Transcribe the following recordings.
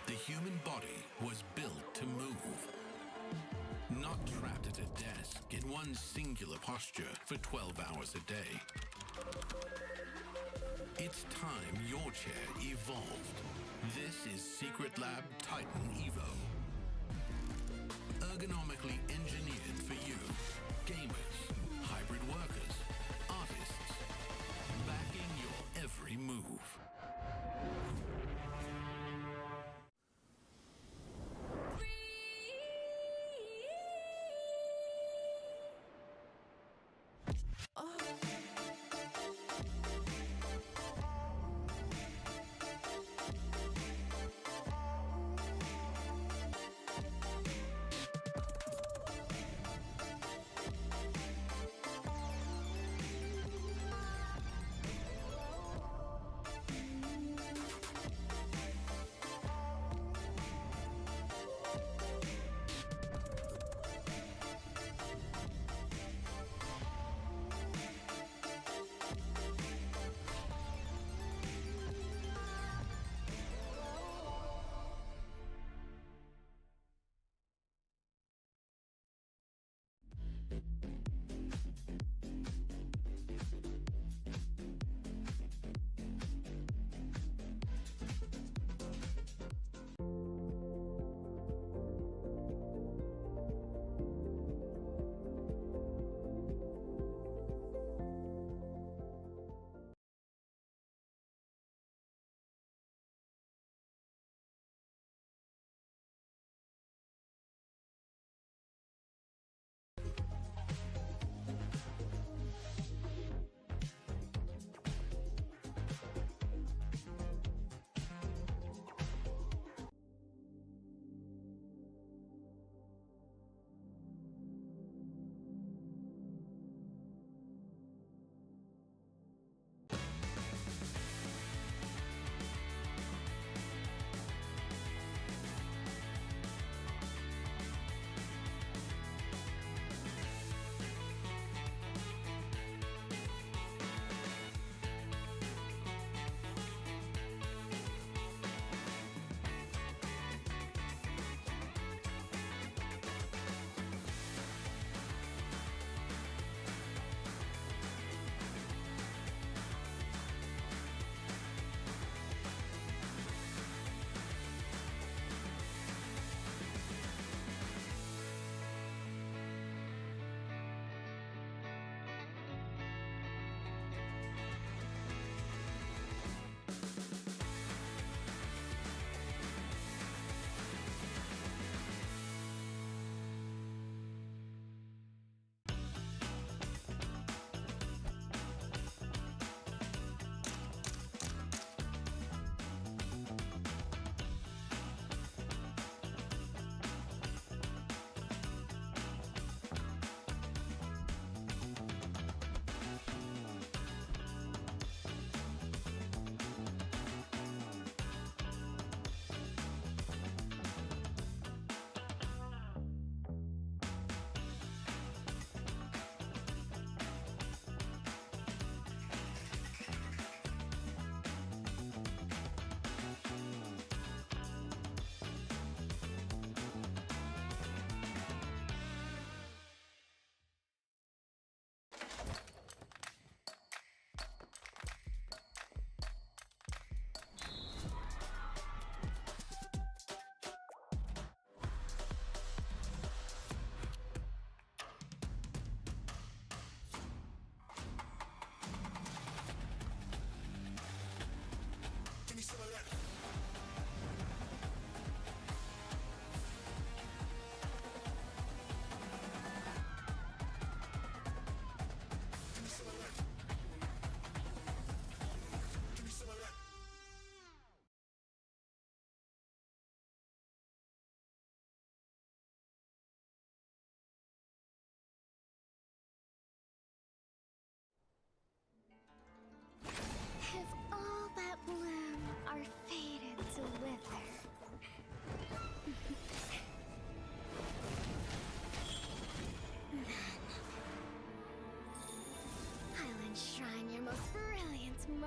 The human body was built to move, not trapped at a desk in one singular posture for 12 hours a day. It's time your chair evolved. This is Secret Lab Titan Evo. Ergonomically engineered for you, gamers, hybrid workers, artists, backing your every move.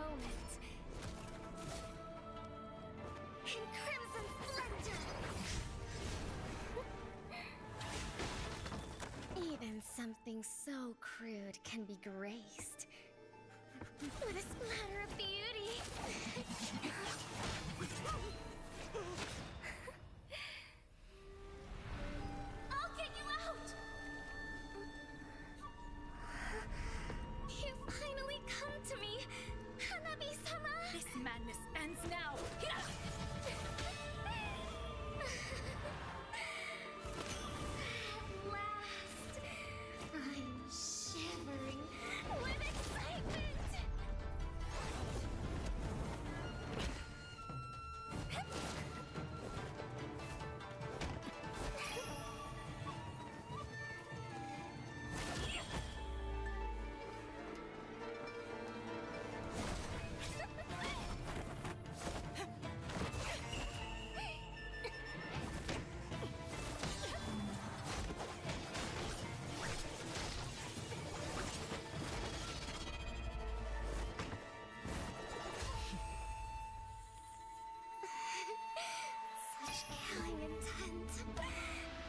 moment. In crimson splendor! Even something so crude can be graced with a splatter of beauty. I'll get you out! You finally come to me, Hanabi-sama! This madness ends now! At last, I'm shivering with excitement! Such killing intent.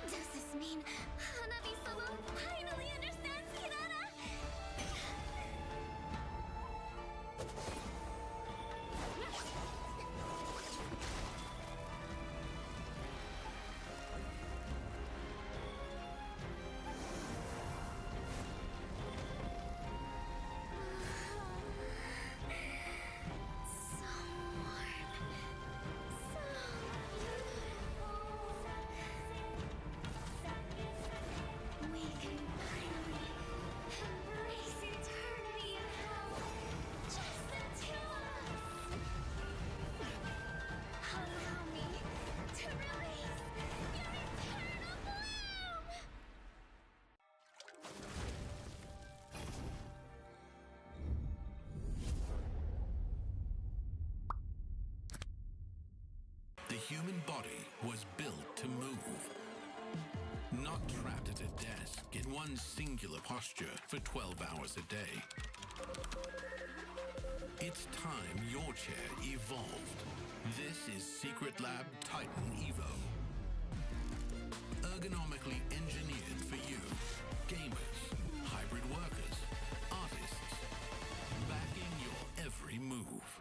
Does this mean Hanabi-sama finally understands Kirara? So warm. So beautiful. We can finally embrace eternity in hell. Just the two of us. Allow me to release your eternal bloom. The human body was built to move. Not trapped at a desk in one singular posture for 12 hours a day. It's time your chair evolved. This is Secret Lab Titan Evo. Ergonomically engineered for you, gamers, hybrid workers, artists, backing your every move.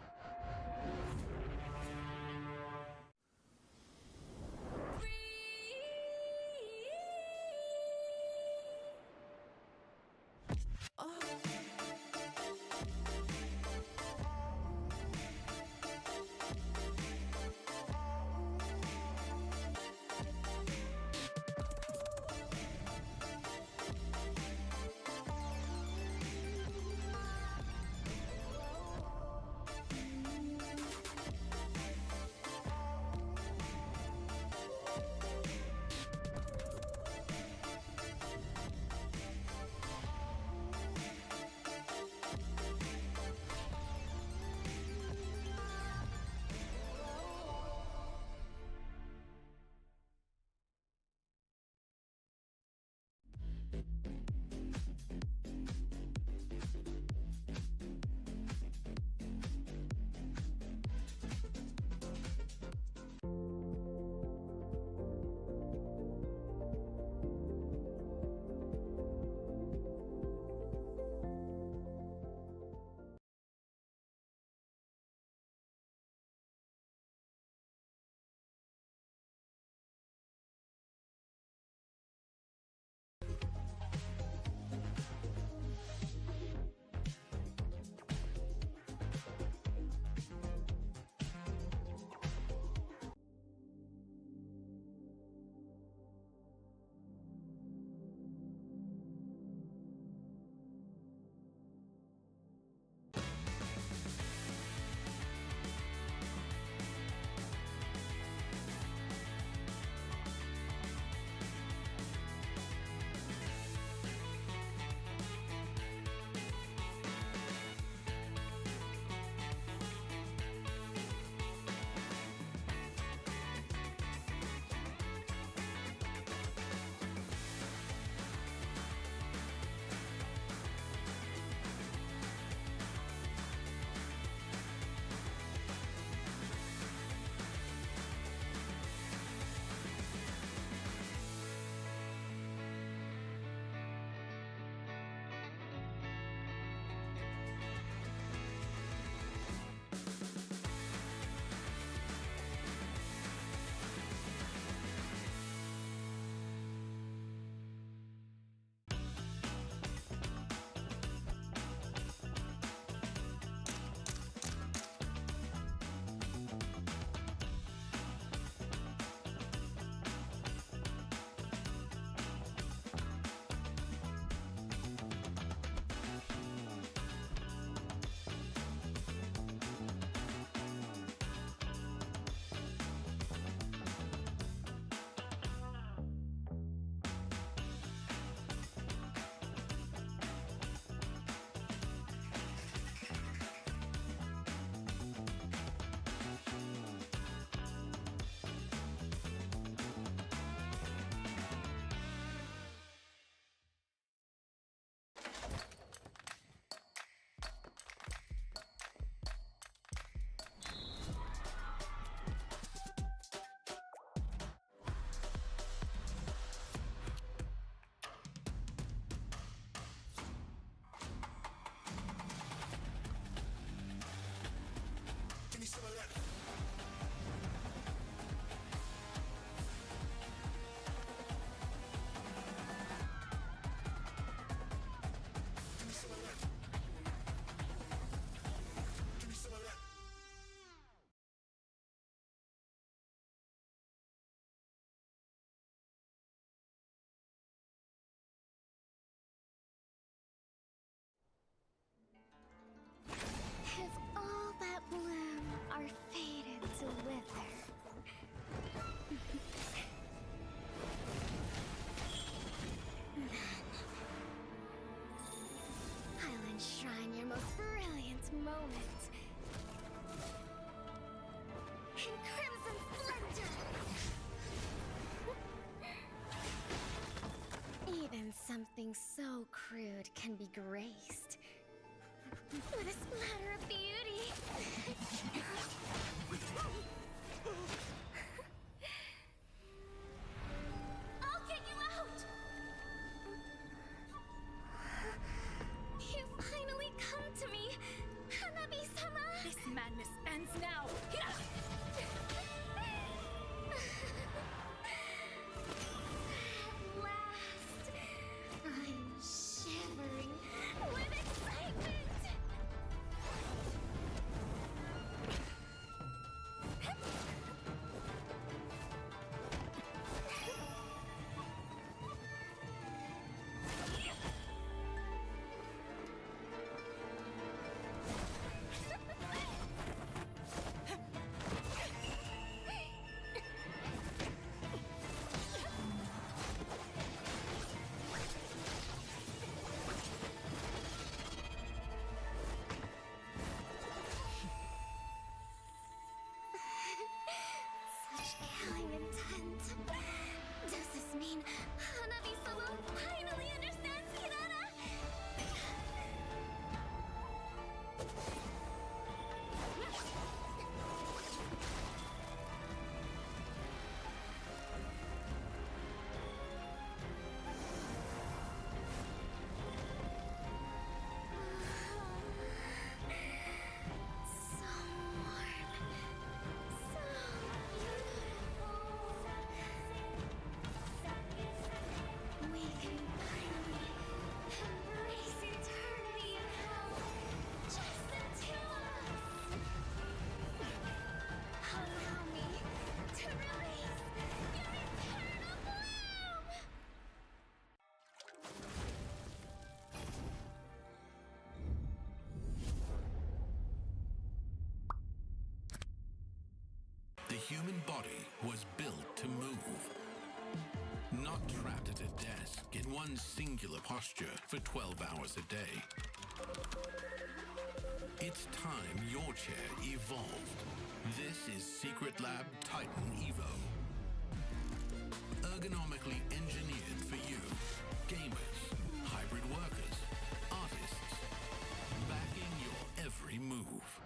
If all that bloom are faded to wither, I'll enshrine your most brilliant moment in crimson splendor. Even something so crude can be graced with a splatter of beauty. I'll get you out! You finally come to me, Hanabi-sama! This madness ends now! At last, I'm shivering with excitement! Such killing intent. Does this mean Hanabi-sama finally understands Kirara? So warm. So beautiful. We can finally embrace eternity in hell. Just the two of us. Allow me to release your eternal bloom. The human body was built to move. Not trapped at a desk in one singular posture for 12 hours a day. It's time your chair evolved. This is Secret Lab Titan Evo. Ergonomically engineered for you. Gamers, hybrid workers, artists. Backing your every move.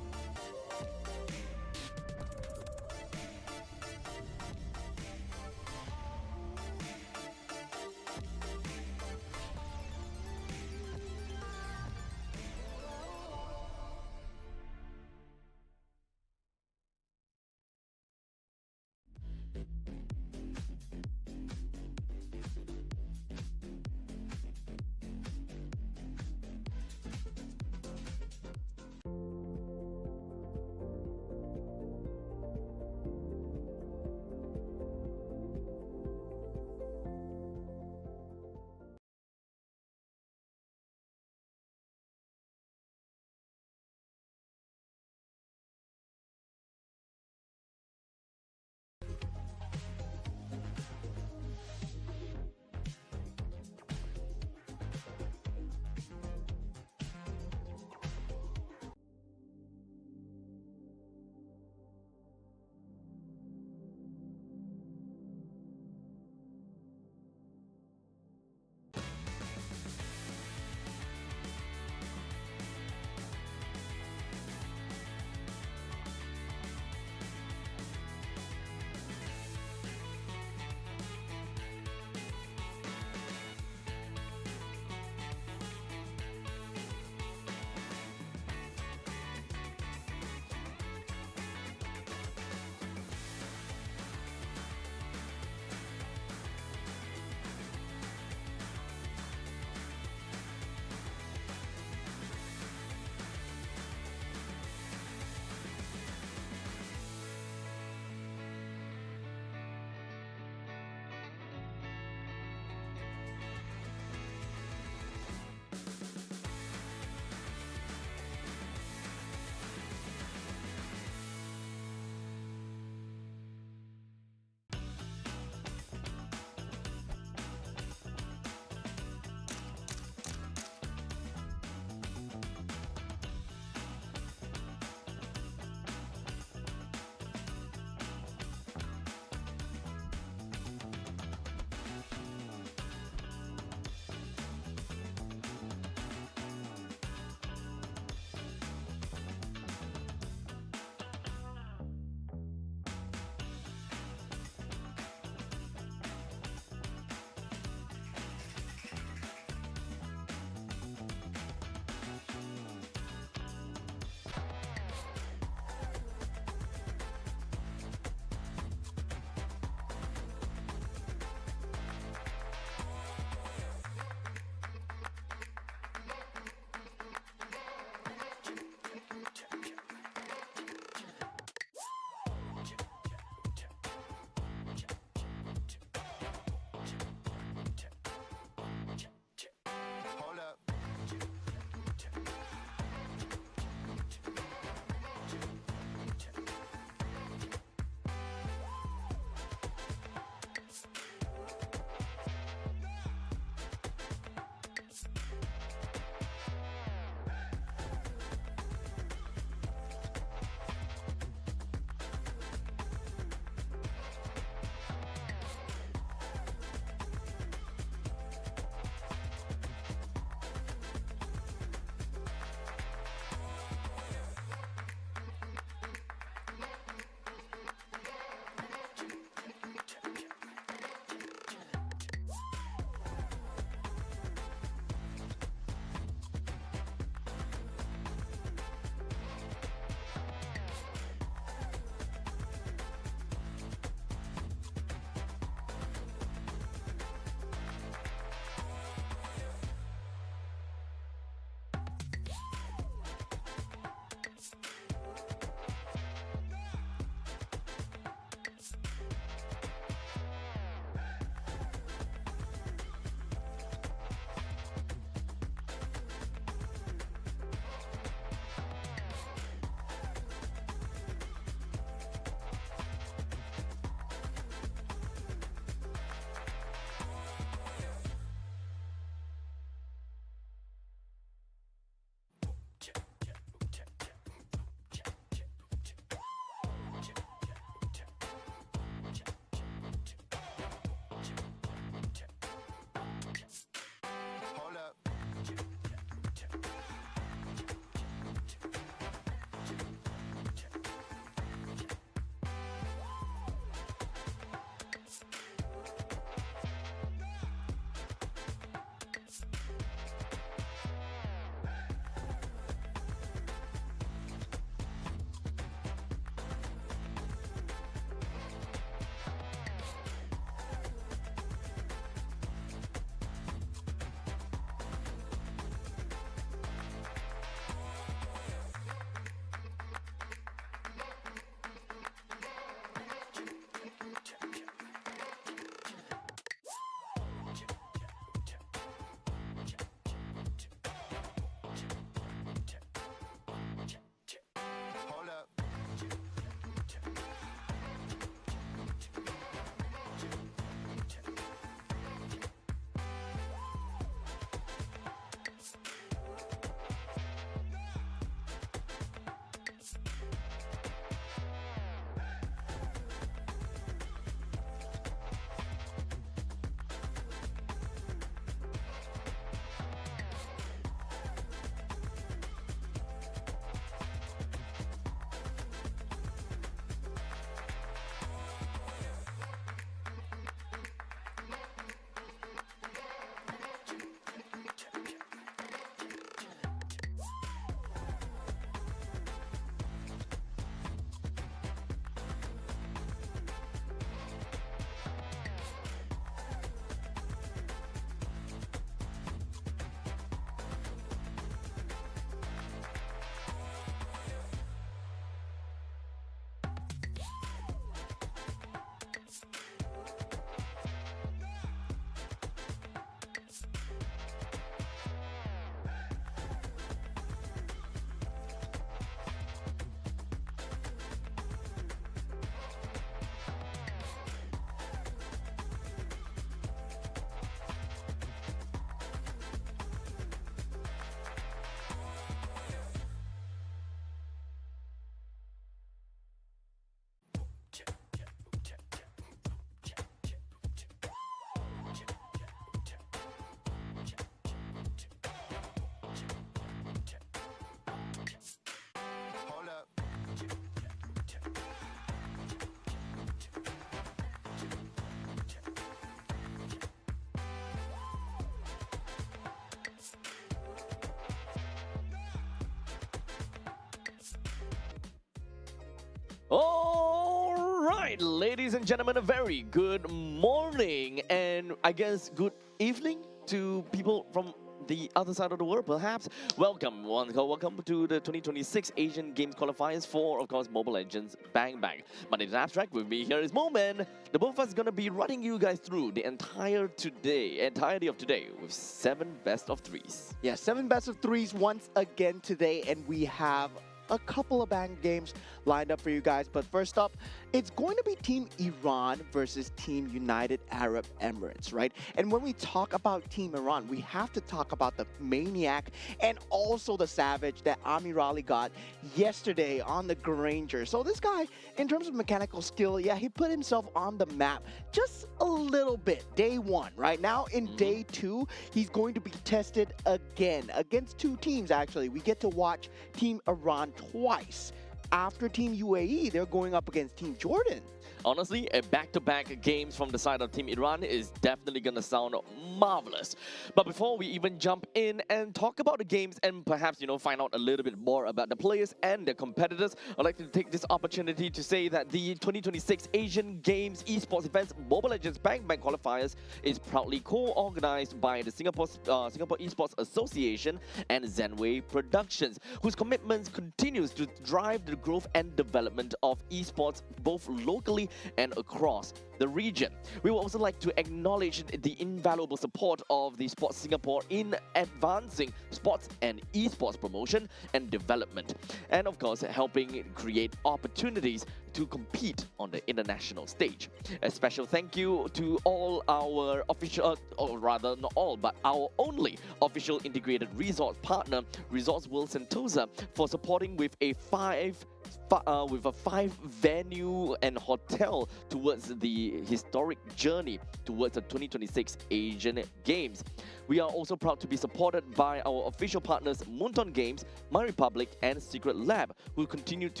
All right, ladies and gentlemen, a very good morning and I guess good evening to people from the other side of the world, perhaps. Welcome to the 2026 Asian Games Qualifiers for, of course, Mobile Legends Bang Bang. My name is Abstract. With me here is Moment. The both of us are gonna be running you guys through the entirety of today with 7 best of 3s. Yeah, 7 best of 3s once again today, and we have a couple of bang games lined up for you guys. But first up, it's going to be Team Iran versus Team United Arab Emirates, right? And when we talk about Team Iran, we have to talk about the maniac and also the savage that Amirali got yesterday on the Granger. So this guy, in terms of mechanical skill, yeah, he put himself on the map just a little bit. Day 1, right? Now in day 2, he's going to be tested again against 2 teams, actually. We get to watch Team Iran twice. After Team UAE, they're going up against Team Jordan. Honestly, a back-to-back games from the side of Team Iran is definitely gonna sound marvelous. But before we even jump in and talk about the games and perhaps, find out a little bit more about the players and their competitors, I'd like to take this opportunity to say that the 2026 Asian Games Esports events Mobile Legends Bang Bang Qualifiers is proudly co-organized by the Singapore Esports Association and Zenway Productions, whose commitments continues to drive the growth and development of esports both locally and across the region. We would also like to acknowledge the invaluable support of the Sports Singapore in advancing sports and esports promotion and development, and of course helping create opportunities to compete on the international stage. A special thank you to all our official, or rather not all, but our only official integrated resort partner, Resorts World Sentosa, for supporting with a 5-venue and hotel towards the historic journey towards the 2026 Asian Games. We are also proud to be supported by our official partners Moonton Games, My Republic, and Secret Lab, whose continued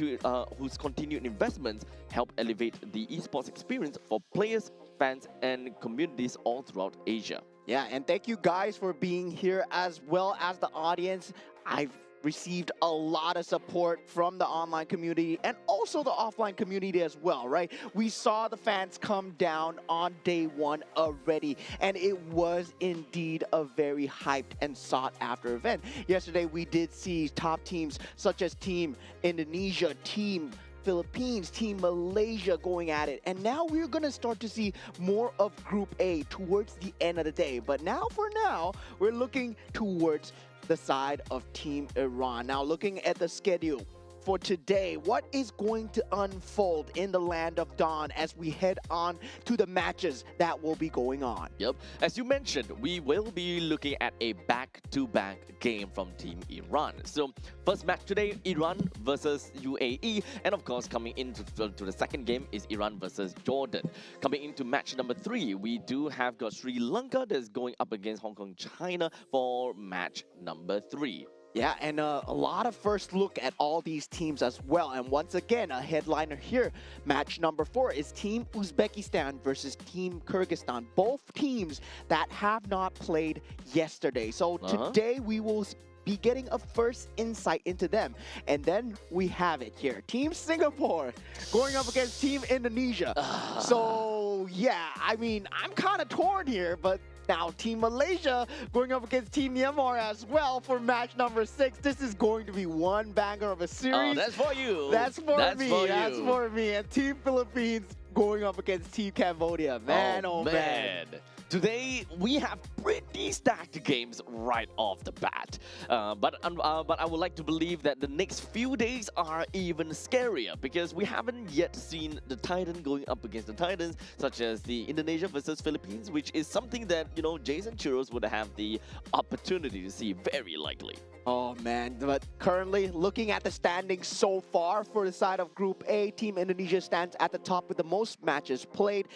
investments help elevate the esports experience for players, fans, and communities all throughout Asia. Yeah, and thank you guys for being here as well as the audience. I've received a lot of support from the online community and also the offline community as well, right? We saw the fans come down on day 1 already, and it was indeed a very hyped and sought after event. Yesterday, we did see top teams such as Team Indonesia, Team Philippines, Team Malaysia going at it. And now we're going to start to see more of Group A towards the end of the day. But for now, we're looking towards the side of Team Iran. Now looking at the schedule for today, what is going to unfold in the Land of Dawn as we head on to the matches that will be going on? Yep, as you mentioned, we will be looking at a back-to-back game from Team Iran. So first match today, Iran versus UAE, and of course coming into the second game is Iran versus Jordan. Coming into match number 3, we do have got Sri Lanka that's going up against Hong Kong, China for match number 3. Yeah, and a lot of first look at all these teams as well. And once again, a headliner here. Match number 4 is Team Uzbekistan versus Team Kyrgyzstan. Both teams that have not played yesterday. So today we will be getting a first insight into them. And then we have it here. Team Singapore going up against Team Indonesia. So yeah, I mean, I'm kind of torn here, but now Team Malaysia going up against Team Myanmar as well for match number 6. This is going to be one banger of a series. Oh, that's for you. That's for me. That's for me. And Team Philippines going up against Team Cambodia. Man, oh man. Today, we have pretty stacked games right off the bat. But I would like to believe that the next few days are even scarier because we haven't yet seen the Titan going up against the Titans, such as the Indonesia versus Philippines, which is something that, Jason Churros would have the opportunity to see very likely. Oh man, but currently looking at the standings so far for the side of Group A, Team Indonesia stands at the top with the most matches played,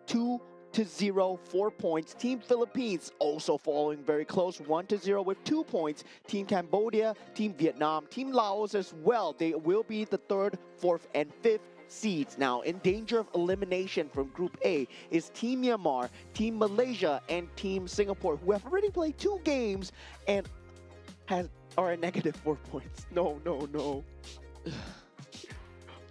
2-0, 4 points. Team Philippines also following very close, 1-0 with 2 points. Team Cambodia, Team Vietnam, Team Laos as well. They will be the 3rd, 4th, and 5th seeds. Now, in danger of elimination from Group A is Team Myanmar, Team Malaysia, and Team Singapore, who have already played 2 games and are at -4 points. No.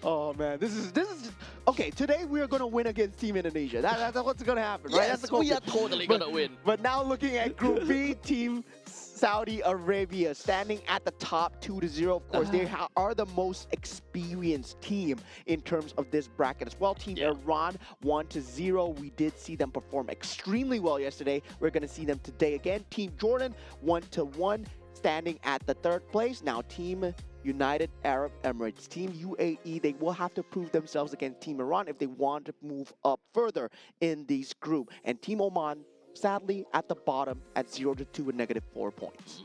Oh man, this is just, okay. Today we are gonna win against Team Indonesia. That's what's gonna happen, right? That's Yes, the we are culprit. totally But- gonna win. But now looking at Group B, Team Saudi Arabia standing at the top 2-0. Of course, they are the most experienced team in terms of this bracket as well. Team Yeah. Iran 1-0. We did see them perform extremely well yesterday. We're gonna see them today again. Team Jordan 1-1, standing at the third place. Now Team United Arab Emirates, Team UAE, they will have to prove themselves against Team Iran if they want to move up further in this group. And Team Oman, sadly, at the bottom at 0-2 with -4 points.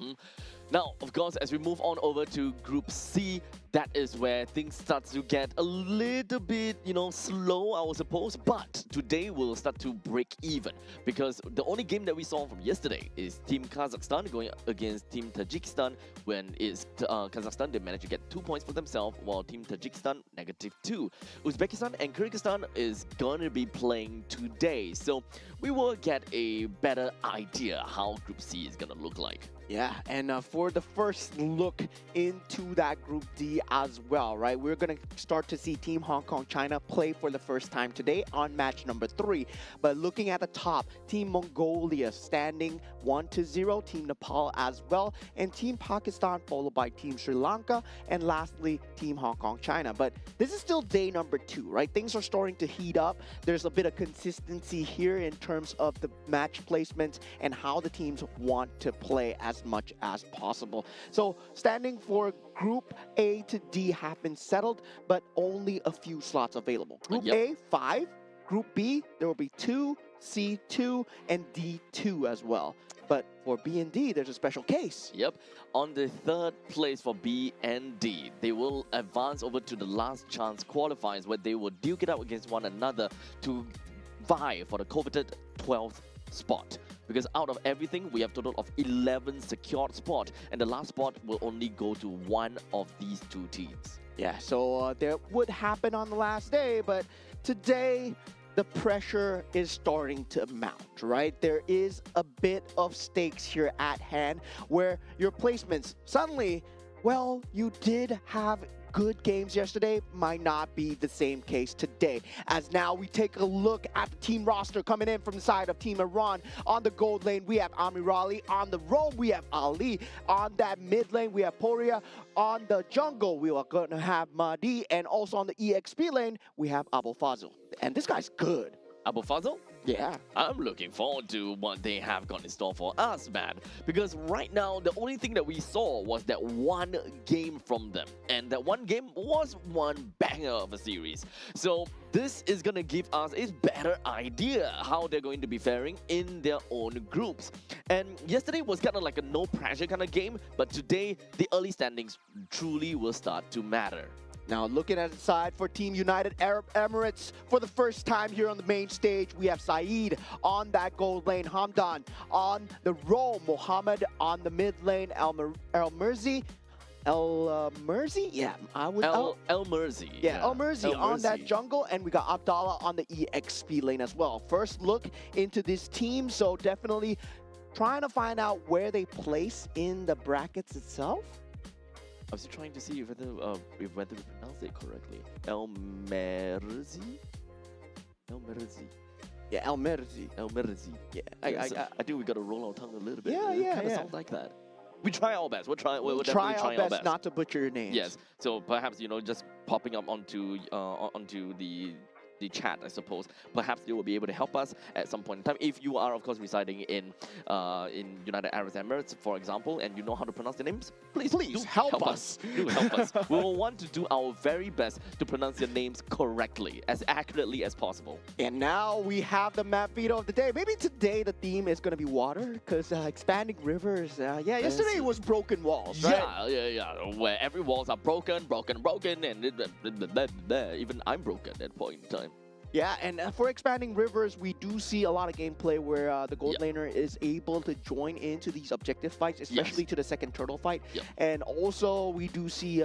Now, of course, as we move on over to Group C, that is where things start to get a little bit, slow, I would suppose. But today we'll start to break even because the only game that we saw from yesterday is Team Kazakhstan going against Team Tajikistan. When it's Kazakhstan, they managed to get 2 points for themselves, while Team Tajikistan -2. Uzbekistan and Kyrgyzstan is going to be playing today, so we will get a better idea how Group C is going to look like. Yeah, and for the first look into that Group D as well, right? We're going to start to see Team Hong Kong China play for the first time today on match number 3. But looking at the top, Team Mongolia standing 1-0, Team Nepal as well, and Team Pakistan followed by Team Sri Lanka, and lastly, Team Hong Kong China. But this is still day number 2, right? Things are starting to heat up. There's a bit of consistency here in terms of the match placements and how the teams want to play as much as possible. So standing for Group A to D have been settled, but only a few slots available. Group Yep. A, 5. Group B, there will be 2, C, 2, and D, 2 as well. But for B and D, there's a special case. Yep. On the third place for B and D, they will advance over to the last chance qualifiers where they will duke it out against one another to vie for the coveted 12th spot. Because out of everything, we have a total of 11 secured spots, and the last spot will only go to one of these 2 teams. Yeah, so that would happen on the last day, but today the pressure is starting to mount, right? There is a bit of stakes here at hand where your placements suddenly, well, you did have good games yesterday, might not be the same case today. As now we take a look at the team roster coming in from the side of Team Iran. On the gold lane, we have Amirali. On the roam, we have Ali. On that mid lane, we have Poria. On the jungle, we are going to have Mahdi. And also on the EXP lane, we have Abu Fazl. And this guy's good. Abu Fazl? Yeah. I'm looking forward to what they have got in store for us, man. Because right now, the only thing that we saw was that one game from them. And that one game was one banger of a series. So this is going to give us a better idea how they're going to be faring in their own groups. And yesterday was kind of like a no pressure kind of game. But today, the early standings truly will start to matter. Now looking at the side for Team United Arab Emirates, for the first time here on the main stage, we have Saeed on that gold lane, Hamdan on the roam, Mohammed on the mid lane, El Merzi. Yeah, I would. El Merzi. Yeah, El Merzi El on that Merzi. jungle, and we got Abdallah on the EXP lane as well. First look into this team, so definitely trying to find out where they place in the brackets itself. I was trying to see whether we pronounce it correctly. El Merzi? El Merzi. Yeah, El Merzi. El Merzi. Yeah, I think we got to roll our tongue a little bit. Yeah, It yeah, kind of yeah. sounds like that. We try our best. We'll We'll definitely try try our best not to butcher your names. Yes. So perhaps just popping up onto the chat, I suppose. Perhaps they will be able to help us at some point in time. If you are, of course, residing in United Arab Emirates, for example, and you know how to pronounce the names, please do help us. Do help us. We will want to do our very best to pronounce your names correctly, as accurately as possible. And now we have the map veto of the day. Maybe today the theme is going to be water, because expanding rivers. Yeah, yesterday was broken walls, right? Yeah. Where every walls are broken, and even I'm broken at that point in time. Yeah, and for expanding rivers, we do see a lot of gameplay where the gold laner is able to join into these objective fights, especially to the second turtle fight. Yep. And also we do see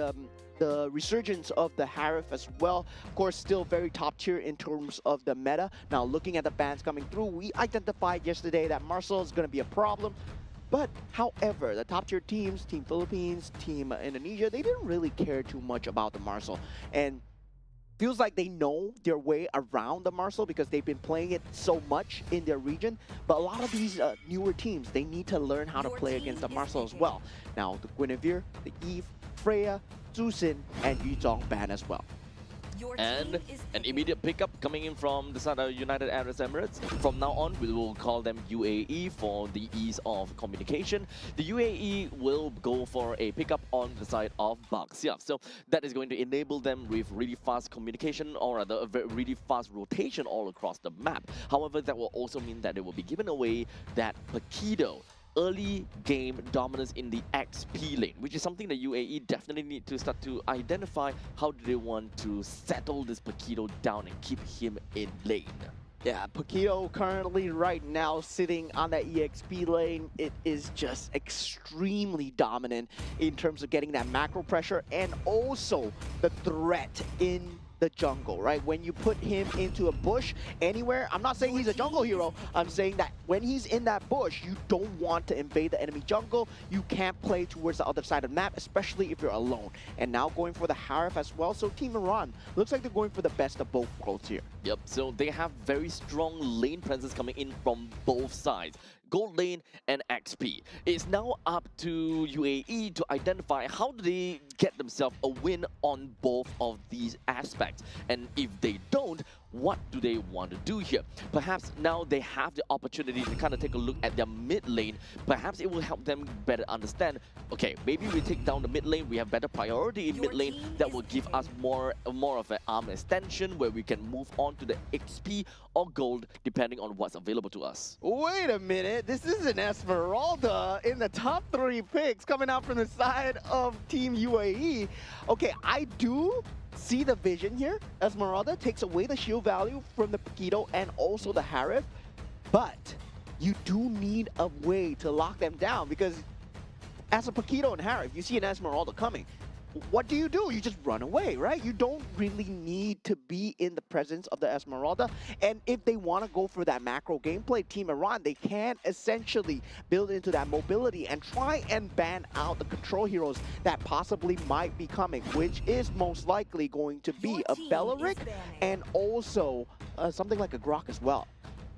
the resurgence of the Harif as well. Of course, still very top tier in terms of the meta. Now, looking at the bans coming through, we identified yesterday that Marcel is going to be a problem. But, however, the top tier teams, Team Philippines, Team Indonesia, they didn't really care too much about the Marcel. And feels like they know their way around the Marcel because they've been playing it so much in their region. But a lot of these newer teams, they need to learn how to play against the Marcel as well. Now, the Guinevere, the Eve, Freya, Zusin, and Yuzhong ban as well. And an immediate pickup coming in from the side of United Arab Emirates. From now on, we will call them UAE for the ease of communication. The UAE will go for a pickup on the side of Baxia. So that is going to enable them with really fast communication, or rather a really fast rotation all across the map. However, that will also mean that they will be given away that Pakido early game dominance in the XP lane, which is something that UAE definitely need to start to identify. How do they want to settle this Pakido down and keep him in lane? Yeah, Pakido currently right now sitting on that EXP lane. It is just extremely dominant in terms of getting that macro pressure and also the threat in the jungle, right? When you put him into a bush anywhere, I'm not saying he's a jungle hero, I'm saying that when he's in that bush, you don't want to invade the enemy jungle. You can't play towards the other side of the map, especially if you're alone. And now going for the Harif as well, so Team Iran looks like they're going for the best of both worlds here. Yep, so they have very strong lane presence coming in from both sides. Gold lane and XP. It's now up to UAE to identify how do they get themselves a win on both of these aspects. And if they don't, what do they want to do here? Perhaps now they have the opportunity to kind of take a look at their mid lane. Perhaps it will help them better understand, okay, maybe we take down the mid lane, we have better priority in mid lane, that will give us more of an arm extension where we can move on to the XP or gold depending on what's available to us. Wait a minute, this is an Esmeralda in the top 3 picks coming out from the side of Team UAE. Okay, I do see the vision here. Esmeralda takes away the shield value from the Pakido and also the Harif, but you do need a way to lock them down because as a Pakido and Harif, you see an Esmeralda coming. What do? You just run away, right? You don't really need to be in the presence of the Esmeralda. And if they want to go for that macro gameplay, Team Iran, they can essentially build into that mobility and try and ban out the control heroes that possibly might be coming, which is most likely going to be a Beleric and also something like a Grok as well.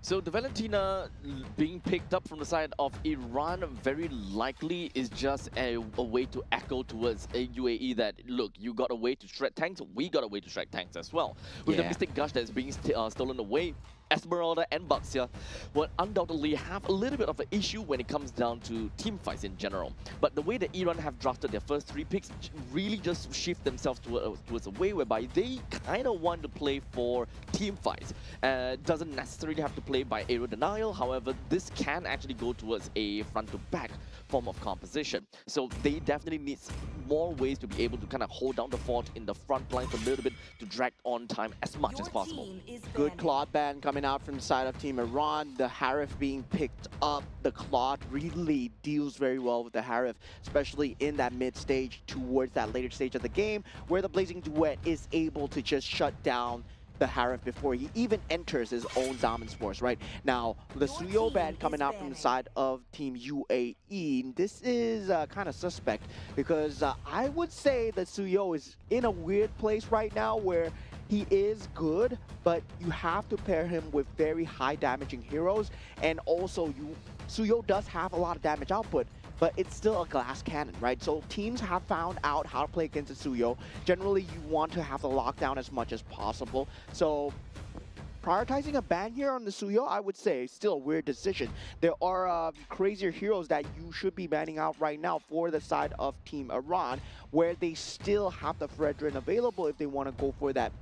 So the Valentina being picked up from the side of Iran very likely is just a way to echo towards a UAE that, look, you got a way to shred tanks, we got a way to shred tanks as well. With the Mystic Gush that's being stolen away, Esmeralda and Baxia will undoubtedly have a little bit of an issue when it comes down to team fights in general. But the way that Iran have drafted their first 3 picks really just shift themselves towards a way whereby they kind of want to play for team fights. Doesn't necessarily have to play by aerial denial, however, this can actually go towards a front-to-back form of composition. So they definitely need more ways to be able to kind of hold down the fort in the front lines a little bit to drag on time as much as possible. Good Claude ban coming out from the side of Team Iran. The Harif being picked up. The Claude really deals very well with the Harif, especially in that mid stage towards that later stage of the game where the Blazing Duet is able to just shut down the Harif before he even enters his own Dominance Force, right? Now, the Suyo ban coming out from the side of Team UAE, this is kind of suspect because I would say that Suyo is in a weird place right now where he is good, but you have to pair him with very high damaging heroes, and also Suyo does have a lot of damage output, but it's still a glass cannon, right? So teams have found out how to play against the Suyo. Generally, you want to have the lockdown as much as possible. So prioritizing a ban here on the Suyo, I would say, still a weird decision. There are crazier heroes that you should be banning out right now for the side of Team Iran, where they still have the Fredrin available if they want to go for that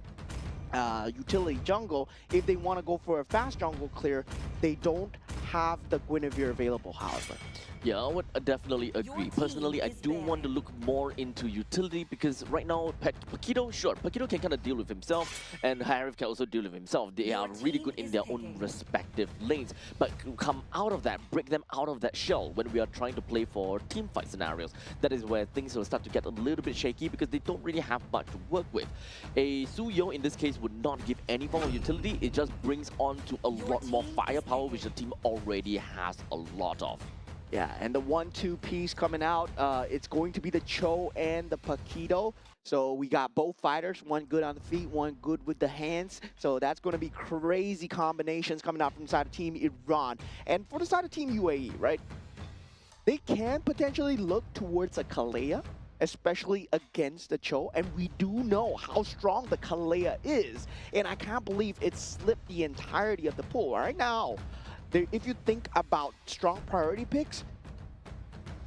utility jungle. If they want to go for a fast jungle clear, they don't have the Guinevere available, however. Yeah, I would definitely agree. Personally, I do want to look more into utility because right now, Pakido, sure, Pakido can kind of deal with himself and Harif can also deal with himself. They are really good in their own respective lanes. But come out of that, break them out of that shell when we are trying to play for team fight scenarios. That is where things will start to get a little bit shaky because they don't really have much to work with. A Suyo in this case would not give any form of utility. It just brings on to a lot more firepower, which the team already has a lot of. Yeah, and the 1-2 piece coming out, it's going to be the Cho and the Paquito. So we got both fighters, one good on the feet, one good with the hands. So that's going to be crazy combinations coming out from the side of Team Iran. And for the side of Team UAE, right? They can potentially look towards a Kalea, especially against the Cho. And we do know how strong the Kalea is. And I can't believe it slipped the entirety of the pool. Right now, if you think about strong priority picks,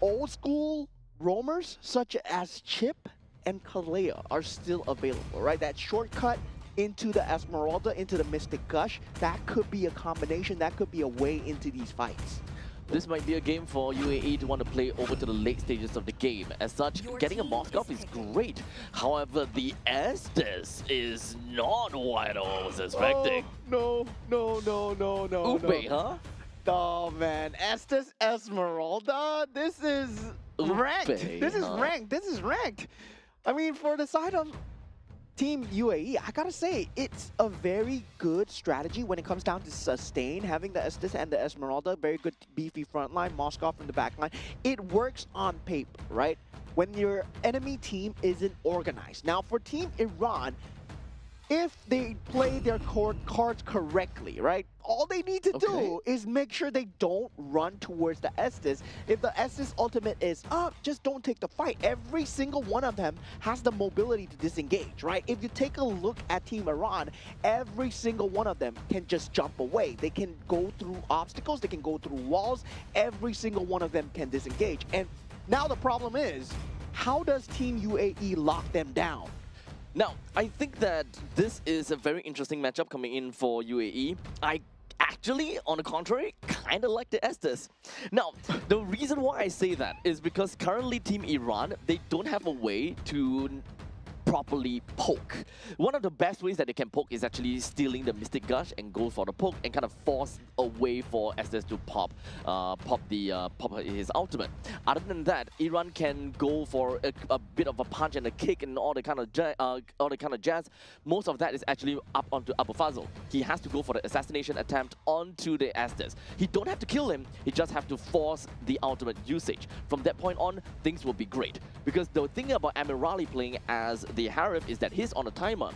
old school roamers such as Chip and Kalea are still available, right? That shortcut into the Esmeralda, into the Mystic Gush, that could be a combination, that could be a way into these fights. This might be a game for UAE to want to play over to the late stages of the game. As such, getting a Moskov is great. However, the Estes is not what I was expecting. Oh, no. Ube, huh? Oh, man. Estes Esmeralda? This is ranked. This is ranked. This is ranked. I mean, for the side of Team UAE, I gotta say, it's a very good strategy when it comes down to sustain, having the Estes and the Esmeralda, very good beefy front line, Moskov in the back line. It works on paper, right? When your enemy team isn't organized. Now, for Team Iran, if they play their cards correctly, right? All they need to do is make sure they don't run towards the Estes. If the Estes ultimate is up, just don't take the fight. Every single one of them has the mobility to disengage, right? If you take a look at Team Iran, every single one of them can just jump away. They can go through obstacles, they can go through walls. Every single one of them can disengage. And now the problem is, how does Team UAE lock them down? Now, I think that this is a very interesting matchup coming in for UAE. I actually, on the contrary, kind of like the Estes. Now, the reason why I say that is because currently Team Iran, they don't have a way to properly poke. One of the best ways that they can poke is actually stealing the Mystic Gush and go for the poke and kind of force a way for Estes to pop his ultimate. Other than that, Iran can go for a bit of a punch and a kick and all the kind of jazz. Most of that is actually up onto Abu Fazl. He has to go for the assassination attempt onto the Estes. He don't have to kill him, he just have to force the ultimate usage. From that point on, things will be great. Because the thing about Amirali playing as the Harif is that he's on a timer.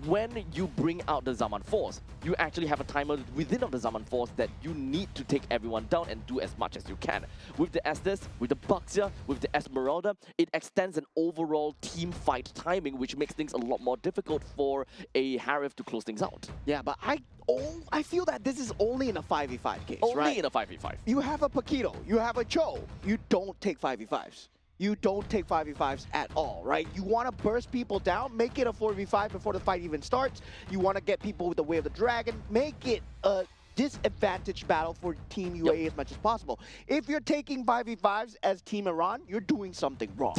When you bring out the Zaman Force, you actually have a timer within of the Zaman Force that you need to take everyone down and do as much as you can. With the Estes, with the Baxia, with the Esmeralda, it extends an overall team fight timing, which makes things a lot more difficult for a Harif to close things out. Yeah, but I feel that this is only in a 5v5 case, Only right? in a 5v5. You have a Paquito, you have a Cho, you don't take 5v5s. You don't take 5v5s at all, right? You want to burst people down, make it a 4v5 before the fight even starts. You want to get people with the Way of the Dragon, make it a disadvantaged battle for Team UAE as much as possible. If you're taking 5v5s as Team Iran, you're doing something wrong.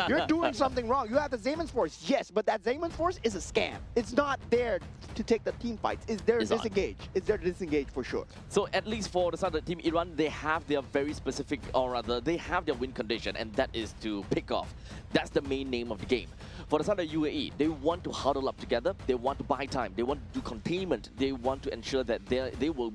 You're doing something wrong. You have the Zayman's Force, yes, but that Zayman's Force is a scam. It's not there to take the team fights. It's there to disengage. It's there to disengage for sure. So at least for the side of Team Iran, they have their very specific, or rather, they have their win condition, and that is to pick off. That's the main name of the game. For the side of UAE, they want to huddle up together, they want to buy time, they want to do containment, they want to ensure that they will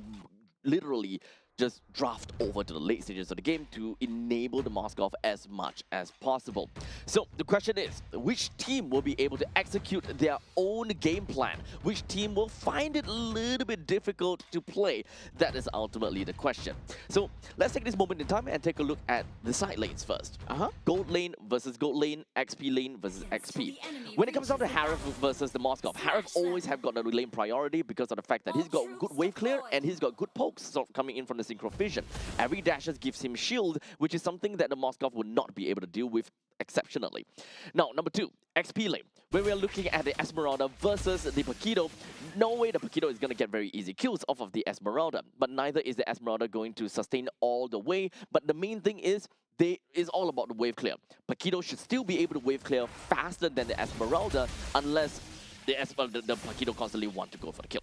literally just draft over to the late stages of the game to enable the Moskov as much as possible. So the question is, which team will be able to execute their own game plan? Which team will find it a little bit difficult to play? That is ultimately the question. So let's take this moment in time and take a look at the side lanes first. Gold lane versus gold lane, XP lane versus XP. When it comes down to Harif versus the Moskov, Harif always have got a lane priority because of the fact that he's got good wave clear and he's got good pokes sort of coming in from the Synchro Vision. Every dashes gives him shield, which is something that the Moskov would not be able to deal with exceptionally. Now, number 2, XP lane. When we're looking at the Esmeralda versus the Paquito, no way the Paquito is going to get very easy kills off of the Esmeralda, but neither is the Esmeralda going to sustain all the way. But the main thing is, it's all about the wave clear. Paquito should still be able to wave clear faster than the Esmeralda unless the Paquito constantly want to go for the kill.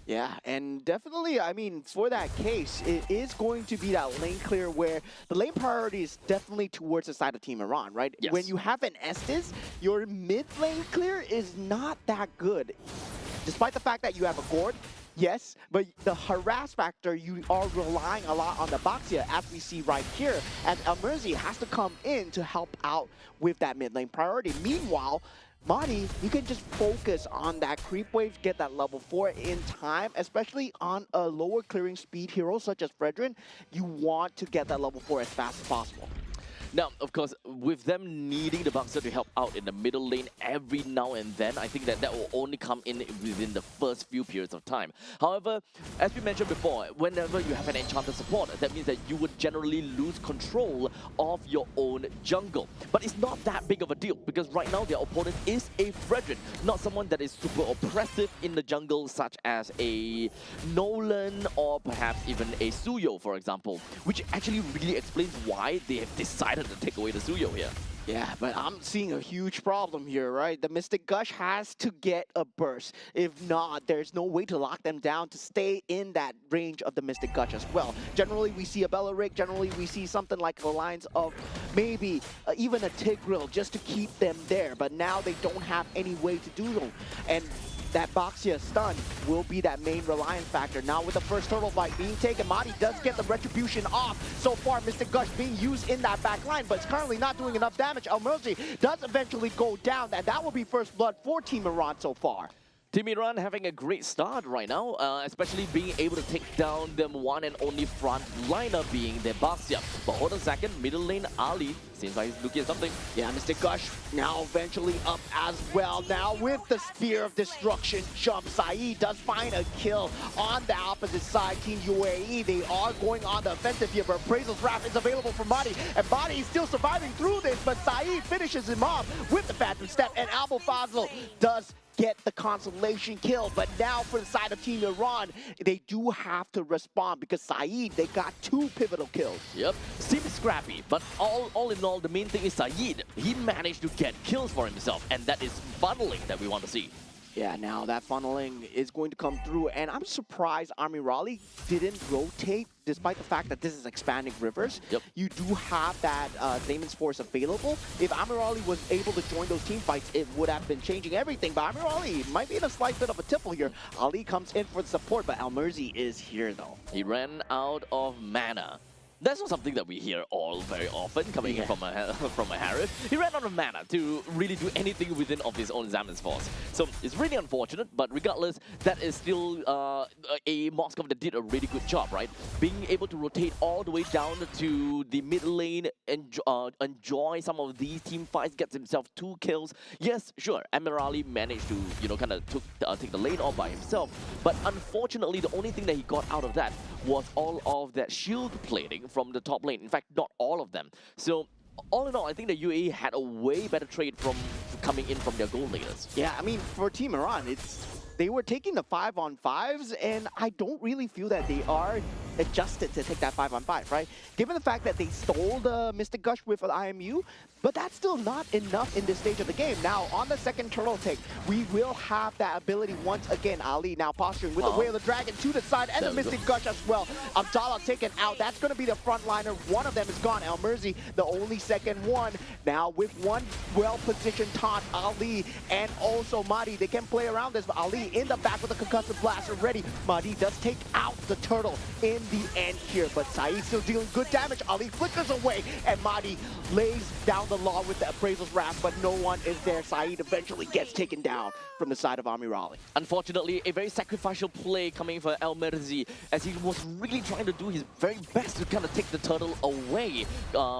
Yeah, and definitely, I mean, for that case, it is going to be that lane clear where the lane priority is definitely towards the side of Team Iran, right? Yes. When you have an Estes, your mid lane clear is not that good. Despite the fact that you have a Gord, Yes, but the harass factor, you are relying a lot on the Baxia, as we see right here, and Elmerzi has to come in to help out with that mid lane priority. Meanwhile, Marty, you can just focus on that creep wave, get that level 4 in time, especially on a lower clearing speed hero such as Fredrin. You want to get that level 4 as fast as possible. Now, of course, with them needing the Boxer to help out in the middle lane every now and then, I think that will only come in within the first few periods of time. However, as we mentioned before, whenever you have an enchanted support, that means that you would generally lose control of your own jungle. But it's not that big of a deal, because right now their opponent is a Fredrin, not someone that is super oppressive in the jungle, such as a Nolan or perhaps even a Suyo, for example, which actually really explains why they have decided to take away the Suyo here. Yeah, but I'm seeing a huge problem here, right? The Mystic Gush has to get a burst. If not, there's no way to lock them down to stay in that range of the Mystic Gush as well. Generally, we see a Bella Rig. Generally, we see something like a lines of maybe even a Tigreal just to keep them there. But now they don't have any way to do so. And that Baxia stun will be that main reliance factor. Now with the first turtle fight being taken, Madi does get the retribution off. So far, Mystic Gush being used in that back line, but it's currently not doing enough damage. Elmerzi does eventually go down, and that will be first blood for Team Iran so far. Team Iran having a great start right now, especially being able to take down them one and only front liner being their Bastia. But hold on a second, middle lane Ali seems like he's looking at something. Yeah, Mystic Gush now eventually up as well. Now with the Spear of Destruction jump, Saeed does find a kill on the opposite side. Team UAE, they are going on the offensive here, but Appraisal's Wrath is available for Madi, and Madi is still surviving through this, but Saeed finishes him off with the Phantom Step, and Albo Fazl does get the consolation kill. But now for the side of Team Iran, they do have to respond because Saeed, they got 2 pivotal kills. Yep, seems scrappy, but all in all, the main thing is Saeed. He managed to get kills for himself, and that is funneling that we want to see. Yeah, now that funneling is going to come through, and I'm surprised Army Raleigh didn't rotate despite the fact that this is expanding rivers. Yep. You do have that Daemon's Force available. If Army Raleigh was able to join those team fights, it would have been changing everything. But Army Raleigh might be in a slight bit of a tipple here. Ali comes in for the support, but Elmerzi is here though. He ran out of mana. That's not something that we hear all very often coming in from a Harith. He ran out of mana to really do anything within of his own Zaman's Force. So it's really unfortunate, but regardless, that is still a Moskov that did a really good job, right? Being able to rotate all the way down to the mid lane, enjoy some of these team fights, gets himself 2 kills. Yes, sure, Amirali managed to, kind of take the lane off by himself, but unfortunately, the only thing that he got out of that was all of that shield plating from the top lane. In fact, not all of them. So all in all, I think the UAE had a way better trade from coming in from their gold leaders. Yeah, I mean, for Team Iran, they were taking the 5-on-5s, and I don't really feel that they are adjusted to take that 5-on-5, right? Given the fact that they stole the Mystic Gush with an IMU, but that's still not enough in this stage of the game. Now, on the second turtle take, we will have that ability once again. Ali now posturing with the Way of the Dragon to the side, and the Mystic Gush as well. Abdallah taken out. That's going to be the frontliner. One of them is gone. Elmerzi, the only second one. Now, with one well-positioned taunt, Ali and also Mahdi, they can play around this, but Ali in the back with a concussive blaster ready. Mahdi does take out the turtle in the end here, but Saeed still dealing good damage. Ali flickers away, and Mahdi lays down the law with the Appraisal's Wrath, but no one is there. Saeed eventually gets taken down from the side of Army Raleigh. Unfortunately, a very sacrificial play coming for El Merzi, as he was really trying to do his very best to kind of take the turtle away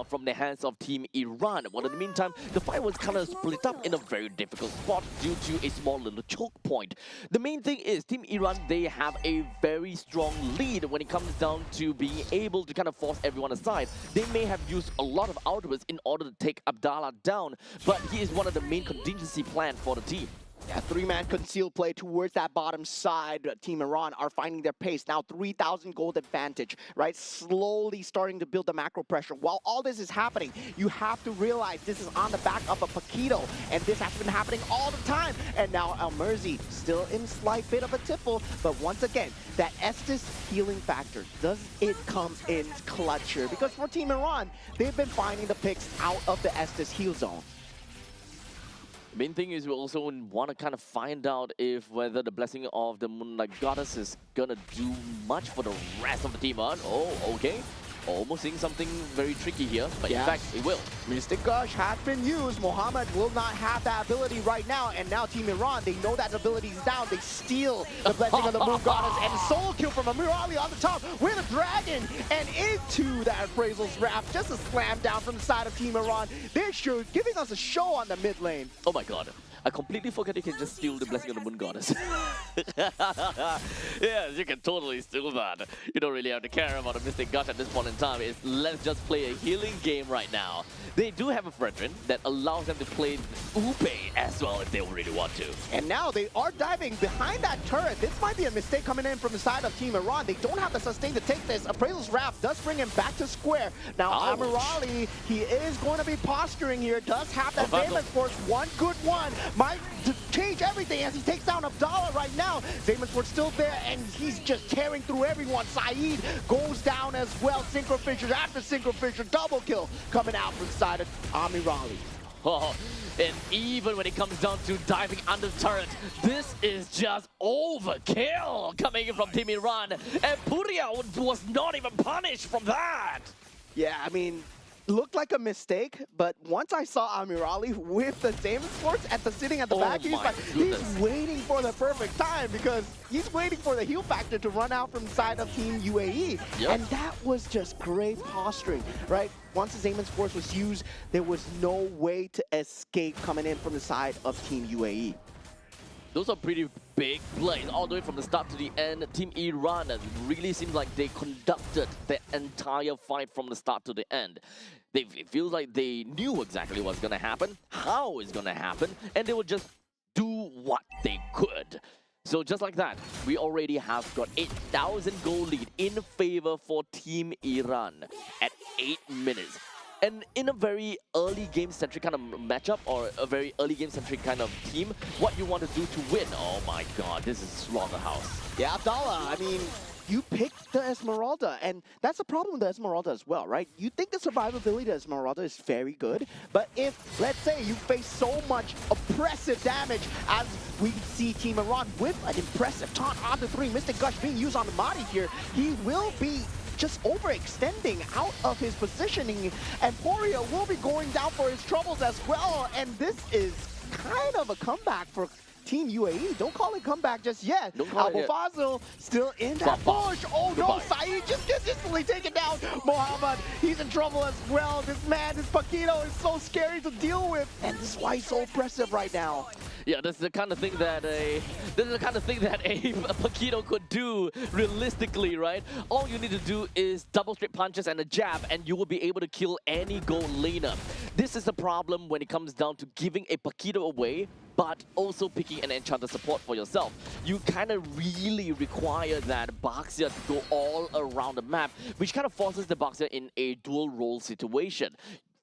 from the hands of Team Iran. Well, in the meantime, the fight was kind of split up in a very difficult spot due to a small little choke point. The main thing is Team Iran, they have a very strong lead when it comes down to being able to kind of force everyone aside. They may have used a lot of outwards in order to take Abdallah down, but he is one of the main contingency plan for the team. Yeah, 3-man concealed play towards that bottom side. Team Iran are finding their pace. Now 3,000 gold advantage, right? Slowly starting to build the macro pressure. While all this is happening, you have to realize this is on the back of a Paquito, and this has been happening all the time. And now Elmerzi still in slight bit of a tipple, but once again, that Estus healing factor, does it come in clutch here? Because for Team Iran, they've been finding the picks out of the Estus heal zone. Main thing is we also want to kind of find out if whether the blessing of the Moonlight Goddess is gonna do much for the rest of the team. Oh, okay. Almost seeing something very tricky here, but in fact, it will. Mystic Gush has been used. Mohammed will not have that ability right now, and now Team Iran, they know that ability is down. They steal the blessing of the Moon Goddess, and solo kill from Amir Ali on the top with a dragon, and into that Appraisal's Wrap. Just a slam down from the side of Team Iran. They're sure giving us a show on the mid lane. Oh my god. I completely forgot you can just steal the blessing of the Moon Goddess. Yes, you can totally steal that. You don't really have to care about a Mystic Gush at this point in time. It's let's just play a healing game right now. They do have a Brethren that allows them to play Upe as well if they really want to. And now they are diving behind that turret. This might be a mistake coming in from the side of Team Iran. They don't have the sustain to take this. Appraisal's Wrap does bring him back to square. Now Amir Ali, he is going to be posturing here. Does have that Zaymans Force, one good one. Might change everything as he takes down Abdallah right now. Zaymans Force still there, and he's just tearing through everyone. Saeed goes down as well. Synchro Fissure after Synchro Fissure. Double kill coming out from the side of Amir Ali. Oh, and even when it comes down to diving under the turret, this is just overkill coming in from Team Iran. And Puria was not even punished from that. Yeah, I mean, looked like a mistake, but once I saw Amir Ali with the Zaymans Force sitting at the back, he's waiting for the perfect time because he's waiting for the heal factor to run out from the side of Team UAE. Yep. And that was just great posturing, right? Once the Zaymans Force was used, there was no way to escape coming in from the side of Team UAE. Those are pretty big plays, all the way from the start to the end. Team Iran really seems like they conducted the entire fight from the start to the end. It feels like they knew exactly what's going to happen, how it's going to happen, and they would just do what they could. So just like that, we already have got 8,000 goal lead in favor for Team Iran at 8 minutes. And in a very early game-centric kind of matchup, or a very early game-centric kind of team, what you want to do to win, oh my god, this is Slaughterhouse. Yeah, Abdallah, I mean, you picked the Esmeralda, and that's the problem with the Esmeralda as well, right? You think the survivability of the Esmeralda is very good, but if, let's say, you face so much oppressive damage, as we see Team Iran with an impressive taunt on the 3, Mystic Gush being used on the Mahdi here, he will be just overextending out of his positioning, and Poria will be going down for his troubles as well, and this is kind of a comeback for Team UAE. Don't call it comeback just yet. Abu Fazil still in that push. Oh no, Saeed just gets instantly taken down. Mohammed, he's in trouble as well. This man, this Paquito is so scary to deal with, and this is why he's so oppressive right now. Yeah, this is the kind of thing that a Paquito could do realistically, right? All you need to do is double straight punches and a jab, and you will be able to kill any gold laner. This is the problem when it comes down to giving a Paquito away, but also picking an enchanter support for yourself. You kind of really require that Baxia to go all around the map, which kind of forces the Baxia in a dual role situation.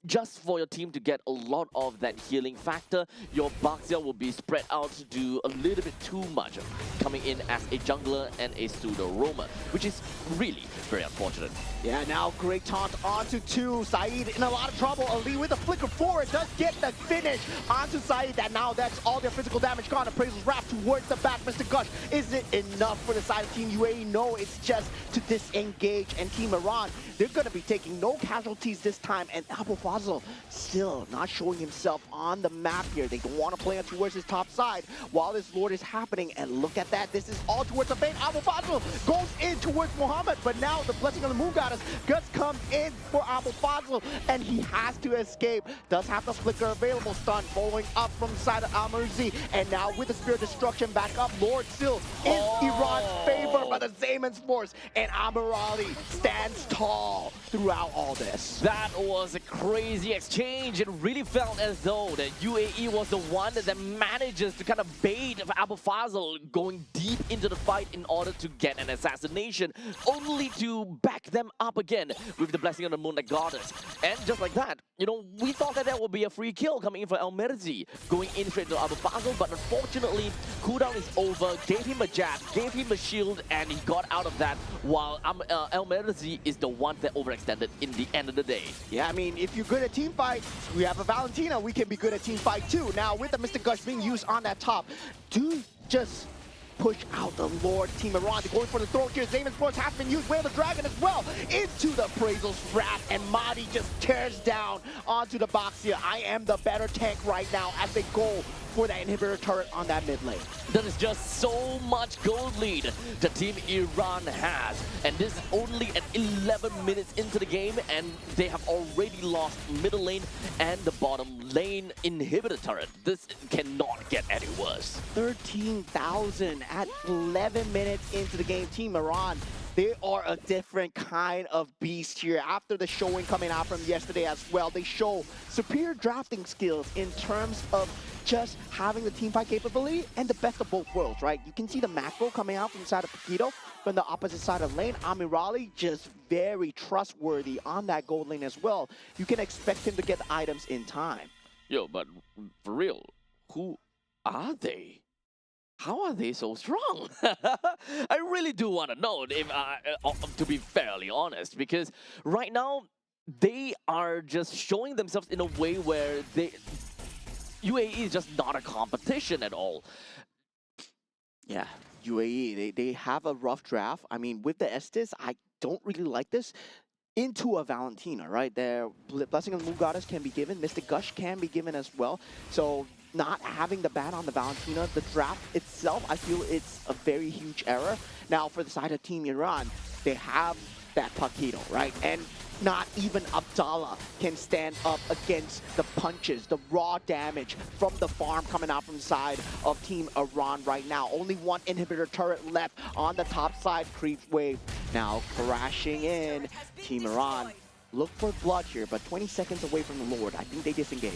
Just for your team to get a lot of that healing factor, your Baxia will be spread out to do a little bit too much, coming in as a jungler and a pseudo roamer, which is really very unfortunate. Yeah, now great taunt onto 2. Saeed in a lot of trouble. Ali with a flicker forward does get the finish onto Saeed. That now that's all their physical damage gone. Appraisal's Wrap towards the back. Mystic Gush, is it enough for the side of Team UAE? No, it's just to disengage. And Team Iran, they're going to be taking no casualties this time. And Abu Fazil still not showing himself on the map here. They don't want to play on towards his top side while this Lord is happening. And look at that. This is all towards the bait. Abu Fazil goes in towards Muhammad. But now the blessing of the Moon Goddess just comes in for Abu Fazil, and he has to escape. Does have the flicker available. Stun following up from the side of Al-Murzi, and now with the Spirit Destruction back up, Lord still in Iran's favor by the Zaymans Force, and Amir Ali stands tall throughout all this. That was a crazy exchange. It really felt as though that UAE was the one that manages to kind of bait Abu Fazil going deep into the fight in order to get an assassination, only to back them up again with the blessing of the Moonlight Goddess. And just like that, you know, we thought that that would be a free kill coming in for Al-Merzi, going in straight to Abu Fazil, but unfortunately, cooldown is over, gave him a jab, gave him a shield, and he got out of that, while Al-Merzi is the one that overextended in the end of the day. Yeah, I mean, if you good at team fight, we have a Valentina, we can be good at team fight too. Now with the Mystic Gush being used on that top, do just push out the Lord. Team Iran, they're going for the throw here. Esports has been used. Whale the Dragon as well into the Appraisal's Wrath, and Madi just tears down onto the box here. I am the better tank right now as they go for that inhibitor turret on that mid lane. That is just so much gold lead the Team Iran has. And this is only at 11 minutes into the game, and they have already lost middle lane and the bottom lane inhibitor turret. This cannot get any worse. 13,000 at 11 minutes into the game. Team Iran, they are a different kind of beast here. After the showing coming out from yesterday as well, they show superior drafting skills in terms of just having the team fight capability and the best of both worlds, right? You can see the macro coming out from the side of Paquito, from the opposite side of lane. Amirali just very trustworthy on that gold lane as well. You can expect him to get the items in time. Yo, but for real, who are they? How are they so strong? I really do want to know, if, to be fairly honest, because right now, they are just showing themselves in a way where UAE is just not a competition at all. Yeah, UAE, they have a rough draft. I mean, with the Estes, I don't really like this. Into a Valentina, right? Their Blessing of the Moon Goddess can be given. Mystic Gush can be given as well. So not having the ban on the Valentina, the draft itself, I feel it's a very huge error. Now for the side of Team Iran, they have that Paquito, right? And not even Abdallah can stand up against the punches, the raw damage from the farm coming out from the side of Team Iran right now. Only one inhibitor turret left on the top side. Creep wave now crashing in. Team Iran look for blood here, but 20 seconds away from the Lord. I think they disengage.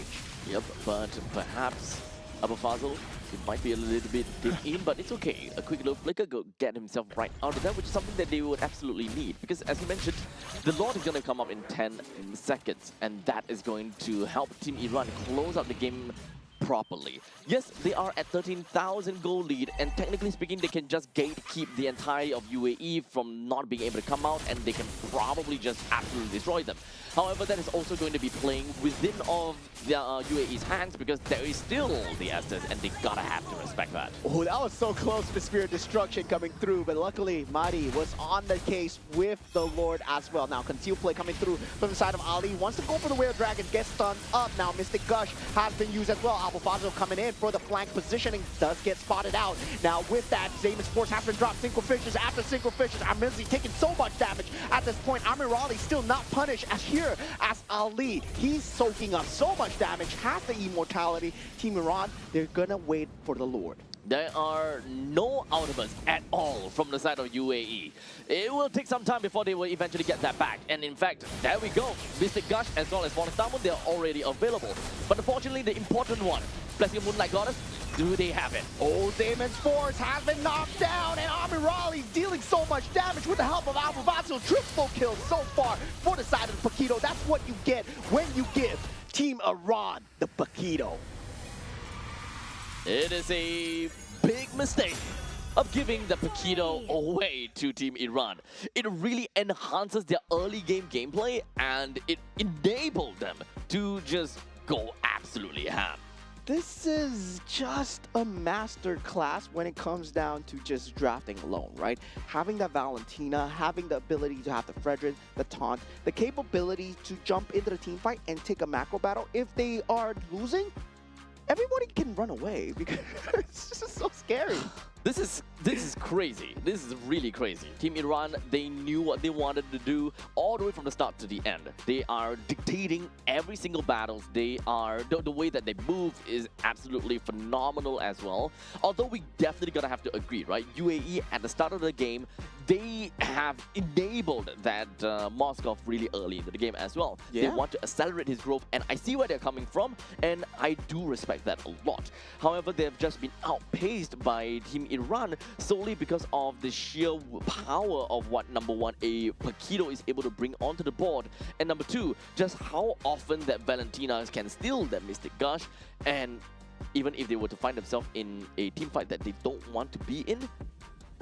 Yep, but perhaps Abu Fazl, it might be a little bit deep in, but it's okay. A quick little flicker, go get himself right out of that, which is something that they would absolutely need. Because as you mentioned, the Lord is going to come up in 10 seconds, and that is going to help Team Iran close out the game properly. Yes, they are at 13,000 goal lead, and technically speaking, they can just gatekeep the entirety of UAE from not being able to come out, and they can probably just absolutely destroy them. However, that is also going to be playing within of the UAE's hands, because there is still the Estes, and they gotta have to respect that. Oh, that was so close to Spirit Destruction coming through, but luckily, Madi was on the case with the Lord as well. Now, conceal play coming through from the side of Ali. Wants to go for the Whale Dragon, gets stunned up. Now, Mystic Gush has been used as well. Abu Fazl coming in for the flank positioning, does get spotted out. Now, with that, Esports has been dropped Synchro Fishes after Synchro Fishes. Amirali taking so much damage at this point. Amirali still not punished as here as Ali. He's soaking up so much damage, has the immortality. Team Iran, they're gonna wait for the Lord. There are no outbursts at all from the side of UAE. It will take some time before they will eventually get that back. And in fact, there we go. Mystic Gush as well as Bonus Diamond, they're already available. But unfortunately, the important one, Blessing of Moonlight Goddess, do they have it? Oh, Esports has been knocked down, and Amirali dealing so much damage with the help of Abu Fazl. Triple kills so far for the side of the Paquito. That's what you get when you give Team Iran the Paquito. It is a big mistake of giving the Paquito away to Team Iran. It really enhances their early game gameplay, and it enabled them to just go absolutely ham. This is just a master class when it comes down to just drafting alone, right? Having that Valentina, having the ability to have the Frederick, the taunt, the capability to jump into the team fight and take a macro battle. If they are losing, everybody can run away because it's just so scary. This is crazy. This is really crazy. Team Iran, they knew what they wanted to do all the way from the start to the end. They are dictating every single battle. They are the way that they move is absolutely phenomenal as well. Although we definitely gotta have to agree, right? UAE at the start of the game, they have enabled that Moskov really early into the game as well. Yeah. They want to accelerate his growth, and I see where they're coming from, and I do respect that a lot. However, they've just been outpaced by Team Iran solely because of the sheer power of what, number one, a Paquito is able to bring onto the board, and number two, just how often that Valentina can steal that Mystic Gush, and even if they were to find themselves in a team fight that they don't want to be in,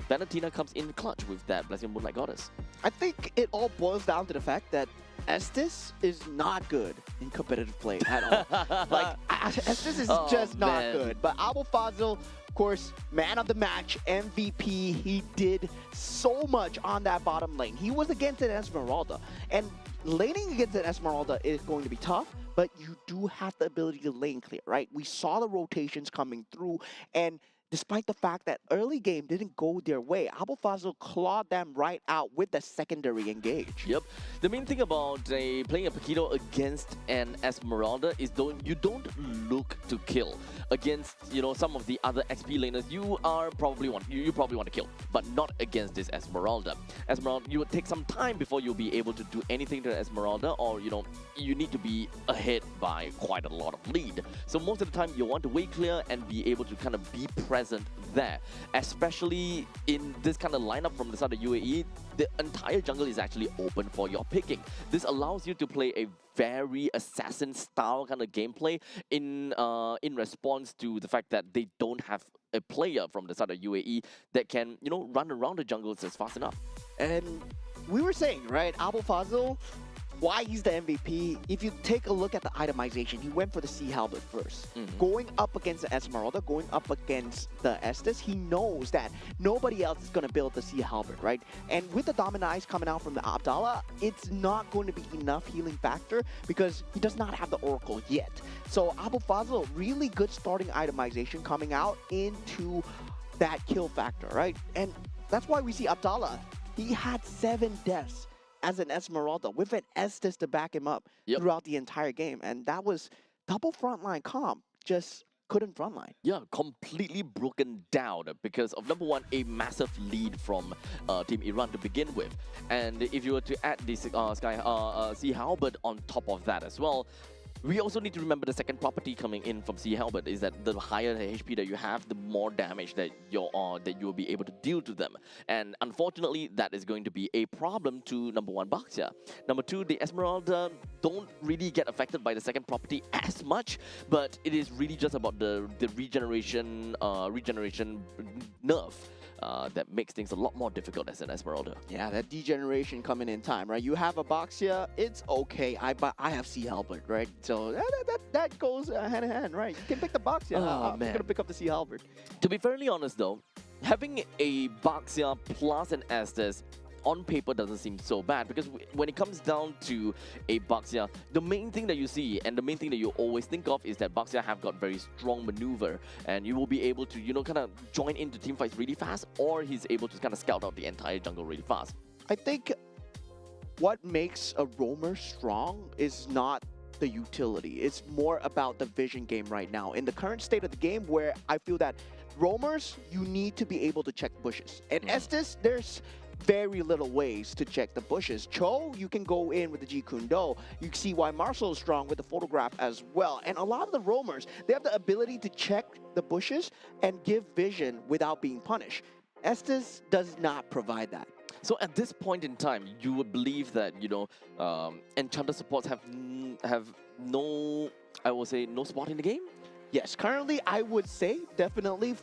Valentina comes in clutch with that Blessing of Moonlight Goddess. I think it all boils down to the fact that Estes is not good in competitive play at all. Estes is Oh, just not man. good. But Abu Fazil, of course, man of the match, MVP, he did so much on that bottom lane. He was against an Esmeralda. And laning against an Esmeralda is going to be tough, but you do have the ability to lane clear, right? We saw the rotations coming through, and despite the fact that early game didn't go their way, Abu Fazil clawed them right out with the secondary engage. Yep. The main thing about playing a Paquito against an Esmeralda is you don't look to kill. Against some of the other XP laners, you probably want to kill, but not against this Esmeralda. Esmeralda, you would take some time before you'll be able to do anything to Esmeralda, or you need to be ahead by quite a lot of lead. So most of the time you want to wait clear and be able to kind of be present there, especially in this kind of lineup from the side of UAE. The entire jungle is actually open for your picking. This allows you to play a very assassin style kind of gameplay in response to the fact that they don't have a player from the side of UAE that can run around the jungles as fast enough. And we were saying, right, Abu Fazil, why he's the MVP, if you take a look at the itemization, he went for the Sea Halberd first. Going up against the Esmeralda, going up against the Estes, he knows that nobody else is going to build the Sea Halberd, right? And with the Dominant Eyes coming out from the Abdallah, it's not going to be enough healing factor because he does not have the Oracle yet. So Abu Fazil, really good starting itemization coming out into that kill factor, right? And that's why we see Abdallah. He had 7 deaths as an Esmeralda with an Estes to back him up throughout the entire game. And that was double frontline comp, just couldn't frontline. Yeah, completely broken down because of, number one, a massive lead from Team Iran to begin with. And if you were to add this Sea Halberd on top of that as well, we also need to remember the second property coming in from Sea Halberd is that the higher the HP that you have, the more damage that you'll be able to deal to them. And unfortunately, that is going to be a problem to number one Baxia. Number two, the Esmeralda don't really get affected by the second property as much, but it is really just about the regeneration nerf. That makes things a lot more difficult as an Esmeralda. Yeah, that degeneration coming in time, right? You have a Baxia, it's okay. I have Sea Halberd, right? So that goes hand in hand, right? You can pick the Baxia. I'm going to pick up the Sea Halberd. To be fairly honest though, having a Baxia plus an Estes on paper doesn't seem so bad because when it comes down to a Baxia, the main thing that you see and the main thing that you always think of is that Baxia have got very strong maneuver and you will be able to, kind of join into team fights really fast, or he's able to kind of scout out the entire jungle really fast. I think what makes a roamer strong is not the utility. It's more about the vision game right now. In the current state of the game where I feel that roamers, you need to be able to check bushes. And Estes, there's very little ways to check the bushes. Cho, you can go in with the Jeet Kune Do. You can see why Marcel is strong with the photograph as well. And a lot of the roamers, they have the ability to check the bushes and give vision without being punished. Estes does not provide that. So at this point in time, you would believe that, Enchanter supports have no, I will say, no spot in the game? Yes, currently I would say definitely,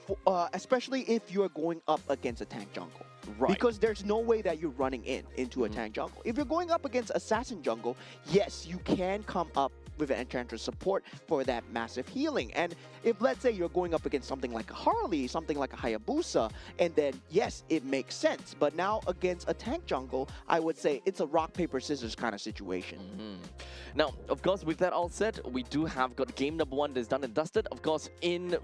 especially if you're going up against a tank jungle. Right. Because there's no way that you're running into a tank jungle. If you're going up against assassin jungle, yes, you can come up with an enchantress support for that massive healing. And if, let's say, you're going up against something like a Harley, something like a Hayabusa, and then, yes, it makes sense. But now against a tank jungle, I would say it's a rock, paper, scissors kind of situation. Now, of course, with that all said, we do have got game number 1 that's done and dusted, of course, in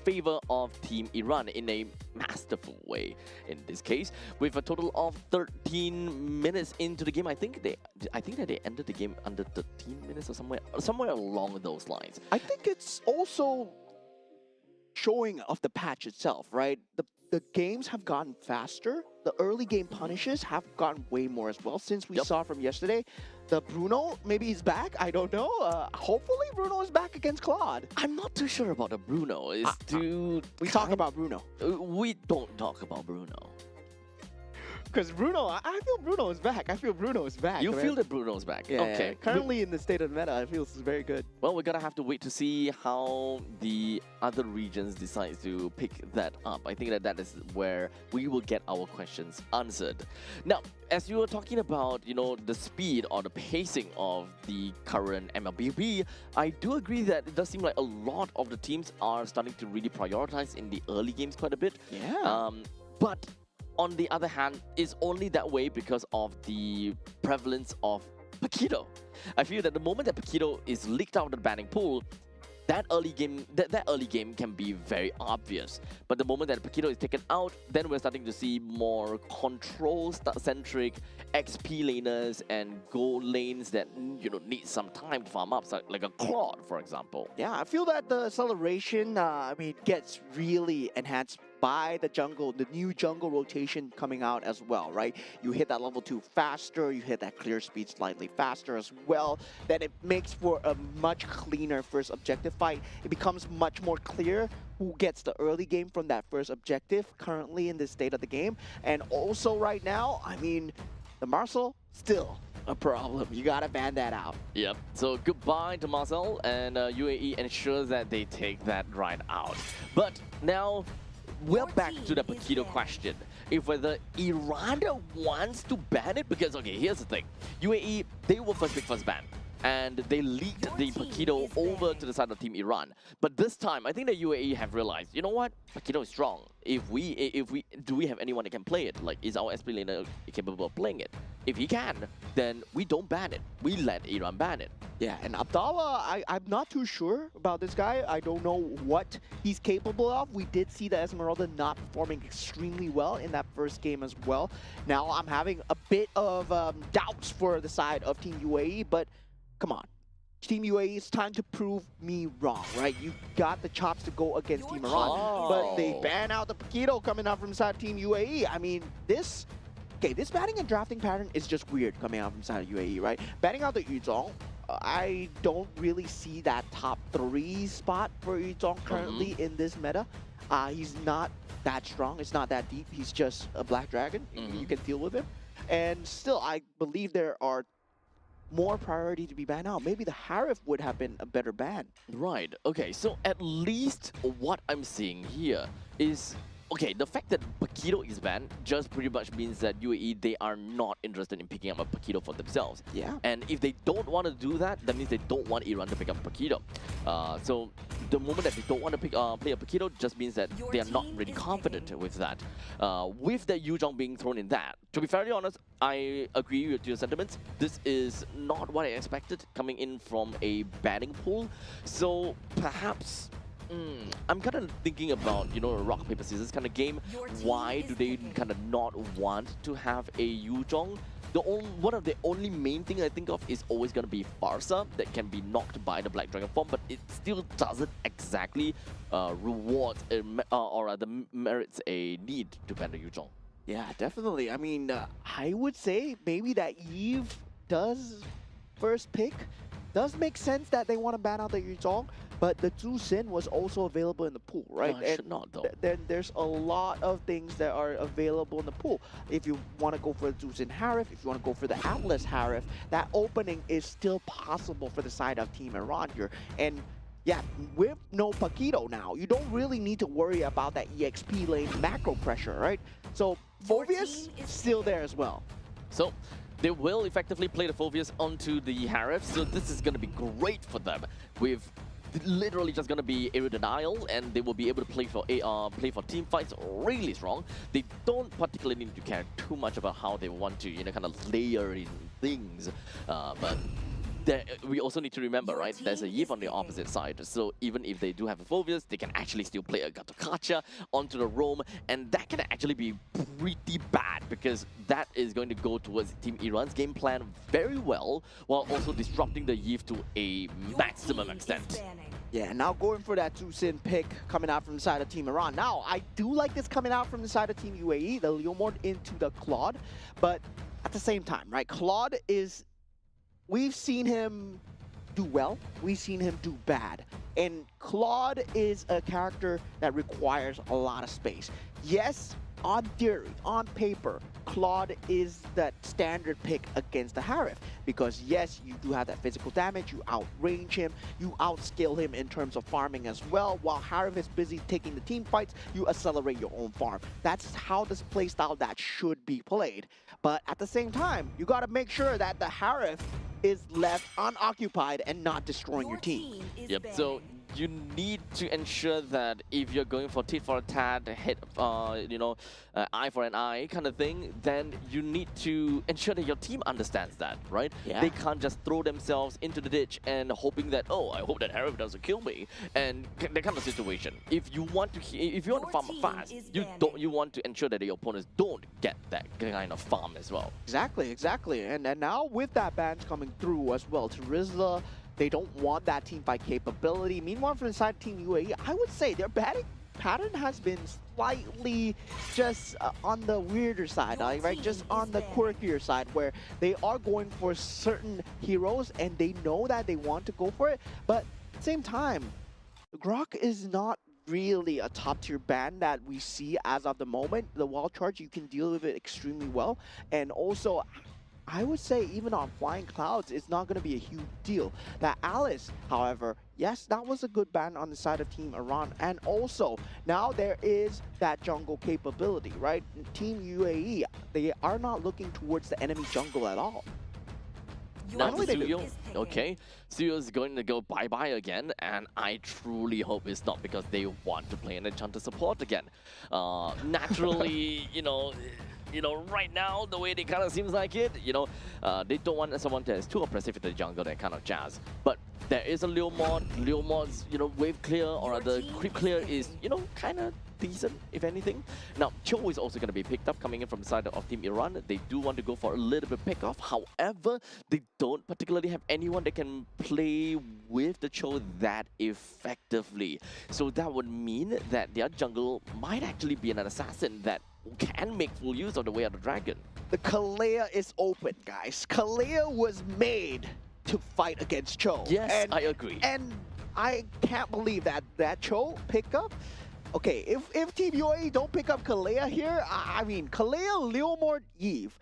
favor of Team Iran in a masterful way. In this case, with a total of 13 minutes into the game, I think that they ended the game under 13 minutes or somewhere along those lines. I think it's also showing of the patch itself, right? The games have gotten faster. The early game punishes have gotten way more as well. Since we saw from yesterday, the Bruno, maybe he's back. I don't know. Hopefully Bruno is back against Claude. I'm not too sure about the Bruno. We talk about Bruno. We don't talk about Bruno. Because Bruno, I feel Bruno is back. You feel that Bruno's back? Yeah, okay. Currently in the state of the meta, I feel this is very good. Well, we're gonna have to wait to see how the other regions decide to pick that up, I think that that is where we will get our questions answered. Now, as you were talking about, the speed or the pacing of the current MLBB, I do agree that it does seem like a lot of the teams are starting to really prioritize in the early games quite a bit. Yeah. But on the other hand, it's only that way because of the prevalence of Paquito. I feel that the moment that Paquito is leaked out of the banning pool, that early game can be very obvious. But the moment that Paquito is taken out, then we're starting to see more control-centric XP laners and gold lanes that need some time to farm up, like a Claude, for example. Yeah, I feel that the acceleration, gets really enhanced by the new jungle rotation coming out as well, right? You hit that level 2 faster, you hit that clear speed slightly faster as well. Then it makes for a much cleaner first objective fight. It becomes much more clear who gets the early game from that first objective currently in this state of the game. And also right now, the Marcel, still a problem. You gotta ban that out. Yep. So goodbye to Marcel, and UAE ensures that they take that right out. But now, we're back to the Paquito question. If whether Iran wants to ban it, because okay, here's the thing. UAE, they were first pick, first ban. And they leaked the Paquito over to the side of Team Iran. But this time, I think the UAE have realized, you know what? Paquito is strong. Do we have anyone that can play it? Like, is our SP laner capable of playing it? If he can, then we don't ban it. We let Iran ban it. Yeah, and Abdallah, I'm not too sure about this guy. I don't know what he's capable of. We did see the Esmeralda not performing extremely well in that first game as well. Now I'm having a bit of doubts for the side of Team UAE, but come on. Team UAE, it's time to prove me wrong, right? You got the chops to go against Team Iran, but they ban out the Paquito coming out from side Team UAE. This banning and drafting pattern is just weird coming out from side of UAE, right? Banning out the Yuzhong, I don't really see that top 3 spot for Yuzhong currently in this meta. He's not that strong. It's not that deep. He's just a black dragon. You can deal with him. And still, I believe there are more priority to be banned out. Maybe the Harif would have been a better ban. Right. Okay, so at least what I'm seeing here is, okay, the fact that Paquito is banned just pretty much means that UAE, they are not interested in picking up a Paquito for themselves. Yeah. And if they don't want to do that, that means they don't want Iran to pick up Paquito. So the moment that they don't want to play a Paquito just means that they are not really confident with that. With the Yuzhong being thrown in that, to be fairly honest, I agree with your sentiments. This is not what I expected coming in from a banning pool. So perhaps I'm kind of thinking about, a rock, paper, scissors kind of game. Why do they kind of not want to have a Yuzhong? One of the only main thing I think of is always going to be Farsa that can be knocked by the Black Dragon form, but it still doesn't exactly reward or rather merits a need to ban the Yuzhong. Yeah, definitely. I would say maybe that Eve does first pick. Does make sense that they want to ban out the Yuzhong, but the Zhu Xin was also available in the pool, right? No, it should not, though. Then there's a lot of things that are available in the pool. If you want to go for the Zhu Xin Harif, if you want to go for the Atlas Harif, that opening is still possible for the side of Team Iran here. And yeah, with no Paquito now, you don't really need to worry about that EXP lane macro pressure, right? So Phoveus still there as well. So they will effectively play the Phoveus onto the Harif, so this is going to be great for them. With literally just going to be area denial, and they will be able to play for team fights really strong. They don't particularly need to care too much about how they want to, kind of layer in things, but we also need to remember, right, there's a Yip on the opposite side, so even if they do have a Phoveus, they can actually still play a Gatokacha onto the roam, and that can actually be pretty bad, because that is going to go towards Team Iran's game plan very well, while also disrupting the Yip to a maximum extent. Yeah, now going for that Zhu Xin pick coming out from the side of Team Iran. Now, I do like this coming out from the side of Team UAE, the Leomord into the Claude, but at the same time, right, Claude is... We've seen him do well, we've seen him do bad. And Claude is a character that requires a lot of space. Yes, on theory, on paper, Claude is that standard pick against the Harif because yes, you do have that physical damage, you outrange him, you outscale him in terms of farming as well. While Harif is busy taking the team fights, you accelerate your own farm. That's how this playstyle that should be played. But at the same time, you got to make sure that the Harif is left unoccupied and not destroying your team. Yep, so you need to ensure that if you're going for tit for a tat, eye for an eye kind of thing, then you need to ensure that your team understands that, right? Yeah. They can't just throw themselves into the ditch and hoping that, oh, I hope that Harif doesn't kill me, and that kind of situation. If you want to farm fast, you want to ensure that your opponents don't get that kind of farm as well. Exactly. And now with that ban coming through as well, to Rizla, they don't want that team fight capability. Meanwhile, from inside Team UAE, I would say their batting pattern has been slightly just on the weirder side, right? Just on the quirkier side, where they are going for certain heroes and they know that they want to go for it. But at the same time, Grok is not really a top tier ban that we see as of the moment. The wall charge, you can deal with it extremely well. And also, I would say even on Flying Clouds, it's not going to be a huge deal. That Alice, however, yes, that was a good ban on the side of Team Iran. And also, now there is that jungle capability, right? Team UAE, they are not looking towards the enemy jungle at all. Now Suyo, okay, Suyo is going to go bye-bye again, and I truly hope it's not because they want to play an Enchanter support again. Naturally, right now, the way they kind of seems like it, they don't want someone that is too oppressive in the jungle, that kind of jazz. But there is a Lil Mod. Lil Mod's, wave clear or rather creep clear is, kind of decent, if anything. Now, Cho is also going to be picked up coming in from the side of Team Iran. They do want to go for a little bit pick off. However, they don't particularly have anyone that can play with the Cho that effectively. So that would mean that their jungle might actually be an assassin that can make full use of the Way of the Dragon. The Kalea is open, guys. Kalea was made to fight against Cho. Yes, I agree. And I can't believe that Cho pickup. Okay, if Team UAE don't pick up Kalea here, I mean, Kalea, Leomord, Eve,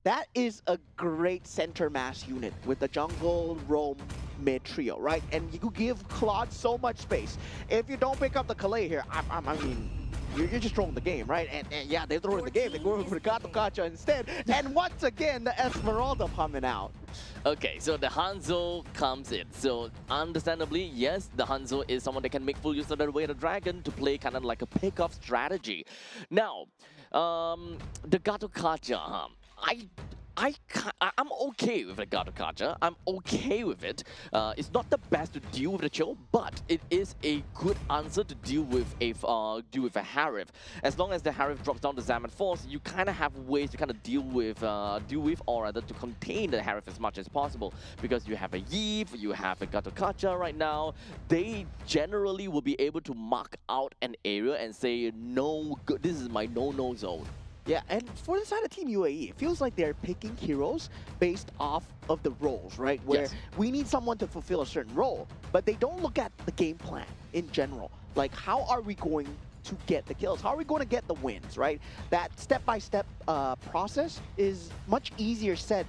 that is a great center mass unit with the jungle, roam, mid trio, right? And you could give Claude so much space. If you don't pick up the Kalea here, I mean, you're just throwing the game, right? And yeah, they're throwing the game. They're going for the Gato Kacha instead. And once again, the Esmeralda coming out. Okay, so the Hanzo comes in. So understandably, yes, the Hanzo is someone that can make full use of the Way of the Dragon to play kind of like a pick-off strategy. Now, the Gato Kacha, I'm okay with the Gato Kacha. I'm okay with it. It's not the best to deal with the Cho, but it is a good answer to deal with a Harif. As long as the Harif drops down the Zaman Force, you kind of have ways to kind of deal with or rather to contain the Harif as much as possible. Because you have a Eve, you have a Gato Kacha right now. They generally will be able to mark out an area and say, no, this is my no-no zone. Yeah, and for the side of Team UAE, it feels like they're picking heroes based off of the roles, right? Where we need someone to fulfill a certain role, but they don't look at the game plan in general. Like, how are we going to get the kills? How are we going to get the wins, right? That step-by-step process is much easier said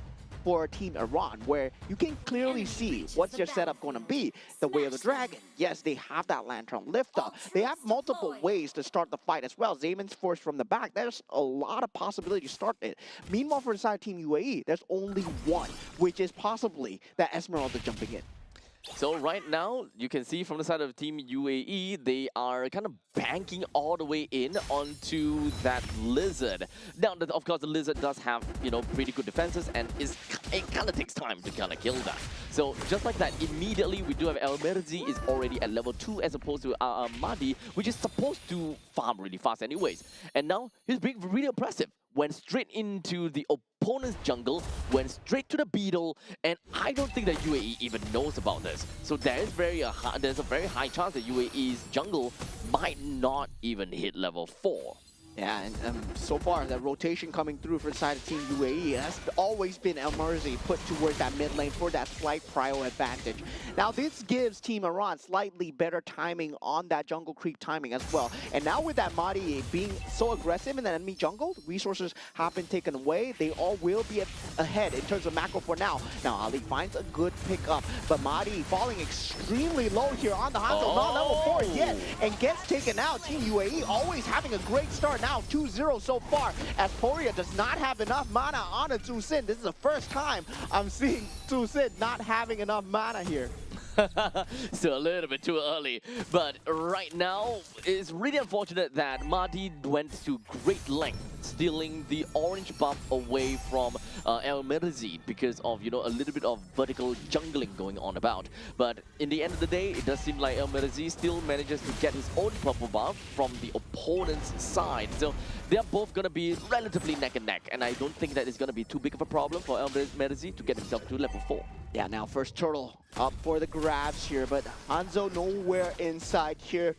for Team Iran, where you can clearly see what's your setup going to be. The Way of the Dragon, yes, they have that Lantern Lifter. They have multiple ways to start the fight as well. Zaman's Force from the back, there's a lot of possibility to start it. Meanwhile, for the side of Team UAE, there's only one, which is possibly that Esmeralda jumping in. So right now, you can see from the side of Team UAE, they are kind of banking all the way in onto that Lizard. Now, of course, the Lizard does have, pretty good defenses, and it kind of takes time to kind of kill that. So just like that, immediately we do have El Merzi is already at level 2 as opposed to Mahdi, which is supposed to farm really fast anyways. And now he's being really impressive. Went straight into the opponent's jungle, went straight to the Beetle, and I don't think that UAE even knows about this. So there's a very high chance that UAE's jungle might not even hit level 4. Yeah, and so far, that rotation coming through for the side of Team UAE has always been El Merzi put towards that mid lane for that slight prio advantage. Now, this gives Team Iran slightly better timing on that jungle creep timing as well. And now with that Mahdi being so aggressive in the enemy jungle, resources have been taken away. They all will be ahead in terms of macro for now. Now, Ali finds a good pickup, but Mahdi falling extremely low here on the Hanzo. Not level 4 yet, and gets taken out. Team UAE always having a great start. Now 2-0 so far, as Poria does not have enough mana on a Tu Sin. This is the first time I'm seeing Tu Sin not having enough mana here. Still a little bit too early, but right now it's really unfortunate that Mahdi went to great length stealing the orange buff away from El Merzi because of, you know, a little bit of vertical jungling going on about. But in the end of the day, it does seem like El Merzi still manages to get his own purple buff from the opponent's side. So they're both going to be relatively neck and neck, and I don't think that it's going to be too big of a problem for El Merzi to get himself to level 4. Yeah, now first turtle up for the grabs here, but Hanzo nowhere inside here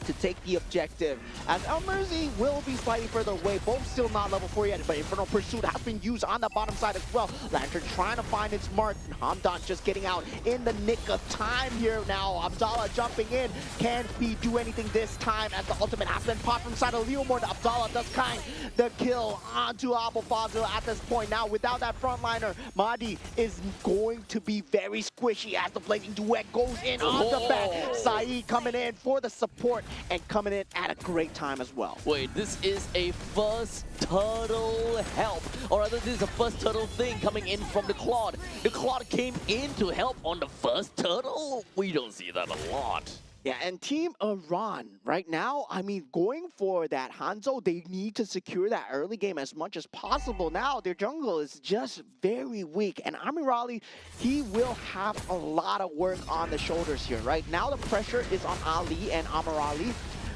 to take the objective, as El Merzi will be slightly further away, both still not level 4 yet, but Infernal Pursuit has been used on the bottom side as well. Lantern trying to find its mark, Hamdan just getting out in the nick of time here now. Abdallah jumping in, can he do anything this time as the ultimate has been popped from side of Leomord. Abdallah does kind the kill onto Abu Fazil at this point. Now without that frontliner, Mahdi is going to be very squishy as the Blazing Duet goes in on the back. Saeed coming in for the support and coming in at a great time as well. Wait, this is a first turtle help, or rather this is a first turtle thing coming in from the Claude. The Claude came in to help on the first turtle? We don't see that a lot. Yeah, and Team Iran right now, I mean, going for that Hanzo, they need to secure that early game as much as possible. Now, their jungle is just very weak, and Amirali, he will have a lot of work on the shoulders here, right? Now the pressure is on Ali and Amirali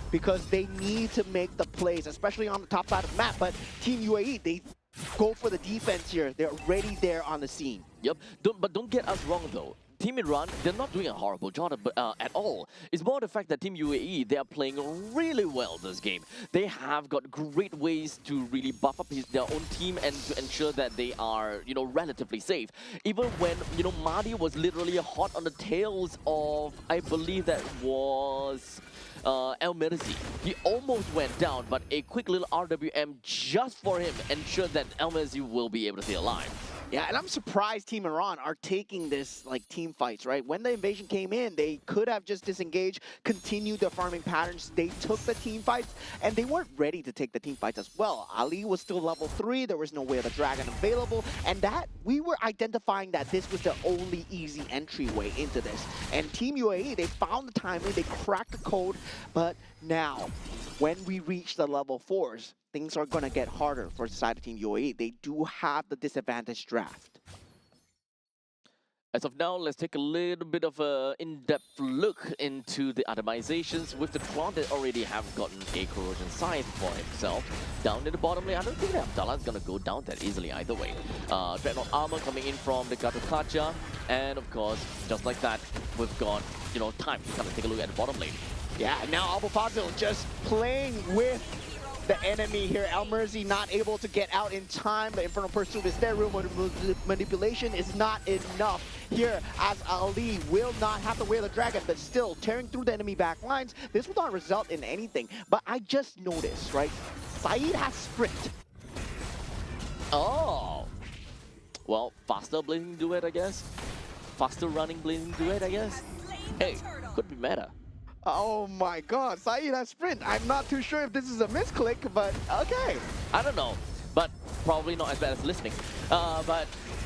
because they need to make the plays, especially on the top side of the map, but Team UAE, they go for the defense here. They're already there on the scene. Yep, but don't get us wrong though. Team Iran, they're not doing a horrible job at all. It's more the fact that Team UAE, they are playing really well this game. They have got great ways to really buff up their own team and to ensure that they are, you know, relatively safe. Even when, you know, Mahdi was literally hot on the tails of, I believe that was El Merzi. He almost went down, but a quick little RWM just for him ensured that El Merzi will be able to stay alive. Yeah, and I'm surprised Team Iran are taking this like team fights, right? When the invasion came in, they could have just disengaged, continued their farming patterns. They took the team fights, and they weren't ready to take the team fights as well. Ali was still level 3. There was no way of the dragon available, and that we were identifying that this was the only easy entryway into this. And Team UAE, they found the timing, they cracked the code, but now, when we reach the level 4s, things are going to get harder for the side of Team UAE. They do have the disadvantage draft. As of now, let's take a little bit of an in-depth look into the atomizations with the Claude that already have gotten a corrosion scythe for himself. Down in the bottom lane, I don't think that Abdallah is going to go down that easily either way. Dreadnought armor coming in from the Gatokacha, and of course, just like that, we've got, you know, time to kind of take a look at the bottom lane. Yeah, and now Abu Fazil just playing with the enemy here. El Merzi not able to get out in time. The Infernal Pursuit is there. Real manipulation is not enough here, as Ali will not have to wear the dragon, but still tearing through the enemy back lines. This will not result in anything. But I just noticed, right? Saeed has sprint. Oh. Well, faster Blazing Duet, I guess. Faster running Blazing Duet, I guess. Hey, could be meta. Oh my god, Saeed has sprint. I'm not too sure if this is a misclick, but okay. I don't know, but probably not as bad as listening. But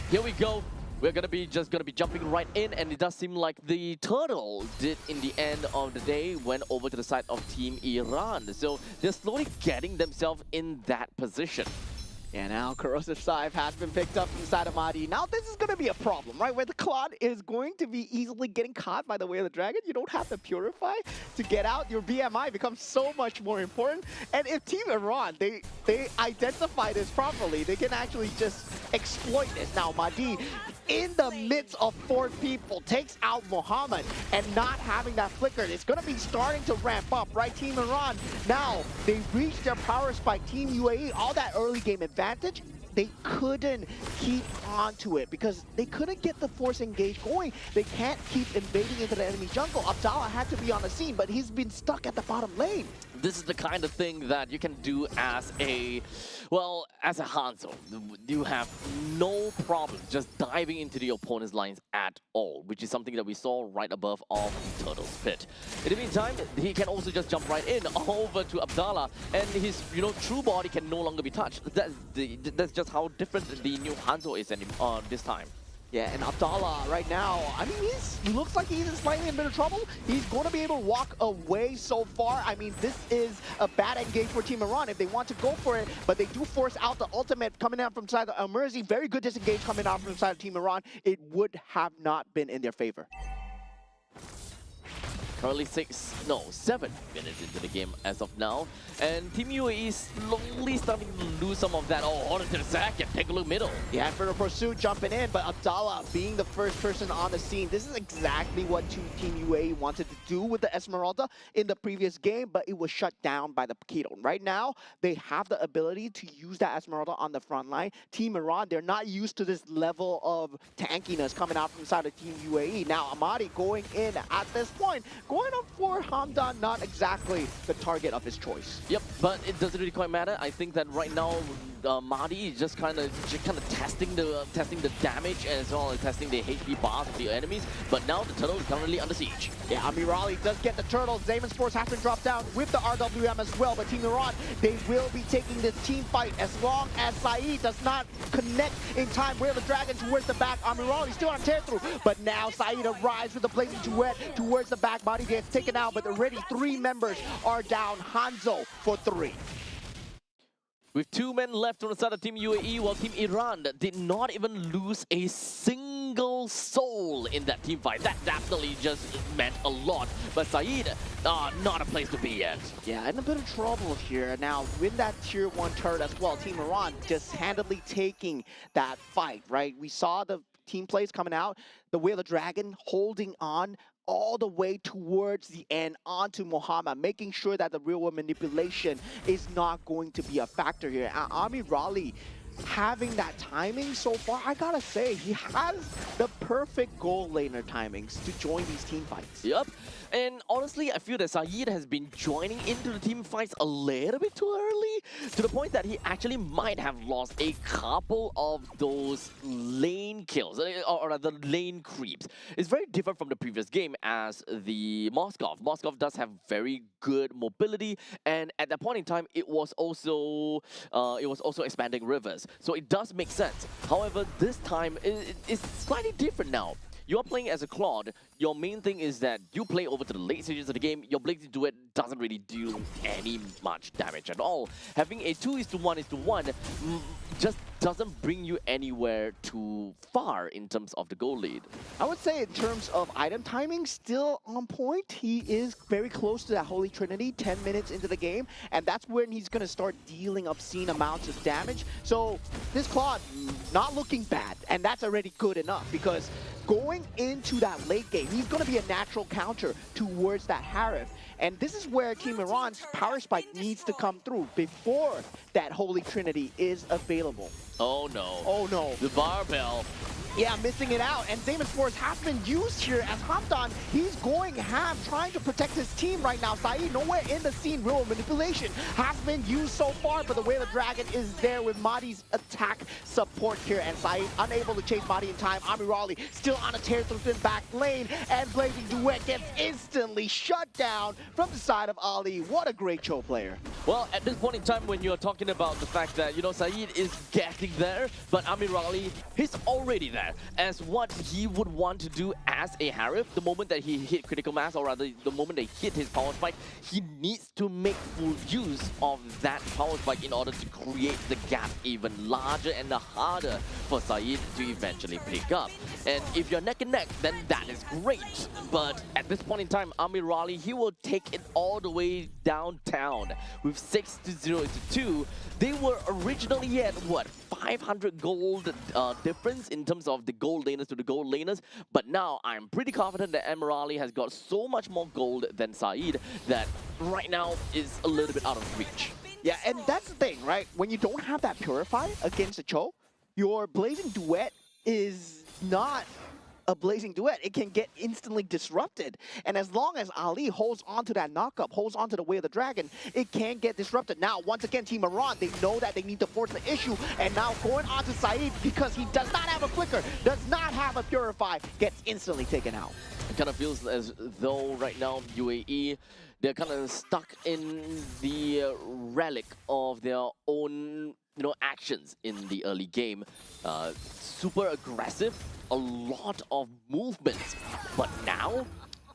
here we go. We're just gonna be jumping right in, and it does seem like the turtle did in the end of the day went over to the side of Team Iran. So they're slowly getting themselves in that position. And now Corrosive Scythe has been picked up from the side of Madi. Now this is going to be a problem, right? Where the Claude is going to be easily getting caught by the Way of the Dragon. You don't have to Purify to get out. Your BMI becomes so much more important. And if Team Iran, they identify this properly, they can actually just exploit this. Now Madi, in the midst of 4 people, takes out Muhammad, and not having that flicker, it's going to be starting to ramp up, right? Team Iran, now they reached their power spike. Team UAE, all that early game advantage, they couldn't keep on to it because they couldn't get the force engage going. They can't keep invading into the enemy jungle. Abdallah had to be on the scene, but he's been stuck at the bottom lane. This is the kind of thing that you can do as a, well, as a Hanzo. You have no problem just diving into the opponent's lines at all, which is something that we saw right above of the Turtle's Pit. In the meantime, he can also just jump right in over to Abdallah, and his, true body can no longer be touched. That's just how different the new Hanzo is this time. Yeah, and Abdallah right now, I mean, he looks like he's slightly in a bit of trouble. He's going to be able to walk away so far. I mean, this is a bad engage for Team Iran if they want to go for it, but they do force out the ultimate coming out from the side of Merzi. Very good disengage coming out from the side of Team Iran. It would have not been in their favor. Currently 7 minutes into the game as of now, and Team UAE is slowly starting to lose some of that. Oh, hold on to the second, take a look middle. Yeah, Inferno Pursuit jumping in, but Abdallah being the first person on the scene. This is exactly what Team UAE wanted to do with the Esmeralda in the previous game, but it was shut down by the Keto. Right now, they have the ability to use that Esmeralda on the front line. Team Iran, they're not used to this level of tankiness coming out from the side of Team UAE. Now, Amadi going in at this point, going up for Hamdan, not exactly the target of his choice. Yep, but it doesn't really quite matter. I think that right now, Mahdi is just kind of testing the damage as well as testing the HP bars of the enemies. But now the turtle is currently under siege. Yeah, Amirali does get the turtle. Zaman Sports has been dropped down with the RWM as well. But Team Iran, they will be taking this team fight as long as Saeed does not connect in time. Where the Dragon towards the back. Amirali still on tear through, but now Saeed arrives with the blazing duet towards the back. Body gets taken out, but already 3 members are down. Hanzo for 3. With 2 men left on the side of Team UAE, while Team Iran did not even lose a single soul in that team fight. That definitely just meant a lot. But Saeed, not a place to be yet. Yeah, in a bit of trouble here. Now, with that tier 1 turret as well, Team Iran just handily taking that fight, right? We saw the team plays coming out, the Wheel of Dragon holding on all the way towards the end onto Muhammad, making sure that the real world manipulation is not going to be a factor here. Amir Raleigh having that timing so far, I gotta say, he has the perfect goal laner timings to join these team fights. Yep. And honestly, I feel that Saeed has been joining into the team fights a little bit too early, to the point that he actually might have lost a couple of those lane kills, or rather lane creeps. It's very different from the previous game as the Moskov. Moskov does have very good mobility, and at that point in time, it was also expanding rivers. So it does make sense. However, this time, it's slightly different now. You're playing as a Claude. Your main thing is that you play over to the late stages of the game. Your Blazing Duet doesn't really do any much damage at all. Having a 2:1:1 just doesn't bring you anywhere too far in terms of the goal lead. I would say in terms of item timing, still on point. He is very close to that Holy Trinity, 10 minutes into the game, and that's when he's going to start dealing obscene amounts of damage. So this Claude, not looking bad, and that's already good enough, because going into that late game, he's going to be a natural counter towards that Harif. And this is where Team Iran's power spike needs to come through before that Holy Trinity is available. Oh no. Oh no. The barbell. Yeah, missing it out. And Zaman Sports has been used here as Hamdan. He's going ham, trying to protect his team right now. Saeed nowhere in the scene. Real manipulation has been used so far, but the Whale of Dragon is there with Mahdi's attack support here. And Saeed unable to chase Mahdi in time. Amirali still on a tear through the back lane. And Blazing Duet gets instantly shut down from the side of Ali. What a great Cho player. Well, at this point in time, when you're talking about the fact that, Saeed is getting there, but Amirali, he's already there. there as what he would want to do as a Harif. The moment that he hit critical mass, or rather the moment they hit his power spike, he needs to make full use of that power spike in order to create the gap even larger and harder for Saeed to eventually pick up. And if you're neck and neck, then that is great. But at this point in time, Amirali, he will take it all the way downtown with 6-0-2. They were originally at what, 500 gold difference in terms of the gold laners to the gold laners, but now I'm pretty confident that Amirali has got so much more gold than Saeed that right now is a little bit out of reach. Yeah, and that's the thing, right? When you don't have that Purify against a Cho, your Blazing Duet is not a Blazing Duet. It can get instantly disrupted. And as long as Ali holds on to that knockup, holds on to the Way of the Dragon, it can get disrupted. Now, once again, Team Iran, they know that they need to force the issue. And now going on to Saeed, because he does not have a Flicker, does not have a Purify, gets instantly taken out. It kind of feels as though right now UAE, they're kind of stuck in the relic of their own, actions in the early game. Super aggressive, a lot of movements, but now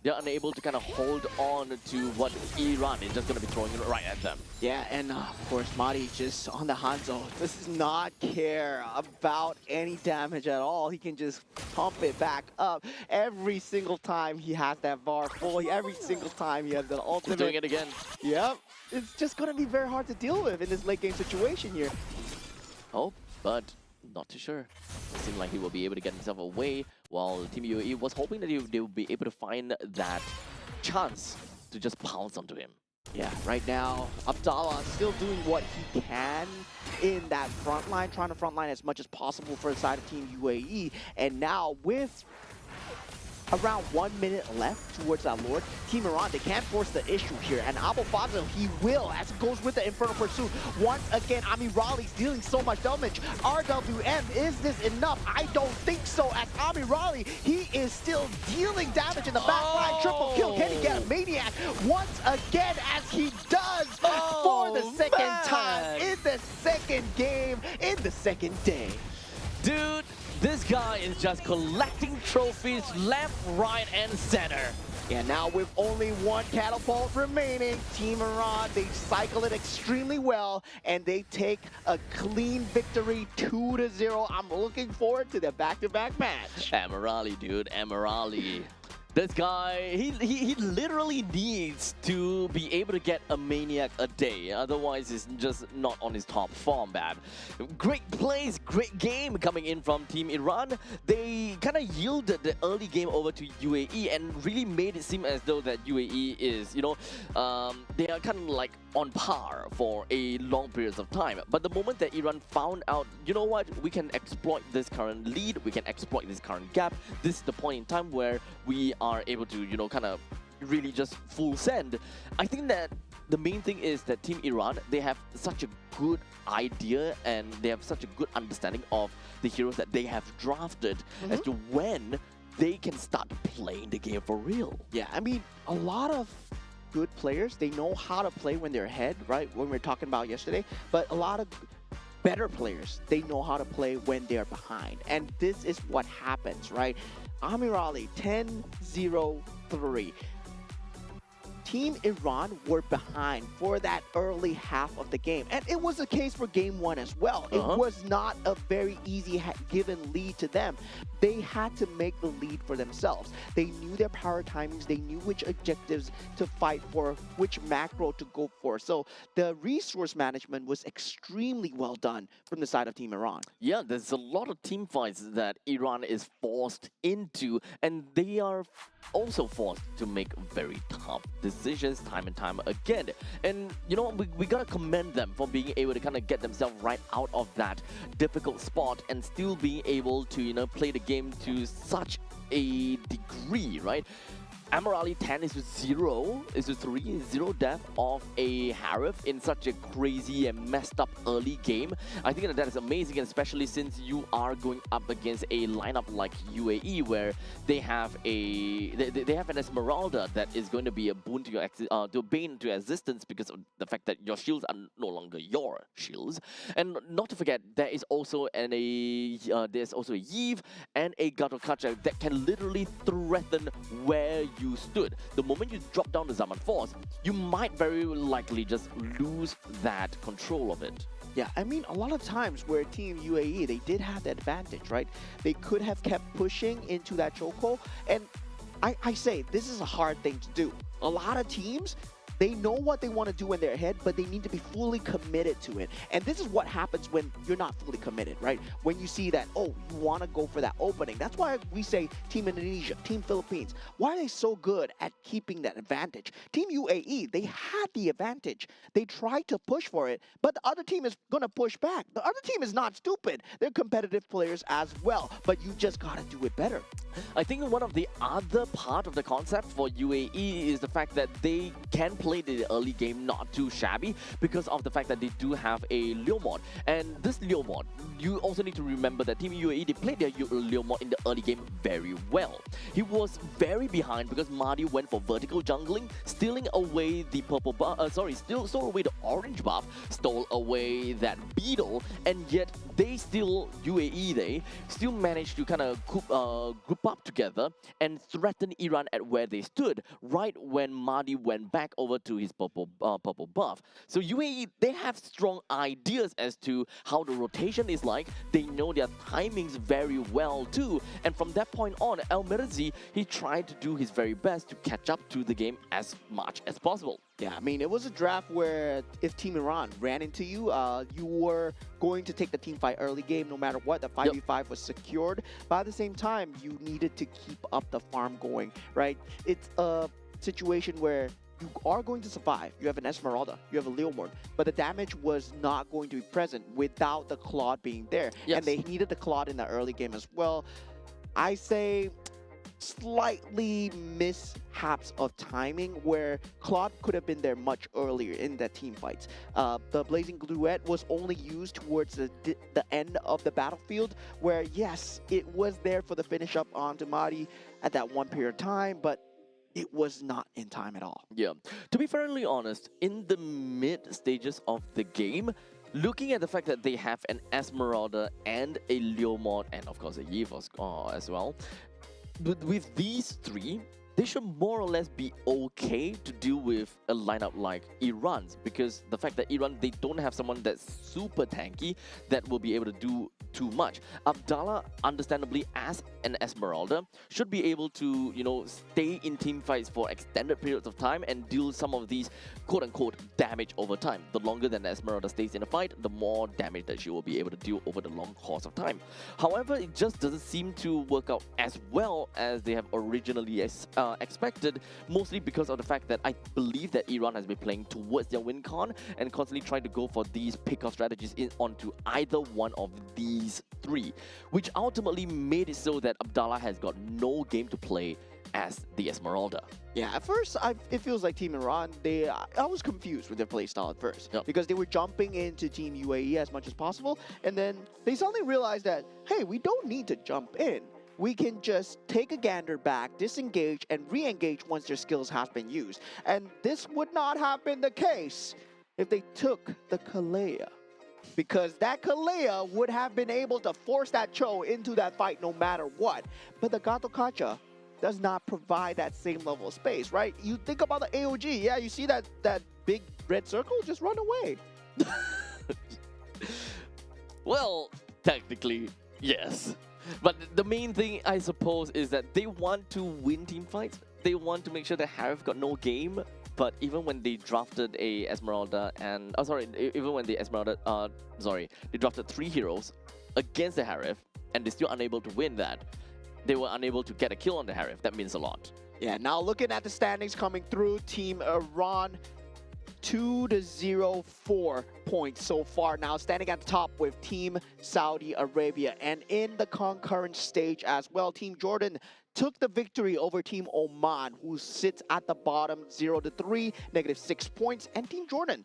they're unable to kind of hold on to what Iran is just going to be throwing right at them. Yeah, and of course, Mari just on the Hanzo does not care about any damage at all. He can just pump it back up every single time he has that bar full. Every single time he has the ultimate. He's doing it again. Yep. It's just going to be very hard to deal with in this late game situation here. Oh, but not too sure. It seemed like he will be able to get himself away, while Team UAE was hoping that they would be able to find that chance to just pounce onto him. Yeah, right now, Abdallah still doing what he can in that front line, trying to front line as much as possible for the side of Team UAE. And now with around 1 minute left towards that Lord, Team Iran, they can't force the issue here. And Abu Fazil, he will, as it goes with the Infernal Pursuit. Once again, Amirali's dealing so much damage. RWM, is this enough? I don't think so, as Amirali, he is still dealing damage in the back line. Triple kill, can he get a Maniac? Once again, as he does for the second time in the second game, in the second day. Dude, this guy is just collecting trophies left, right, and center. Yeah, now with only one catapult remaining, Team Iran, they cycle it extremely well, and they take a clean victory, 2-0. I'm looking forward to the back-to-back match. Amirali, dude, Amirali. This guy, he literally needs to be able to get a Maniac a day. Otherwise, he's just not on his top form, Bab. Great plays, great game coming in from Team Iran. They kind of yielded the early game over to UAE and really made it seem as though that UAE is, they are kind of like on par for a long periods of time. But the moment that Iran found out, you know what, we can exploit this current lead, we can exploit this current gap, this is the point in time where we are able to, kind of really just full send. I think that the main thing is that Team Iran, they have such a good idea and they have such a good understanding of the heroes that they have drafted as to when they can start playing the game for real. Yeah, I mean, a lot of good players, they know how to play when they're ahead, right? When we were talking about yesterday, but a lot of better players, they know how to play when they're behind. And this is what happens, right? Amirali, 10-0-3. Team Iran were behind for that early half of the game. And it was the case for game one as well. It was not a very easy given lead to them. They had to make the lead for themselves. They knew their power timings. They knew which objectives to fight for, which macro to go for. So the resource management was extremely well done from the side of Team Iran. Yeah, there's a lot of team fights that Iran is forced into, and they are also forced to make very tough decisions time and time again. And we gotta commend them for being able to kind of get themselves right out of that difficult spot and still being able to play the game to such a degree, right? Amorali 10 is to 0, is to 3, 0 death of a Harif in such a crazy and messed up early game. I think that is amazing, and especially since you are going up against a lineup like UAE, where they have they have an Esmeralda that is going to be a boon to your to a bane to your existence because of the fact that your shields are no longer your shields. And not to forget, there is also there's also a Yves and a Gatokacha that can literally threaten where you stood. The moment you drop down the Zaman Force, you might very likely just lose that control of it. Yeah, I mean, a lot of times where Team UAE, they did have the advantage, right? They could have kept pushing into that chokehold, and I say, this is a hard thing to do. A lot of teams, they know what they want to do in their head, but they need to be fully committed to it. And this is what happens when you're not fully committed, right? When you see that, oh, you want to go for that opening. That's why we say Team Indonesia, Team Philippines, why are they so good at keeping that advantage? Team UAE, they had the advantage. They tried to push for it, but the other team is going to push back. The other team is not stupid. They're competitive players as well, but you just got to do it better. I think one of the other part of the concept for UAE is the fact that they can play the early game not too shabby because of the fact that they do have a Leomord. And this Leomord, you also need to remember that Team UAE, they played their Leomord in the early game very well. He was very behind because Marty went for vertical jungling, stealing away the purple buff, stole away the orange buff, stole away that beetle, and yet they still, UAE, they still managed to kind of group up together and threaten Iran at where they stood, right when Marty went back over to his purple buff. So UAE, they have strong ideas as to how the rotation is like. They know their timings very well too. And from that point on, El Mirzi, he tried to do his very best to catch up to the game as much as possible. Yeah, I mean, it was a draft where if Team Iran ran into you, you were going to take the team fight early game no matter what. The 5v5 was secured, but at the same time, you needed to keep up the farm going, right? It's a situation where you are going to survive. You have an Esmeralda, you have a Leomord, but the damage was not going to be present without the Claude being there. Yes. And they needed the Claude in the early game as well. I say slightly mishaps of timing where Claude could have been there much earlier in the team fights. The Blazing Gluette was only used towards the end of the battlefield where, yes, it was there for the finish up on Madi at that one period of time, but it was not in time at all. Yeah. To be fairly honest, in the mid stages of the game, looking at the fact that they have an Esmeralda and a Leomord and of course a Yves as well, with these three, they should more or less be okay to deal with a lineup like Iran's, because the fact that Iran, they don't have someone that's super tanky that will be able to do too much. Abdallah, understandably, as an Esmeralda, should be able to, you know, stay in team fights for extended periods of time and deal some of these quote-unquote damage over time. The longer that Esmeralda stays in a fight, the more damage that she will be able to deal over the long course of time. However, it just doesn't seem to work out as well as they have originally expected, mostly because of the fact that I believe that Iran has been playing towards their win con and constantly trying to go for these pick-off strategies onto either one of these three, which ultimately made it so that Abdallah has got no game to play as the Esmeralda. Yeah, at first, it feels like Team Iran, I was confused with their playstyle at first. Yep. Because they were jumping into Team UAE as much as possible, and then they suddenly realized that, hey, we don't need to jump in. We can just take a gander back, disengage, and re-engage once their skills have been used. And this would not have been the case if they took the Kalea. Because that Kalea would have been able to force that Cho into that fight no matter what. But the Gato Kacha does not provide that same level of space, right? You think about the AOG, yeah, you see that big red circle, just run away. Well, technically, yes. But the main thing, I suppose, is that they want to win team fights. They want to make sure that Harif got no game. But even when they drafted a Esmeralda and... even when the Esmeralda... they drafted 3 heroes against the Harif, and they're still unable to win that. They were unable to get a kill on the Harif. That means a lot. Yeah, now looking at the standings coming through, Team Iran 2-0, 4 points so far now, standing at the top with Team Saudi Arabia. And in the concurrent stage as well, Team Jordan took the victory over Team Oman, who sits at the bottom 0-3, -6 points. And Team Jordan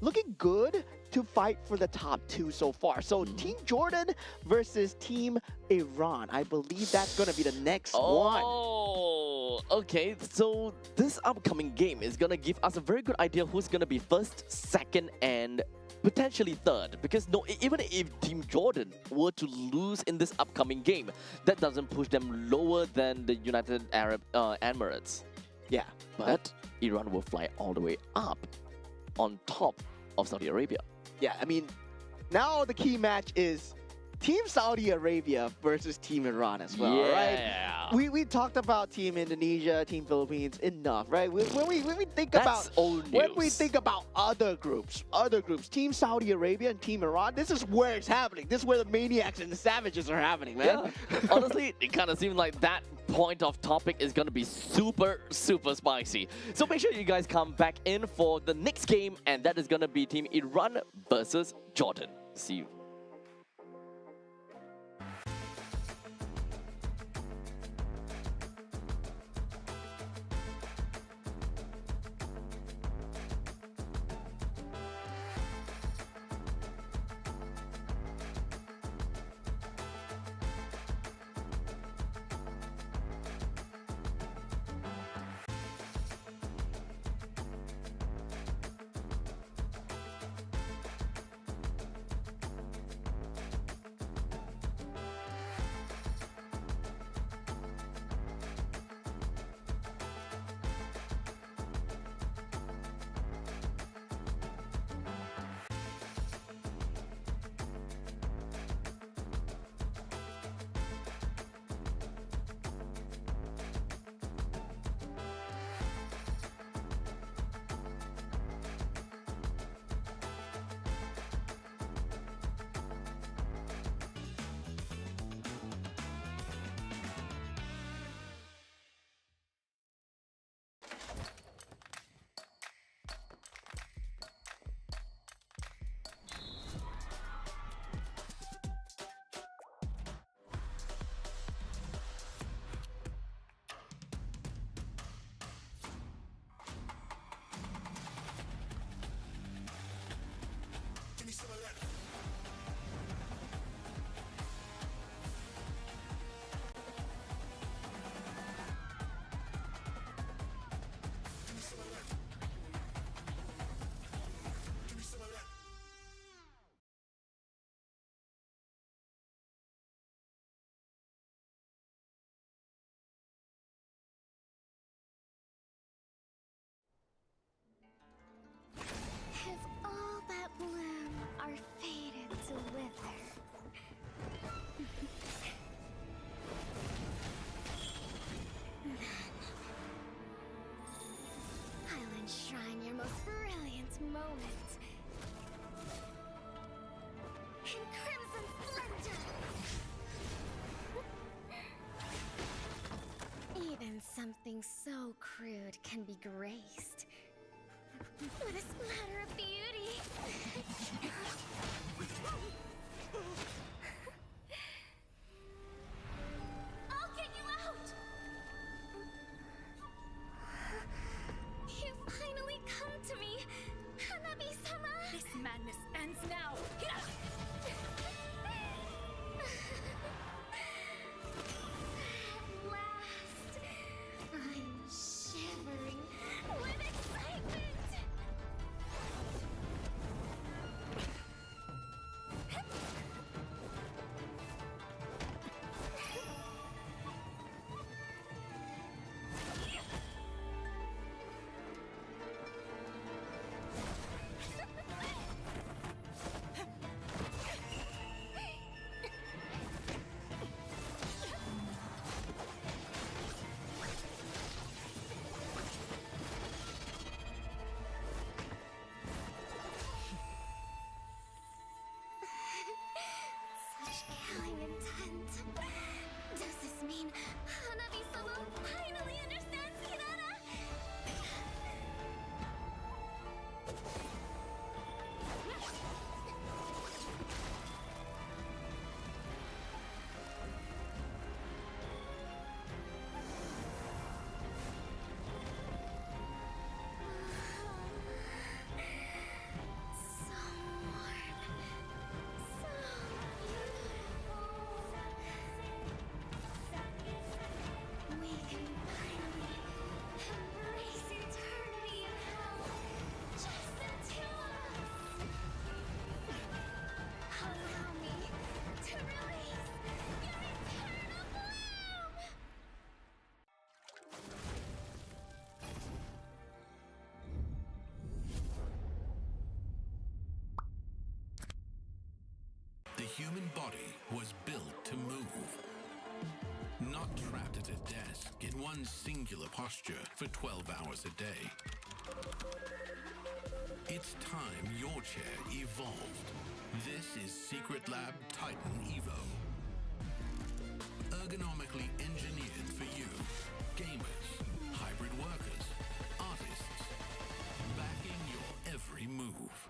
looking good to fight for the top 2 so far. So Team Jordan versus Team Iran. I believe that's going to be the next one. Oh, okay. So this upcoming game is going to give us a very good idea who's going to be first, second, and potentially third. Because even if Team Jordan were to lose in this upcoming game, that doesn't push them lower than the United Arab Emirates. Yeah, But Iran will fly all the way up on top of Saudi Arabia. yeah, I mean, now the key match is Team Saudi Arabia versus Team Iran as well, right? We talked about Team Indonesia, Team Philippines enough, right? When we think That's about old when we news. think about other groups, Team Saudi Arabia and Team Iran, this is where it's happening. This is where the maniacs and the savages are happening, man. Yeah. Honestly, it kind of seems like that point of topic is going to be super, super spicy. So make sure you guys come back in for the next game, and that is going to be Team Iran versus Jordan. See you. If all that bloom are fated to wither, I'll enshrine your most brilliant moment in crimson splendor. Even something so crude can be graced with a splatter of beauty. I'll get you out! You finally come to me, Hanabi-sama! This madness ends now. At last, I'm shivering with excitement! So warm. So beautiful. We can finally embrace eternity in hell. Just the two of us. Allow me to release your eternal bloom. The human body was built to move, not trapped at a desk in one singular posture for 12 hours a day. It's time your chair evolved. This is Secret Lab Titan Evo. Ergonomically engineered for you, gamers, hybrid workers, artists, backing your every move.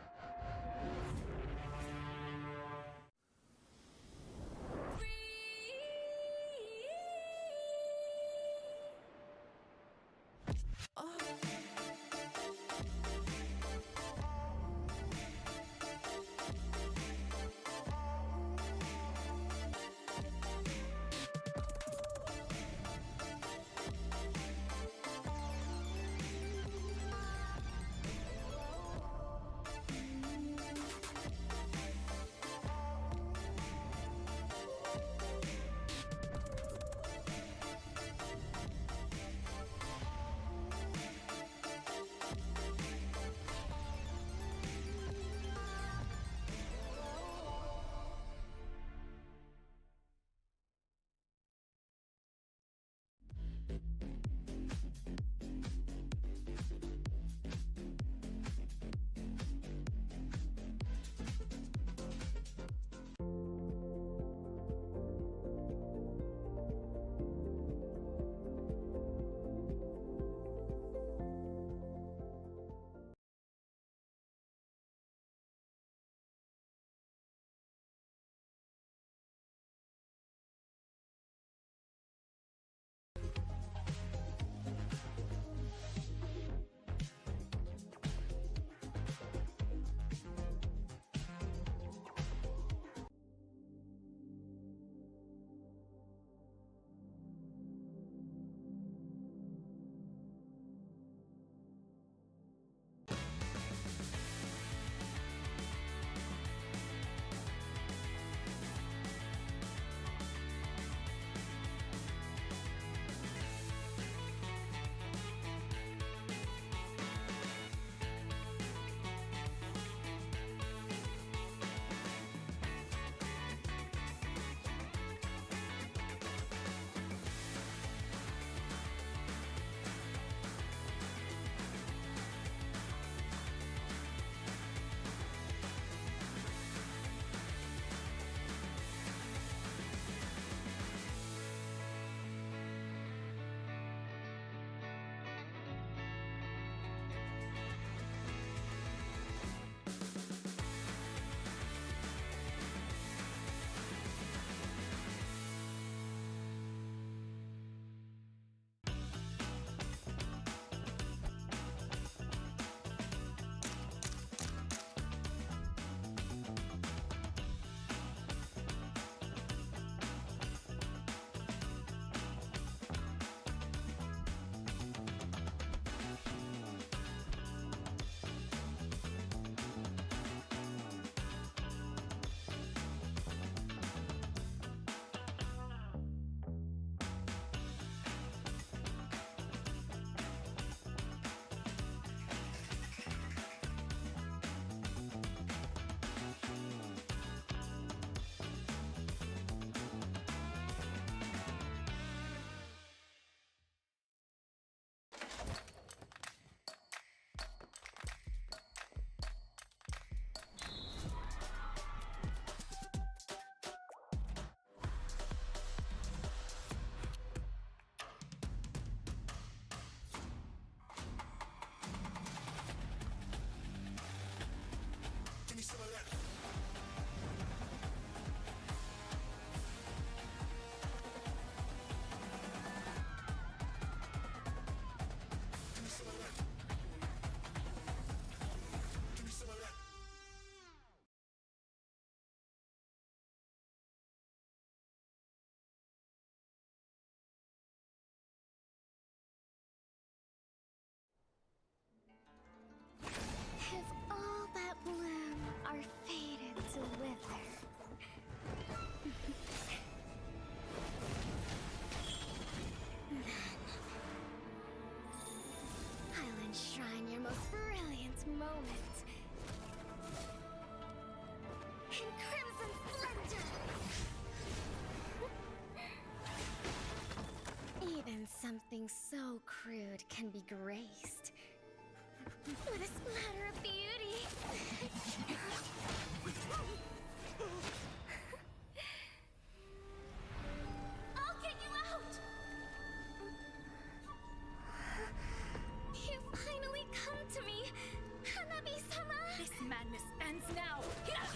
This madness ends now. At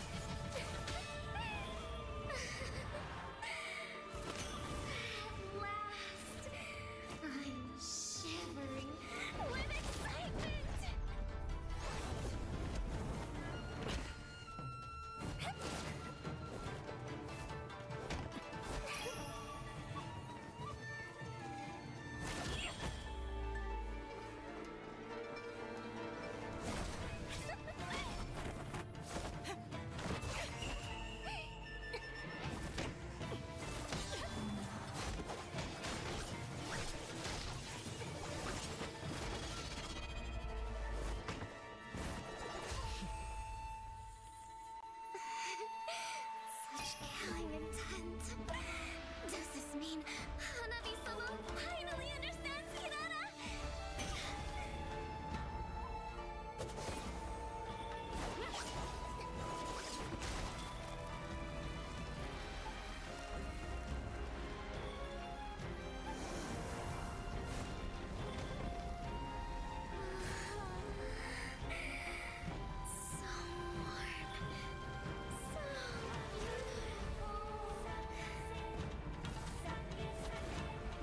last, I'm shivering with excitement. Such killing intent. Does this mean Hanabi-sama finally understands Hinata? So warm. So beautiful.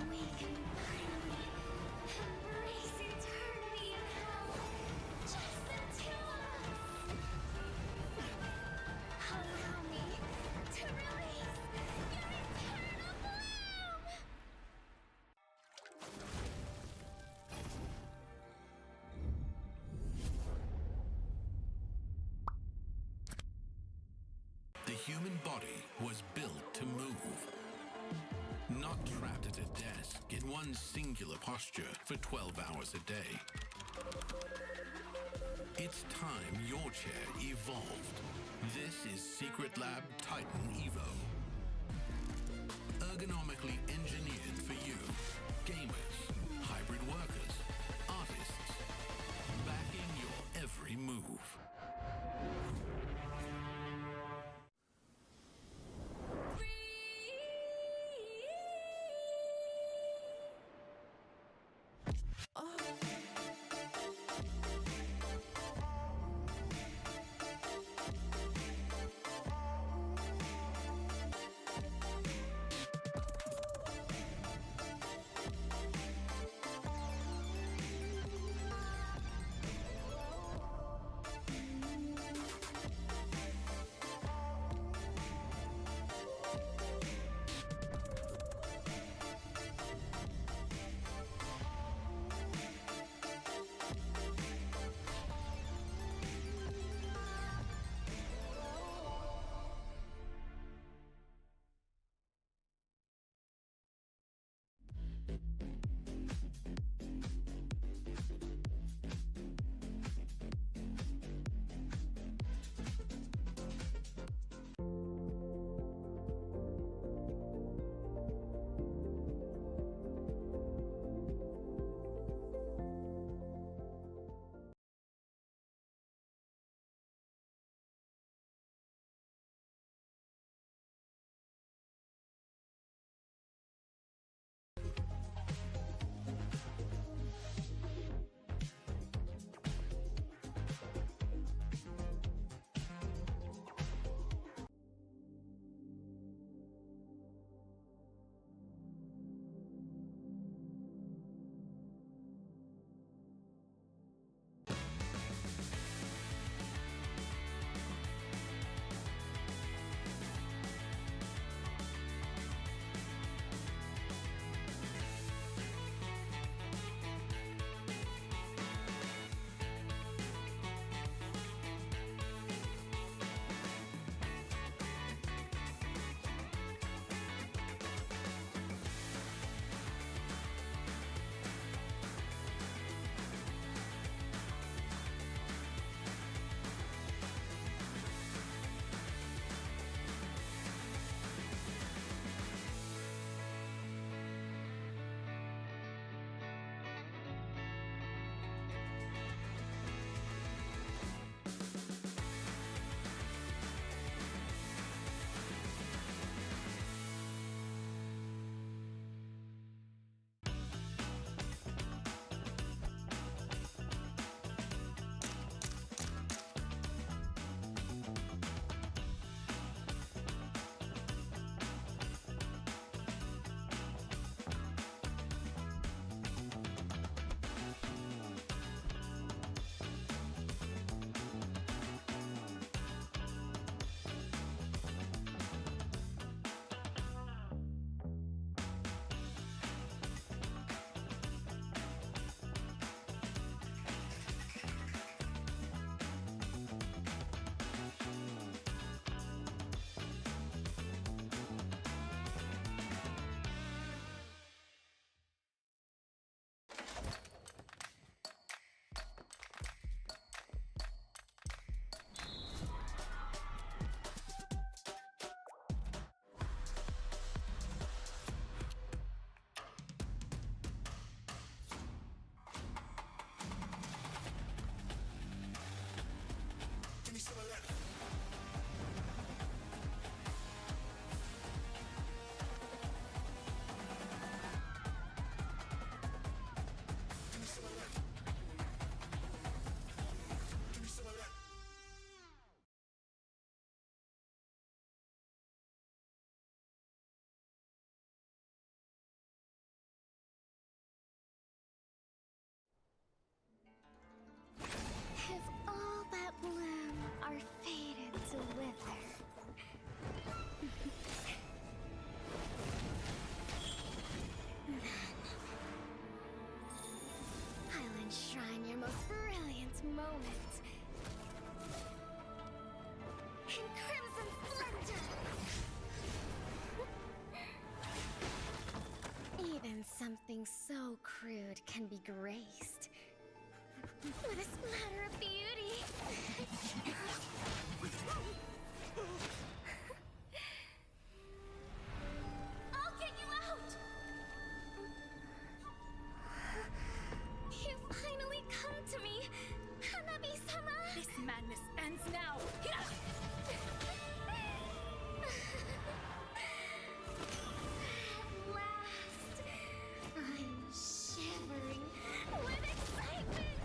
We can finally embrace eternity in hell. Just the two of us. Allow me to release your eternal bloom. The human body was built to move. Not trapped at a desk in one singular posture for 12 hours a day. It's time your chair evolved. This is Secret Lab Titan Evo. Ergonomically engineered for you, gamers, hybrid workers, artists, backing your every move. to wither. I'll enshrine your most brilliant moment in crimson splendor. Even something so crude can be graced with a splatter of beauty. I'll get you out! You finally come to me, Hanabi-sama! This madness ends now! At last, I'm shivering with excitement!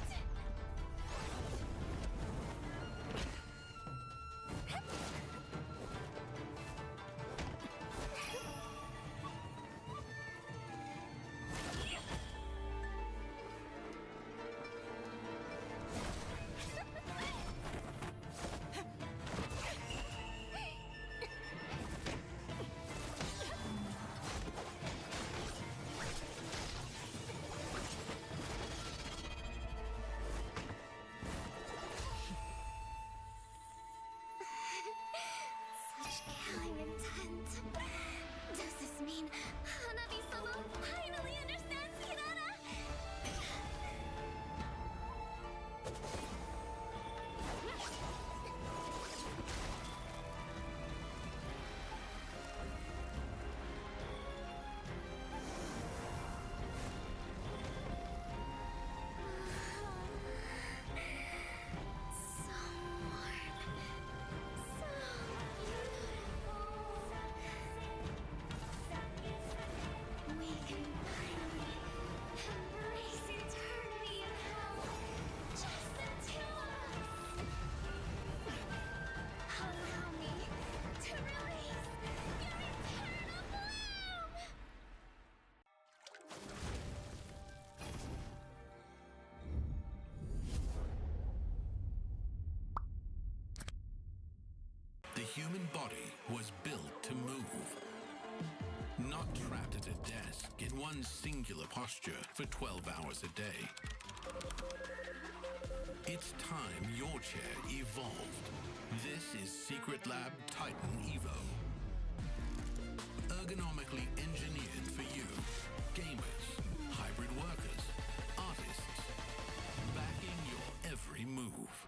Such killing intent. Does this mean Hanabi-sama finally understands Hirara? So warm. So beautiful. We can finally embrace eternity in hell. Just the two of us. Allow me to release your eternal bloom. The human body was built to move. Not trapped at a desk in one singular posture for 12 hours a day. It's time your chair evolved. This is Secret Lab Titan Evo. Ergonomically engineered for you, gamers, hybrid workers, artists, backing your every move.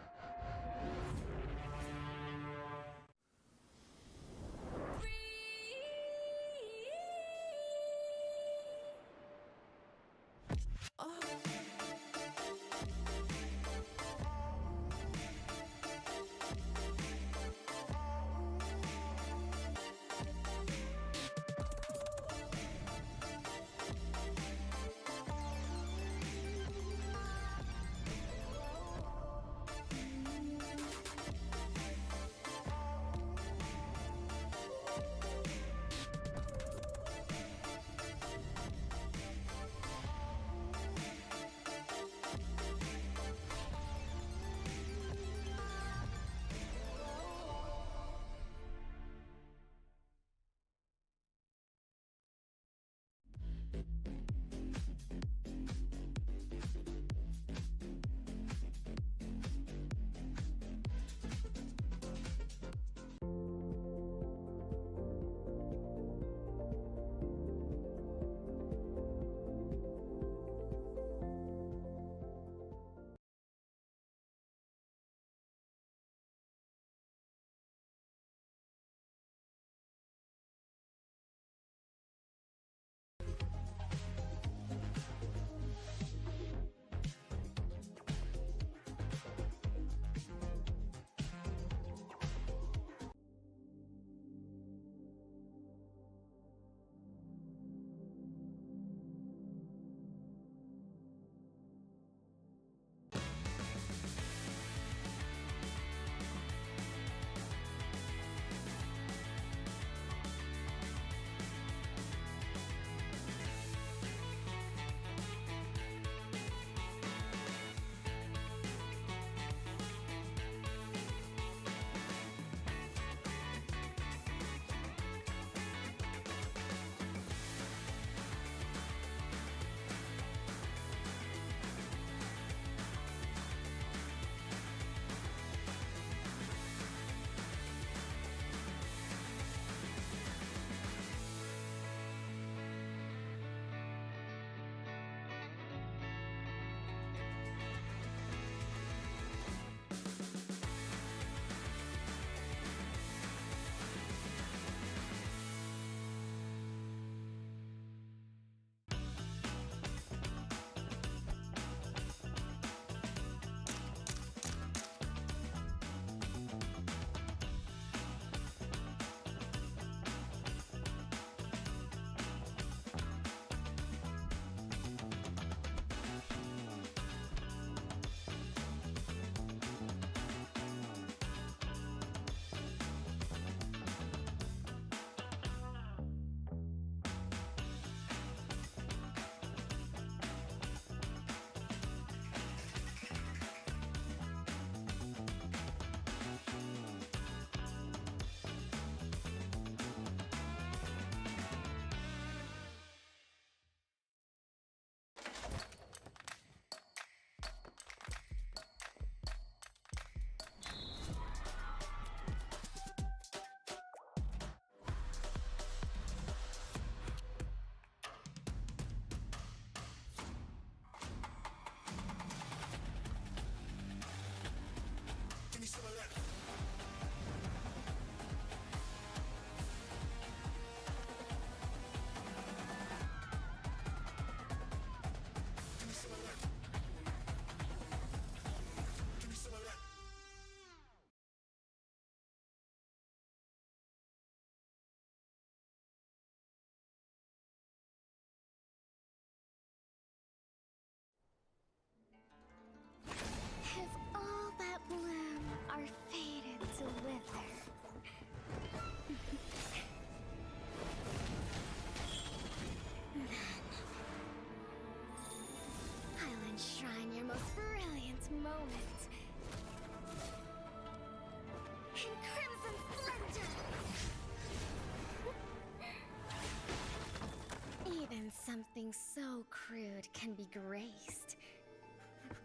can be graced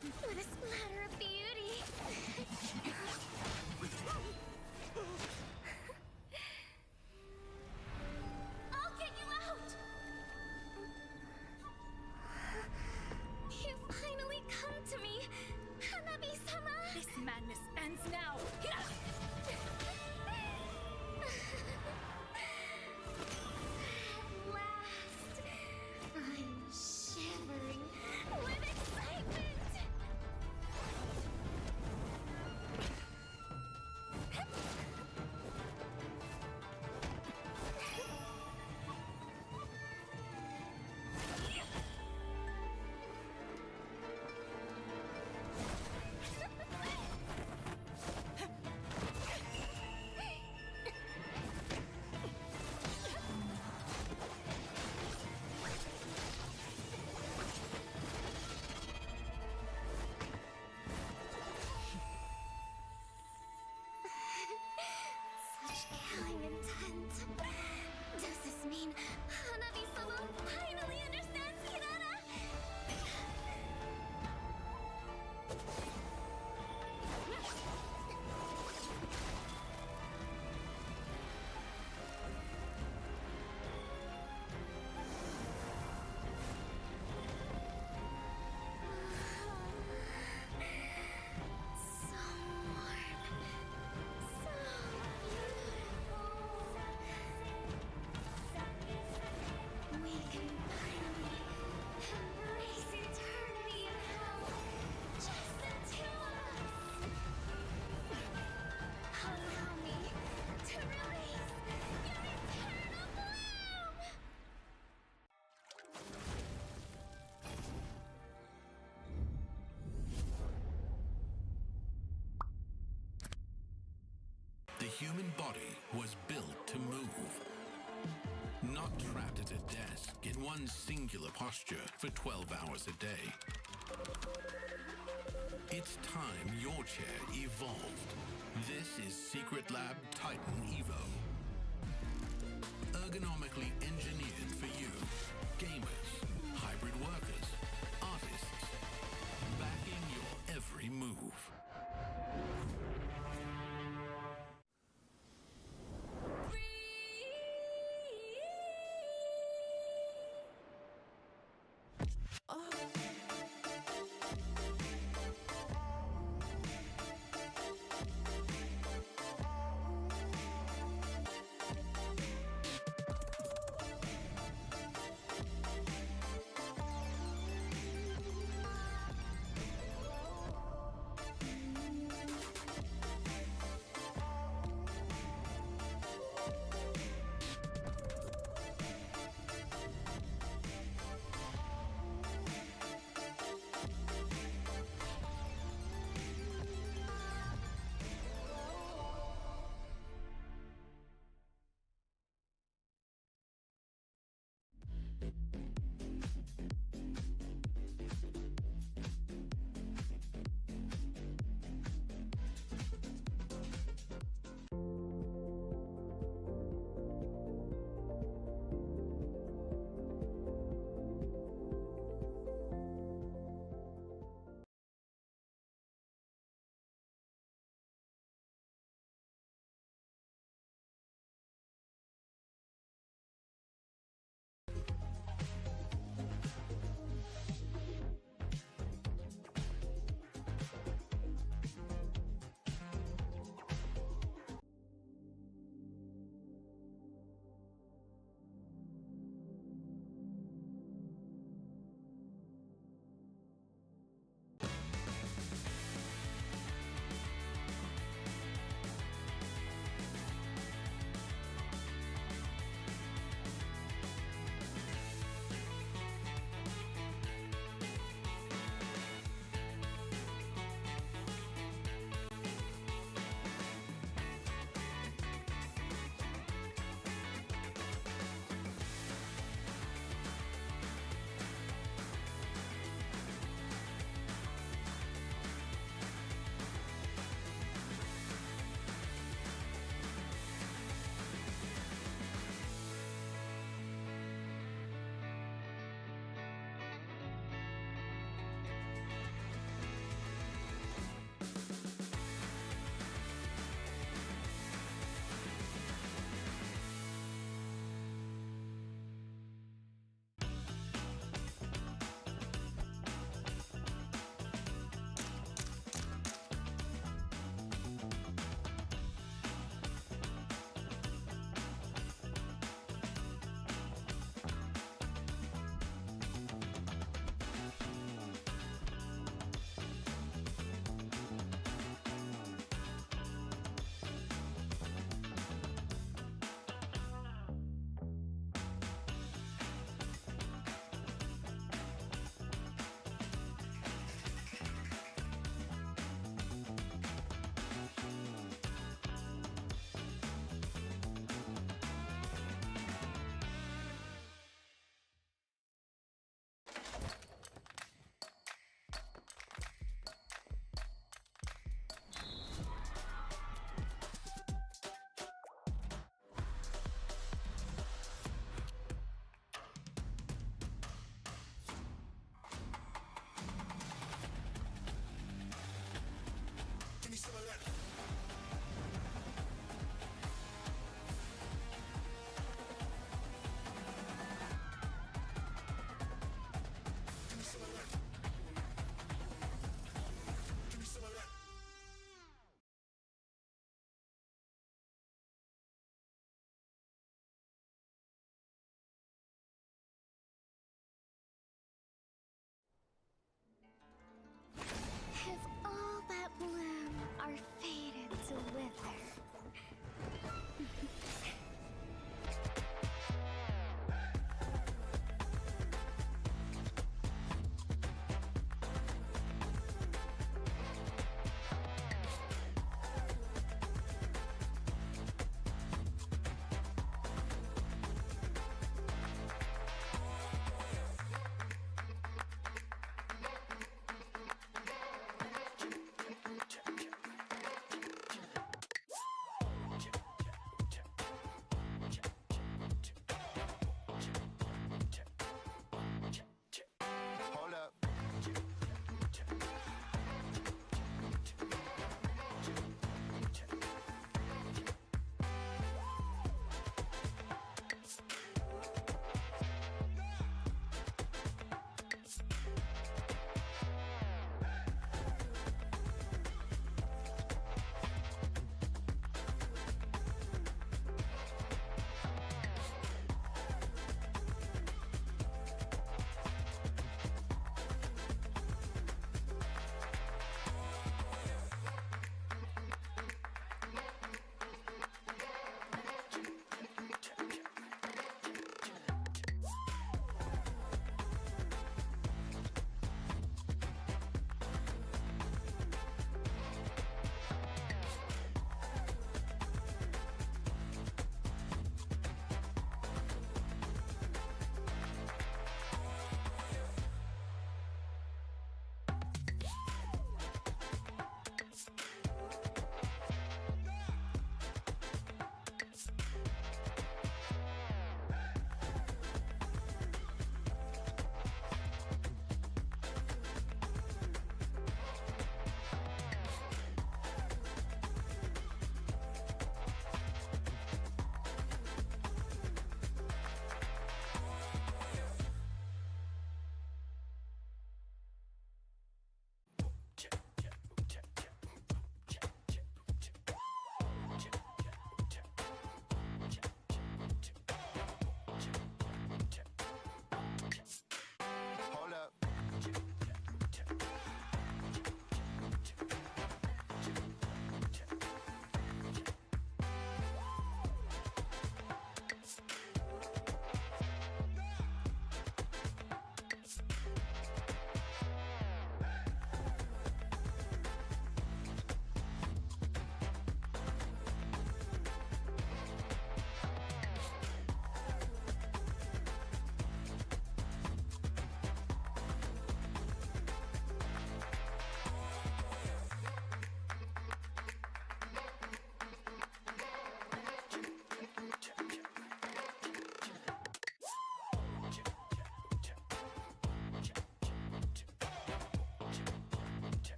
with a splatter of beauty. I'll get you out! You finally come to me, Hanabi-sama! This madness ends now! At last, I'm shivering with excitement! Such killing intent. Does this mean Hanabi-sama finally understands Hirara? So warm. So beautiful. We can finally embrace eternity in hell. Just the two of us. Allow me to release your eternal bloom. The human body was built to move. Not trapped at a desk in one singular posture for 12 hours a day. It's time your chair evolved. This is Secret Lab Titan Evo. Ergonomically engineered for you, gamers, hybrid workers, artists, backing your every move.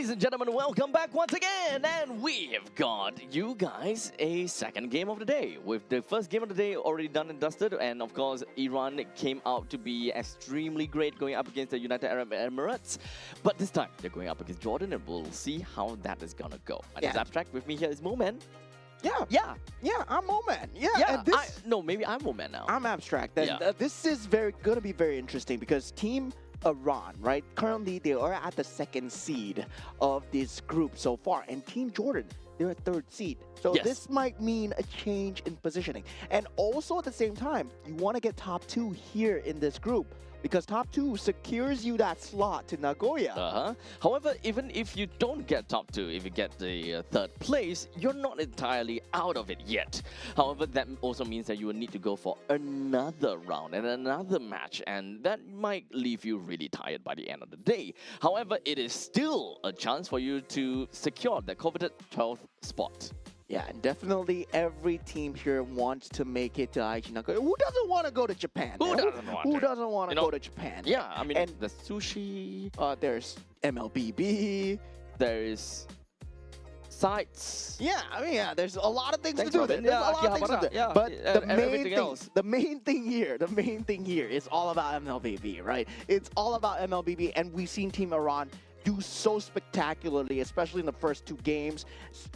Ladies and gentlemen, welcome back once again, and we have got you guys a second game of the day. With the first game of the day already done and dusted, and of course, Iran came out to be extremely great going up against the United Arab Emirates. But this time, they're going up against Jordan, and we'll see how that is gonna go. And it's Abstract. With me here is Moman. Yeah, I'm Moman. No, maybe I'm Moman now. I'm Abstract. And this is gonna be very interesting because Team Iran, right? Currently, they are at the second seed of this group so far, and Team Jordan, they're a third seed. So this might mean a change in positioning. And also at the same time, you want to get top 2 here in this group, because top 2 secures you that slot to Nagoya. However, even if you don't get top 2, if you get the third place, you're not entirely out of it yet. However, that also means that you will need to go for another round and another match, and that might leave you really tired by the end of the day. However, it is still a chance for you to secure the coveted 12th spot. Yeah, and definitely every team here wants to make it to Aichi Nagoya. Who doesn't want to go to Japan? Who doesn't want to go to Japan? Yeah, I mean, the sushi. There's MLBB. There's sites. Yeah, I mean, there's a lot of things to do. There's a lot of things to do. But the main thing here is all about MLBB, right? It's all about MLBB, and we've seen Team Iran do so spectacularly, especially in the first 2 games,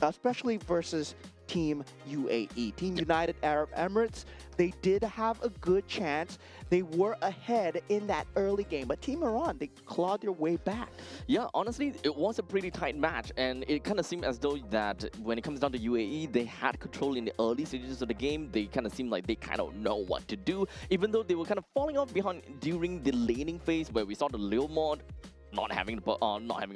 especially versus Team UAE. Team United Arab Emirates, they did have a good chance. They were ahead in that early game, but Team Iran, they clawed their way back. Yeah, honestly, it was a pretty tight match, and it kind of seemed as though that when it comes down to UAE, they had control in the early stages of the game. They kind of seemed like they kind of know what to do, even though they were kind of falling off behind during the laning phase where we saw the Lil mod not having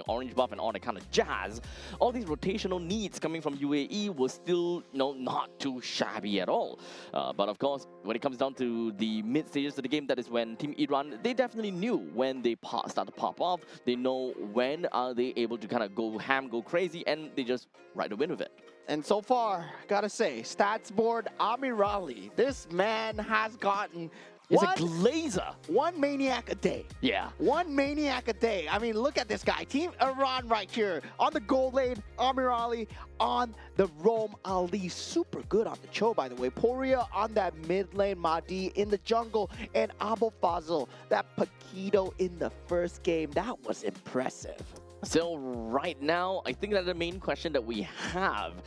orange buff and all that kind of jazz. All these rotational needs coming from UAE were still, not too shabby at all. But of course, when it comes down to the mid stages of the game, that is when Team Iran, they definitely knew when they start to pop off. They know when are they able to kind of go ham, go crazy, and they just ride the wind with it. And so far, gotta say, stats board Amirali, this man has gotten He's a glazer. One maniac a day. Yeah. One maniac a day. I mean, look at this guy. Team Iran right here. On the gold lane, Amir Ali on the Rome Ali. Super good on the Cho, by the way. Poria on that mid lane. Mahdi in the jungle. And Abu Fazl, that Paquito in the first game. That was impressive. So right now, I think that the main question that we have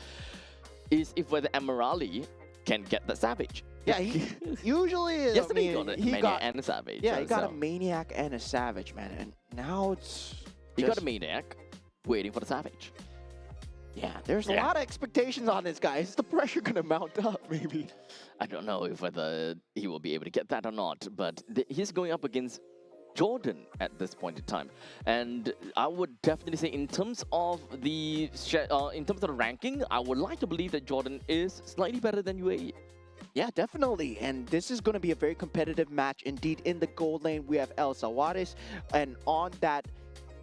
is if whether Amir Ali can get the Savage. Yeah, he usually is. Yesterday he got a Maniac and a Savage. Yeah, he got a Maniac and a Savage, man. And now it's he got a Maniac waiting for the Savage. Yeah, there's a lot of expectations on this guy. Is the pressure going to mount up, maybe? I don't know if whether he will be able to get that or not, but he's going up against Jordan at this point in time, and I would definitely say in terms of the ranking, I would like to believe that Jordan is slightly better than UAE. Yeah, definitely. And this is going to be a very competitive match indeed. In the gold lane, we have El Sawaris. And on that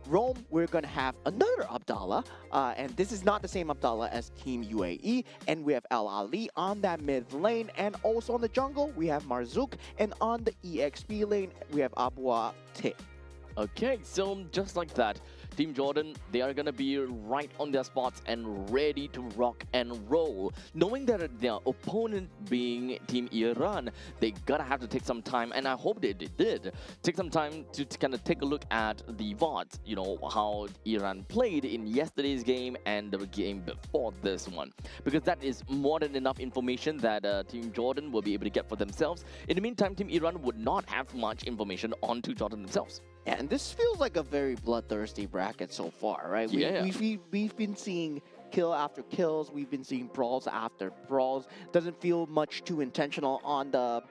Rome, we're going to have another Abdallah. And this is not the same Abdallah as Team UAE. And we have El Ali on that mid lane. And also on the jungle, we have Marzouk. And on the EXP lane, we have Abua Te. Okay, so just like that, Team Jordan, they are going to be right on their spots and ready to rock and roll. Knowing that their opponent being Team Iran, they gotta have to take some time, and I hope they did take some time to kind of take a look at the VODs, how Iran played in yesterday's game and the game before this one. Because that is more than enough information that Team Jordan will be able to get for themselves. In the meantime, Team Iran would not have much information on Team Jordan themselves. Yeah, and this feels like a very bloodthirsty bracket so far, right? We've been seeing kill after kills. We've been seeing brawls after brawls. Doesn't feel much too intentional on the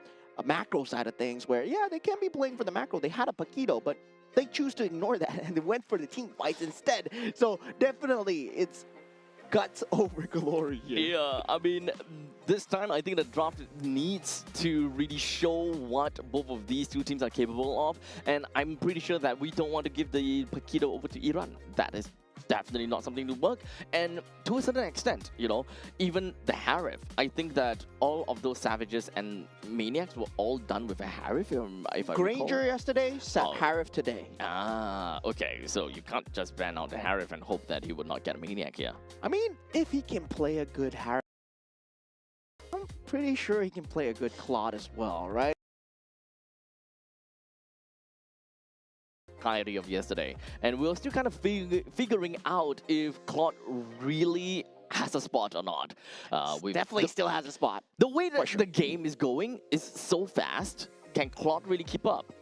macro side of things where, they can be playing for the macro. They had a Paquito, but they choose to ignore that and they went for the team fights instead. So definitely it's guts over glory here. Yeah, I mean, this time I think the draft needs to really show what both of these two teams are capable of, and I'm pretty sure that we don't want to give the Paquito over to Iran. That is definitely not something to work. And to a certain extent, you know, even the Harif, I think that all of those Savages and Maniacs were all done with a Harif, if I Granger recall. yesterday, Oh. Harif today. Ah, okay. So you can't just ban out the Harif and hope that he would not get a Maniac here. I mean, if he can play a good Harif, I'm pretty sure he can play a good Claude as well, right? Entirety of yesterday, and we were still kind of figuring out if Claude really has a spot or not. With Definitely still has a spot. the way that sure. the game is going is so fast. Can Claude really keep up?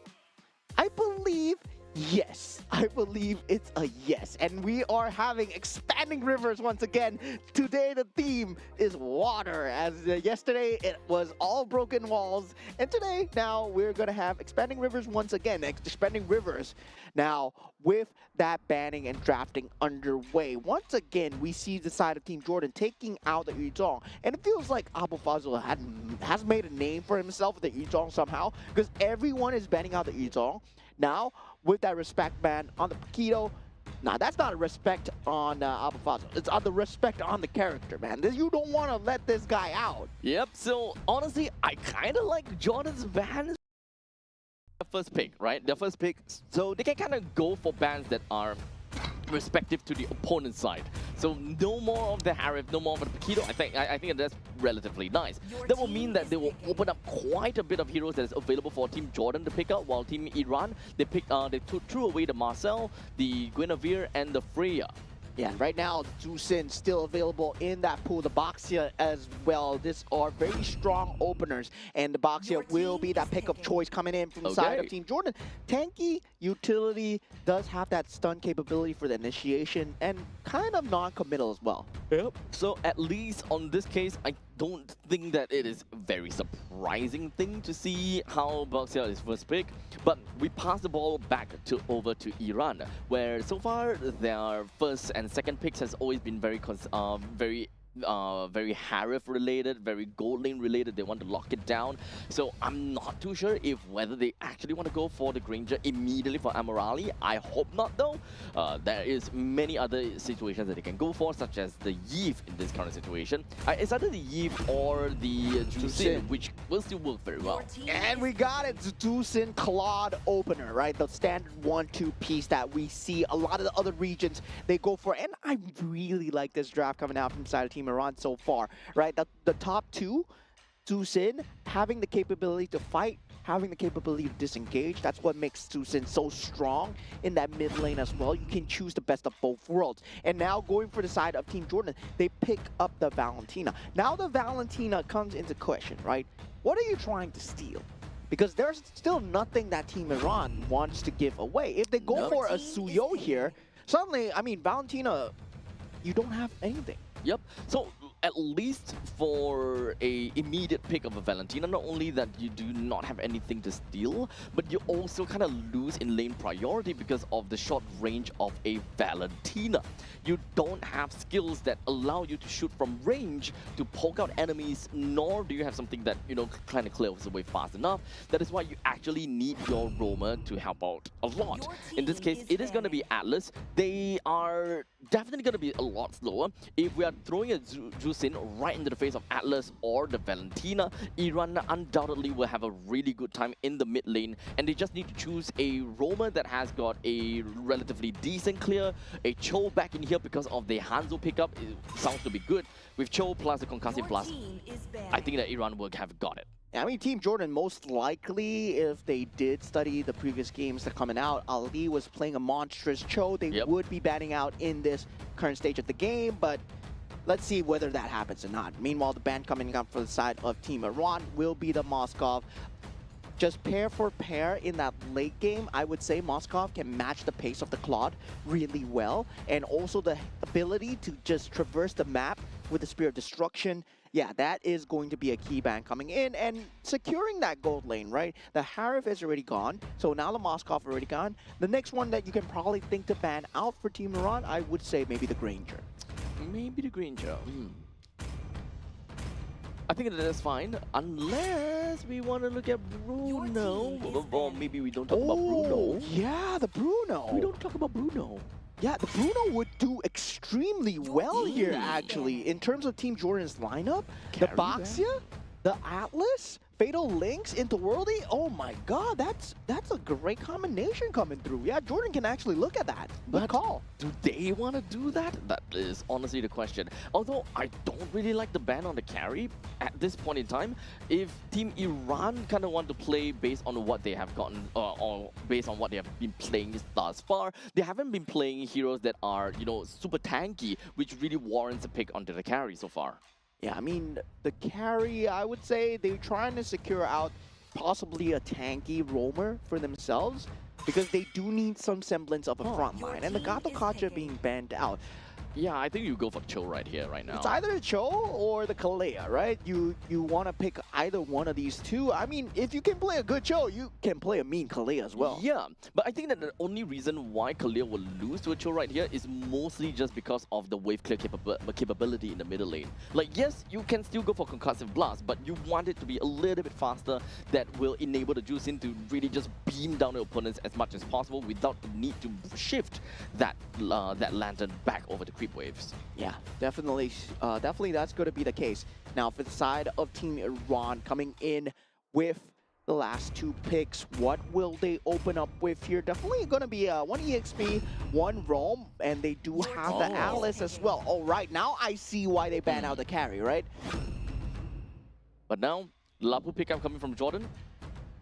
I believe yes. I believe it's a yes. And we are having expanding rivers once again. Today the theme is water. As yesterday it was all broken walls. And today now we're going to have expanding rivers once again. Expanding rivers. Now with that banning and drafting underway, once again we see the side of Team Jordan taking out the Yuzhong. And it feels like Abu Fazl has made a name for himself with the Yuzhong somehow. Because everyone is banning out the Yuzhong. Now, with that respect ban on the Paquito, nah, that's not a respect on Abu Fazl. It's on the respect on the character, man. You don't want to let this guy out. Yep. So honestly, I kind of like Jordan's ban. Their first pick, right? Their first pick, so they can kind of go for bans that are respective to the opponent's side. So no more of the Harif, no more of the Paquito. I think that's relatively nice. That will mean that they will open up quite a bit of heroes that is available for Team Jordan to pick up, while Team Iran, they threw away the Marcel, the Guinevere, and the Freya. Yeah, right now, Zusin still available in that pool. The Boxia as well. These are very strong openers. And the Boxia will be that pick of choice coming in from the side of Team Jordan. Tanky utility does have that stun capability for the initiation and kind of non-committal as well. Yep. So at least on this case, I don't think that it is a very surprising thing to see how Boxia is first pick. But we pass the ball back over to Iran, where so far their first and second picks has always been very Harif related, very gold lane related. They want to lock it down. So I'm not too sure if whether they actually want to go for the Granger immediately for Amorali. I hope not though. There is many other situations that they can go for, such as the Yve in this current situation. It's either the Yve or the Jusin, which will still work very well. And we got it, Zusin Claude opener, right? The standard 1-2 piece that we see a lot of the other regions they go for. And I really like this draft coming out from side of Team Iran so far, right? The top two, Zusin having the capability to fight, having the capability to disengage. That's what makes Zusin so strong in that mid lane as well. You can choose the best of both worlds. And now going for the side of Team Jordan, they pick up the Valentina. Now the Valentina comes into question, right? What are you trying to steal? Because there's still nothing that Team Iran wants to give away. If they go for a Suyo here, suddenly, I mean, Valentina, you don't have anything. Yep. So at least for a immediate pick of a Valentina, not only that you do not have anything to steal, but you also kind of lose in lane priority because of the short range of a Valentina. You don't have skills that allow you to shoot from range to poke out enemies, nor do you have something that, you know, kind of clears away fast enough. That is why you actually need your roamer to help out a lot. In this case, it is going to be Atlas. They are definitely going to be a lot slower. If we are throwing a Jusin right into the face of Atlas or the Valentina, Iran undoubtedly will have a really good time in the mid lane, and they just need to choose a roamer that has got a relatively decent clear, a Cho back in here because of the Hanzo pickup. It sounds to be good. With Cho plus the Concussive Blast, I think that Iran will have got it. I mean, Team Jordan, most likely, if they did study the previous games that are coming out, Ali was playing a monstrous Cho. They would be batting out in this current stage of the game, but let's see whether that happens or not. Meanwhile, the ban coming up for the side of Team Iran will be the Moskov. Just pair for pair in that late game, I would say Moskov can match the pace of the Claude really well. And also the ability to just traverse the map with the Spear of Destruction. Yeah, that is going to be a key ban coming in and securing that gold lane, right? The Harif is already gone, so now the Moskov already gone. The next one that you can probably think to ban out for Team Iran, I would say maybe the Granger. Maybe the Granger. I think that is fine, unless we want to look at Bruno. Or maybe we don't talk about Bruno. Yeah, the Bruno. We don't talk about Bruno. Yeah, the Bruno would do extremely well here, actually. In terms of Team Jordan's lineup, the Carry Boxia, the Atlas, Fatal Links into Worldy. Oh my god, that's a great combination coming through. Yeah, Jordan can actually look at that. Good But call. do they want to do that? That is honestly the question. Although I don't really like the ban on the carry at this point in time. If Team Iran kind of want to play based on what they have gotten, or based on what they have been playing thus far, they haven't been playing heroes that are, you know, super tanky, which really warrants a pick onto the carry so far. Yeah, I mean, the carry, I would say they're trying to secure out possibly a tanky roamer for themselves because they do need some semblance of a front line. And the Gato Kacha being banned out. Yeah, I think you go for Chill right here, right now. It's either the Cho or the Kalea, right? You want to pick either one of these two. I mean, if you can play a good Cho, you can play a mean Kalea as well. Yeah, but I think that the only reason why Khalil will lose to a Chill right here is mostly just because of the wave clear capability in the middle lane. Like, yes, you can still go for Concussive Blast, but you want it to be a little bit faster that will enable the Juicing to really just beam down the opponents as much as possible without the need to shift that Lantern back over the creep waves. Yeah, definitely that's going to be the case. Now, for the side of Team Iran coming in with the last two picks, what will they open up with here? Definitely going to be one EXP, one Roam, and they do have the Atlas as well. All right, now I see why they ban out the carry, right? But now, Lapu pickup coming from Jordan.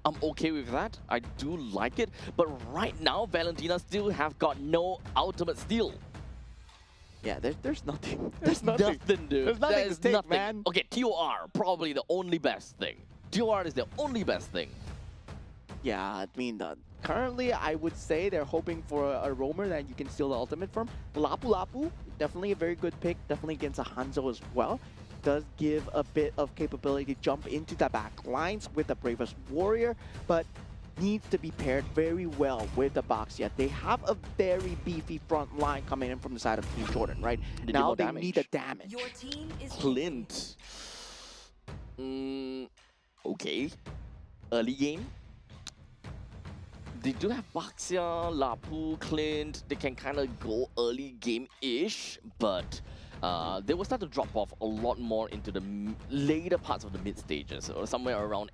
I'm okay with that. I do like it. But right now, Valentina still have got no ultimate steal. Yeah, there's nothing. There's nothing, dude. There's nothing There's to take, nothing. man. Okay, TOR, probably the only best thing. TOR is the only best thing. Yeah, I mean, currently I would say they're hoping for a roamer that you can steal the ultimate from. Lapu Lapu, definitely a very good pick, definitely against a Hanzo as well. Does give a bit of capability to jump into the back lines with the Bravest Warrior, but needs to be paired very well with the Boxia. They have a very beefy front line coming in from the side of Team Jordan, right? Now they need the damage. Your team is Clint. Okay. Early game. They do have Baxia, Lapu, Clint. They can kind of go early game-ish, but they will start to drop off a lot more into the later parts of the mid stages, or somewhere around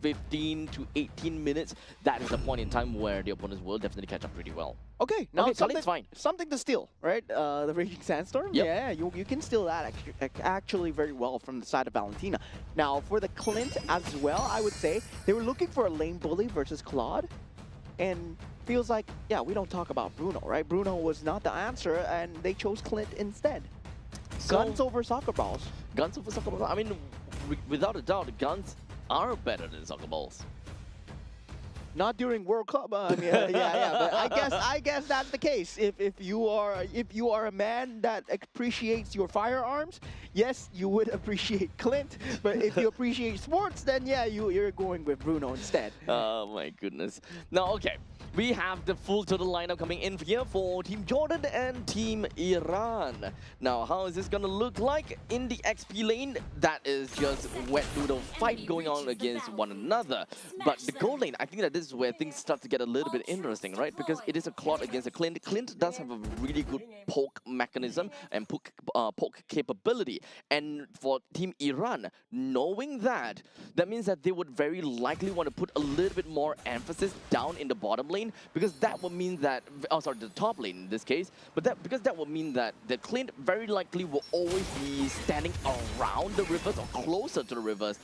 15 to 18 minutes. That is the point in time where the opponents will definitely catch up pretty well. Okay, now Okay, something, Khalid's fine. something to steal, right? The Raging Sandstorm? Yep. Yeah, you can steal that actually very well from the side of Valentina. Now, for the Clint as well, I would say, they were looking for a lane bully versus Claude. And feels like, yeah, we don't talk about Bruno, right? Bruno was not the answer, and they chose Clint instead. Guns over soccer balls. Guns over soccer balls. I mean, without a doubt, guns are better than soccer balls. Not during World Cup. I mean, yeah. But I guess that's the case. If you are a man that appreciates your firearms, yes, you would appreciate Clint. But if you appreciate sports, then yeah, you're going with Bruno instead. Oh my goodness. Now, okay. We have the full total lineup coming in here for Team Jordan and Team Iran. Now, how is this going to look like in the XP lane? That is just wet noodle fight going on against one another. But the gold lane, I think that this is where things start to get a little bit interesting, right? Because it is a Claude against a Clint. Clint does have a really good poke mechanism and poke capability. And for Team Iran, knowing that, that means that they would very likely want to put a little bit more emphasis down in the bottom lane, because that would mean that, the top lane in this case, but because that would mean that the Clint very likely will always be standing around the rivers or closer to the rivers,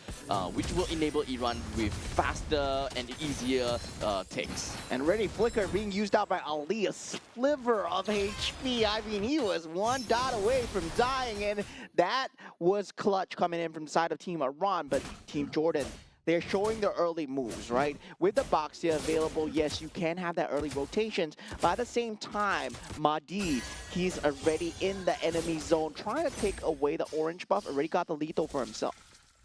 which will enable Iran with faster and easier takes. And Ready Flicker being used out by Ali, a sliver of HP. I mean, he was one dot away from dying, and that was clutch coming in from the side of Team Iran, but Team Jordan, they're showing their early moves, right? With the Boxia available, yes, you can have that early rotations, but at the same time, Mahdi, he's already in the enemy zone, trying to take away the orange buff, already got the lethal for himself.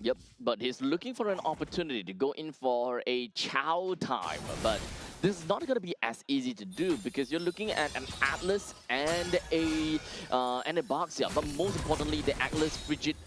Yep, but he's looking for an opportunity to go in for a Chow time, but this is not going to be as easy to do because you're looking at an Atlas and a Boxia, but most importantly, the Atlas frigid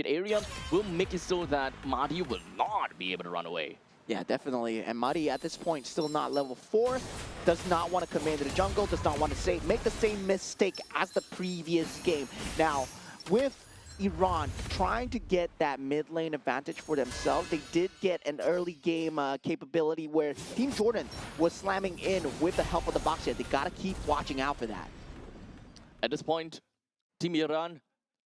area will make it so that Mahdi will not be able to run away. Yeah, definitely. And Mari at this point still not level 4, does not want to command the jungle, does not want to make the same mistake as the previous game. Now, with Iran trying to get that mid lane advantage for themselves, they did get an early game capability where Team Jordan was slamming in with the help of the box here. They got to keep watching out for that. At this point, Team Iran,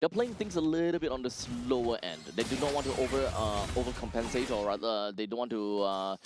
they're playing things a little bit on the slower end. They do not want to overcompensate, or rather, they don't want to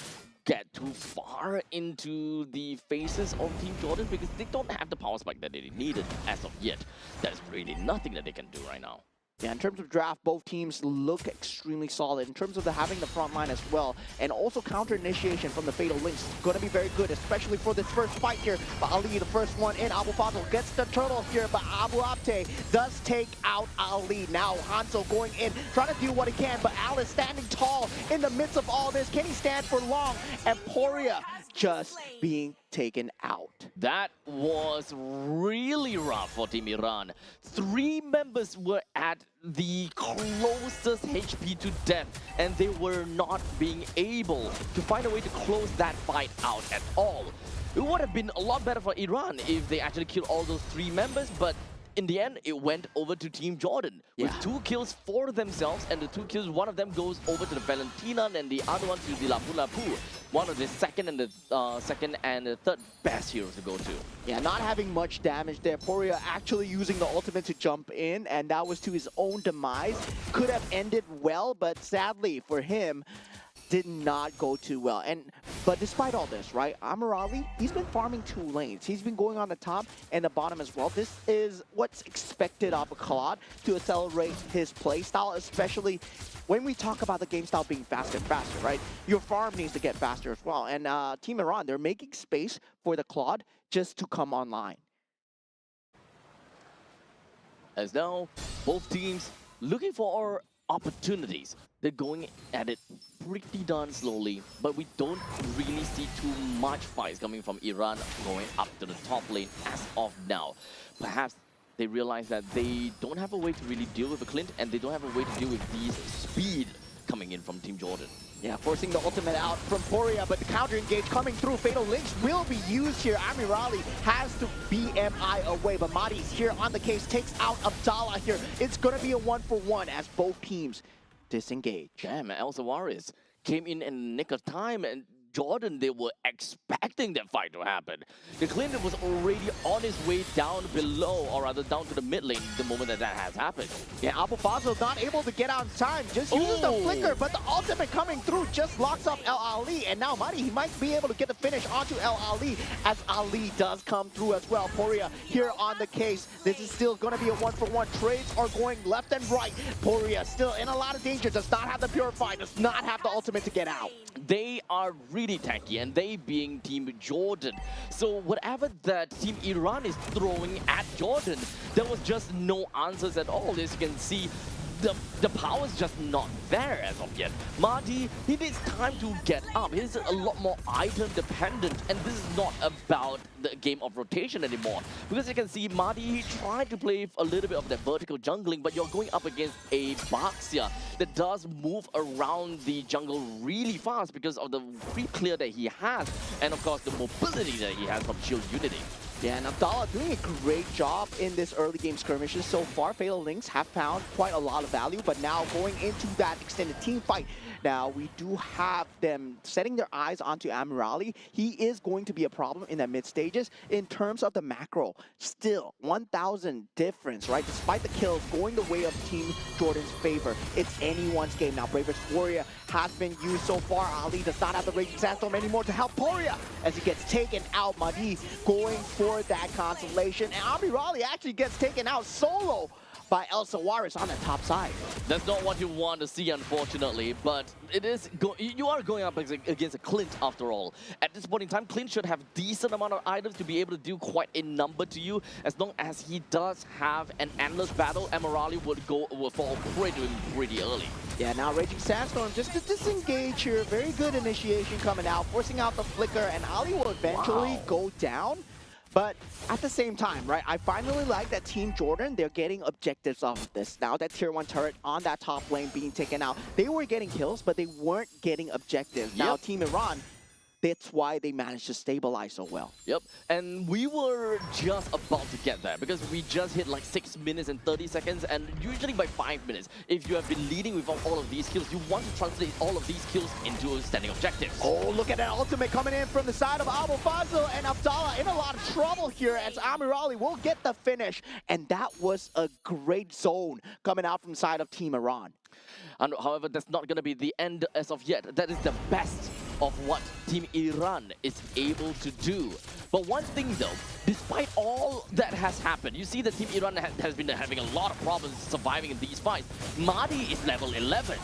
get too far into the faces of Team Jordan because they don't have the power spike that they needed as of yet. There's really nothing that they can do right now. Yeah, in terms of draft, both teams look extremely solid. In terms of having the front line as well, and also counter initiation from the Fatal Links, going to be very good, especially for this first fight here. But Ali, the first one in, Abu Fazl gets the turtle here, but Abu Abte does take out Ali. Now Hanzo going in, trying to do what he can, but Alice standing tall in the midst of all this. Can he stand for long? And Poria just being taken out. That was really rough for Team Iran. 3 members were at the closest HP to death, and they were not being able to find a way to close that fight out at all. It would have been a lot better for Iran if they actually killed all those 3 members, but in the end, it went over to Team Jordan with 2 kills for themselves, and the 2 kills, one of them goes over to the Valentina, and the other one to the Lapu Lapu, one of the second and the third best heroes to go to. Yeah, not having much damage there. Poria actually using the ultimate to jump in, and that was to his own demise. Could have ended well, but sadly for him, did not go too well. But despite all this, right, Amirali, he's been farming 2 lanes. He's been going on the top and the bottom as well. This is what's expected of a Claude to accelerate his play style, especially when we talk about the game style being faster and faster, right? Your farm needs to get faster as well. And Team Iran, they're making space for the Claude just to come online. As now, both teams looking for opportunities. They're going at it pretty darn slowly, but we don't really see too much fights coming from Iran going up to the top lane as of now. Perhaps they realize that they don't have a way to really deal with the Clint, and they don't have a way to deal with these speed coming in from Team Jordan. Yeah, forcing the ultimate out from Poria, but the counter engage coming through. Fatal Links will be used here. Amirali has to BMI away, but Mahdi's here on the case, takes out Abdallah here. It's going to be a 1-for-1 as both teams disengage. Damn, El Sawaris came in the nick of time, and Jordan, they were expecting that fight to happen. The Clint was already on his way down below, or rather down to the mid lane the moment that has happened. Yeah, Abu Fazl not able to get out in time, just uses the flicker, but the ultimate coming through just locks up El Ali, and now Mahdi, he might be able to get the finish onto El Ali, as Ali does come through as well. Poria here on the case. This is still going to be a 1-for-1. Trades are going left and right. Poria still in a lot of danger, does not have the Purify, does not have the ultimate to get out. They are really tanky, and they being Team Jordan. So whatever that Team Iran is throwing at Jordan, there was just no answers at all. As you can see, the power is just not there as of yet. Mahdi, he needs time to get up. He's a lot more item dependent, and this is not about the game of rotation anymore. Because you can see Mahdi, he tried to play a little bit of that vertical jungling, but you're going up against a Baxia that does move around the jungle really fast because of the free clear that he has, and of course the mobility that he has from Shield Unity. Yeah, and Abdallah doing a great job in this early game skirmishes so far. Fatal Links have found quite a lot of value, but now going into that extended team fight, now we do have them setting their eyes onto Amirali. He is going to be a problem in the mid stages. In terms of the macro, still 1,000 difference, right? Despite the kills going the way of Team Jordan's favor, it's anyone's game now. Bravest Warrior has been used so far. Ali does not have the Raging Sandstorm anymore to help Poria as he gets taken out. Mahdi going for that consolation, and Amirali actually gets taken out solo by El Sawaris on the top side. That's not what you want to see, unfortunately, but it is you are going up against a Clint after all. At this point in time, Clint should have decent amount of items to be able to do quite a number to you. As long as he does have an endless battle, Amirali will fall prey to him pretty early. Yeah, now Raging Sandstorm just to disengage here. Very good initiation coming out, forcing out the flicker, and Ali will eventually go down. But at the same time, right, I finally like that Team Jordan, they're getting objectives off of this. Now that Tier 1 turret on that top lane being taken out, they were getting kills, but they weren't getting objectives. Now Team Iran, that's why they managed to stabilize so well. Yep, and we were just about to get there because we just hit like 6 minutes and 30 seconds, and usually by 5 minutes, if you have been leading with all of these kills, you want to translate all of these kills into standing objectives. Oh, look at that ultimate coming in from the side of Abu Fazl, and Abdallah in a lot of trouble here as Amirali will get the finish, and that was a great zone coming out from the side of Team Iran. And however, that's not going to be the end as of yet. That is the best of what Team Iran is able to do. But one thing though, despite all that has happened, you see that Team Iran has been having a lot of problems surviving in these fights. Mahdi is level 11.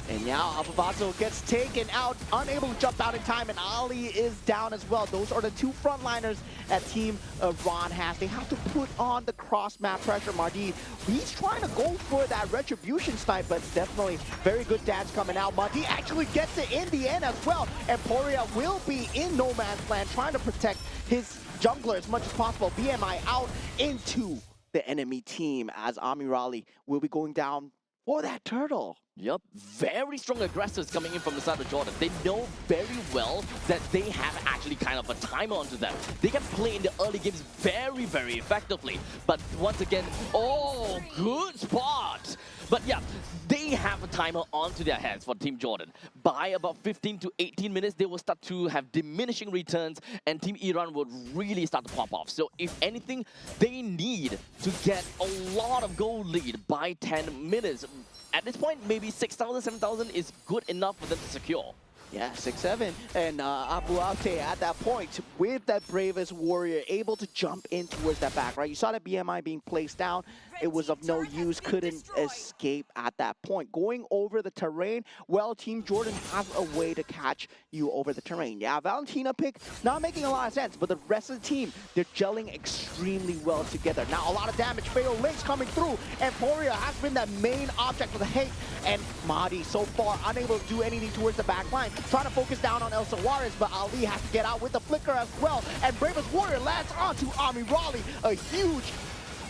And now Abu Fazl gets taken out, unable to jump out in time, and Ali is down as well. Those are the two frontliners that Team Iran has. They have to put on the cross-map pressure. Mahdi, he's trying to go for that retribution snipe, but definitely very good dance coming out. Mahdi actually gets it in the end as well, and Poria will be in no man's land, trying to protect his jungler as much as possible. BMI out into the enemy team as Amirali will be going down for that turtle. Yep, very strong aggressors coming in from the side of Jordan. They know very well that they have actually kind of a timer onto them. They can play in the early games very, very effectively. But once again, oh, good spot. But yeah, they have a timer onto their hands for Team Jordan. By about 15 to 18 minutes, they will start to have diminishing returns, and Team Iran would really start to pop off. So if anything, they need to get a lot of goal lead by 10 minutes. At this point, maybe 6,000, 7,000 is good enough for them to secure. Yeah, 6-7. And Abu Ate at that point, with that bravest warrior, able to jump in towards that back, right? You saw that BMI being placed down. It was of no use, couldn't escape at that point. Going over the terrain, well, Team Jordan has a way to catch you over the terrain. Yeah, Valentina pick, not making a lot of sense, but the rest of the team, they're gelling extremely well together. Now, a lot of damage, Fatal Links coming through, and Poria has been the main object for the hate, and Mahdi so far unable to do anything towards the back line. Trying to focus down on El Sawaris, but Ali has to get out with the flicker as well, and Bravest Warrior lands onto Amirali, a huge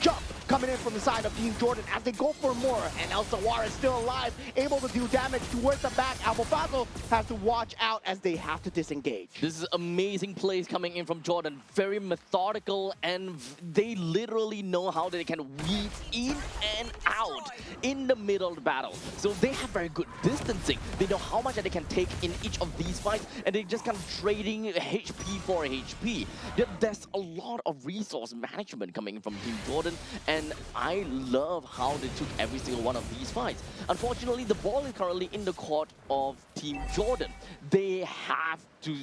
jump coming in from the side of Team Jordan as they go for more, and El Sawar is still alive, able to do damage towards the back. Abu Fazl has to watch out as they have to disengage. This is amazing plays coming in from Jordan, very methodical, and they literally know how they can weave in and out in the middle of the battle. So they have very good distancing. They know how much that they can take in each of these fights, and they just kind of trading HP for HP. Yet there's a lot of resource management coming in from Team Jordan, and I love how they took every single one of these fights. Unfortunately, the ball is currently in the court of Team Jordan. They have to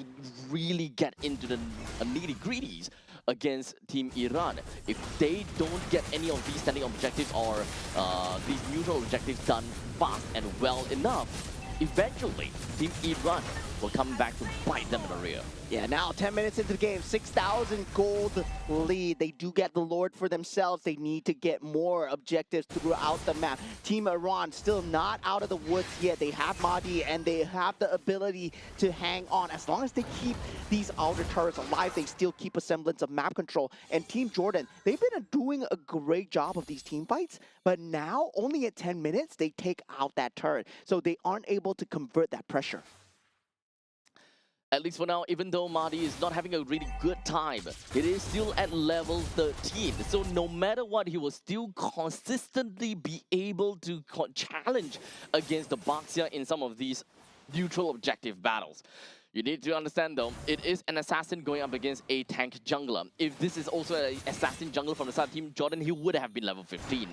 really get into the nitty-gritties against Team Iran. If they don't get any of these standing objectives or these neutral objectives done fast and well enough, eventually Team Iran will come back to bite them in the rear. Yeah, now 10 minutes into the game, 6,000 gold lead. They do get the Lord for themselves. They need to get more objectives throughout the map. Team Iran still not out of the woods yet. They have Mahdi and they have the ability to hang on. As long as they keep these outer turrets alive, they still keep a semblance of map control. And Team Jordan, they've been doing a great job of these team fights, but now only at 10 minutes, they take out that turret. So they aren't able to convert that pressure. At least for now, even though Mahdi is not having a really good time, it is still at level 13. So no matter what, he will still consistently be able to challenge against the Baxia in some of these neutral objective battles. You need to understand though, it is an assassin going up against a tank jungler. If this is also an assassin jungler from the side of Team Jordan, he would have been level 15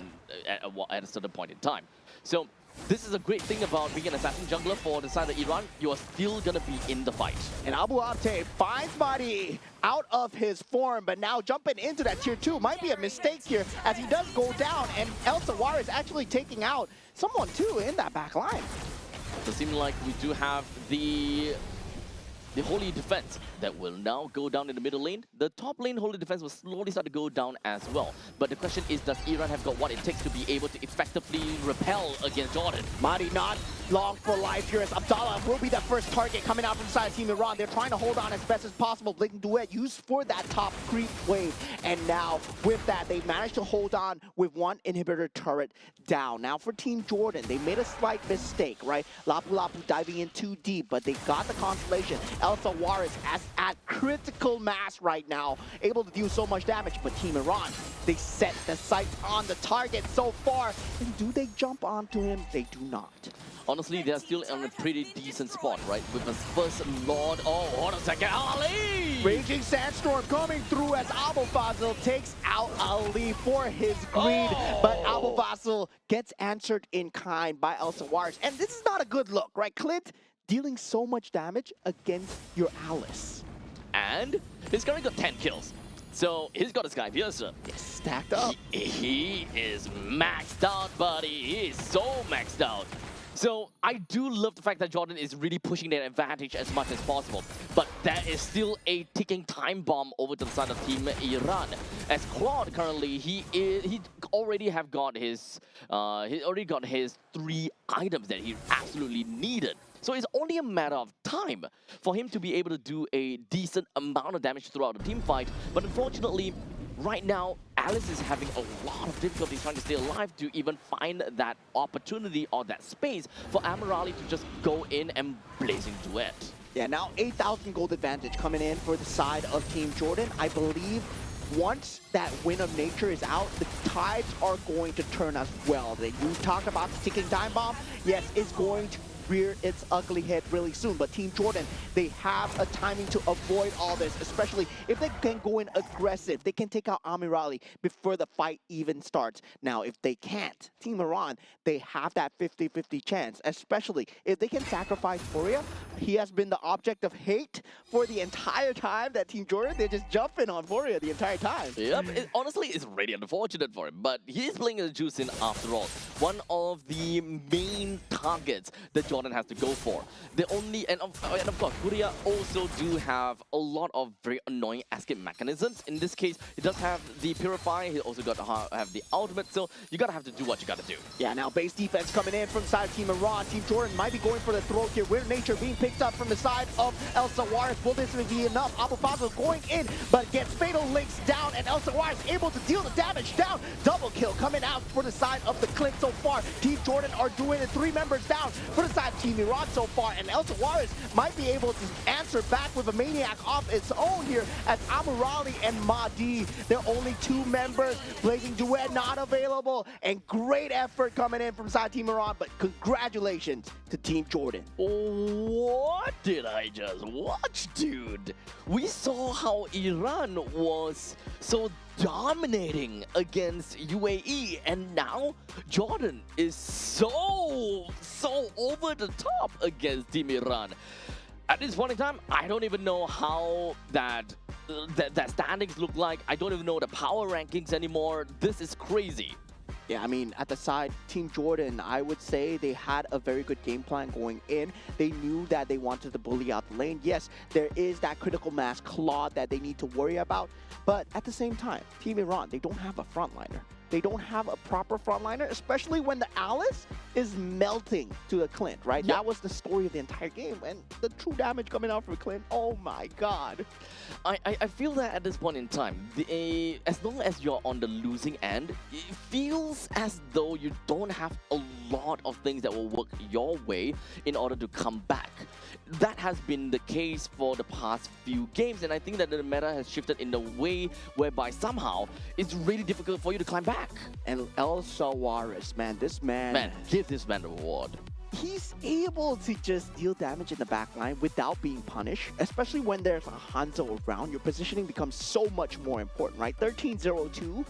at a certain point in time. So this is a great thing about being an assassin jungler for the side of Iran. You are still going to be in the fight. And Abu Abte finds Mahdi out of his form, but now jumping into that tier 2 might be a mistake here as he does go down, and El Sawar is actually taking out someone too in that back line. It seems like we do have the Holy Defense that will now go down in the middle lane. The top lane Holy Defense will slowly start to go down as well. But the question is, does Iran have got what it takes to be able to effectively repel against Jordan? Mahdi not long for life here as Abdallah will be the first target coming out from the side of Team Iran. They're trying to hold on as best as possible. Blinking Duet used for that top creep wave. And now with that, they managed to hold on with one inhibitor turret down. Now for Team Jordan, they made a slight mistake, right? Lapu Lapu diving in too deep, but they got the constellation. Elsa Juarez at critical mass right now, able to deal so much damage. But Team Iran, they set the sights on the target so far. And do they jump onto him? They do not. Honestly, they're still on a pretty decent spot, right? With the first Lord. Oh, hold on a second. Ali! Raging Sandstorm coming through as Abu Fazil takes out Ali for his greed. But Abu Fazil gets answered in kind by Elsa Juarez. And this is not a good look, right? Clint dealing so much damage against your Alice. And he's currently got 10 kills. So he's got a Sky Piercer. Stacked up. He is maxed out, buddy. He is so maxed out. So I do love the fact that Jordan is really pushing that advantage as much as possible. But there is still a ticking time bomb over to the side of Team Iran. As Claude currently, he already got his 3 items that he absolutely needed. So it's only a matter of time for him to be able to do a decent amount of damage throughout the team fight. But unfortunately, right now, Alice is having a lot of difficulties trying to stay alive to even find that opportunity or that space for Amirali to just go in and Blazing Duet. Yeah, now 8,000 gold advantage coming in for the side of Team Jordan. I believe once that Wind of Nature is out, the tides are going to turn as well. You talked about the ticking time bomb. Yes, it's going to rear its ugly head really soon, but Team Jordan, they have a timing to avoid all this, especially if they can go in aggressive. They can take out Amirali before the fight even starts. Now, if they can't, Team Iran, they have that 50-50 chance, especially if they can sacrifice Furia. He has been the object of hate for the entire time that Team Jordan, they're just jumping on Furia the entire time. Yep, honestly, it's really unfortunate for him, but he's playing the juice in after all. One of the main targets that Jordan has to go for. The only, and of course, Furia also do have a lot of very annoying escape mechanisms. In this case, he does have the Purify, he also got to have the ultimate, so you gotta have to do what you gotta do. Yeah, now base defense coming in from the side of Team Iran. Team Jordan might be going for the throw here. Wind of Nature being picked up from the side of Elsa Juarez. Will this be enough? Abu Fazil going in, but gets Fatal Links down, and Elsa Juarez able to deal the damage down. Double kill coming out for the side of the Clint so far. Team Jordan are doing it. 3 members down for the side of Team Iran so far, and Elsa Juarez might be able to answer back with a Maniac off its own here as Amirali and Mahdi, they're only 2 members. Blazing Duet not available, and great effort coming in from side Team Iran, but congratulations to Team Jordan. What did I just watch, dude? We saw how Iran was so dominating against UAE, and now Jordan is so over the top against Team Iran. At this point in time, I don't even know how that standings look like. I don't even know the power rankings anymore. This is crazy. Yeah, I mean, at the side, Team Jordan, I would say they had a very good game plan going in. They knew that they wanted to bully out the lane. Yes, there is that critical mass Claude that they need to worry about. But at the same time, Team Iran, they don't have a frontliner. They don't have a proper frontliner, especially when the Alice is melting to the Clint, right? Yep. That was the story of the entire game. And the true damage coming out from Clint, oh my god. I feel that at this point in time, as long as you're on the losing end, it feels as though you don't have a lot of things that will work your way in order to come back. That has been the case for the past few games, and I think that the meta has shifted in a way whereby somehow it's really difficult for you to climb back. And Elsa Juarez, man, this man... Man, give this man a reward. He's able to just deal damage in the back line without being punished, especially when there's a Hanzo around. Your positioning becomes so much more important, right? 1302,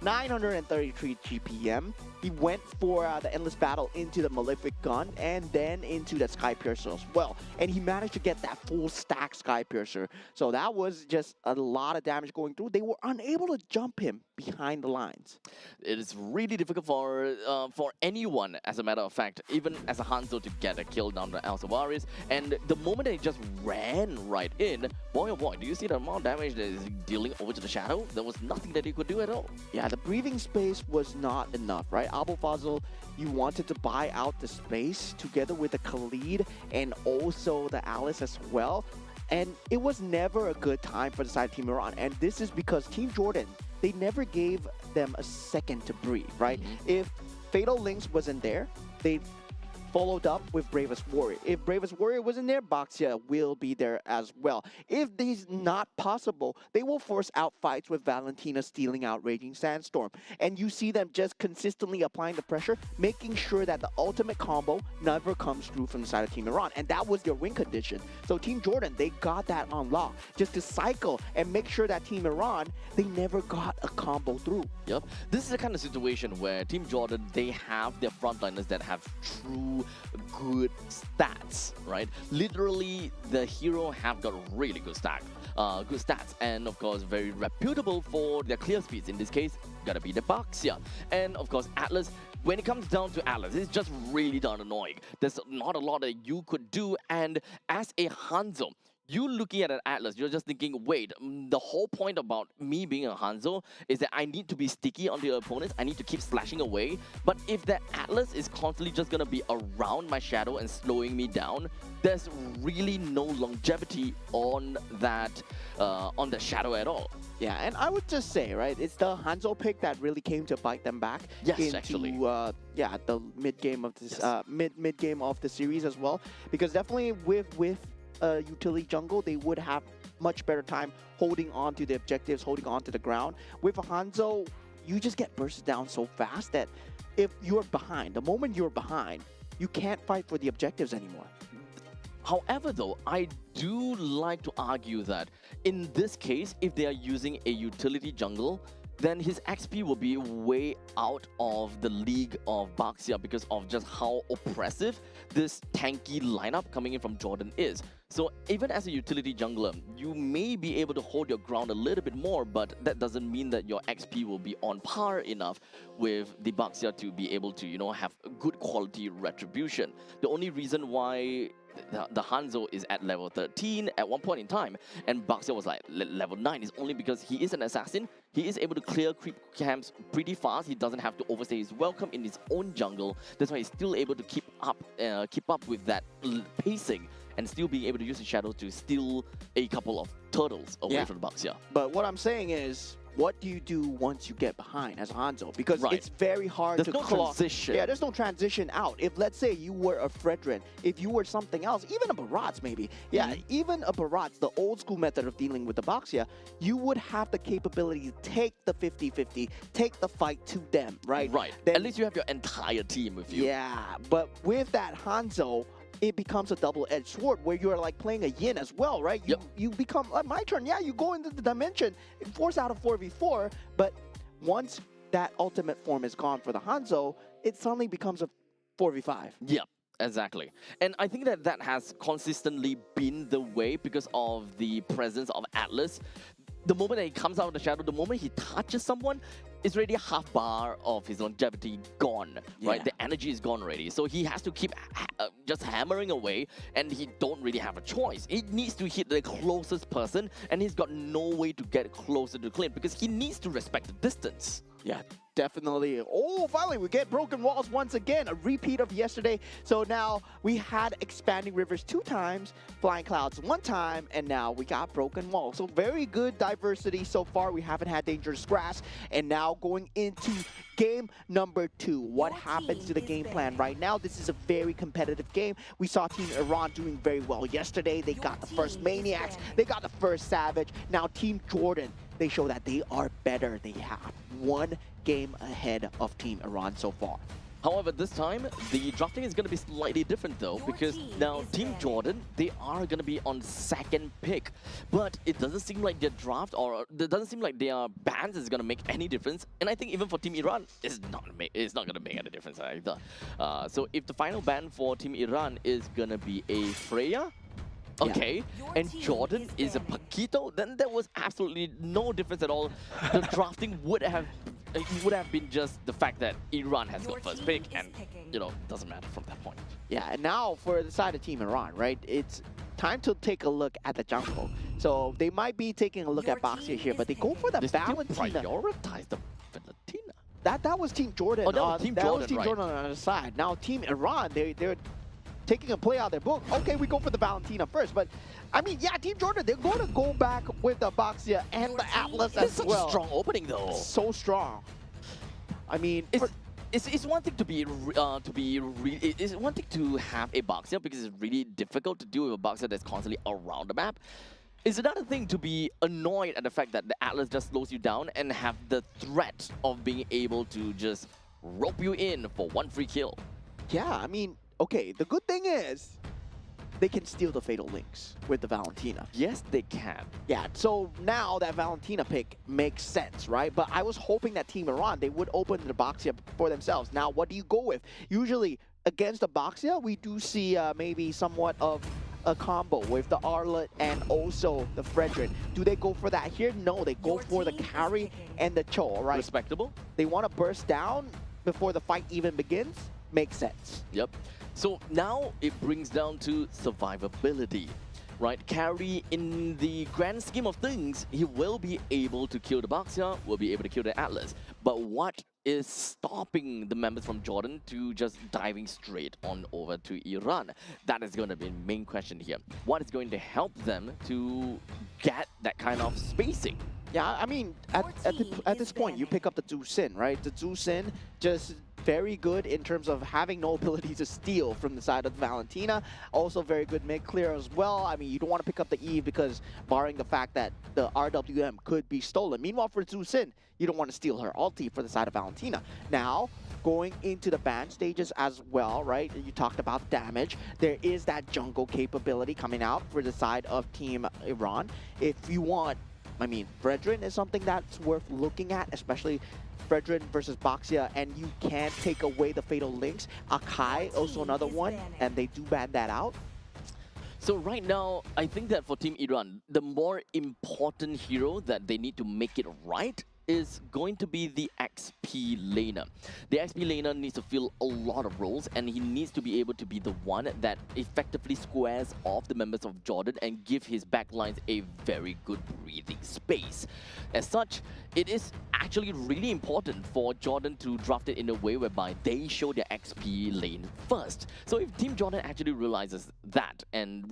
933 GPM. He went for the Endless Battle into the Malefic Gun and then into the Sky Piercer as well. And he managed to get that full stack Sky Piercer. So that was just a lot of damage going through. They were unable to jump him behind the lines. It is really difficult for anyone, as a matter of fact, even as a Hanzo, to get a kill down to Elsa Juarez. And the moment that he just ran right in, boy oh boy, do you see the amount of damage that is dealing over to the Shadow? There was nothing that he could do at all. Yeah, Yeah, the breathing space was not enough, right? Abu Fazl, you wanted to buy out the space together with the Khalid and also the Alice as well. And it was never a good time for the side of Team Iran. And this is because Team Jordan, they never gave them a second to breathe, right? If Fatal Links wasn't there, they followed up with Bravest Warrior. If Bravest Warrior wasn't there, Baxia will be there as well. If this is not possible, they will force out fights with Valentina stealing out Raging Sandstorm. And you see them just consistently applying the pressure, making sure that the ultimate combo never comes through from the side of Team Iran. And that was their win condition. So Team Jordan, they got that on lock, just to cycle and make sure that Team Iran, they never got a combo through. Yep. This is the kind of situation where Team Jordan, they have their frontliners that have true good stats, right? Literally, the hero have got really good stats, and of course, very reputable for their clear speeds. In this case, gotta be the Baxia. And of course, Atlas. When it comes down to Atlas, it's just really darn annoying. There's not a lot that you could do, and as a Hanzo, you looking at an Atlas, you're just thinking, wait, the whole point about me being a Hanzo is that I need to be sticky on the opponents, I need to keep slashing away, but if that Atlas is constantly just gonna be around my shadow and slowing me down, there's really no longevity on that shadow at all. Yeah, and I would just say, right, it's the Hanzo pick that really came to bite them back. Yes, into, actually. The mid game of this, mid game of the series as well, because definitely with utility jungle, they would have much better time holding on to the objectives, holding on to the ground. With a Hanzo, you just get bursted down so fast that if you're behind, the moment you're behind, you can't fight for the objectives anymore. However, though, I do like to argue that in this case, if they are using a utility jungle, then his XP will be way out of the league of Baxia because of just how oppressive this tanky lineup coming in from Jordan is. So even as a utility jungler, you may be able to hold your ground a little bit more, but that doesn't mean that your XP will be on par enough with the Baxia to be able to, you know, have good quality retribution. The only reason why the Hanzo is at level 13 at one point in time, and Baxia was like level 9 is only because he is an assassin. He is able to clear creep camps pretty fast. He doesn't have to overstay his welcome in his own jungle. That's why he's still able to keep up with that pacing and still being able to use his shadow to steal a couple of turtles away from Baxia. But what I'm saying is, what do you do once you get behind as Hanzo? Because it's very hard to transition. Yeah, there's no transition out. If, let's say, you were a Fredrin, if you were something else, even a Barats maybe, even a Barats, the old school method of dealing with the Baxia, you would have the capability to take the 50-50, take the fight to them, right? Right. Then, at least you have your entire team with you. Yeah, but with that Hanzo, it becomes a double-edged sword where you're like playing a yin as well, right? You become, like my turn, you go into the dimension, force out a 4v4, but once that ultimate form is gone for the Hanzo, it suddenly becomes a 4v5. Yep. Exactly. And I think that that has consistently been the way because of the presence of Atlas. The moment that he comes out of the shadow, the moment he touches someone, it's already half bar of his longevity gone, right? The energy is gone already. So he has to keep just hammering away, and he don't really have a choice. He needs to hit the closest person, and he's got no way to get closer to Clint because he needs to respect the distance. Yeah, definitely. Oh, finally, we get Broken Walls once again, a repeat of yesterday. So now we had Expanding Rivers 2 times, Flying Clouds 1 time, and now we got Broken Walls. So very good diversity so far. We haven't had Dangerous Grass, and now going into game number 2. What happens to the game plan right now? This is a very competitive game. We saw Team Iran doing very well yesterday. They got the first Maniacs. They got the first Savage. Now Team Jordan, they show that they are better. They have 1 game ahead of Team Iran so far. However, this time, the drafting is going to be slightly different though, because now Team Jordan, they are going to be on second pick. But it doesn't seem like their draft, or it doesn't seem like their bans is going to make any difference. And I think even for Team Iran, it's not going to make any difference either. So if the final ban for Team Iran is going to be a Freya, okay, and Jordan is a Paquito, then there was absolutely no difference at all. The drafting would have been just the fact that Iran has got first pick, and you know, doesn't matter from that point. Yeah, and now for the side of Team Iran, right? It's time to take a look at the jungle. So they might be taking a look at Baxia here, but they go for the They Valentina. prioritize the that was Team Jordan. Oh, that was Team Jordan, was Team right. Jordan on the other side. Now Team Iran, they're taking a play out of their book. Okay, we go for the Valentina first, but I mean, yeah, Team Jordan, they're going to go back with the Boxia and the Atlas It's as such well. a strong opening though. So strong. I mean, It's one thing to be it's one thing to have a boxer because it's really difficult to deal with a boxer that's constantly around the map. It's another thing to be annoyed at the fact that the Atlas just slows you down and have the threat of being able to just rope you in for one free kill. yeah, I mean, okay, the good thing is they can steal the Fatal Links with the Valentina. Yes, they can. Yeah, so now that Valentina pick makes sense, right? But I was hoping that Team Iran, they would open the Boxia for themselves. Now, what do you go with? Usually, against the Boxia, we do see maybe somewhat of a combo with the Arlet and also the Fredrin. Do they go for that here? No, they go for the carry and the Cho, right? Respectable. They want to burst down before the fight even begins. Makes sense. Yep. So now it brings down to survivability, right? Carry, in the grand scheme of things, he will be able to kill the Boxia, will be able to kill the Atlas. But what is stopping the members from Jordan to just diving straight on over to Iran? That is going to be the main question here. What is going to help them to get that kind of spacing? Yeah, I mean, at this point, you pick up the Zhu Xin, right? The Zhu Xin just very good in terms of having no ability to steal from the side of Valentina. Also very good mid-clear as well. I mean, you don't want to pick up the Eve because barring the fact that the RWM could be stolen. Meanwhile, for Zhu Xin, you don't want to steal her ulti for the side of Valentina. Now, going into the ban stages as well, right? You talked about damage. There is that jungle capability coming out for the side of Team Iran. If you want, I mean, Fredrin is something that's worth looking at, especially Fredrin versus Boxia, and you can't take away the Fatal Links. Akai, also another one, and they do ban that out. So right now, I think that for Team Iran, the more important hero that they need to make it right is going to be the XP laner. The XP laner needs to fill a lot of roles, and he needs to be able to be the one that effectively squares off the members of Jordan and give his backlines a very good breathing space. As such, it is actually really important for Jordan to draft it in a way whereby they show their XP lane first. So if Team Jordan actually realizes that and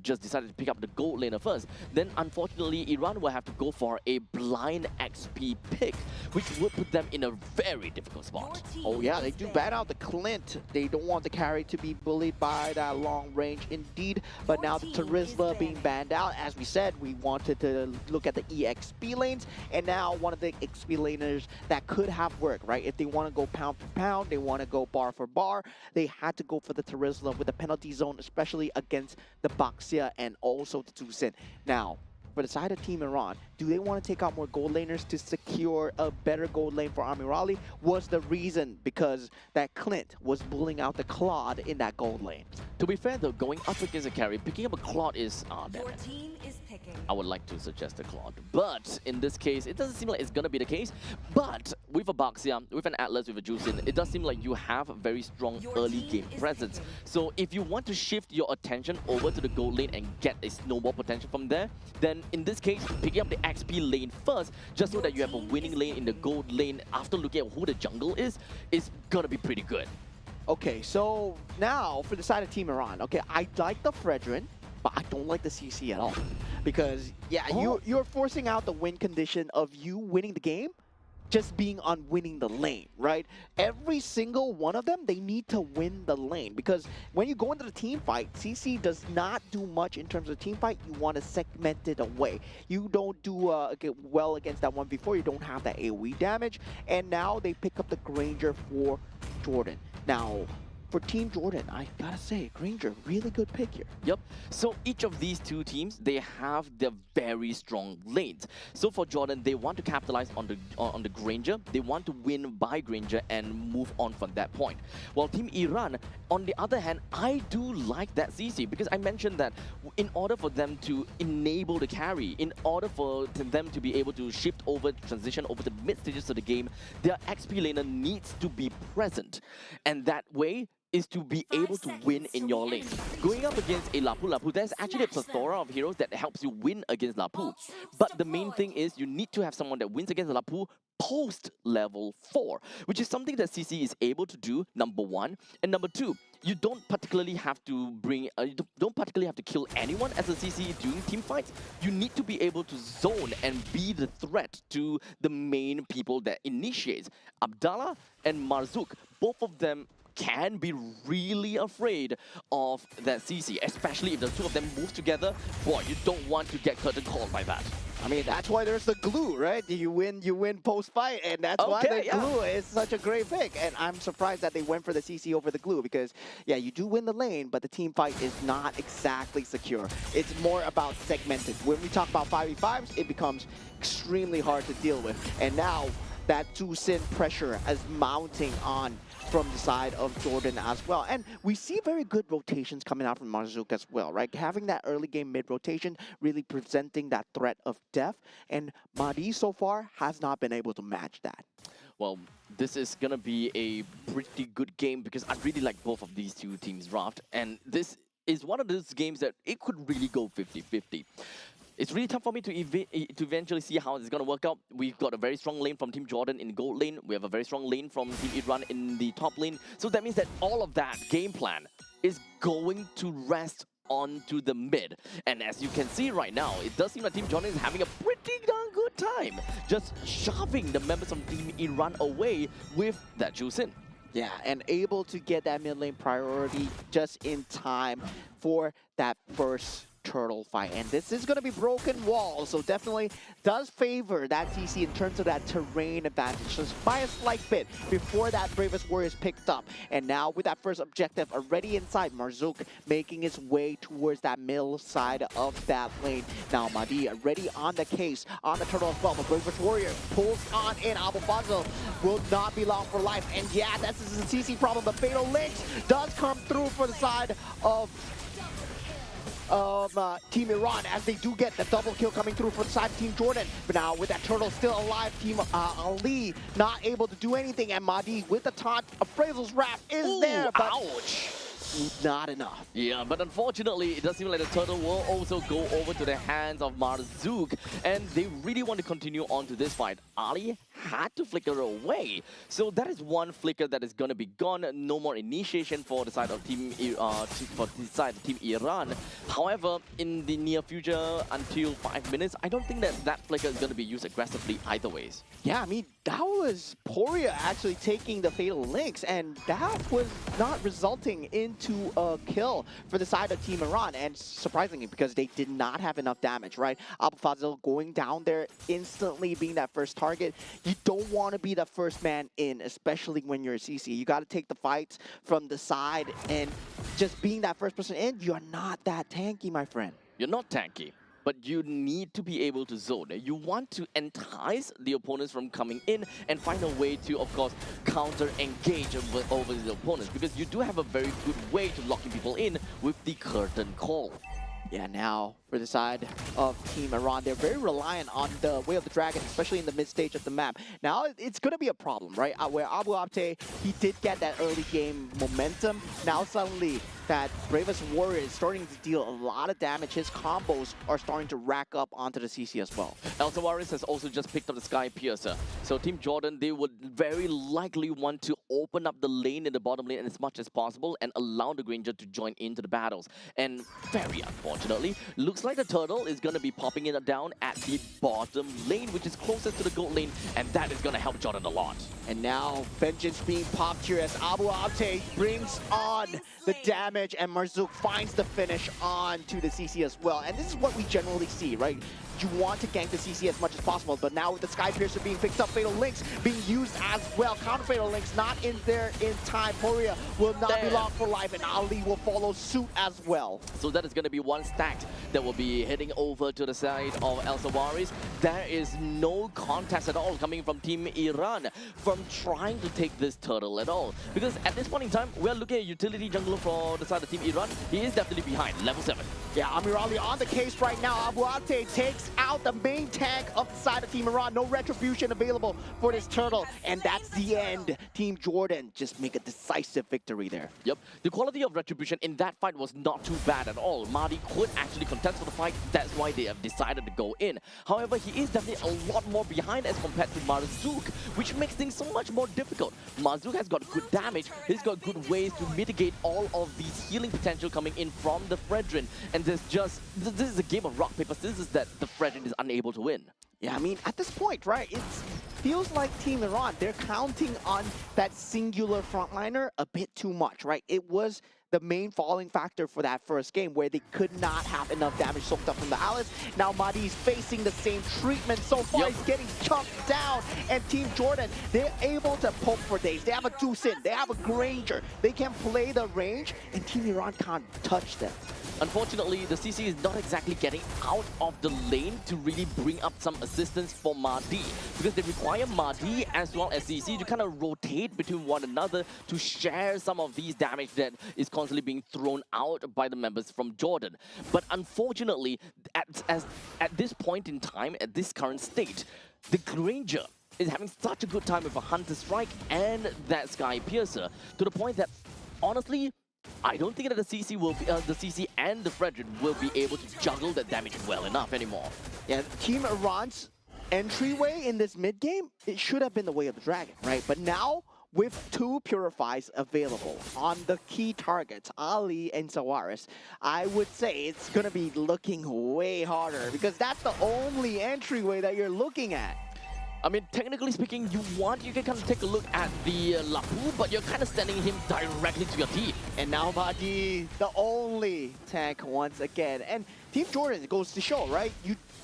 just decided to pick up the gold laner first, then unfortunately Iran will have to go for a blind XP pick, which would put them in a very difficult spot. Oh yeah, they do ban out the Clint. They don't want the carry to be bullied by that long range indeed. But now the Terizla being banned out. As we said, we wanted to look at the EXP lanes, and now one of the XP laners that could have worked, right? If they want to go pound for pound, they want to go bar for bar, they had to go for the Terizla with the penalty zone, especially against the Boxia and also the Zhu Xin. Now, for the side of Team Iran, do they want to take out more gold laners to secure a better gold lane for Amirali? Was the reason because that Clint was bullying out the Claude in that gold lane? To be fair though, going up against a carry, picking up a Claude is... damn Your it. team is picking. I would like to suggest a Claude. But in this case, it doesn't seem like it's going to be the case. But with a Boxia, with an Atlas, with a Juicin, it does seem like you have a very strong Your early team game is presence. picking. So if you want to shift your attention over to the gold lane and get a snowball potential from there, then in this case, picking up the XP lane first, just so that you have a winning lane in the gold lane after looking at who the jungle is going to be pretty good. Okay, so now for the side of Team Iran, okay, I like the Fredrin, but I don't like the CC at all. Because, yeah, you're forcing out the win condition of you winning the game, just being on winning the lane, right? Every single one of them, they need to win the lane. Because when you go into the team fight, CC does not do much in terms of team fight. You want to segment it away. You don't do well against that one before. You don't have that AoE damage. And now they pick up the Granger for Jordan. Now, for Team Jordan, I gotta say, Granger, really good pick here. Yep. So each of these two teams, they have their very strong lanes. So for Jordan, they want to capitalize on the Granger. They want to win by Granger and move on from that point. While Team Iran, on the other hand, I do like that CC because I mentioned that in order for them to enable the carry, in order for them to be able to shift over, transition over the mid stages of the game, their XP laner needs to be present. And that way, is to be able to win in your lane. Going up against a Lapu, there's actually a plethora of heroes that helps you win against Lapu. But the main thing is you need to have someone that wins against Lapu post level 4, which is something that CC is able to do, number one. And number two, you don't particularly have to don't particularly have to kill anyone as a CC during team fights. You need to be able to zone and be the threat to the main people that initiates. Abdallah and Marzouk, both of them can be really afraid of that CC, especially if the two of them move together. Boy, you don't want to get curtain called by that. I mean, that's why there's the glue, right? You win post-fight, and that's why the glue is such a great pick. And I'm surprised that they went for the CC over the glue because, yeah, you do win the lane, but the team fight is not exactly secure. It's more about segmented. When we talk about 5v5s, it becomes extremely hard to deal with. And now, that Jusin pressure is mounting on from the side of Jordan as well. And we see very good rotations coming out from Marzouk as well, right? Having that early game mid rotation, really presenting that threat of death. And Mahdi so far has not been able to match that. Well, this is going to be a pretty good game because I really like both of these two teams' raft. And this is one of those games that it could really go 50-50. It's really tough for me to eventually see how it's going to work out. We've got a very strong lane from Team Jordan in gold lane. We have a very strong lane from Team Iran in the top lane. So that means that all of that game plan is going to rest onto the mid. And as you can see right now, it does seem like Team Jordan is having a pretty darn good time just shoving the members from Team Iran away with that Jusin. Yeah, and able to get that mid lane priority just in time for that first turtle fight. And this is going to be broken wall, so definitely does favor that TC in terms of that terrain advantage, just by a slight bit before that Bravest Warrior is picked up. And now with that first objective already inside, Marzouk making his way towards that middle side of that lane. Now Mahdi already on the case, on the turtle as well, but Bravest Warrior pulls on in. Abu Fazl will not be long for life, and yeah, that's a CC problem, but Fatal Links does come through for the side of Team Iran, as they do get the double kill coming through for the side of Team Jordan. But now with that turtle still alive, Team Ali not able to do anything, and Mahdi with the taunt, Appraisal's Wrath is there, but ouch! Not enough. Yeah, but unfortunately, it does seem like the turtle will also go over to the hands of Marzouk, and they really want to continue on to this fight. Ali had to flicker away, so that is one flicker that is going to be gone. No more initiation for the side of Team Iran. However, in the near future, until 5 minutes, I don't think that that flicker is going to be used aggressively either ways. Yeah, I mean, that was Poria actually taking the Fatal Links, and that was not resulting into a kill for the side of Team Iran, and surprisingly, because they did not have enough damage, right? Abu Fazl going down there, instantly being that first target. You don't want to be the first man in, especially when you're a CC. You got to take the fights from the side, and just being that first person in, you're not that tanky, my friend. You're not tanky, but you need to be able to zone. You want to entice the opponents from coming in and find a way to, of course, counter-engage over the opponents, because you do have a very good way to locking people in with the curtain call. Yeah, now for the side of Team Iran, they're very reliant on the Way of the Dragon, especially in the mid-stage of the map. Now, it's going to be a problem, right? Where Abu Abte, he did get that early game momentum. Now suddenly, that Bravest Warrior is starting to deal a lot of damage. His combos are starting to rack up onto the CC as well. El Tavares has also just picked up the Sky Piercer. So Team Jordan, they would very likely want to open up the lane in the bottom lane as much as possible and allow the Granger to join into the battles. And very unfortunately, looks like the turtle is going to be popping it down at the bottom lane, which is closest to the gold lane, and that is going to help Jordan a lot. And now Vengeance being popped here as Abu Abte brings on the damage, and Marzouk finds the finish on to the CC as well. And this is what we generally see, right? You want to gank the CC as much as possible, but now with the Sky Piercer being picked up, Fatal Links being used as well. Counter Fatal Links not in there in time. Poria will not be long for life, and Ali will follow suit as well. So that is going to be one stack that will be heading over to the side of El Sawaris. There is no contest at all coming from Team Iran from trying to take this turtle at all. Because at this point in time, we are looking at utility jungler for the side of Team Iran, he is definitely behind, level 7. Yeah, Amirali on the case right now. Abuate takes out the main tank of the side of Team Iran. No retribution available for this turtle. And that's the end. Team Jordan just make a decisive victory there. Yep, the quality of retribution in that fight was not too bad at all. Mahdi could actually contest for the fight, that's why they have decided to go in. However, he is definitely a lot more behind as compared to Marzook, which makes things so much more difficult. Marzook has got good damage, he's got good ways to mitigate all of these healing potential coming in from the Fredrin. And this is a game of rock, paper, scissors that the Fredrin is unable to win. Yeah, I mean, at this point, right, it feels like Team Iran, they're counting on that singular frontliner a bit too much, right? It was the main falling factor for that first game where they could not have enough damage soaked up from the Alice. Now Mahdi's facing the same treatment. So far, he's getting chopped down. And Team Jordan, they're able to poke for days. They have a Deuce in, they have a Granger. They can play the range, and Team Iran can't touch them. Unfortunately, the CC is not exactly getting out of the lane to really bring up some assistance for Mahdi, because they require Mahdi as well as CC to kind of rotate between one another to share some of these damage that is constantly being thrown out by the members from Jordan. But unfortunately, at this point in time, at this current state, the Granger is having such a good time with a Hunter Strike and that Sky Piercer, to the point that, honestly, I don't think that the CC and the Fredrin will be able to juggle that damage well enough anymore. Yeah, Team Iran's entryway in this mid game, it should have been the Way of the Dragon, right? But now, with 2 Purifies available on the key targets, Ali and Zawaris, I would say it's going to be looking way harder, because that's the only entryway that you're looking at. I mean, technically speaking, you can kind of take a look at the Lapu, but you're kind of sending him directly to your team. And now Mahdi, the only tank once again. And Team Jordan, it goes to show, right?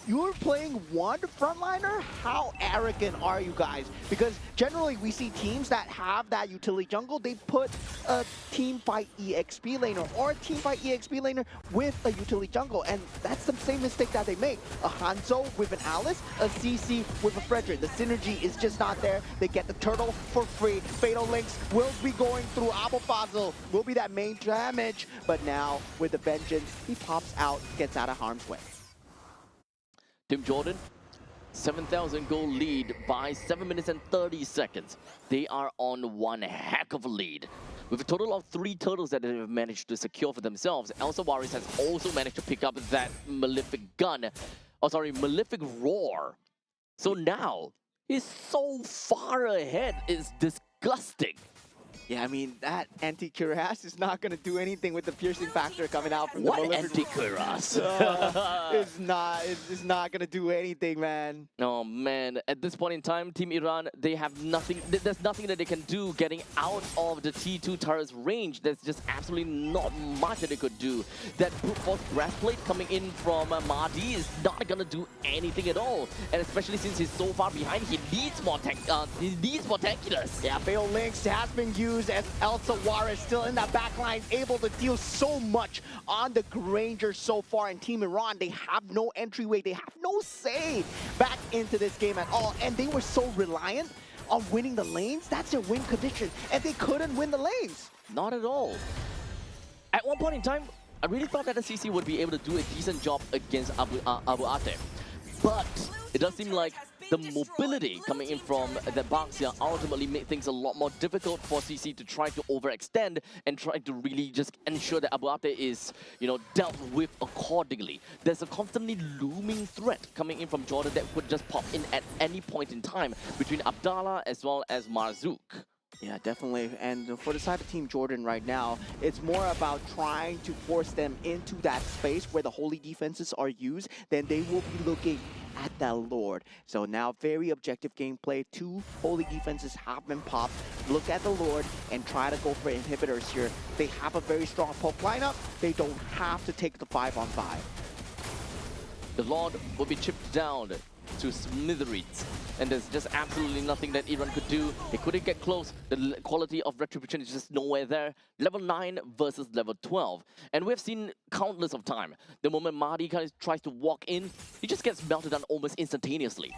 You're playing one frontliner? How arrogant are you guys? Because generally we see teams that have that utility jungle, they put a team fight EXP laner or a team fight EXP laner with a utility jungle. And that's the same mistake that they make. A Hanzo with an Alice, a CC with a Fredrin. The synergy is just not there. They get the turtle for free. Fatal Links will be going through. Abu Fazl will be that main damage. But now with the Vengeance, he pops out, gets out of harm's way. Team Jordan, 7,000 goal lead by 7 minutes and 30 seconds. They are on one heck of a lead. With a total of 3 turtles that they have managed to secure for themselves, Elsa Waris has also managed to pick up that Malefic gun. Oh, sorry, Malefic Roar. So now, he's so far ahead, it's disgusting. Yeah, I mean, that anti-cuirass is not going to do anything with the piercing factor coming out from the What anti-cuirass? It's not going to do anything, man. Oh, man. At this point in time, Team Iran, they have nothing. There's nothing that they can do getting out of the T2 turret's range. There's just absolutely not much that they could do. That brute force breastplate coming in from Mahdi is not going to do anything at all. And especially since he's so far behind, he needs more tankiness. Yeah, Fatal Links has been used as Elsa Waris still in that back line, able to deal so much on the Granger so far. And Team Iran, they have no entryway, they have no say back into this game at all. And they were so reliant on winning the lanes. That's their win condition, and they couldn't win the lanes. Not at all. At one point in time, I really thought that the CC would be able to do a decent job against Abu Ate. But it does seem like the mobility coming in from the Baxia ultimately made things a lot more difficult for CC to try to overextend and try to really just ensure that Abu Ate is, dealt with accordingly. There's a constantly looming threat coming in from Jordan that could just pop in at any point in time between Abdallah as well as Marzook. Yeah, definitely. And for the side of Team Jordan right now, it's more about trying to force them into that space where the holy defenses are used. Then they will be looking at that Lord. So now very objective gameplay. 2 holy defenses have been popped. Look at the Lord and try to go for inhibitors here. They have a very strong poke lineup. They don't have to take the 5-on-5. The Lord will be chipped down to smithereens, and there's just absolutely nothing that Iran could do. They couldn't get close. The quality of retribution is just nowhere there. Level 9 versus level 12, and we've seen countless of time. The moment Mahdi kind of tries to walk in, he just gets melted down almost instantaneously.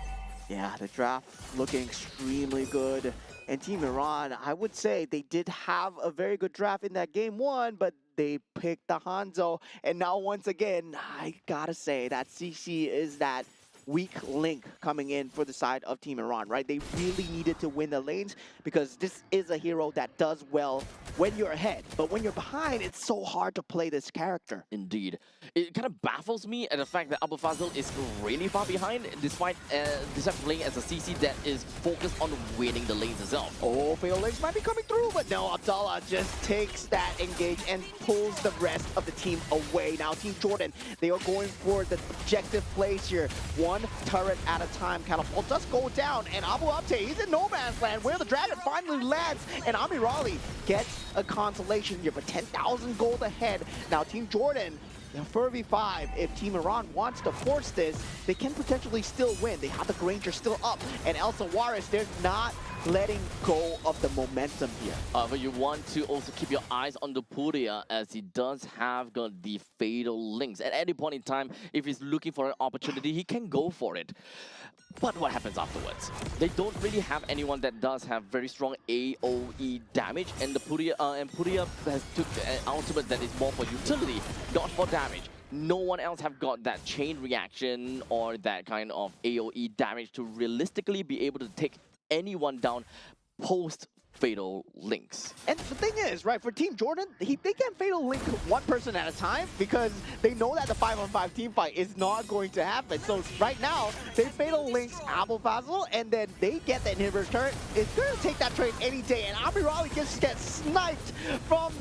Yeah, the draft looking extremely good. And Team Iran, I would say they did have a very good draft in that game 1, but they picked the Hanzo. And now once again, I gotta say that CC is that weak link coming in for the side of Team Iran, right? They really needed to win the lanes because this is a hero that does well when you're ahead. But when you're behind, it's so hard to play this character. Indeed. It kind of baffles me at the fact that Abu Fazil is really far behind despite playing as a CC that is focused on winning the lanes itself. Oh, Fatal Links might be coming through, but no, Abdallah just takes that engage and pulls the rest of the team away. Now, Team Jordan, they are going for the objective plays here. One turret at a time. Catapult does go down, and Abu Abte, he's in no man's land where the dragon finally lands, and Amirali gets a consolation here, but 10,000 gold ahead. Now, Team Jordan, now, 4v5, if Team Iran wants to force this, they can potentially still win. They have the Granger still up, and Elsa Juarez, they're not letting go of the momentum here. But you want to also keep your eyes on the Puria as he does have got the fatal links. At any point in time, if he's looking for an opportunity, he can go for it. But what happens afterwards? They don't really have anyone that does have very strong AoE damage, and the Puria has took an ultimate that is more for utility, not for damage. No one else have got that chain reaction or that kind of AoE damage to realistically be able to take anyone down post fatal links. And the thing is, right, for Team Jordan, they can fatal link one person at a time because they know that the 5-on-5 team fight is not going to happen. So right now, they fatal links Abu Fazil, and then they get the inhibitor turret. It's going to take that trade any day, and Amirali just gets sniped from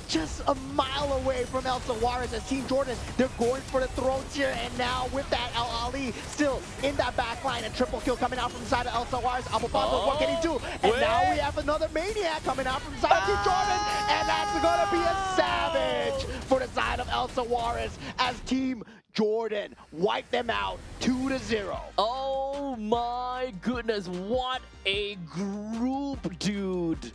just a mile away from Elsa Juarez as Team Jordan, they're going for the throats here, and now with that, El Ali still in that back line, and triple kill coming out from the side of Elsa Juarez. Abu Fazil, what can he do? And now we have another Maniac coming out from the side of Team Jordan, and that's gonna be a savage for the side of Elsa Juarez as Team Jordan wipe them out 2-0. Oh my goodness, what a group, dude.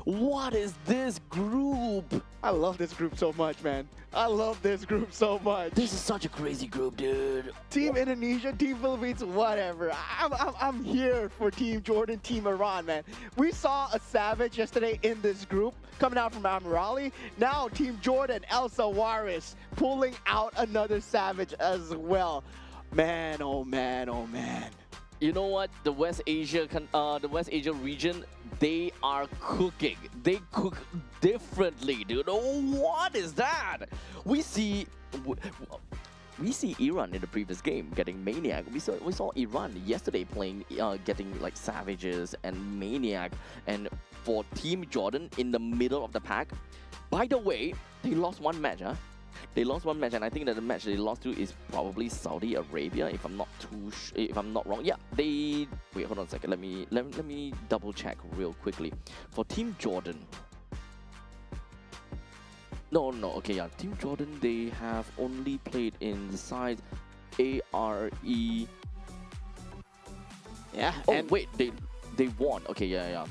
What is this group? I love this group so much, man. I love this group so much. This is such a crazy group, dude. Team Indonesia, Team Philippines, whatever. I'm here for Team Jordan, Team Iran, man. We saw a savage yesterday in this group coming out from Amirali. Now Team Jordan, Elsa Juarez, pulling out another savage as well. Man, oh man, oh man. You know what? The West Asia region, they are cooking. They cook differently, dude. Oh, what is that? We see Iran in the previous game getting Maniac. We saw Iran yesterday playing, getting like Savages and Maniac. And for Team Jordan in the middle of the pack, by the way, they lost one match, huh? They lost one match, and I think that the match they lost to is probably Saudi Arabia, if I'm not wrong. Yeah, they wait. Hold on a second. Let me double check real quickly. For Team Jordan, no. Okay, yeah. Team Jordan, they have only played in the side ARE. Yeah. Oh wait, they won. Okay, yeah.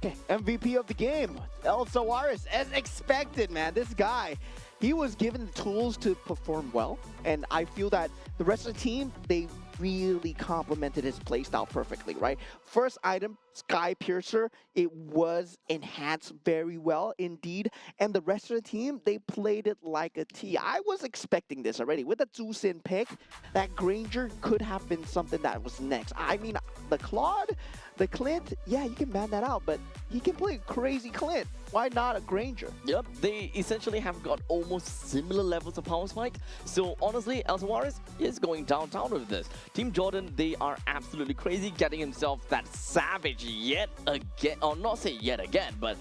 Okay, MVP of the game, Elsa Juarez, as expected, man. This guy, he was given the tools to perform well, and I feel that the rest of the team, they really complemented his playstyle perfectly, right? First item, Sky Piercer, it was enhanced very well indeed, and the rest of the team, they played it like a T. I was expecting this already. With the Zhu Xin pick, that Granger could have been something that was next. I mean, the Claude, the Clint, yeah, you can ban that out, but he can play crazy Clint. Why not a Granger? Yep, they essentially have got almost similar levels of power spike. So honestly, Elsa Juarez is going downtown with this. Team Jordan, they are absolutely crazy, getting himself that savage yet again, or not say yet again, but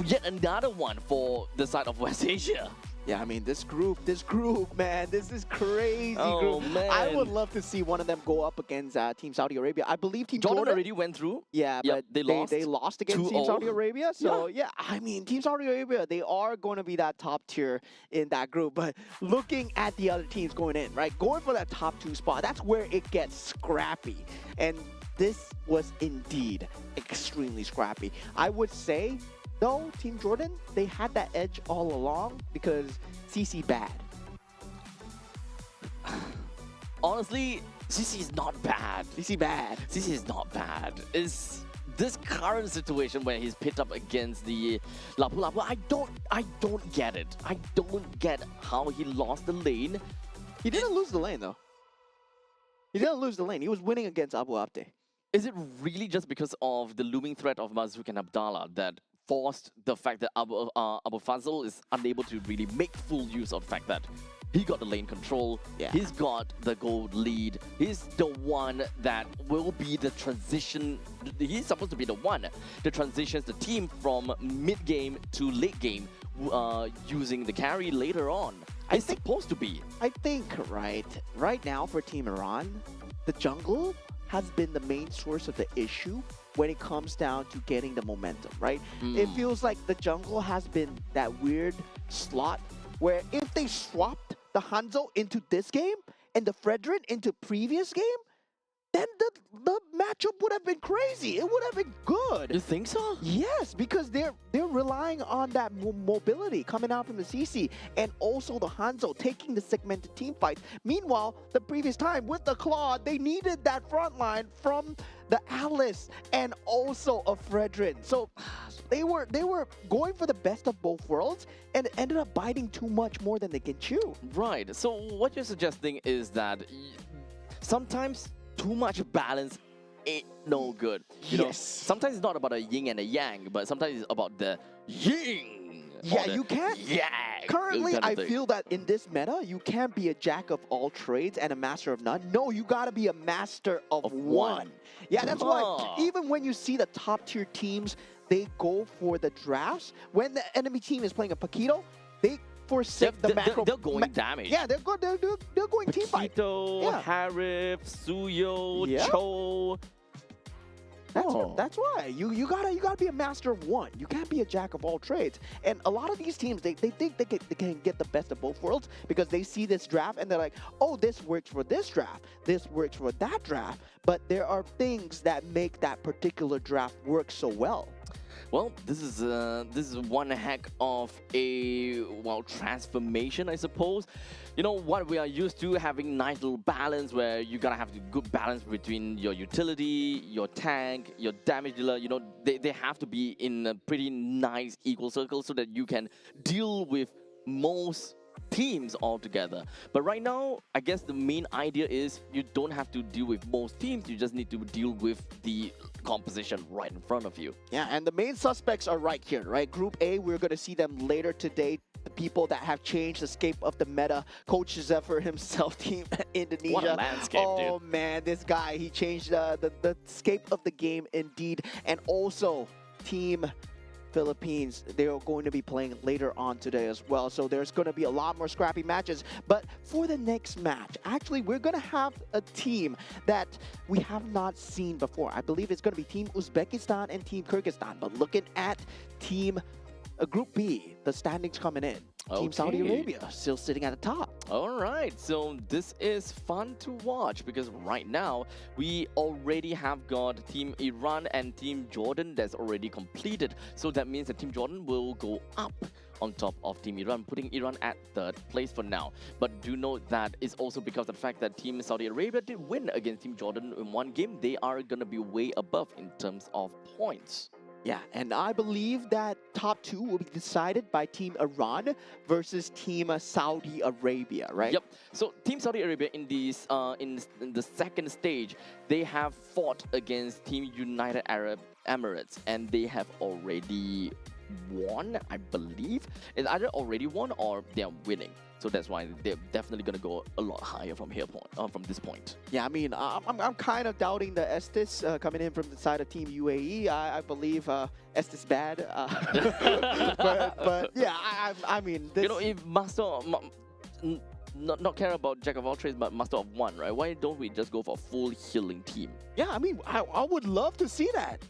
yet another one for the side of West Asia. Yeah, I mean, this group, man, this is crazy Oh, group. man. I would love to see one of them go up against Team Saudi Arabia. I believe Team Jordan already went through. Yeah, Yep, but they they lost lost against Team 2-0. Saudi Arabia. So, yeah, I mean, Team Saudi Arabia, they are going to be that top tier in that group. But looking at the other teams going in, right, going for that top 2 spot, that's where it gets scrappy. And this was indeed extremely scrappy. I would say, though, Team Jordan, they had that edge all along because CC bad. Honestly, CC is not bad. CC bad. CC is not bad. It's this current situation where he's picked up against the Lapu Lapu, I don't get it. I don't get how he lost the lane. He didn't lose the lane though. He didn't lose the lane. He was winning against Abu Abde. Is it really just because of the looming threat of Mazouk and Abdallah that forced the fact that Abu Fazl is unable to really make full use of the fact that he got the lane control, Yeah. he's got the gold lead, he's the one that will be the transition, he's supposed to be the one that transitions the team from mid-game to late game using the carry later on. It's supposed to be. I think right now for Team Iran, the jungle has been the main source of the issue when it comes down to getting the momentum, right? It feels like the jungle has been that weird slot where if they swapped the Hanzo into this game and the Fredrin into previous game, then the matchup would have been crazy. It would have been good. You think so? Yes, because they're relying on that mobility coming out from the CC and also the Hanzo taking the segmented team fights. Meanwhile, the previous time with the Claude, they needed that front line from the Alice and also a Fredrin. So they were going for the best of both worlds and it ended up biting too much more than they can chew. Right. So what you're suggesting is that sometimes too much balance ain't no good. You know, Yes. sometimes it's not about a yin and a yang, but sometimes it's about the yin. Yeah, or the you can't. yang Currently, kind of I thing. feel that in this meta, you can't be a jack of all trades and a master of none. No, you gotta be a master of Of one. one. Yeah, that's why Ah. even when you see the top tier teams, they go for the drafts. When the enemy team is playing a Paquito, they forsake the macro. They're going damage. Yeah, they're going team fight. Paquito, Yeah. Harif, Suyo, Yeah. Cho. That's why you gotta be a master of one. You can't be a jack of all trades. And a lot of these teams they think they can get the best of both worlds because they see this draft and they're like, oh, this works for this draft, this works for that draft. But there are things that make that particular draft work so well. Well, this is one heck of a transformation, I suppose. You know what we are used to, having nice little balance where you gotta have the good balance between your utility, your tank, your damage dealer. You know, they have to be in a pretty nice equal circle so that you can deal with most teams altogether. But right now, I guess the main idea is you don't have to deal with most teams, you just need to deal with the composition right in front of you. Yeah, and the main suspects are right here, right? Group A, we're going to see them later today. The people that have changed the scape of the meta. Coach Zephyr himself, Team Indonesia. What a landscape, oh, dude. man, this guy, he changed the scape of the game indeed. And also, Team Philippines, they are going to be playing later on today as well. So there's going to be a lot more scrappy matches. But for the next match, actually, we're going to have a team that we have not seen before. I believe it's going to be Team Uzbekistan and Team Kyrgyzstan. But looking at Team Group B, the standings coming in. Team Saudi Okay. Arabia still sitting at the top. All right, so this is fun to watch because right now we already have got Team Iran and Team Jordan that's already completed. So that means that Team Jordan will go up on top of Team Iran, putting Iran at third place for now. But do note that it's also because of the fact that Team Saudi Arabia did win against Team Jordan in one game. They are going to be way above in terms of points. Yeah, and I believe that top two will be decided by Team Iran versus Team Saudi Arabia, right? Yep. So Team Saudi Arabia in these in the second stage, they have fought against Team United Arab Emirates, and they have already won, I believe. It's either already won or they're winning. So that's why they're definitely gonna go a lot higher from from this point. Yeah, I mean, I'm kind of doubting the Estes coming in from the side of Team UAE. I believe Estes bad, but yeah, I mean, this, You know, if not care about Jack of all trades, but Master of one, right? Why don't we just go for a full healing team? yeah, I mean, I would love to see that.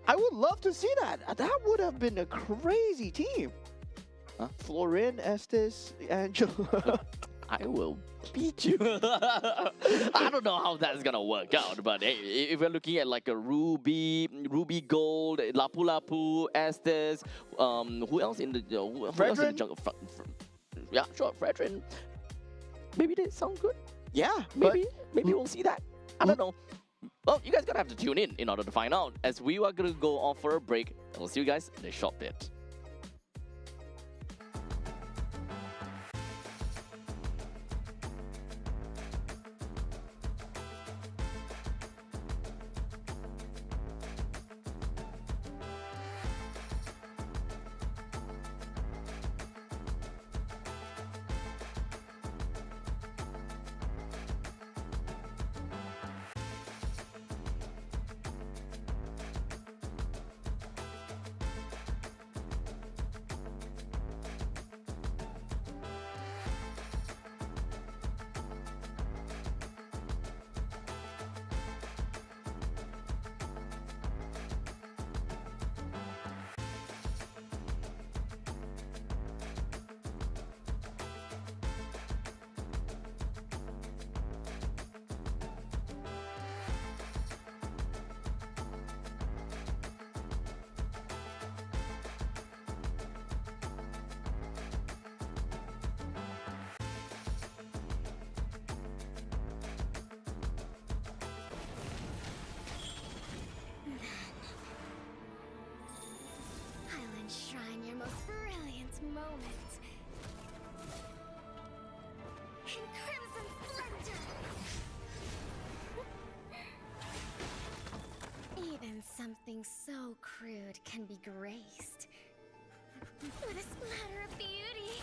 I would love to see that. That would have been a crazy team. Huh? Florin, Estes, Angelo. I will beat you. I don't know how that's gonna work out, but hey, if we're looking at like a Ruby Gold, Lapu Lapu, Estes, who else in the who else in the Fredrin? jungle? Yeah, sure, Fredrin. Maybe they sound good. Yeah, Maybe we'll see that. I don't know. Well, you guys gonna have to tune in order to find out, as we are gonna go off for a break, and we'll see you guys in a short bit. I'll enshrine your most brilliant moment in crimson splendor. Even something so crude can be graced with a splatter of beauty.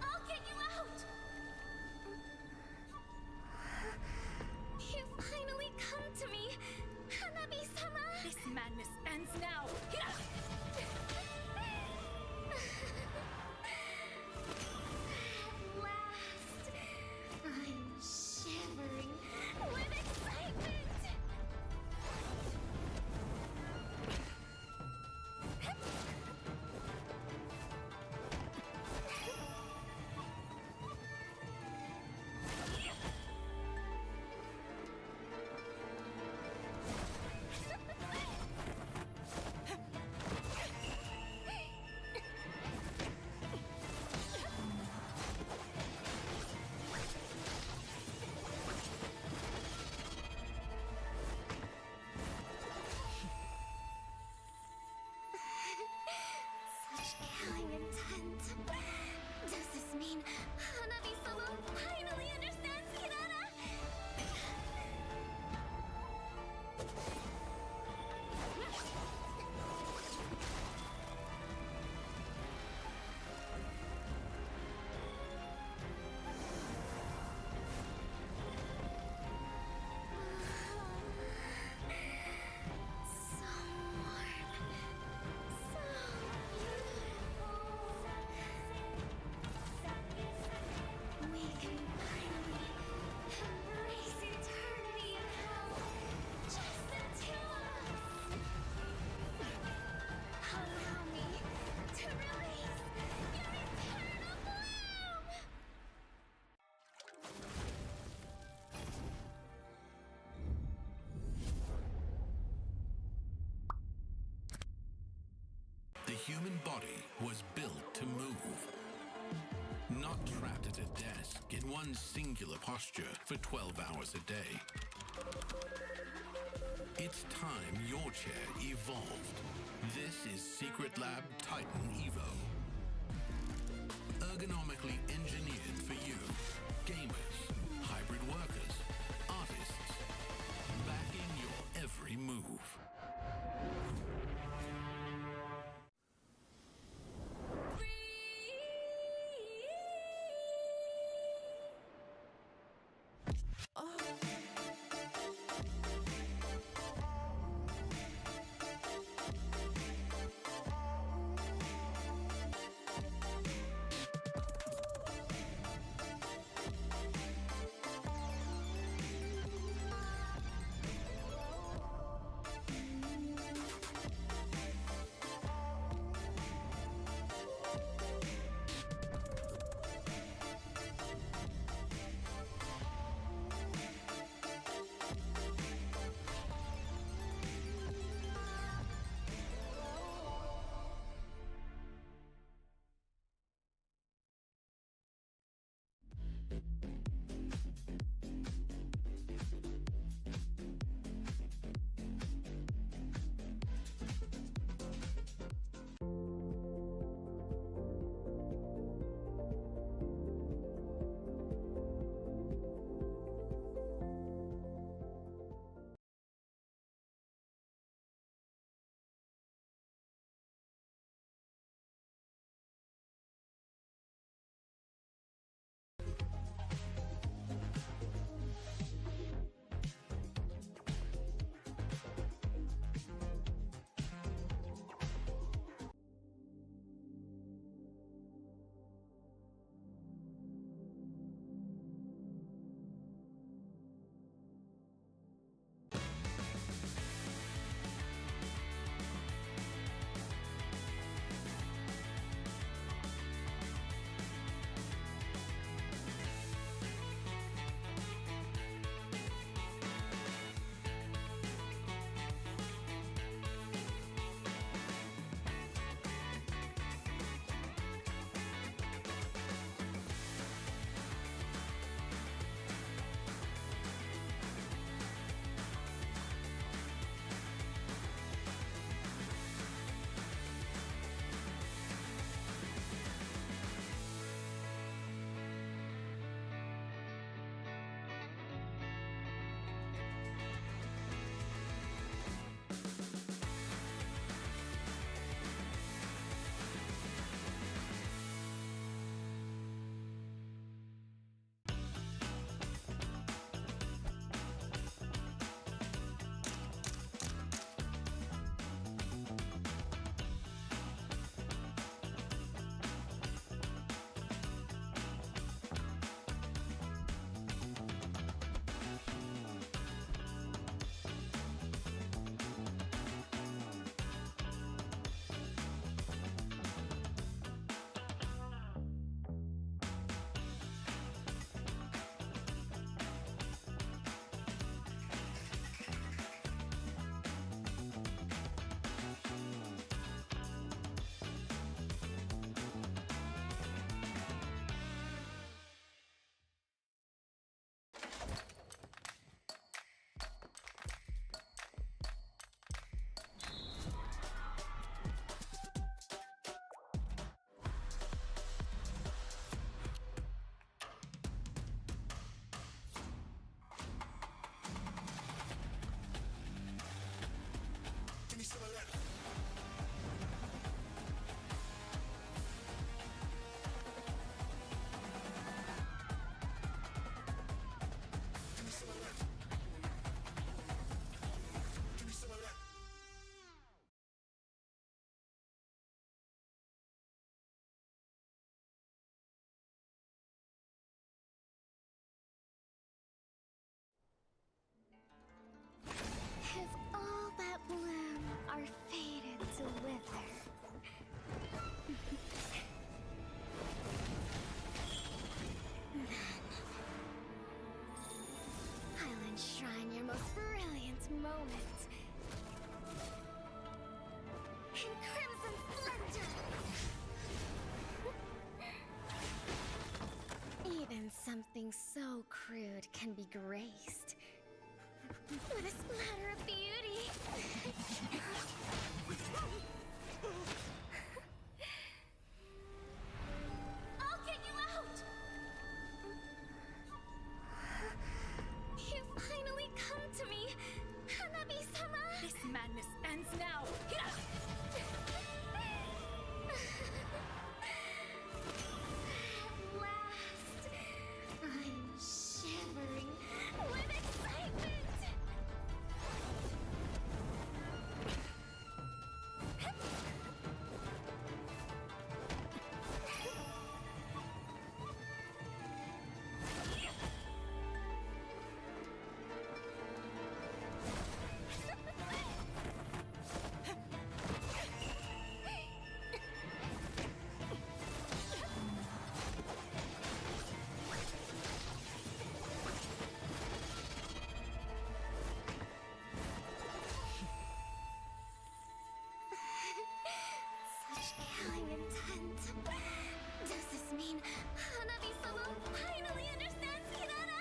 I'll get you out! You finally come to me, Hanabi-sama! This madness ends now! At last, I'm shivering with excitement! Such killing intent. Does this mean Hanabi-sama finally understands Kirara? So warm. So beautiful. We can finally embrace eternity in hell. Just the two of us. Allow me to release your eternal bloom. The human body was built to move, not trapped at a desk in one singular posture for 12 hours a day. It's time your chair evolved. This is Secret Lab Titan Evo. Ergonomically engineered for you, gamers, hybrid workers, artists, backing your every move. good can be graced with a splatter of beauty. I'll get you out! You finally come to me, Hanabi-sama! This madness ends now! At last, I'm shivering with excitement! Such killing intent. Does this mean Hanabi-sama finally understands Kirara?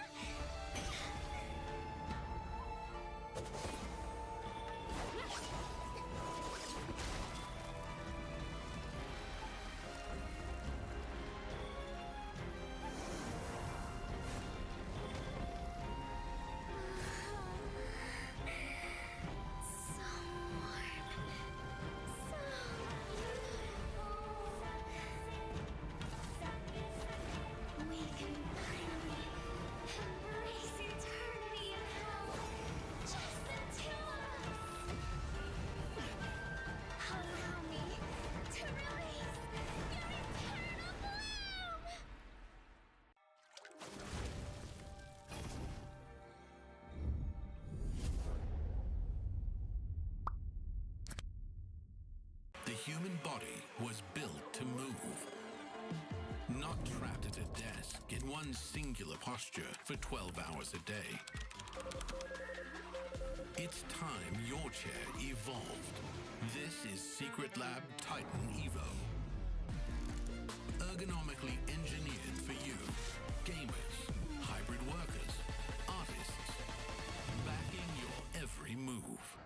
So warm. So beautiful. We can finally embrace eternity in hell. Just the two of us. Allow me to release your eternal bloom. The human body was built to move. Not trapped at a desk in one singular posture for 12 hours a day. It's time your chair evolved. This is Secret Lab Titan Evo. Ergonomically engineered for you, gamers, hybrid workers, artists, backing your every move.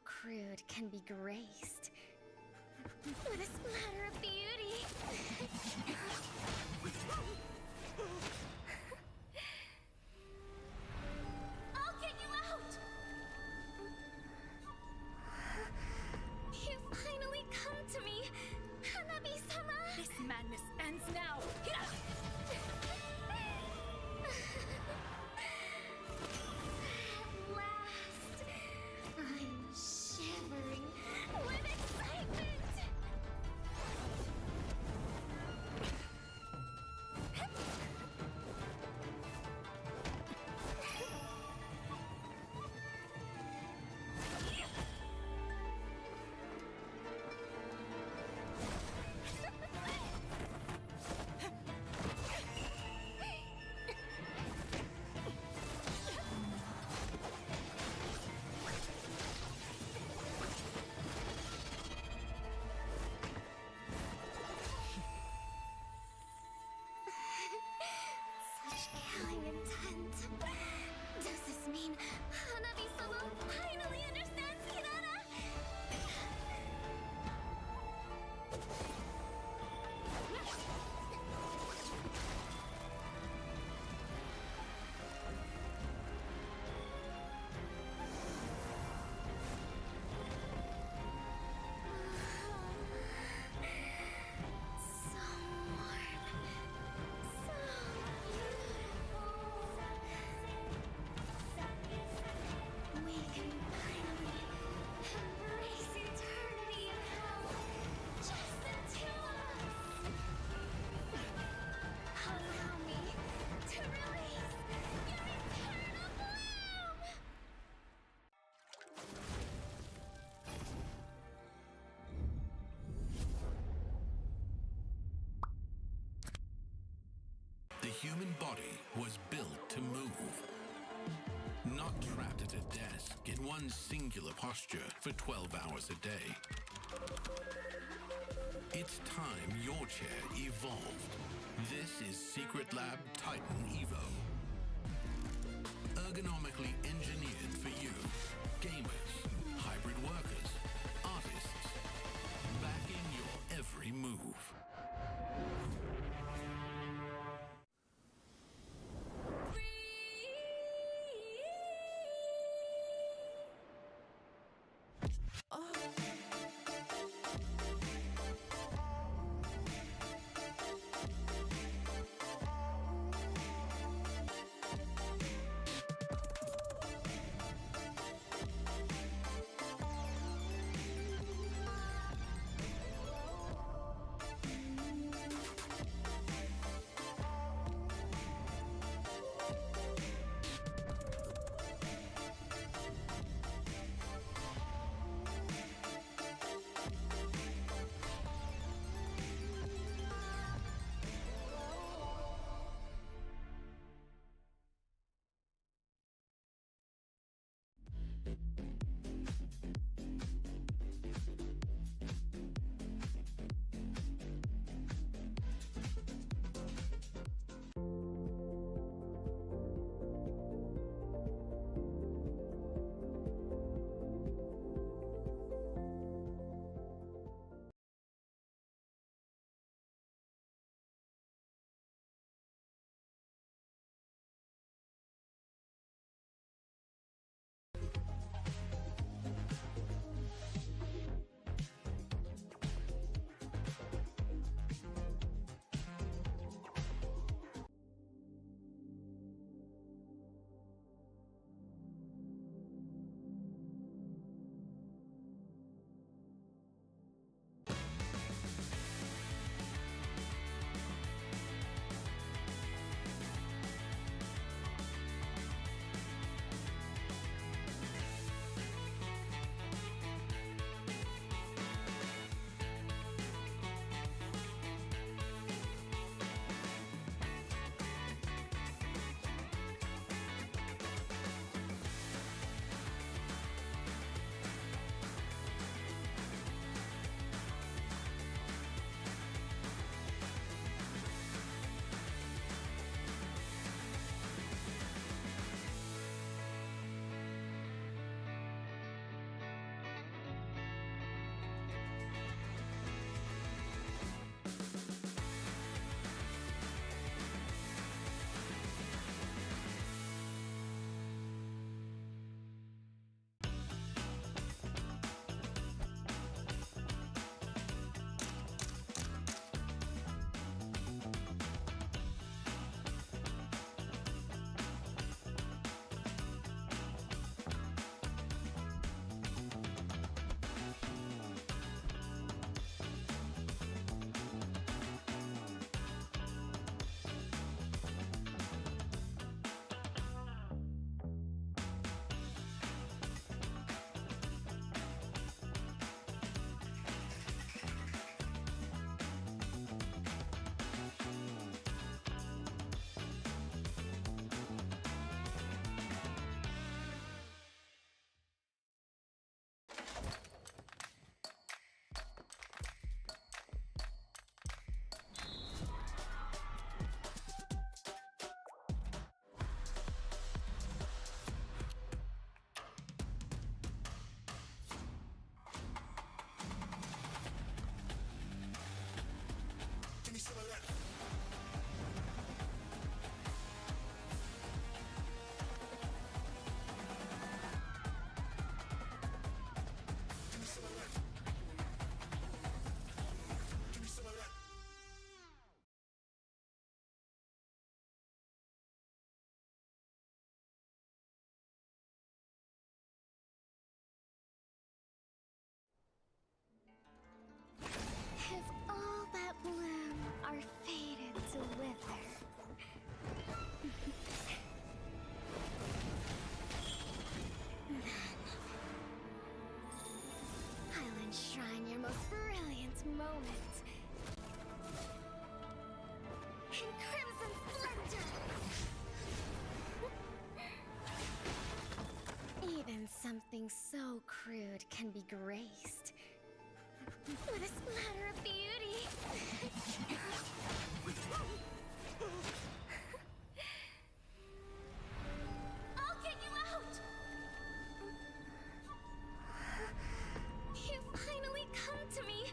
crude can be graced with a splatter of beauty. I'll get you out! You finally come to me, Hanabi-sama! This madness ends now! At last, I'm shivering with excitement! Such killing intent. Does this mean Hanabi-sama finally understands Kirara? So warm, so beautiful. We can finally embrace eternity in hell, just the two of us. Allow me to release your eternal bloom. The human body was built to move. Not trapped at a desk in one singular posture for 12 hours a day. It's time your chair evolved. This is Secret Lab Titan Evo. Ergonomically engineered for you, gamers, hybrid workers, artists, backing your every move. Something so crude can be graced with a splatter of beauty. I'll get you out! You finally come to me,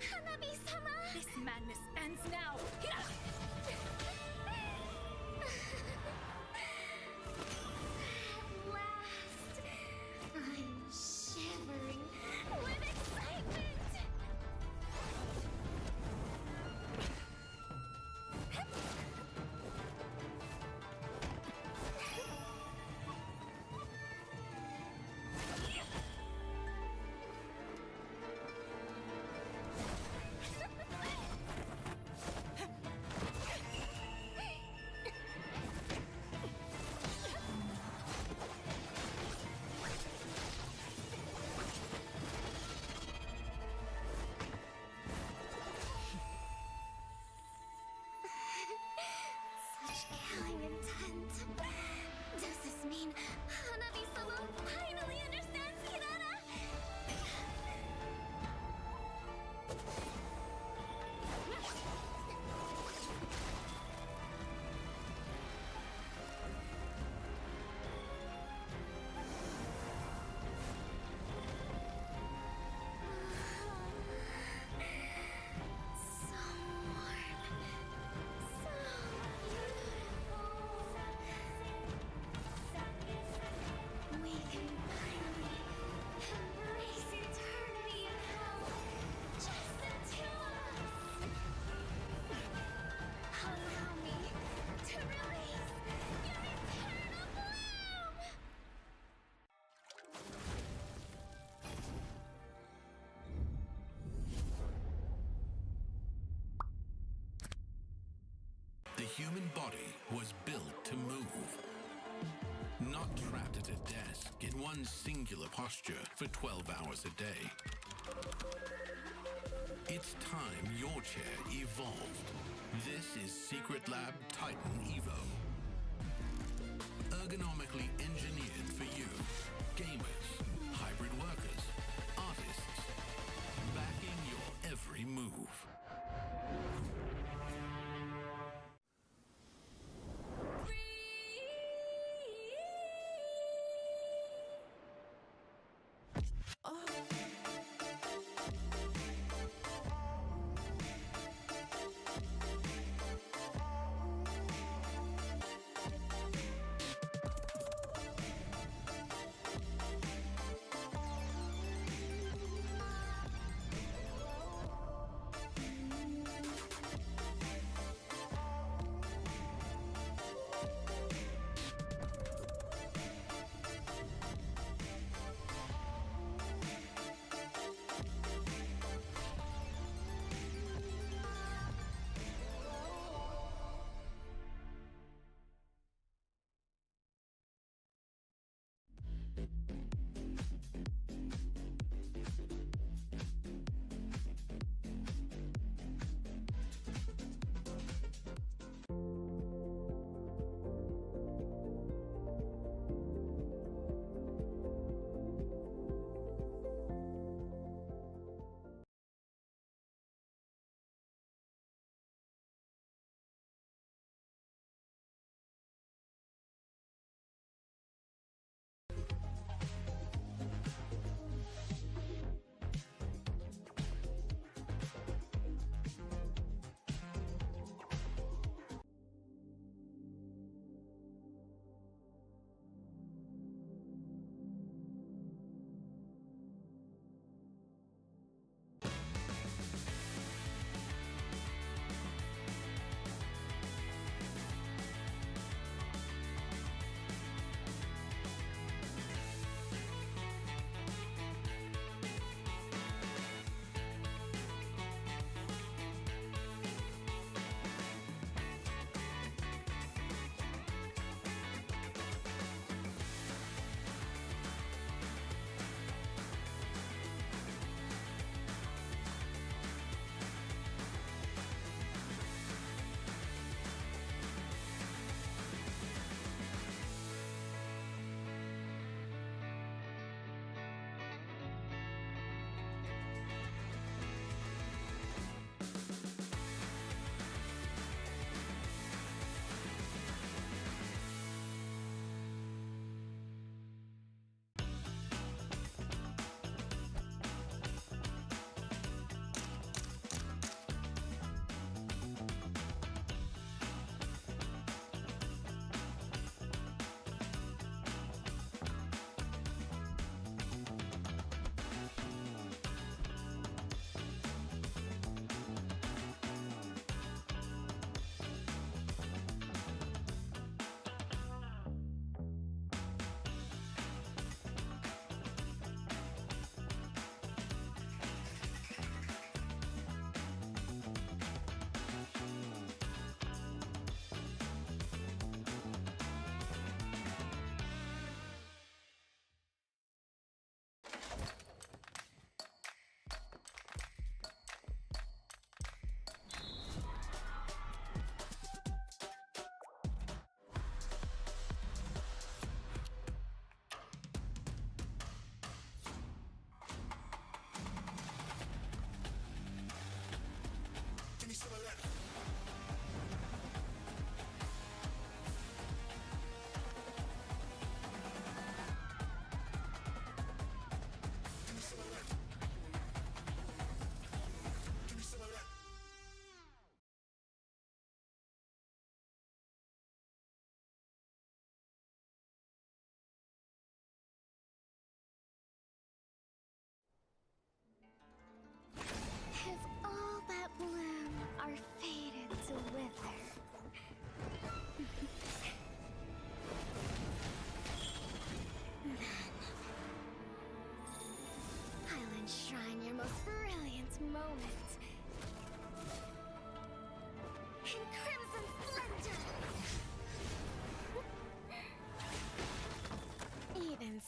Hanabi-sama! This madness ends now! At last, I'm shivering with excitement! Such killing intent. Does this mean Hanabi-sama finally understands Hirana? So warm. So beautiful. We can finally embrace eternity in hell. Just the two of us. Allow me to release your eternal bloom. The human body was built to move. Not trapped at a desk in one singular posture for 12 hours a day. It's time your chair evolved. This is Secret Lab Titan Evo. Ergonomically engineered for you, gamers, hybrid workers, artists, backing your every move.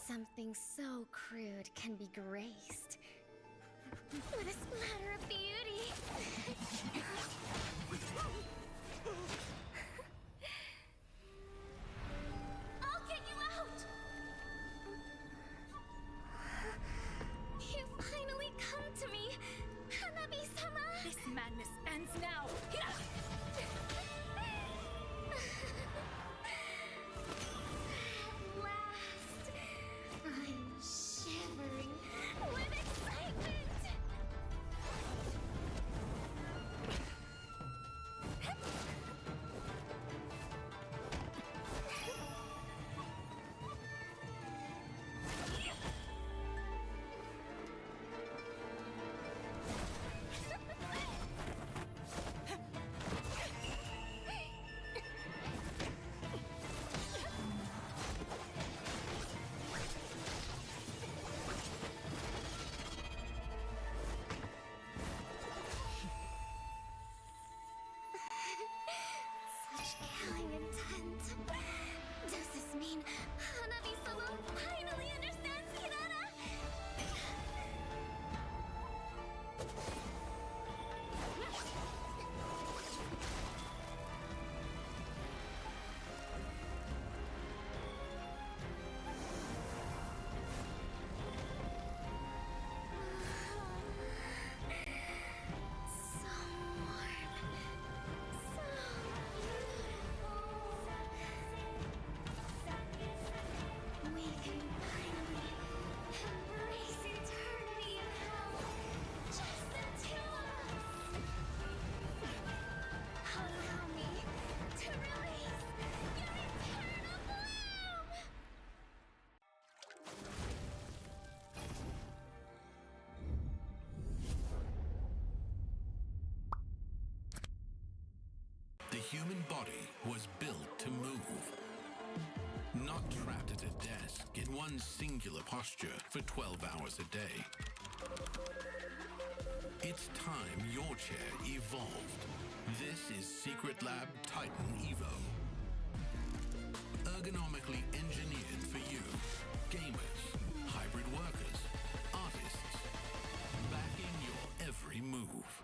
Something so crude can be graced. What a splatter of beauty! I'll get you out! You finally come to me, Hanabi-sama! This madness ends now! At last, I'm shivering with excitement! Such killing intent. Does this mean Hanabi-sama finally understands Kirara? So warm. So beautiful. We can finally embrace eternity in hell. Just the two of us. Allow me to release your eternal bloom. The human body was built to move. Not trapped at a desk in one singular posture for 12 hours a day. It's time your chair evolved. This is Secret Lab Titan Evo. Ergonomically engineered for you, gamers, hybrid workers, artists, backing your every move.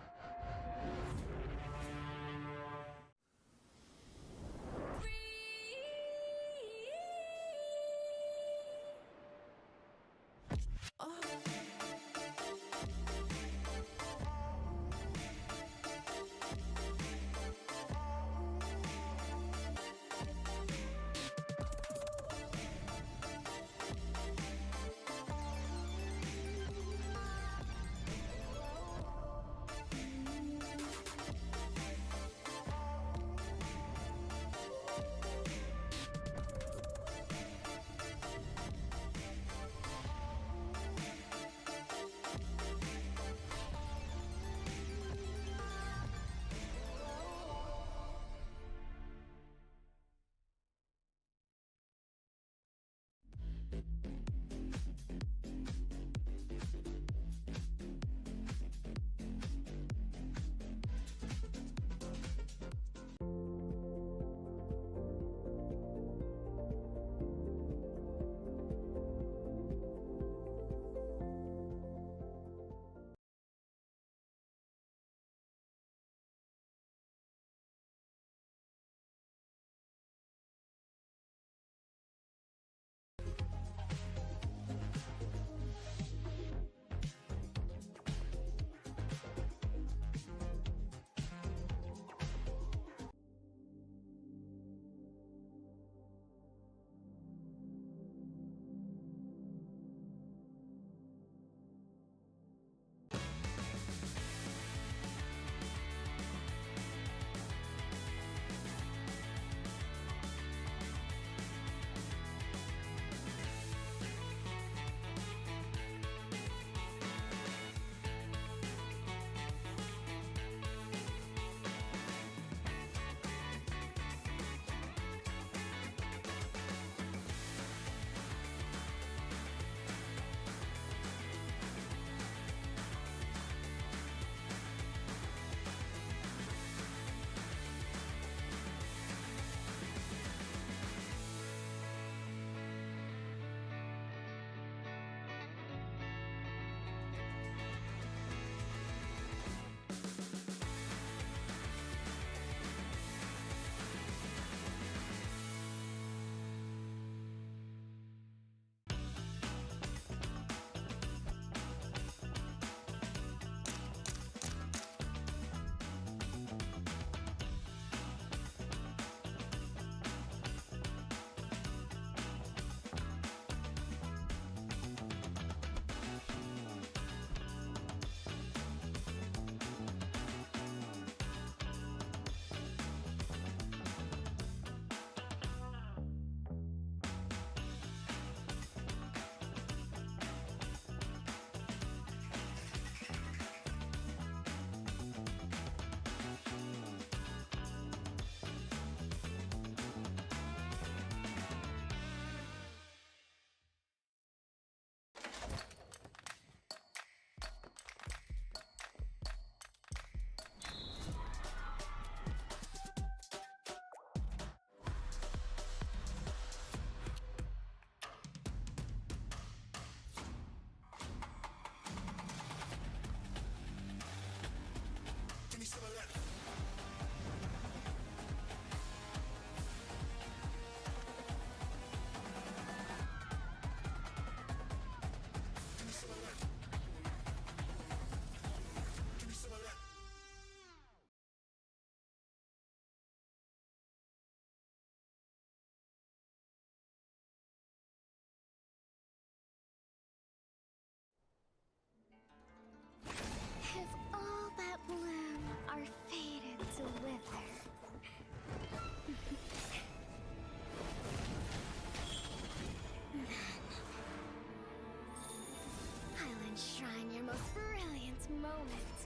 moment.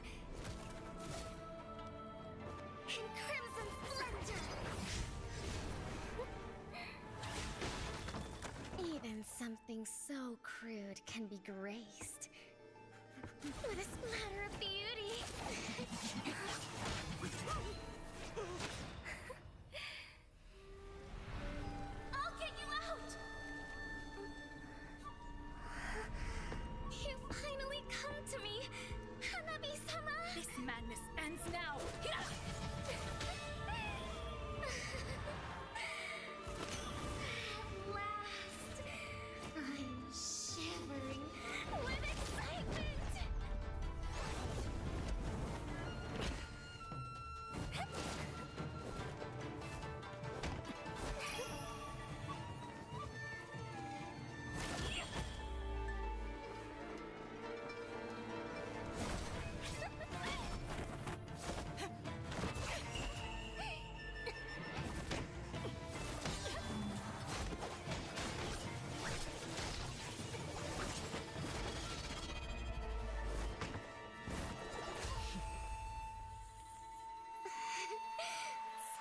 In crimson splendor. Even something so crude can be graced with a splatter of beauty. I'll get you out! You finally come to me, Hanabi-sama! This madness ends now! At last, I'm shivering with excitement!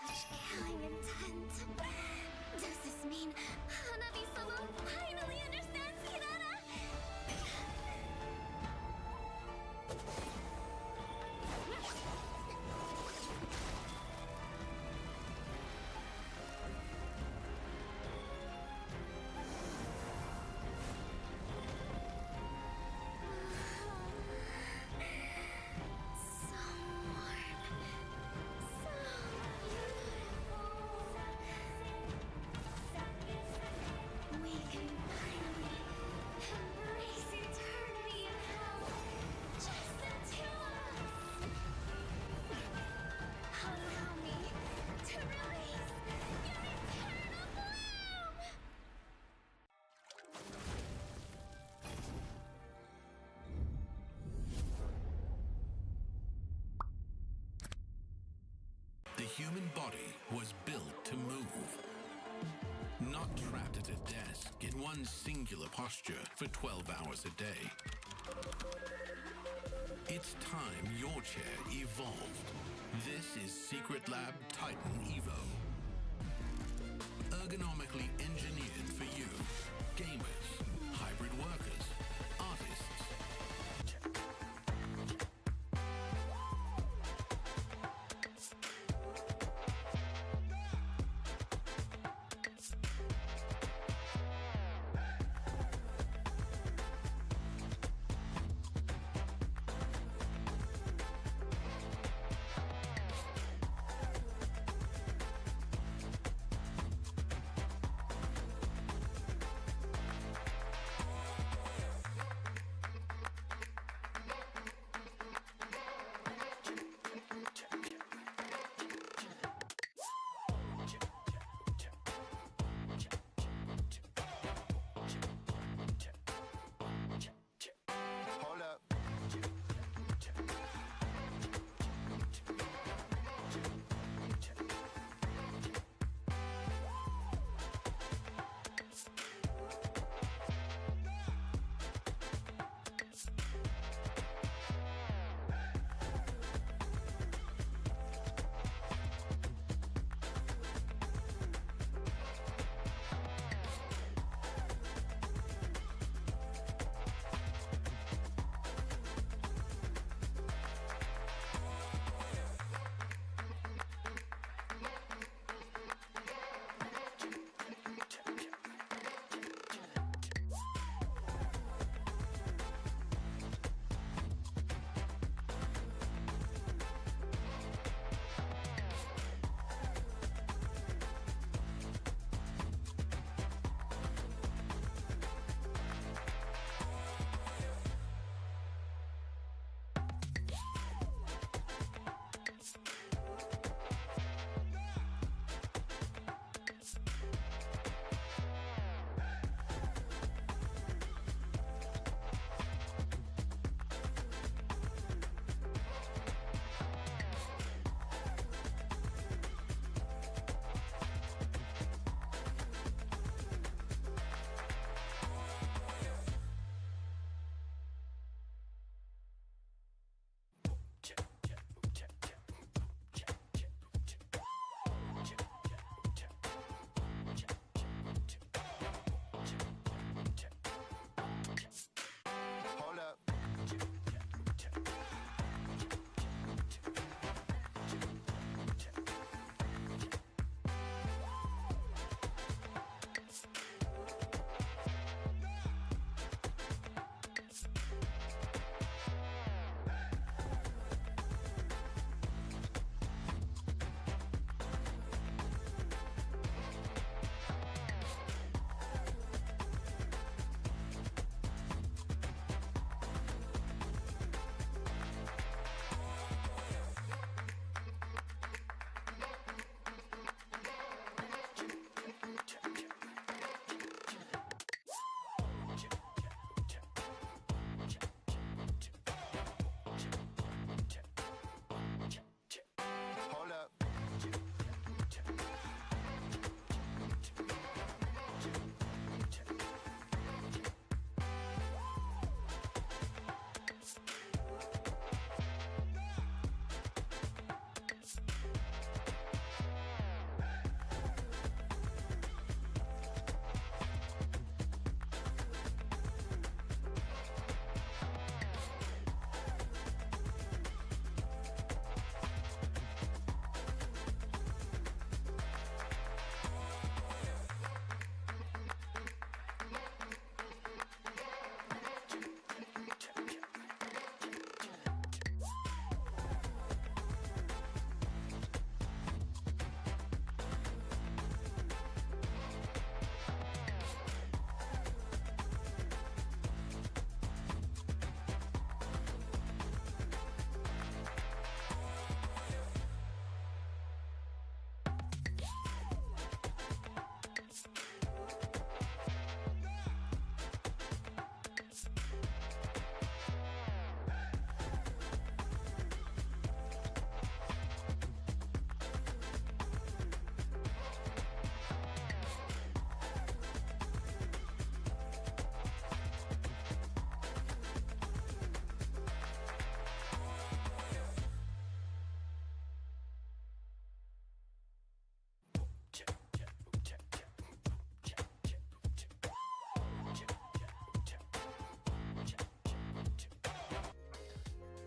Such killing intent. Does this mean Hanabi-sama finally understands Kirara? So warm. So beautiful. We can finally embrace eternity in hell. Just the two of us. Allow me to release your eternal bloom. The human body was built to move. Not trapped at a desk in one singular posture for 12 hours a day. It's time your chair evolved. This is Secret Lab Titan Evo. Ergonomically engineered for you, gamers, hybrid workers, artists.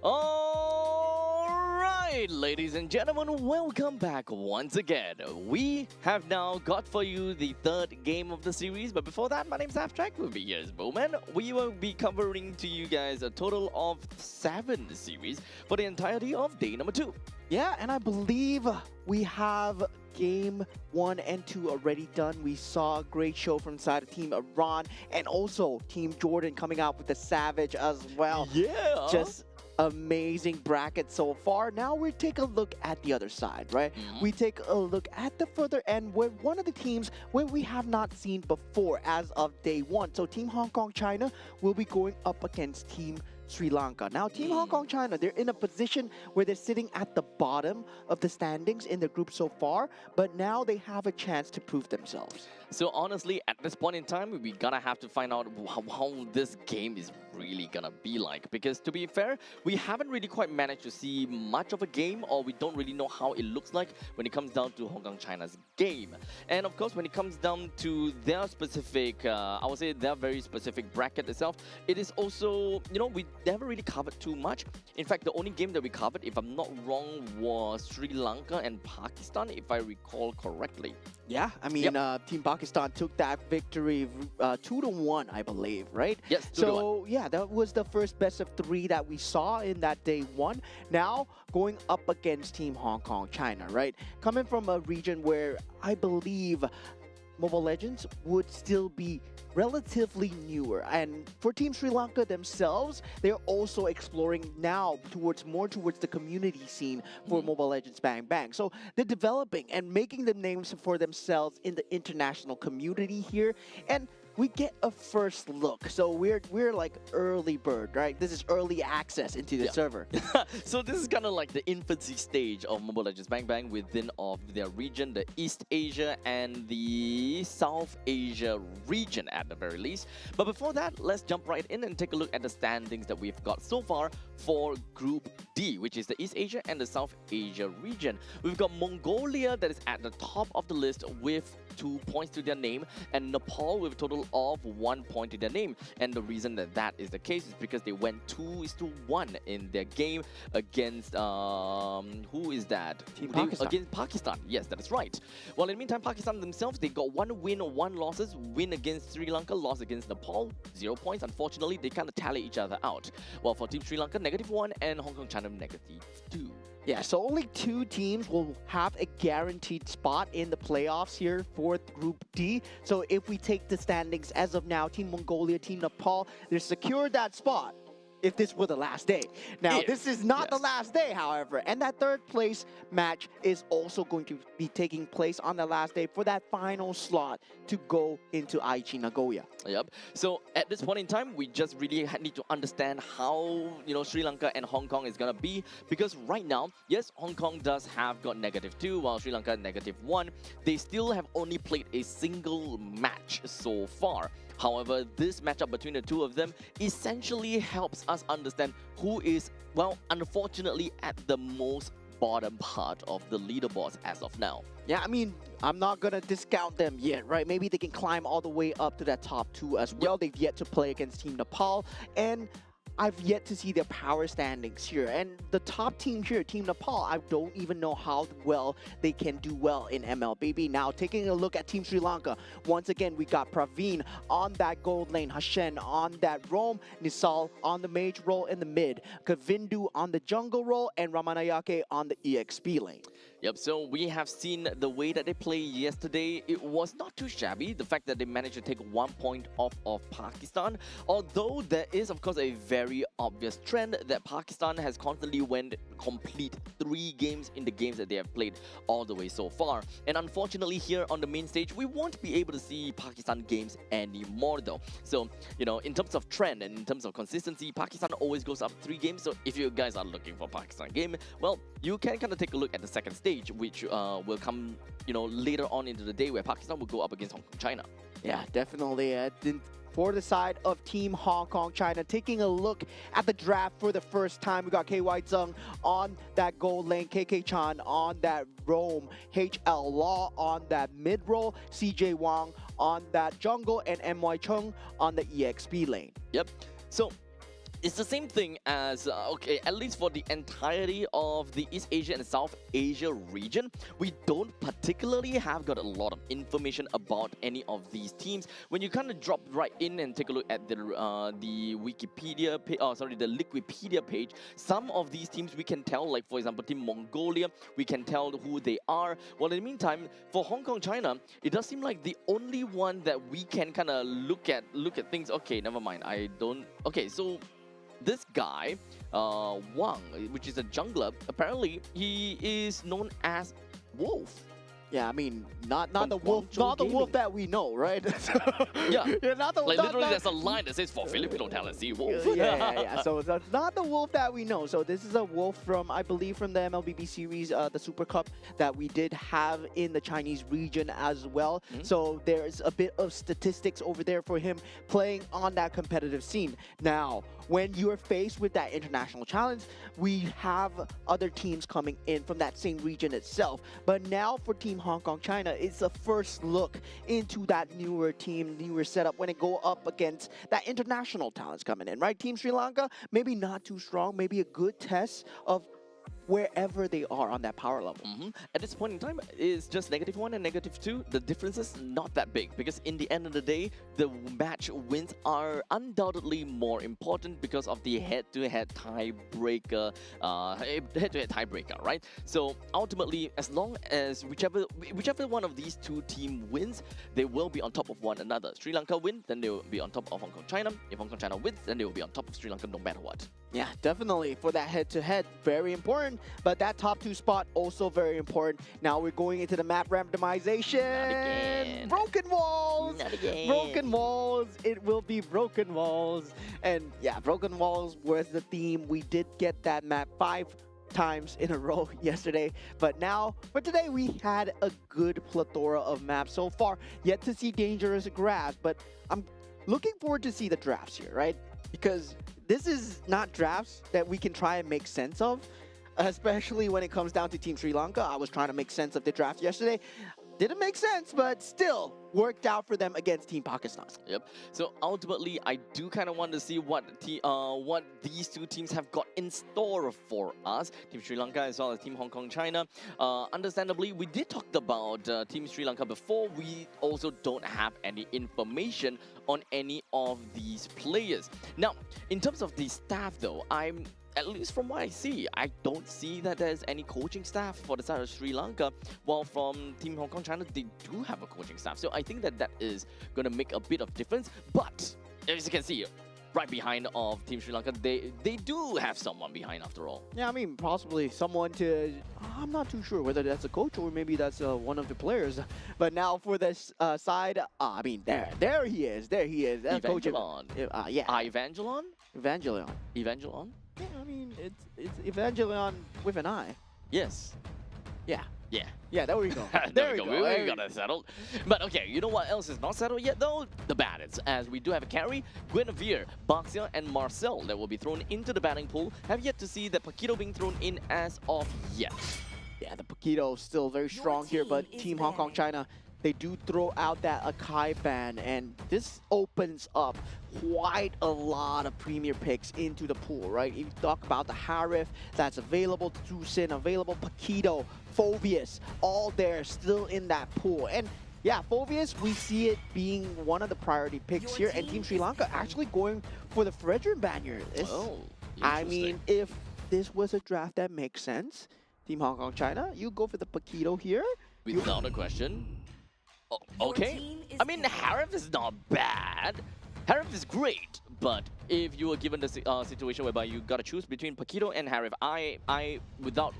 All right, ladies and gentlemen, welcome back once again. We have now got for you the third game of the series, but before that, my name's Abstract. We'll be here as Bowman. We will be covering to you guys a total of 7 series for the entirety of day number 2. Yeah, and I believe we have game 1 and 2 already done. We saw a great show from side of Team Iran and also Team Jordan coming out with the Savage as well. Yeah. Just amazing bracket so far. Now we take a look at the other side, right? We take a look at the further end where one of the teams where we have not seen before as of day 1. So Team Hong Kong China will be going up against Team Sri Lanka. Now, Team Hong Kong China, they're in a position where they're sitting at the bottom of the standings in the group so far, but now they have a chance to prove themselves. So honestly, at this point in time, we're gonna have to find out how this game is really gonna be like. Because to be fair, we haven't really quite managed to see much of a game, or we don't really know how it looks like when it comes down to Hong Kong China's game. And of course, when it comes down to their specific, I would say their very specific bracket itself, it is also, you know, we never really covered too much. In fact, the only game that we covered, if I'm not wrong, was Sri Lanka and Pakistan, if I recall correctly. Yeah, I mean, Team Pakistan took that victory 2-1, I believe, right? Yes, 2-1. So, yeah, that was the first best of 3 that we saw in that day 1. Now, going up against Team Hong Kong China, right? Coming from a region where I believe Mobile Legends would still be relatively newer, and for Team Sri Lanka themselves, they're also exploring now more towards the community scene for Mobile Legends Bang Bang. So they're developing and making the names for themselves in the international community here, and we get a first look. So we're like early bird, right? This is early access into the server. So this is kind of like the infancy stage of Mobile Legends Bang Bang within of their region, the East Asia and the South Asia region at the very least. But before that, let's jump right in and take a look at the standings that we've got so far for Group D, which is the East Asia and the South Asia region. We've got Mongolia that is at the top of the list with 2 points to their name, and Nepal with a total of 1 point to their name. And the reason that that is the case is because they went 2-1 in their game against who is that? Pakistan. Against Pakistan. Yes, that is right. Well, in the meantime, Pakistan themselves, they got 1 win, 1 losses. Win against Sri Lanka, loss against Nepal, 0 points. Unfortunately, they kind of tally each other out. Well, for Team Sri Lanka, -1, and Hong Kong China, -2. Yeah, so only 2 teams will have a guaranteed spot in the playoffs here for Group D. So if we take the standings as of now, Team Mongolia, Team Nepal, they're secured that spot if this were the last day. Now, this is not the last day, however, and that third place match is also going to be taking place on the last day for that final slot to go into Aichi Nagoya. Yep. So at this point in time, we just really need to understand how, you know, Sri Lanka and Hong Kong is gonna be, because right now, yes, Hong Kong does have got -2, while Sri Lanka -1. They still have only played a single match so far. However, this matchup between the two of them essentially helps us understand who is, well, unfortunately at the most bottom part of the leaderboards as of now. Yeah, I mean, I'm not going to discount them yet, right? Maybe they can climb all the way up to that top 2 as well. They've yet to play against Team Nepal, and I've yet to see their power standings here. And the top team here, Team Nepal, I don't even know how well they can do well in MLBB. Now, taking a look at Team Sri Lanka, once again, we got Praveen on that gold lane, Hashen on that roam, Nisal on the mage role in the mid, Kavindu on the jungle role, and Ramanayake on the EXP lane. Yep, so we have seen the way that they played yesterday. It was not too shabby, the fact that they managed to take 1 point off of Pakistan. Although there is, of course, a very obvious trend that Pakistan has constantly went complete 3 games in the games that they have played all the way so far. And unfortunately, here on the main stage, we won't be able to see Pakistan games anymore though. So, you know, in terms of trend and in terms of consistency, Pakistan always goes up 3 games. So if you guys are looking for Pakistan game, well, you can kind of take a look at the second stage, which will come, you know, later on into the day, where Pakistan will go up against Hong Kong China. Yeah, definitely. For the side of Team Hong Kong China, taking a look at the draft for the first time, we got KY Zheng on that gold lane, KK Chan on that roam, HL Law on that mid role, CJ Wang on that jungle, and MY Chung on the EXP lane. Yep. So it's the same thing as, okay, at least for the entirety of the East Asia and South Asia region, we don't particularly have got a lot of information about any of these teams. When you kind of drop right in and take a look at the Wikipedia, the Liquipedia page, some of these teams we can tell, like for example, Team Mongolia, we can tell who they are. Well, in the meantime, for Hong Kong, China, it does seem like the only one that we can kind of look at things. Okay, never mind. I don't. Okay, so this guy, Wang, which is a jungler, apparently he is known as Wolf. Yeah, I mean, not From the wolf, Guangzhou not the wolf Gaming. that we know, right? Yeah. Not the Like not- literally, not- there's a line that says for Filipino talent, see Wolf. yeah. So that's not the wolf that we know. So this is a wolf from, I believe, from the MLBB series, the Super Cup that we did have in the Chinese region as well. So there's a bit of statistics over there for him playing on that competitive scene. Now, when you're faced with that international challenge, we have other teams coming in from that same region itself. But now for Team Hong Kong, China, it's the first look into that newer team, newer setup when it go up against that international talents coming in, right? Team Sri Lanka, maybe not too strong, maybe a good test of wherever they are on that power level. At this point in time, it's just -1 and -2. The difference is not that big because in the end of the day, the match wins are undoubtedly more important because of the head-to-head tiebreaker, right? So ultimately, as long as whichever one of these two teams wins, they will be on top of one another. Sri Lanka win, then they will be on top of Hong Kong, China. If Hong Kong, China wins, then they will be on top of Sri Lanka no matter what. Yeah, definitely. For that head-to-head, very important. But that top 2 spot, also very important. Now we're going into the map randomization. Not again. Broken walls. Not again. Broken walls. It will be broken walls. And yeah, broken walls was the theme. We did get that map 5 times in a row yesterday. But now, for today, we had a good plethora of maps so far. Yet to see dangerous grass. But I'm looking forward to see the drafts here, right? Because this is not drafts that we can try and make sense of, especially when it comes down to Team Sri Lanka. I was trying to make sense of the draft yesterday. Didn't make sense, but still worked out for them against Team Pakistan. Yep. So ultimately, I do kind of want to see what these two teams have got in store for us. Team Sri Lanka as well as Team Hong Kong, China. Understandably, we did talk about Team Sri Lanka before. We also don't have any information on any of these players. Now, in terms of the staff, though, at least from what I see, I don't see that there's any coaching staff for the side of Sri Lanka. While from Team Hong Kong, China, they do have a coaching staff. So I think that is going to make a bit of difference. But as you can see, right behind of Team Sri Lanka, they do have someone behind after all. Yeah, I mean, possibly someone to... I'm not too sure whether that's a coach or maybe that's one of the players. But now for this side, I mean, there he is. There he is. That's Evangelon. Yeah. Evangelon? Evangelon. Evangelon? Yeah, I mean, it's Evangelon with an I. Yes. Yeah. Yeah. Yeah, there we go. There we go. We got it settled. But okay, you know what else is not settled yet though? The bandits. As we do have a carry, Guinevere, Baxia, and Marcel that will be thrown into the batting pool. Have yet to see the Paquito being thrown in as of yet. Yeah, the Paquito still very strong here, but Team Hong Kong, China, they do throw out that Akai ban, and this opens up quite a lot of premier picks into the pool, right? If you talk about the Harif that's available, Tusin available, Paquito, Phobius, all there still in that pool. And yeah, Phobius, we see it being one of the priority picks here, and Team Sri Lanka actually going for the Fredrin ban here. I mean, if this was a draft that makes sense, Team Hong Kong, China, you go for the Paquito here. Without a question. Okay. I mean, Harif is not bad. Harif is great, but if you were given the situation whereby you gotta choose between Paquito and Harif, I without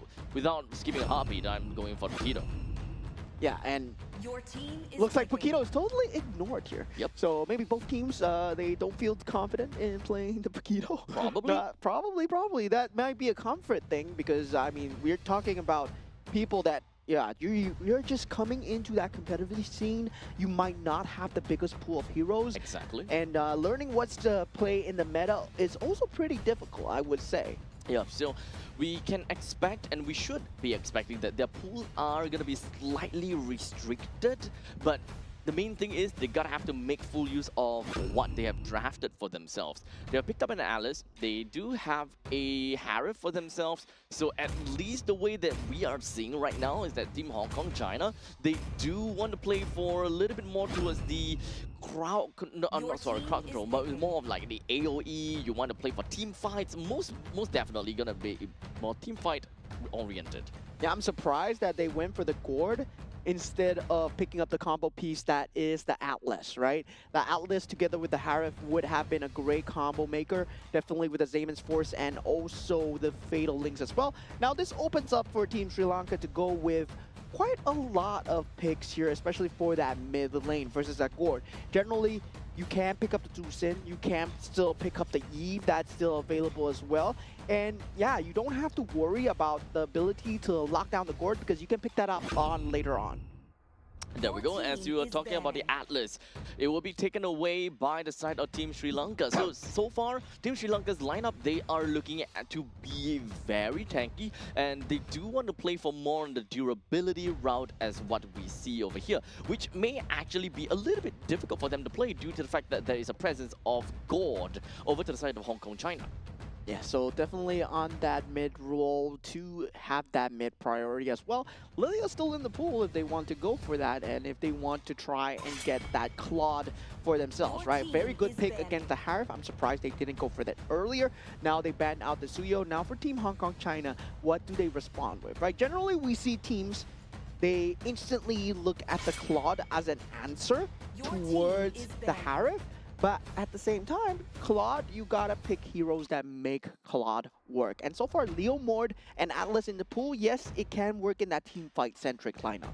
skipping a heartbeat, I'm going for Paquito. Yeah, and Your team is looks like picking. Paquito is totally ignored here. Yep. So maybe both teams, they don't feel confident in playing the Paquito. Probably. Probably. That might be a comfort thing because, I mean, we're talking about people that, yeah, you're just coming into that competitive scene. You might not have the biggest pool of heroes. Exactly. And learning what's to play in the meta is also pretty difficult, I would say. Yeah, so we can expect, and we should be expecting, that their pools are going to be slightly restricted, but the main thing is they gotta have to make full use of what they have drafted for themselves. They have picked up an Alice. They do have a Harif for themselves. So at least the way that we are seeing right now is that Team Hong Kong China, they do want to play for a little bit more towards the crowd, no, I'm not sorry, crowd control, but it's more of like the AoE. You want to play for team fights. Most definitely gonna be more team fight oriented. Yeah, I'm surprised that they went for the gourd instead of picking up the combo piece that is the Atlas, right? The Atlas together with the Harif would have been a great combo maker, definitely with the Zaman's Force and also the Fatal Links as well. Now this opens up for Team Sri Lanka to go with quite a lot of picks here, especially for that mid lane versus that gourd. Generally, you can pick up the Tucson, you can still pick up the Eve, that's still available as well. And yeah, you don't have to worry about the ability to lock down the gourd because you can pick that up on later on. There we go. As you are talking about the Atlas, it will be taken away by the side of Team Sri Lanka. So far, Team Sri Lanka's lineup, they are looking at to be very tanky, and they do want to play for more on the durability route as what we see over here, which may actually be a little bit difficult for them to play due to the fact that there is a presence of gourd over to the side of Hong Kong China. Yeah, so definitely on that mid role to have that mid priority as well. Lilia's still in the pool if they want to go for that and if they want to try and get that Claude for themselves, right? Very good pick against the Harif. I'm surprised they didn't go for that earlier. Now they banned out the Suyo. Now for Team Hong Kong China, what do they respond with, right? Generally, we see teams, they instantly look at the Claude as an answer towards the Harif. But at the same time, Claude, you gotta pick heroes that make Claude work. And so far, Leo Mord and Atlas in the pool, yes, it can work in that team fight-centric lineup.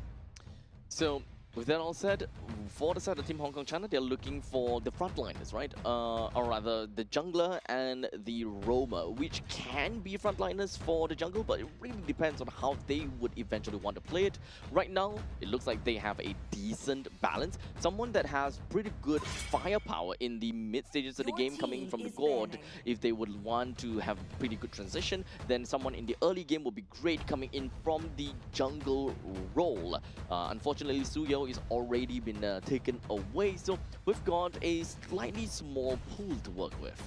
So, with that all said, for the side of Team Hong Kong China, they're looking for the frontliners, right? Or rather, the jungler and the roamer, which can be frontliners for the jungle, but it really depends on how they would eventually want to play it. Right now, it looks like they have a decent balance. Someone that has pretty good firepower in the mid stages of the game coming from the gourd. If they would want to have pretty good transition, then someone in the early game would be great coming in from the jungle role. Unfortunately, Suyo is already been taken away, so we've got a slightly small pool to work with.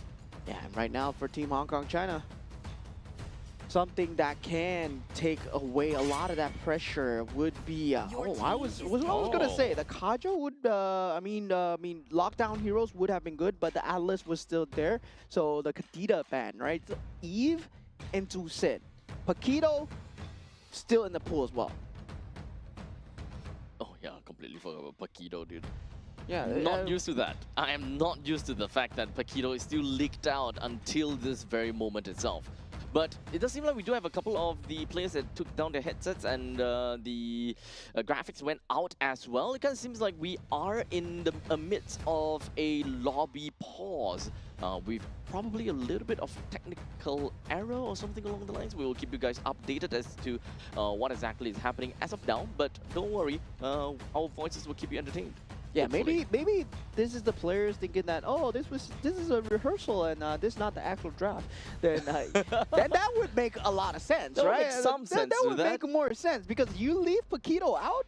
Yeah, and right now for Team Hong Kong China, something that can take away a lot of that pressure would be I was gonna say the Kaja would I mean lockdown heroes would have been good, but the Atlas was still there, so the Kadita ban, right? So Eve and Tucson, Paquito still in the pool as well. Oh yeah, completely forgot about Paquito, dude. Yeah, Not used to that. I am not used to the fact that Paquito is still leaked out until this very moment itself. But it does seem like we do have a couple of the players that took down their headsets and the graphics went out as well. It kind of seems like we are in the midst of a lobby pause. With probably a little bit of technical error or something along the lines. We will keep you guys updated as to what exactly is happening as of now. But don't worry, our voices will keep you entertained. Yeah, hopefully. maybe this is the players thinking that, oh, this is a rehearsal and this is not the actual draft. Then that would make a lot of sense, That would right? make some sense That to would that. make more sense because you leave Paquito out.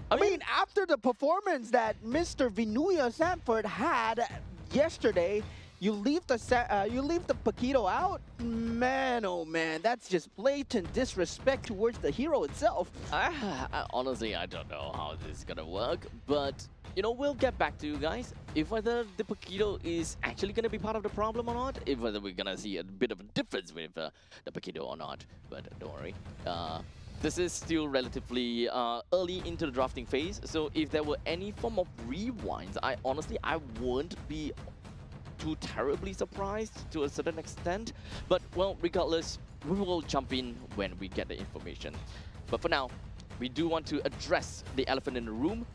I mean, after the performance that Mr. Vinuya Sanford had yesterday, you leave the Paquito out. Man, oh man, that's just blatant disrespect towards the hero itself. Honestly, I don't know how this is gonna work, but you know, we'll get back to you guys if whether the Paquito is actually gonna be part of the problem or not, if whether we're gonna see a bit of a difference with the Paquito or not. But don't worry. This is still relatively early into the drafting phase, so if there were any form of rewinds, I wouldn't be too terribly surprised to a certain extent. But well, regardless, we will jump in when we get the information. But for now, we do want to address the elephant in the room.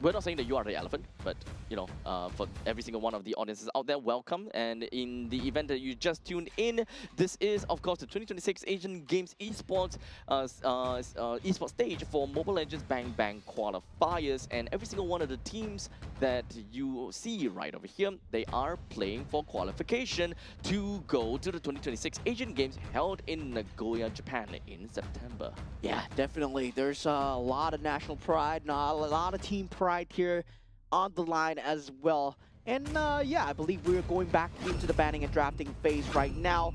We're not saying that you are the elephant, but you know, for every single one of the audiences out there, welcome. And in the event that you just tuned in, this is of course the 2026 Asian Games Esports esports stage for Mobile Legends Bang Bang Qualifiers, and every single one of the teams that you see right over here, they are playing for qualification to go to the 2026 Asian Games held in Nagoya, Japan in September. Yeah, definitely. There's a lot of national pride, a lot of team pride pride here on the line as well. And yeah, I believe we're going back into the banning and drafting phase right now.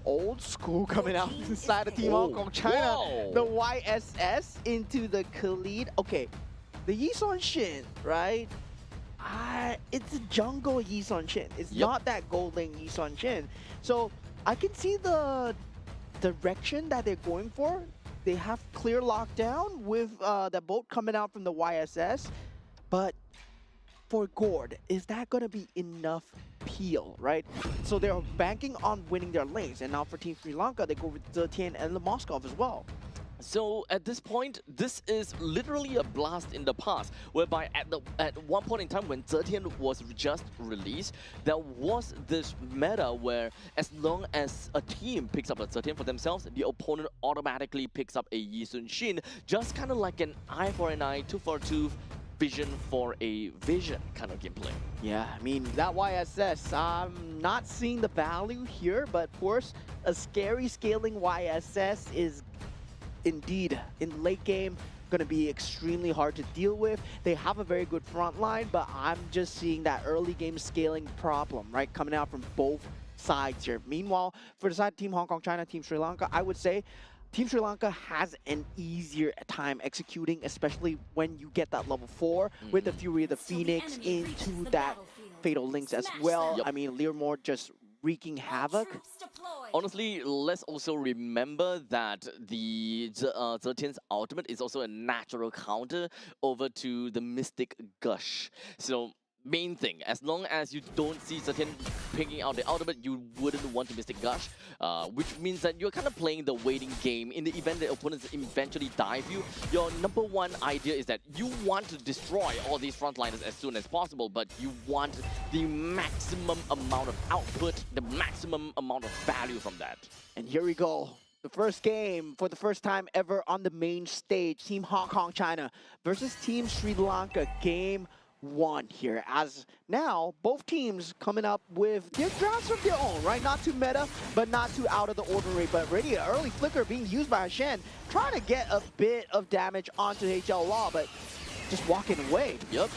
Old school coming out inside of Team Hong Kong China. Whoa. The YSS into the Khalid. Okay, the Yisun Shin, right? It's a jungle Yisun Shin. It's not that gold lane Yisun Shin. So I can see the direction that they're going for. They have clear lockdown with the boat coming out from the YSS. But for Gord, is that going to be enough peel, right? So they're banking on winning their lanes. And now for Team Sri Lanka, they go with Zetian and the Moskov as well. So at this point, this is literally a blast in the past, whereby at one point in time when Zetian was just released, there was this meta where as long as a team picks up a Zetian for themselves, the opponent automatically picks up a Yisun Shin, just kind of like an eye for an eye, tooth for a tooth, vision for a vision kind of gameplay. Yeah, I mean, that YSS, I'm not seeing the value here, but of course, a scary scaling YSS is indeed in late game going to be extremely hard to deal with. They have a very good front line, but I'm just seeing that early game scaling problem, right, coming out from both sides here. Meanwhile, for the side of Team Hong Kong China, Team Sri Lanka, I would say Team Sri Lanka has an easier time executing, especially when you get that level 4 with the Fury of the Phoenix into that Fatal Links as well. I mean, Learmore just wreaking havoc. Honestly, let's also remember that the Zetian's ultimate is also a natural counter over to the Mystic Gush. So main thing, as long as you don't see Zetian picking out the ultimate, you wouldn't want to Mystic Gush, which means that you're kind of playing the waiting game. In the event that opponents eventually dive you, your number one idea is that you want to destroy all these frontliners as soon as possible, but you want the maximum amount of output, the maximum amount of value from that. And here we go. The first game for the first time ever on the main stage. Team Hong Kong China versus Team Sri Lanka. Game 1 here, as now both teams coming up with their drafts of their own, right? Not too meta, but not too out of the ordinary. But already an early flicker being used by Shen, trying to get a bit of damage onto HL Law, but just walking away. Yep.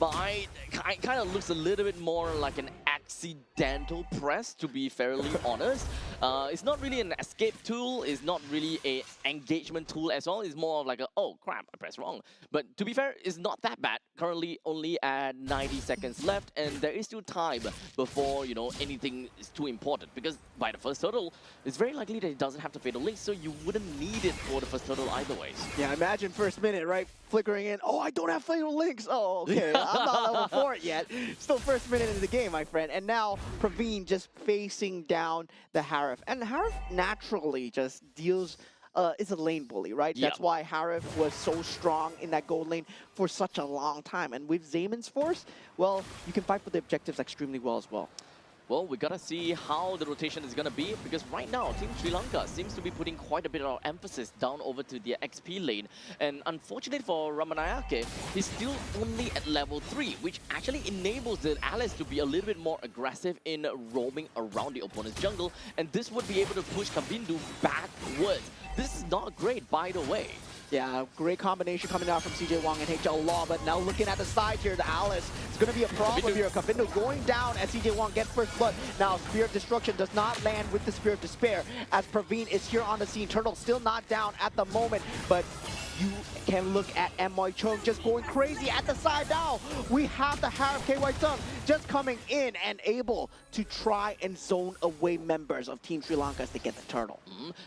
Kind of looks a little bit more like an accidental press, to be fairly honest. It's not really an escape tool, it's not really a engagement tool as well. It's more of like a, oh crap, I pressed wrong. But to be fair, it's not that bad. Currently only at 90 seconds left, and there is still time before, you know, anything is too important. Because by the first turtle, it's very likely that it doesn't have the Fatal Link, so you wouldn't need it for the first turtle either ways. Yeah, imagine first minute, right? Flickering in, oh, I don't have Fatal Links. Oh, okay, I'm not level 4 yet. Still first minute into the game, my friend. And now Praveen just facing down the Harif. And Harif naturally just deals, is a lane bully, right? Yep. That's why Harif was so strong in that gold lane for such a long time. And with Zayman's force, well, you can fight for the objectives extremely well as well. Well, we gotta see how the rotation is gonna be, because right now, Team Sri Lanka seems to be putting quite a bit of emphasis down over to their XP lane. And unfortunately for Ramanayake, he's still only at level 3, which actually enables the allies to be a little bit more aggressive in roaming around the opponent's jungle. And this would be able to push Kabindu backwards. This is not great, by the way. Yeah, great combination coming out from CJ Wong and HL Law, but now looking at the side here, the Alice, it's going to be a problem here. Kavindo going down as CJ Wong gets first blood. Now, Spear of Destruction does not land with the Spear of Despair, as Praveen is here on the scene. Turtle still not down at the moment, but you can look at M.Y. Chung just going crazy at the side now. We have the Harif KY Sung just coming in and able to try and zone away members of Team Sri Lanka as they get the turtle.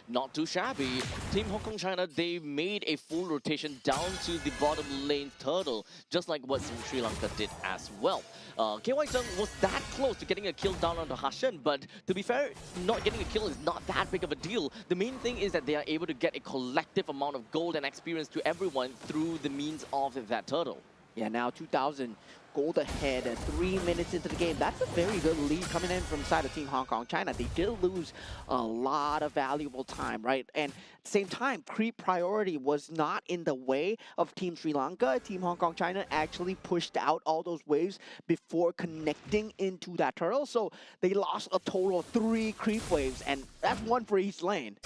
Not too shabby. Team Hong Kong China, they made a full rotation down to the bottom lane turtle, just like what Sri Lanka did as well. KY Sung was that close to getting a kill down onto Hashan, but to be fair, not getting a kill is not that big of a deal. The main thing is that they are able to get a collective amount of gold and experience to everyone through the means of that turtle. Yeah, now 2,000 gold ahead at 3 minutes into the game. That's a very good lead coming in from side of Team Hong Kong China. They did lose a lot of valuable time, right? And at the same time, creep priority was not in the way of Team Sri Lanka. Team Hong Kong China actually pushed out all those waves before connecting into that turtle. So they lost a total of 3 creep waves, and that's 1 for each lane.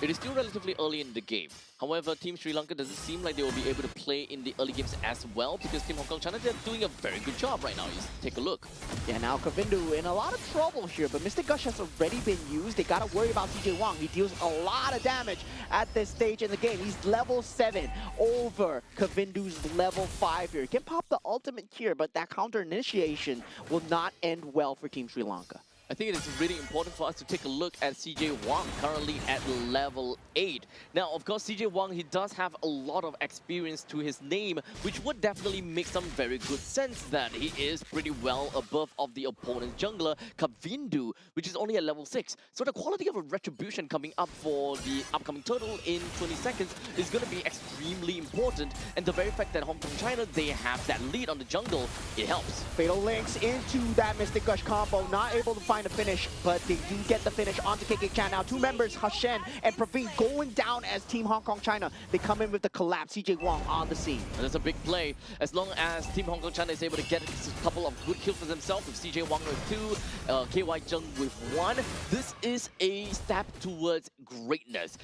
It is still relatively early in the game. However, Team Sri Lanka doesn't seem like they will be able to play in the early games as well because Team Hong Kong China, they're doing a very good job right now. Just take a look. Yeah, now Kavindu in a lot of trouble here, but Mystic Gush has already been used. They gotta worry about CJ Wang. He deals a lot of damage at this stage in the game. He's level 7 over Kavindu's level 5 here. He can pop the ultimate here, but that counter initiation will not end well for Team Sri Lanka. I think it is really important for us to take a look at CJ Wang, currently at level 8. Now, of course, CJ Wang, he does have a lot of experience to his name, which would definitely make some very good sense that he is pretty well above of the opponent's jungler, Kavindu, which is only at level 6. So the quality of a retribution coming up for the upcoming turtle in 20 seconds is going to be extremely important. And the very fact that Hong Kong China, they have that lead on the jungle, it helps. Fatal links into that Mystic Gush combo, not able to find a finish, but they do get the finish onto KK Chan. Now, two members, Hashen and Praveen, going down as Team Hong Kong China. They come in with the collapse. CJ Wang on the scene. And that's a big play. As long as Team Hong Kong China is able to get a couple of good kills for themselves, with CJ Wang with 2, KY Zheng with 1, this is a step towards greatness.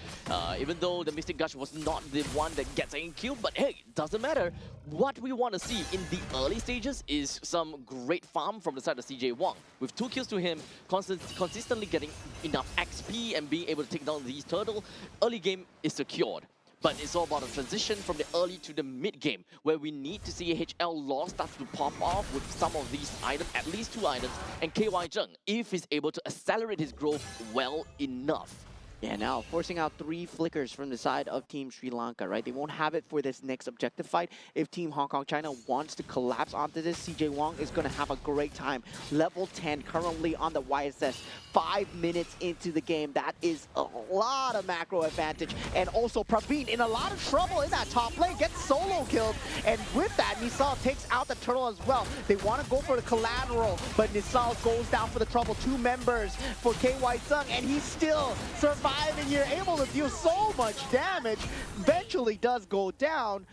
Even though the Mystic Gush was not the one that gets any kill, but hey, doesn't matter. What we want to see in the early stages is some great farm from the side of CJ Wang. With 2 kills to him, consistently getting enough XP and being able to take down these turtle, early game is secured. But it's all about a transition from the early to the mid game, where we need to see HL Law start to pop off with some of these items, at least 2 items, and KY Zheng, if he's able to accelerate his growth well enough. Yeah, now forcing out 3 flickers from the side of Team Sri Lanka, right? They won't have it for this next objective fight. If Team Hong Kong China wants to collapse onto this, CJ Wang is going to have a great time. Level 10 currently on the YSS. 5 minutes into the game. That is a lot of macro advantage. And also Praveen in a lot of trouble in that top lane. Gets solo killed. And with that, Nisal takes out the turtle as well. They want to go for the collateral, but Nisal goes down for the trouble. 2 members for KY Zheng, and he's still surviving here, able to deal so much damage. Eventually does go down,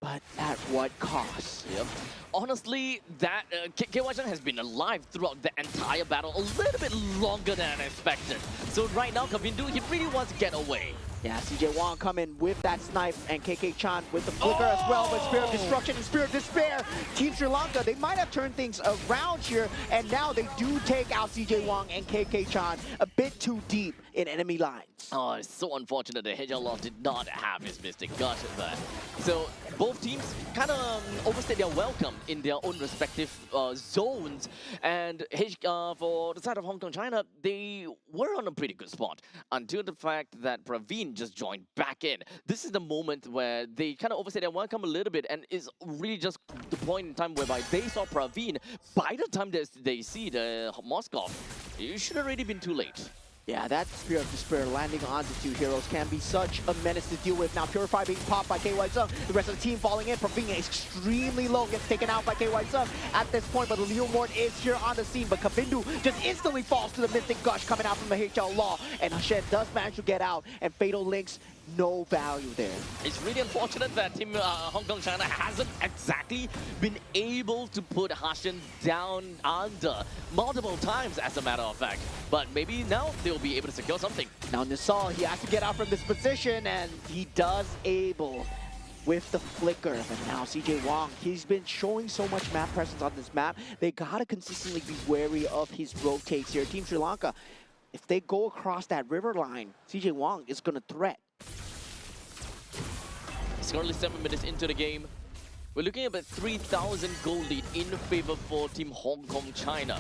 but at what cost? Yep. Honestly, that KY Zheng has been alive throughout the entire battle a little bit longer than expected. So right now, Kavindu, he really wants to get away. Yeah, CJ Wang coming with that snipe, and KK Chan with the flicker as well, but Spirit of Destruction and Spirit of Despair. Team Sri Lanka, they might have turned things around here, and now they do take out CJ Wang and KK Chan a bit too deep in enemy lines. Oh, it's so unfortunate that HL did not have his Mystic Gush there. So both teams kind of overstayed their welcome in their own respective zones, and for the side of Hong Kong China, they were on a pretty good spot until the fact that Praveen just joined back in. This is the moment where they kind of overstayed their welcome a little bit, and it's really just the point in time whereby they saw Praveen. By the time they see the Moskov, it should have already been too late. Yeah, that Spirit of Despair landing onto 2 heroes can be such a menace to deal with. Now Purify being popped by KY Zheng. The rest of the team falling in. Praveen extremely low, gets taken out by KY Zheng at this point, but Leo Mort is here on the scene. But Kavindu just instantly falls to the Mystic Gush coming out from the HL Law. And Hashen does manage to get out, and Fatal Links, no value there. It's really unfortunate that Team Hong Kong China hasn't exactly been able to put Hashen down under multiple times, as a matter of fact. But maybe now they'll be able to secure something. Now Nisal, he has to get out from this position, and he does able with the flicker. But now CJ Wang, he's been showing so much map presence on this map. They gotta consistently be wary of his rotates here. Team Sri Lanka, if they go across that river line, CJ Wang is gonna threat. It's currently 7 minutes into the game. We're looking at about 3,000 gold lead in favor for Team Hong Kong China.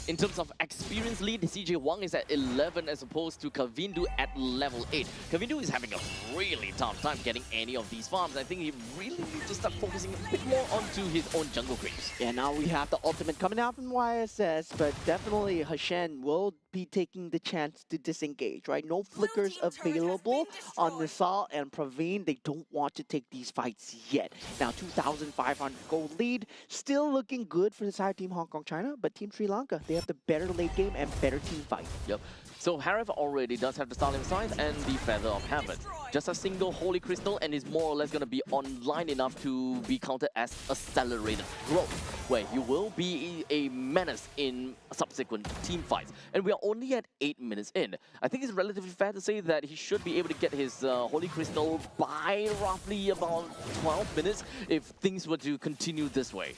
In terms of experience lead, CJ Wang is at 11 as opposed to Kavindu at level 8. Kavindu is having a really tough time getting any of these farms. I think he really needs to start focusing a bit more onto his own jungle creeps. Yeah, now we have the ultimate coming out from YSS, but definitely Hashen will be taking the chance to disengage, right? No flickers available on Nisal and Praveen. They don't want to take these fights yet. Now 2,500 gold lead, still looking good for the side of Team Hong Kong China, but Team Sri Lanka, they have the better late game and better team fight. Yep. So Harif already does have the Starling Size and the Feather of Heaven. Just a single Holy Crystal and is more or less going to be online enough to be counted as accelerated growth, where you will be a menace in subsequent team fights. And we are only at 8 minutes in. I think it's relatively fair to say that he should be able to get his Holy Crystal by roughly about 12 minutes if things were to continue this way.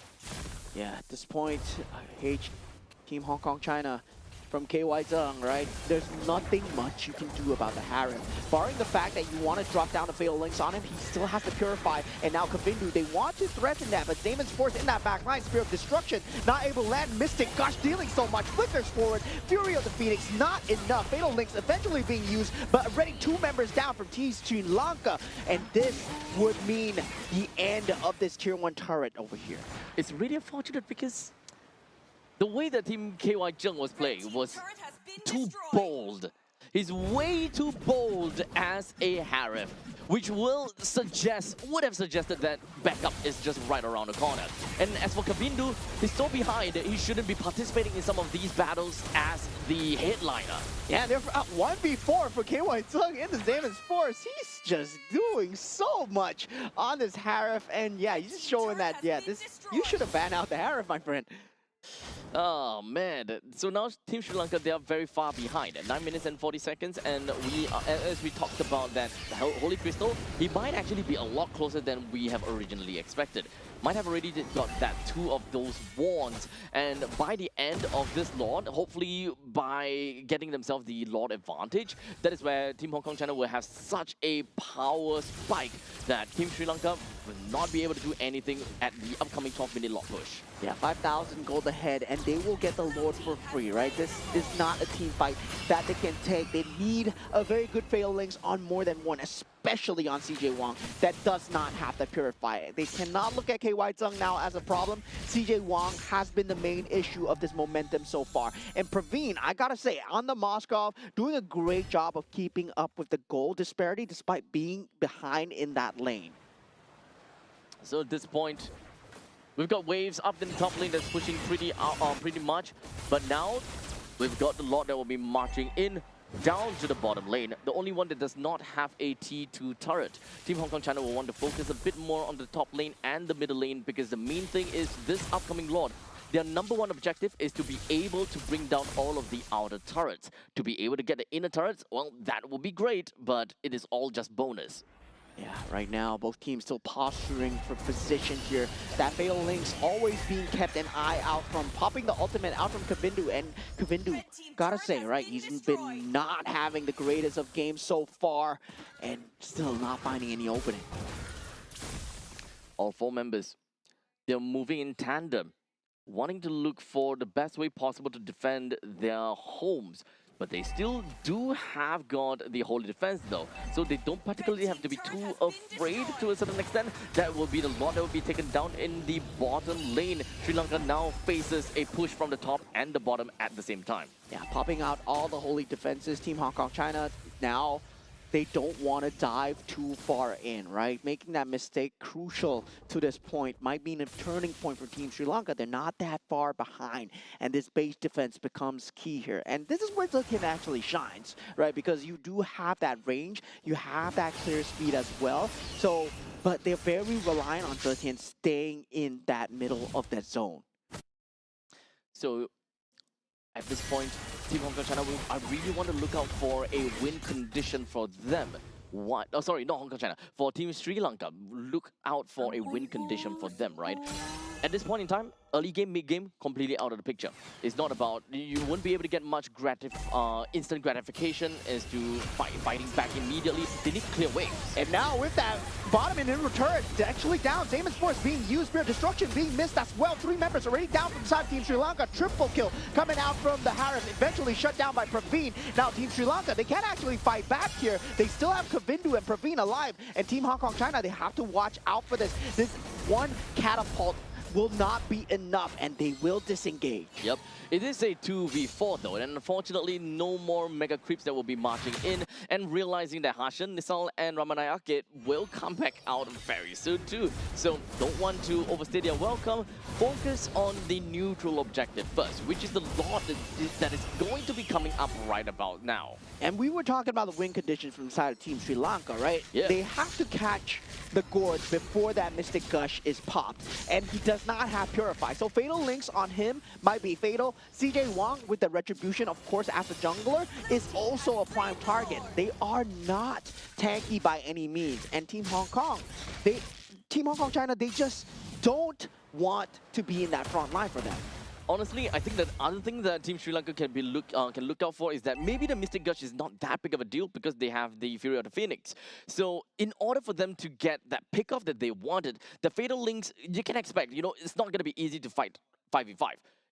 Yeah, at this point, Team Hong Kong China from KY Zheng, right? There's nothing much you can do about the Harem. Barring the fact that you want to drop down the Fatal Links on him, he still has to Purify. And now Kavindu, they want to threaten that, but Damon's force in that back line, Spear of Destruction, not able to land. Mystic, gosh, dealing so much. Flickers forward, Fury of the Phoenix, not enough. Fatal Links eventually being used, but already 2 members down from Team Sri Lanka. And this would mean the end of this Tier 1 turret over here. It's really unfortunate because the way that Team KY Zheng was playing was too bold. He's way too bold as a Harem, which would have suggested that backup is just right around the corner. And as for Kavindu, he's so behind, he shouldn't be participating in some of these battles as the headliner. Yeah, they're 1v4 for KY Zheng in the Damon's force. He's just doing so much on this Harif, and yeah, he's just showing that, yeah, you should have banned out the Harif, my friend. Oh man, so now Team Sri Lanka, they are very far behind at 9 minutes and 40 seconds, and as we talked about that Holy Crystal, he might actually be a lot closer than we have originally expected. Might have already got that 2 of those wands, and by the end of this Lord, hopefully by getting themselves the Lord advantage, that is where Team Hong Kong China will have such a power spike that Team Sri Lanka will not be able to do anything at the upcoming 12-minute Lord push. Yeah, 5,000 gold ahead, and they will get the Lord for free, right? This is not a team fight that they can take. They need a very good Fatal Links on more than one, especially on CJ Wong, that does not have to Purify. They cannot look at KY Zheng now as a problem. CJ Wong has been the main issue of this momentum so far. And Praveen, I gotta say, on the Moskov, doing a great job of keeping up with the goal disparity despite being behind in that lane. So at this point, we've got waves up in the top lane that's pushing pretty much, but now we've got the Lord that will be marching in down to the bottom lane. The only one that does not have a T2 turret. Team Hong Kong China will want to focus a bit more on the top lane and the middle lane, because the main thing is this upcoming Lord, their #1 objective is to be able to bring down all of the outer turrets. To be able to get the inner turrets, well, that will be great, but it is all just bonus. Yeah, right now, both teams still posturing for position here. That Fatal Links always being kept an eye out from, popping the ultimate out from Kavindu. And Kavindu, gotta say, right, he's been not having the greatest of games so far, and still not finding any opening. All 4 members, they're moving in tandem, wanting to look for the best way possible to defend their homes. But they still do have got the Holy Defense though, so they don't particularly have to be too afraid to a certain extent. That will be the Lord that will be taken down in the bottom lane. Sri Lanka now faces a push from the top and the bottom at the same time. Yeah, popping out all the Holy Defenses. Team Hong Kong China now, they don't want to dive too far in, right? Making that mistake crucial to this point might mean a turning point for Team Sri Lanka. They're not that far behind, and this base defense becomes key here. And this is where Zilkin actually shines, right? Because you do have that range, you have that clear speed as well. So, but they're very reliant on Zilkin staying in that middle of that zone. So, at this point, Team Hong Kong China, I really want to look out for a win condition for them. What? Oh, sorry, not Hong Kong China. For Team Sri Lanka, look out for a win condition for them, right? At this point in time, early game, mid game, completely out of the picture. It's not about, you won't be able to get much instant gratification as to fighting back immediately. They need clear waves. And now with that bottom and inner turret actually down, Damon's force being used, Spear of Destruction being missed as well. 3 members already down from side Team Sri Lanka. Triple kill coming out from the Harem, eventually shut down by Praveen. Now Team Sri Lanka, they can't actually fight back here. They still have Kavindu and Praveen alive. And Team Hong Kong China, they have to watch out for this. This one catapult will not be enough, and they will disengage. Yep, it is a 2v4 though, and unfortunately no more mega creeps that will be marching in, and realizing that Hashan, Nisal, and Ramanayake will come back out very soon too. So don't want to overstay their welcome. Focus on the neutral objective first, which is the lot that is going to be coming up right about now. And we were talking about the win conditions from the side of Team Sri Lanka, right? Yeah. They have to catch the Gorge before that Mystic Gush is popped. And he does not have Purify. So Fatal Links on him might be fatal. CJ Wong with the Retribution, of course, as a jungler, is also a prime target. They are not tanky by any means. And Team Hong Kong, Team Hong Kong China, they just don't want to be in that front line for them. Honestly, I think that other thing that Team Sri Lanka can look out for is that maybe the Mystic Gush is not that big of a deal because they have the Fury of the Phoenix. So in order for them to get that pickoff that they wanted, the Fatal Links, you can expect, you know, it's not going to be easy to fight 5v5.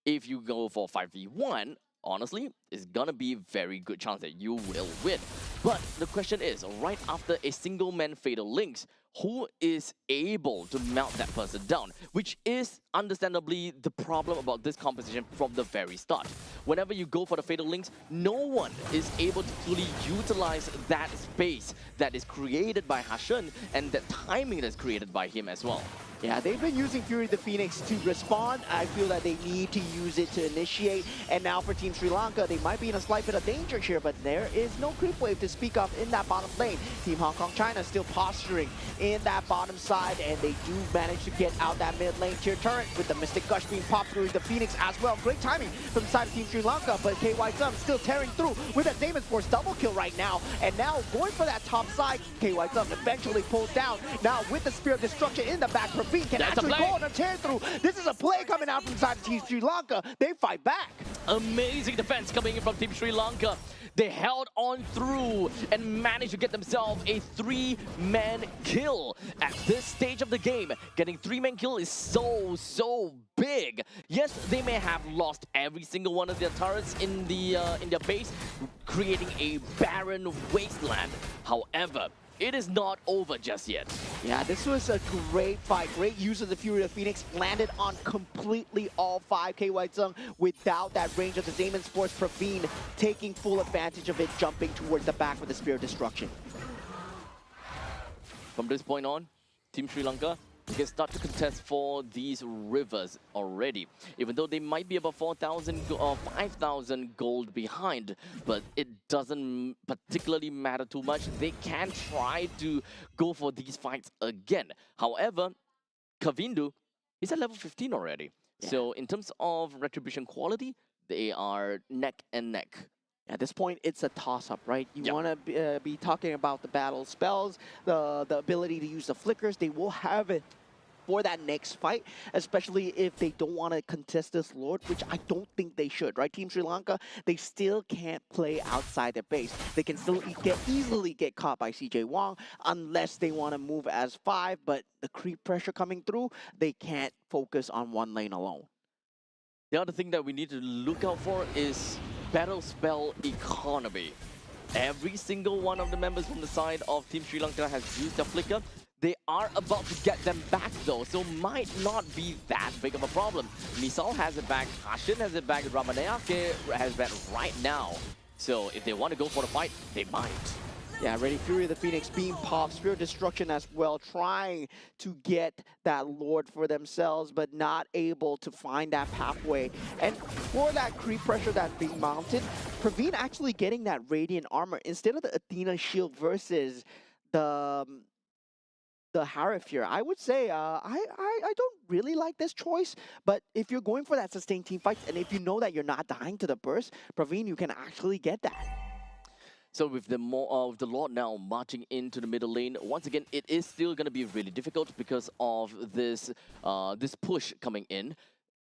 If you go for 5v1, honestly, it's gonna be a very good chance that you will win. But the question is, right after a single man Fatal Links, who is able to melt that person down? Which is understandably the problem about this composition from the very start. Whenever you go for the Fatal Links, no one is able to fully utilize that space that is created by Hashan and that timing that's created by him as well. Yeah, they've been using Fury the Phoenix to respond. I feel that they need to use it to initiate. And now for Team Sri Lanka, they might be in a slight bit of danger here, but there is no creep wave to speak of in that bottom lane. Team Hong Kong China still posturing in that bottom side, and they do manage to get out that mid lane tier turret with the Mystic Gush being popped through the Phoenix as well. Great timing from the side of Team Sri Lanka, but KY Thumb still tearing through with a Damon's Force double kill right now. And now going for that top side, KY Thumb eventually pulls down. Now with the Spear of Destruction in the back, Praveen can That's actually go on a tear through. This is a play coming out from the side of Team Sri Lanka. They fight back. Amazing defense coming in from Team Sri Lanka. They held on through and managed to get themselves a 3-man kill. At this stage of the game, getting 3-man kill is so big. Yes, they may have lost every single one of their turrets in their base, creating a barren wasteland. However, it is not over just yet. Yeah, this was a great fight. Great use of the Fury of Phoenix. Landed on completely all 5 KY Zung without that range of the Damon's Force. Praveen taking full advantage of it, jumping towards the back with the Spear of Destruction. From this point on, Team Sri Lanka can start to contest for these rivers already. Even though they might be about 4,000 or 5,000 gold behind, but it doesn't particularly matter too much. They can try to go for these fights again. However, Kavindu is at level 15 already. Yeah. So in terms of retribution quality, they are neck and neck. At this point, it's a toss-up, right? You want to be talking about the battle spells, the ability to use the flickers. They will have it for that next fight, especially if they don't want to contest this Lord, which I don't think they should, right? Team Sri Lanka, they still can't play outside their base. They can still easily get caught by CJ Wong unless they want to move as 5, but the creep pressure coming through, they can't focus on one lane alone. The other thing that we need to look out for is battle spell economy. Every single one of the members from the side of Team Sri Lanka has used their flicker. They are about to get them back though, so might not be that big of a problem. Misal has it back, Hashin has it back, Ramanayake has it right now. So if they want to go for the fight, they might. Yeah, ready Fury of the Phoenix being popped, Spirit of Destruction as well, trying to get that Lord for themselves, but not able to find that pathway. And for that creep pressure that's being mounted, Praveen actually getting that Radiant Armor instead of the Athena Shield versus the Harif here. I would say I don't really like this choice, but if you're going for that sustained team fight, and if you know that you're not dying to the burst, Praveen, you can actually get that. So with the Lord now marching into the middle lane, once again, it is still going to be really difficult because of this this push coming in.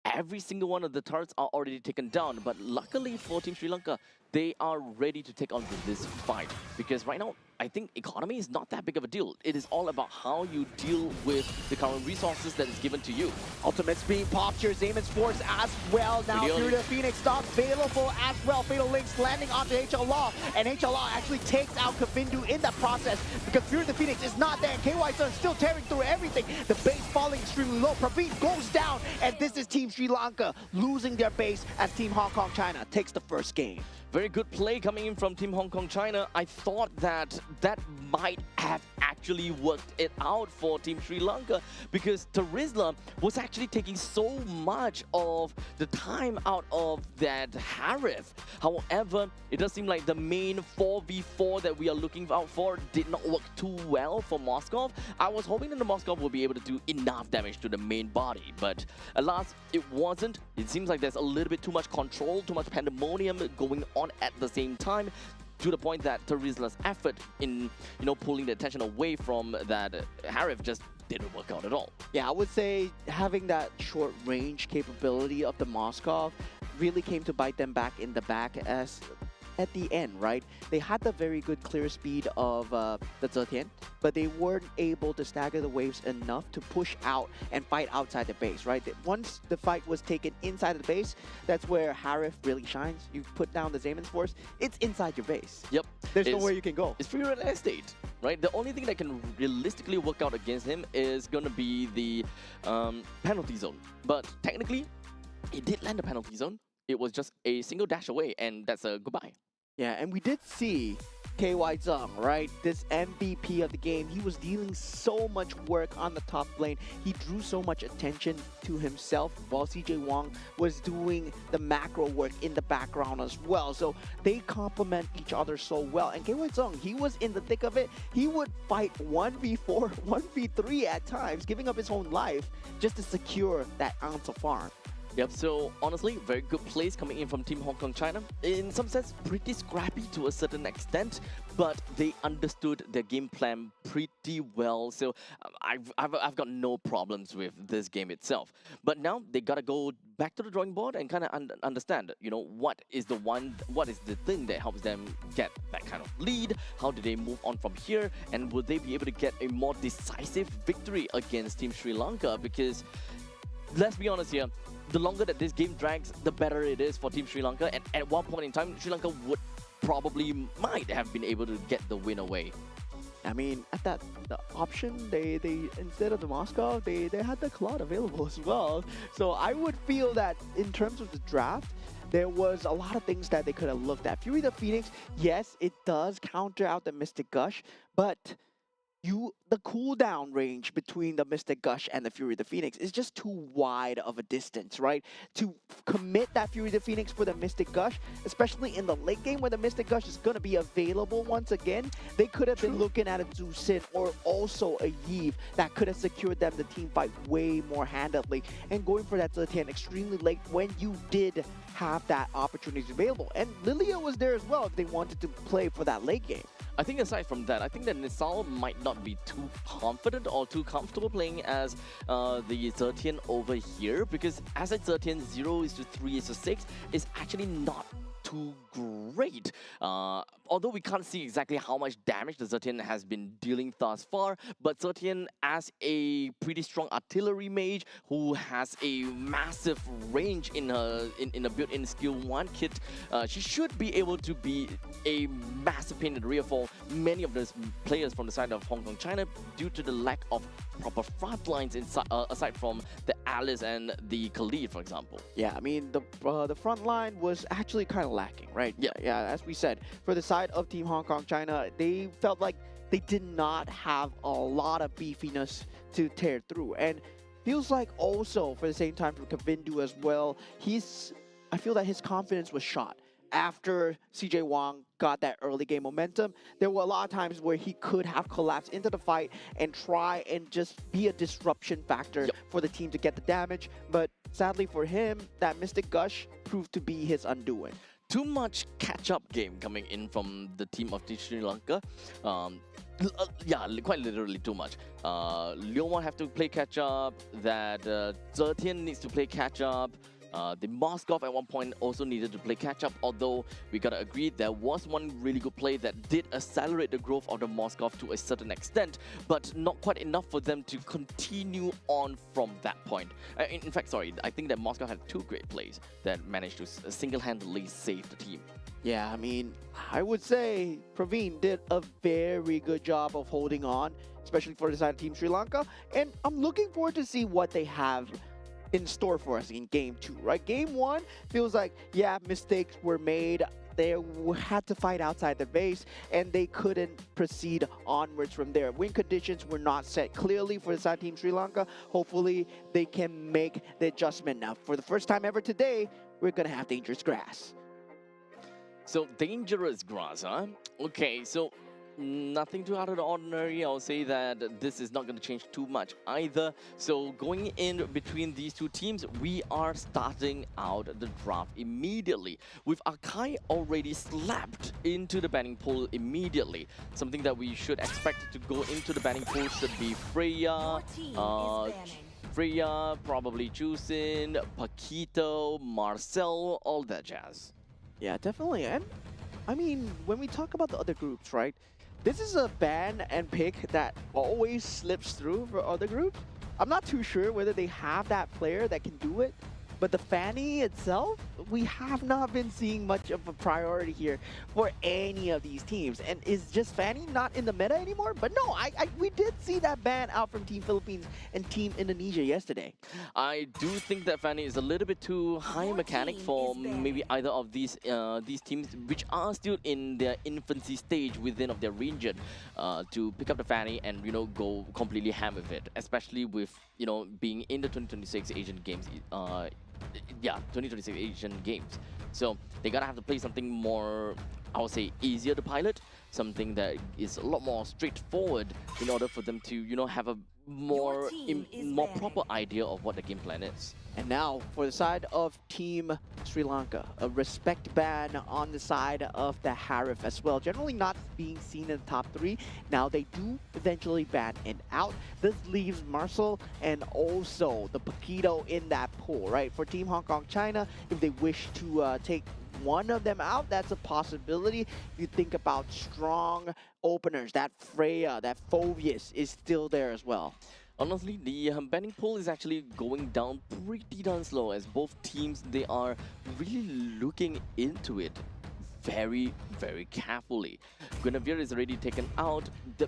Every single one of the turrets are already taken down, but luckily for Team Sri Lanka, they are ready to take on with this fight. Because right now, I think economy is not that big of a deal. It is all about how you deal with the current resources that is given to you. Ultimates being popped here, Esports as well. Now, Really Fury the Phoenix not available as well. Fatal Links landing onto HL Law, and HL Law actually takes out Kavindu in that process because Fury the Phoenix is not there. KY Sun still tearing through everything. The base falling extremely low. Praveen goes down, and this is Team Sri Lanka losing their base as Team Hong Kong China takes the first game. Very good play coming in from Team Hong Kong China. I thought that might have actually worked it out for Team Sri Lanka because Terizla was actually taking so much of the time out of that Harif. However, it does seem like the main 4v4 that we are looking out for did not work too well for Moskov. I was hoping that the Moskov would be able to do enough damage to the main body, but alas, it wasn't. It seems like there's a little bit too much control, too much pandemonium going on at the same time, to the point that Terizla's effort in, pulling the attention away from that Harif just didn't work out at all. Yeah, I would say having that short range capability of the Moskov really came to bite them back in the back as at the end, right? They had the very good clear speed of the Zetian, but they weren't able to stagger the waves enough to push out and fight outside the base, right? Once the fight was taken inside the base, that's where Harif really shines. You put down the Zaman's Force, it's inside your base. Yep. There's nowhere you can go. It's free real estate, right? The only thing that can realistically work out against him is going to be the penalty zone. But technically, he did land the penalty zone. It was just a single dash away, and that's a goodbye. Yeah, and we did see KY Zung, right? This MVP of the game, he was dealing so much work on the top lane. He drew so much attention to himself while CJ Wong was doing the macro work in the background as well. So they complement each other so well. And KY Zung, he was in the thick of it. He would fight 1v4, 1v3 at times, giving up his own life just to secure that ounce of farm. Yep, so honestly, very good plays coming in from Team Hong Kong China. In some sense, pretty scrappy to a certain extent, but they understood their game plan pretty well. So I've got no problems with this game itself. But now they gotta go back to the drawing board and kind of understand, what is the thing that helps them get that kind of lead? How do they move on from here? And will they be able to get a more decisive victory against Team Sri Lanka? Because let's be honest here, the longer that this game drags, the better it is for Team Sri Lanka. And at one point in time, Sri Lanka might have been able to get the win away. I mean, at the option, they instead of the Moscow, they had the Claude available as well. So I would feel that in terms of the draft, there was a lot of things that they could have looked at. Fury the Phoenix, yes, it does counter out the Mystic Gush, but the cooldown range between the Mystic Gush and the Fury the Phoenix is just too wide of a distance, right? To commit that Fury the Phoenix for the Mystic Gush, especially in the late game where the Mystic Gush is going to be available once again, they could have been looking at a Zhu Sin or also a Yves that could have secured them the team fight way more handedly. And going for that Zetian extremely late when you did have that opportunity available. And Lilia was there as well if they wanted to play for that late game. I think aside from that, I think that Nisal might not be too confident or too comfortable playing as the Zetian over here, because as a Zetian 0:3:6 is actually not too great. Although we can't see exactly how much damage the Zetian has been dealing thus far, but Zetian as a pretty strong artillery mage who has a massive range in a built-in skill 1 kit, she should be able to be a massive pain in the rear for many of those players from the side of Hong Kong China due to the lack of proper front lines inside, aside from the Alice and the Khalid, for example. Yeah, I mean, the front line was actually kind of lacking, right? Yeah, as we said, for the side of Team Hong Kong China, they felt like they did not have a lot of beefiness to tear through. And feels like also, for the same time, for Kavindu as well, I feel that his confidence was shot. After CJ Wong got that early game momentum, there were a lot of times where he could have collapsed into the fight and try and just be a disruption factor for the team to get the damage. But sadly for him, that Mystic Gush proved to be his undoing. Too much catch-up game coming in from the team of Sri Lanka. Yeah, quite literally too much. Leomon have to play catch-up, that Zetian needs to play catch-up. The Moskov at one point also needed to play catch-up, although we gotta agree there was one really good play that did accelerate the growth of the Moskov to a certain extent, but not quite enough for them to continue on from that point. In fact, sorry, I think that Moskov had two great plays that managed to single-handedly save the team. Yeah, I mean, I would say Praveen did a very good job of holding on, especially for the side of Team Sri Lanka. And I'm looking forward to see what they have in store for us in Game 2, right? Game 1 feels like, yeah, mistakes were made. They had to fight outside the base, and they couldn't proceed onwards from there. Win conditions were not set clearly for the side of Team Sri Lanka. Hopefully, they can make the adjustment. Now, for the first time ever today, we're going to have dangerous grass. So, dangerous grass, huh? Okay, so nothing too out of the ordinary. I'll say that this is not going to change too much either. So, going in between these two teams, we are starting out the draft immediately, with Akai already slapped into the banning pool immediately. Something that we should expect to go into the banning pool should be Freya, probably Jusin, Paquito, Marcel, all that jazz. Yeah, definitely. And I mean, when we talk about the other groups, right? This is a ban and pick that always slips through for other groups. I'm not too sure whether they have that player that can do it, but the Fanny itself, we have not been seeing much of a priority here for any of these teams. And is just Fanny not in the meta anymore? But no, we did see that ban out from Team Philippines and Team Indonesia yesterday. I do think that Fanny is a little bit too high mechanic for maybe either of these teams, which are still in their infancy stage within of their region, to pick up the Fanny and go completely ham with it, especially with being in the 2026 Asian Games. 2026 Asian Games. So they gotta have to play something more, I would say, easier to pilot, something that is a lot more straightforward in order for them to, have a more proper idea of what the game plan is. And now, for the side of Team Sri Lanka, a respect ban on the side of the Harif as well. Generally not being seen in the top 3. Now they do eventually ban it out. This leaves Marcel and also the Paquito in that pool, right? For Team Hong Kong China, if they wish to take one of them out, that's a possibility. If you think about strong openers, that Freya, that Phovius is still there as well. Honestly, the banning pool is actually going down pretty darn slow, as both teams, they are really looking into it very, very carefully. Guinevere is already taken out. Due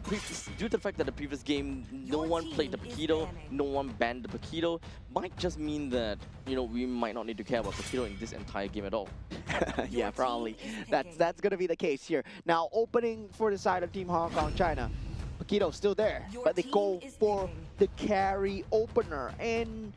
to the fact that the previous game, no one played the Paquito, no one banned the Paquito, might just mean that, we might not need to care about Paquito in this entire game at all. Yeah, probably. That's going to be the case here. Now, opening for the side of Team Hong Kong China. Paquito's still there, but they go for the carry opener. And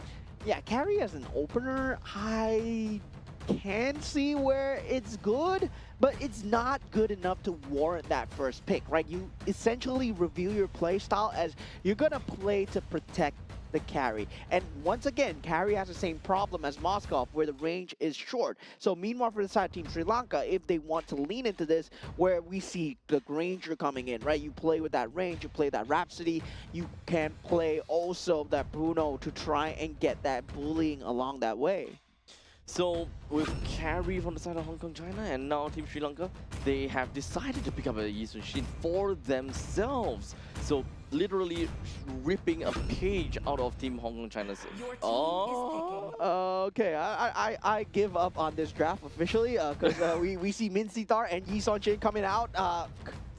yeah, carry as an opener, I can see where it's good, but it's not good enough to warrant that first pick, right? You essentially reveal your play style as you're gonna play to protect the carry. And once again, carry has the same problem as Moskov, where the range is short. So meanwhile, for the side of Team Sri Lanka, if they want to lean into this, where we see the Granger coming in, right? You play with that range, you play that Rhapsody, you can play also that Bruno to try and get that bullying along that way. So, with carry from the side of Hong Kong China and now Team Sri Lanka, they have decided to pick up a Yisun Shin for themselves. So, literally ripping a page out of Team Hong Kong China's. Okay, I give up on this draft officially, because we see Min Sitar and Yi Son Chin coming out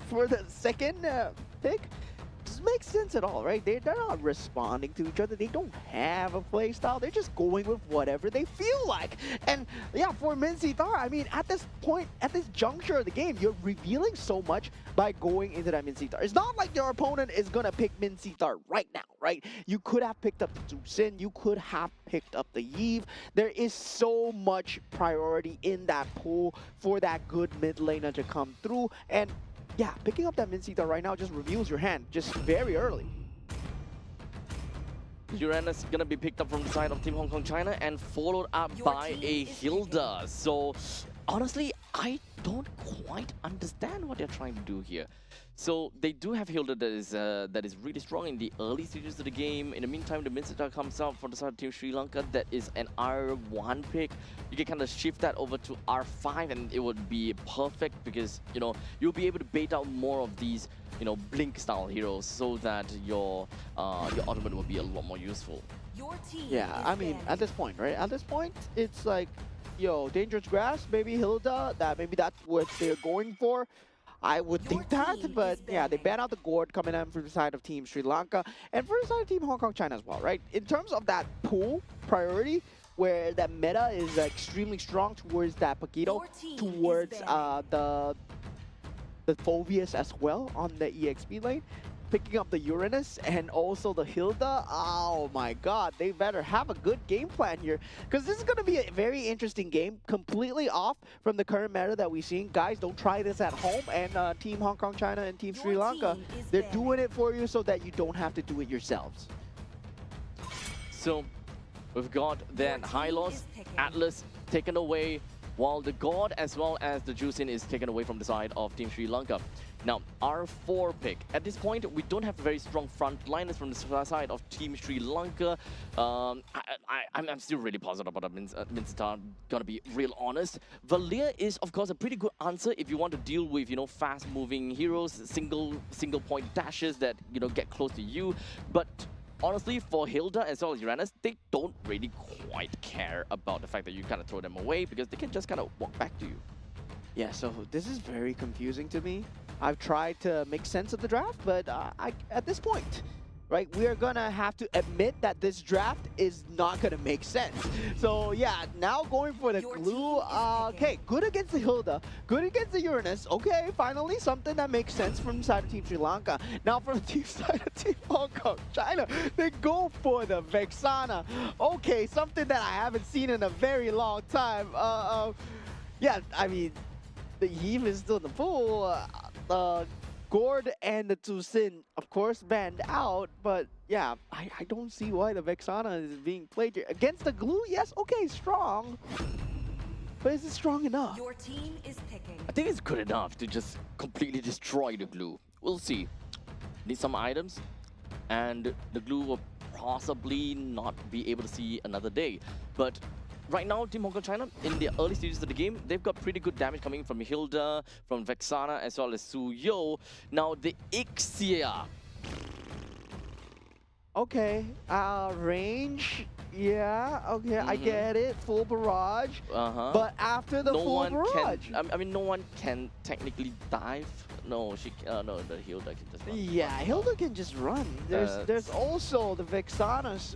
for the second pick. Doesn't make sense at all, right? They're not responding to each other. They don't have a play style. They're just going with whatever they feel like. And yeah, for Min Sitar, I mean, at this point, at this juncture of the game, you're revealing so much by going into that Min Sitar. It's not like your opponent is gonna pick Min Sitar right now, right? You could have picked up the Zusin, you could have picked up the Yves. There is so much priority in that pool for that good mid laner to come through. And yeah, picking up that Min Sitar right now just reveals your hand just very early. Uranus gonna be picked up from the side of Team Hong Kong China and followed up by a Hilda. So honestly, I don't quite understand what they're trying to do here. So they do have Hilda that is really strong in the early stages of the game. In the meantime, the Minsita comes out for the side of Team Sri Lanka. That is an R1 pick. You can kind of shift that over to R5 and it would be perfect because, you know, you'll be able to bait out more of these, you know, blink style heroes so that your ultimate will be a lot more useful. Your team Yeah, is I mean, banned. at this point, right? At this point, it's like, yo, Dangerous Grass, maybe Hilda, maybe that's what they're going for. I would Your think that, team but is yeah, they banning. ban out the Gourd coming in from the side of Team Sri Lanka and for the side of Team Hong Kong China as well, right? In terms of that pool priority, where that meta is extremely strong towards that Paquito, Your team is towards banning. the Phobius as well on the EXP lane, picking up the Uranus and also the Hilda. Oh my god, they better have a good game plan here because this is going to be a very interesting game, completely off from the current meta that we've seen. Guys, don't try this at home, and Team Hong Kong China and Team Sri Your Lanka, team is they're banning. doing it for you so that you don't have to do it yourselves. So we've got then team Hylos, is picking. Atlas taken away, while the God as well as the Juicin is taken away from the side of Team Sri Lanka. Now, R4 pick. At this point, we don't have very strong frontliners from the side of Team Sri Lanka. I'm still really positive about Minsita, gonna be real honest. Valir is, of course, a pretty good answer if you want to deal with, you know, fast-moving heroes, single point dashes that, you know, get close to you. But honestly, for Hilda as well as Uranus, they don't really quite care about the fact that you kind of throw them away because they can just kind of walk back to you. Yeah, so this is very confusing to me. I've tried to make sense of the draft, but at this point, right, we are gonna have to admit that this draft is not gonna make sense. So yeah, now going for the Your glue. team is picking. Okay, good against the Hilda, good against the Uranus. Okay, finally something that makes sense from the side of Team Sri Lanka. Now from the team side of Team Hong Kong China, they go for the Vexana. Okay, something that I haven't seen in a very long time. Yeah, I mean, the Heave is still in the pool. Gord and the Tusin, of course, banned out, but yeah, I don't see why the Vexana is being played here. Against the glue, yes, okay, strong. But is it strong enough? Your team is picking. I think it's good enough to just completely destroy the glue. We'll see. Need some items, and the glue will possibly not be able to see another day. But right now, Team Hong Kong China, in the early stages of the game, they've got pretty good damage coming from Hilda, from Vexana, as well as Su Yo. Now, the Ixia. Okay, range, yeah, okay, I get it, full barrage. But after the No full one barrage, can. I mean, no one can technically dive. No, no, the Hilda can just run. yeah, Hilda can just run. There's also the Vexana's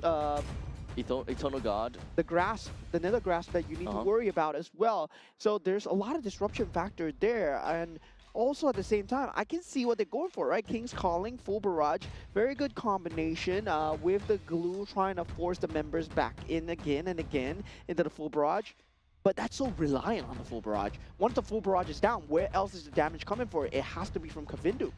Eternal Guard. the grasp, the nether grasp that you need to worry about as well. So there's a lot of disruption factor there, and also at the same time, I can see what they're going for, right? King's Calling, full barrage, very good combination with the glue trying to force the members back in again and again into the full barrage. But that's so reliant on the full barrage. Once the full barrage is down, where else is the damage coming for? It has to be from Kavindu.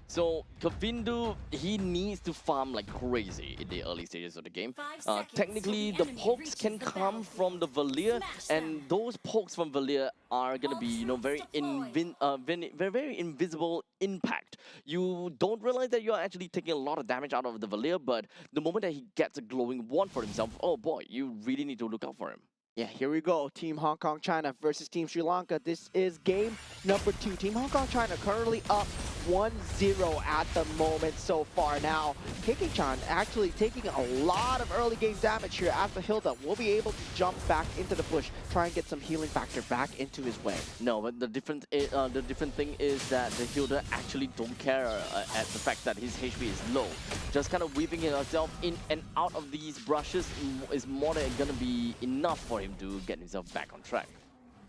So Kavindu, he needs to farm like crazy in the early stages of the game. 5 seconds Technically, till the enemy pokes reaches can the come from the Valir, Smash them. and those pokes from Valir are gonna be, you know, very very invisible impact. You don't realize that you're actually taking a lot of damage out of the Valir, but the moment that he gets a glowing wand for himself, oh boy, you really need to look out for him. Yeah, here we go. Team Hong Kong China versus Team Sri Lanka. This is game number 2. Team Hong Kong China currently up 1-0 at the moment so far. Now, KK-chan actually taking a lot of early game damage here after Hilda will be able to jump back into the bush, try and get some healing factor back into his way. No, but the different thing is that the Hilda actually don't care at the fact that his HP is low. Just kind of weaving himself in and out of these brushes is more than gonna be enough for him to get himself back on track.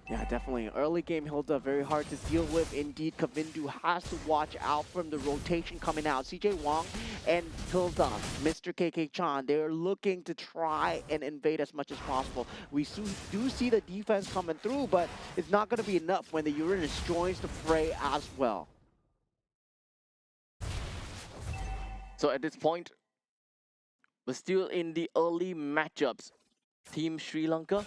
Yeah, definitely. Early game Hilda, very hard to deal with. Indeed, Kavindu has to watch out from the rotation coming out. CJ Wong and Hilda, Mr. KK-chan, they're looking to try and invade as much as possible. We do see the defense coming through, but it's not going to be enough when the Uranus joins the fray as well. So at this point, we're still in the early matchups. Team Sri Lanka,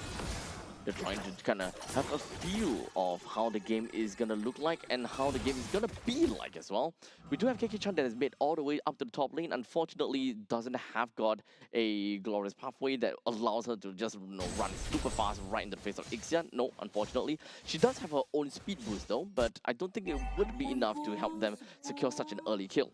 They're trying to kind of have a feel of how the game is going to look like and how the game is going to be like as well. We do have KK-chan that has made all the way up to the top lane. Unfortunately, doesn't have got a glorious pathway that allows her to just run super fast right in the face of Ixia. No, unfortunately. She does have her own speed boost though, but I don't think it would be enough to help them secure such an early kill.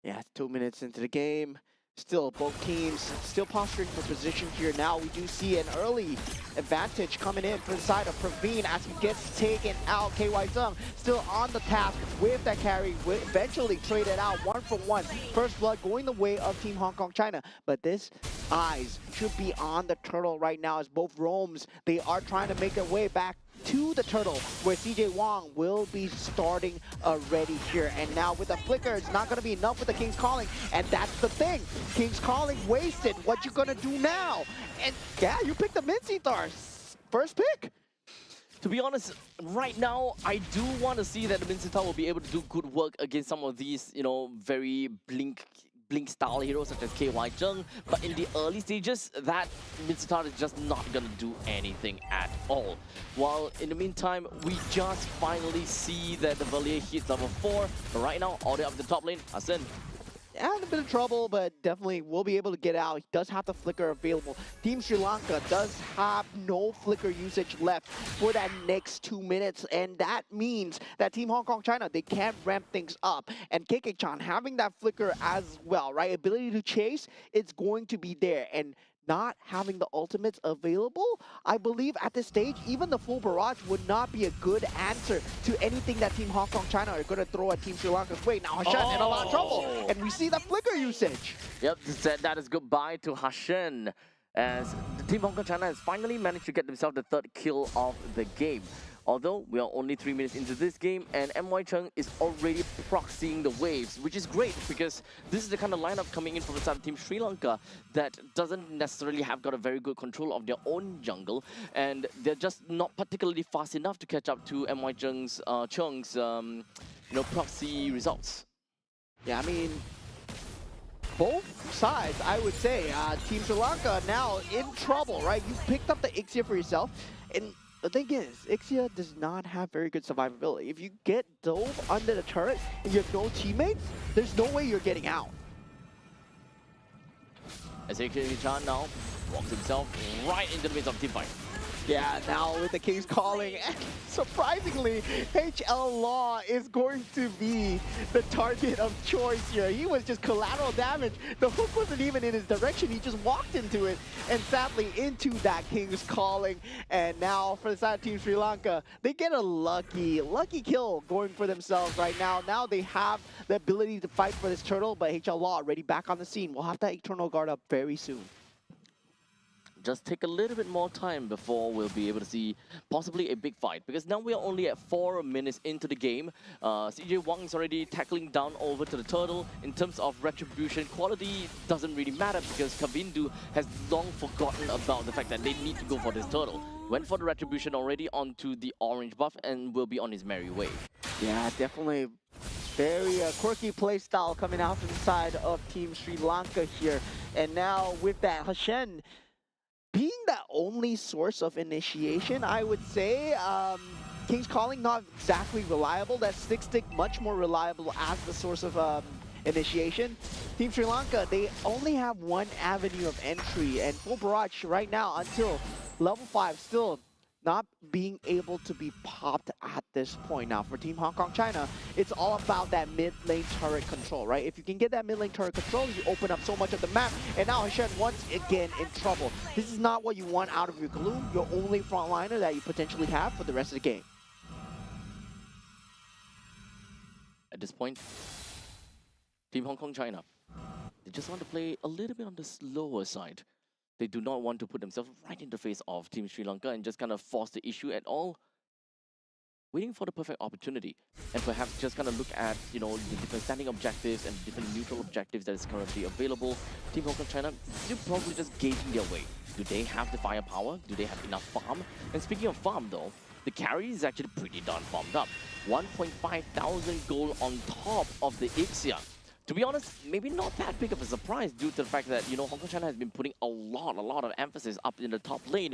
Yeah, 2 minutes into the game. Still, both teams still posturing for position here. Now we do see an early advantage coming in for the side of Praveen as he gets taken out. KY Zung still on the task with that carry. Will eventually trade it out 1-for-1. First blood going the way of Team Hong Kong China. But this eyes should be on the turtle right now as both roams, they are trying to make their way back to the turtle where CJ Wong will be starting already here. And now with the flicker, it's not going to be enough with the King's Calling. And that's the thing. King's Calling wasted. What you going to do now? And yeah, you picked the Mincy Thars. First pick. To be honest, right now, I do want to see that the Mincetar will be able to do good work against some of these, very blink style heroes such as KY Zheng, but in the early stages, that Mincetar is just not gonna do anything at all. While in the meantime, we just finally see that the Valier hits level 4, but right now, all the way up the top lane, Hassan. Yeah, in a bit of trouble, but definitely will be able to get out. He does have the flicker available. Team Sri Lanka does have no flicker usage left for that next 2 minutes, and that means that Team Hong Kong China, they can't ramp things up. And KK-chan having that flicker as well, right? Ability to chase, it's going to be there. And not having the ultimates available, I believe at this stage, even the full barrage would not be a good answer to anything that Team Hong Kong China are going to throw at Team Sri Lanka's way. Now Hashan in a lot of trouble, and we see the flicker usage. Yep, that is goodbye to Hashan, as the Team Hong Kong China has finally managed to get themselves the 3rd kill of the game. Although we are only 3 minutes into this game and MY Chung is already proxying the waves, which is great because this is the kind of lineup coming in from the side of Team Sri Lanka that doesn't necessarily have got a very good control of their own jungle, and they're just not particularly fast enough to catch up to MY Chung's proxy results. Yeah, I mean, both sides, I would say, Team Sri Lanka now in trouble, right? You picked up the Ixia for yourself, and the thing is, Ixia does not have very good survivability. If you get dove under the turret and you have no teammates, there's no way you're getting out. As KK-chan now walks himself right into the midst of team fight. Yeah, now with the King's Calling, surprisingly, HL Law is going to be the target of choice here. He was just collateral damage. The hook wasn't even in his direction. He just walked into it, and sadly into that King's Calling. And now for the side of Team Sri Lanka, they get a lucky kill going for themselves right now. Now they have the ability to fight for this turtle, but HL Law already back on the scene. We'll have that Eternal Guard up very soon. Just take a little bit more time before we'll be able to see possibly a big fight, because now we are only at 4 minutes into the game. CJ Wang is already tackling down over to the turtle. In terms of retribution, quality doesn't really matter because Kavindu has long forgotten about the fact that they need to go for this turtle. Went for the retribution already onto the orange buff and will be on his merry way. Yeah, definitely very quirky playstyle coming out from the side of Team Sri Lanka here. And now with that, Hashen being the only source of initiation, I would say, King's Calling not exactly reliable. That stick much more reliable as the source of initiation. Team Sri Lanka, they only have one avenue of entry, and full barrage right now until level 5 still not being able to be popped at this point. Now for Team Hong Kong China, it's all about that mid lane turret control, right? If you can get that mid lane turret control, you open up so much of the map, and now Hashan once again in trouble. This is not what you want out of your Gloom, your only frontliner that you potentially have for the rest of the game. At this point, Team Hong Kong China, they just want to play a little bit on the slower side. They do not want to put themselves right in the face of Team Sri Lanka and just kind of force the issue at all. Waiting for the perfect opportunity, and perhaps just kind of look at, the different standing objectives and different neutral objectives that is currently available. Team Hong Kong China, they're probably just gauging their way. Do they have the firepower? Do they have enough farm? And speaking of farm though, the carry is actually pretty darn farmed up. 1,500 gold on top of the Ixia. to be honest, maybe not that big of a surprise due to the fact that, Hong Kong China has been putting a lot of emphasis up in the top lane,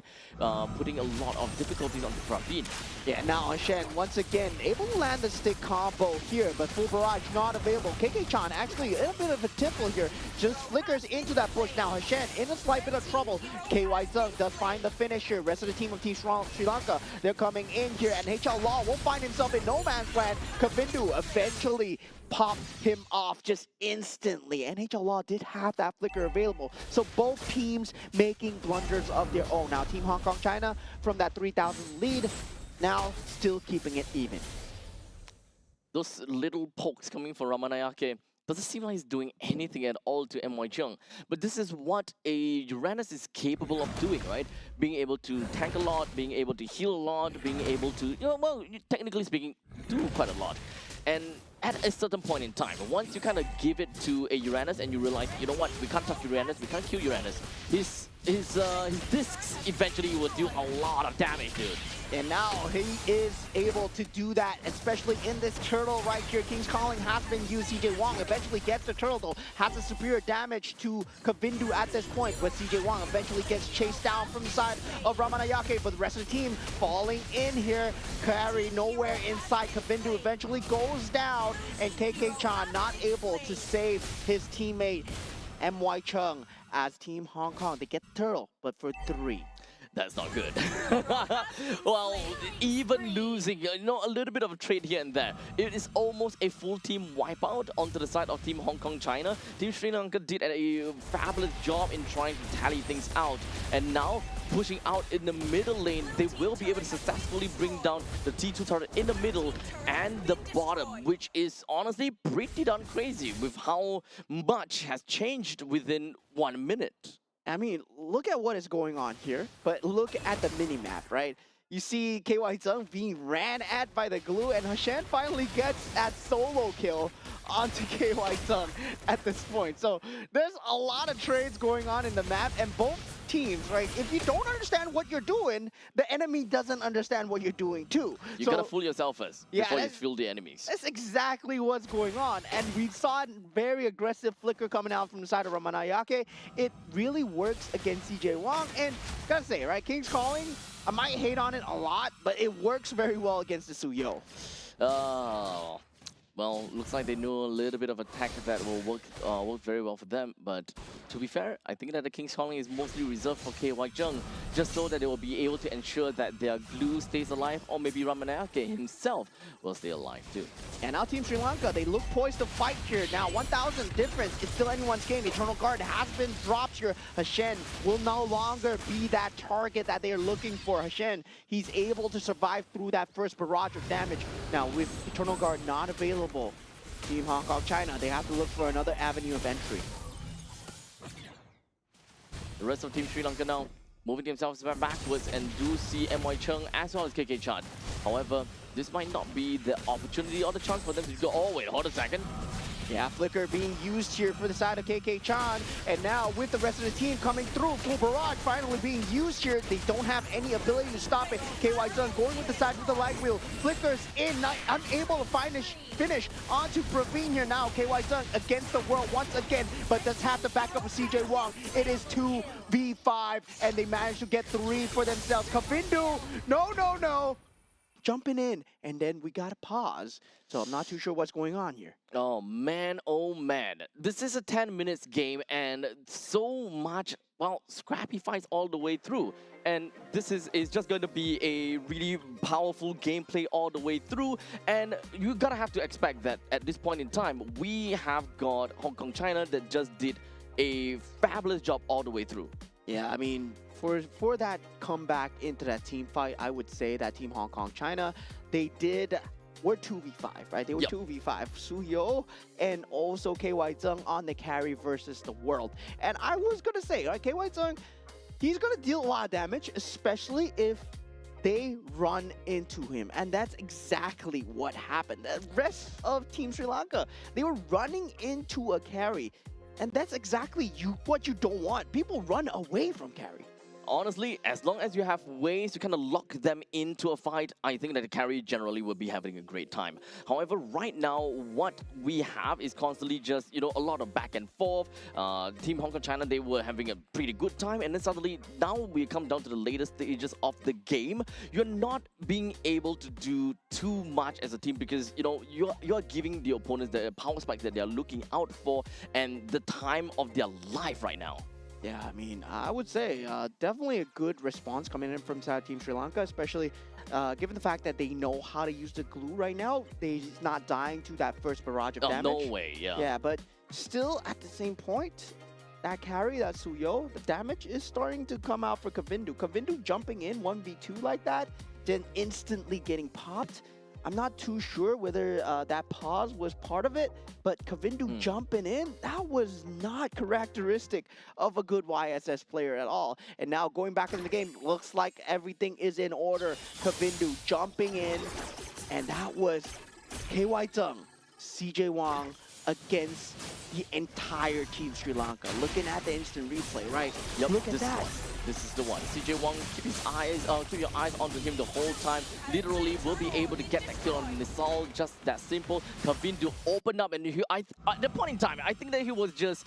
putting a lot of difficulties onto Praveen. Yeah, now Shen once again able to land the stick combo here, but full barrage not available. KK-chan actually in a bit of a temple here, just flickers into that bush. Now Shen in a slight bit of trouble. KY Zung does find the finisher. Rest of the team of Team Sri Lanka, they're coming in here, and HL Law will find himself in no man's land. Kavindu eventually popped him off just instantly, and HL Law did have that flicker available. So both teams making blunders of their own. Now Team Hong Kong China from that 3,000 lead, now still keeping it even. Those little pokes coming from Ramanayake doesn't seem like he's doing anything at all to MY Chung. But this is what a Uranus is capable of doing, right? Being able to tank a lot, being able to heal a lot, being able to, well, technically speaking, do quite a lot. And at a certain point in time, once you kind of give it to a Uranus and you realize, you know what, we can't touch Uranus, we can't kill Uranus, his discs eventually will do a lot of damage, dude. And now he is able to do that, especially in this turtle right here. King's Calling has been used. CJ Wong eventually gets the turtle though, has a superior damage to Kavindu at this point, but CJ Wong eventually gets chased down from the side of Ramanayake, but the rest of the team falling in here. Carry nowhere inside. Kavindu eventually goes down, and KK-chan not able to save his teammate MY Chung as Team Hong Kong. They get the turtle, but for 3. That's not good. Well, even losing, a little bit of a trade here and there. It is almost a full team wipeout onto the side of Team Hong Kong China. Team Sri Lanka did a fabulous job in trying to tally things out. And now, pushing out in the middle lane, they will be able to successfully bring down the T2 turret in the middle and the bottom, which is honestly pretty darn crazy with how much has changed within 1 minute. I mean, look at what is going on here, but look at the mini-map, right? You see KY Zung being ran at by the glue, and Hashan finally gets that solo kill onto KY Zung at this point. So there's a lot of trades going on in the map, and both teams, right? If you don't understand what you're doing, the enemy doesn't understand what you're doing too. You gotta fool yourself first before you fool the enemies. That's exactly what's going on. And we saw a very aggressive flicker coming out from the side of Ramanayake. It really works against CJ Wong. And gotta say, right, King's Calling, I might hate on it a lot, but it works very well against the Suyo. Oh. Well, looks like they know a little bit of a tactic that will work very well for them. But to be fair, I think that the King's Calling is mostly reserved for KY Jung, just so that they will be able to ensure that their glue stays alive, or maybe Ramanayake himself will stay alive too. And now Team Sri Lanka, they look poised to fight here. Now 1,000 difference, it's still anyone's game. Eternal Guard has been dropped here. Hashen will no longer be that target that they are looking for. Hashen, he's able to survive through that first barrage of damage. Now with Eternal Guard not available, Team Hong Kong China, they have to look for another avenue of entry. The rest of Team Sri Lanka now moving themselves backwards and do see MY Chung as well as KK-chan. However, this might not be the opportunity or the chance for them to go, oh wait, hold a second. Yeah, Flicker being used here for the side of KK-chan, and now with the rest of the team coming through, full barrage finally being used here. They don't have any ability to stop it. KY Zung going with the side with the light wheel. Flickers in, not unable to find a finish onto Praveen here now. KY Zung against the world once again, but does have the backup of CJ Wong. It is 2v5, and they managed to get 3 for themselves. Kavindu, no. Jumping in, and then we gotta pause. So I'm not too sure what's going on here. Oh man. This is a 10 minutes game, and so much, well, scrappy fights all the way through. And this is just going to be a really powerful gameplay all the way through. And you gotta have to expect that at this point in time, we have got Hong Kong China that just did a fabulous job all the way through. Yeah, I mean, for that comeback into that team fight, I would say that Team Hong Kong China, were 2v5, right? They were 2v5. Suyo and also KY Zung on the carry versus the world. And I was going to say, right, KY Zung, he's going to deal a lot of damage, especially if they run into him. And that's exactly what happened. The rest of Team Sri Lanka, they were running into a carry. And that's exactly what you don't want. People run away from carry. honestly, as long as you have ways to kind of lock them into a fight, I think that the carry generally will be having a great time. However, right now, what we have is constantly just, a lot of back and forth. Team Hong Kong China, they were having a pretty good time, and then suddenly, now we come down to the later stages of the game. You're not being able to do too much as a team because, you're giving the opponents the power spike that they're looking out for and the time of their life right now. Yeah, I mean, I would say definitely a good response coming in from side Team Sri Lanka, especially given the fact that they know how to use the glue right now. They're not dying to that first barrage of damage. No way, yeah. Yeah, but still at the same point, that carry, that Suyo, the damage is starting to come out for Kavindu. Kavindu jumping in 1v2 like that, then instantly getting popped. I'm not too sure whether that pause was part of it, but Kavindu jumping in, that was not characteristic of a good YSS player at all. And now going back into the game, looks like everything is in order. Kavindu jumping in, and that was KY Tung, CJ Wang against the entire Team Sri Lanka. Looking at the instant replay, right? Yep, Look at that. This is the one. CJ Wang, keep your eyes onto him the whole time. Literally will be able to get that kill on Nisal, just that simple. Kavindu opened up, and at that point in time, I think that he was just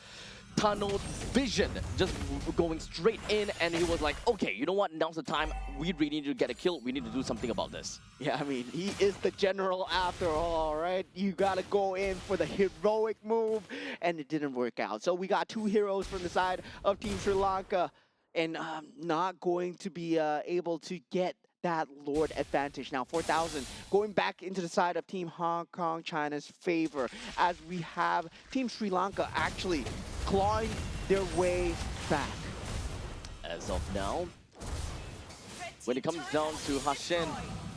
tunnel vision, just going straight in, and he was like, okay, you know what, now's the time, we really need to get a kill, we need to do something about this. Yeah, I mean, he is the general after all, right? You gotta go in for the heroic move, and it didn't work out. So we got two heroes from the side of Team Sri Lanka, and not going to be able to get that Lord advantage. Now 4,000 going back into the side of Team Hong Kong China's favor, as we have Team Sri Lanka actually clawing their way back. As of now, when it comes down to Hashen,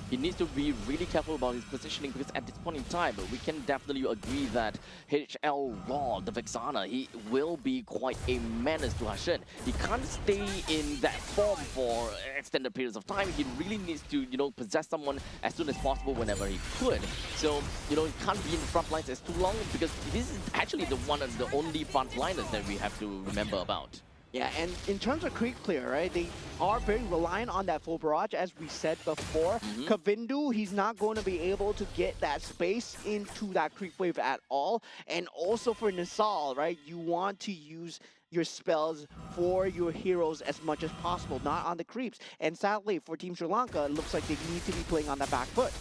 he needs to be really careful about his positioning, because at this point in time, we can definitely agree that HL Raw, the Vexana, he will be quite a menace to Hashen. He can't stay in that form for extended periods of time. He really needs to, possess someone as soon as possible whenever he could. So, he can't be in the front lines as too long, because this is actually the one of the only front liners that we have to remember about. Yeah, and in terms of creep clear, right, they are very reliant on that full barrage, as we said before. Kavindu, he's not going to be able to get that space into that creep wave at all. And also for Nisal, right, you want to use your spells for your heroes as much as possible, not on the creeps. And sadly, for Team Sri Lanka, it looks like they need to be playing on that back foot.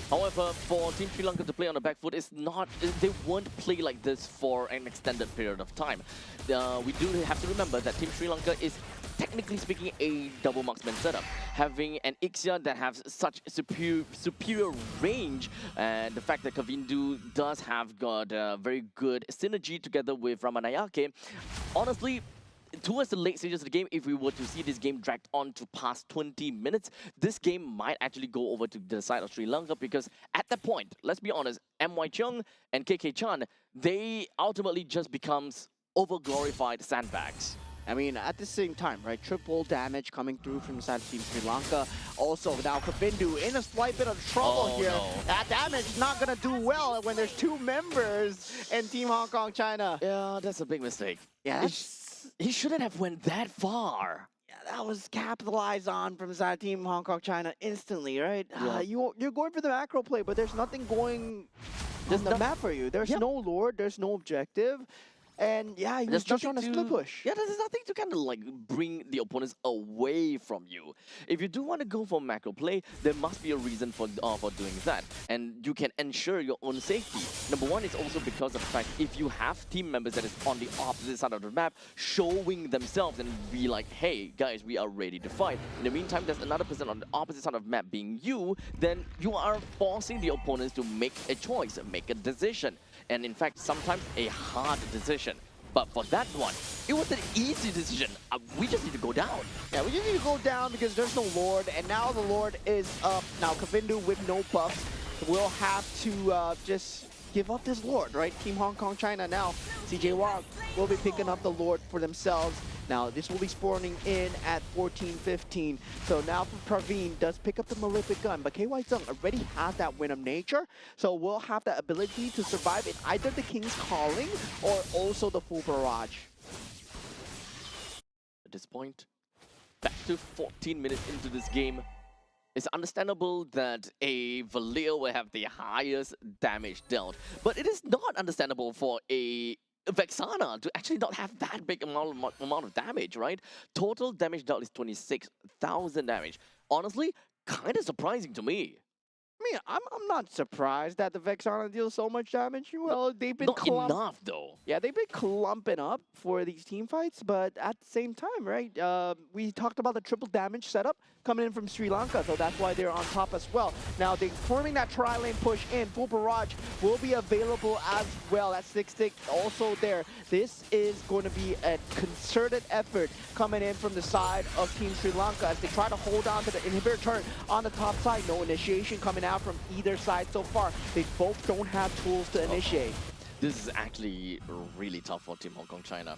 However, for Team Sri Lanka to play on the back foot, they won't play like this for an extended period of time. We do have to remember that Team Sri Lanka is, technically speaking, a double marksman setup. Having an Ixia that has such superior range, and the fact that Kavindu does have got a very good synergy together with Ramanayake, honestly, towards the late stages of the game, if we were to see this game dragged on to past 20 minutes, this game might actually go over to the side of Sri Lanka, because at that point, let's be honest, MY Chung and KK Chan, they ultimately just becomes over-glorified sandbags. I mean, at the same time, right, triple damage coming through from the side of Team Sri Lanka. Also, now Kavindu in a slight bit of trouble here. No. That damage is not going to do well when there's two members in Team Hong Kong China. Yeah, that's a big mistake. Yeah, He shouldn't have went that far. yeah, that was capitalized on from the side of Team Hong Kong China instantly, right? Yeah. You're going for the macro play, but there's nothing going on the map for you. There's no Lord, there's no objective. And yeah, he was just on a split push. Yeah, there's nothing to kind of like bring the opponents away from you. If you do want to go for macro play, there must be a reason for doing that, and you can ensure your own safety. Number one is also because of the fact, if you have team members that is on the opposite side of the map showing themselves and be like, hey guys, we are ready to fight. In the meantime, there's another person on the opposite side of the map being you, then you are forcing the opponents to make a choice, make a decision. And in fact, sometimes a hard decision. But for that one, it was an easy decision. We just need to go down. Yeah, we just need to go down because there's no Lord, and now the Lord is up. Now Kavindu with no buffs will have to just give up this Lord, right? Team Hong Kong China now. CJ Wang will be picking up the Lord for themselves. Now this will be spawning in at 14-15. So now for Praveen does pick up the Malefic Gun, but KY Zung already has that Wind of Nature, so we'll have the ability to survive in either the King's Calling or also the full barrage. At this point, back to 14 minutes into this game. It's understandable that a Valir will have the highest damage dealt, but it is not understandable for a Vexana to actually not have that big amount of damage, right? Total damage dealt is 26,000 damage. Honestly, kind of surprising to me. I mean, I'm not surprised that the Vexana deals so much damage. Well, they've been Not enough, though. Yeah, they've been clumping up for these team fights, but at the same time, right? We talked about the triple damage setup coming in from Sri Lanka, so that's why they're on top as well. Now, they're forming that tri-lane push in. Full barrage will be available as well. That stick also there. This is going to be a concerted effort coming in from the side of Team Sri Lanka as they try to hold on to the inhibitor turret on the top side. No initiation coming out from either side so far. They both don't have tools to initiate. This is actually really tough for Team Hong Kong China.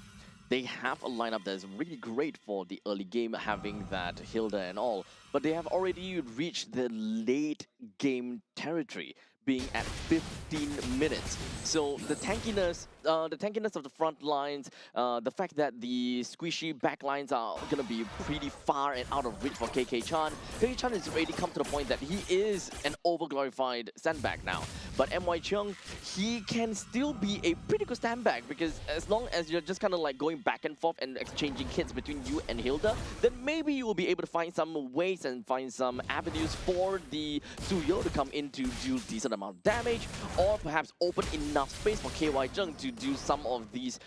They have a lineup that is really great for the early game, having that Hilda and all, but they have already reached the late game territory, being at 15 minutes. So the tankiness of the front lines, the fact that the squishy back lines are going to be pretty far and out of reach for KK Chan. KK Chan has already come to the point that he is an overglorified sandbag now. But MY Chung, he can still be a pretty good sandbag, because as long as you're just kind of like going back and forth and exchanging hits between you and Hilda, then maybe you will be able to find some ways and find some avenues for the Suyo to come in to do decent amount of damage, or perhaps open enough space for KY Chung to do some of these,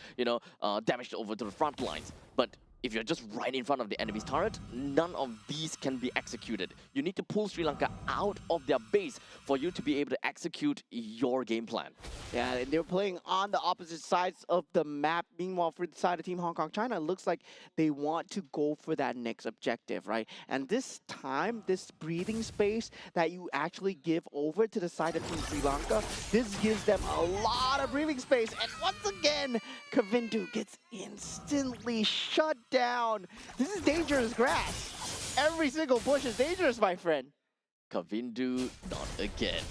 damage over to the front lines. But if you're just right in front of the enemy's turret, none of these can be executed. You need to pull Sri Lanka out of their base for you to be able to execute your game plan. Yeah, and they're playing on the opposite sides of the map. Meanwhile, for the side of Team Hong Kong China, it looks like they want to go for that next objective, right? And this time, this breathing space that you actually give over to the side of Team Sri Lanka, this gives them a lot of breathing space. And once again, Kavindu gets instantly shut down. This is dangerous grass. Every single push is dangerous, my friend. Kavindu, not again.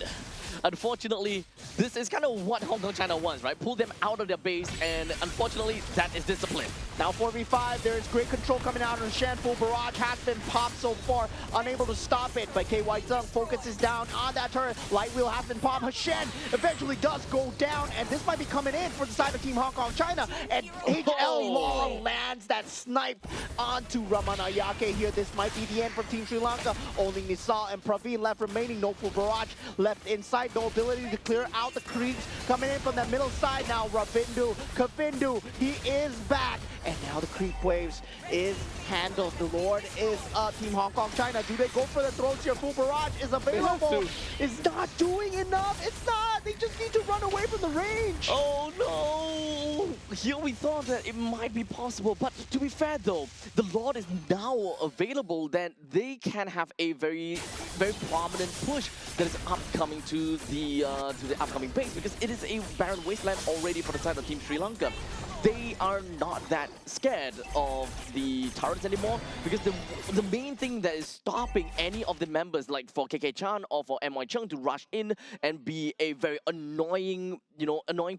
Unfortunately, this is kind of what Hong Kong China wants, right? Pull them out of their base, and unfortunately, that is discipline. Now 4v5, there is great control coming out of Shen. Full barrage has been popped so far, unable to stop it, but KY Zung focuses down on that turret. Light wheel has been popped. Shen eventually does go down, and this might be coming in for the side of Team Hong Kong China, and HL Law lands that snipe onto Ramanayake here. This might be the end for Team Sri Lanka. Only Nisal and Praveen left remaining. No full barrage left inside. No ability to clear out the creeps coming in from that middle side. Now Kavindu, he is back. And now the creep waves is handled. The Lord is Team Hong Kong China. Do they go for the throats here? Full barrage is available. It's not doing enough. It's not. They just need to run away from the range. Oh no! Here we thought that it might be possible, but to be fair though, the Lord is now available. Then they can have a very, very prominent push that is upcoming to the upcoming base, because it is a barren wasteland already for the side of Team Sri Lanka. They are not that scared of the turrets anymore, because the main thing that is stopping any of the members, like for KK Chan or for MY Chung, to rush in and be a very annoying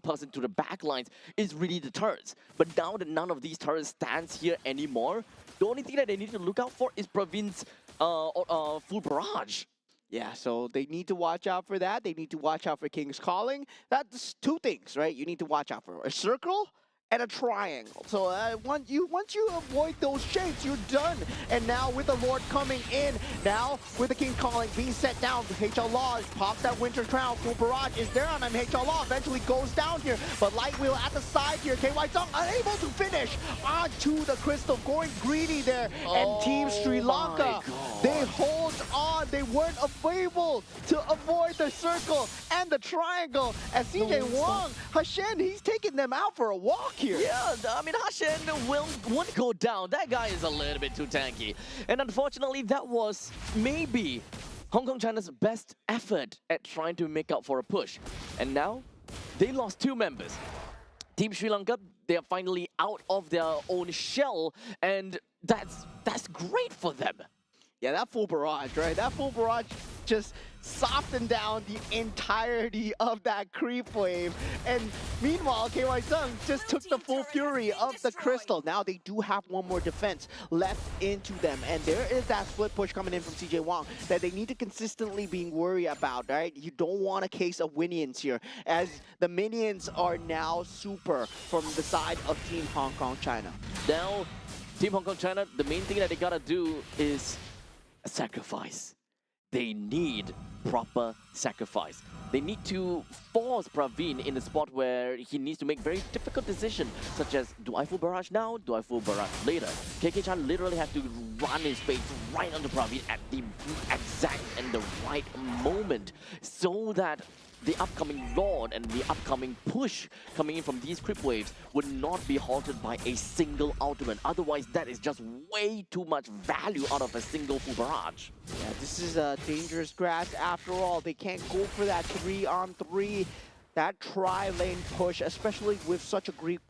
person to the backlines is really the turrets. But now that none of these turrets stands here anymore, the only thing that they need to look out for is Praveen's full barrage. Yeah, so they need to watch out for that. They need to watch out for King's Calling. That's two things, right? You need to watch out for a circle and a triangle. So once you avoid those shapes, you're done. And now with the Lord coming in, now with the King Calling being set down, HL Law pops that Winter Crown. Full barrage is there on him. HL Law eventually goes down here, but Light Wheel at the side here. KY Zung unable to finish onto the crystal, going greedy there. And Team Sri Lanka, they hold on. They weren't able to avoid the circle and the triangle. As CJ Wong, Hashen, he's taking them out for a walk here. Yeah, I mean, Hashen won't go down. That guy is a little bit too tanky. And unfortunately, that was maybe Hong Kong China's best effort at trying to make up for a push. And now, they lost 2 members. Team Sri Lanka, they are finally out of their own shell, and that's great for them. Yeah, that full barrage, right? That full barrage just soften down the entirety of that creep wave. And meanwhile, KY Sung just took the full fury of the crystal. Now they do have one more defense left into them. And there is that split push coming in from CJ Wong that they need to consistently be worried about, right? You don't want a case of Winions here, as the minions are now super from the side of Team Hong Kong China. Now, Team Hong Kong China, the main thing that they gotta do is a sacrifice. They need proper sacrifice. They need to force Praveen in a spot where he needs to make very difficult decisions, such as, do I full barrage now? Do I full barrage later? KK Chan literally has to run his face right onto Praveen at the exact and the right moment, so that the upcoming Lord and the upcoming push coming in from these creep waves would not be halted by a single ultimate. Otherwise, that is just way too much value out of a single full barrage. Yeah, this is a dangerous grass after all. They can't go for that 3-on-3, that tri-lane push, especially with such a creep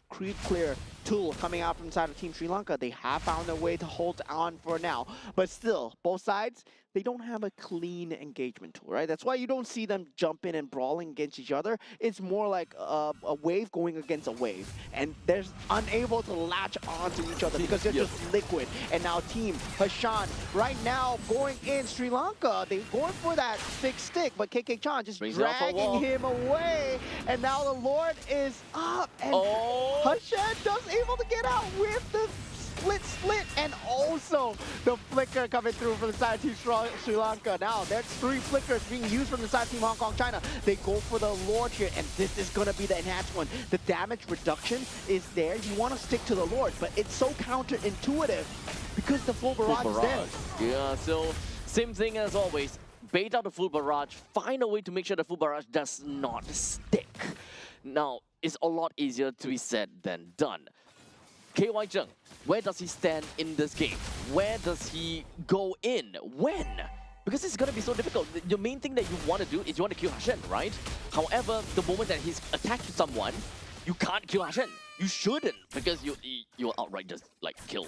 clear tool coming out from the side of Team Sri Lanka. They have found a way to hold on for now. But still, both sides, they don't have a clean engagement tool, right? That's why you don't see them jumping and brawling against each other. It's more like a wave going against a wave. And they're unable to latch onto each other because they're just liquid. And now Team Hashan, right now, going in Sri Lanka, they're going for that stick, but KK Chan just dragging him away. And now the Lord is up. And Hashan just able to get out with the split, and also the flicker coming through from the side of Team Sri Lanka. Now, there's 3 flickers being used from the side of Team Hong Kong China. They go for the Lord here, and this is going to be the enhanced one. The damage reduction is there. You want to stick to the Lord, but it's so counterintuitive because the full barrage is there. Yeah, so same thing as always. Bait out the full barrage, find a way to make sure the full barrage does not stick. Now, it's a lot easier to be said than done. KY Jung, where does he stand in this game? Where does he go in? When? Because it's gonna be so difficult. The main thing that you want to do is you want to kill Hashan, right? However, the moment that he's attached to someone, you can't kill Hashan. You shouldn't, because you'll outright just like kill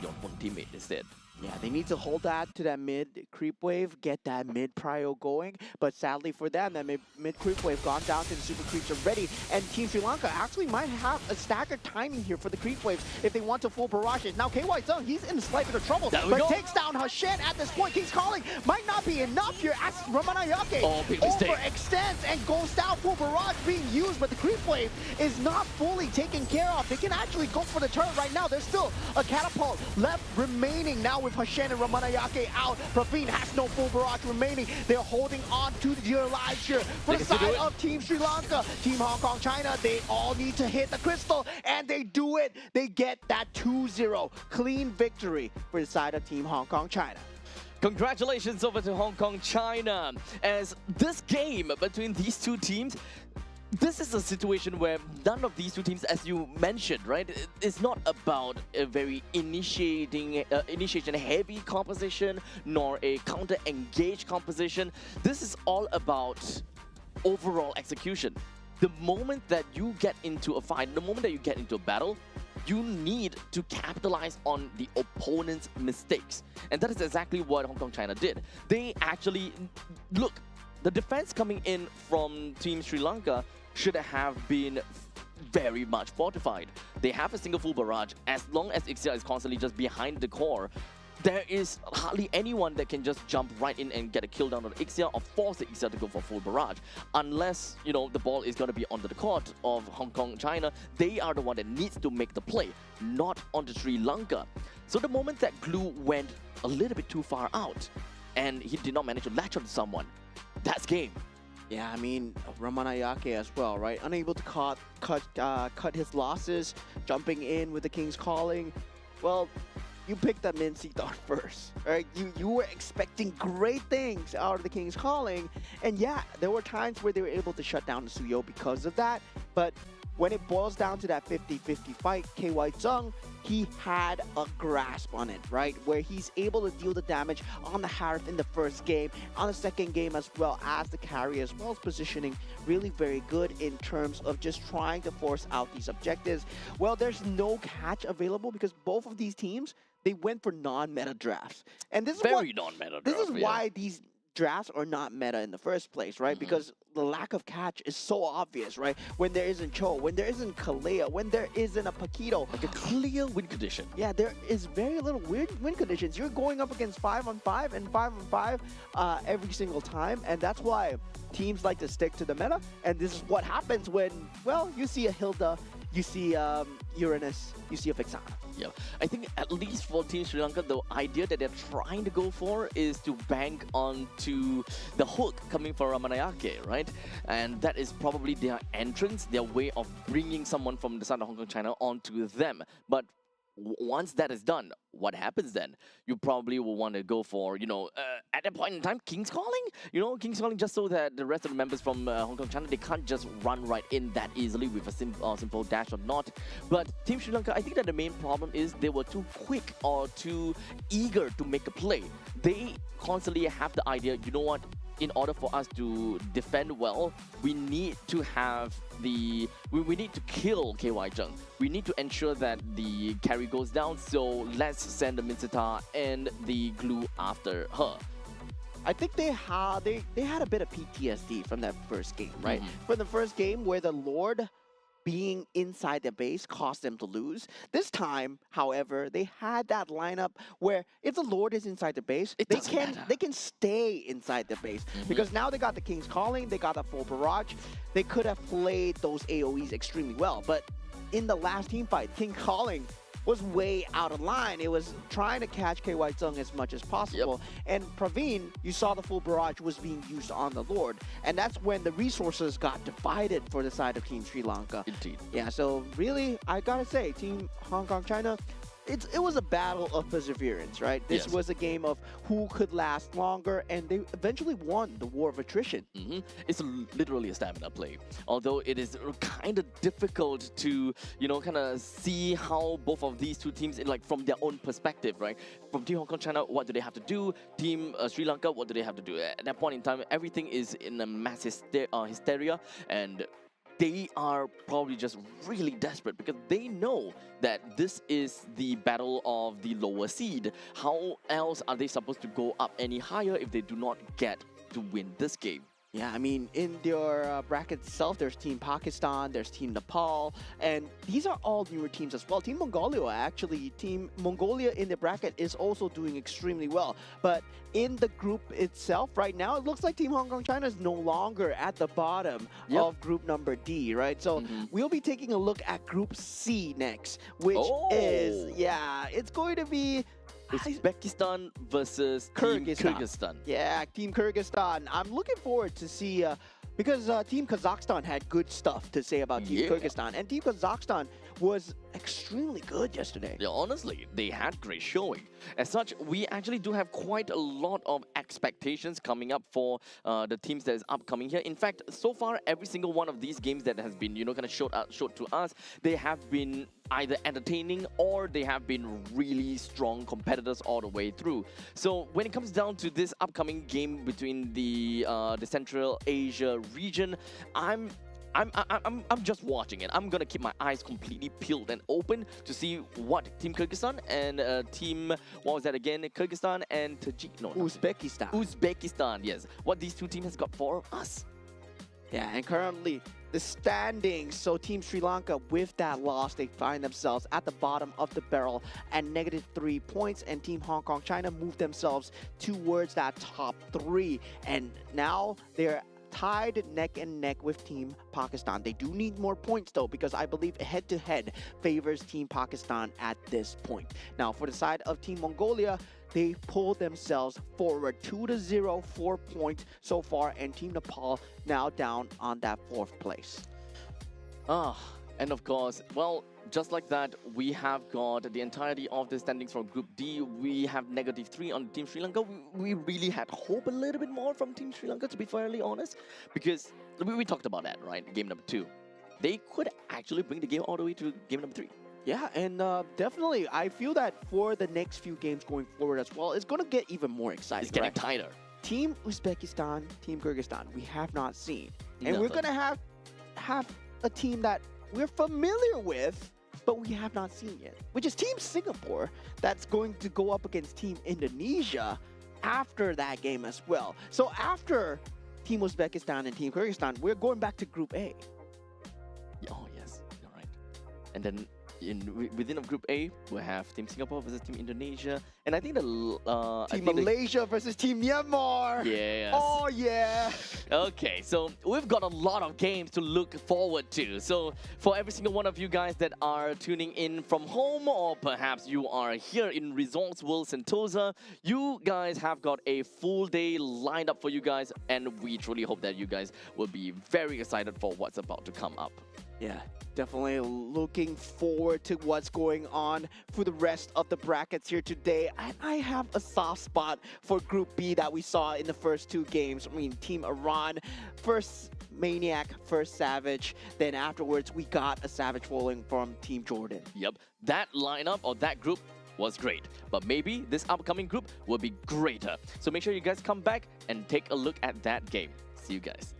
your own teammate instead. Yeah, they need to hold that to that mid creep wave, get that mid prio going. But sadly for them, that mid creep wave gone down to the super creeps already. And Team Sri Lanka actually might have a staggered timing here for the creep waves if they want to full barrages. Now KY Zung, he's in a slight bit of trouble, but takes down Hashan at this point. King's Calling might not be enough here as Ramanayake overextends and goes down. Full barrage being used, but the creep wave is not fully taken care of. They can actually go for the turret right now. There's still a catapult left remaining now with Hashan and Ramanayake out. Praveen has no full barrage remaining. They're holding on to their lives here. For the side of Team Sri Lanka, Team Hong Kong China, they all need to hit the crystal, and they do it. They get that 2-0 clean victory for the side of Team Hong Kong China. Congratulations over to Hong Kong China, as this game between these two teams, this is a situation where none of these two teams, as you mentioned, right, it's not about a very initiation-heavy composition, nor a counter-engaged composition. This is all about overall execution. The moment that you get into a fight, the moment that you get into a battle, you need to capitalize on the opponent's mistakes. And that is exactly what Hong Kong China did. They actually, look, the defense coming in from Team Sri Lanka should have been very much fortified. They have a single full barrage. As long as Ixia is constantly just behind the core, there is hardly anyone that can just jump right in and get a kill down on the Ixia or force the Ixia to go for full barrage. Unless, you know, the ball is going to be onto the court of Hong Kong China, they are the one that needs to make the play, not onto Sri Lanka. So the moment that Glue went a little bit too far out, and he did not manage to latch onto someone, that's game. Yeah, I mean, Ramanayake as well, right? Unable to cut his losses, jumping in with the King's Calling. Well, you picked that Min Seathorn first, right? You were expecting great things out of the King's Calling. And yeah, there were times where they were able to shut down the Suyo because of that. But when it boils down to that 50-50 fight, KY Zung, he had a grasp on it, right? Where he's able to deal the damage on the Harith in the first game, on the second game as well as the carry, as well as positioning really very good in terms of just trying to force out these objectives. Well, there's no catch available because both of these teams, they went for non-meta drafts. And this is very non-meta drafts. This is why these drafts are not meta in the first place, right? Because the lack of catch is so obvious, right? When there isn't Cho, when there isn't Kalea, when there isn't a Paquito. Like a clear win condition. Yeah, there is very little win conditions. You're going up against 5-on-5 and 5-on-5 every single time, and that's why teams like to stick to the meta. And this is what happens when, well, you see a Hilda, you see Uranus, you see a Vixana. Yeah, I think at least for Team Sri Lanka, the idea that they're trying to go for is to bank onto the hook coming from Ramanayake, right? And that is probably their entrance, their way of bringing someone from the side of Hong Kong, China onto them. But once that is done, what happens then? You probably will want to go for, at that point in time, King's Calling? King's Calling just so that the rest of the members from Hong Kong, China, they can't just run right in that easily with a simple dash or not. But Team Sri Lanka, I think that the main problem is they were too quick or too eager to make a play. They constantly have the idea, you know what? In order for us to defend well, we need to have we need to kill KY Zheng. We need to ensure that the carry goes down, so let's send the Minsita and the glue after her. I think they had a bit of PTSD from that first game, right? From the first game where the Lord being inside the base caused them to lose. This time, however, they had that lineup where if the Lord is inside the base, they can stay inside the base. Because now they got the King's Calling, they got the full barrage. They could have played those AoEs extremely well. But in the last team fight, King Calling was way out of line. It was trying to catch KY Zheng as much as possible. And Praveen, you saw the full barrage was being used on the Lord. And that's when the resources got divided for the side of Team Sri Lanka. Indeed. Yeah, so really, I gotta say, Team Hong Kong, China, it was a battle of perseverance, right? This was a game of who could last longer, and they eventually won the war of attrition. It's literally a stamina play. Although it is kind of difficult to, kind of see how both of these two teams, like from their own perspective, right? From Team Hong Kong, China, what do they have to do? Team Sri Lanka, what do they have to do? At that point in time, everything is in a mass hysteria, and they are probably just really desperate because they know that this is the battle of the lower seed. How else are they supposed to go up any higher if they do not get to win this game? Yeah, I mean, in your bracket itself, there's Team Pakistan, there's Team Nepal, and these are all newer teams as well. Team Mongolia, actually, Team Mongolia in the bracket is also doing extremely well. But in the group itself, right now, it looks like Team Hong Kong China is no longer at the bottom of group number D, right? So we'll be taking a look at Group C next, which is, it's going to be Uzbekistan versus Team Kyrgyzstan. Yeah, Team Kyrgyzstan. I'm looking forward to see, because Team Kazakhstan had good stuff to say about Team Kyrgyzstan. And Team Kazakhstan was extremely good yesterday. Yeah, honestly, they had great showing. As such, we actually do have quite a lot of expectations coming up for the teams that is upcoming here. In fact, so far, every single one of these games that has been, kind of showed to us, they have been either entertaining or they have been really strong competitors all the way through. So when it comes down to this upcoming game between the Central Asia region, I'm just watching it. I'm gonna keep my eyes completely peeled and open to see what Team Kyrgyzstan and Team, what was that again? Kyrgyzstan and Uzbekistan. Uzbekistan, yes. What these two teams has got for us. Yeah, and currently the standings. So Team Sri Lanka, with that loss, they find themselves at the bottom of the barrel at -3 points, and Team Hong Kong China move themselves towards that top 3, and now they're tied neck and neck with Team Pakistan. They do need more points though, because I believe head-to-head favors Team Pakistan at this point. Now for the side of Team Mongolia, they pulled themselves forward 2-0, 4 points so far, and Team Nepal now down on that 4th place. And of course, well, just like that, we have got the entirety of the standings from Group D. We have -3 on Team Sri Lanka. We really had hope a little bit more from Team Sri Lanka, to be fairly honest, because we talked about that, right? Game number 2. They could actually bring the game all the way to game number 3. Yeah, and definitely, I feel that for the next few games going forward as well, it's going to get even more exciting. It's getting tighter. Team Uzbekistan, Team Kyrgyzstan, we have not seen. And Nothing. we're going to have a team that we're familiar with, but we have not seen yet, which is Team Singapore, that's going to go up against Team Indonesia. after that game as well. So after Team Uzbekistan and Team Kyrgyzstan, we're going back to Group A. Oh yes, you're right. And then within of Group A, we have Team Singapore versus Team Indonesia, and I think Team Malaysia versus Team Myanmar. Yes. Oh yeah. Okay, so we've got a lot of games to look forward to. So for every single one of you guys that are tuning in from home, or perhaps you are here in Resorts World Sentosa, you guys have got a full day lined up for you guys, and we truly hope that you guys will be very excited for what's about to come up. Yeah, definitely looking forward to what's going on for the rest of the brackets here today. And I have a soft spot for Group B that we saw in the first two games. I mean, Team Iran, first Maniac, first Savage. Then afterwards, we got a Savage falling from Team Jordan. Yep, that lineup or that group was great, but maybe this upcoming group will be greater. So make sure you guys come back and take a look at that game. See you guys.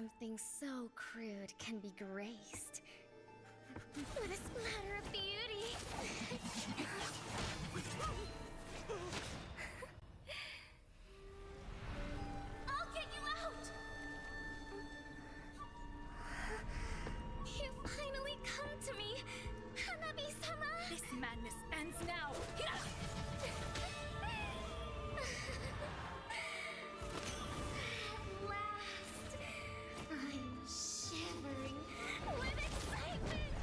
something so crude can be graced with a splatter of beauty. I'll get you out! You finally come to me, Hanabi-sama! This madness ends now! At last, I'm shivering with excitement!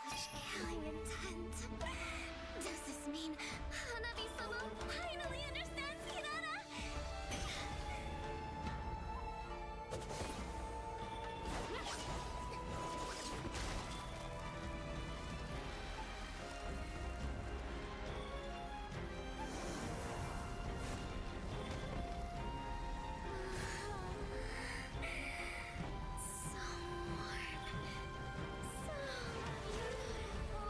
Such killing intent. Does this mean Hanabi-sama finally understands Kirara? So warm. So beautiful.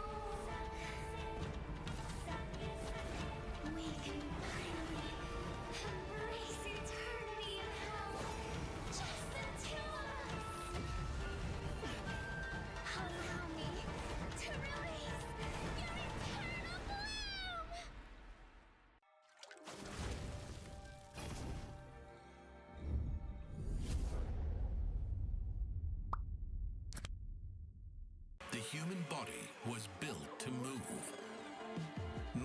We can finally embrace eternity in hell. Just the two of us. Allow me to release your eternal bloom. The human body was built to move.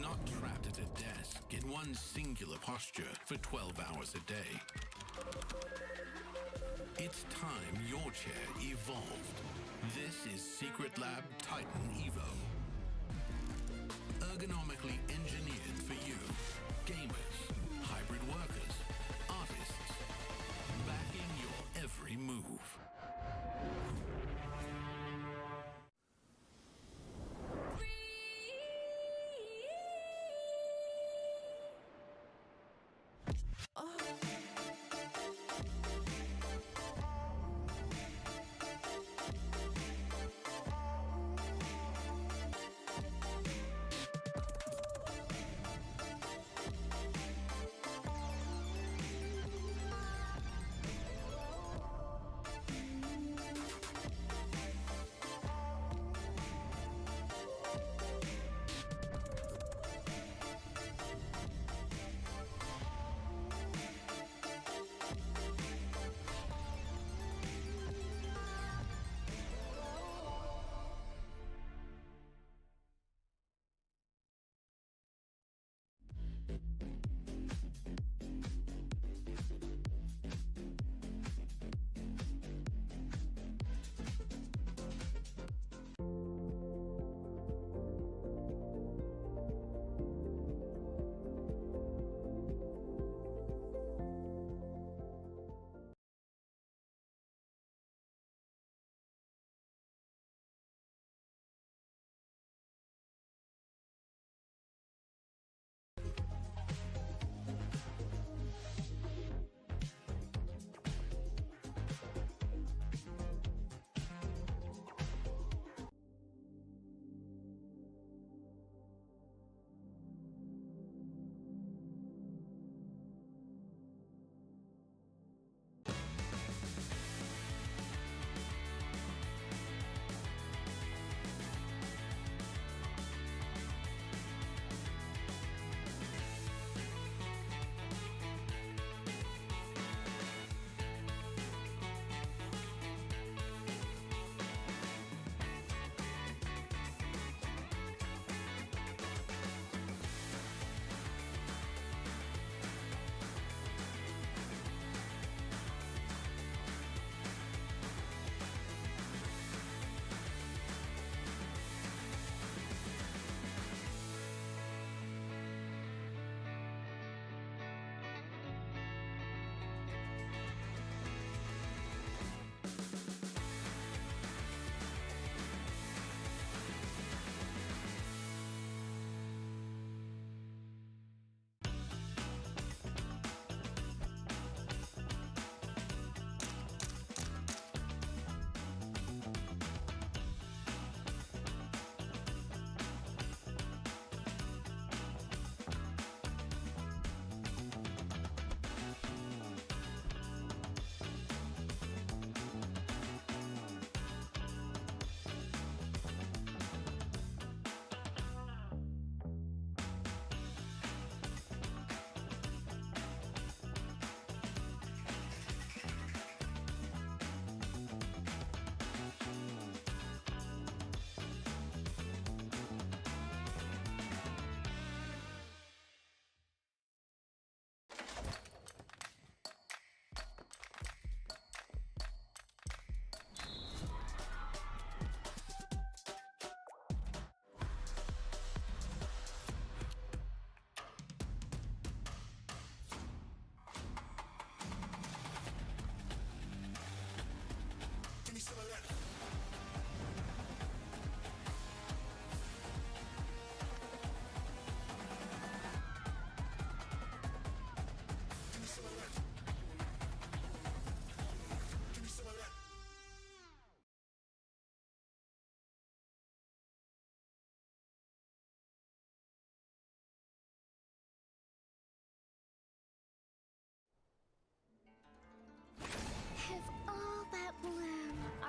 Not trapped at a desk in one singular posture for 12 hours a day. It's time your chair evolved. This is Secret Lab Titan Evo. Ergonomically engineered for you, gamers, hybrid workers, artists, backing your every move.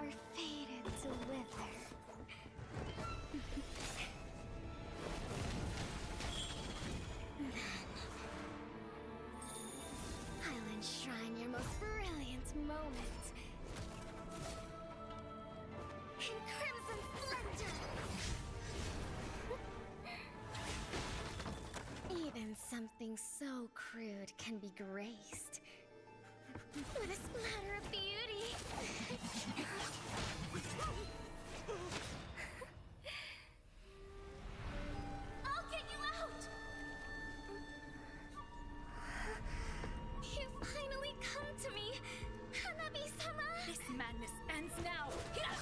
are fated to wither. I'll enshrine your most brilliant moment in crimson splendor. Even something so crude can be graced with a splatter of beauty. I'll get you out! You finally come to me, Hanabi-sama! This madness ends now. At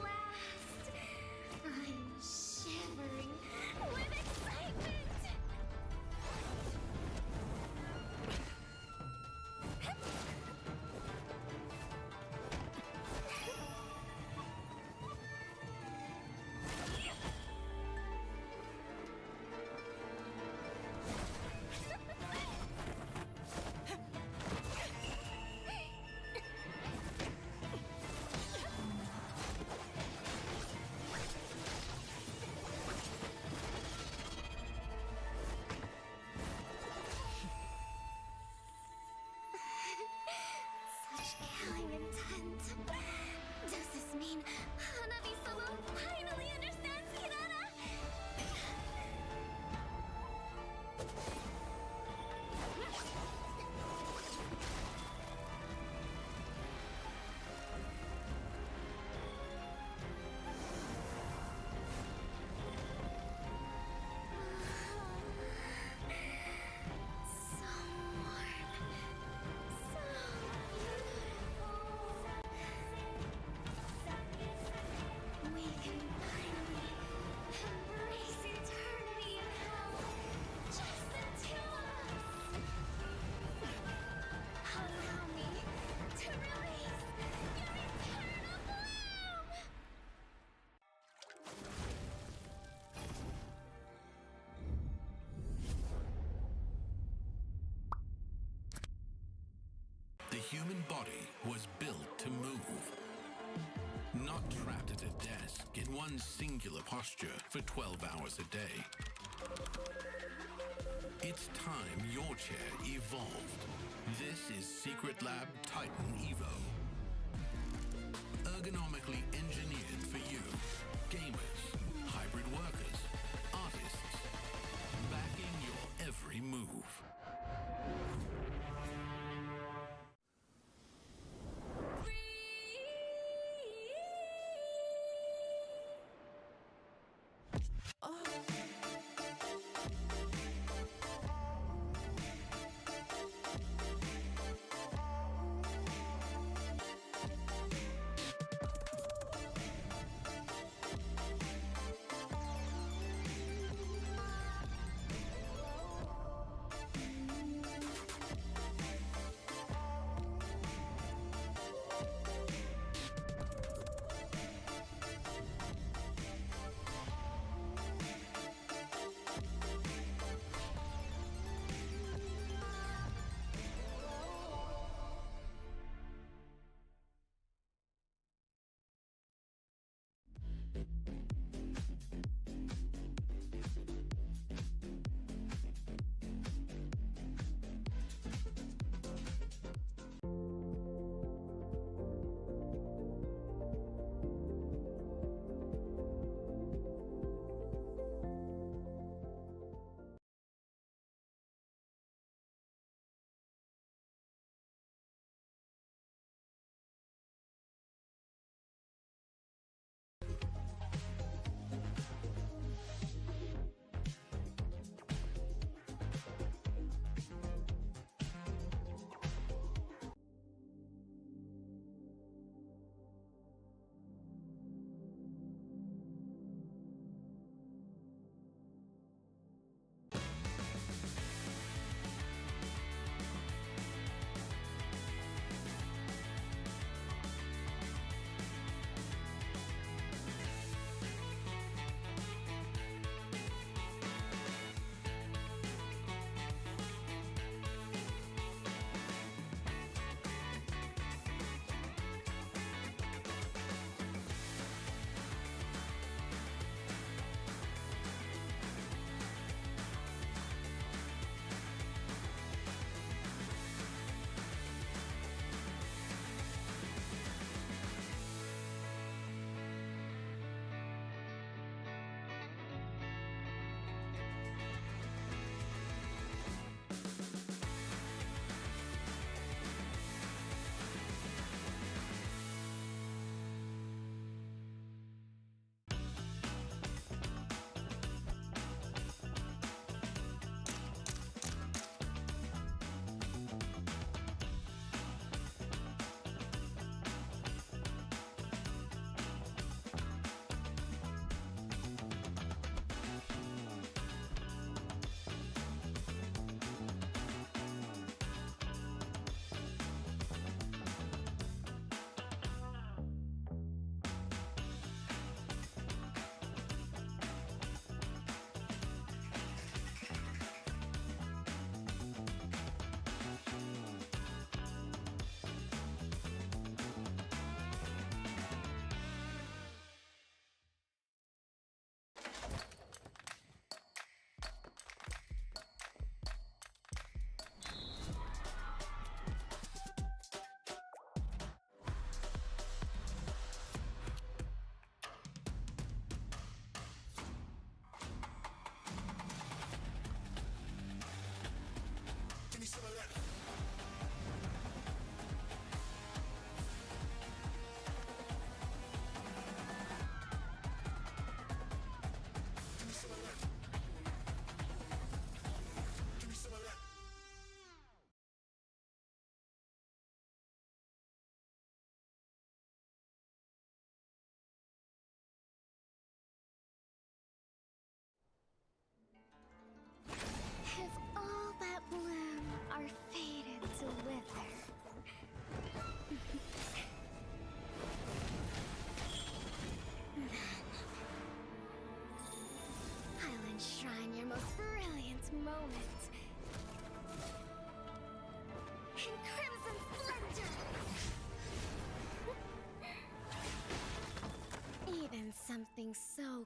last, I'm shivering with excitement! Such killing intent. Does this mean Hanabi-sama finally understands Kirara? So warm. So beautiful. We can finally embrace eternity in hell. Just the two of us. Allow me to release your eternal bloom. The human body was built to move. Not trapped at a desk in one singular posture for 12 hours a day. It's time your chair evolved. This is Secret Lab Titan Evo. Ergonomically engineered for you, gamers, hybrid workers, artists, backing your every move.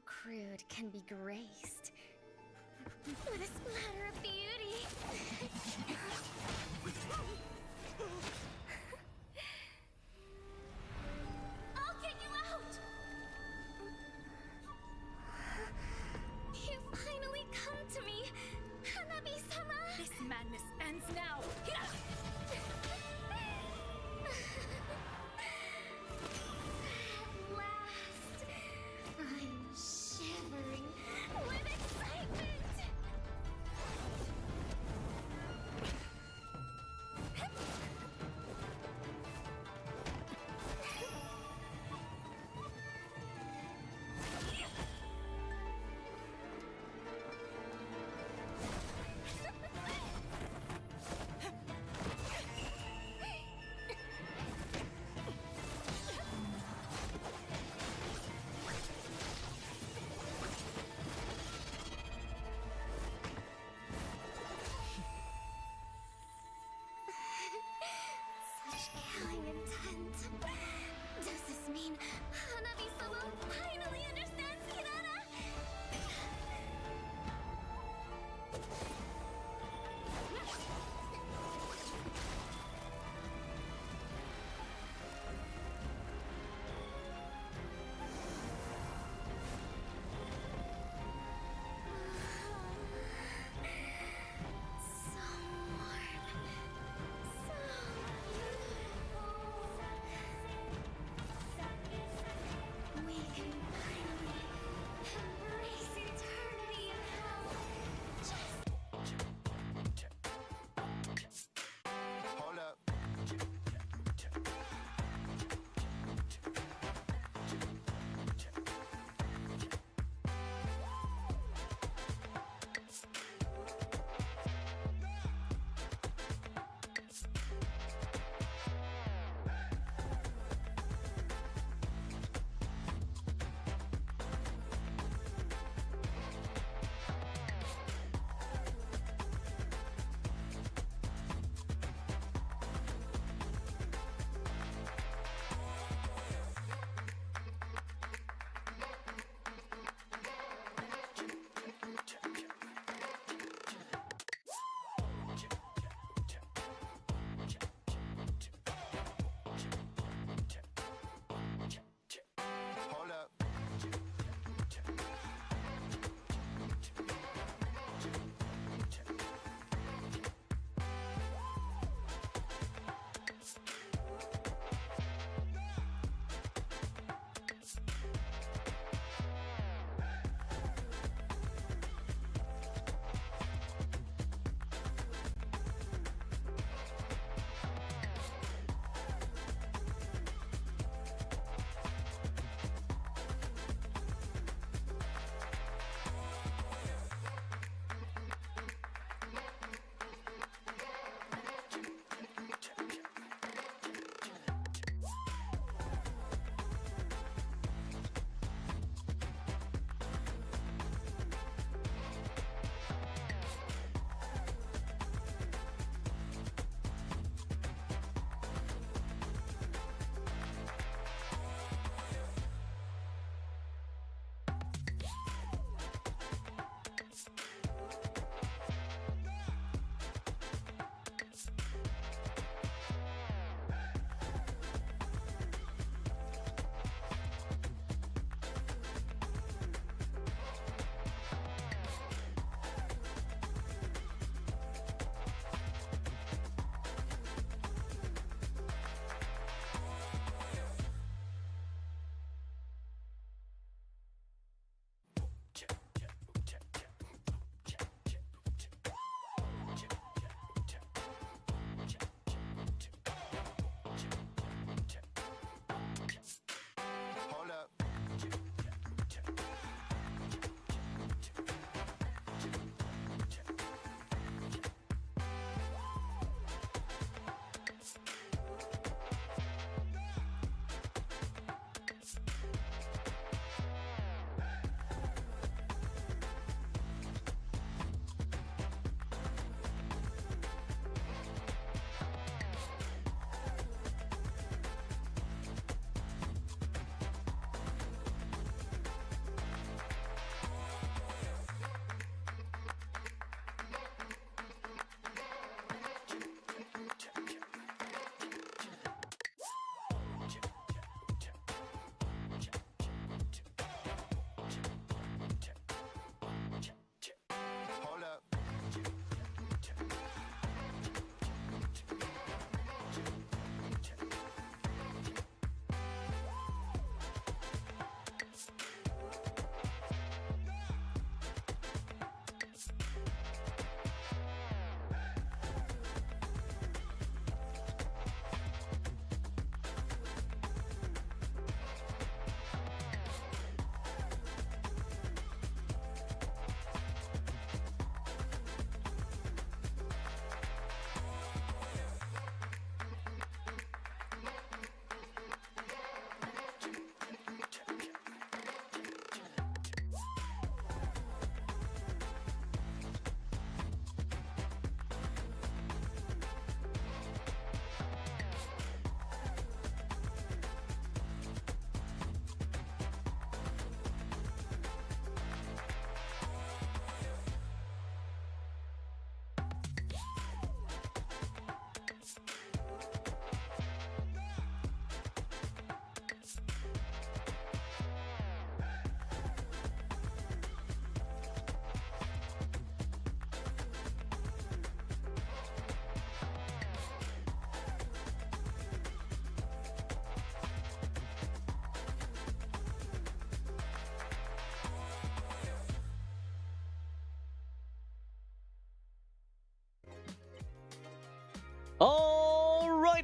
crude can be graced with a splatter of beauty. I'll get you out! You finally come to me, Hanabi-sama! This madness ends now. At last, I'm shivering with excitement!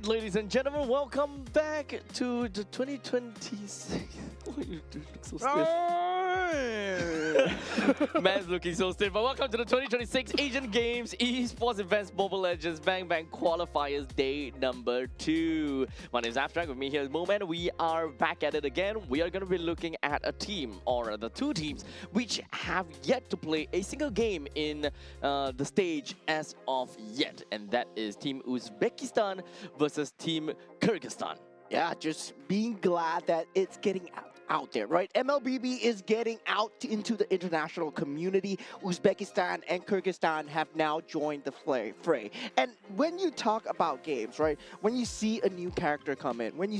right, ladies and gentlemen, welcome back to the 2026. Oh, you look so stiff. Man's looking so stiff. But welcome to the 2026 Asian Games Esports Events Mobile Legends Bang Bang Qualifiers Day number 2. My name is Abstract. With me here is Moment. We are back at it again. We are going to be looking at a team, or the two teams, which have yet to play a single game in the stage as of yet. And that is Team Uzbekistan versus Team Kyrgyzstan. Yeah, just being glad that it's getting out there, right? MLBB is getting out into the international community. Uzbekistan and Kyrgyzstan have now joined the fray. And when you talk about games, right? When you see a new character come in, like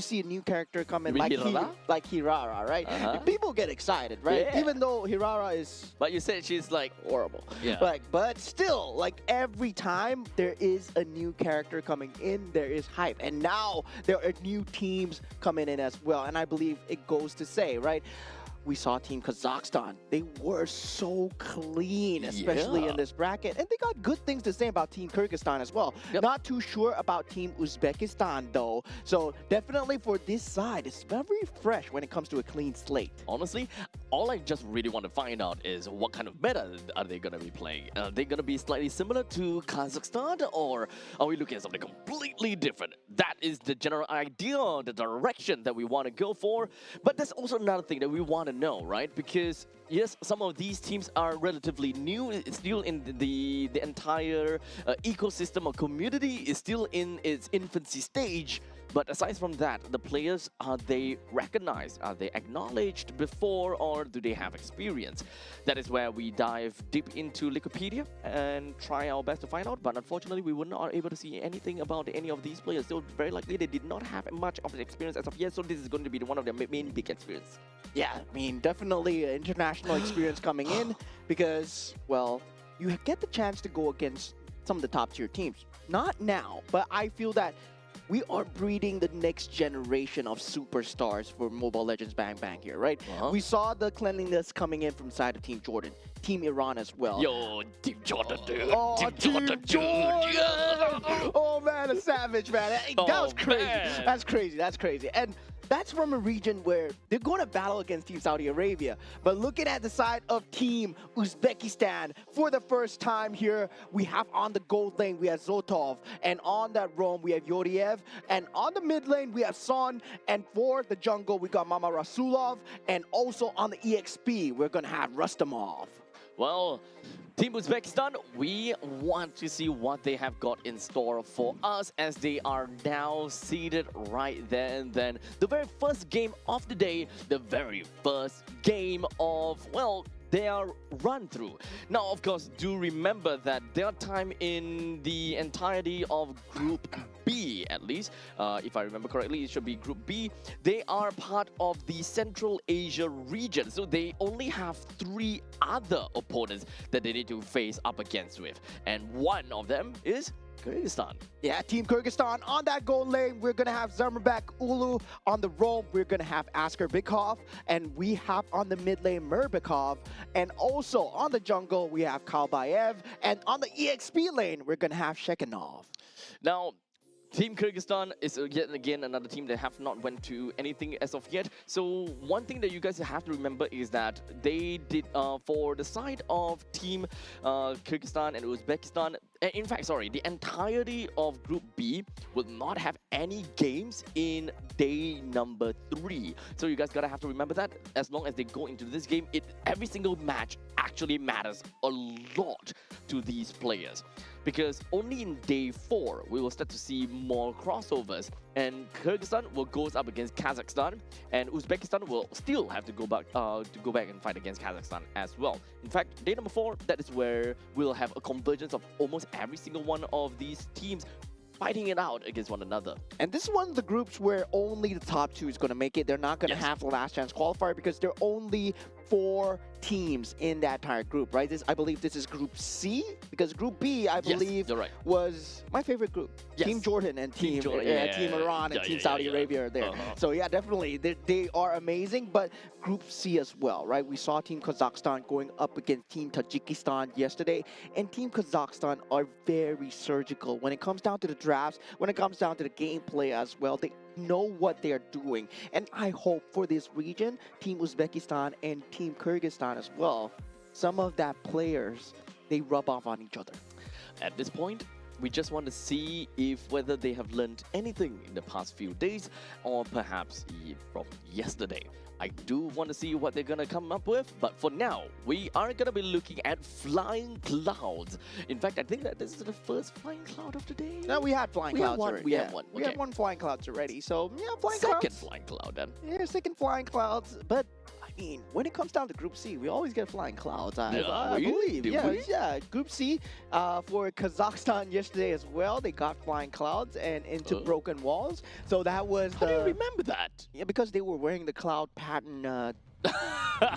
Hirara, right? People get excited, right? Yeah. Even though Hirara is... But you said she's like horrible. Yeah. But still, like every time there is a new character coming in, there is hype. And now there are new teams coming in as well. And I believe it goes to say, right? We saw Team Kazakhstan. They were so clean, especially in this bracket. And they got good things to say about Team Kyrgyzstan as well. Yep. Not too sure about Team Uzbekistan, though. So definitely for this side, it's very fresh when it comes to a clean slate. Honestly, all I just really want to find out is what kind of meta are they going to be playing? Are they going to be slightly similar to Kazakhstan, or are we looking at something completely different? That is the general idea, the direction that we want to go for. But there's also another thing that we want to know, right? Because yes, some of these teams are relatively new. It's still in the entire ecosystem or community is still in its infancy stage. But aside from that, the players, are they recognized? Are they acknowledged before, or do they have experience? That is where we dive deep into Wikipedia and try our best to find out. But unfortunately, we were not able to see anything about any of these players. So very likely they did not have much of the experience as of yet. So this is going to be one of their main big experience. Yeah, I mean, definitely an international experience coming in because, well, you get the chance to go against some of the top tier teams. Not now, but I feel that we are breeding the next generation of superstars for Mobile Legends Bang Bang here, right? We saw the cleanliness coming in from the side of Team Jordan, Team Iran as well. Yo, Team Jordan, dude. Oh, Team Jordan, dude. Yeah. Oh, man, a savage, man. That was crazy. Man. That's crazy. That's crazy. And that's from a region where they're going to battle against Team Saudi Arabia. But looking at the side of Team Uzbekistan, for the first time here, we have on the gold lane, we have Zotov. And on that roam, we have Yoriev. And on the mid lane, we have Son. And for the jungle, we got Mama Rasulov. And also on the EXP, we're going to have Rustamov. Well, Team Uzbekistan, we want to see what they have got in store for us as they are now seated right there and then. The very first game of the day, the very first game of, well, their run through. Now, of course, do remember that their time in the entirety of Group B, at least, if I remember correctly, it should be Group B. They are part of the Central Asia region, so they only have 3 other opponents that they need to face up against with, and one of them is Kyrgyzstan. Yeah, Team Kyrgyzstan on that gold lane, we're going to have Zermerbek Ulu. On the roam, we're going to have Asker Bikov. And we have on the mid lane, Murbikov. And also on the jungle, we have Kalbayev. And on the EXP lane, we're going to have Shekhanov. Now, Team Kyrgyzstan is yet again another team that have not went to anything as of yet. So one thing that you guys have to remember is that they did, for the side of Team Kyrgyzstan and Uzbekistan, in fact, sorry, the entirety of Group B will not have any games in day number 3. So you guys gotta have to remember that as long as they go into this game, every single match actually matters a lot to these players. Because only in day 4 we will start to see more crossovers, and Kyrgyzstan will go up against Kazakhstan, and Uzbekistan will still have to go back and fight against Kazakhstan as well. In fact, day number 4, that is where we'll have a convergence of almost every single one of these teams fighting it out against one another. And this is one of the groups where only the top 2 is going to make it. They're not going to have the last chance qualifier because they're only 4 teams in that entire group, right? I believe this is Group C, because Group B, I believe, you're right. was my favorite group. Yes. Team Jordan and Team Jordan, Team Iran and Team Saudi Arabia are there. So yeah, definitely, they are amazing. But Group C as well, right? We saw Team Kazakhstan going up against Team Tajikistan yesterday, and Team Kazakhstan are very surgical when it comes down to the drafts, when it comes down to the gameplay as well. They know what they're doing, and I hope for this region, Team Uzbekistan and Team Kyrgyzstan as well, some of that players, they rub off on each other. At this point, we just want to see if whether they have learned anything in the past few days, or perhaps from yesterday. I do want to see what they're going to come up with, but for now, we are going to be looking at flying clouds. In fact, I think that this is the first flying cloud of the day. No, we had flying clouds already. We have one. We had one flying clouds already. So yeah, flying Second clouds. flying cloud then. Yeah, second flying clouds. But I mean, when it comes down to Group C, we always get flying clouds. I believe. Did Yeah, we? yeah. Group C for Kazakhstan yesterday as well. They got flying clouds and into broken walls. So that was How do you remember that? Yeah, because they were wearing the cloud pattern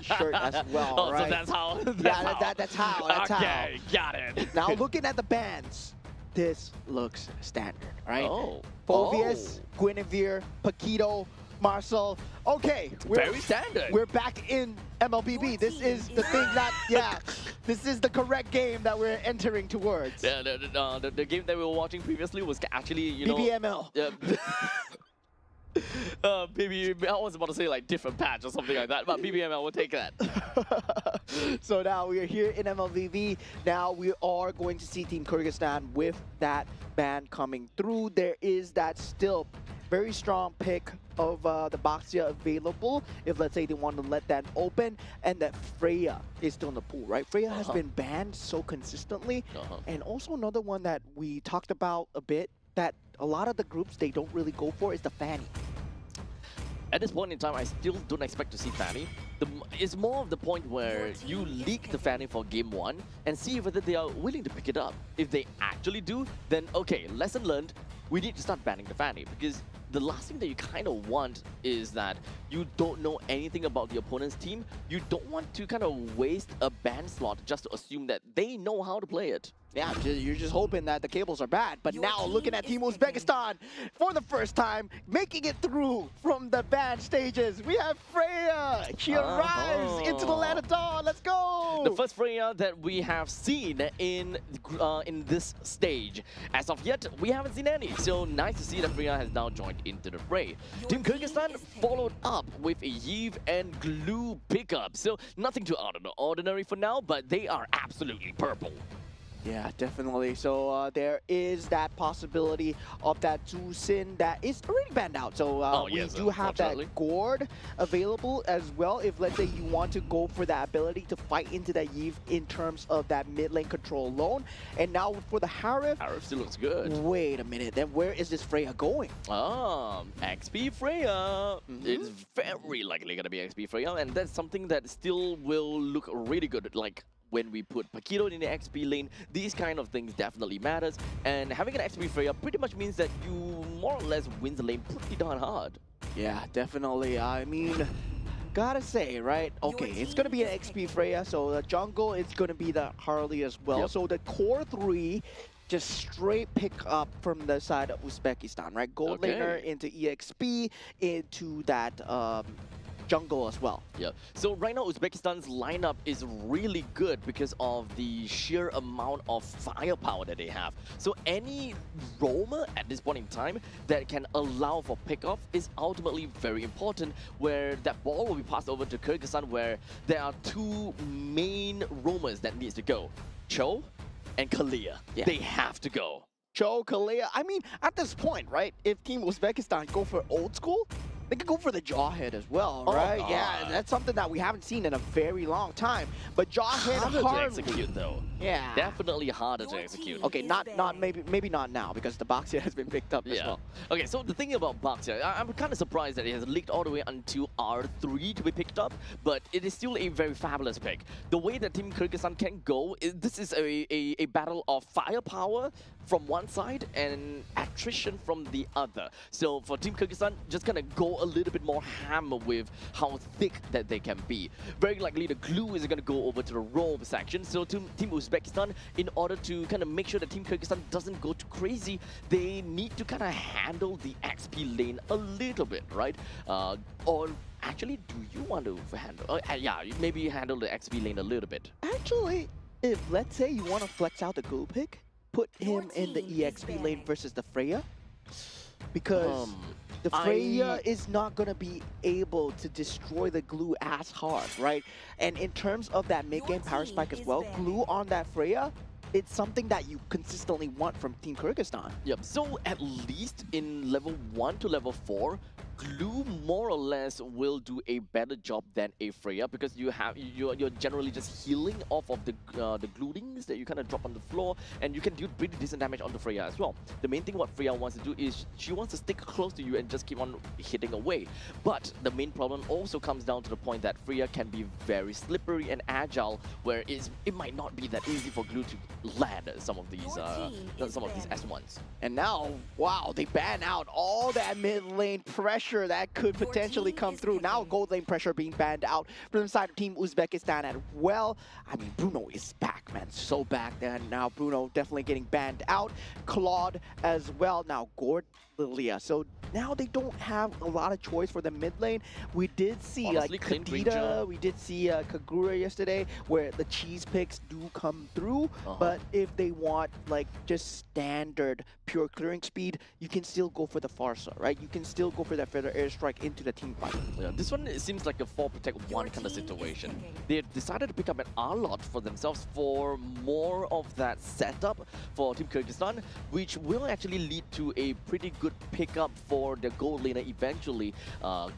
shirt as well, Oh, right? so that's how. That's how. That's okay, got it. Now looking at the bands, this looks standard, right? Oh. Phoveus, Guinevere, Paquito, Marcel. Okay, Very standard. We're back in MLBB. This is the thing that, this is the correct game that we're entering towards. Yeah, the game that we were watching previously was actually, you know... BBML. Yeah. Maybe I was about to say like different patch or something like that, but BBML will take that. So now we are here in MLBB. Now we are going to see Team Kyrgyzstan with that ban coming through. There is that still very strong pick of the Baxia available if, let's say, they want to let that open, and that Freya is still in the pool, right? Freya has been banned so consistently. And also another one that we talked about a bit that a lot of the groups they don't really go for is the Fanny. At this point in time, I still don't expect to see Fanny. It's more of the point where you leak the Fanny for game 1 and see whether they are willing to pick it up. If they actually do, then okay, lesson learned, we need to start banning the Fanny, because the last thing that you kind of want is that you don't know anything about the opponent's team. You don't want to kind of waste a ban slot just to assume that they know how to play it. Yeah, you're just hoping that the cables are bad. But now looking at Team Uzbekistan for the first time, making it through from the ban stages. We have Freya. She arrives into the land of dawn. Let's go. The first Freya that we have seen in this stage. As of yet, we haven't seen any. So nice to see that Freya has now joined into the fray. Team Kyrgyzstan followed up with a Yves and Glue pickup. So nothing too out of the ordinary for now, but they are absolutely purple. Yeah, definitely. So there is that possibility of that Zusin that is already banned out. So we do have that Gourd available as well if, let's say, you want to go for that ability to fight into that Yves in terms of that mid lane control alone. And now for the Harif. Harif still looks good. Wait a minute. Then where is this Freya going? XP Freya. It's very likely going to be XP Freya. And that's something that still will look really good. Like, when we put Paquito in the XP lane, these kind of things definitely matters. And having an XP Freya pretty much means that you more or less win the lane pretty darn hard. Yeah, definitely. I mean, gotta say, right? Okay, it's gonna be an XP Freya, so the jungle is gonna be the Harley as well. So the core 3 just straight pick up from the side of Uzbekistan, right? Gold laner into EXP, into that jungle as well. Yeah. So right now Uzbekistan's lineup is really good because of the sheer amount of firepower that they have. So any roamer at this point in time that can allow for pickoff is ultimately very important, where that ball will be passed over to Kyrgyzstan, where there are 2 main roamers that needs to go. Cho and Kalia. They have to go. Cho, Kalia. I mean, at this point, right, if Team Uzbekistan go for old school, they could go for the Jawhead as well, right? Yeah, that's something that we haven't seen in a very long time. But Jawhead harder to execute though. Yeah, definitely harder to execute. Okay, maybe not now because the Baxia has been picked up as well. Okay, so the thing about Baxia, I'm kind of surprised that it has leaked all the way until R3 to be picked up, but it is still a very fabulous pick. The way that Team Kyrgyzstan can go, this is a battle of firepower from one side and attrition from the other. So for Team Kyrgyzstan, just gonna go a little bit more hammer with how thick that they can be. Very likely the glue is going to go over to the roll section. So Team Uzbekistan, in order to kind of make sure that Team Kyrgyzstan doesn't go too crazy, they need to kind of handle the XP lane a little bit, right? Or actually, do you want to handle? Yeah, maybe handle the XP lane a little bit. Actually, if let's say you want to flex out the glue pick, put him in the EXP lane versus the Freya. Because the Freya is not going to be able to destroy the glue as hard, right? And in terms of that mid-game power spike as well, glue on that Freya, it's something that you consistently want from Team Kyrgyzstan. Yep, so at least in level 1 to level 4, glue more or less will do a better job than a Freya, because you're generally just healing off of the glutings that you kind of drop on the floor, and you can do pretty decent damage on the Freya as well. The main thing what Freya wants to do is she wants to stick close to you and just keep on hitting away. But the main problem also comes down to the point that Freya can be very slippery and agile, where it might not be that easy for glue to land some of these S1s. And now, wow, they ban out all that mid lane pressure that could potentially come through. Now gold lane pressure being banned out from the side of Team Uzbekistan as well. I mean, Bruno is back, man, so back. And now Bruno definitely getting banned out. Claude as well. Now Gord, Lilia. So now they don't have a lot of choice for the mid lane. We did see Honestly, like Kadita, we did see Kagura yesterday, where the cheese picks do come through. But if they want like just standard pure clearing speed, you can still go for the Farsa, right? You can still go for that feather airstrike into the team fight. Yeah, this one, it seems like a 4 protect 1 kind of situation. They decided to pick up an R-Lot for themselves for more of that setup for Team Kyrgyzstan, which will actually lead to a pretty good pickup for the gold laner eventually.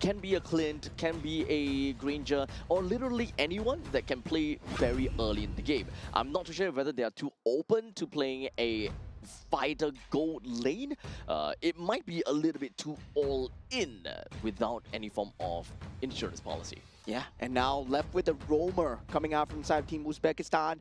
Can be a Clint, can be a Granger, or literally anyone that can play very early in the game. I'm not too sure whether they are too open to playing a fighter gold lane. It might be a little bit too all in without any form of insurance policy. Yeah, and now left with the roamer coming out from inside Team Uzbekistan.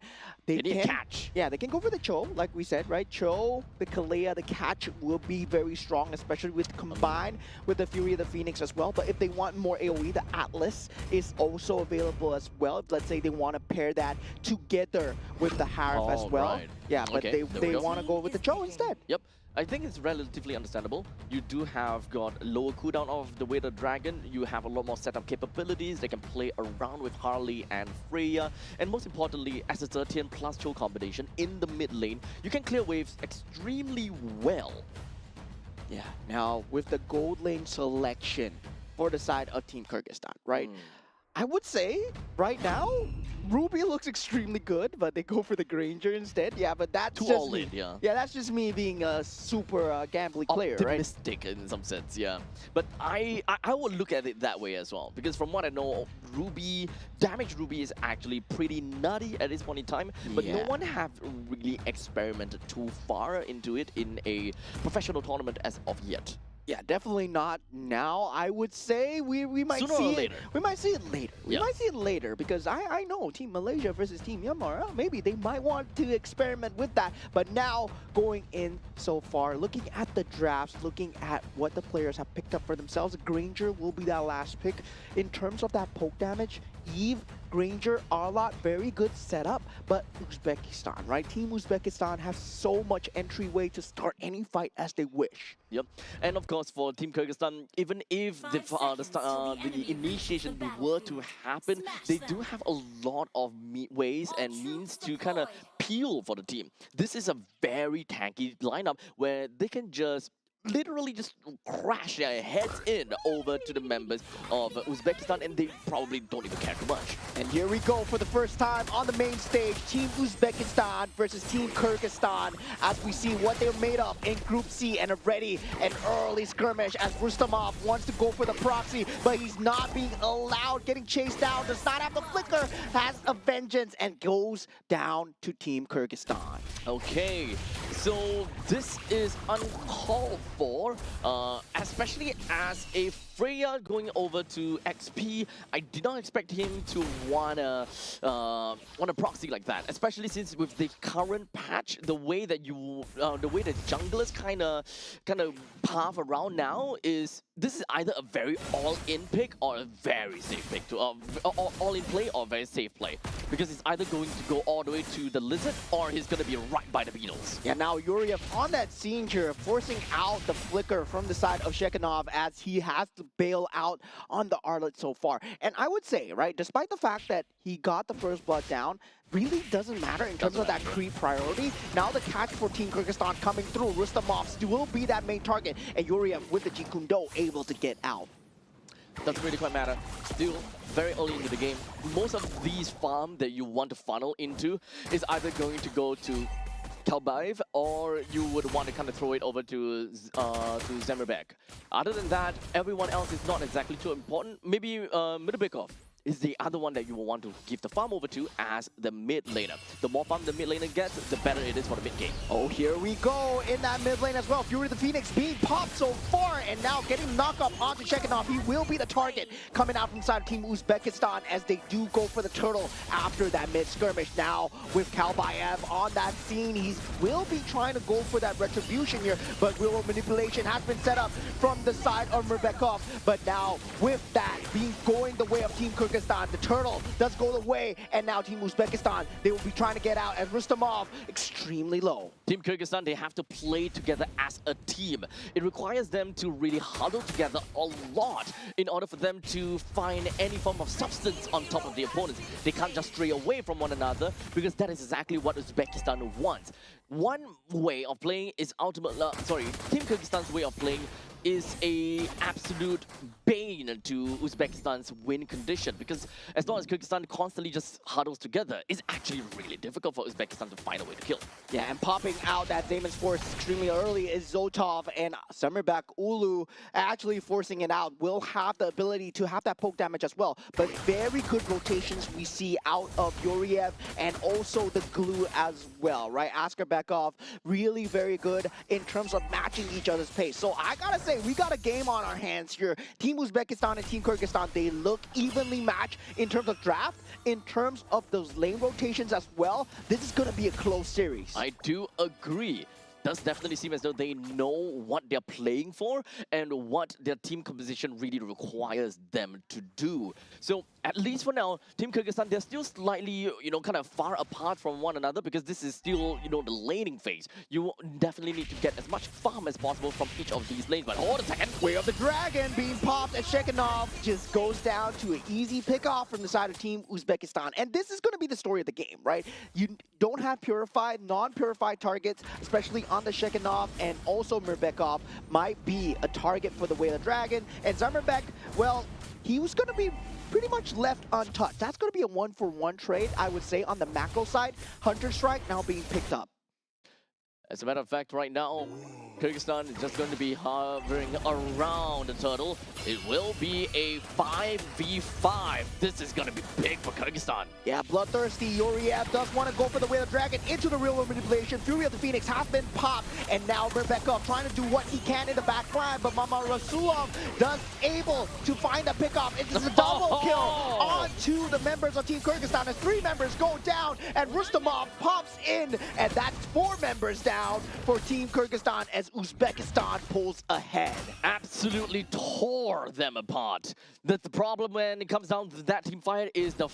They need can catch. Yeah, they can go for the Cho, like we said, right? Cho, the Kalea, the catch will be very strong, especially with combined with the Fury of the Phoenix as well. But if they want more AoE, the Atlas is also available as well. If, let's say they want to pair that together with the Harif as well. Right. Yeah, but Okay, they want to go with the Cho instead. Yep. I think it's relatively understandable. You do have got lower cooldown of the Wither Dragon. You have a lot more setup capabilities. They can play around with Harley and Freya. And most importantly, as a 13 plus Cho combination in the mid lane, you can clear waves extremely well. Yeah, now with the gold lane selection for the side of Team Kyrgyzstan, right? I would say right now, Ruby looks extremely good, but they go for the Granger instead. Yeah, but that's Too just all me. in, yeah. Yeah, that's just me being a super gambling player, right? Optimistic in some sense, yeah. But I would look at it that way as well, because from what I know, damage Ruby is actually pretty nutty at this point in time, but no one have really experimented too far into it in a professional tournament as of yet. Yeah, definitely not now. I would say we might Sooner see or it. later. We might see it later. We Yeah. might see it later because I know Team Malaysia versus Team Myanmar. Maybe they might want to experiment with that. But now going in so far, looking at the drafts, looking at what the players have picked up for themselves, Granger will be that last pick. In terms of that poke damage, Eve, Granger, R-Lot, very good setup, but Uzbekistan, right? Team Uzbekistan has so much entryway to start any fight as they wish. Yep, and of course for Team Kyrgyzstan, even if the initiation were to happen, they do have a lot of ways and means to kind of peel for the team. This is a very tanky lineup where they can just literally just crash their heads in over to the members of Uzbekistan, and they probably don't even care too much. And here we go for the first time on the main stage, Team Uzbekistan versus Team Kyrgyzstan, as we see what they're made of in Group C, and already an early skirmish as Rustamov wants to go for the proxy, but he's not being allowed, getting chased down, does not have the flicker, has a vengeance, and goes down to Team Kyrgyzstan. Okay, so this is uncalled for, especially as a Freya going over to XP, I did not expect him to wanna proxy like that, especially since with the current patch, the way that junglers kind of path around now is this is either a very all-in pick or a very safe pick to all-in play or very safe play, because it's either going to go all the way to the lizard or he's gonna be right by the beetles. Yeah, now Yuriev on that scene here, forcing out the flicker from the side of Shekinov as he has to bail out on the Arlet so far. And I would say, right, despite the fact that he got the first blood down, really doesn't matter in terms of that creep priority. Now the catch for Team Kyrgyzstan coming through, Rustamov will be that main target, and Yuriev with the Jikundo able to get out. Doesn't really quite matter. Still very early into the game. Most of these farm that you want to funnel into is either going to go to Kalbaev, or you would want to kind of throw it over to Zemirbek. Other than that, everyone else is not exactly too important. Maybe Midabekov is the other one that you will want to give the farm over to as the mid laner. The more farm the mid laner gets, the better it is for the mid game. Oh, here we go in that mid lane as well. Fury the Phoenix being popped so far, and now getting knocked up onto Shekinov. He will be the target coming out from side of Team Uzbekistan as they do go for the turtle after that mid skirmish. Now with Kalbaev on that scene, he will be trying to go for that retribution here, but real manipulation has been set up from the side of Mirbekov. But now with that being going the way of Team Kyrgyzstan, the turtle does go the way, and now Team Uzbekistan, they will be trying to get out as Rustamov extremely low. Team Kyrgyzstan, they have to play together as a team. It requires them to really huddle together a lot in order for them to find any form of substance on top of the opponents. They can't just stray away from one another, because that is exactly what Uzbekistan wants. One way of playing is Team Kyrgyzstan's way of playing is a absolute bane to Uzbekistan's win condition, because as long as Kyrgyzstan constantly just huddles together, it's actually really difficult for Uzbekistan to find a way to kill. Yeah, and popping out that Damon's Force extremely early is Zotov, and Summerback Ulu actually forcing it out will have the ability to have that poke damage as well. But very good rotations we see out of Yuriev and also the glue as well, right? Askerbekov really very good in terms of matching each other's pace. So I gotta say, we got a game on our hands here. Team Uzbekistan and Team Kyrgyzstan, they look evenly matched in terms of draft, in terms of those lane rotations as well. This is gonna be a close series. I do agree. Does definitely seem as though they know what they're playing for and what their team composition really requires them to do. So at least for now, Team Kyrgyzstan, they're still slightly, kind of far apart from one another, because this is still, the laning phase. You definitely need to get as much farm as possible from each of these lanes. But hold a second. Way of the Dragon being popped, and Shekinov just goes down to an easy pick off from the side of Team Uzbekistan. And this is going to be the story of the game, right? You don't have purified, non-purified targets, especially on the Shekinov, and also Mirbekov might be a target for the Way of the Dragon. And Zamirbek, well, he was going to be pretty much left untouched. That's going to be a 1-for-1 trade, I would say, on the macro side. Hunter Strike now being picked up. As a matter of fact, right now, Kyrgyzstan is just going to be hovering around the turtle. It will be a 5v5. This is going to be big for Kyrgyzstan. Yeah, bloodthirsty Yuriev does want to go for the Way of the Dragon into the real world manipulation. Fury of the Phoenix has been popped, and now Mirbekov trying to do what he can in the back line, but Mama Rasulov does able to find a pickoff. It's a double kill onto the members of Team Kyrgyzstan as 3 members go down, and Rustamov pops in, and that's 4 members down for Team Kyrgyzstan as Uzbekistan pulls ahead. Absolutely tore them apart. That's the problem when it comes down to that team fight, is the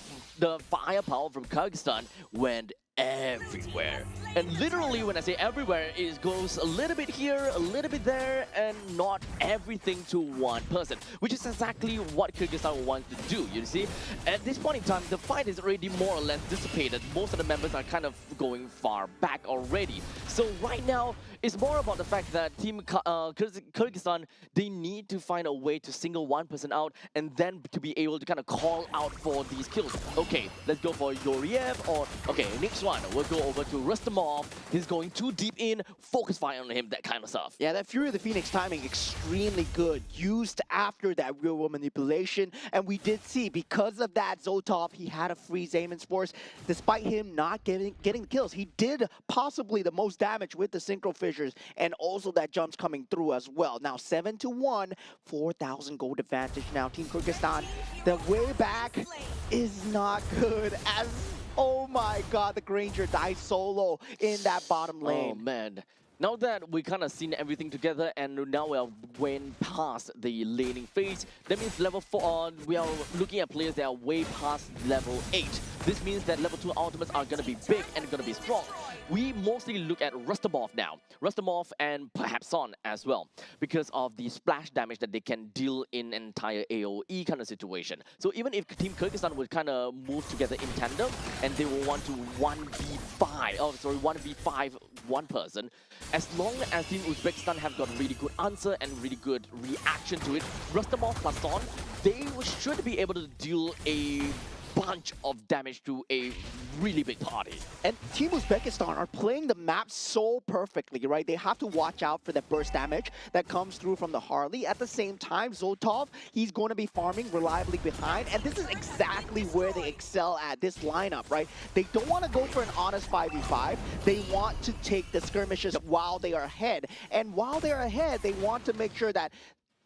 firepower from Kyrgyzstan went everywhere. And literally, when I say everywhere, it goes a little bit here, a little bit there, and not everything to one person, which is exactly what Kyrgyzstan wants to do, you see? At this point in time, the fight is already more or less dissipated. Most of the members are kind of going far back already. So right now, it's more about the fact that Team Kyrgyzstan, they need to find a way to single one person out and then to be able to kind of call out for these kills. Okay, let's go for Yuriev, or okay, Nick Next one, we'll go over to Rustamov. He's going too deep in, focus fire on him, that kind of stuff. Yeah, that Fury of the Phoenix timing extremely good, used after that real world manipulation, and we did see because of that Zotov, he had a freeze aim in Sports. Despite him not getting the kills, he did possibly the most damage with the synchro fissures and also that jumps coming through as well. Now 7-1, 4,000 gold advantage now. Team Kyrgyzstan, the way back is not good as, oh my god, the Granger dies solo in that bottom lane. Oh man. Now that we kind of seen everything together and now we are went past the laning phase, that means level 4, we are looking at players that are way past level 8. This means that level 2 ultimates are going to be big and going to be strong. We mostly look at Rustamov now. Rustamov and perhaps Son as well, because of the splash damage that they can deal in entire AoE kind of situation. So even if Team Kyrgyzstan would kind of move together in tandem and they will want to 1v5 one person, as long as Team Uzbekistan have got really good answer and really good reaction to it, Rustamov plus Son, they should be able to deal a bunch of damage to a really big party. And Team Uzbekistan are playing the map so perfectly, right? They have to watch out for the burst damage that comes through from the Harley. At the same time, Zotov, he's going to be farming reliably behind, and this is exactly where they excel at this lineup, right? They don't want to go for an honest 5v5. They want to take the skirmishes while they are ahead. And while they're ahead, they want to make sure that,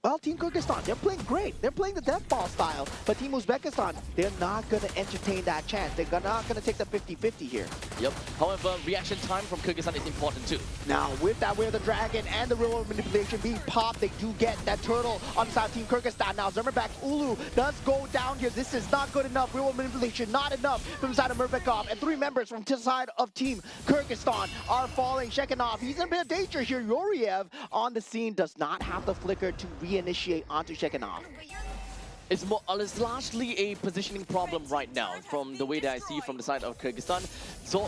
well, Team Kyrgyzstan, they're playing great. They're playing the death ball style. But Team Uzbekistan, they're not going to entertain that chance. They're not going to take the 50-50 here. Yep. However, reaction time from Kyrgyzstan is important too. Now, with that Way of the Dragon and the real world manipulation being popped, they do get that turtle on the side of Team Kyrgyzstan. Now, Zermerbek Ulu does go down here. This is not good enough. Real world manipulation, not enough from the side of Murbekov. And 3 members from the side of Team Kyrgyzstan are falling. Shekhinov, he's in a bit of danger here. Yoriev on the scene does not have the flicker to reinitiate onto Shekhinov. It's largely a positioning problem right now from the way that I see from the side of Kyrgyzstan. So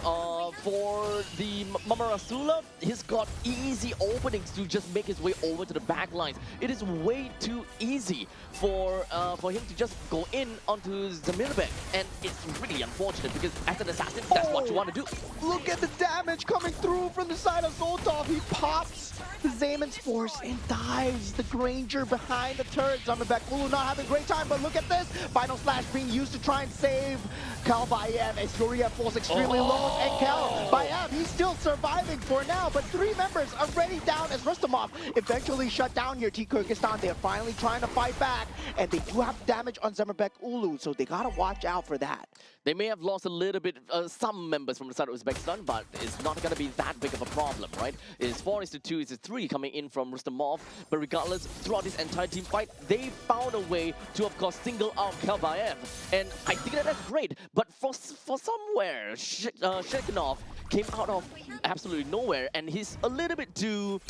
for the Mamarasula, he's got easy openings to just make his way over to the back lines. It is way too easy for him to just go in onto Zamirbek, and it's really unfortunate because as an assassin, that's what you want to do. Look at the damage coming through from the side of Zoltov. He pops the Zayman's Force and dives the Granger behind the turret. Zamirbek Ulu not having a great time, but look at this. Final Slash being used to try and save Kalbayev as Yoriev falls extremely low. And Kalbayev, he's still surviving for now, but 3 members already down as Rustamov eventually shut down here. Team Kyrgyzstan, they're finally trying to fight back, and they do have damage on Zamirbek Ulu, so they gotta watch out for that. They may have lost a little bit, some members from the side of Uzbekistan, but it's not going to be that big of a problem, right? It's 4-2, it's 3 coming in from Rustamov, but regardless, throughout this entire team fight, they found a way to, of course, single out Kalbayev, and I think that's great, but for somewhere, Shekhinov came out of absolutely nowhere, and he's a little bit too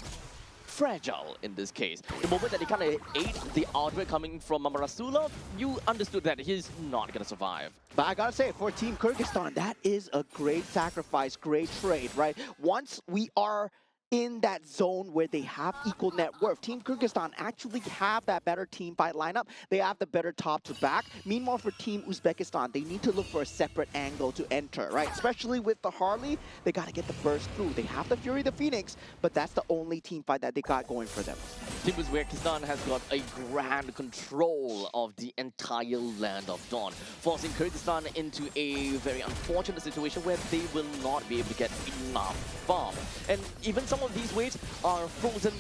fragile in this case. The moment that he kind of ate the outbreak coming from Mamarasula, you understood that he's not going to survive. But I gotta say, for Team Kyrgyzstan, that is a great sacrifice, great trade, right? Once we are in that zone where they have equal net worth, Team Kyrgyzstan actually have that better team fight lineup. They have the better top to back. Meanwhile, for Team Uzbekistan, they need to look for a separate angle to enter, right? Especially with the Harley, they gotta get the burst through. They have the Fury, the Phoenix, but that's the only team fight that they got going for them. Team Uzbekistan has got a grand control of the entire land of Dawn, forcing Kyrgyzstan into a very unfortunate situation where they will not be able to get enough farm. And even some of these waves are frozen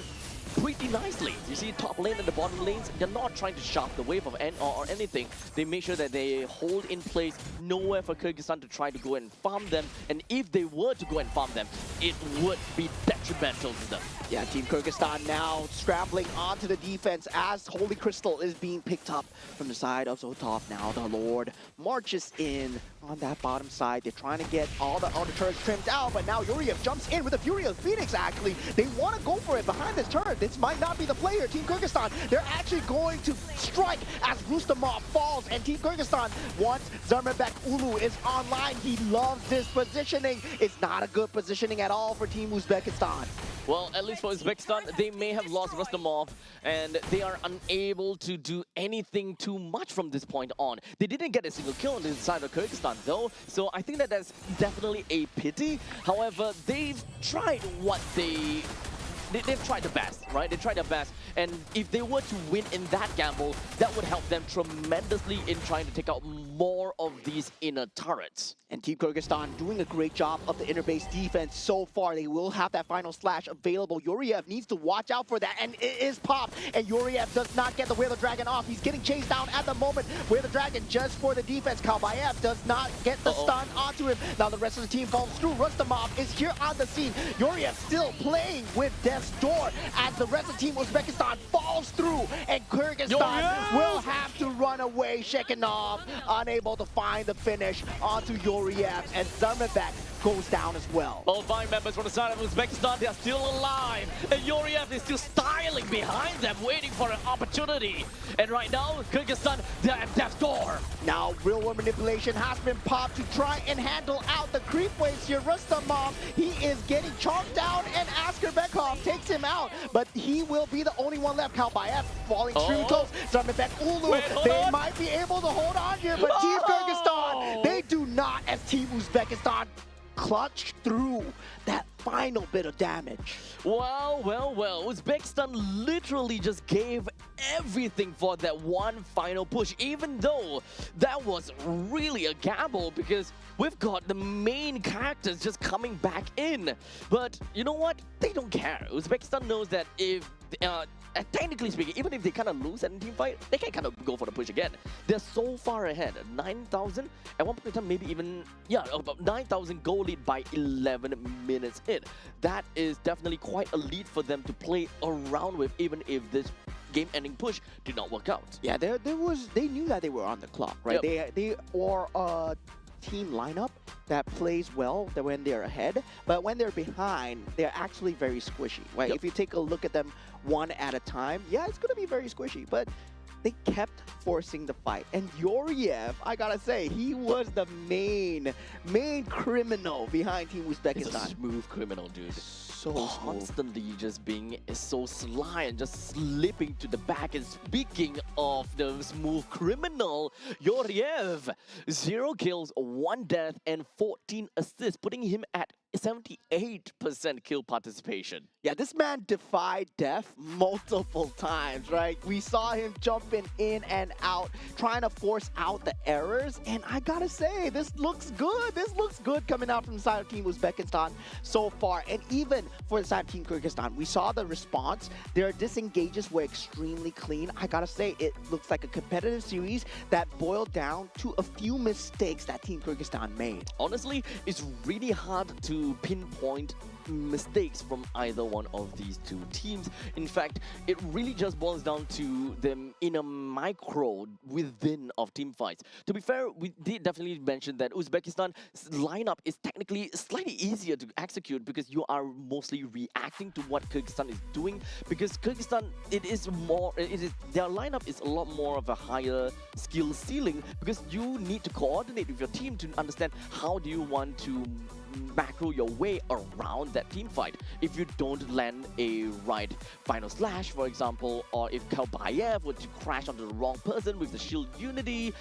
pretty nicely. You see top lane and the bottom lanes, they're not trying to shaft the wave of or anything. They make sure that they hold in place, nowhere for Kyrgyzstan to try to go and farm them. And if they were to go and farm them, it would be detrimental to them. Yeah, Team Kyrgyzstan now scrambling onto the defense as Holy Crystal is being picked up from the side of Zotov. Now the Lord marches in on that bottom side. They're trying to get all the turrets trimmed out, but now Yoriev jumps in with a Fury of Phoenix, actually. They want to go for it behind this turret. This might not be the player. Team Kyrgyzstan, they're actually going to strike as Rustamov falls, and Team Kyrgyzstan, once Zermerbek Ulu is online, he loves this positioning. It's not a good positioning at all for Team Uzbekistan. Well, at least for Uzbekistan, they may have lost Rustamov, and they are unable to do anything too much from this point on. They didn't get a single kill on the side of Kyrgyzstan, though, so I think that that's definitely a pity. However, they've tried what they've tried the best, right? They tried their best, and if they were to win in that gamble, that would help them tremendously in trying to take out more of these inner turrets. And Team Kyrgyzstan doing a great job of the inner base defense so far. They will have that final slash available. Yuriev needs to watch out for that, and it is popped. And Yuriev does not get the Whale of Dragon off. He's getting chased down at the moment. Whale of Dragon just for the defense. Kalbayev does not get the stun onto him. Now the rest of the team falls through. Rustamov is here on the scene. Yuriev still playing with Death's Door as the rest of Team Uzbekistan falls through, and Kyrgyzstan will have to run away. Shekinov unable to find the finish onto Yuriev, and Zarmabek goes down as well. All 5 members from the side of Uzbekistan, they are still alive. And Yuriev is still styling behind them, waiting for an opportunity. And right now, Kyrgyzstan, they're at death's door. Now, real-world manipulation has been popped to try and handle out the creep waves here. Rustamov, he is getting chomped down, and Askerbekov takes him out. But he will be the only one left. Kalbayev falling true close. Zarmabek, Ulu, they might be able to hold on here, but Team Kyrgyzstan, they do not, as Team Uzbekistan clutch through that final bit of damage. Well. Uzbekistan literally just gave everything for that one final push, even though that was really a gamble because we've got the main characters just coming back in. But you know what? They don't care. Uzbekistan knows that if technically speaking, even if they kind of lose in team fight, they can kind of go for the push again. They're so far ahead. 9,000 at one point in time, maybe even about 9,000 goal lead by 11 minutes in. That is definitely quite a lead for them to play around with, even if this game-ending push did not work out. Yeah, they knew that they were on the clock, right? Yep. They are a team lineup that plays well when they're ahead, but when they're behind, they're actually very squishy, right? Yep. If you take a look at them one at a time, yeah, it's going to be very squishy, but they kept forcing the fight. And Yuriev, I gotta say, he was the main criminal behind Team Uzbekistan. He's a smooth criminal, dude. So smooth. Constantly just being so sly and just slipping to the back. And speaking of the smooth criminal, Yuriev, 0 kills, 1 death, and 14 assists, putting him at 78% kill participation. Yeah, this man defied death multiple times, right? We saw him jumping in and out, trying to force out the errors. And I gotta say, this looks good. This looks good coming out from the side of Team Uzbekistan so far. And even for the side of Team Kyrgyzstan, we saw the response. Their disengages were extremely clean. I gotta say, it looks like a competitive series that boiled down to a few mistakes that Team Kyrgyzstan made. Honestly, it's really hard to pinpoint mistakes from either one of these two teams. In fact, it really just boils down to them in a micro within of team fights. To be fair, we did definitely mention that Uzbekistan's lineup is technically slightly easier to execute because you are mostly reacting to what Kyrgyzstan is doing, because Kyrgyzstan, their lineup is a lot more of a higher skill ceiling, because you need to coordinate with your team to understand how do you want to macro your way around that team fight. If you don't land a right final slash, for example, or if Kalbayev were to crash onto the wrong person with the shield unity,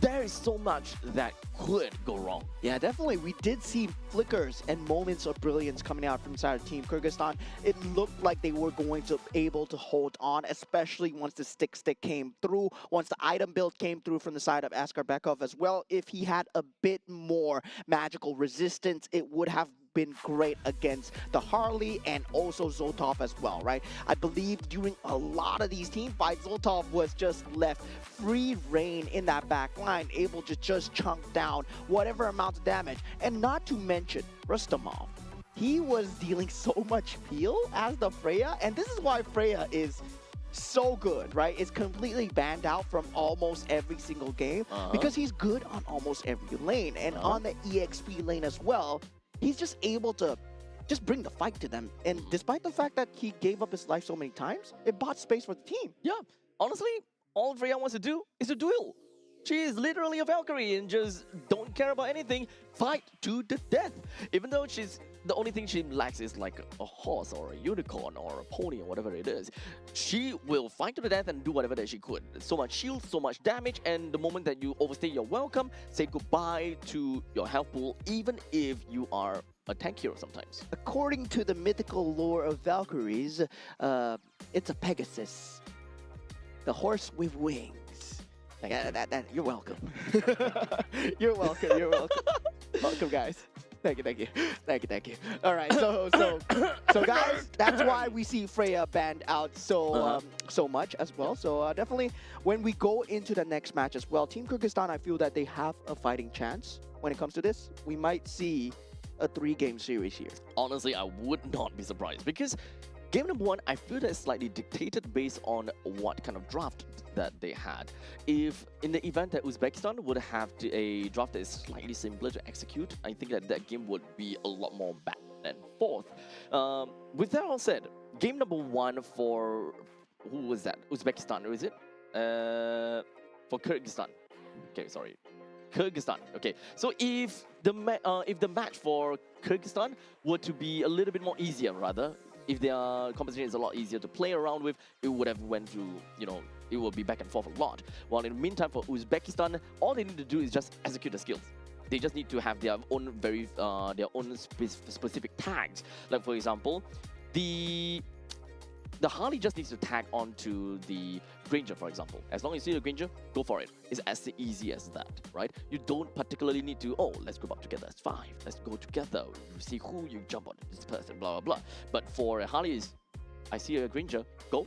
there is so much that could go wrong. Yeah, definitely. We did see flickers and moments of brilliance coming out from inside of Team Kyrgyzstan. It looked like they were going to able to hold on, especially once the stick came through, once the item build came through from the side of Askerbekov as well. If he had a bit more magical resistance, it would have been great against the Harley and also Zoltov as well, right? I believe during a lot of these team fights, Zoltov was just left free reign in that back line, able to just chunk down whatever amount of damage. And not to mention Rustamov. He was dealing so much peel as the Freya, and this is why Freya is so good, right? It's completely banned out from almost every single game because he's good on almost every lane, and on the EXP lane as well. He's just able to just bring the fight to them. And despite the fact that he gave up his life so many times, it bought space for the team. Yeah, honestly, all Freya wants to do is to duel. She is literally a Valkyrie and just don't care about anything, fight to the death. Even though she's the only thing she lacks is like a horse or a unicorn or a pony or whatever it is. She will fight to the death and do whatever that she could. So much shield, so much damage, and the moment that you overstay your welcome, say goodbye to your health pool, even if you are a tank hero sometimes. According to the mythical lore of Valkyries, it's a Pegasus, the horse with wings. Thank Yeah, you. that you're welcome. You're welcome. You're welcome. Welcome, guys. Thank you. All right, so guys, that's why we see Freya banned out so much as well. So definitely, when we go into the next match as well, Team Kyrgyzstan, I feel that they have a fighting chance when it comes to this. We might see a 3-game series here. Honestly, I would not be surprised because game number 1, I feel that it's slightly dictated based on what kind of draft that they had. If in the event that Uzbekistan would have a draft that is slightly simpler to execute, I think that that game would be a lot more back and forth. With that all said, game number 1 for who was that? Uzbekistan, or is it? For Kyrgyzstan. Okay, sorry. Kyrgyzstan. Okay, so if the match for Kyrgyzstan were to be a little bit more easier, rather, if their competition is a lot easier to play around with, it would have went through, it will be back and forth a lot. While in the meantime, for Uzbekistan, all they need to do is just execute the skills. They just need to have their own specific tags. Like for example, the Harley just needs to tag onto the Granger, for example. As long as you see the Granger, go for it. It's as easy as that, right? You don't particularly need to, let's group up together as 5. Let's go together. You see who you jump on this person, blah, blah, blah. But for a Harley, I see a Granger, go.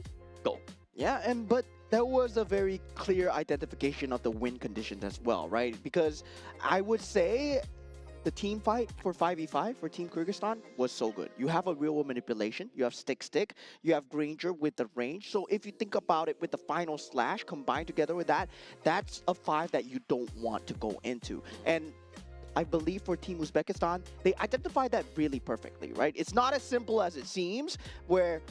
Yeah, but there was a very clear identification of the win conditions as well, right? Because I would say the team fight for 5v5 for Team Kyrgyzstan was so good. You have a real manipulation, you have stick, you have Granger with the range. So if you think about it with the final slash combined together with that, that's a 5 that you don't want to go into. And I believe for Team Uzbekistan, they identified that really perfectly, right? It's not as simple as it seems, where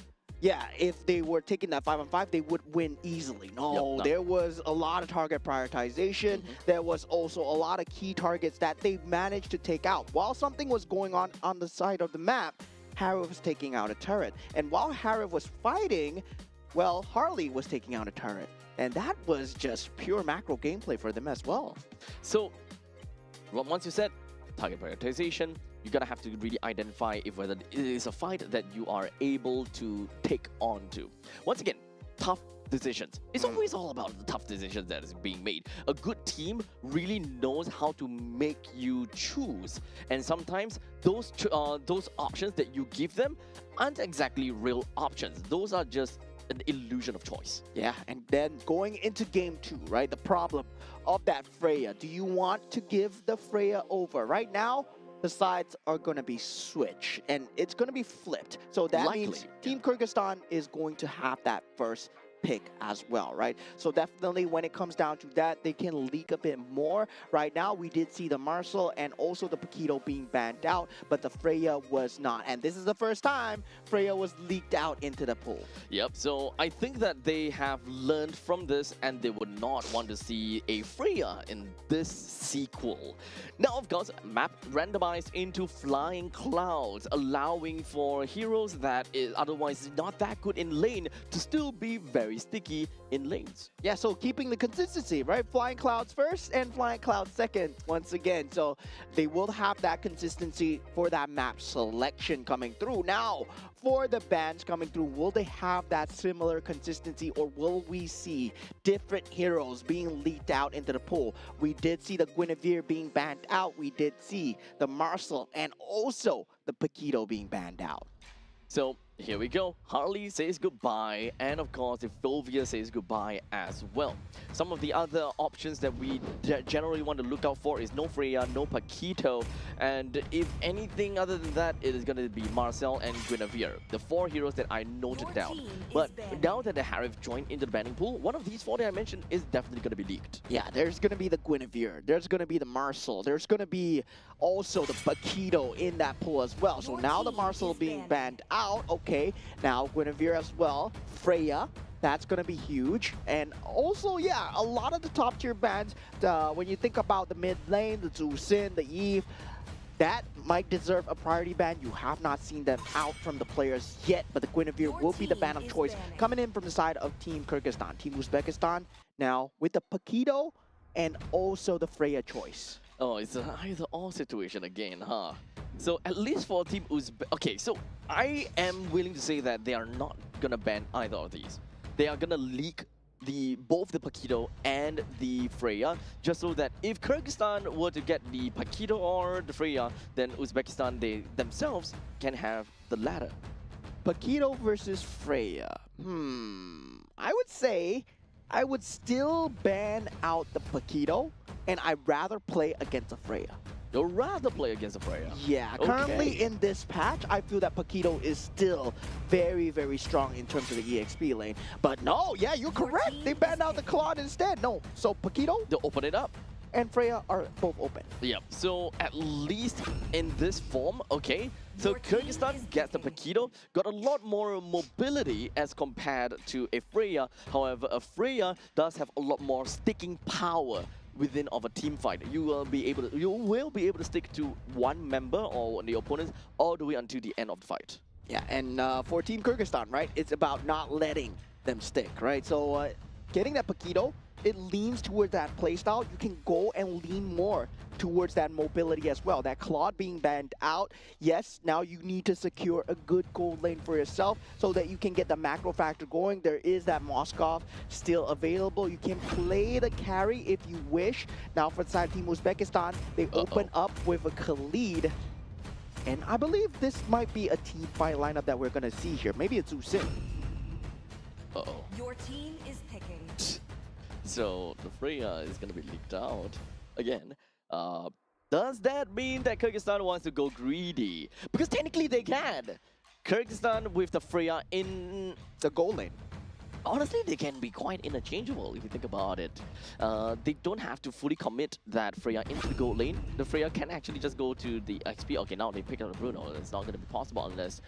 yeah, if they were taking that 5-on-5, they would win easily. No, there was a lot of target prioritization. There was also a lot of key targets that they managed to take out. While something was going on the side of the map, Harif was taking out a turret. And while Harif was fighting, well, Harley was taking out a turret. And that was just pure macro gameplay for them as well. So, once you said target prioritization, you're gonna have to really identify if whether it is a fight that you are able to take on to. Once again, tough decisions. It's always all about the tough decisions that is being made. A good team really knows how to make you choose, and sometimes those options that you give them aren't exactly real options. Those are just an illusion of choice. Yeah, and then going into game 2, right? The problem of that Freya. Do you want to give the Freya over? Right now, the sides are going to be switched, and it's going to be flipped. So that means Team Kyrgyzstan is going to have that first pick as well, right? So definitely when it comes down to that, they can leak a bit more. Right now, we did see the Marcel and also the Paquito being banned out, but the Freya was not. And this is the first time Freya was leaked out into the pool. Yep, so I think that they have learned from this and they would not want to see a Freya in this sequel. Now, of course, map randomized into flying clouds, allowing for heroes that is otherwise not that good in lane to still be very sticky in lanes. Yeah, so keeping the consistency, right? Flying Clouds first and Flying Clouds second once again. So they will have that consistency for that map selection coming through. Now, for the bans coming through, will they have that similar consistency, or will we see different heroes being leaked out into the pool? We did see the Guinevere being banned out. We did see the Marcel and also the Paquito being banned out. So here we go. Harley says goodbye, and of course, Fulvia says goodbye as well. Some of the other options that we generally want to look out for is no Freya, no Paquito, and if anything other than that, it is going to be Marcel and Guinevere, the 4 heroes that I noted down. But now that the Harif joined into the banning pool, one of these 4 that I mentioned is definitely going to be leaked. Yeah, there's going to be the Guinevere, there's going to be the Marcel, there's going to be also the Paquito in that pool as well. So now the Marcel being banned out. Okay, now Guinevere as well, Freya, that's going to be huge. And also, yeah, a lot of the top tier bans, when you think about the mid lane, the Zusin, the Eve, that might deserve a priority ban. You have not seen them out from the players yet, but the Guinevere Your will be the team ban of is choice banning. coming in from the side of Team Kyrgyzstan. Team Uzbekistan now with the Paquito and also the Freya choice. Oh, it's an either-or situation again, huh? So at least for Team Uzbek... Okay, so I am willing to say that they are not gonna ban either of these. They are gonna leak both the Paquito and the Freya, just so that if Kyrgyzstan were to get the Paquito or the Freya, then Uzbekistan, they themselves can have the latter. Paquito versus Freya. I would say I would still ban out the Paquito, and I'd rather play against a Freya. You'd rather play against the Freya. Yeah, currently Okay. in this patch, I feel that Paquito is still very, very strong in terms of the EXP lane. But no, yeah, you're correct. They banned out the Claude instead. No, so Paquito They'll open it up. and Freya are both open. Yep, so at least in this form, okay. So Your team Kyrgyzstan is gets the picking. Paquito, got a lot more mobility as compared to a Freya. However, a Freya does have a lot more sticking power within of a team fight. You will be able to stick to one member or the opponents all the way until the end of the fight. Yeah, and for Team Kyrgyzstan, right, it's about not letting them stick, right? So getting that Paquito, it leans towards that playstyle. You can go and lean more towards that mobility as well. That Claude being banned out, yes, now you need to secure a good gold lane for yourself so that you can get the macro factor going. There is that Moskov still available. You can play the carry if you wish. Now for the side of Team Uzbekistan, they open up with a Khalid. And I believe this might be a team fight lineup that we're going to see here. Maybe it's Usin. Uh-oh. Your team is picking. So the Freya is going to be leaked out again. Does that mean that Kyrgyzstan wants to go greedy? Because technically they can. Kyrgyzstan with the Freya in... The gold lane. Honestly, they can be quite interchangeable if you think about it. They don't have to fully commit that Freya into the gold lane. The Freya can actually just go to the XP. Okay, now they pick up the Bruno. It's not going to be possible unless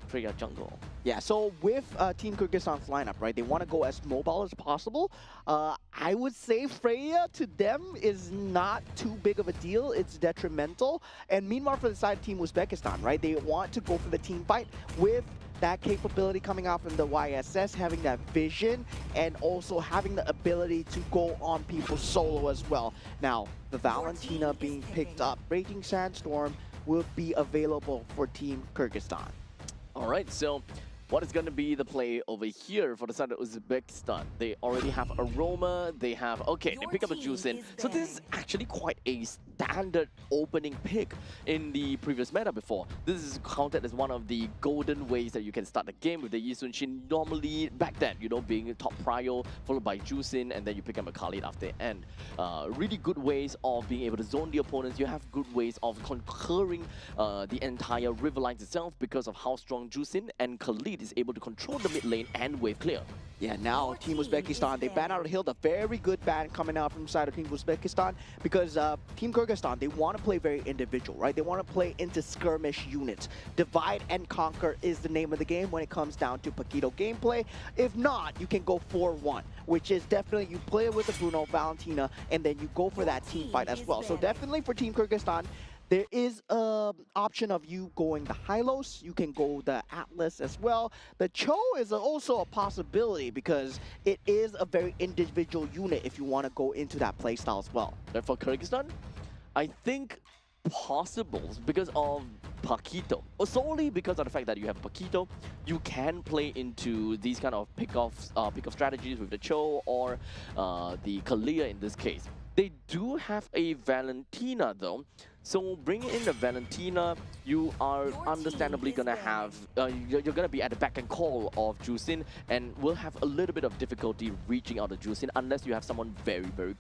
Freya jungle. Yeah, so with Team Kyrgyzstan's lineup, right, they want to go as mobile as possible. I would say Freya to them is not too big of a deal. It's detrimental. And meanwhile, for the side of Team Uzbekistan, right, they want to go for the team fight with that capability coming out from the YSS, having that vision, and also having the ability to go on people solo as well. Now, the Valentina being picked up, Breaking Sandstorm will be available for Team Kyrgyzstan. All right, so what is going to be the play over here for the side of Uzbekistan? They already have Aroma, they have... Okay, they Your pick up a team Juicin. is So this is actually quite a standard opening pick in the previous meta before. This is counted as one of the golden ways that you can start the game with the Yi Sun-shin. Normally, back then, you know, being top prio, followed by Juicin, and then you pick up a Khalid after the end. Really good ways of being able to zone the opponents. You have good ways of conquering the entire river lines itself because of how strong Juicin and Khalid is able to control the mid lane and wave clear. Yeah, now Team Uzbekistan, they ban out of Hill, the very good ban coming out from the side of Team Uzbekistan, because Team Kyrgyzstan, they want to play very individual, right? They want to play into skirmish units. Divide and conquer is the name of the game when it comes down to Paquito gameplay. If not, you can go 4-1, which is definitely you play with the Bruno, Valentina, and then you go for that team fight as well. So definitely for Team Kyrgyzstan, there is an option of you going the Hylos. You can go the Atlas as well. The Cho is also a possibility because it is a very individual unit if you want to go into that playstyle as well. And for Kyrgyzstan, I think possible because of Paquito. Or solely because of the fact that you have Paquito, you can play into these kind of pick-off strategies with the Cho or the Kalia in this case. They do have a Valentina though, so bringing in the Valentina, you are understandably gonna have, you're gonna be at the back and call of Juicin and will have a little bit of difficulty reaching out to Juicin unless you have someone very, very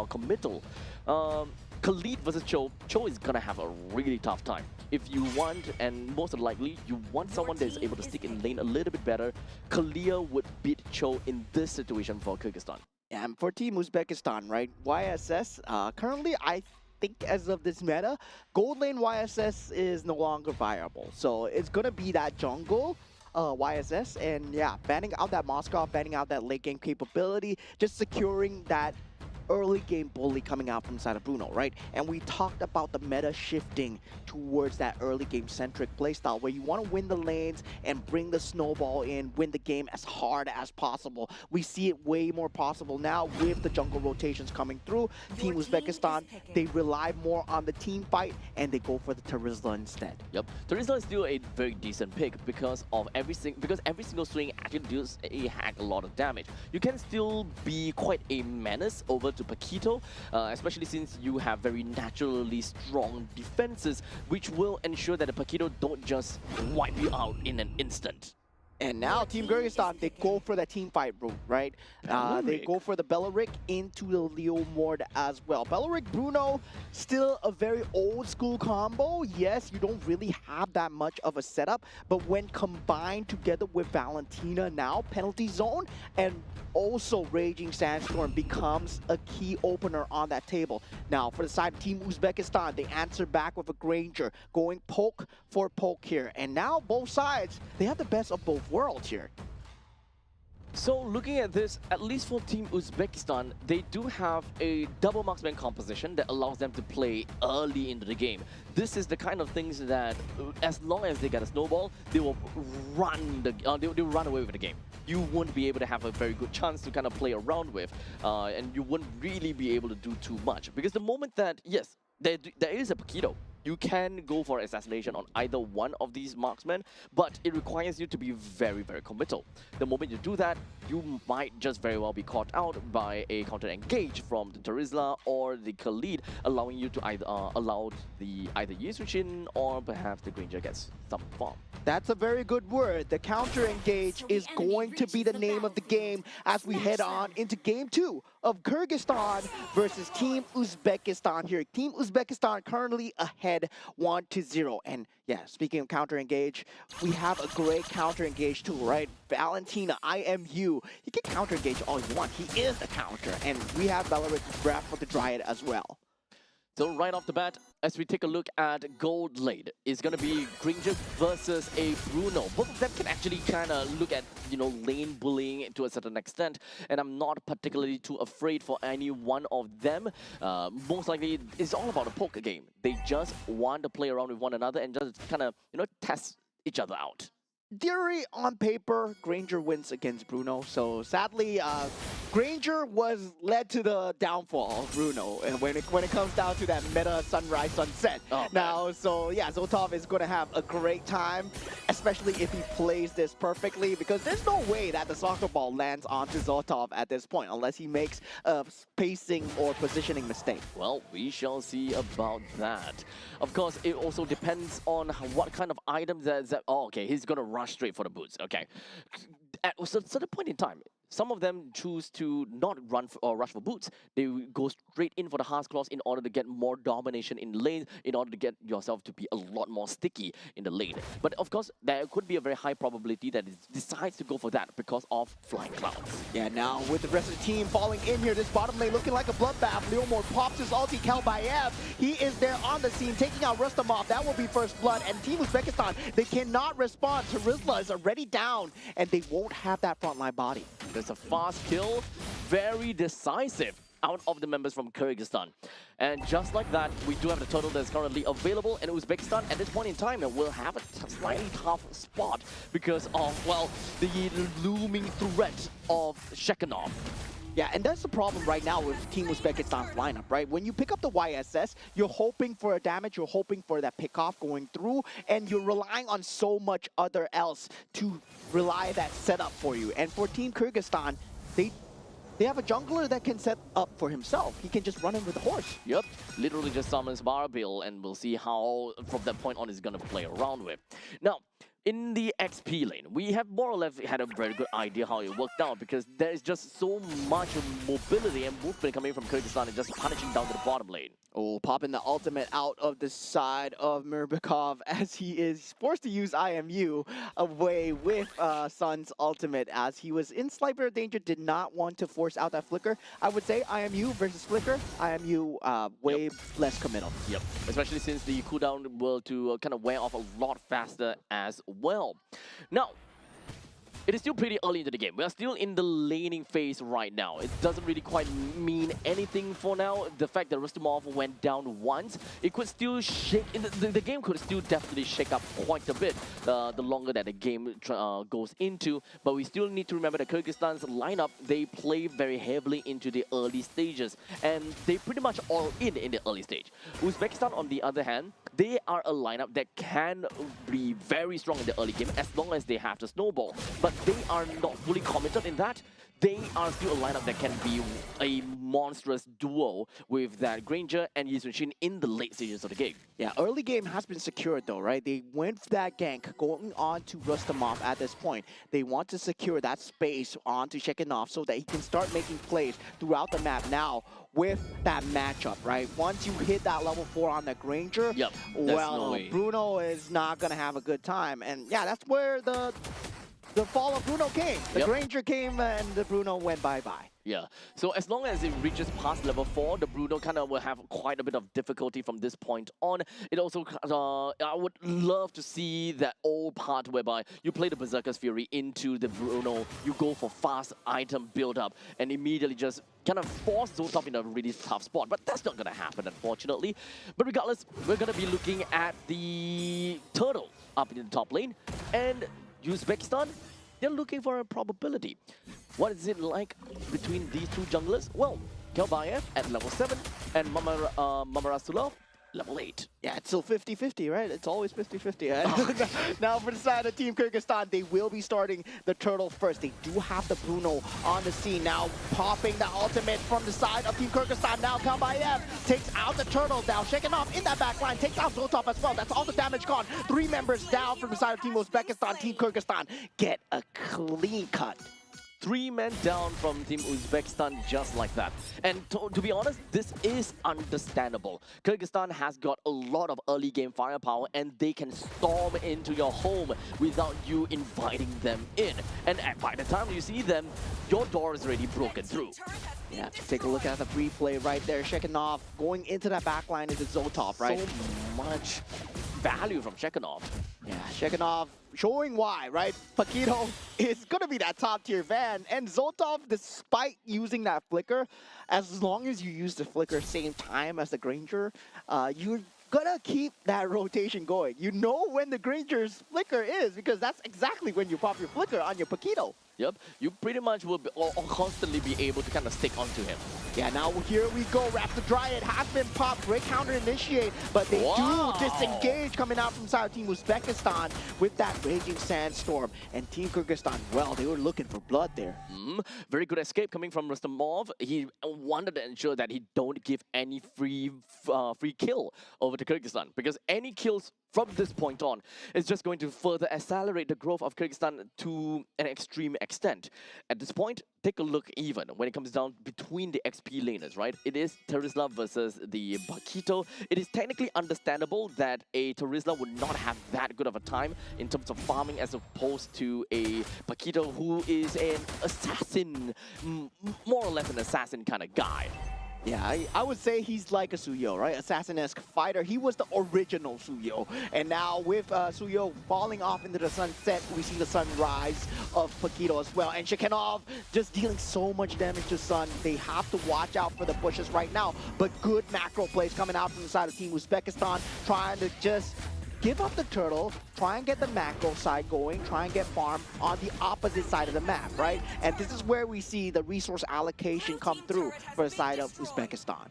committal. Khalid versus Cho is gonna have a really tough time. If you want, and most likely, you want someone that is able to stick in lane a little bit better, Kalia would beat Cho in this situation for Kyrgyzstan. And for Team Uzbekistan, right, YSS, currently I think as of this meta, gold lane YSS is no longer viable. So it's going to be that jungle YSS, and yeah, banning out that Moskov, banning out that late game capability, just securing that early game bully coming out from the side of Bruno, right? And we talked about the meta shifting towards that early game centric playstyle where you want to win the lanes and bring the snowball in, win the game as hard as possible. We see it way more possible now with the jungle rotations coming through. Team Your team Uzbekistan, is picking. they rely more on the team fight and they go for the Terizla instead. Yep, Terizla is still a very decent pick because every single swing actually deals a heck a lot of damage. You can still be quite a menace over to Paquito, especially since you have very naturally strong defenses, which will ensure that the Paquito don't just wipe you out in an instant. And now Team Kyrgyzstan, they go for the team fight route, right? They Belleric. go for the Belleric into the Leo Mord as well. Belleric Bruno, still a very old school combo. Yes, you don't really have that much of a setup, but when combined together with Valentina now, Penalty Zone, and also Raging Sandstorm becomes a key opener on that table. Now, for the side of Team Uzbekistan, they answer back with a Granger, going poke for poke here. And now both sides, they have the best of both worlds here. So looking at this, at least for Team Uzbekistan, they do have a double marksman composition that allows them to play early into the game. This is the kind of things that, as long as they get a snowball, they will they'll run away with the game. You won't be able to have a very good chance to kind of play around with, and you wouldn't really be able to do too much. Because the moment that, yes, there is a Paquito, you can go for assassination on either one of these marksmen, but it requires you to be very, very committal. The moment you do that, you might just very well be caught out by a counter-engage from the Terizla or the Khalid, allowing you to either allow the either Yusufin or perhaps the Granger gets some farm. That's a very good word. The counter-engage is going to be the name of the game as we head on into Game 2 of Kyrgyzstan versus Team Uzbekistan here. Team Uzbekistan currently ahead 1-0. And yeah, speaking of counter-engage, we have a great counter-engage tool, right? Valentina, IMU. You can counter-engage all you want. He is the counter. And we have Belleric wrapped for the Dryad as well. So right off the bat, as we take a look at Gold Lane, it's going to be Granger versus a Bruno. Both of them can actually kind of look at, lane bullying to a certain extent, and I'm not particularly too afraid for any one of them. Most likely, it's all about a poker game. They just want to play around with one another and just kind of, test each other out. Theory on paper, Granger wins against Bruno. So sadly, Granger was led to the downfall of Bruno, and when it comes down to that meta sunrise sunset. Oh, now, so yeah, Zotov is going to have a great time, especially if he plays this perfectly, because there's no way that the soccer ball lands onto Zotov at this point unless he makes a spacing or positioning mistake. Well, we shall see about that. Of course, it also depends on what kind of items that oh, okay, he's going to rush straight for the boots. Okay. At a certain point in time, some of them choose to not run or rush for boots. They go straight in for the Heart's Claws in order to get more domination in lane, in order to get yourself to be a lot more sticky in the lane. But of course, there could be a very high probability that it decides to go for that because of Flying Clouds. Yeah, now with the rest of the team falling in here, this bottom lane looking like a bloodbath. Leomord pops his ulti, Kalbayev. He is there on the scene, taking out Rustamov. That will be first blood. And Team Uzbekistan, they cannot respond. Terizla is already down, and they won't have that frontline body. There's a fast kill, very decisive out of the members from Kyrgyzstan. And just like that, we do have the turtle that's currently available, and Uzbekistan at this point in time will have a slightly tough spot because of, well, the looming threat of Shekhanov. Yeah, and that's the problem right now with Team Uzbekistan's lineup, right? When you pick up the YSS, you're hoping for a damage, you're hoping for that pickoff going through, and you're relying on so much other else to rely that setup for you. And for Team Kyrgyzstan, they have a jungler that can set up for himself. He can just run in with the horse. Yep, literally just summons Barbil, and we'll see how from that point on he's going to play around with. Now, in the XP lane, we have more or less had a very good idea how it worked out because there is just so much mobility and movement coming from Kyrgyzstan and just punishing down to the bottom lane. Oh, popping the ultimate out of the side of Mirbikov as he is forced to use IMU away with Sun's ultimate as he was in slight bit of danger, did not want to force out that flicker. I would say IMU versus flicker, IMU way less committal. Yep, especially since the cooldown will to kind of wear off a lot faster as well. Now, It is still pretty early into the game. We are still in the laning phase right now. It doesn't really quite mean anything for now. The fact that Rustamov went down once, it could still shake. The game could still definitely shake up quite a bit the longer that the game goes into. But we still need to remember that Kyrgyzstan's lineup, they play very heavily into the early stages. And they pretty much all in the early stage. Uzbekistan, on the other hand, they are a lineup that can be very strong in the early game as long as they have the snowball. But they are not fully committed in that. They are still a lineup that can be a monstrous duo with that Granger and Yisunshin in the late stages of the game. Yeah, early game has been secured though, right? They went for that gank going on to Rustamov at this point. They want to secure that space onto Shekhinov so that he can start making plays throughout the map now with that matchup, right? Once you hit that level 4 on the Granger, Yep, well, Bruno is not going to have a good time. And yeah, that's where the fall of Bruno came. The Granger came and the Bruno went bye-bye. Yeah, so as long as it reaches past level 4, the Bruno kind of will have quite a bit of difficulty from this point on. It also, I would love to see that old part whereby you play the Berserker's Fury into the Bruno, you go for fast item build-up, and immediately just kind of force Zoltov in a really tough spot. But that's not going to happen, unfortunately. But regardless, we're going to be looking at the Turtle up in the top lane, and Uzbekistan, they're looking for a probability. What is it like between these two junglers? Well, Kelbayev at level 7 and Mamarasulov level 8. Yeah, it's still 50-50, right? It's always 50-50. Now for the side of Team Kyrgyzstan, they will be starting the Turtle first. They do have the Bruno on the scene now, popping the ultimate from the side of Team Kyrgyzstan. Now Kambayev takes out the Turtle down. Shekhinov in that back line, takes out Zoltov as well. That's all the damage gone. 3 members down from the side of Team Uzbekistan. Team Kyrgyzstan get a clean cut. 3 men down from Team Uzbekistan just like that. And to be honest, this is understandable. Kyrgyzstan has got a lot of early game firepower and they can storm into your home without you inviting them in. And by the time you see them, your door is already broken through. Yeah, take a look at the replay right there. Shekhinov going into that backline is Zoltov, right? So much value from Shekhinov. Yeah, Shekhinov showing why, right? Paquito is going to be that top tier van. And Zoltov, despite using that flicker, as long as you use the flicker same time as the Granger, you're going to keep that rotation going. You know when the Granger's flicker is because that's exactly when you pop your flicker on your Paquito. Yep, you pretty much will be, or constantly be able to kind of stick onto him. Yeah, now here we go. Raptor Dryad has been popped. Break counter initiate, but they do disengage coming out from side of Team Uzbekistan with that Raging Sandstorm. And Team Kyrgyzstan, well, they were looking for blood there. Very good escape coming from Rustamov. He wanted to ensure that he don't give any free kill over to Kyrgyzstan, because any kills from this point on is just going to further accelerate the growth of Kyrgyzstan to an extreme extent. At this point, take a look even when it comes down between the XP laners, right? It is Terizla versus the Paquito. It is technically understandable that a Terizla would not have that good of a time in terms of farming as opposed to a Paquito who is an assassin, more or less an assassin kind of guy. Yeah, I would say he's like a Suyo, right? Assassin-esque fighter. He was the original Suyo. And now with Suyo falling off into the sunset, we see the sunrise of Paquito as well. And Shekhinov just dealing so much damage to Sun. They have to watch out for the bushes right now. But good macro plays coming out from the side of Team Uzbekistan, trying to just give up the Turtle, try and get the macro side going, try and get farm on the opposite side of the map, right? And this is where we see the resource allocation come through for the side of Uzbekistan.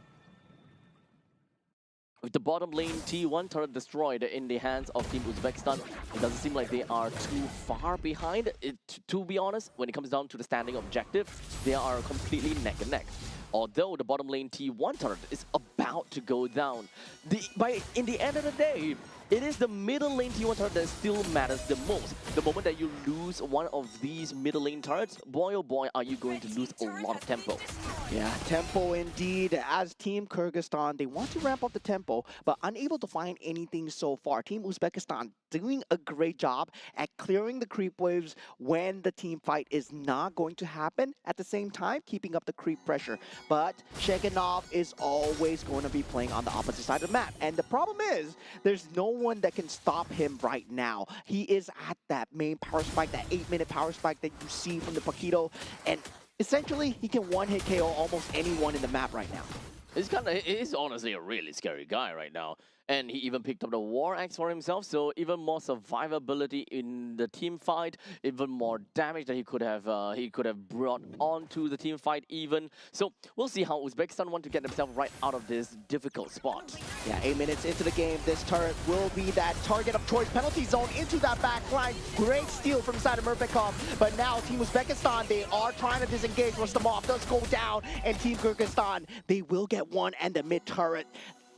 With the bottom lane T1 turret destroyed in the hands of Team Uzbekistan, it doesn't seem like they are too far behind. To be honest, when it comes down to the standing objective, they are completely neck and neck. Although the bottom lane T1 turret is about to go down. In the end of the day, it is the middle lane T1 turret that still matters the most. The moment that you lose one of these middle lane turrets, boy oh boy, are you going to lose a lot of tempo. Yeah, tempo indeed. As Team Kyrgyzstan, they want to ramp up the tempo, but unable to find anything so far. Team Uzbekistan doing a great job at clearing the creep waves when the team fight is not going to happen. At the same time, keeping up the creep pressure. But Shekhinov is always going to be playing on the opposite side of the map. And the problem is, there's no one that can stop him right now. He is at that main power spike, that 8-minute power spike that you see from the Paquito, and essentially he can one-hit KO almost anyone in the map right now. He's honestly a really scary guy right now. And he even picked up the War Axe for himself, so even more survivability in the team fight, even more damage that he could have brought onto the team fight even. So we'll see how Uzbekistan want to get themselves right out of this difficult spot. Yeah, 8 minutes into the game, this turret will be that target of choice. Penalty zone into that back line. Great steal from side of Murpekov. But now Team Uzbekistan, they are trying to disengage. Rustamov does go down, and Team Kyrgyzstan, they will get one and the mid turret.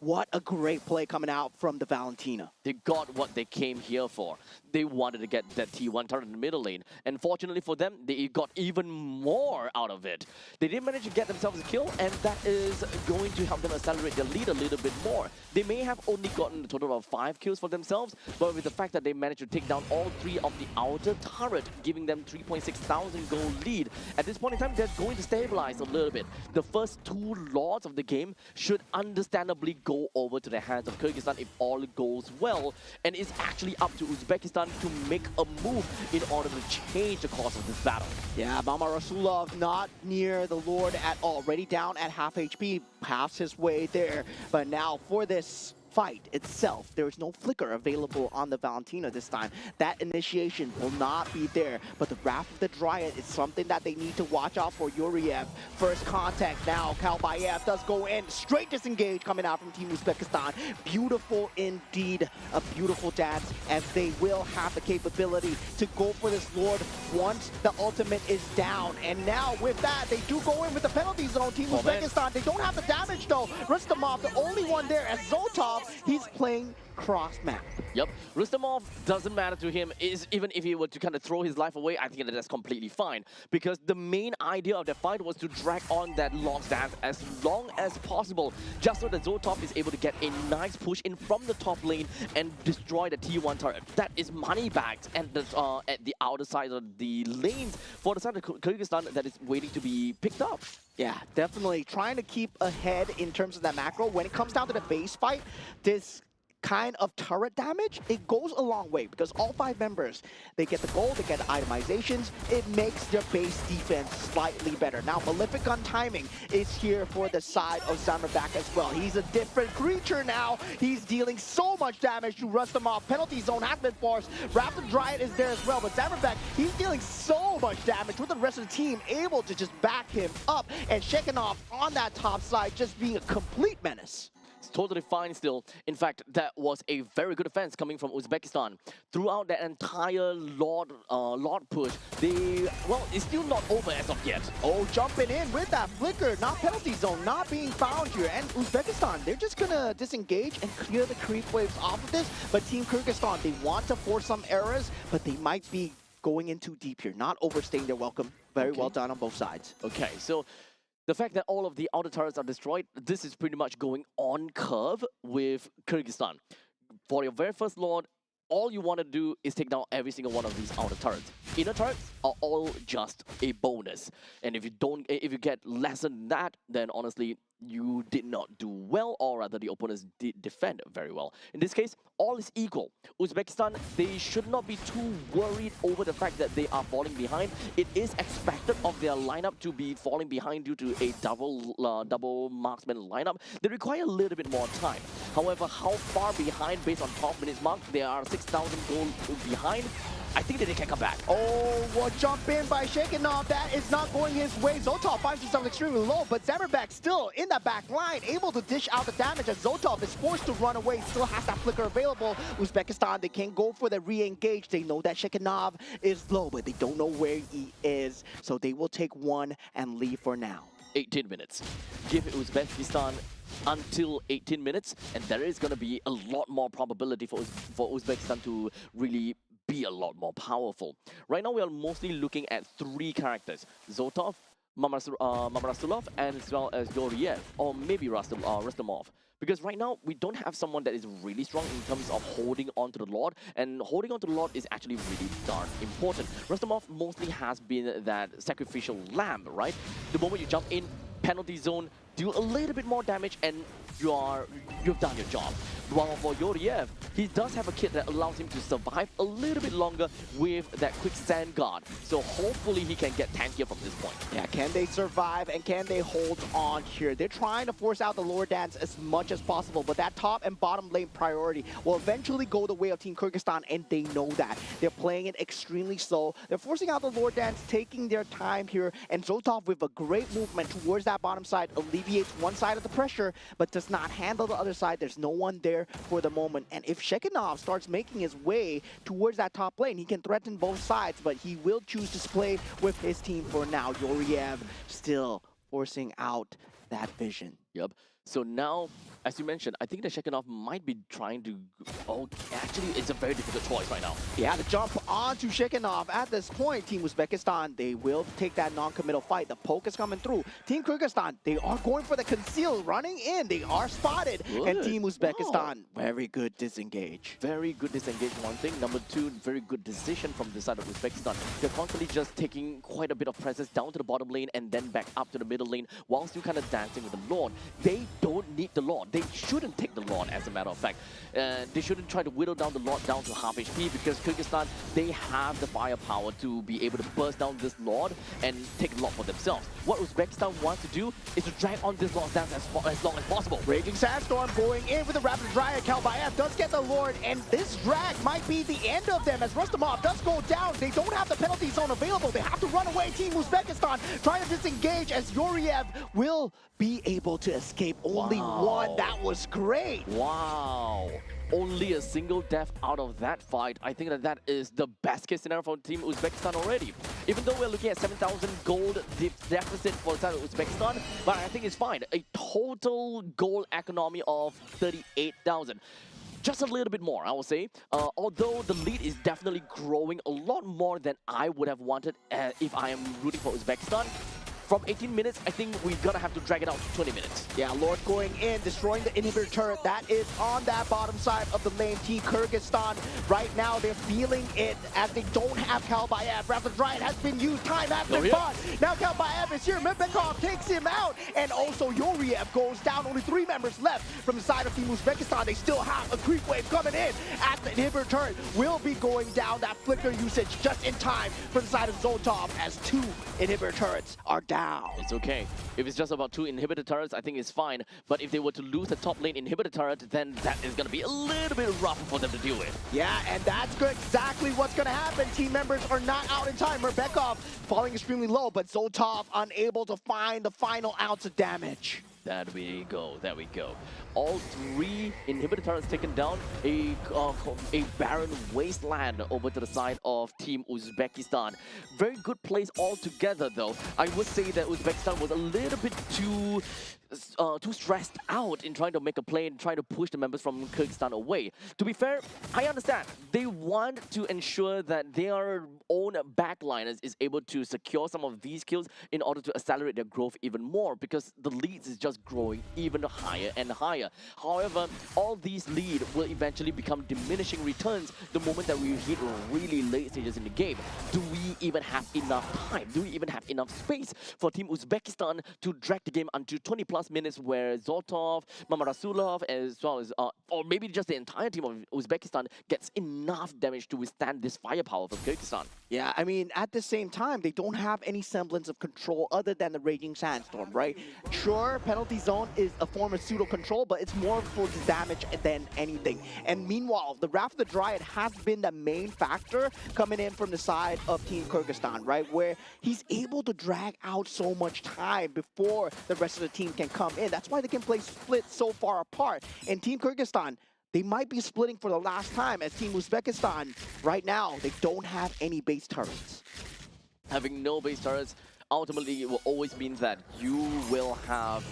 What a great play coming out from the Valentina. They got what they came here for. They wanted to get that T1 turret in the middle lane. And fortunately for them, they got even more out of it. They did manage to get themselves a kill, and that is going to help them accelerate their lead a little bit more. They may have only gotten a total of 5 kills for themselves, but with the fact that they managed to take down all 3 of the outer turret, giving them 3.6 thousand gold lead, at this point in time, they're going to stabilize a little bit. The first 2 lords of the game should understandably go over to the hands of Kyrgyzstan if all goes well, and it's actually up to Uzbekistan to make a move in order to change the course of this battle. Yeah, Mama Rasulov not near the Lord at all. Already down at half HP, passed his way there. But now for this fight itself, there is no flicker available on the Valentina this time. That initiation will not be there, but the Wrath of the Dryad is something that they need to watch out for. Yuriev, first contact now. Kalbayev does go in, straight disengage coming out from Team Uzbekistan. Beautiful indeed, a beautiful dance, as they will have the capability to go for this Lord once the ultimate is down. And now with that, they do go in with the penalty zone. Team Uzbekistan, they don't have the damage though. Rustamov, the only one there, as Zotov, he's playing cross-map. Yep, Rustamov doesn't matter to him. Even if he were to kind of throw his life away, I think that that's completely fine. Because the main idea of the fight was to drag on that long dance as long as possible, just so that Zotov is able to get a nice push in from the top lane and destroy the T1 turret. That is money bags at the outer side of the lanes for the side of Kyrgyzstan that is waiting to be picked up. Yeah, definitely trying to keep ahead in terms of that macro. When it comes down to the base fight, this kind of turret damage, it goes a long way because all 5 members, they get the gold, they get the itemizations, it makes their base defense slightly better. Now, Malefic Gun timing is here for the side of Zamerbek as well. He's a different creature now. He's dealing so much damage to Rustamov. Penalty zone has been forced. Wrath of Dryad is there as well, but Zamerbek, he's dealing so much damage with the rest of the team able to just back him up, and Shekhinov on that top side just being a complete menace. Totally fine still. In fact, that was a very good defense coming from Uzbekistan. Throughout that entire Lord push, it's still not over as of yet. Oh, jumping in with that flicker, not penalty zone, not being found here. And Uzbekistan, they're just gonna disengage and clear the creep waves off of this. But Team Kyrgyzstan, they want to force some errors, but they might be going in too deep here, not overstaying their welcome. Very well done on both sides. Okay, so the fact that all of the outer turrets are destroyed, this is pretty much going on curve with Kyrgyzstan. For your very first Lord, all you want to do is take down every single one of these outer turrets. Inner turrets are all just a bonus. And if you get less than that, then honestly, you did not do well, or rather the opponents did defend very well. In this case, all is equal. Uzbekistan, they should not be too worried over the fact that they are falling behind. It is expected of their lineup to be falling behind due to a double marksman lineup. They require a little bit more time. However, how far behind based on 12 minutes mark, they are 6,000 gold behind. I think that they can come back. Oh, what jump in by Shekhinov. That is not going his way. Zotov finds himself extremely low, but Zamerbek still in that back line, able to dish out the damage as Zotov is forced to run away, still has that flicker available. Uzbekistan, they can't go for the re-engage. They know that Shekhinov is low, but they don't know where he is. So they will take one and leave for now. 18 minutes. Give Uzbekistan until 18 minutes, and there is going to be a lot more probability for Uzbekistan to really be a lot more powerful. Right now, we are mostly looking at 3 characters: Zotov, Mamarasulov, and as well as Yuriev, or maybe Rustamov. Because right now, we don't have someone that is really strong in terms of holding on to the Lord, and holding on to the Lord is actually really darn important. Rustamov mostly has been that sacrificial lamb, right? The moment you jump in, penalty zone, do a little bit more damage, and you've done your job. While for Yoriev, he does have a kit that allows him to survive a little bit longer with that quick sand guard. So hopefully he can get tankier from this point. Yeah, can they survive and can they hold on here? They're trying to force out the lore dance as much as possible, but that top and bottom lane priority will eventually go the way of Team Kyrgyzstan, and they know that. They're playing it extremely slow. They're forcing out the lore dance, taking their time here, and Zoltov with a great movement towards that bottom side alleviates one side of the pressure, but does not handle the other side. There's no one there for the moment, and if Shekinov starts making his way towards that top lane, he can threaten both sides, but he will choose to play with his team for now. Yoriev still forcing out that vision. Yep. So now, as you mentioned, I think that Shekinov might be trying to... Oh, actually, it's a very difficult choice right now. Yeah, to jump onto Shekinov at this point, Team Uzbekistan, they will take that non-committal fight. The poke is coming through. Team Kyrgyzstan, they are going for the conceal, running in. They are spotted. Good. And Team Uzbekistan, very good disengage. Very good disengage, one thing. Number two, very good decision from the side of Uzbekistan. They're constantly just taking quite a bit of presence down to the bottom lane and then back up to the middle lane while still kind of dancing with the Lord. They don't need the Lord. They shouldn't take the Lord, as a matter of fact. They shouldn't try to whittle down the Lord down to half HP, because Kyrgyzstan, they have the firepower to be able to burst down this Lord and take the Lord for themselves. What Uzbekistan wants to do is to drag on this Lord dance as long as possible. Raging Sandstorm going in with a Rapid Dryad. Kalbaev does get the Lord, and this drag might be the end of them as Rustamov does go down. They don't have the penalty zone available. They have to run away. Team Uzbekistan trying to disengage as Yoriev will be able to escape. Only one. That was great. Wow. Only a single death out of that fight. I think that is the best case scenario for Team Uzbekistan already. Even though we're looking at 7,000 gold deficit for the side of Uzbekistan, but I think it's fine. A total gold economy of 38,000. Just a little bit more, I will say. Although the lead is definitely growing a lot more than I would have wanted if I am rooting for Uzbekistan. From 18 minutes, I think we're gonna have to drag it out to 20 minutes. Yeah, Lord going in, destroying the inhibitor turret. That is on that bottom side of the lane. Team Kyrgyzstan, right now, they're feeling it as they don't have Kalbaev. Rapid Dryad has been used time after fun. Now Kalbaev is here. Mepekov takes him out. And also Yoriev goes down. Only 3 members left from the side of Team Uzbekistan. They still have a creep wave coming in as the inhibitor turret will be going down. That flicker usage just in time for the side of Zoltov as 2 inhibitor turrets are down. It's okay. If it's just about 2 inhibitor turrets, I think it's fine. But if they were to lose the top lane inhibitor turret, then that is going to be a little bit rough for them to deal with. Yeah, and that's exactly what's going to happen. Team members are not out in time. Merbekov falling extremely low, but Zoltov unable to find the final ounce of damage. There we go. There we go. All 3 inhibitor turrets taken down. A barren wasteland over to the side of Team Uzbekistan. Very good plays altogether, though. I would say that Uzbekistan was a little bit too stressed out in trying to make a play and trying to push the members from Kyrgyzstan away. To be fair, I understand. They want to ensure that their own backliners is able to secure some of these kills in order to accelerate their growth even more, because the leads is just growing even higher and higher. However, all these lead will eventually become diminishing returns the moment that we hit really late stages in the game. Do we even have enough time? Do we even have enough space for Team Uzbekistan to drag the game until 20+ minutes, where Zoltov, Mamarasulov, as well as, or maybe just the entire team of Uzbekistan gets enough damage to withstand this firepower from Kyrgyzstan? Yeah, I mean, at the same time, they don't have any semblance of control other than the Raging Sandstorm, right? Sure, penalty zone is a form of pseudo-control, but it's more for the damage than anything. And meanwhile, the Wrath of the Dryad has been the main factor coming in from the side of Team Kyrgyzstan, right? Where he's able to drag out so much time before the rest of the team can come in. That's why they can play split so far apart. And Team Kyrgyzstan, they might be splitting for the last time, as Team Uzbekistan, right now, they don't have any base turrets. Having no base turrets, ultimately it will always mean that you will have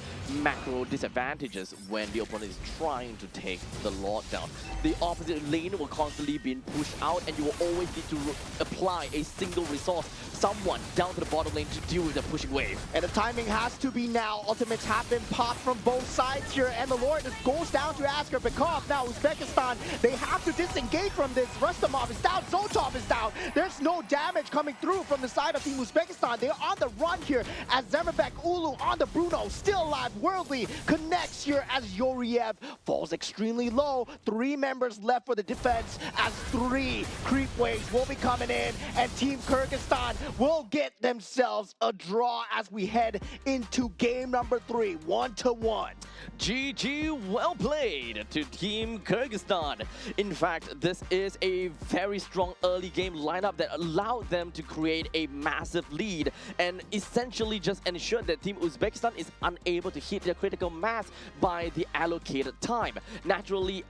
macro disadvantages when the opponent is trying to take the Lord down. The opposite lane will constantly be pushed out, and you will always need to apply a single resource, someone down to the bottom lane, to deal with the pushing wave. And the timing has to be now. Ultimates have been popped from both sides here, and the Lord goes down to Asker because now Uzbekistan, they have to disengage from this. Rustamov is down, Zoltov is down. There's no damage coming through from the side of Team Uzbekistan. They're on the a run here as Zemmerbeck Ulu on the Bruno, still alive. Worldly connects here as Yoriev falls extremely low. 3 members left for the defense as 3 creep waves will be coming in, and Team Kyrgyzstan will get themselves a draw as we head into game number 3, 1-1. GG, well played to Team Kyrgyzstan. In fact, this is a very strong early game lineup that allowed them to create a massive lead and essentially just ensured that Team Uzbekistan is unable to hit their critical mass by the allocated time. Naturally,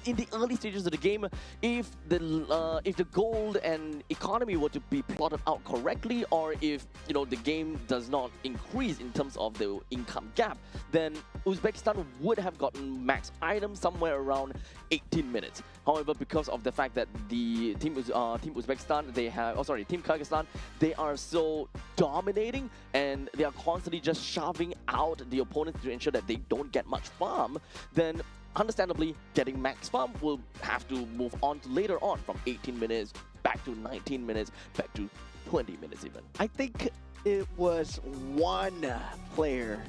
in the early stages of the game, if the gold and economy were to be plotted out correctly, or if the game does not increase in terms of the income gap, then Uzbekistan would have gotten max items somewhere around 18 minutes. However, because of the fact that the Team Uzbekistan, Team Kyrgyzstan, they are so dominating and they are constantly just shoving out the opponents to ensure that they don't get much farm, then understandably, getting max farm will have to move on to later on from 18 minutes back to 19 minutes, back to 20 minutes even. I think it was one player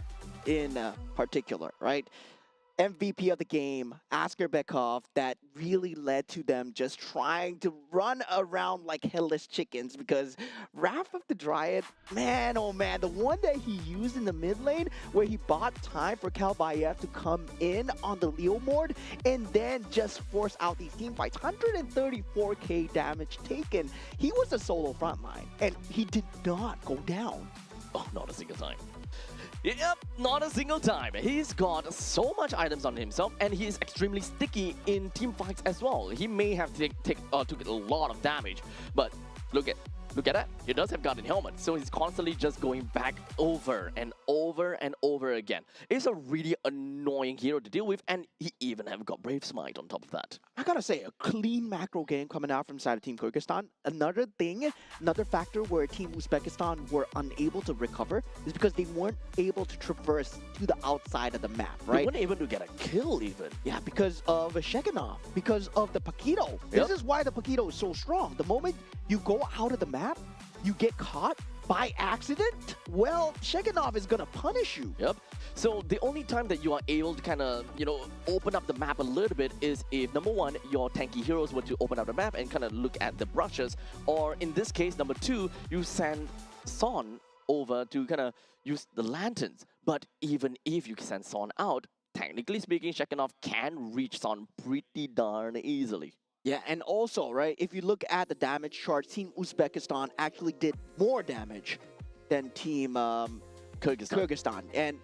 in particular, right? MVP of the game, Asker Bekov, that really led to them just trying to run around like headless chickens, because Wrath of the Dryad, man, oh man, the one that he used in the mid lane where he bought time for Kalbayev to come in on the Leo Mord and then just force out these team fights. 134k damage taken. He was a solo frontline and he did not go down. Oh, not a single time. Yep, not a single time. He's got so much items on himself, and he is extremely sticky in team fights as well. He may have took a lot of damage, but look at that. He does have Guardian Helmet, so he's constantly just going back over and over and over again. It's a really annoying hero to deal with, and he even have got Brave Smite on top of that. I gotta say, a clean macro game coming out from the side of Team Kyrgyzstan. Another factor where Team Uzbekistan were unable to recover is because they weren't able to traverse to the outside of the map, right? They weren't able to get a kill even. Yeah, because of Shekinov, because of the Paquito. This is why the Paquito is so strong. The moment you go out of the map, you get caught by accident, well, Shekinov is gonna punish you. Yep. So the only time that you are able to kind of, open up the map a little bit is if, number one, your tanky heroes were to open up the map and kind of look at the brushes, or in this case, number two, you send Son over to kind of use the lanterns. But even if you send Son out, technically speaking, Shekinov can reach Son pretty darn easily. Yeah, and also, right, if you look at the damage chart, Team Uzbekistan actually did more damage than Team Kyrgyzstan. And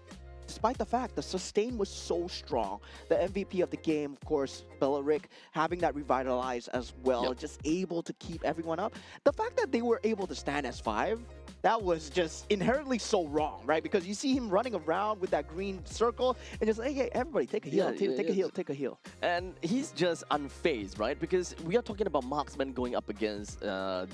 despite the fact the sustain was so strong, the MVP of the game, of course, Belarik, having that revitalize as well, just able to keep everyone up. The fact that they were able to stand as 5, that was just inherently so wrong, right? Because you see him running around with that green circle and just, hey, everybody, take a heal, take a heal. And he's just unfazed, right? Because we are talking about marksman going up against what's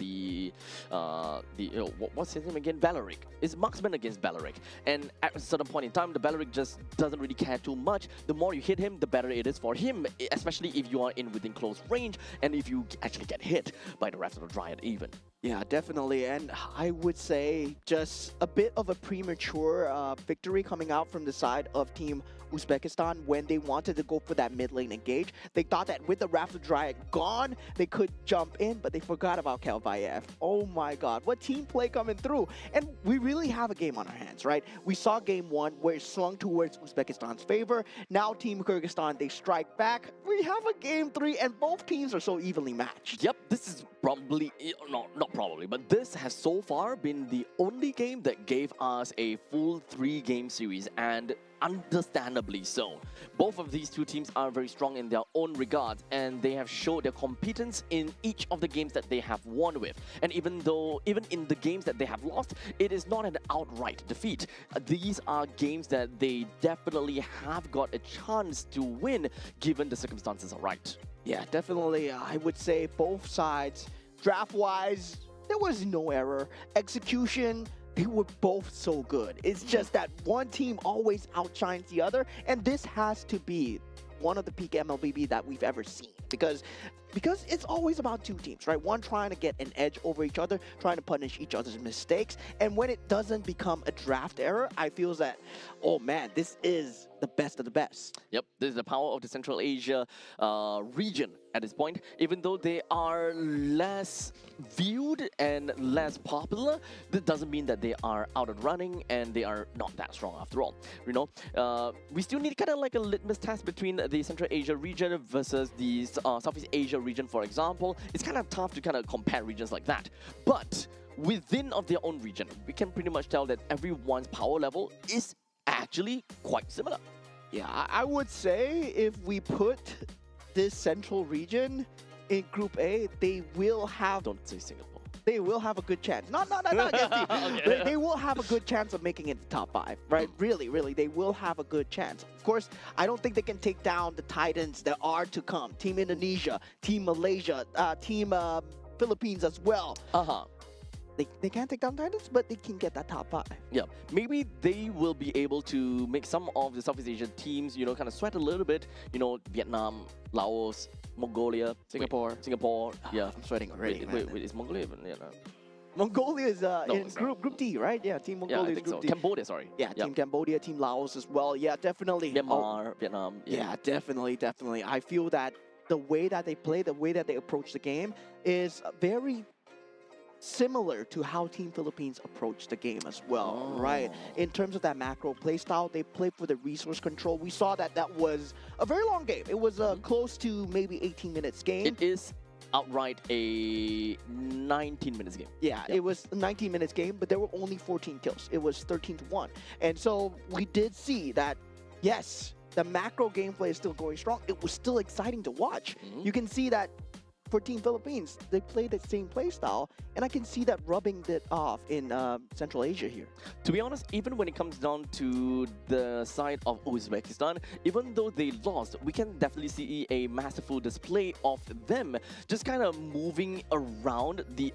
his name again? Belarik. It's marksman against Belarik. And at a certain point in time, the Belarik just doesn't really care too much. The more you hit him, the better it is for him, especially if you are within close range and if you actually get hit by the Wrath of the Dryad even. Yeah, definitely. And I would say just a bit of a premature victory coming out from the side of Team Uzbekistan when they wanted to go for that mid lane engage. They thought that with the Wrath of the Dryad gone, they could jump in, but they forgot about Kalbayev. Oh my god, what team play coming through. And we really have a game on our hands, right? We saw game 1 where it swung towards Uzbekistan's favor. Now Team Kyrgyzstan, they strike back. We have a game 3 and both teams are so evenly matched. Yep, this is probably, not probably, but this has so far been the only game that gave us a full 3-game series, and understandably so. Both of these two teams are very strong in their own regards, and they have showed their competence in each of the games that they have won with. And even in the games that they have lost, it is not an outright defeat. These are games that they definitely have got a chance to win, given the circumstances are right. Yeah, definitely. I would say both sides, draft-wise, there was no error. Execution, they were both so good. It's just that one team always outshines the other, and this has to be one of the peak MLBB that we've ever seen. because it's always about two teams, right? One trying to get an edge over each other, trying to punish each other's mistakes. And when it doesn't become a draft error, I feel that, oh man, this is the best of the best. Yep, this is the power of the Central Asia region at this point. Even though they are less viewed and less popular, that doesn't mean that they are out of running and they are not that strong after all. You know, we still need kind of like a litmus test between the Central Asia region versus the Southeast Asia region, for example. It's kind of tough to kind of compare regions like that. But within of their own region, we can pretty much tell that everyone's power level is actually quite similar. Yeah, I would say if we put this central region in Group A, they will have. Don't say Singapore. They will have a good chance. Not against you. Okay. They will have a good chance of making it the top 5, right? Really, they will have a good chance. Of course, I don't think they can take down the Titans that are to come. Team Indonesia, Team Malaysia, Team Philippines as well. They can't take down Titans, but they can get that top 5. Yeah, maybe they will be able to make some of the Southeast Asian teams, you know, kind of sweat a little bit. You know, Vietnam, Laos, Mongolia, Singapore. Yeah, I'm sweating already. Wait, is Mongolia even? Yeah, no. Mongolia is in it's not. Group D, right? Yeah, Team Yeah, Mongolia I is think Group so. D. Cambodia, sorry. Yeah, Yep. Team Cambodia, Team Laos as well. Yeah, definitely. Myanmar, Vietnam. Yeah, definitely. I feel that the way that they play, the way that they approach the game is very similar to how Team Philippines approach the game as well, right? In terms of that macro play style, they play for the resource control. We saw that was a very long game. It was close to maybe 18 minutes game. It is outright a 19 minutes game. Yeah, it was a 19 minutes game, but there were only 14 kills. It was 13-1. And so we did see that, yes, the macro gameplay is still going strong. It was still exciting to watch. You can see that for Team Philippines, they play the same play style, and I can see that rubbing it off in Central Asia here. To be honest, even when it comes down to the side of Uzbekistan, even though they lost, we can definitely see a masterful display of them just kind of moving around the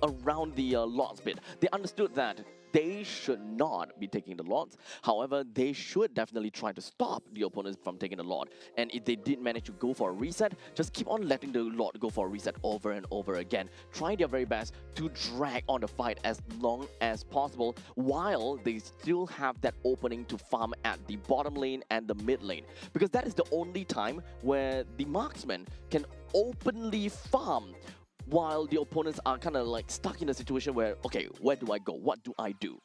lots bit. They understood that they should not be taking the lots. However, they should definitely try to stop the opponents from taking the lot. And if they did manage to go for a reset, just keep on letting the lot go for a reset over and over again. Try their very best to drag on the fight as long as possible while they still have that opening to farm at the bottom lane and the mid lane. Because that is the only time where the marksman can openly farm while the opponents are kind of like stuck in a situation where, okay, where do I go? What do I do?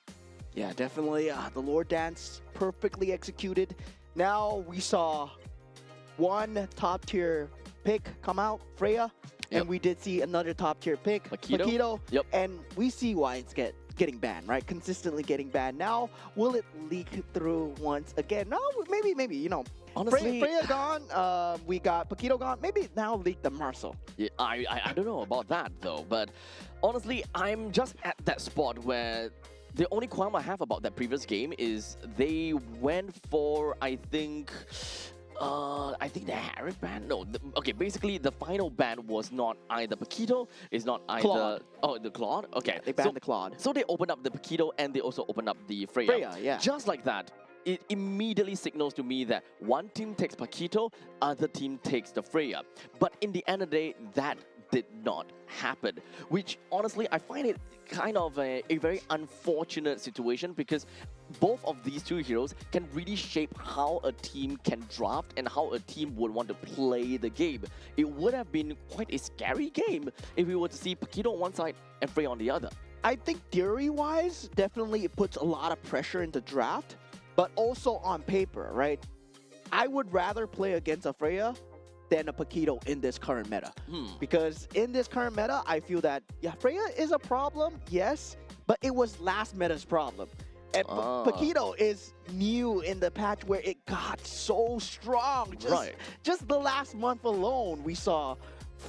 Yeah, definitely. The Lord Dance perfectly executed. Now we saw one top tier pick come out, Freya, and we did see another top tier pick, Paquito. Yep. And we see why it's getting banned, right? Consistently getting banned. Now, will it leak through once again? No, maybe, you know. Honestly, Freya gone, we got Paquito gone. Maybe now leak the Marcel. Yeah, I don't know about that though, but honestly, I'm just at that spot where the only qualm I have about that previous game is they went for, I think the Harriet ban? No, okay, basically the final ban was not either Paquito, it's not either... Claude. Oh, the Claude? Okay. Yeah, they banned the Claude. So they opened up the Paquito and they also opened up the Freya. Freya, yeah. Just like that, it immediately signals to me that one team takes Paquito, other team takes the Freya. But in the end of the day, that did not happen, which honestly I find it kind of a very unfortunate situation because both of these two heroes can really shape how a team can draft and how a team would want to play the game. It would have been quite a scary game if we were to see Paquito on one side and Freya on the other. I think theory-wise, definitely it puts a lot of pressure in the draft, but also on paper, right? I would rather play against a Freya than a Paquito in this current meta. Because in this current meta, I feel that, yeah, Freya is a problem, yes, but it was last meta's problem. And Paquito is new in the patch where it got so strong. Just the last month alone, we saw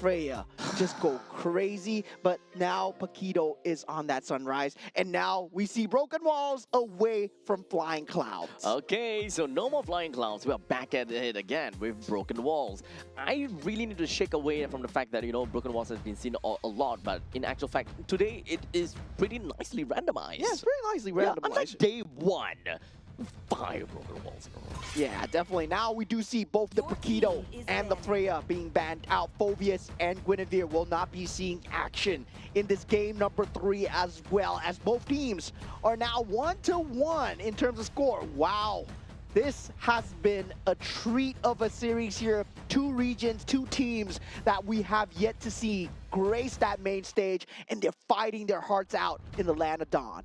Freya just go crazy, but now Paquito is on that sunrise, and now we see broken walls away from flying clouds. Okay, so no more flying clouds. We're back at it again with broken walls. I really need to shake away from the fact that, you know, broken walls has been seen a lot, but in actual fact, today it is pretty nicely randomized. Yeah, it's pretty nicely randomized. Yeah, unlike day one. 5 broken walls in a row. Yeah, definitely. Now we do see both the Your Paquito team is and the banned. Freya being banned out. Phoveus and Guinevere will not be seeing action in this game number 3 as well, as both teams are now 1-1 in terms of score. Wow. This has been a treat of a series here. 2 regions, 2 teams that we have yet to see grace that main stage, and they're fighting their hearts out in the land of Dawn.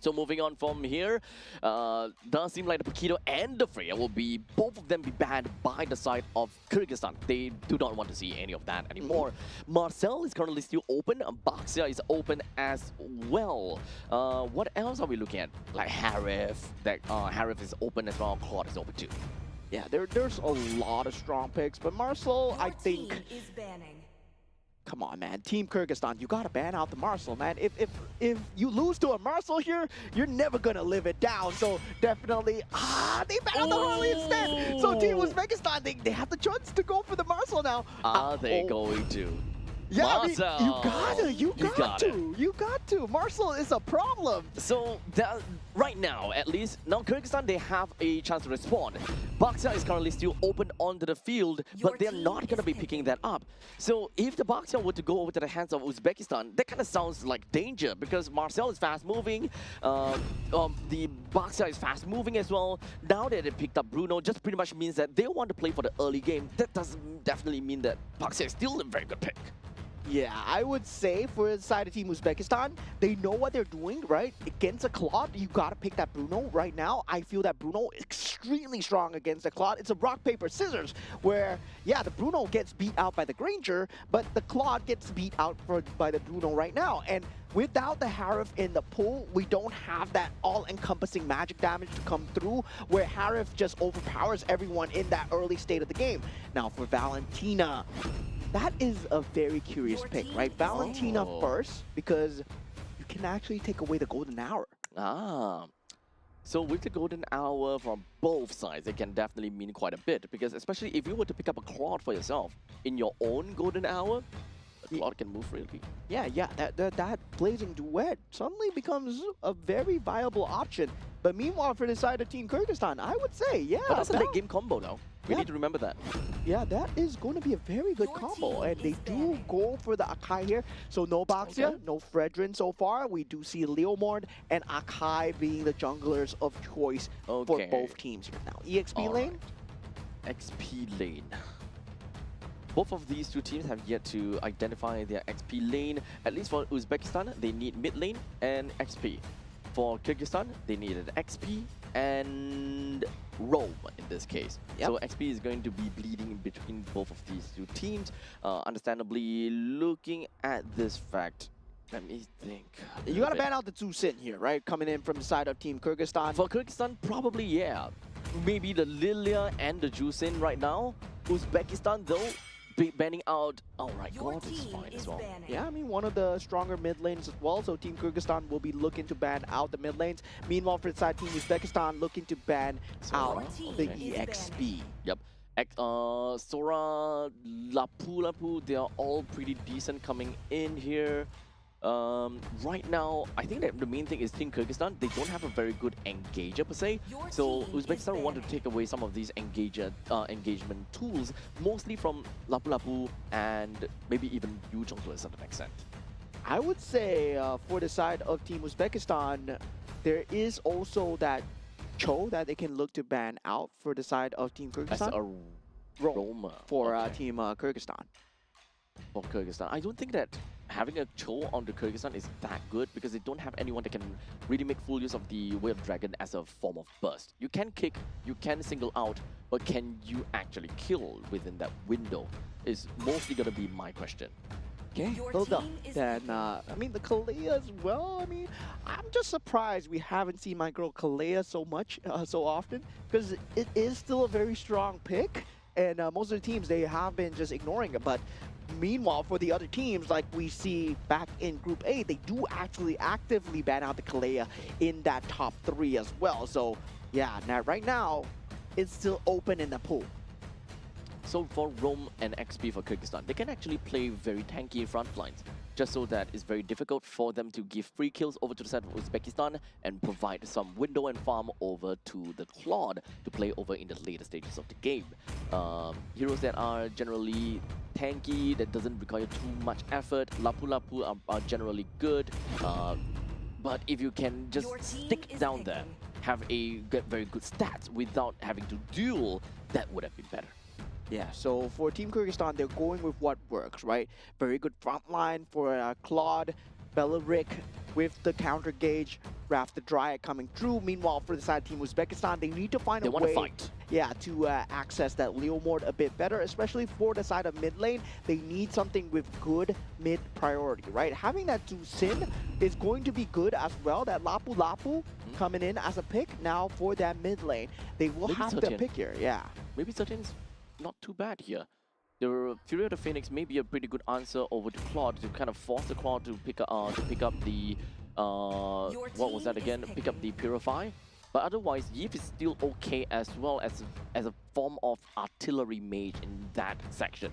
So moving on from here, does seem like the Paquito and the Freya will be, both of them be banned by the side of Kyrgyzstan. They do not want to see any of that anymore. Marcel is currently still open, Baxia is open as well. What else are we looking at? Like Harif, Harif is open as well, Claude is open too. Yeah, there's a lot of strong picks, but Marcel, I Your think... team is banning. Come on, man. Team Kyrgyzstan, you gotta ban out the Marcel, man. If you lose to a Marcel here, you're never gonna live it down. So definitely, they ban out the Harley instead. So Team Uzbekistan, they have the choice to go for the Marcel now. Are they going to? Yeah, I mean, Marcel! you got to. Marcel is a problem. So right now, at least, now Kyrgyzstan, they have a chance to respond. Baxia is currently still open onto the field, Your but they're team not going to is be picking that up. So if the Baxia were to go over to the hands of Uzbekistan, that kind of sounds like danger because Marcel is fast moving, the Baxia is fast moving as well. Now that they picked up Bruno, just pretty much means that they want to play for the early game. That doesn't definitely mean that Baxia is still a very good pick. Yeah, I would say for the side of Team Uzbekistan, they know what they're doing, right? Against a Claude, you gotta pick that Bruno right now. I feel that Bruno is extremely strong against the Claude. It's a rock, paper, scissors, where, yeah, the Bruno gets beat out by the Granger, but the Claude gets beat out by the Bruno right now. And without the Harif in the pool, we don't have that all-encompassing magic damage to come through, where Harif just overpowers everyone in that early state of the game. Now for Valentina, that is a very curious Your pick, team right? is Valentina Oh. first, because you can actually take away the golden hour. So with the golden hour from both sides, it can definitely mean quite a bit because especially if you were to pick up a Claude for yourself in your own golden hour, a Claude can move freely. Yeah, that blazing duet suddenly becomes a very viable option. But meanwhile, for the side of Team Kyrgyzstan, I would say, yeah, But that's a late game combo now. We Yeah. need to remember that. yeah, that is going to be a very good Your combo. team And they is do banning. go for the Akai here. So no Baxia, Okay. no Fredrin so far. We do see Leomord and Akai being the junglers of choice for Okay. both teams here now. EXP All lane? XP lane. Both of these two teams have yet to identify their XP lane. At least for Uzbekistan, they need mid lane and XP. For Kyrgyzstan, they needed XP and roam in this case. Yep. So XP is going to be bleeding in between both of these two teams. Understandably, looking at this fact, let me think. a You little gotta bit. ban out the Tsusin here, right? Coming in from the side of Team Kyrgyzstan. For Kyrgyzstan, probably yeah. Maybe the Lilia and the Jusin right now. Uzbekistan though, banning out. Oh right, Your God is team fine is as well. banning. Yeah, I mean, one of the stronger mid lanes as well, so Team Kyrgyzstan will be looking to ban out the mid lanes. Meanwhile, for the side Team Uzbekistan, looking to ban out Your the team is EXP. Yep. Sora, Lapu, they are all pretty decent coming in here. Right now, I think that the main thing is Team Kyrgyzstan, they don't have a very good engager per se. Your So team is Uzbekistan want to banning. take away some of these engagement tools, mostly from Lapu and maybe even Yuzhong to a certain extent. I would say for the side of Team Uzbekistan, there is also that Cho that they can look to ban out for the side of Team As Kyrgyzstan. a Roam roamer. for Okay. Team Kyrgyzstan. For Kyrgyzstan. I don't think that having a Cho on the Kyrgyzstan is that good because they don't have anyone that can really make full use of the Way of Dragon as a form of burst. You can kick, you can single out, but can you actually kill within that window is mostly going to be my question. Okay, Your well done. team is Then, picking. I mean, the Kalea as well. I mean, I'm just surprised we haven't seen my girl Kalea so much, so often, because it is still a very strong pick, and most of the teams, they have been just ignoring it. But meanwhile, for the other teams, like we see back in Group A, they do actually actively ban out the Kalea in that top 3 as well. So, yeah, now right now, it's still open in the pool. So for Rome and XP for Kyrgyzstan, they can actually play very tanky front lines, just so that it's very difficult for them to give free kills over to the side of Uzbekistan and provide some window and farm over to the Claude to play over in the later stages of the game. Heroes that are generally tanky, that doesn't require too much effort, Lapu Lapu are generally good, but if you can just Your team stick is down there, picking. have very good stats without having to duel, that would have been better. Yeah, so for Team Kyrgyzstan, they're going with what works, right? Very good front line for Claude, Beleric with the counter gauge, Raph the Dryad coming through. Meanwhile, for the side of Team Uzbekistan, they need to find They a want way to fight. yeah, to access that Leo Mord a bit better, especially for the side of mid lane. They need something with good mid priority, right? Having that Zu Sin is going to be good as well. That Lapu Lapu coming in as a pick now for that mid lane. They will Maybe have to Sertian. pick here, yeah. Maybe Sertian's not too bad here. The Fury of the Phoenix may be a pretty good answer over to Claude to kind of force the Claude to pick up the what was that team is again? Pick up the Purify. But otherwise, Yves is still okay as well as a form of artillery mage in that section.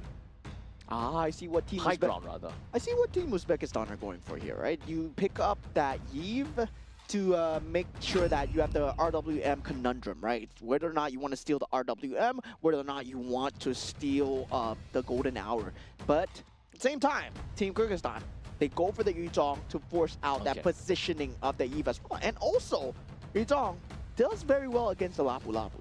Ah, I see what Team High ground rather. I see what Team Uzbekistan are going for here, right? You pick up that Yves to make sure that you have the RWM conundrum, right? Whether or not you want to steal the RWM, whether or not you want to steal the golden hour. But at the same time, Team Kyrgyzstan, they go for the Yuzhong to force out that Okay. positioning of the Yves as well. And also, Yuzhong does very well against the Lapu Lapu.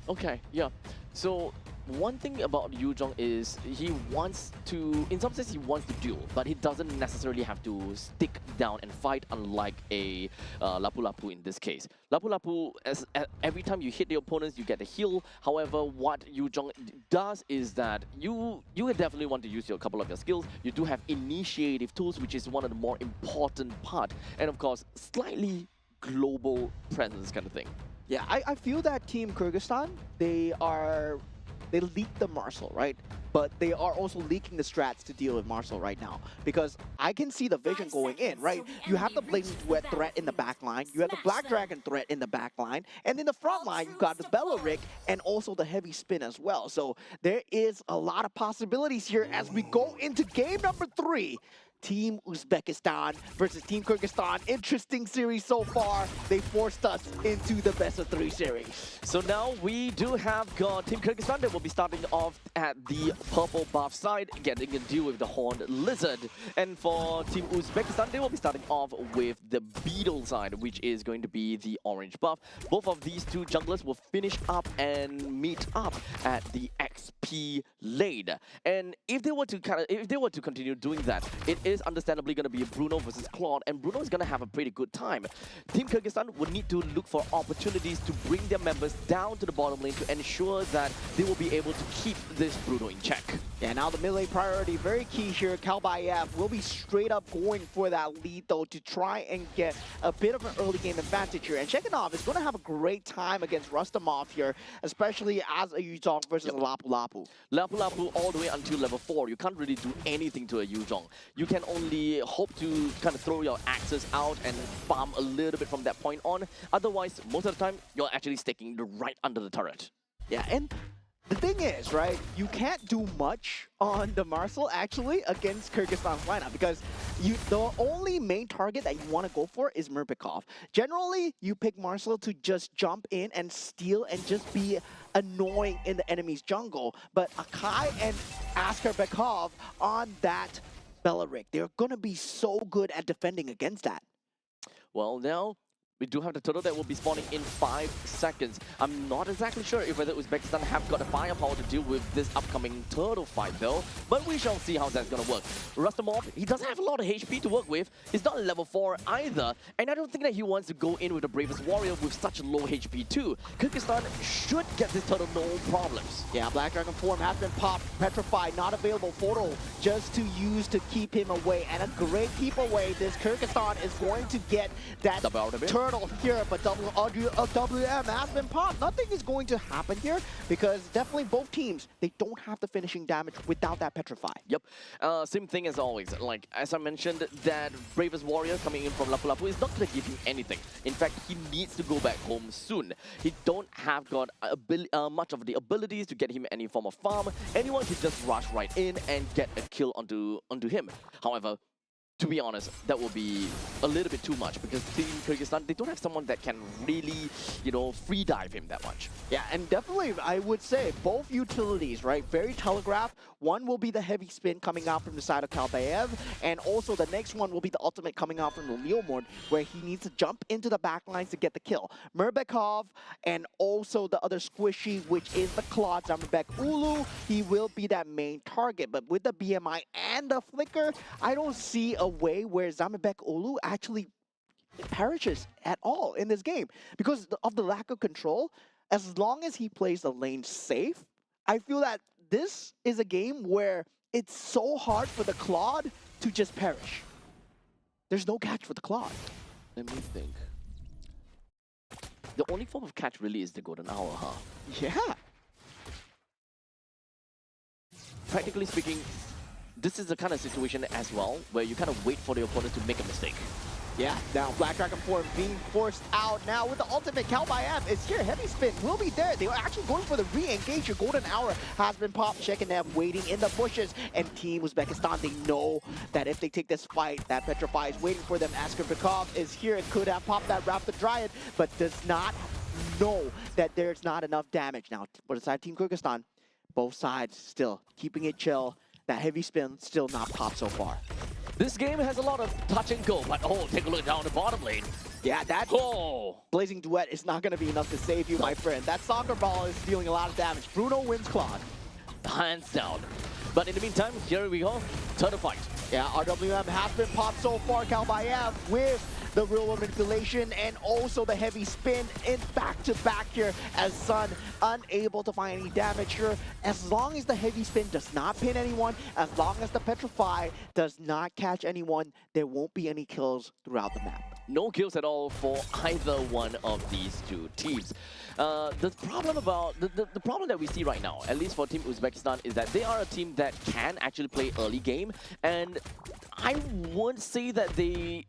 Okay, yeah. So one thing about Yu Zhong is he wants to, in some sense, he wants to duel, but he doesn't necessarily have to stick down and fight, unlike a Lapu Lapu in this case. Lapu Lapu, every time you hit the opponents, you get a heal. However, what Yu Zhong does is that you would definitely want to use a couple of your skills. You do have initiative tools, which is one of the more important part, and of course, slightly global presence kind of thing. Yeah, I feel that Team Kyrgyzstan, they leak the Marcel, right? But they are also leaking the strats to deal with Marcel right now. Because I can see the vision 5 going in, seconds right? till the You have the enemy Blazing reaches Duet the threat in the back line. You have the Smash Black them. Dragon threat in the back line. And in the front line, you got the Beleric and also the Heavy Spin as well. So there is a lot of possibilities here as we go into game number 3. Team Uzbekistan versus Team Kyrgyzstan. Interesting series so far. They forced us into the best of 3 series. So now we do have got Team Kyrgyzstan that will be starting off at the purple buff side, getting to deal with the Horned Lizard. And for Team Uzbekistan, they will be starting off with the Beetle side, which is going to be the orange buff. Both of these two junglers will finish up and meet up at the XP lane. And if they were to continue doing that, it is understandably going to be Bruno versus Claude, and Bruno is going to have a pretty good time. Team Kyrgyzstan would need to look for opportunities to bring their members down to the bottom lane to ensure that they will be able to keep this Bruno in check. Yeah, now the mid lane priority, very key here. Kalbayev will be straight up going for that lead, though, to try and get a bit of an early game advantage here. And Chekanov is going to have a great time against Rustamov here, especially as a Yuzhong versus a Lapu Lapu. Lapu Lapu all the way until level 4, you can't really do anything to a Yu Zhong. You can only hope to kind of throw your axes out and farm a little bit from that point on. Otherwise, most of the time, you're actually sticking right under the turret. Yeah, and the thing is, right, you can't do much on the Marcel actually against Kyrgyzstan's lineup because the only main target that you want to go for is Murpikov. Generally, you pick Marcel to just jump in and steal and just be annoying in the enemy's jungle. But Akai and Askerbekov on that Beleric, they're going to be so good at defending against that. Well, now we do have the turtle that will be spawning in 5 seconds. I'm not exactly sure if whether Uzbekistan have got the firepower to deal with this upcoming turtle fight though, but we shall see how that's gonna work. Rustamov, he doesn't have a lot of HP to work with. He's not level 4 either, and I don't think that he wants to go in with the Bravest Warrior with such low HP too. Kyrgyzstan should get this turtle no problems. Yeah, Black Dragon form has been popped, petrified, not available photo just to use to keep him away, and a great keep away. This Kyrgyzstan is going to get that Double out of it. turtle turtle here, but WM has been popped. Nothing is going to happen here because definitely both teams, they don't have the finishing damage without that Petrify. Yep. Same thing as always. Like, as I mentioned, that Bravest Warrior coming in from Lapu Lapu is not going to give him anything. In fact, he needs to go back home soon. He don't have got much of the abilities to get him any form of farm. Anyone could just rush right in and get a kill onto him. However, to be honest, that will be a little bit too much because Team Kyrgyzstan, they don't have someone that can really, you know, free dive him that much. Yeah, and definitely, I would say both utilities, right? Very telegraphed. One will be the heavy spin coming out from the side of Kalbaev, and also the next one will be the ultimate coming out from the Leomord, where he needs to jump into the backlines to get the kill. Murbekov and also the other squishy, which is the Claude Zamerbek Ulu, he will be that main target. But with the BMI and the Flicker, I don't see a way where Zamerbek Ulu actually perishes at all in this game because of the lack of control. As long as he plays the lane safe, I feel that this is a game where it's so hard for the Claude to just perish. There's no catch for the Claude. Let me think. The only form of catch really is the golden hour, huh? Yeah. Practically speaking, this is the kind of situation as well where you kind of wait for the opponent to make a mistake. Yeah, now Black Dragon form being forced out now with the ultimate. Kalbaev is here. Heavy spin will be there. They were actually going for the re-engage. Your golden hour has been popped. Shekinev waiting in the bushes. And Team Uzbekistan, they know that if they take this fight, that Petrify is waiting for them. Askerbekov is here and could have popped that Raptor Dryad, but does not know that there's not enough damage. Now, for the side of Team Kyrgyzstan, both sides still keeping it chill. That heavy spin still not popped so far. This game has a lot of touch and go, but oh, take a look down the bottom lane. Yeah, that Blazing Duet is not going to be enough to save you, my friend. That soccer ball is dealing a lot of damage. Bruno wins Claude. Hands down. But in the meantime, here we go. Turtle fight. Yeah, RWM has been popped so far. Kalbaev with the real world manipulation and also the heavy spin in back-to-back here as Sun unable to find any damage here. As long as the heavy spin does not pin anyone, as long as the Petrify does not catch anyone, there won't be any kills throughout the map. No kills at all for either one of these two teams. The problem that we see right now, at least for Team Uzbekistan, is that they are a team that can actually play early game, and I won't say that they...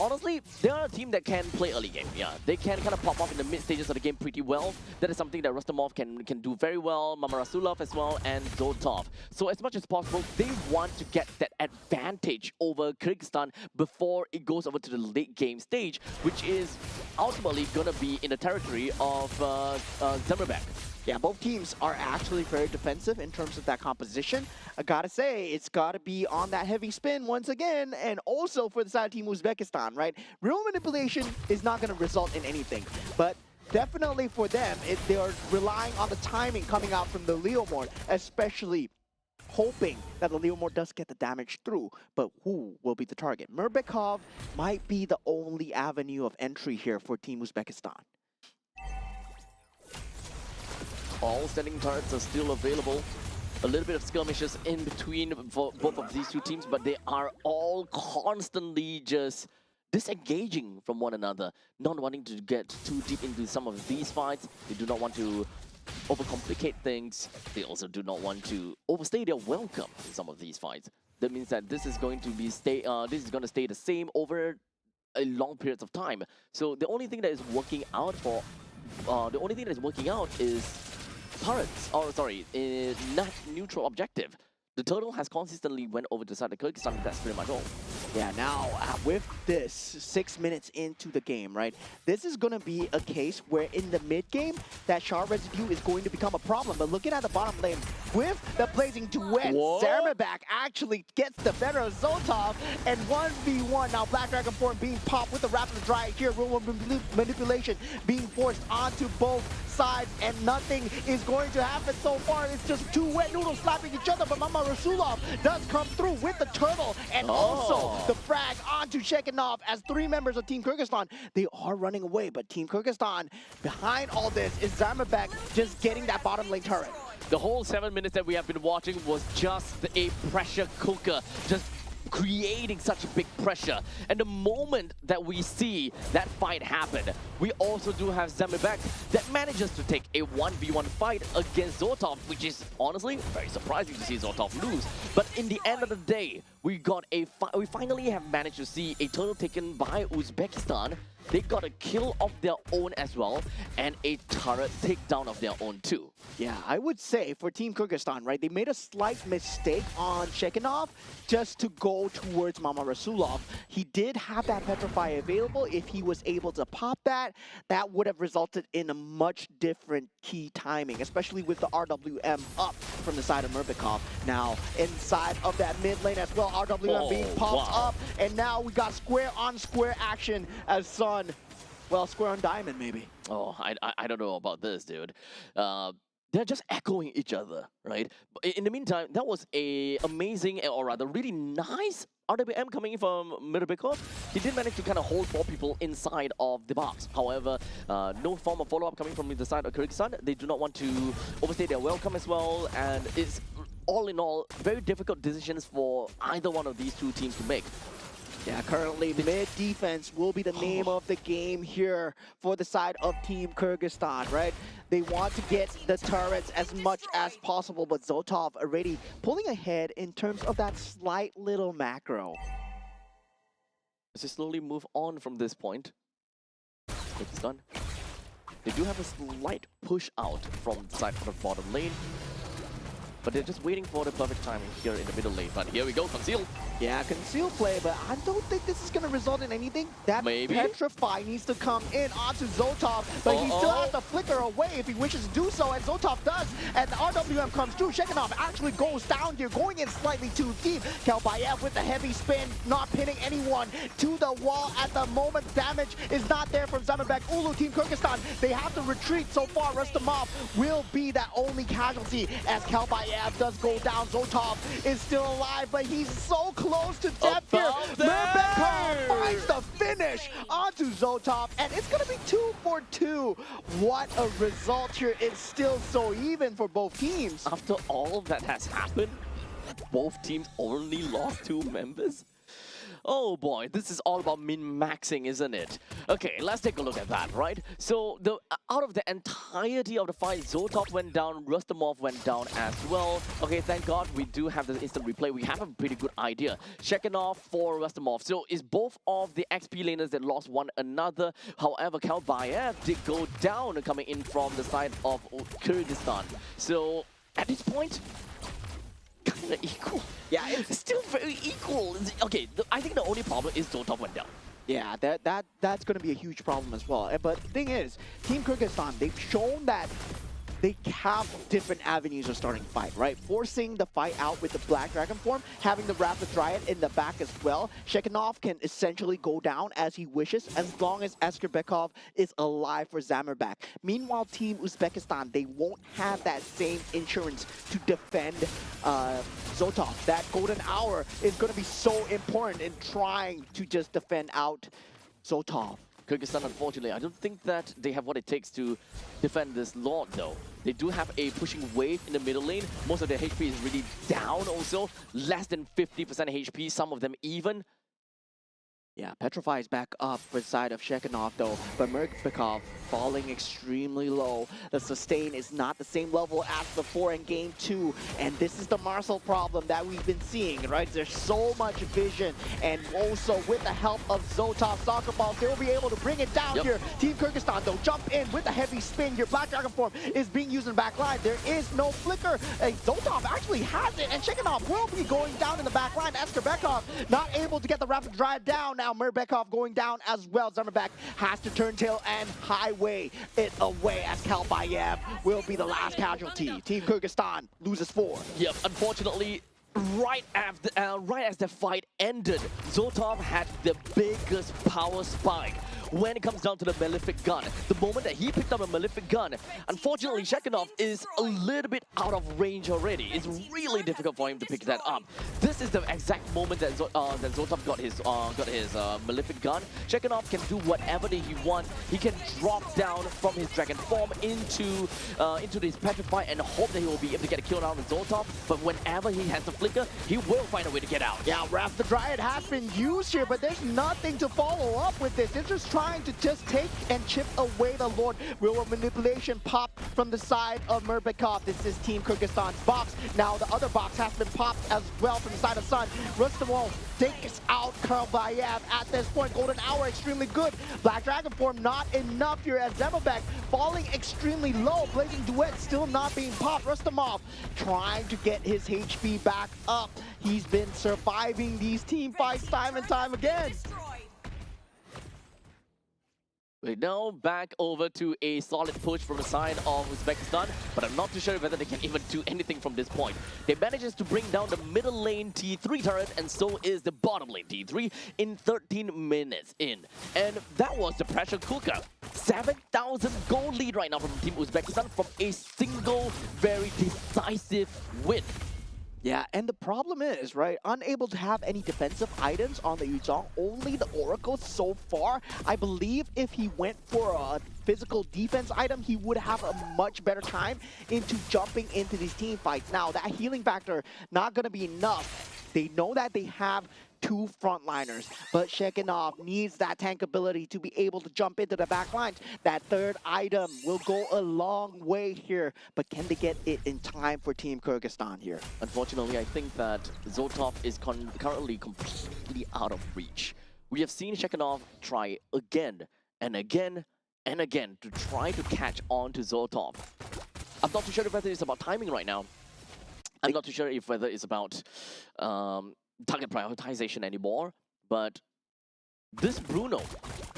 Honestly, they are a team that can play early game. Yeah, they can kind of pop off in the mid stages of the game pretty well. That is something that Rostomov can do very well, Mamarasulov as well, and Zoltov. So as much as possible, they want to get that advantage over Kyrgyzstan before it goes over to the late game stage, which is ultimately going to be in the territory of Zamerbek. Yeah, both teams are actually very defensive in terms of that composition. I gotta say, it's gotta be on that heavy spin once again, and also for the side of Team Uzbekistan, right? Real manipulation is not gonna result in anything, but definitely for them, they are relying on the timing coming out from the Leomord, especially hoping that the Leomord does get the damage through, but who will be the target? Murbekov might be the only avenue of entry here for Team Uzbekistan. All standing turrets are still available. A little bit of skirmishes in between for both of these two teams, but they are all constantly just disengaging from one another, not wanting to get too deep into some of these fights. They do not want to overcomplicate things. They also do not want to overstay their welcome in some of these fights. That means that this is going to stay the same over a long periods of time. So the only thing that is working out is turrets, or sorry, not neutral objective. The turtle has consistently went over to the side of Kyrgyzstan. That's pretty much all. Yeah, now with this 6 minutes into the game, right? This is going to be a case where in the mid game, that shard residue is going to become a problem. But looking at the bottom lane, with the Blazing Duet, Zamerbek actually gets the better of Zoltov, and 1v1. Now Black Dragon form being popped with the Raptor Dry here, real manipulation being forced onto both sides, and nothing is going to happen so far. It's just two wet noodles slapping each other, but Mama Rasulov does come through with the turtle, and also the frag onto Shekinov as 3 members of Team Kyrgyzstan. They are running away, but Team Kyrgyzstan, behind all this, is Zamerbek just getting that bottom lane turret. The whole 7 minutes that we have been watching was just a pressure cooker, just creating such a big pressure. And the moment that we see that fight happen, we also do have Zamibek that manages to take a 1v1 fight against Zotov, which is honestly very surprising to see Zotov lose. But in the end of the day, we finally have managed to see a turtle taken by Uzbekistan. They got a kill of their own as well, and a turret takedown of their own too. Yeah, I would say for Team Kyrgyzstan, right, they made a slight mistake on Shekinov just to go towards Mama Rasulov. He did have that Petrify available. If he was able to pop that, that would have resulted in a much different key timing, especially with the RWM up from the side of Murbikov. Now, inside of that mid lane as well, RWM being popped up, and now we got square on square action as Sun. Well, square on diamond, maybe. Oh, I don't know about this, dude. They're just echoing each other, right? But in the meantime, that was a amazing, or rather really nice RWM coming in from Mirbekov. He did manage to kind of hold 4 people inside of the box. However, no form of follow-up coming from the side of Kyrgyzstan. They do not want to overstay their welcome as well, and it's all in all very difficult decisions for either one of these two teams to make. Yeah, currently mid-defense will be the name of the game here for the side of Team Kyrgyzstan, right? They want to get the turrets as much as possible, but Zotov already pulling ahead in terms of that slight little macro. As they slowly move on from this point, Kyrgyzstan, they do have a slight push out from the side of the bottom lane. But they're just waiting for the perfect timing here in the middle lane. But here we go, Conceal. Yeah, conceal play, but I don't think this is going to result in anything. That Maybe. Petrify needs to come in onto Zotov, but he still has to flicker away if he wishes to do so, and Zotov does. And the RWM comes through. Shekinov actually goes down here, going in slightly too deep. Kalbayev with the heavy spin, not pinning anyone to the wall at the moment. Damage is not there from Zamibek. Ulu, Team Kyrgyzstan, they have to retreat so far. Rustamov will be that only casualty as Kalbayev does go down. Zotov is still alive, but he's so close to death here. Murbekov finds the finish onto Zotov, and it's going to be 2 for 2. What a result here. It's still so even for both teams. After all that has happened, both teams only lost 2 members? Oh boy, this is all about min-maxing, isn't it? Okay, let's take a look at that, right? So, out of the entirety of the fight, Zotov went down, Rustamov went down as well. Okay, thank God we do have the instant replay. We have a pretty good idea. Shekinov for Rustamov. So, it's both of the XP laners that lost one another. However, Kalbayev did go down coming in from the side of Kyrgyzstan. So, at this point, kind of equal. Yeah, it's still very equal. Okay, I think the only problem is Zotov went down. Yeah, that's going to be a huge problem as well. But the thing is, Team Kyrgyzstan, they've shown that they have different avenues of starting fight, right? Forcing the fight out with the Black Dragon form, having the Rapid Dryad in the back as well. Shekinov can essentially go down as he wishes, as long as Askerbekov is alive for Zamirbek. Meanwhile, Team Uzbekistan, they won't have that same insurance to defend Zotov. That golden hour is going to be so important in trying to just defend out Zotov. Kyrgyzstan, unfortunately, I don't think that they have what it takes to defend this Lord, though. They do have a pushing wave in the middle lane. Most of their HP is really down also. Less than 50% HP, some of them even. Yeah, Petrify is back up for the side of Shekinov though, but Murbekov falling extremely low. The sustain is not the same level as before in game 2, and this is the Marcel problem that we've been seeing, right? There's so much vision, and also with the help of Zotov Soccer Balls, they'll be able to bring it down here. Team Kyrgyzstan though, jump in with the heavy spin here. Black Dragon form is being used in the back line. There is no flicker. Zotov actually has it, and Shekinov will be going down in the back line. Askerbekov not able to get the Rapid Dryad down. Now Murbekov going down as well. Zamibek has to turn tail and highway it away as Kalbayev will be the last casualty. Team Kyrgyzstan loses 4. Yep, unfortunately, right as the fight ended, Zotov had the biggest power spike when it comes down to the Malefic gun. The moment that he picked up a Malefic gun, unfortunately, Shekinov is a little bit out of range already. It's really difficult for him to pick that up. This is the exact moment that Zotov got his Malefic gun. Shekinov can do whatever that he wants. He can drop down from his dragon form into this Petrify and hope that he will be able to get a kill down with Zotov. But whenever he has the flicker, he will find a way to get out. Yeah, Wrath the Dryad has been used here, but there's nothing to follow up with this. They're just trying to just take and chip away the Lord. Will of Manipulation pop from the side of Murbekov. This is Team Kyrgyzstan's box. Now the other box has been popped as well from the side of Sun. Rustamov takes out Karbayev at this point. Golden Hour extremely good. Black Dragon form not enough here as Zemabek falling extremely low. Blazing Duet still not being popped. Rustamov trying to get his HP back up. He's been surviving these team fights time and time again. We now back over to a solid push from the side of Uzbekistan, but I'm not too sure whether they can even do anything from this point. They manages to bring down the middle lane T3 turret, and so is the bottom lane T3 in 13 minutes in. And that was the pressure cooker. 7,000 goal lead right now from Team Uzbekistan from a single very decisive win. Yeah, and the problem is, right, unable to have any defensive items on the Yuzhong, only the Oracle so far. I believe if he went for a physical defense item, he would have a much better time into jumping into these team fights. Now, that healing factor, not going to be enough. They know that they have two frontliners, but Shekinov needs that tank ability to be able to jump into the back lines. That third item will go a long way here, but can they get it in time for Team Kyrgyzstan here? Unfortunately, I think that Zotov is currently completely out of reach. We have seen Shekinov try again and again and again to try to catch on to Zotov. I'm not too sure whether it's about timing right now. I'm not too sure if whether it's about target prioritization anymore, but this Bruno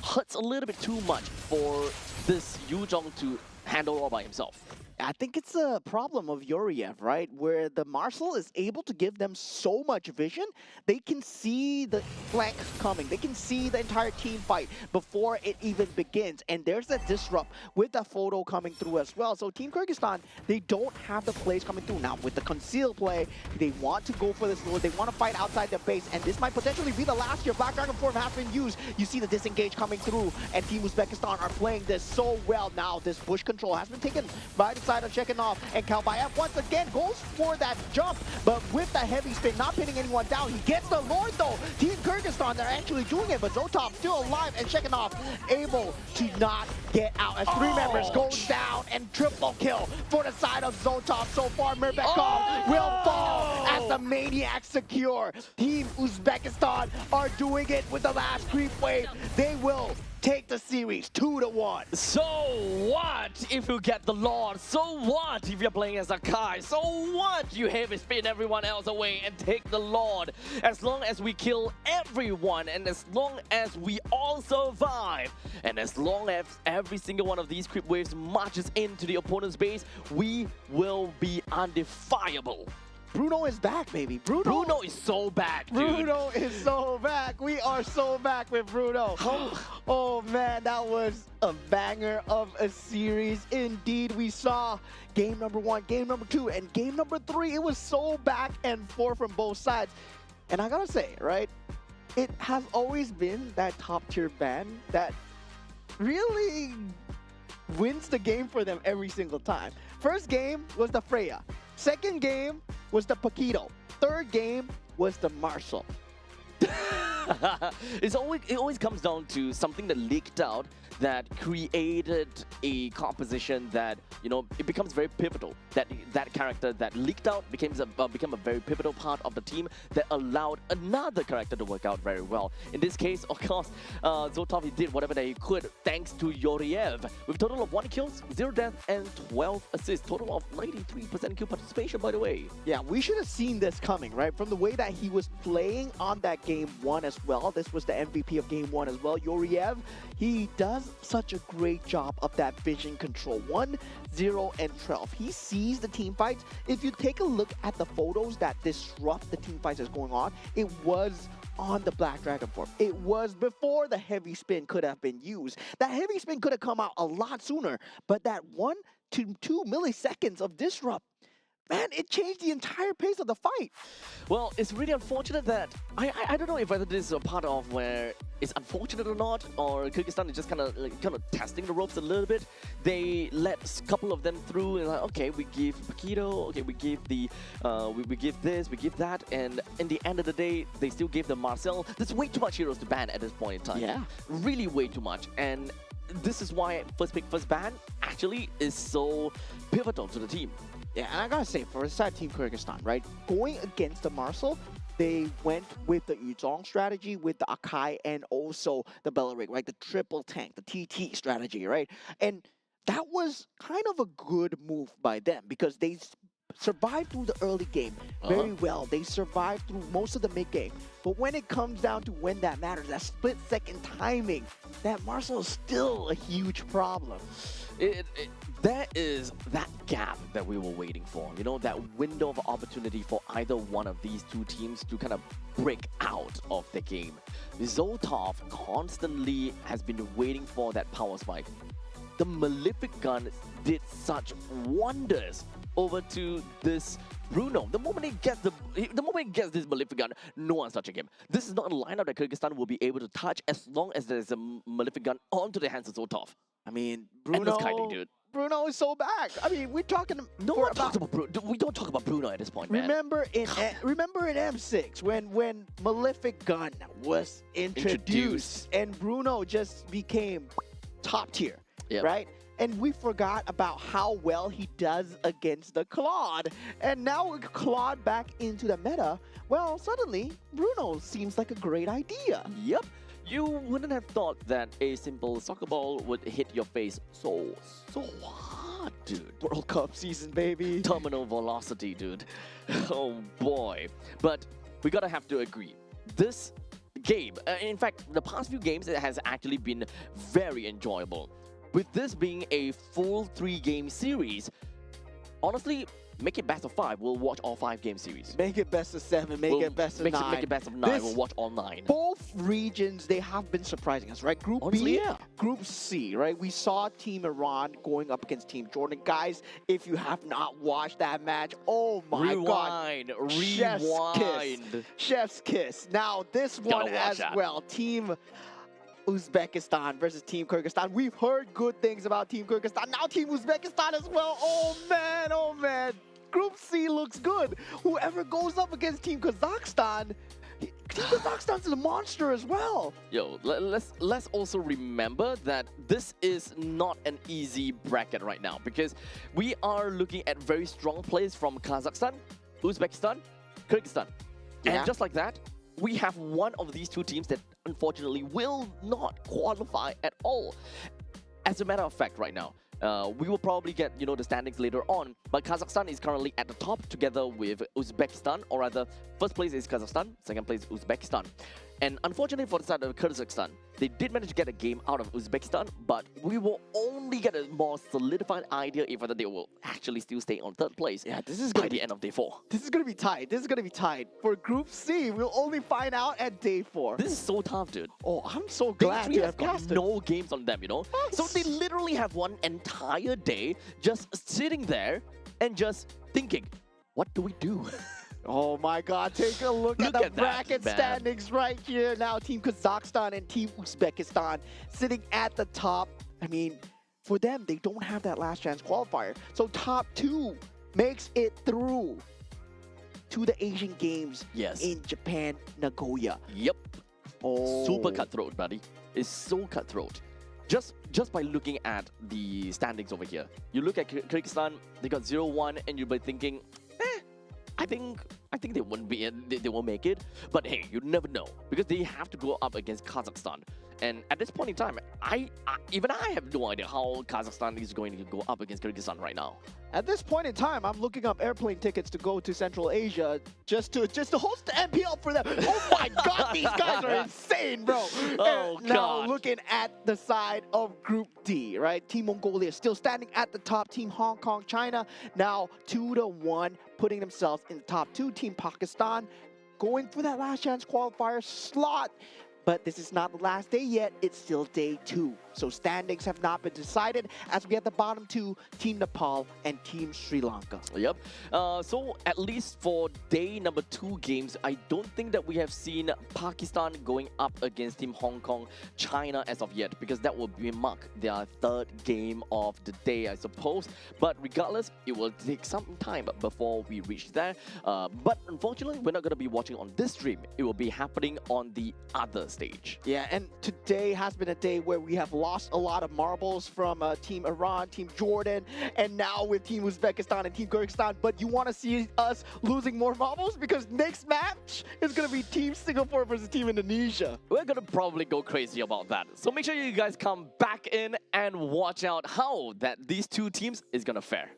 hurts a little bit too much for this Yuzhong to handle all by himself. I think it's a problem of Yuriev, right? Where the Marshal is able to give them so much vision, they can see the flank coming. They can see the entire team fight before it even begins. And there's a disrupt with the photo coming through as well. So Team Kyrgyzstan, they don't have the plays coming through. Now with the conceal play, they want to go for this Lord. They want to fight outside their base. And this might potentially be the last year Black Dragon form has been used. You see the disengage coming through. And Team Uzbekistan are playing this so well. Now this push control has been taken by the side of Shekinov, and Kalbayev once again goes for that jump, but with the heavy spin, not pinning anyone down. He gets the Lord though. Team Kyrgyzstan, they're actually doing it, but Zotov still alive, and Shekinov able to not get out as three members goes down, and triple kill for the side of Zotov. So far, Murbekov will fall as the Maniac secure. Team Uzbekistan are doing it with the last creep wave. They will take the series 2-1. So what if you get the Lord? So what if you're playing as a Kai? So what you heavy spin everyone else away and take the Lord? As long as we kill everyone, and as long as we all survive, and as long as every single one of these creep waves marches into the opponent's base, we will be undefiable. Bruno is back, baby. Bruno is so back, dude. Bruno is so back. We are so back with Bruno. Oh man, that was a banger of a series. Indeed, we saw game number 1, game number 2, and game number 3. It was so back and forth from both sides. And I gotta say, right, it has always been that top tier band that really wins the game for them every single time. First game was the Freya. Second game was the Paquito. Third game was the Marshal. It always comes down to something that leaked out that created a composition that, you know, it becomes very pivotal. That character that leaked out became a very pivotal part of the team that allowed another character to work out very well. In this case, of course, Zotov, he did whatever that he could thanks to Yuriev with a total of 1 kills, 0 death, and 12 assists. Total of 93% kill participation, by the way. Yeah, we should have seen this coming, right? From the way that he was playing on that game 1 as well. This was the MVP of game 1 as well. Yuriev, he does such a great job of that vision control. 1, 0, and 12. He sees the team fights. If you take a look at the photos that disrupt the team fights that's going on, it was on the Black Dragon form. It was before the heavy spin could have been used. That heavy spin could have come out a lot sooner, but that 1 to 2 milliseconds of disrupt, man, it changed the entire pace of the fight. Well, it's really unfortunate that I don't know if whether this is a part of where it's unfortunate or not, or Kyrgyzstan is just kind of testing the ropes a little bit. They let a couple of them through and like, okay, we give Paquito, okay, we give the we give this, we give that, and in the end of the day, they still gave them Marcel. There's way too much heroes to ban at this point in time. Yeah. Really way too much. And this is why first pick, first ban actually is so pivotal to the team. Yeah, and I gotta say, for the side Team Kyrgyzstan, right, going against the Marcel, they went with the Yuzong strategy, with the Akai, and also the Belarig, right, the triple tank, the TT strategy, right? And that was kind of a good move by them because they survived through the early game very well. They survived through most of the mid game. But when it comes down to when that matters, that split-second timing, that Marcel is still a huge problem. That is that gap that we were waiting for. You know, that window of opportunity for either one of these two teams to kind of break out of the game. Zoltov constantly has been waiting for that power spike. The Malefic Gun did such wonders over to this Bruno. The moment he gets this Malefic Gun, no one's touching him. This is not a lineup that Kyrgyzstan will be able to touch as long as there's a Malefic Gun onto the hands of Zoltov. I mean, Endless kiting, dude. Bruno is so back. I mean, we're talking. No one talks about Bruno. We don't talk about Bruno at this point, man. Remember in M6 when Malefic Gun was introduced and Bruno just became top tier, right? And we forgot about how well he does against the Claude. And now with Claude back into the meta, well, suddenly Bruno seems like a great idea. Yep. You wouldn't have thought that a simple soccer ball would hit your face so hard, dude. World Cup season, baby. Terminal velocity, dude. Oh boy. But we gotta have to agree. This game, in fact, the past few games, it has actually been very enjoyable. With this being a full 3-game series, honestly, make it best of 5. We'll watch all 5 game series. Make it best of 7. Make it best of 9. Make it best of 9. We'll watch all 9. Both regions, they have been surprising us, right? Group Honestly, B, yeah. Group C, right? We saw Team Iran going up against Team Jordan. Guys, if you have not watched that match, oh my God. Rewind. Chef's kiss. Now, this one as well. Team Uzbekistan versus Team Kyrgyzstan. We've heard good things about Team Kyrgyzstan. Now Team Uzbekistan as well. Oh man, oh man. Group C looks good. Whoever goes up against Team Kazakhstan, Team Kazakhstan's a monster as well. Yo, let's also remember that this is not an easy bracket right now because we are looking at very strong players from Kazakhstan, Uzbekistan, Kyrgyzstan. Yeah. And just like that, we have one of these two teams that unfortunately will not qualify at all. As a matter of fact, right now, we will probably get, you know, the standings later on, but Kazakhstan is currently at the top together with Uzbekistan, or rather, first place is Kazakhstan, second place Uzbekistan. And unfortunately for the side of Kyrgyzstan, they did manage to get a game out of Uzbekistan, but we will only get a more solidified idea if whether they will actually still stay on third place by the end of day 4. This is going to be tight. This is going to be tight. For Group C, we'll only find out at day 4. This is so tough, dude. Oh, I'm so glad to have got casted. no games on them, you know? So they literally have one entire day just sitting there and just thinking, what do we do? Oh my God, take a look at the bracket standings right here. Now Team Kazakhstan and Team Uzbekistan sitting at the top. I mean, for them, they don't have that last chance qualifier. So top 2 makes it through to the Asian Games in Japan, Nagoya. Yep. Oh. Super cutthroat, buddy. It's so cutthroat. Just by looking at the standings over here. You look at Kyrgyzstan, they got 0-1, and you'll be thinking, I think they won't be they won't make it, but hey, you never know because they have to go up against Kazakhstan. And at this point in time, I have no idea how Kazakhstan is going to go up against Kyrgyzstan right now. At this point in time, I'm looking up airplane tickets to go to Central Asia just to host the MPL for them. Oh my God, these guys are insane, bro. Oh, now looking at the side of Group D, right? Team Mongolia still standing at the top. Team Hong Kong, China now 2-1, putting themselves in the top 2. Team Pakistan going for that last chance qualifier slot. But this is not the last day yet, it's still day 2. So standings have not been decided as we have the bottom 2, Team Nepal and Team Sri Lanka. Yep. So at least for day number 2 games, I don't think that we have seen Pakistan going up against Team Hong Kong, China as of yet, because that will be mark their 3rd game of the day, I suppose. But regardless, it will take some time before we reach there. But unfortunately, we're not going to be watching on this stream. It will be happening on the other stage. Yeah, and today has been a day where we have lost a lot of marbles from Team Iran, Team Jordan, and now with Team Uzbekistan and Team Kyrgyzstan. But you want to see us losing more marbles? Because next match is going to be Team Singapore versus Team Indonesia. We're going to probably go crazy about that. So make sure you guys come back in and watch out how these 2 teams is going to fare.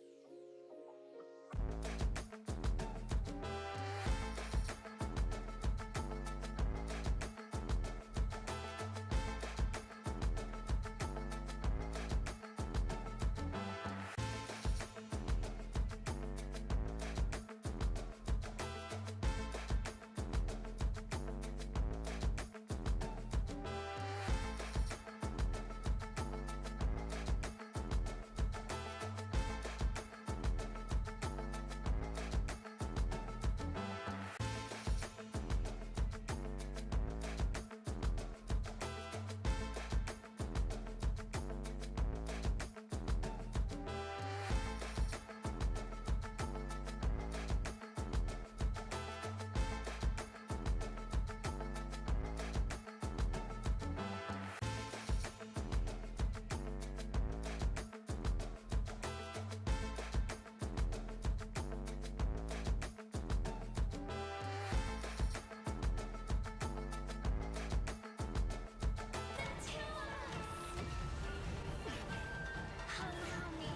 Allow me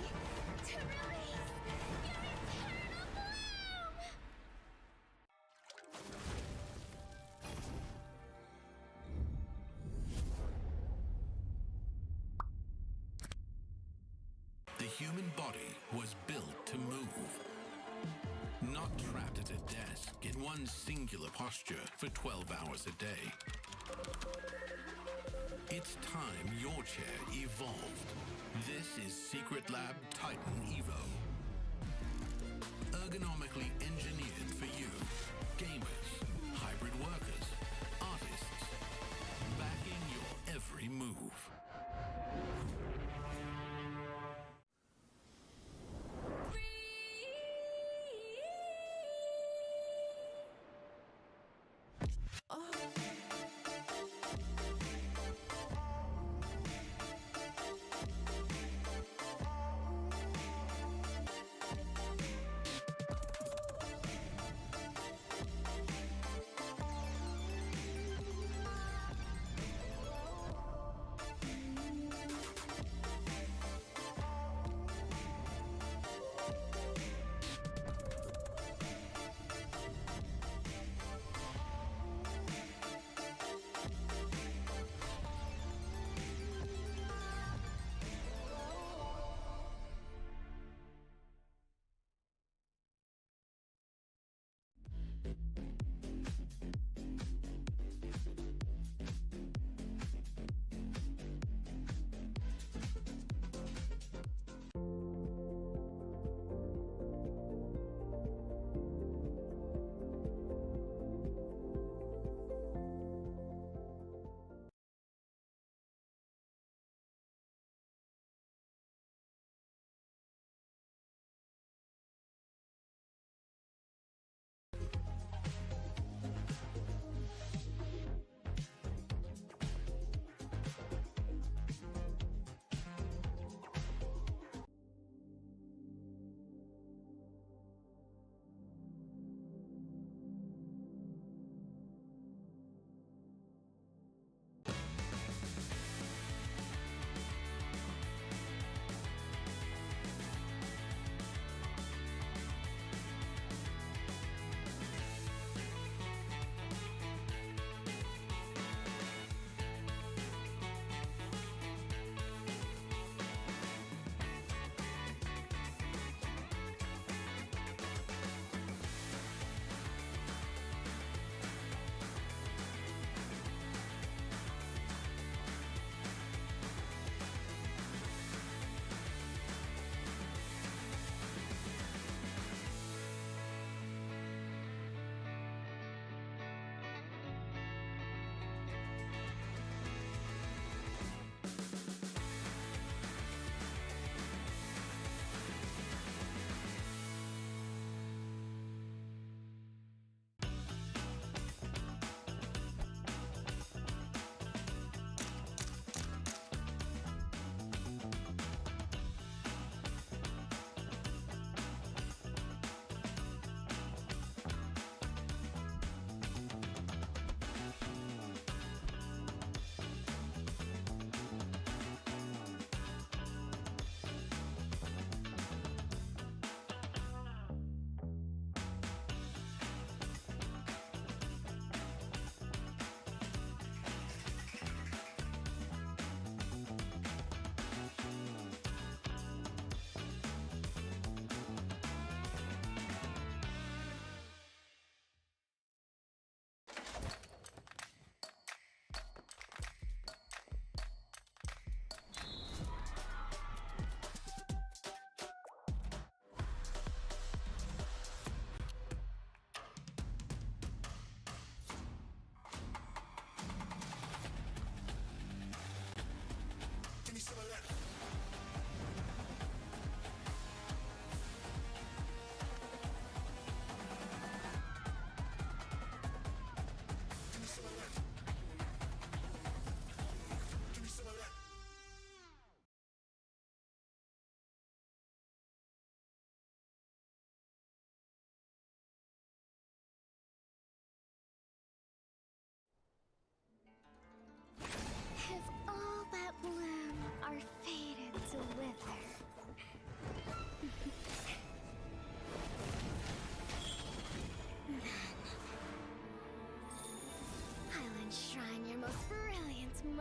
to release your eternal bloom! The human body was built to move. Not trapped at a desk in one singular posture for 12 hours a day. It's time your chair evolved. This is Secret Lab Titan Evo. Ergonomically engineered for you, gamers, hybrid workers, artists, backing your every move.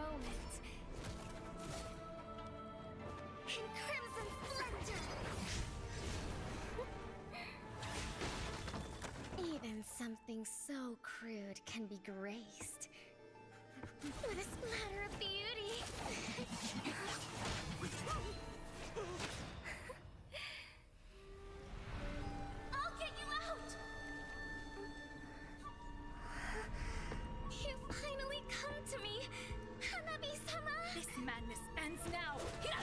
moment. In crimson splendor. Even something so crude can be graced with a splatter of beauty. I'll get you out! You finally come to me, Hanabi-sama! This madness ends now! At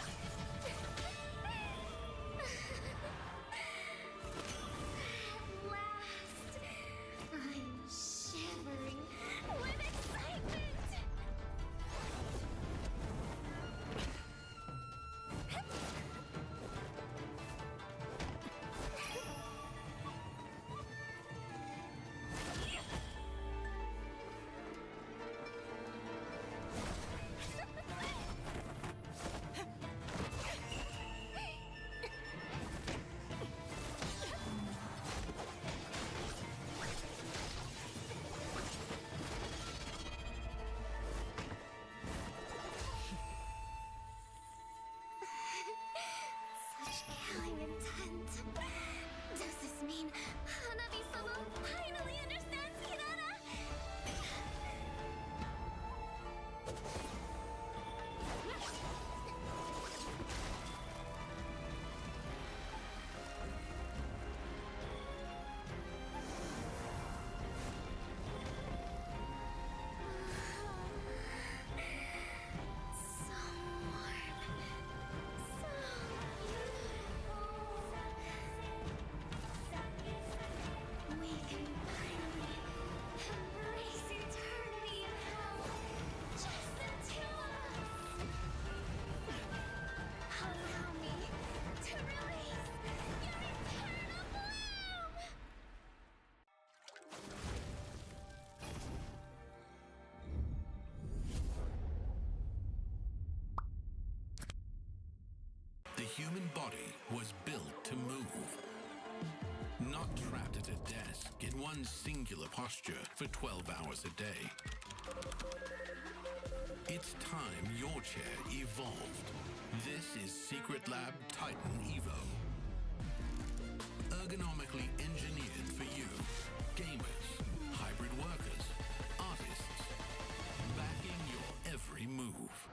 last, I'm shivering with excitement! Such killing intent. Does this mean Hanabi-sama finally understands Kirara? So warm. So beautiful. We can finally embrace eternity in hell. Just the two of us. Allow me to release your eternal bloom. The human body was built to move. Not trapped at a desk in one singular posture for 12 hours a day. It's time your chair evolved. This is Secret Lab Titan Evo. Ergonomically engineered for you, gamers, hybrid workers, artists, backing your every move.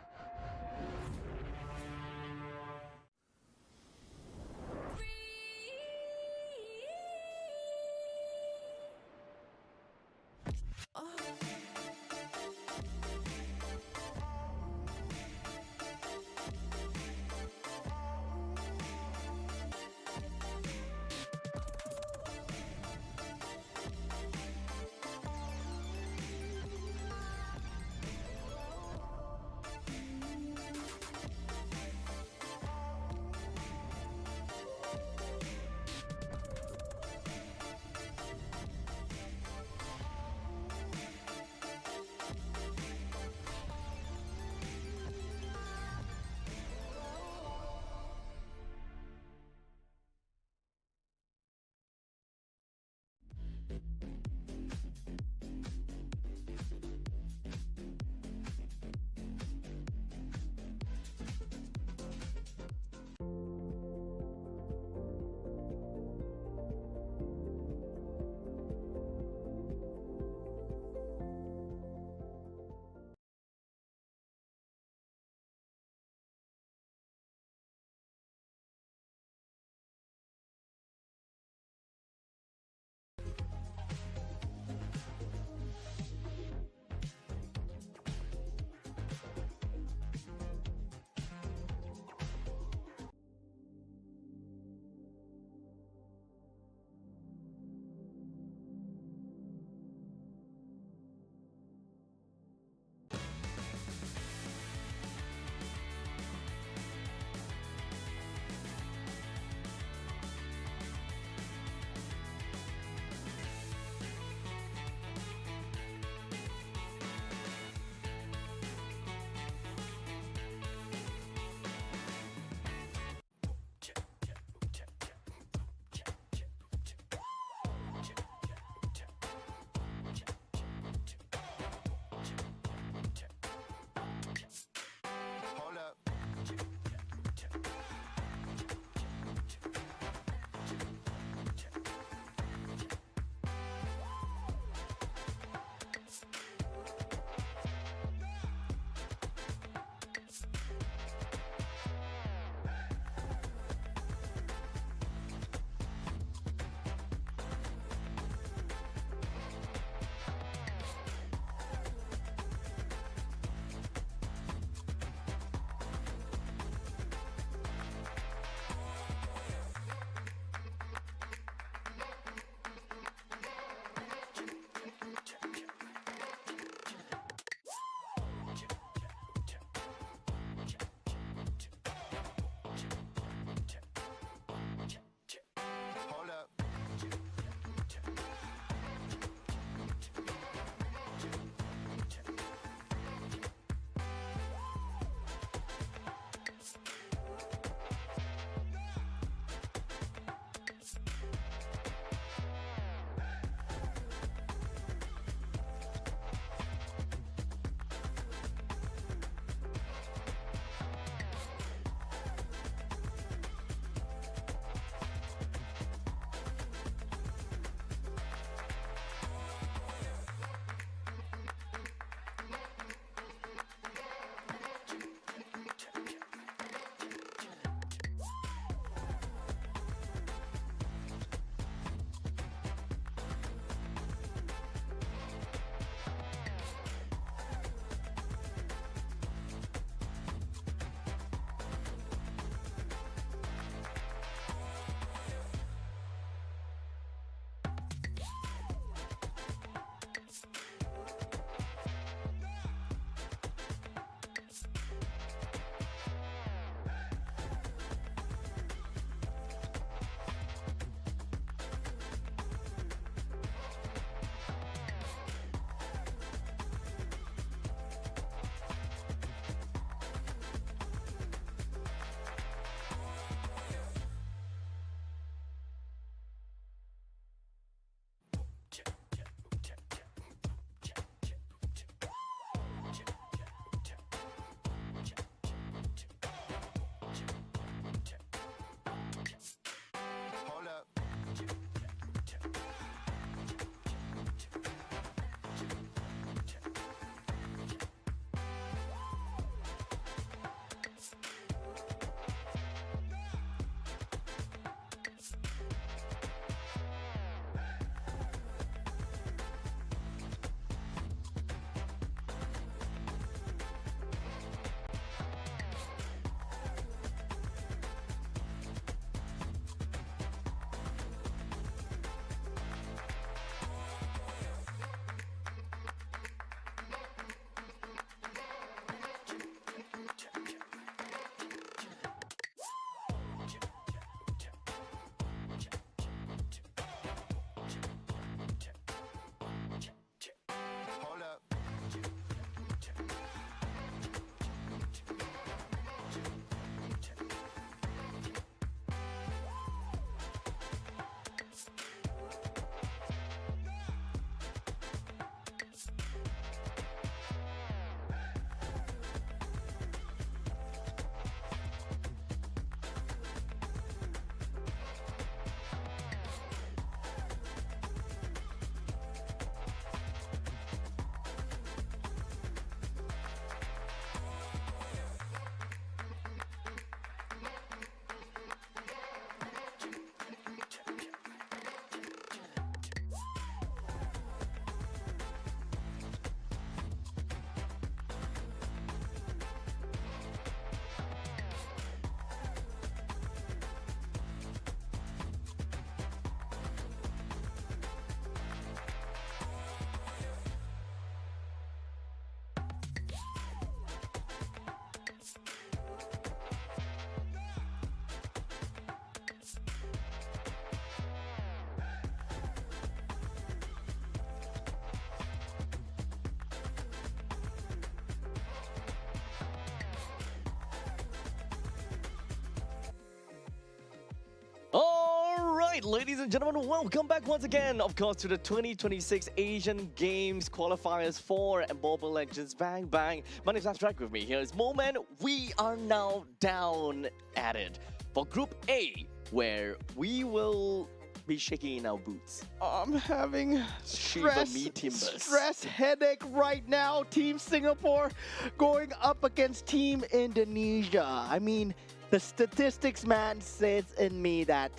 right, ladies and gentlemen, welcome back once again, of course, to the 2026 Asian Games Qualifiers for Mobile Legends Bang Bang. My name is Abstract. With me here is Moment. We are now down at it for Group A, where we will be shaking in our boots. I'm having Shiver me timbers. stress headache right now. Team Singapore going up against Team Indonesia. I mean, the statistics man says in me that,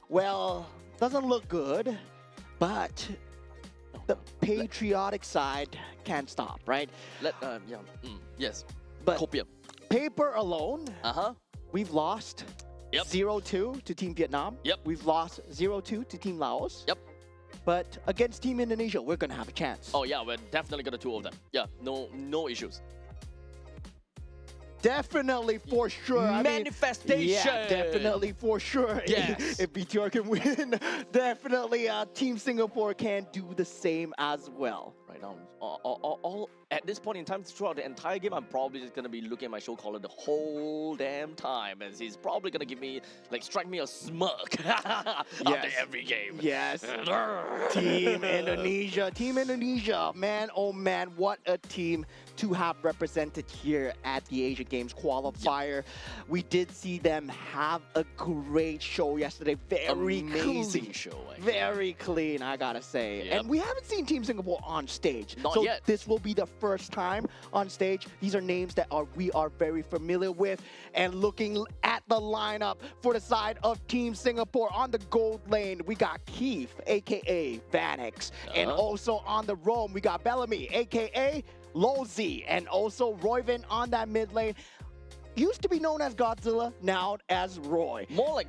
well, doesn't look good, but the patriotic side can't stop, right? Yes. But Copium. paper alone, we've lost Yep. 0-2 to Team Vietnam. Yep. We've lost 0-2 to Team Laos. Yep. But against Team Indonesia, we're gonna have a chance. Oh yeah, we're definitely gonna two of them. Yeah, no issues. Definitely for sure. I mean, Manifestation. yeah, definitely for sure. Yes. If BTR can win, definitely Team Singapore can do the same as well. Right now, all at this point in time, throughout the entire game, I'm probably just gonna be looking at my show caller the whole damn time, as he's probably gonna give me, strike me a smirk after every game. Yes. Team Indonesia, man, oh man, what a team to have represented here at the Asia Games qualifier. We did see them have a great show yesterday. Very Amazing clean. show. Actually. Very clean, I gotta say. Yep. And we haven't seen Team Singapore on stage. Not so yet. This will be the first time on stage. These are names that we are very familiar with. And looking at the lineup for the side of Team Singapore on the gold lane, we got Keith, aka Vanix. And also on the roam, we got Bellamy, aka Lozi, and also Royvin on that mid lane. Used to be known as Godzilla, now as Roy. More like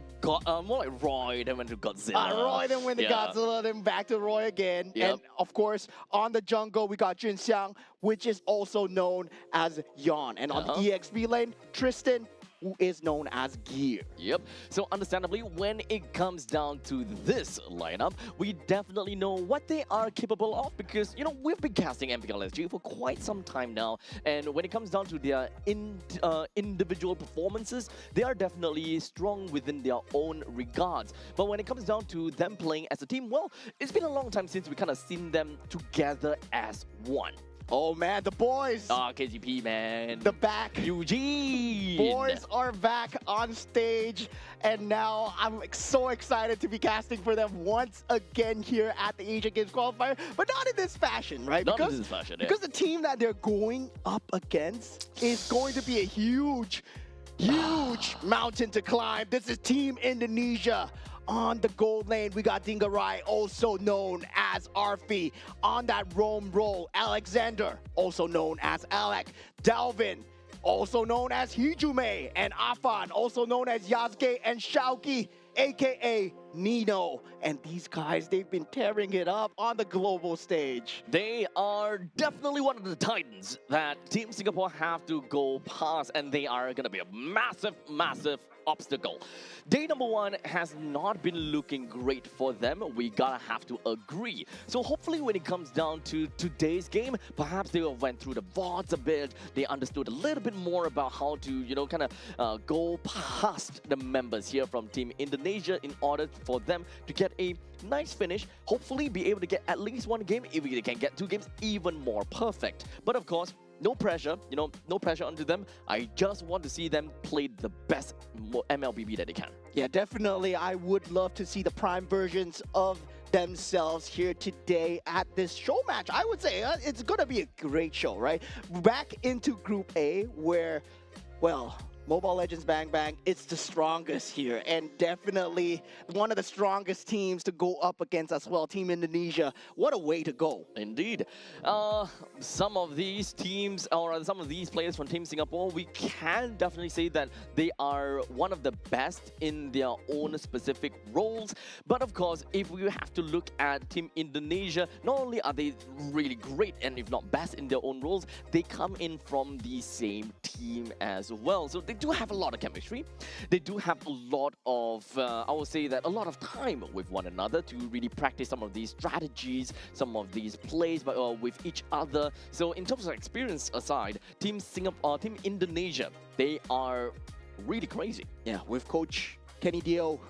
Roy than went to Godzilla. Roy then went to Godzilla, then back to Roy again. Yep. And of course, on the jungle, we got Jun Xiang, which is also known as Yon. And on the EXP lane, Tristan, who is known as Gear. Yep. So understandably, when it comes down to this lineup, we definitely know what they are capable of because, we've been casting MPLSG for quite some time now. And when it comes down to their individual performances, they are definitely strong within their own regards. But when it comes down to them playing as a team, well, it's been a long time since we kind of seen them together as one. Oh man, the boys! KGP, man. The back. Eugene! Boys are back on stage, and now I'm so excited to be casting for them once again here at the Asia Games qualifier, but not in this fashion, right? Not in this fashion, yeah. Because the team that they're going up against is going to be a huge mountain to climb. This is Team Indonesia. On the gold lane, we got Dingarai, also known as Arfi. On that roam role, Alexander, also known as Alec. Dalvin, also known as Hijume. And Afan, also known as Yasuke and Shauki, aka Nino. And these guys, they've been tearing it up on the global stage. They are definitely one of the titans that Team Singapore have to go past, and they are going to be a massive obstacle. Day number one has not been looking great for them. We gotta have to agree. So hopefully when it comes down to today's game, perhaps they went through the VODs a bit. They understood a little bit more about how to, go past the members here from Team Indonesia in order for them to get a nice finish. Hopefully be able to get at least one game. If they can get two games, even more perfect. But of course, no pressure, no pressure onto them. I just want to see them play the best MLBB that they can. Yeah, definitely. I would love to see the prime versions of themselves here today at this show match. I would say it's going to be a great show, right? Back into Group A where, well, Mobile Legends Bang Bang, it's the strongest here, and definitely one of the strongest teams to go up against as well, Team Indonesia. What a way to go. Indeed. Some of these teams, or some of these players from Team Singapore, we can definitely say that they are one of the best in their own specific roles. But of course, if we have to look at Team Indonesia, not only are they really great, and if not best in their own roles, they come in from the same team as well. So they do have a lot of chemistry. They do have a lot of, I would say that a lot of time with one another to really practice some of these strategies, some of these plays, but with each other. So in terms of experience aside, Team Indonesia, they are really crazy. Yeah, with Coach Kenny Dio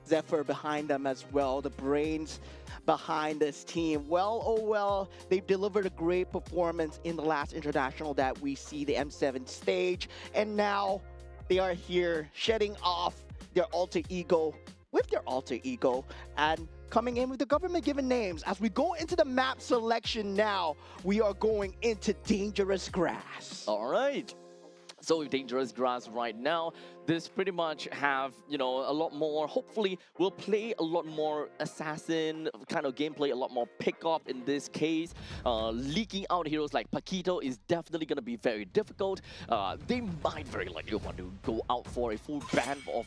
Zephyr behind them as well, the brains behind this team. Well, oh well, they've delivered a great performance in the last international that we see, the M7 stage, and now they are here shedding off their alter ego with their alter ego and coming in with the government-given names. As we go into the map selection now, we are going into Dangerous Grass. All right. So with Dangerous Grass right now, this pretty much have, you know, a lot more, hopefully we'll play a lot more assassin kind of gameplay, a lot more pick-up in this case. Leaking out heroes like Paquito is definitely going to be very difficult. They might very likely want to go out for a full ban of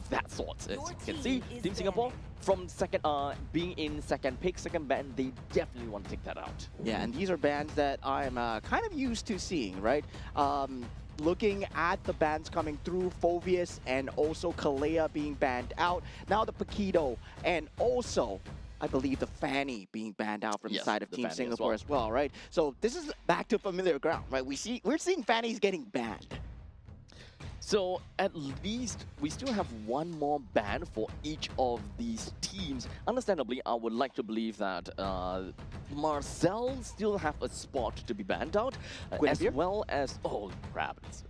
that sort. As you can see, Team Singapore, from second, being in second pick, second ban, they definitely want to take that out. Yeah, and these are bans that I'm kind of used to seeing, right? Looking at the bans coming through, Phoveus and also Kalea being banned out. Now the Paquito and also, I believe, the Fanny being banned out from the side of Team Singapore as well, right? So this is back to familiar ground, right? We're seeing Fannies getting banned. So at least we still have one more ban for each of these teams. Understandably, I would like to believe that Marcel still have a spot to be banned out, as well as, oh crap, it's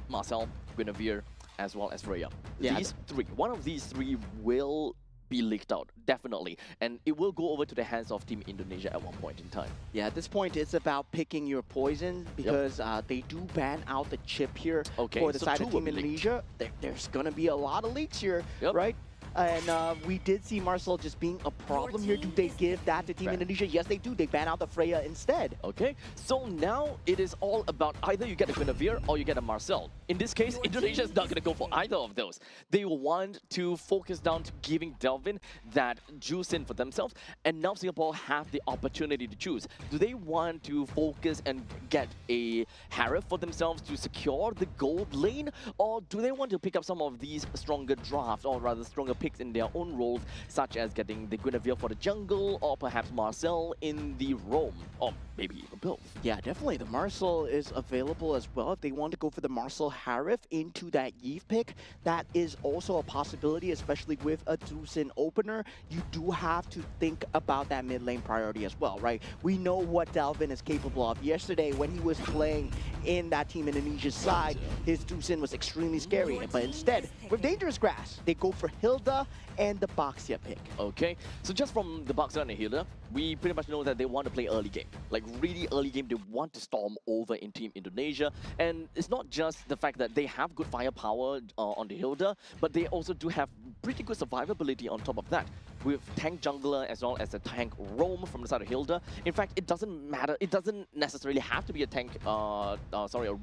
Marcel, Guinevere, as well as Freya. Yeah, these three, one of these three will be leaked out, definitely. And it will go over to the hands of Team Indonesia at one point in time. Yeah, at this point, it's about picking your poison because they do ban out the chip here for the side of Team Indonesia. There's going to be a lot of leaks here, right? And we did see Marcel just being a problem here. Do they give that to Team Indonesia? Yes, they do. They ban out the Freya instead. Okay, so now it is all about either you get a Guinevere or you get a Marcel. In this case, Indonesia is not going to go for either of those. They want to focus down to giving Delvin that juice in for themselves, and now Singapore have the opportunity to choose. Do they want to focus and get a Harif for themselves to secure the gold lane, or do they want to pick up some of these stronger drafts, or rather stronger picks in their own roles, such as getting the Guinevere for the jungle, or perhaps Marcel in the roam, or maybe even both? Yeah, definitely. The Marcel is available as well. If they want to go for the Marcel Harif into that Yves pick, that is also a possibility, especially with a Drusin opener. You do have to think about that mid lane priority as well, right? We know what Delvin is capable of. Yesterday, when he was playing in that Team Indonesia side, his Drusin was extremely scary. But instead, with Dangerous Grass, they go for Hilda and the Baxia pick. Okay, so just from the Baxia and the Hilda, we pretty much know that they want to play early game. Like really early game, they want to storm over in Team Indonesia. And it's not just the fact that they have good firepower on the Hilda, but they also do have pretty good survivability on top of that. With tank jungler as well as a tank roam from the side of Hilda. In fact, it doesn't matter. It doesn't necessarily have to be a tank, a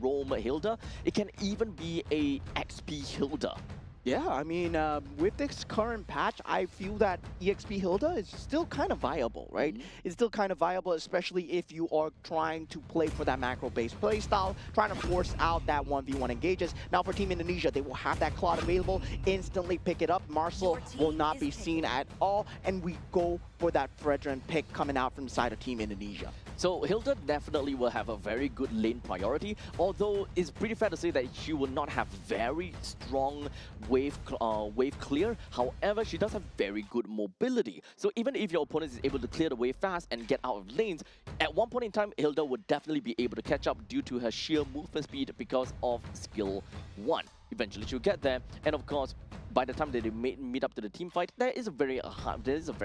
roam Hilda. It can even be a XP Hilda. Yeah, I mean, with this current patch, I feel that EXP Hilda is still kind of viable, right? It's still kind of viable, especially if you are trying to play for that macro-based playstyle, trying to force out that 1v1 engages. Now for Team Indonesia, they will have that Claude available, instantly pick it up. Marcel will not be seen at all, and we go for that Fredrin pick coming out from the side of Team Indonesia. So Hilda definitely will have a very good lane priority, although it's pretty fair to say that she will not have very strong wave clear. However, she does have very good mobility. So even if your opponent is able to clear the wave fast and get out of lanes, at one point in time, Hilda would definitely be able to catch up due to her sheer movement speed because of skill 1. Eventually she'll get there, and of course, by the time that they meet up to the team fight, there is a very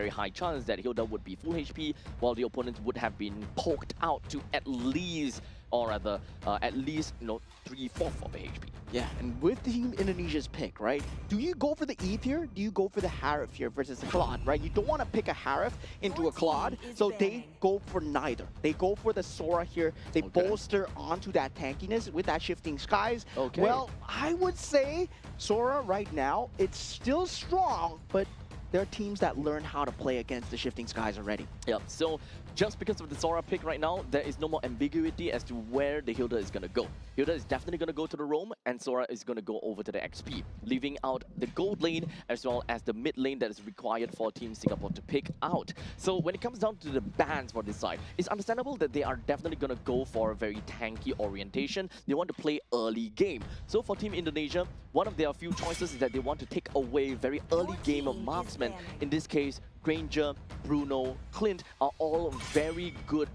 high chance that Hilda would be full HP, while the opponent would have been poked out to at least, or rather, at least 3/4 of the HP. Yeah, and with Team Indonesia's pick, right? Do you go for the Eve here? Do you go for the Harif here versus the Claude, right? You don't want to pick a Harif into a Claude, so they go for neither. They go for the Sora here. They bolster onto that tankiness with that Shifting Skies. Well, I would say Sora right now, it's still strong, but there are teams that learn how to play against the Shifting Skies already. Yep, so just because of the Sora pick right now, there is no more ambiguity as to where the Hilda is going to go. Hilda is definitely going to go to the roam, and Sora is going to go over to the XP, leaving out the gold lane as well as the mid lane that is required for Team Singapore to pick out. So when it comes down to the bans for this side, it's understandable that they are definitely going to go for a very tanky orientation. They want to play early game. So for Team Indonesia, one of their few choices is that they want to take away very early game of marksmen. In this case, Granger, Bruno, Clint are all very good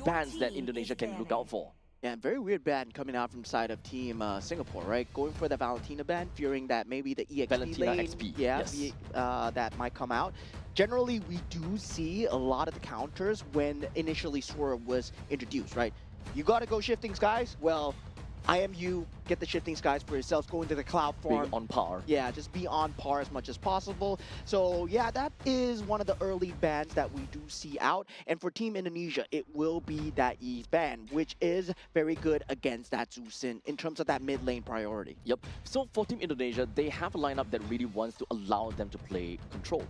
bans that Indonesia can look out for. Yeah, very weird ban coming out from the side of Team Singapore, right? Going for the Valentina ban, fearing that maybe the EXP Valentina lane, XP, yeah, yes. that might come out. Generally, we do see a lot of the counters when initially Sora was introduced, right? You gotta go shifting skies. Well, IMU, get the shifting skies for yourselves, go into the cloud form. Being on par. Yeah, just be on par as much as possible. So yeah, that is one of the early bans that we do see out. And for Team Indonesia, it will be that Eve ban, which is very good against that Zusin in terms of that mid lane priority. Yep. So for Team Indonesia, they have a lineup that really wants to allow them to play control.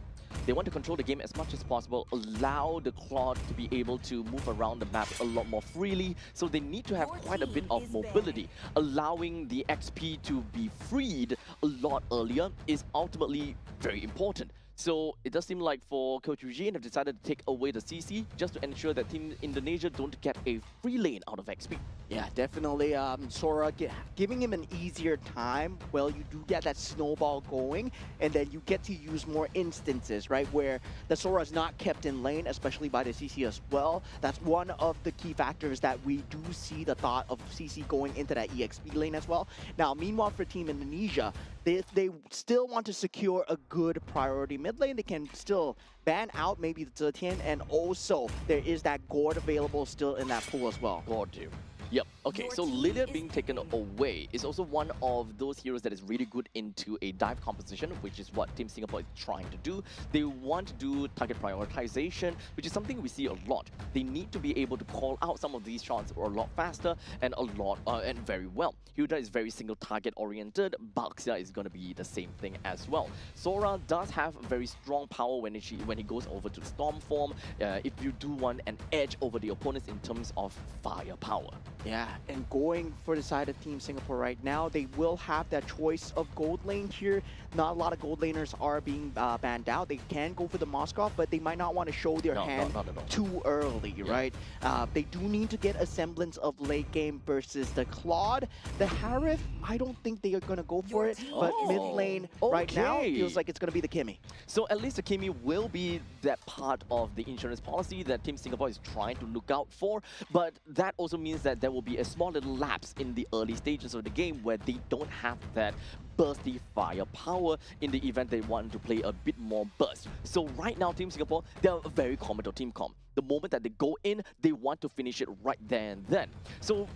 They want to control the game as much as possible, allow the Claude to be able to move around the map a lot more freely, so they need to have quite a bit of mobility. Allowing the XP to be freed a lot earlier is ultimately very important. So it does seem like for Coach Eugene have decided to take away the CC just to ensure that Team Indonesia don't get a free lane out of XP. Yeah, definitely. Sora giving him an easier time. Well, you do get that snowball going, and then you get to use more instances, right, where the Sora is not kept in lane, especially by the CC as well. That's one of the key factors that we do see the thought of CC going into that EXP lane as well. Now, meanwhile, for Team Indonesia, if they still want to secure a good priority mid lane, they can still ban out maybe the Zetian, and also there is that Gord available still in that pool as well. Gord too. Yep. Okay, so Lilia being taken away is also one of those heroes that is really good into a dive composition, which is what Team Singapore is trying to do. They want to do target prioritization, which is something we see a lot. They need to be able to call out some of these shots a lot faster and and very well. Hilda is very single target oriented. Baxia is going to be the same thing as well. Sora does have very strong power when he goes over to the Storm form. If you do want an edge over the opponents in terms of firepower. Yeah, and going for the side of Team Singapore right now, they will have that choice of gold lane here. Not a lot of gold laners are being banned out. They can go for the Moskov, but they might not want to show their hand not at all. too early, right? They do need to get a semblance of late game versus the Claude. The Harith, I don't think they are going to go for it, but mid lane right now feels like it's going to be the Kimmy. So at least the Kimmy will be that part of the insurance policy that Team Singapore is trying to look out for, but that also means that there will be a small little lapse in the early stages of the game where they don't have that bursty firepower in the event they want to play a bit more burst. So right now, Team Singapore, they're a very common to Team Com. The moment that they go in, they want to finish it right there and then. So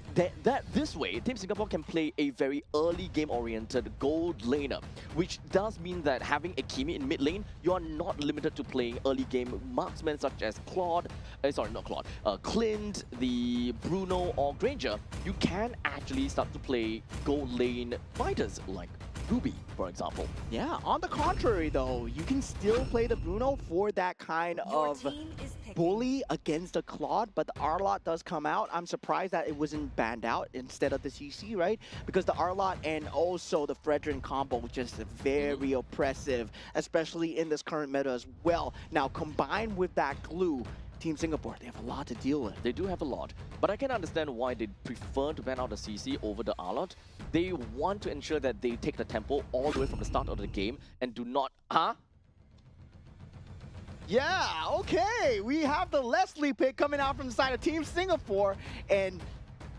this way, Team Singapore can play a very early game-oriented gold laner, which does mean that having a Kimi in mid lane, you are not limited to playing early game marksmen such as Clint, the Bruno or Granger. You can actually start to play gold lane fighters like Ruby, for example. Yeah, on the contrary though, you can still play the Bruno for that kind of bully against the Claude, but the Arlot does come out. I'm surprised that it wasn't banned out instead of the CC, right? Because the Arlot and also the Fredrin combo just very oppressive, especially in this current meta as well. Now, combined with that glue, Team Singapore, they have a lot to deal with. They do have a lot, but I can understand why they prefer to ban out the CC over the Arlot. They want to ensure that they take the tempo all the way from the start of the game and do not... Yeah, okay. We have the Leslie pick coming out from the side of Team Singapore, and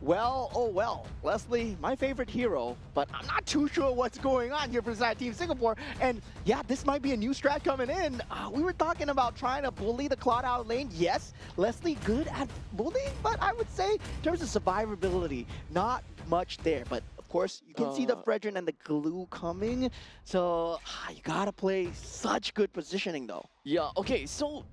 well, oh well. Leslie, my favorite hero, but I'm not too sure what's going on here for the side of Team Singapore. And yeah, this might be a new strat coming in. We were talking about trying to bully the Claude out lane. Yes, Leslie good at bullying, but I would say in terms of survivability, not much there. But of course, you can see the Fredrin and the glue coming. So you gotta play such good positioning though. Yeah, okay, so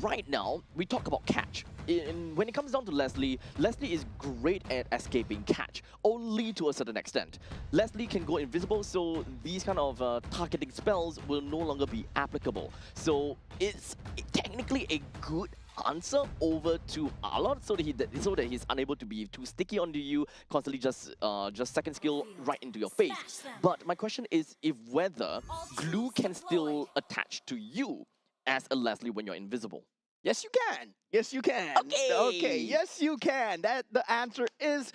right now, we talk about catch. When it comes down to Leslie, Leslie is great at escaping catch, only to a certain extent. Leslie can go invisible, so these kind of targeting spells will no longer be applicable. So it's technically a good answer over to Alot so that he's unable to be too sticky onto you, constantly just second skill right into your face. But my question is if whether glue can still attach to you as a Leslie when you're invisible. Yes, you can. Yes, you can. Okay. Okay. Yes, you can. The answer is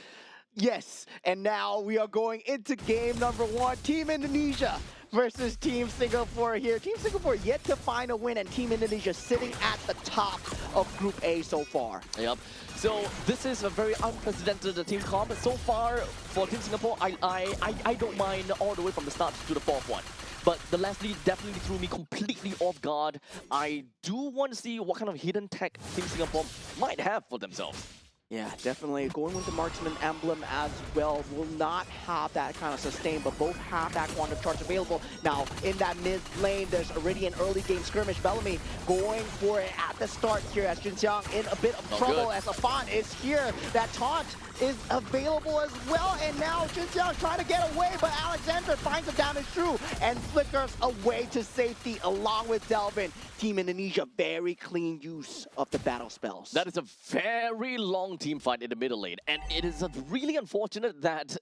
yes. And now we are going into game number 1. Team Indonesia versus Team Singapore here. Team Singapore yet to find a win, and Team Indonesia sitting at the top of Group A so far. Yep. So this is a very unprecedented team comp. So far for Team Singapore, I don't mind all the way from the start to the 4th one. But the Leslie definitely threw me completely off guard. I do want to see what kind of hidden tech Team Singapore might have for themselves. Yeah, definitely. Going with the marksman emblem as well will not have that kind of sustain, but both have that quantum charge available. Now, in that mid lane, there's already an early game skirmish. Bellamy going for it at the start here as Junxiang in a bit of trouble as Afan is here. That taunt is available as well, and now Junxiang trying to get away, but Alexander finds the damage through and flickers away to safety along with Delvin. Team Indonesia, very clean use of the battle spells. That is a very long team fight in the middle lane, and it is really unfortunate that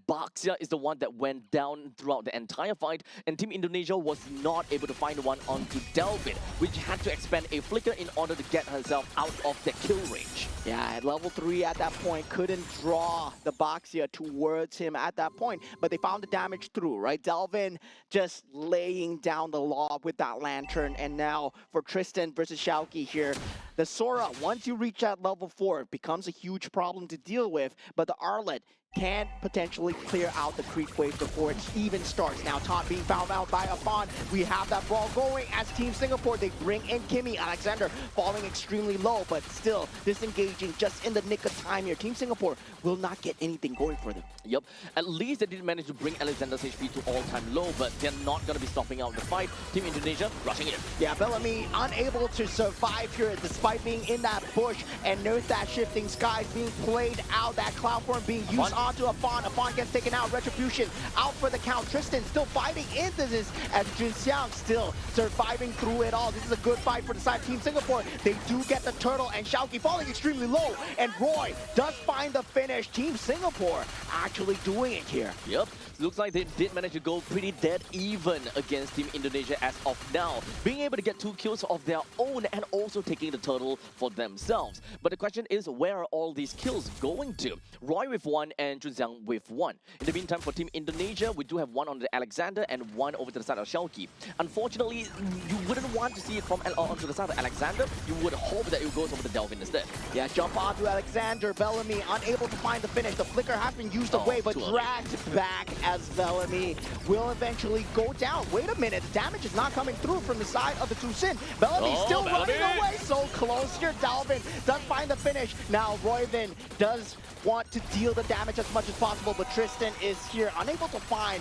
Baxia is the one that went down throughout the entire fight, and Team Indonesia was not able to find one onto Delvin, which had to expend a flicker in order to get herself out of the kill range. Yeah, at level 3 at that point, couldn't draw the Baxia towards him at that point, but they found the damage through, right? Delvin just laying down the law with that lantern, and now for Tristan versus Xiaoqi here, the Sora, once you reach that level 4, it becomes a huge problem to deal with, but the Arlet can potentially clear out the creep wave before it even starts. Now, taunt being found out by Afan. We have that brawl going as Team Singapore. They bring in Kimmy. Alexander falling extremely low, but still disengaging just in the nick of time here. Team Singapore will not get anything going for them. Yep. At least they did manage to bring Alexander's HP to all-time low, but they're not going to be stopping out the fight. Team Indonesia rushing in. Yeah, Bellamy unable to survive here despite being in that bush, and notice that shifting skies being played out, that cloud form being used onto Afan. Afan gets taken out. Retribution out for the count. Tristan still fighting into this as Junxiang still surviving through it all. This is a good fight for the side of Team Singapore. They do get the turtle, and Xiaoqi falling extremely low, and Roy does find the finish. Team Singapore actually doing it here. Yep. Looks like they did manage to go pretty dead even against Team Indonesia as of now, being able to get 2 kills of their own and also taking the turtle for themselves. But the question is, where are all these kills going to? Roy with 1 and Junxiang with 1. In the meantime, for Team Indonesia, we do have 1 on the Alexander and 1 over to the side of Xiaoqi. Unfortunately, you wouldn't want to see it from onto the side of Alexander. You would hope that it goes over to Delvin instead. Yeah, jump onto Alexander. Bellamy unable to find the finish. The flicker has been used away, but dragged back as Bellamy will eventually go down. Wait a minute, the damage is not coming through from the side of the Tucson. Bellamy still running away, so close here. Delvin does find the finish. Now Royvin does want to deal the damage as much as possible, but Tristan is here, unable to find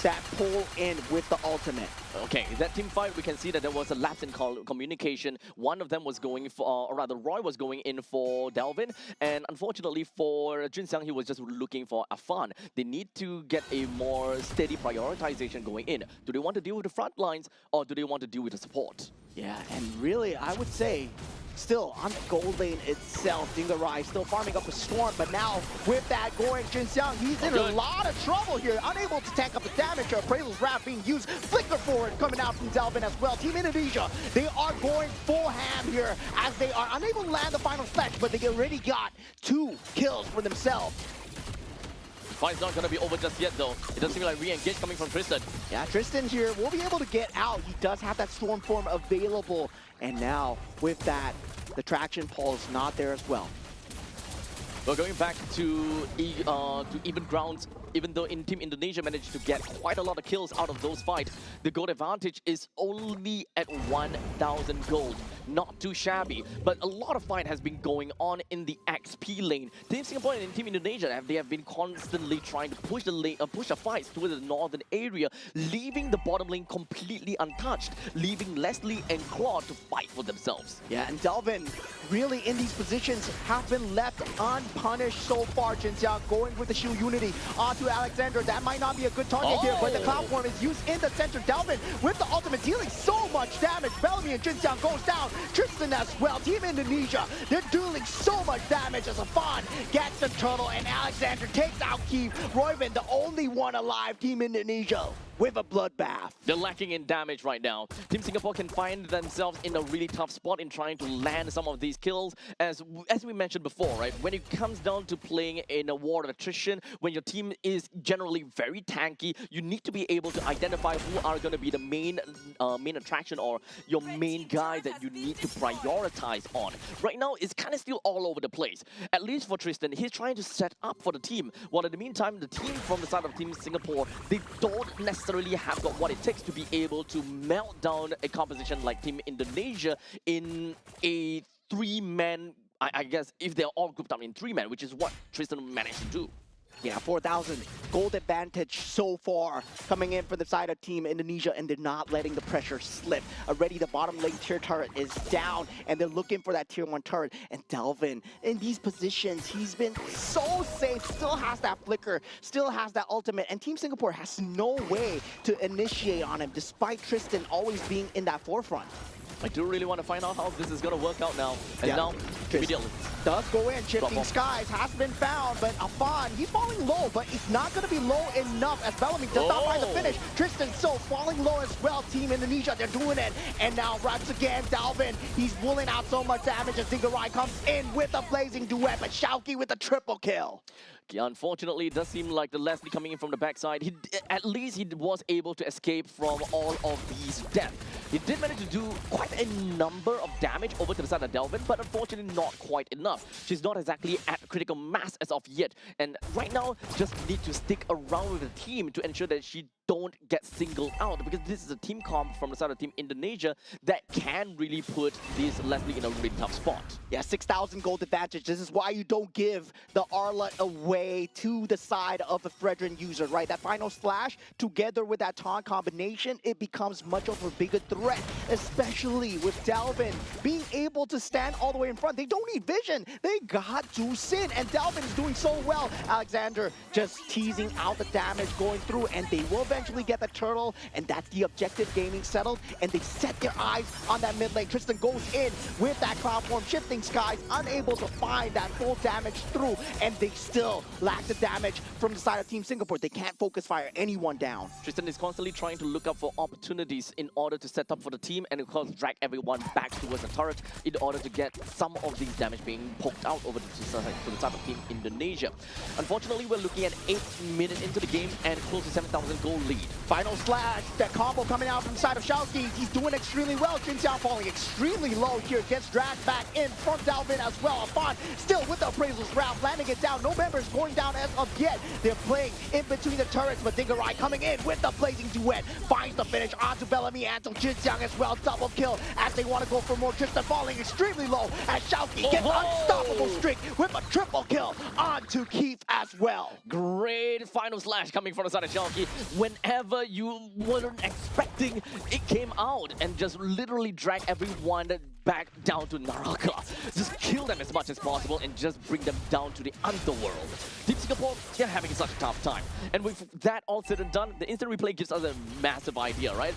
that pull in with the ultimate. Okay, that team fight, we can see that there was a lapse in communication. One of them was going for, or rather Roy was going in for Delvin, and unfortunately for Junxiang, he was just looking for Afan. They need to get a more steady prioritization going in. Do they want to deal with the front lines, or do they want to deal with the support? Yeah, and really, I would say, still on the gold lane itself, Dingarai still farming up a storm, but now with that going, Junxiang, he's in a lot of trouble here, unable to tank up the damage. Appraisal's wrap being used, flicker forward coming out from Delvin as well. Team Indonesia, they are going full ham here as they are unable to land the final fetch, but they already got 2 kills for themselves. Fight's not gonna be over just yet though. It does seem like re-engage coming from Tristan. Yeah, Tristan here will be able to get out. He does have that storm form available. And now with that, the traction pole is not there as well. We're going back to even grounds. Even though Team Indonesia managed to get quite a lot of kills out of those fights, the gold advantage is only at 1,000 gold. Not too shabby, but a lot of fight has been going on in the XP lane. Team Singapore and Team Indonesia, they have been constantly trying to push the fights towards the northern area, leaving the bottom lane completely untouched, leaving Leslie and Claude to fight for themselves. Yeah, and Delvin really in these positions have been left unpunished so far. Junxiang going with the shield unity onto Alexander. That might not be a good target here, but the cloud form is used in the center. Delvin with the ultimate dealing so much damage. Bellamy and Junxiang goes down. Tristan as well. Team Indonesia, they're dealing so much damage as Afan gets the turtle and Alexander takes out Keith. Royven, the only one alive. Team Indonesia with a bloodbath. They're lacking in damage right now. Team Singapore can find themselves in a really tough spot in trying to land some of these kills. As we mentioned before, right? When it comes down to playing in a war of attrition, when your team is generally very tanky, you need to be able to identify who are going to be the main attraction or your main guy that you need to prioritize on. Right now, it's kind of still all over the place. At least for Tristan, he's trying to set up for the team. While in the meantime, the team from the side of Team Singapore, they don't necessarily have got what it takes to be able to melt down a composition like Team Indonesia in a 3-man, I guess, if they're all grouped up in 3-man, which is what Tristan managed to do. Yeah, 4,000 gold advantage so far coming in for the side of Team Indonesia, and they're not letting the pressure slip. Already the bottom lane tier turret is down, and they're looking for that tier 1 turret. And Delvin, in these positions, he's been so safe, still has that flicker, still has that ultimate, and Team Singapore has no way to initiate on him, despite Tristan always being in that forefront. I do really want to find out how this is going to work out now. And now, immediately. Does go in, Shifting Skies has been found, but Afan, he's falling low, but it's not going to be low enough as Bellamy does not find the finish. Tristan so falling low as well. Team Indonesia, they're doing it. And now once again, Dalvin, he's pulling out so much damage as Dingarai comes in with a blazing duet, but Shauki with a triple kill. Unfortunately, it does seem like the Leslie coming in from the backside, at least he was able to escape from all of these deaths. He did manage to do quite a number of damage over to the side of Delvin, but unfortunately not quite enough. She's not exactly at critical mass as of yet, and right now just need to stick around with the team to ensure that she don't get singled out, because this is a team comp from the side of Team Indonesia that can really put this Leslie in a really tough spot. Yeah, 6,000 gold advantage. This is why you don't give the Arla away to the side of the Fredrin user, right? That final slash together with that taunt combination, it becomes much of a bigger threat, especially with Dalvin being able to stand all the way in front. They don't need vision. They got to sin, and Dalvin is doing so well. Alexander just teasing out the damage going through, and they will eventually get the turtle, and that's the objective gaming settled, and they set their eyes on that mid lane. Tristan goes in with that cloud form. Shifting Skies unable to find that full damage through, and they still lack the damage from the side of Team Singapore. They can't focus fire anyone down. Tristan is constantly trying to look out for opportunities in order to set up for the team and of course drag everyone back towards the turret in order to get some of these damage being poked out over to the side of Team Indonesia. Unfortunately, we're looking at 8 minutes into the game and close to 7,000 gold lead. Final slash, that combo coming out from the side of Shauki. He's doing extremely well. Jin Xiao falling extremely low here. Gets dragged back in from Dalvin as well. Afan still with the appraisals round, landing it down. No members going down as of yet. They're playing in between the turrets, but Dingarai coming in with the blazing duet. Finds the finish onto Bellamy and to Jin Xiang as well. Double kill as they want to go for more. Tristan falling extremely low as Shauki gets unstoppable streak with a triple kill onto Keith as well. Great final slash coming from the side of Shauki. Whenever you weren't expecting, it came out and just literally drag everyone back down to Naraka. Just kill them as much as possible and just bring them down to the underworld. Team Singapore, they're having such a tough time. And with that all said and done, the instant replay gives us a massive idea, right?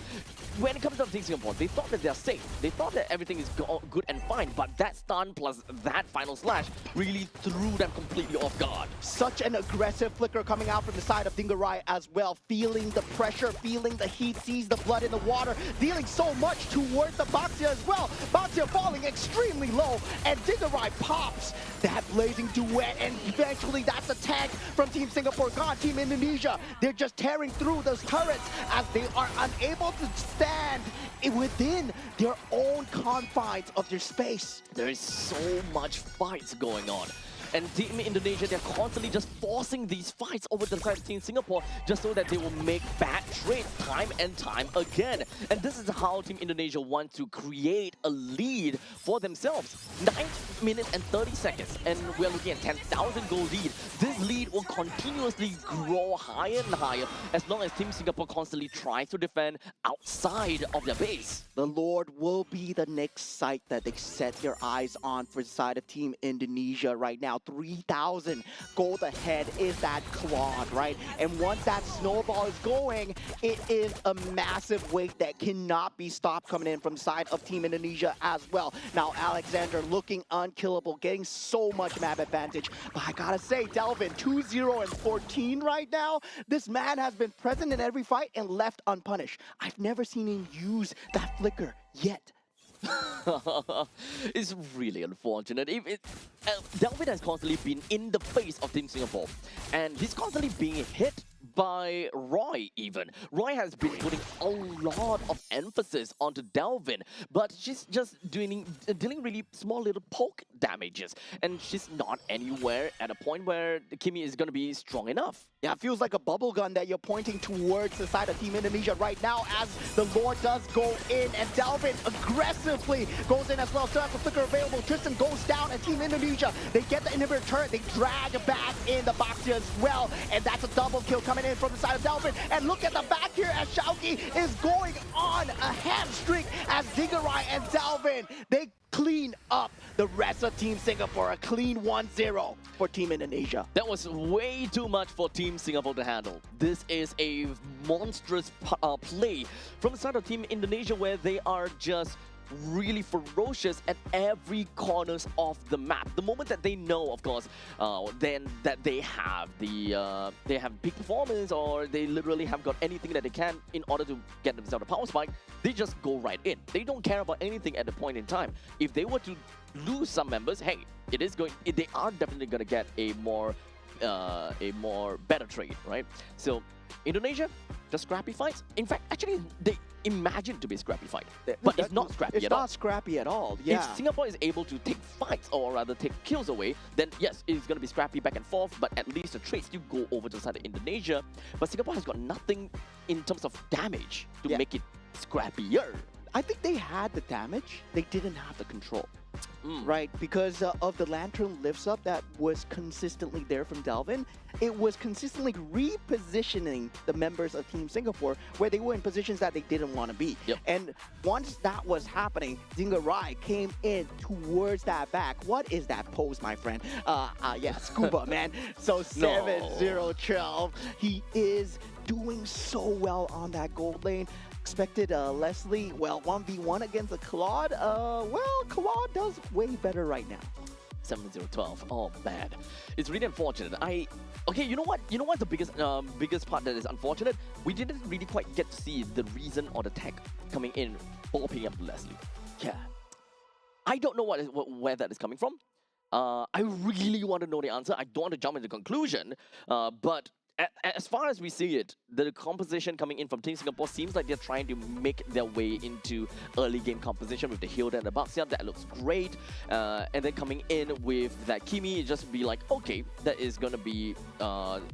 When it comes to Team Singapore, they thought that they're safe. They thought that everything is good and fine, but that stun plus that final slash really threw them completely off guard. Such an aggressive flicker coming out from the side of Dingarai as well, feeling the pressure, feeling the heat, sees the blood in the water, dealing so much towards the Baxia as well. Baxia falling extremely low, and Dingarai pops that blazing duet, and eventually that's the tag from Team Singapore gone. Team Indonesia, they're just tearing through those turrets as they are unable to stand within their own confines of their space. There is so much fights going on. And Team Indonesia, they're constantly just forcing these fights over to the side of Team Singapore just so that they will make bad trades time and time again. And this is how Team Indonesia want to create a lead for themselves. 9 minutes and 30 seconds, and we're looking at 10,000 gold lead. This lead will continuously grow higher and higher as long as Team Singapore constantly tries to defend outside of their base. The Lord will be the next site that they set their eyes on for the side of Team Indonesia right now. 3,000 gold ahead is that Claude, right? And once that snowball is going, it is a massive weight that cannot be stopped coming in from the side of Team Indonesia as well. Now Alexander looking unkillable, getting so much map advantage. But I gotta say, Delvin, 2-0 and 14 right now. This man has been present in every fight and left unpunished. I've never seen him use that flicker yet. It's really unfortunate. Delvin has constantly been in the face of Team Singapore, and he's constantly being hit by Roy even. Roy has been putting a lot of emphasis onto Delvin, but she's just dealing really small little poke damages, and she's not anywhere at a point where Kimi is going to be strong enough. Yeah, it feels like a bubble gun that you're pointing towards the side of Team Indonesia right now as the Lord does go in, and Delvin aggressively goes in as well. Still has the flicker available. Tristan goes down, and Team Indonesia, they get the inhibitor turret. They drag back in the box here as well, and that's a double kill coming in from the side of Delvin. And look at the back here as Xiaoqi is going on a hamstring as Dingarai and Delvin, they clean up the rest of Team Singapore. A clean 1-0 for Team Indonesia. That was way too much for Team Singapore to handle. This is a monstrous play from the side of Team Indonesia where they are just really ferocious at every corners of the map. The moment that they know, of course, then that they have big performance, or they literally have got anything that they can in order to get themselves a power spike, they just go right in. They don't care about anything at the point in time. If they were to lose some members, hey, they are definitely gonna get a more better trade, right? So Indonesia, just scrappy fights. In fact, actually, they imagine to be scrappy fight, but it's not scrappy at all. It's not scrappy at all. Yeah. If Singapore is able to take fights, or rather take kills away, then yes, it's going to be scrappy back and forth, but at least the trades still go over to the side of Indonesia. But Singapore has got nothing in terms of damage to make it scrappier. I think they had the damage, they didn't have the control. Right, because of the lantern lifts up that was consistently there from Delvin. It was consistently repositioning the members of Team Singapore where they were in positions that they didn't want to be. Yep. And once that was happening, Dingarai came in towards that back. What is that pose, my friend? Yeah, scuba, man. So 7-0-12. He is doing so well on that gold lane. Expected Leslie, well, 1v1 against a Claude. Well, Claude does way better right now. 7-0-12. Oh man, it's really unfortunate. Okay, you know what? You know what's the biggest part that is unfortunate? We didn't really quite get to see the reason or the tech coming in for picking up Leslie. Yeah, I don't know where that is coming from. I really want to know the answer. I don't want to jump into conclusion, but as far as we see it, the composition coming in from Team Singapore seems like they're trying to make their way into early game composition with the Hilda and the Baxia. That looks great. And then coming in with that Kimi, just be like, okay, that is going to be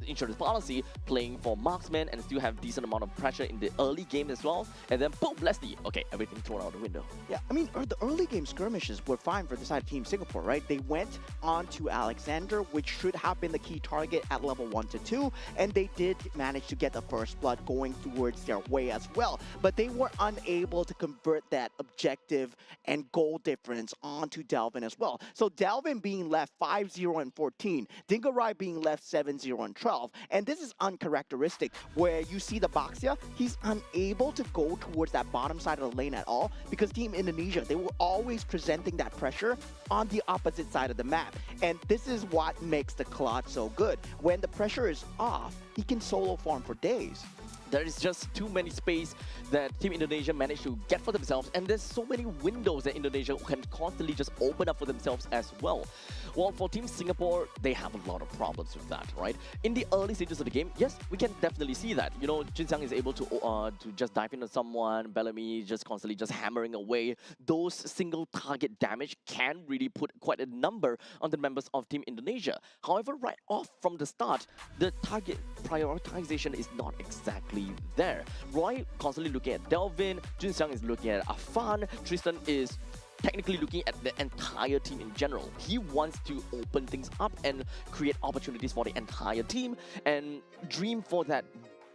insurance policy, playing for marksman and still have decent amount of pressure in the early game as well. And then boom, Leslie. Okay, everything thrown out the window. Yeah, I mean, the early game skirmishes were fine for the side of Team Singapore, right? They went on to Alexander, which should have been the key target at level 1 to 2. And they did manage to get the first blood going towards their way as well. But they were unable to convert that objective and goal difference onto Delvin as well. So Delvin being left 5-0 and 14, Dingarai being left 7-0 and 12. And this is uncharacteristic, where you see the Baxia, he's unable to go towards that bottom side of the lane at all, because Team Indonesia, they were always presenting that pressure on the opposite side of the map. And this is what makes the Claude so good. When the pressure is off, he can solo farm for days. There is just too many space that Team Indonesia managed to get for themselves, and there's so many windows that Indonesia can constantly just open up for themselves as well. Well, for Team Singapore, they have a lot of problems with that, right? In the early stages of the game, yes, we can definitely see that. You know, Jin Xiang is able to just dive into someone, Bellamy just constantly just hammering away. Those single target damage can really put quite a number on the members of Team Indonesia. However, right off from the start, the target prioritization is not exactly there. Roy constantly looking at Delvin, Jin Xiang is looking at Afan, Tristan is technically looking at the entire team in general. He wants to open things up and create opportunities for the entire team and dream for that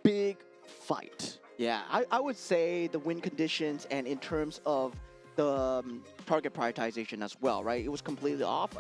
big fight. Yeah, I would say the win conditions and in terms of the target prioritization as well, right? It was completely off.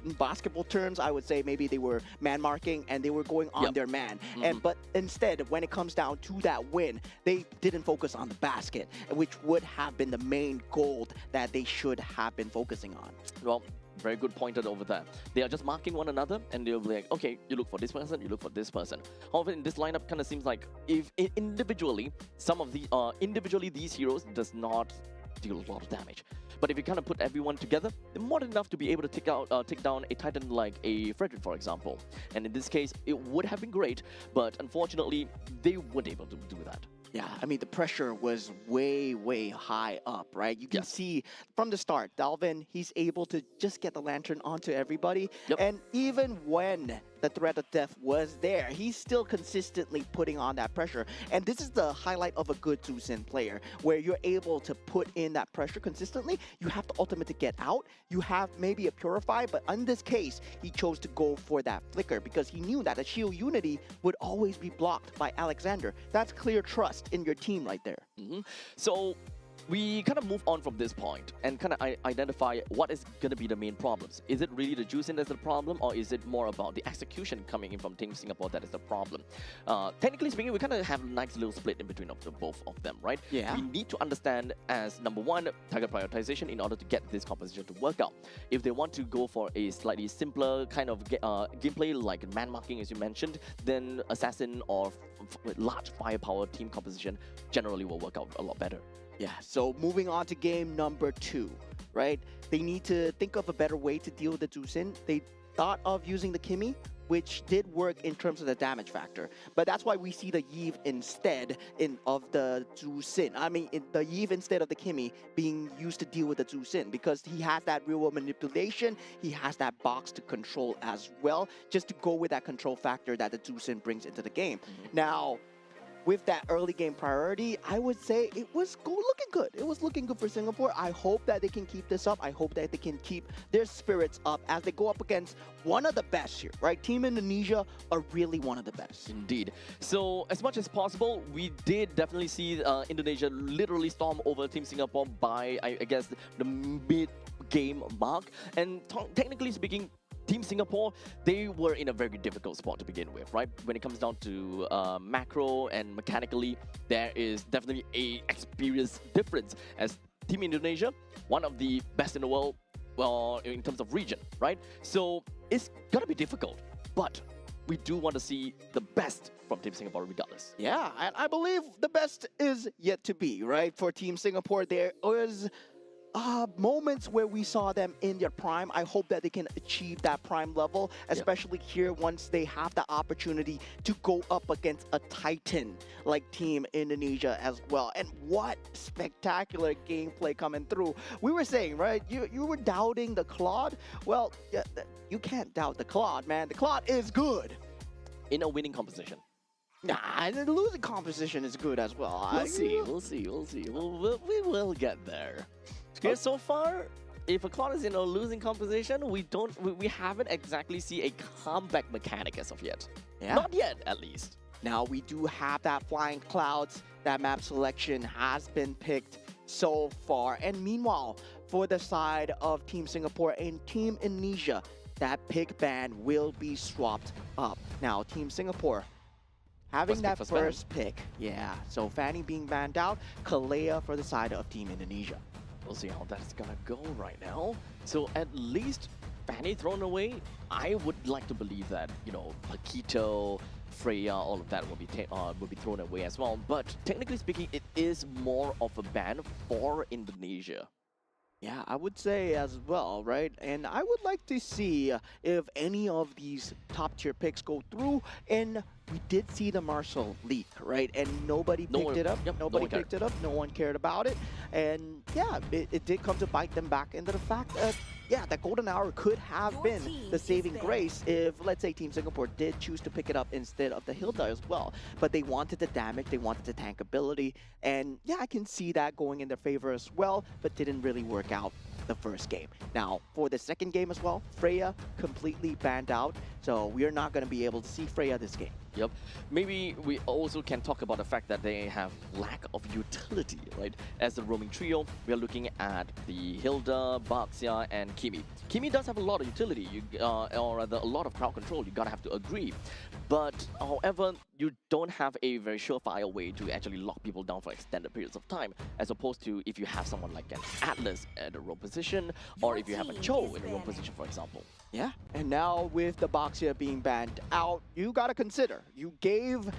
In basketball terms, I would say maybe they were man marking and they were going on their man. But instead, when it comes down to that win, they didn't focus on the basket, which would have been the main goal that they should have been focusing on. Well, very good pointed over there. They are just marking one another and they'll be like, okay, you look for this person, you look for this person. However, in this lineup kind of seems like if individually, some of the individually these heroes does not deal a lot of damage. But if you kind of put everyone together, they're more than enough to be able to take down a Titan like a Frederick, for example. And in this case, it would have been great, but unfortunately, they weren't able to do that. Yeah, I mean, the pressure was way, way high up, right? You can see from the start, Dalvin, he's able to just get the lantern onto everybody. And even when the threat of death was there, he's still consistently putting on that pressure. And this is the highlight of a good Zusin player, where you're able to put in that pressure consistently. You have the ultimate to get out. You have maybe a Purify, but in this case, he chose to go for that Flicker because he knew that a Shield Unity would always be blocked by Alexander. That's clear trust in your team right there. So we kind of move on from this point and kind of identify what is going to be the main problems. Is it really the juicing that's the problem, or is it more about the execution coming in from Team Singapore that is the problem? Technically speaking, we kind of have a nice little split in between of the both of them, right? Yeah. We need to understand as number one, target prioritization in order to get this composition to work out. If they want to go for a slightly simpler kind of gameplay like man marking as you mentioned, then assassin or large firepower team composition generally will work out a lot better. Yeah, so moving on to game number 2, right? They need to think of a better way to deal with the Zusin. They thought of using the Kimi, which did work in terms of the damage factor. But that's why we see the Yve instead of the Zusin. I mean, the Yve instead of the Kimi being used to deal with the Zusin because he has that real-world manipulation, he has that box to control as well, just to go with that control factor that the Zusin brings into the game. Now, with that early game priority, I would say it was looking good. It was looking good for Singapore. I hope that they can keep this up. I hope that they can keep their spirits up as they go up against one of the best here, right? Team Indonesia are really one of the best. Indeed. So as much as possible, we did definitely see Indonesia literally storm over Team Singapore by, I guess, the mid-game mark. And technically speaking, Team Singapore, they were in a very difficult spot to begin with, right? When it comes down to macro and mechanically, there is definitely a experience difference as Team Indonesia, one of the best in the world, well, in terms of region, right? So it's gonna be difficult, but we do want to see the best from Team Singapore regardless. Yeah, and I believe the best is yet to be, right? For Team Singapore, there was moments where we saw them in their prime. I hope that they can achieve that prime level, especially here once they have the opportunity to go up against a Titan like Team Indonesia as well. And what spectacular gameplay coming through. We were saying, right, you were doubting the Claude. Well, yeah, you can't doubt the Claude, man. The Claude is good. In a winning composition. Nah, the losing composition is good as well. We'll see. We will get there. Okay, so far, if a Claude is in a losing composition, we haven't exactly seen a comeback mechanic as of yet. Yeah. Not yet, at least. Now we do have that flying clouds. That map selection has been picked so far. And meanwhile, for the side of Team Singapore and Team Indonesia, that pick ban will be swapped up. Now, Team Singapore having that first pick. Yeah, so Fanny being banned out, Kalea for the side of Team Indonesia. We'll see how that's gonna go right now. So at least Fanny thrown away. I would like to believe that, you know, Paquito, Freya, all of that will be thrown away as well. But technically speaking, it is more of a ban for Indonesia. Yeah, I would say as well, right? And I would like to see if any of these top tier picks go through. And we did see the Marshall leak, right? And nobody picked it up. Nobody picked it up. No one cared about it. And yeah, it did come to bite them back into the fact that, yeah, that golden hour could have been the saving grace if, let's say, Team Singapore did choose to pick it up instead of the Hilda as well. But they wanted the damage, they wanted the tank ability, and yeah, I can see that going in their favor as well, but didn't really work out the first game. Now, for the second game as well, Freya completely banned out, so we are not going to be able to see Freya this game. Yep. Maybe we also can talk about the fact that they have lack of utility, right? As a roaming trio, we are looking at the Hilda, Baxia, and Kimi. Kimi does have a lot of utility, or rather a lot of crowd control, you gotta have to agree. But however, you don't have a very surefire way to actually lock people down for extended periods of time, as opposed to if you have someone like an Atlas at a roam position, or if you have a Cho in a roam position, for example. Yeah, and now with the Baxia being banned out, you gotta consider, you gave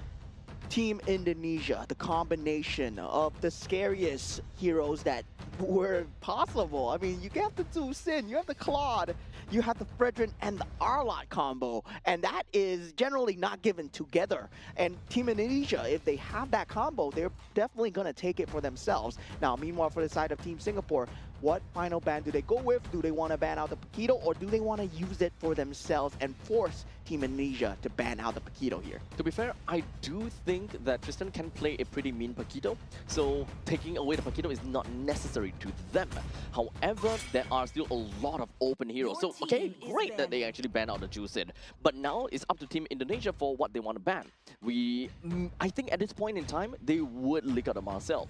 Team Indonesia the combination of the scariest heroes that were possible. I mean, you have the two Sin, you have the Claude, you have the Fredrin and the Arlot combo, and that is generally not given together. And Team Indonesia, if they have that combo, they're definitely gonna take it for themselves. Now, meanwhile, for the side of Team Singapore, what final ban do they go with? Do they want to ban out the Paquito, or do they want to use it for themselves and force Team Indonesia to ban out the Paquito here? To be fair, I do think that Tristan can play a pretty mean Paquito, so taking away the Paquito is not necessary to them. However, there are still a lot of open heroes. So, okay, great that they actually ban out the Juicin. But now it's up to Team Indonesia for what they want to ban. I think at this point in time, they would lick out of Marcel.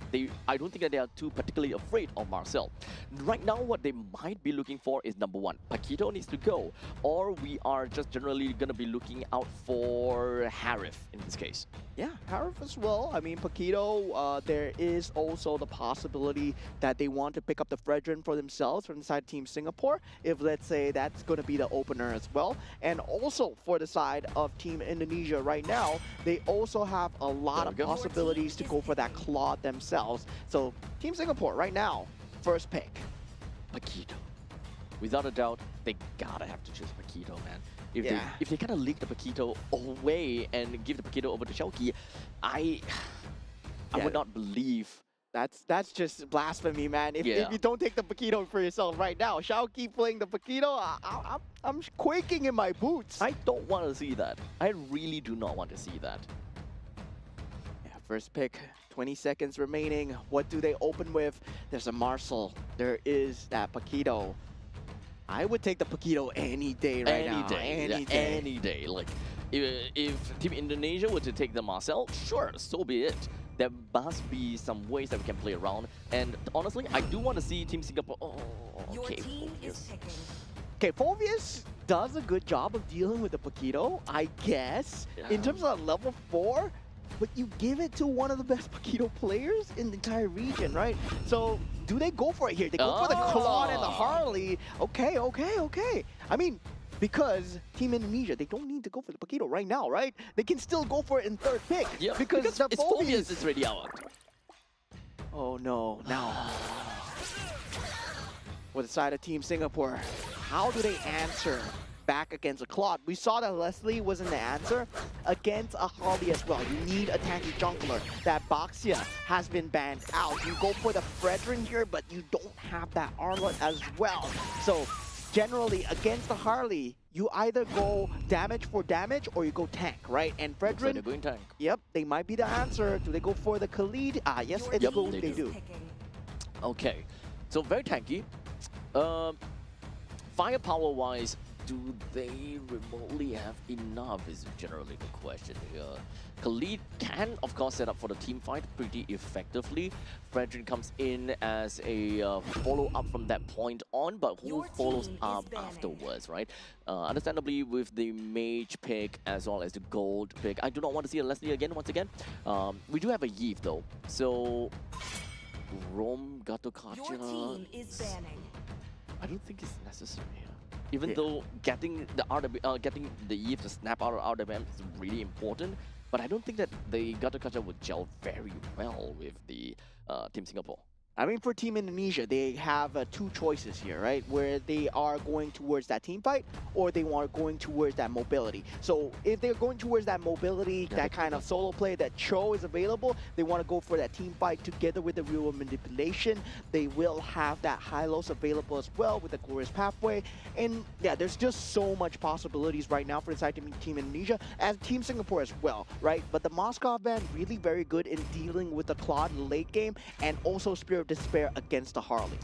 I don't think that they are too particularly afraid of Marcel. Right now, what they might be looking for is number one, Paquito needs to go, or we are just generally going to be looking out for Harif in this case. Yeah, Harif as well. I mean, Paquito, there is also the possibility that they want to pick up the Fredrin for themselves from inside Team Singapore, if let's say that's going to be the opener as well. And also for the side of Team Indonesia right now, they also have a lot of possibilities to go for that Claude themselves. So Team Singapore right now, first pick. Paquito. Without a doubt, they gotta have to choose Paquito, man. If they kind of leak the Paquito away and give the Paquito over to Xiaoqi, I would not believe. That's just blasphemy, man. If you don't take the Paquito for yourself right now, Xiaoqi playing the Paquito, I'm quaking in my boots. I don't want to see that. I really do not want to see that. Yeah, first pick. 20 seconds remaining. What do they open with? There's a Marcel. There is that Paquito. I would take the Paquito any day right now. Any day. Like, if Team Indonesia were to take the Marcel, sure, so be it. There must be some ways that we can play around. And honestly, I do want to see Team Singapore. Oh, okay. Your team is picking. Okay, Phobius does a good job of dealing with the Paquito, I guess. Yeah. In terms of level 4, but you give it to one of the best Paquito players in the entire region, right? So, do they go for it here? They go for the Claude and the Harley. Okay. I mean, because Team Indonesia, they don't need to go for the Paquito right now, right? They can still go for it in third pick. Yeah, because the it's Phobius is ready out. Oh no, now. For the side of Team Singapore, how do they answer back against a Claude? We saw that Leslie wasn't the answer against a Harley as well. You need a tanky jungler. That Baxia has been banned out. You go for the Fredrin here, but you don't have that Arlot as well. So generally against the Harley, you either go damage for damage or you go tank, right? And Fredrin, So they're going tank. Yep, they might be the answer. Do they go for the Khalid? Yes, Your it's team good, they they is do. picking. Okay, so very tanky. Firepower wise, do they remotely have enough is generally the question here. Khalid can, of course, set up for the team fight pretty effectively. Fredrin comes in as a follow-up from that point on, but who Your follows team is up banning. afterwards, right? Understandably, with the mage pick as well as the gold pick, I do not want to see a Leslie again, once again. We do have a Yves, though. So, Rome, Gato Your team is banning. I don't think it's necessary here. Even though getting the getting the Eve to snap out of RWM is really important, but I don't think that the Gato Kacha would gel very well with the Team Singapore. I mean, for Team Indonesia, they have two choices here, right? Where they are going towards that team fight, or they are going towards that mobility. So if they're going towards that mobility, that kind of solo play, that Cho is available, they want to go for that team fight together with the real manipulation. They will have that Hylos available as well with the Glorious Pathway. And yeah, there's just so much possibilities right now for inside Team Indonesia, as Team Singapore as well, right? But the Moscow band really very good in dealing with the Claude late game, and also Spirit of Despair against the Harley.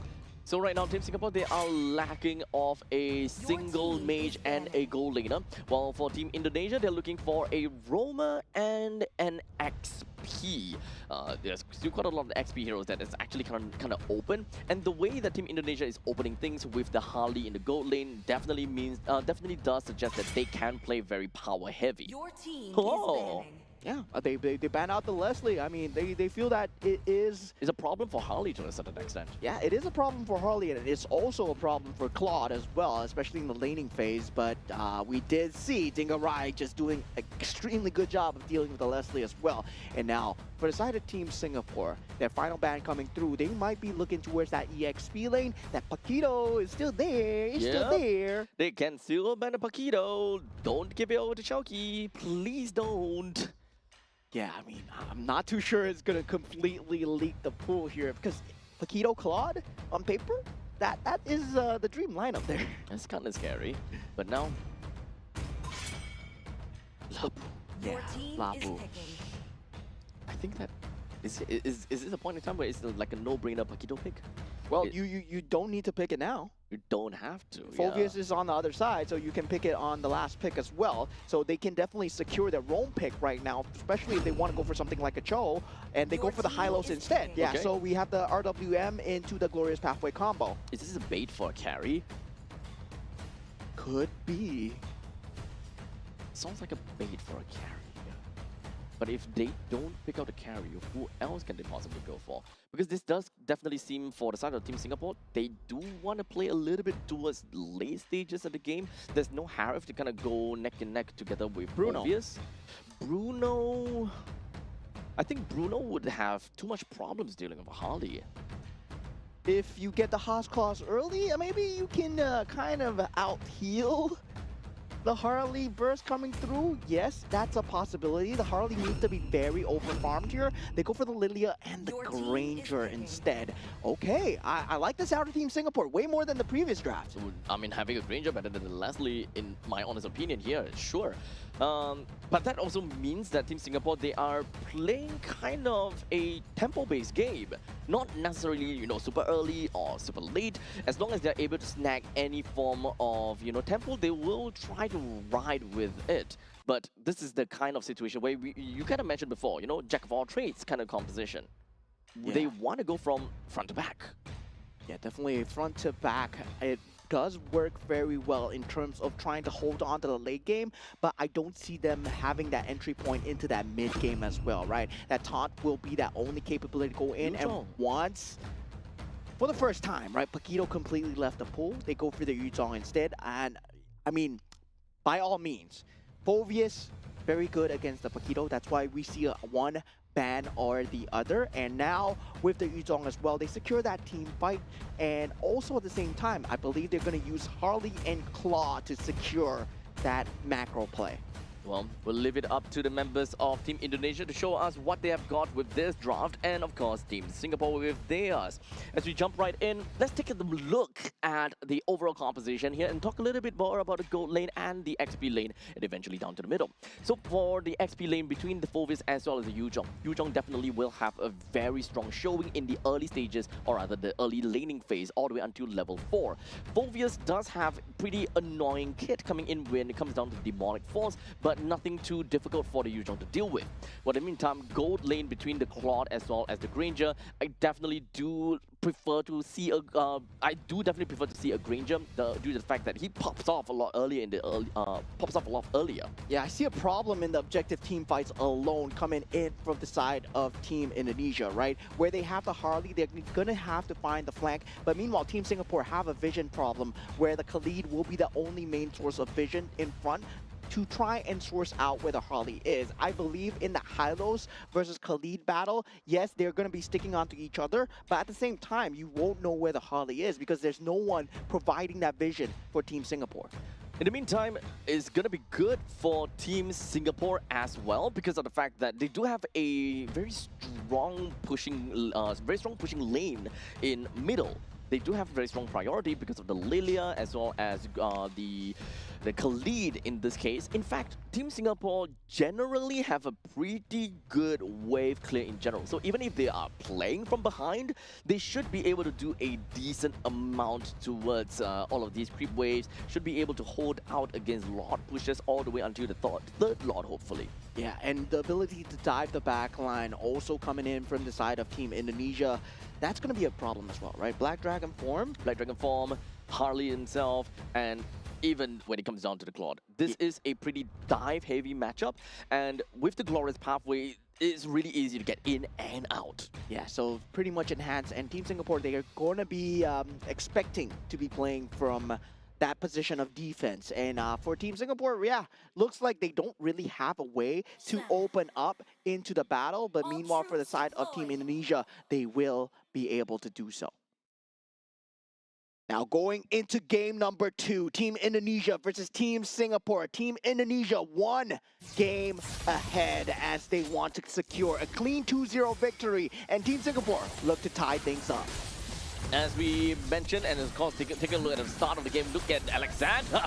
So right now, Team Singapore, they are lacking of a single team mage is and a gold laner. While for Team Indonesia, they're looking for a roamer and an XP. There's still quite a lot of XP heroes that is actually kind of open. And the way that Team Indonesia is opening things with the Harley in the gold lane definitely does suggest that they can play very power heavy. Your team Oh. is banning. Yeah, they ban out the Leslie. I mean, they feel that it is. It's a problem for Harley to a certain extent. Yeah, it is a problem for Harley, and it's also a problem for Claude as well, especially in the laning phase. But we did see Dingarai just doing an extremely good job of dealing with the Leslie as well. And now, for the side of Team Singapore, their final ban coming through, they might be looking towards that EXP lane. That Paquito is still there. It's still there. They can still ban a Paquito. Don't give it over to Chouki. Please don't. Yeah, I mean, I'm not too sure it's going to completely leak the pool here because Paquito Claude, on paper, that is the dream lineup there. That's kind of scary. But now, Labu. Your team is Labu. picking. I think that is this a point in time where it's like a no-brainer Paquito pick? Well, It- you don't need to pick it now. You don't have to. Phoveus is on the other side, so you can pick it on the last pick as well. So they can definitely secure their roam pick right now, especially if they want to go for something like a Cho, and they Your go for the team Hylos is instead. picking. Yeah, Okay. so we have the RWM into the Glorious Pathway combo. Is this a bait for a carry? Could be. Sounds like a bait for a carry. But if they don't pick out the carry, who else can they possibly go for? Because this does definitely seem, for the side of Team Singapore, they do want to play a little bit towards late stages of the game. There's no Harif to kind of go neck and neck together with Bruno. Phoveus. Bruno... I think Bruno would have too much problems dealing with a Harley. If you get the Haas clause early, maybe you can kind of out-heal the Harley burst coming through. Yes, that's a possibility. The Harley needs to be very over-farmed here. They go for the Lilia and the Your team is Granger picking. instead. Okay, I like this out of Team Singapore way more than the previous draft. So, I mean, having a Granger better than the Leslie, in my honest opinion here, sure. But that also means that Team Singapore, they are playing kind of a tempo-based game. Not necessarily, you know, super early or super late. As long as they're able to snag any form of, you know, tempo, they will try to ride with it. But this is the kind of situation where you kind of mentioned before, you know, jack of all trades kind of composition. They Yeah. want to go from front to back. Yeah, definitely front to back. It does work very well in terms of trying to hold on to the late game, but I don't see them having that entry point into that mid game as well, right? That taunt will be that only capability to go in, and Yuzhong. once, for the first time, right, Paquito completely left the pool. They go for the Yuzhong instead, and I mean, by all means, Phoveus, very good against the Paquito. That's why we see a one ban or the other, and now with the Yuzhong as well, they secure that team fight, and also at the same time, I believe they're going to use Harley and Claw to secure that macro play. Well, we'll leave it up to the members of Team Indonesia to show us what they have got with this draft, and of course, Team Singapore with theirs. As we jump right in, let's take a look at the overall composition here and talk a little bit more about the gold lane and the XP lane, and eventually down to the middle. So for the XP lane between the Phoveus as well as the Yuzhong, Yuzhong definitely will have a very strong showing in the early stages, or rather the early laning phase, all the way until level 4. Phoveus does have pretty annoying kit coming in when it comes down to Demonic Force, but nothing too difficult for the Yuzhong to deal with. But in the meantime, gold lane between the Claude as well as the Granger, I definitely do prefer to see a Granger due to the fact that he pops off a lot earlier in the earlier. Yeah, I see a problem in the objective team fights alone coming in from the side of Team Indonesia, right? Where they have the Harley, they're going to have to find the flank. But meanwhile, Team Singapore have a vision problem where the Khalid will be the only main source of vision in front to try and source out where the Harley is. I believe in the Hylos versus Khalid battle, yes, they're going to be sticking onto each other, but at the same time, you won't know where the Harley is because there's no one providing that vision for Team Singapore. In the meantime, it's going to be good for Team Singapore as well because of the fact that they do have a very strong pushing lane in middle. They do have very strong priority because of the Lilia as well as the the Khalid in this case. In fact, Team Singapore generally have a pretty good wave clear in general. So even if they are playing from behind, they should be able to do a decent amount towards all of these creep waves, should be able to hold out against Lord pushes all the way until the third Lord, hopefully. Yeah, and the ability to dive the back line also coming in from the side of Team Indonesia. That's going to be a problem as well, right? Black Dragon form, Harley himself, and even when it comes down to the Claude. This is a pretty dive-heavy matchup, and with the Glorious Pathway, it's really easy to get in and out. Yeah, so pretty much enhanced. And Team Singapore, they are going to be expecting to be playing from that position of defense. And for Team Singapore, yeah, looks like they don't really have a way to open up into the battle. But meanwhile, for the side of Team Indonesia, they will be able to do so. Now going into game number 2, Team Indonesia versus Team Singapore. Team Indonesia 1 game ahead as they want to secure a clean 2-0 victory. And Team Singapore look to tie things up. As we mentioned, and of course, take a look at the start of the game. Look at Alexander.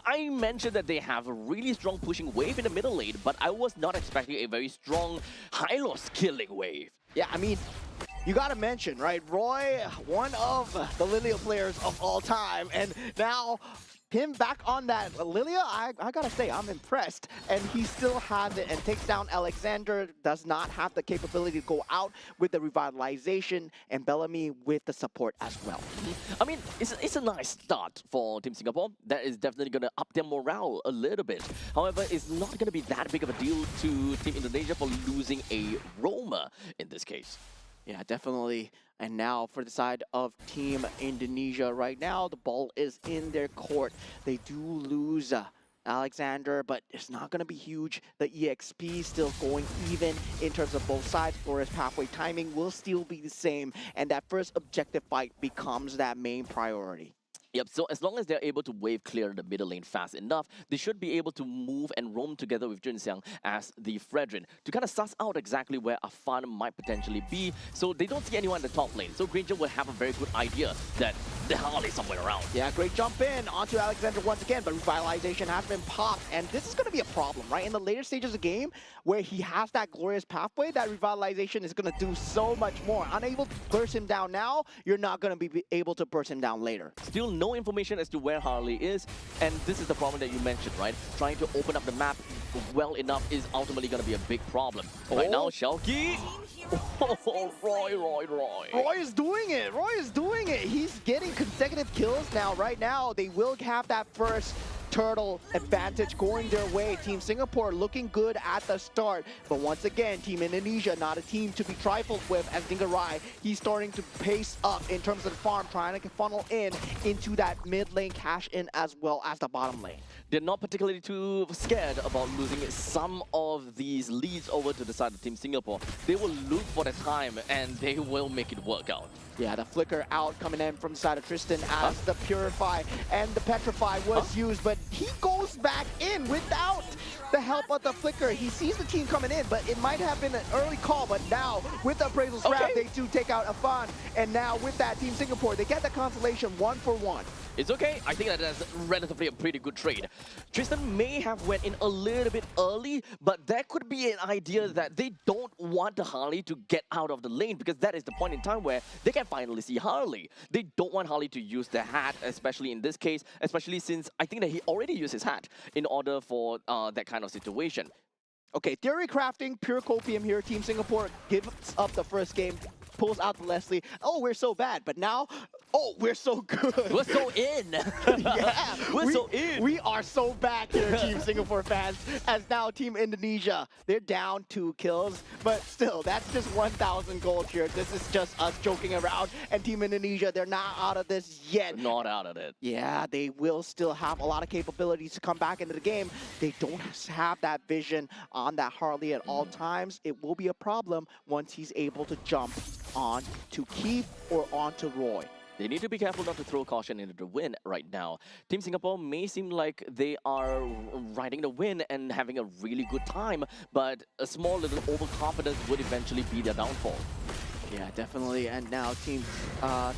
I mentioned that they have a really strong pushing wave in the middle lane, but I was not expecting a very strong Hylos killing wave. Yeah, I mean, you gotta mention, right? Roy, one of the Lilia players of all time, and now him back on that Lilia, I gotta say, I'm impressed. And he still has it and takes down Alexander, does not have the capability to go out with the revitalization, and Bellamy with the support as well. I mean, it's a nice start for Team Singapore. That is definitely going to up their morale a little bit. However, it's not going to be that big of a deal to Team Indonesia for losing a roamer in this case. Yeah, definitely. And now for the side of Team Indonesia, right now the ball is in their court. They do lose Alexander, but it's not going to be huge. The EXP still going even in terms of both sides. Glorious Pathway timing will still be the same, and that first objective fight becomes that main priority. Yep, so as long as they're able to wave clear the middle lane fast enough, they should be able to move and roam together with Junxiang as the Fredrin to kind of suss out exactly where Afan might potentially be, so they don't see anyone in the top lane. So Granger will have a very good idea that the Harley is somewhere around. Yeah, great jump in onto Alexander once again, but revitalization has been popped, and this is going to be a problem, right? In the later stages of the game, where he has that Glorious Pathway, that revitalization is going to do so much more. Unable to burst him down now, you're not going to be able to burst him down later. Still no information as to where Harley is, and this is the problem that you mentioned, right? Trying to open up the map well enough is ultimately going to be a big problem. Right now, Shelky. Oh, Roy. Roy is doing it. Roy is doing it. He's getting consecutive kills now. Right now, they will have that first turtle advantage going their way. Team Singapore looking good at the start, but once again, Team Indonesia not a team to be trifled with, as Dingarai, he's starting to pace up in terms of the farm, trying to funnel in into that mid lane cash in as well as the bottom lane. They're not particularly too scared about losing some of these leads over to the side of Team Singapore. They will look for the time and they will make it work out. Yeah, the flicker out coming in from the side of Tristan as the Purify and the Petrify was used, but he goes back in without the help of the flicker. He sees the team coming in, but it might have been an early call, but now with the appraisal scrap, they do take out Afan, and now with that, Team Singapore, they get the consolation 1-for-1. It's okay. I think that's relatively a pretty good trade. Tristan may have went in a little bit early, but that could be an idea that they don't want the Harley to get out of the lane, because that is the point in time where they can finally see Harley. They don't want Harley to use the hat, especially in this case, especially since I think that he already used his hat in order for that kind of situation. Okay, theory crafting, pure copium here. Team Singapore gives up the first game, pulls out the Leslie. Oh, we're so bad, but now, oh, we're so good. We're so in. Yeah, we're so in. We are so back here, Team Singapore fans, as now Team Indonesia, they're down 2 kills, but still, that's just 1,000 gold here. This is just us joking around, and Team Indonesia, they're not out of this yet. Not out of it. Yeah, they will still have a lot of capabilities to come back into the game. They don't have that vision on that Harley at all times. It will be a problem once he's able to jump on to Keith or on to Roy. They need to be careful not to throw caution into the wind right now. Team Singapore may seem like they are riding the wind and having a really good time, but a small little overconfidence would eventually be their downfall. Yeah, definitely. And now Team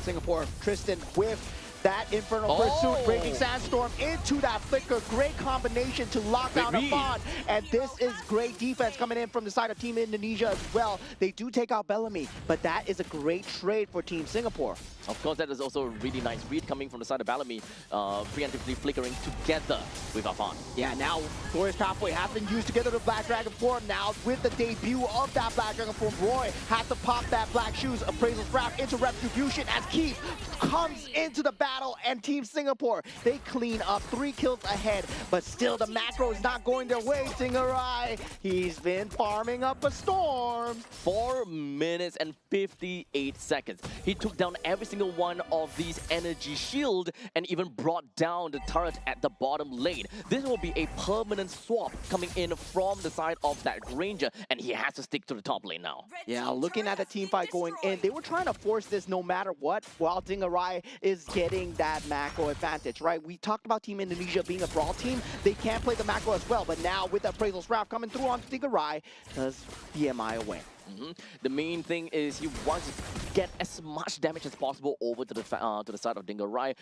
Singapore, Tristan with that Infernal Pursuit, Raging Sandstorm into that Flicker. Great combination to lock down a bond. And this is great defense coming in from the side of Team Indonesia as well. They do take out Bellamy, but that is a great trade for Team Singapore. Of course, that is also a really nice read coming from the side of Bellamy, preemptively flickering together with Afan. Yeah, now Glorious Pathway has been used together with Black Dragon form. Now with the debut of that Black Dragon form, Roy has to pop that Black Shoes Appraisal Scrap into Retribution as Keith comes into the battle, and Team Singapore, they clean up 3 kills ahead, but still the macro is not going their way. Singarai, he's been farming up a storm. 4 minutes and 58 seconds. He took down every single one of these energy shield and even brought down the turret at the bottom lane. This will be a permanent swap coming in from the side of that Granger, and he has to stick to the top lane now. Yeah, looking at the team fight going in, they were trying to force this no matter what, while Dingarai is getting that macro advantage, right? We talked about Team Indonesia being a brawl team. They can play the macro as well, but now with the Appraisal Scrap coming through on Dingarai, does BMI away. The main thing is he wants to get as much damage as possible over to the side of Dingarai,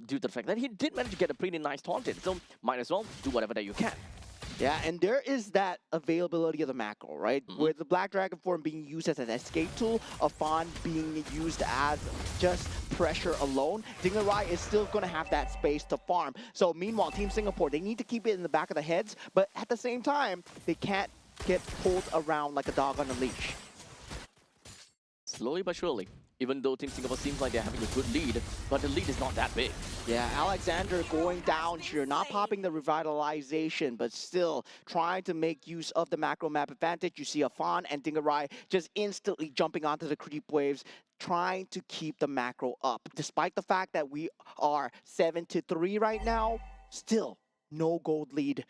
due to the fact that he did manage to get a pretty nice taunt in, so might as well do whatever that you can. Yeah, and there is that availability of the macro, right? With the Black Dragon form being used as an escape tool, Afan being used as just pressure alone, Dingarai is still going to have that space to farm. So meanwhile, Team Singapore, they need to keep it in the back of the heads, but at the same time, they can't get pulled around like a dog on a leash. Slowly but surely, even though Team Singapore seems like they're having a good lead, but the lead is not that big. Yeah, Alexander going down here, not popping the revitalization, but still trying to make use of the macro map advantage. You see Afan and Dingarai just instantly jumping onto the creep waves, trying to keep the macro up. Despite the fact that we are 7-3 right now, still no gold lead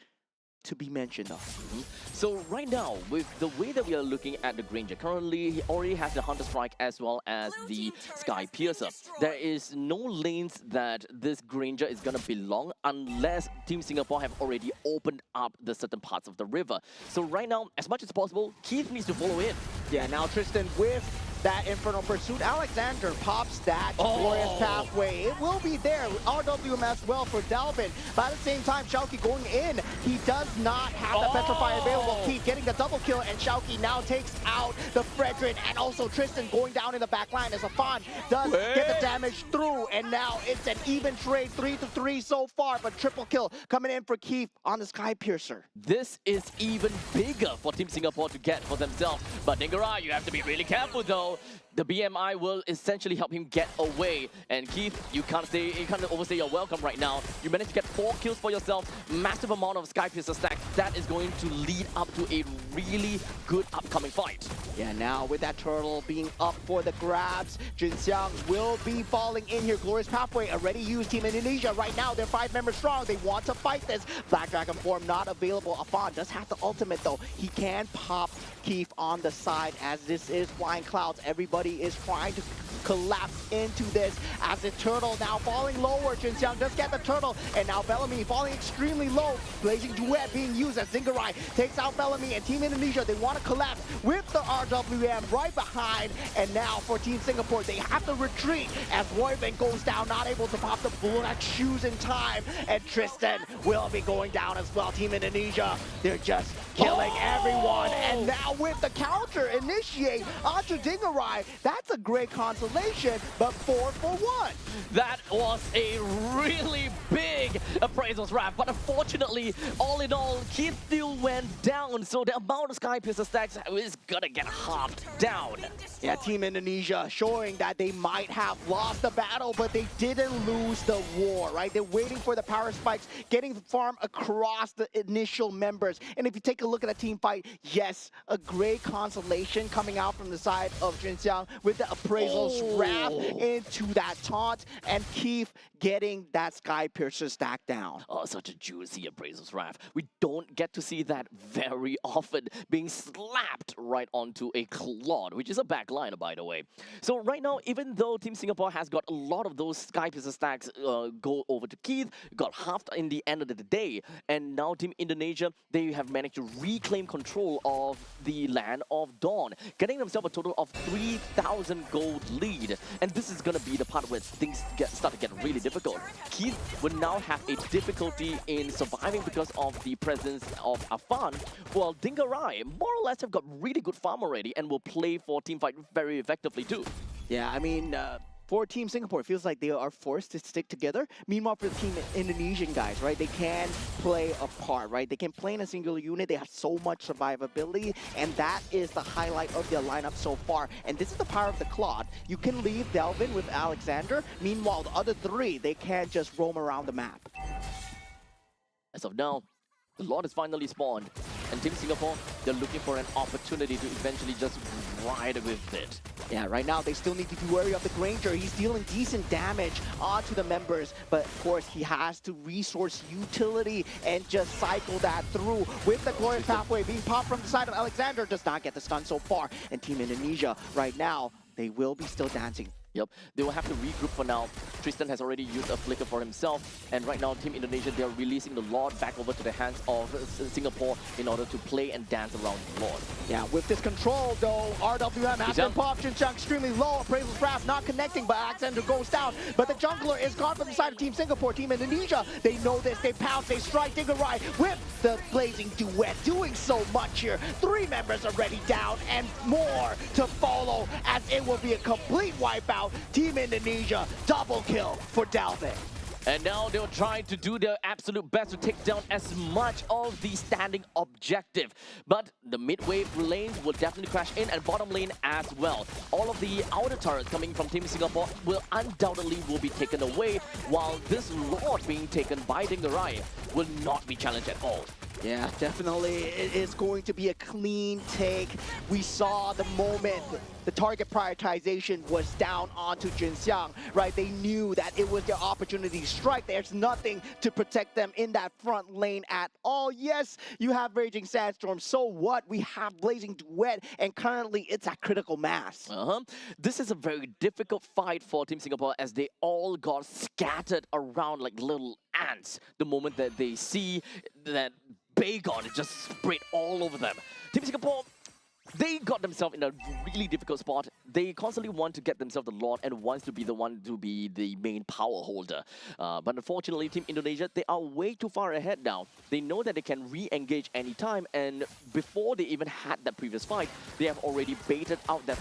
to be mentioned of. So right now, with the way that we are looking at the Granger, currently he already has the Hunter Strike as well as the Sky Piercer. There is no lanes that this Granger is gonna belong unless Team Singapore have already opened up the certain parts of the river. So right now, as much as possible, Keith needs to follow in. Yeah, now Tristan with that Infernal Pursuit. Alexander pops that Glorious Pathway. It will be there. RWM as well for Delvin. But at the same time, Shauki going in. He does not have the Petrify available. Keith getting the double kill, and Shauki now takes out the Fredrin, and also Tristan going down in the back line as Afan does get the damage through. And now it's an even trade, 3-3 so far, but triple kill coming in for Keith on the Sky Piercer. This is even bigger for Team Singapore to get for themselves. But Dingarai, you have to be really careful though. The BMI will essentially help him get away. And Keith, you can't overstay your welcome right now. You managed to get 4 kills for yourself, massive amount of Sky Piercer stacks. That is going to lead up to a really good upcoming fight. Yeah, now with that turtle being up for the grabs, Jin Xiang will be falling in here. Glorious Pathway already used. Team Indonesia right now, they're 5 members strong. They want to fight this. Black Dragon form not available. Afan does have the ultimate though. He can pop Keith on the side as this is Flying Clouds. Everybody is trying to collapse into this as the turtle now falling lower. Jin Xiang does get the turtle, and now Bellamy falling extremely low. Blazing Duet being used as Zingarai takes out Bellamy, and Team Indonesia, they want to collapse with the RWM right behind. And now for Team Singapore, they have to retreat as Royven goes down, not able to pop the Black Shoes in time, and Tristan will be going down as well. Team Indonesia, they're just killing everyone, and now with the counter initiate onto Dingarai, that's a great consolation, but 4 for 1. That was a really big appraisals wrap, but unfortunately, all in all, Keith still went down, so the amount of Sky Piercer stacks is gonna get halved down. Yeah, Team Indonesia showing that they might have lost the battle, but they didn't lose the war, right? They're waiting for the power spikes, getting the farm across the initial members. And if you take a look at the team fight, yes, a great consolation coming out from the side of Jin Xiang with the appraisals wrap into that taunt, and Keith getting that Sky Piercer stack down. Oh, such a juicy appraisals wrap. We don't get to see that very often, being slapped right onto a clod, which is a back line, by the way. So right now, even though Team Singapore has got a lot of those Sky Pistol stacks go over to Keith, got halved in the end of the day, and now Team Indonesia, they have managed to reclaim control of the land of Dawn, getting themselves a total of 3,000 gold lead. And this is going to be the part where things start to get really difficult. Keith will now have a difficulty in surviving because of the presence of Afan, while Dingarai more or less have got really good farm already and will play for teamfight very effectively too. Yeah, I mean, for Team Singapore, it feels like they are forced to stick together. Meanwhile, for the Team Indonesian guys, right, they can play apart, right? They can play in a single unit. They have so much survivability, and that is the highlight of their lineup so far. And this is the power of the Claude. You can leave Delvin with Alexander. Meanwhile, the other three, they can just roam around the map. As of now, the Lord is finally spawned, and Team Singapore, they're looking for an opportunity to eventually just ride with it. Yeah, right now they still need to be wary of the Granger. He's dealing decent damage onto the members, but of course he has to resource utility and just cycle that through. With the Glorious Pathway being popped from the side of Alexander, does not get the stun so far. And Team Indonesia, right now, they will be still dancing. Yep, they will have to regroup for now. Tristan has already used a flicker for himself, and right now Team Indonesia, they're releasing the Lord back over to the hands of Singapore in order to play and dance around the Lord. Yeah, with this control though, RWM has been popped. Xinjiang extremely low. Appraisal's Wrath not connecting, but Alexander goes down. But the jungler is gone from the side of Team Singapore. Team Indonesia, they know this. They pounce, they strike. Dingarai with the blazing duet, doing so much here. 3 members already down, and more to follow, as it will be a complete wipeout. Team Indonesia, double kill for Delvin. And now they'll try to do their absolute best to take down as much of the standing objective. But the mid-wave lanes will definitely crash in, and bottom lane as well. All of the outer turrets coming from Team Singapore will undoubtedly be taken away, while this Lord being taken by Dingarai will not be challenged at all. Yeah, definitely. It is going to be a clean take. We saw the moment the target prioritization was down onto Xinjiang, right? They knew that it was their opportunity to strike. There's nothing to protect them in that front lane at all. Yes, you have Raging Sandstorm. So what? We have Blazing Duet, and currently it's at critical mass. This is a very difficult fight for Team Singapore, as they all got scattered around like little ants the moment that they see that Bagon is just sprayed all over them. Team Singapore, they got themselves in a really difficult spot. They constantly want to get themselves the Lord and wants to be the one to be the main power holder. But unfortunately, Team Indonesia, they are way too far ahead now. They know that they can re-engage anytime, and before they even had that previous fight, they have already baited out that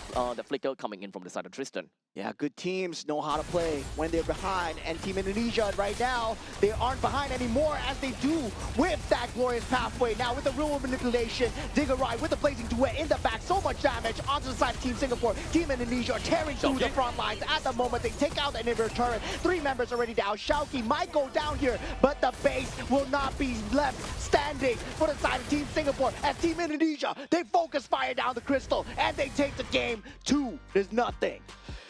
flicker coming in from the side of Tristan. Yeah, good teams know how to play when they're behind, and Team Indonesia right now, they aren't behind anymore as they do with that Glorious Pathway. Now with the real manipulation, Dingarai with the Blazing Duet in the back, so much damage onto the side of Team Singapore. Team Indonesia are tearing through the front lines. At the moment, they take out the inhibitor turret. 3 members already down. Shauki might go down here, but the base will not be left standing for the side of Team Singapore. As Team Indonesia, they focus fire down the crystal, and they take the game 2-0.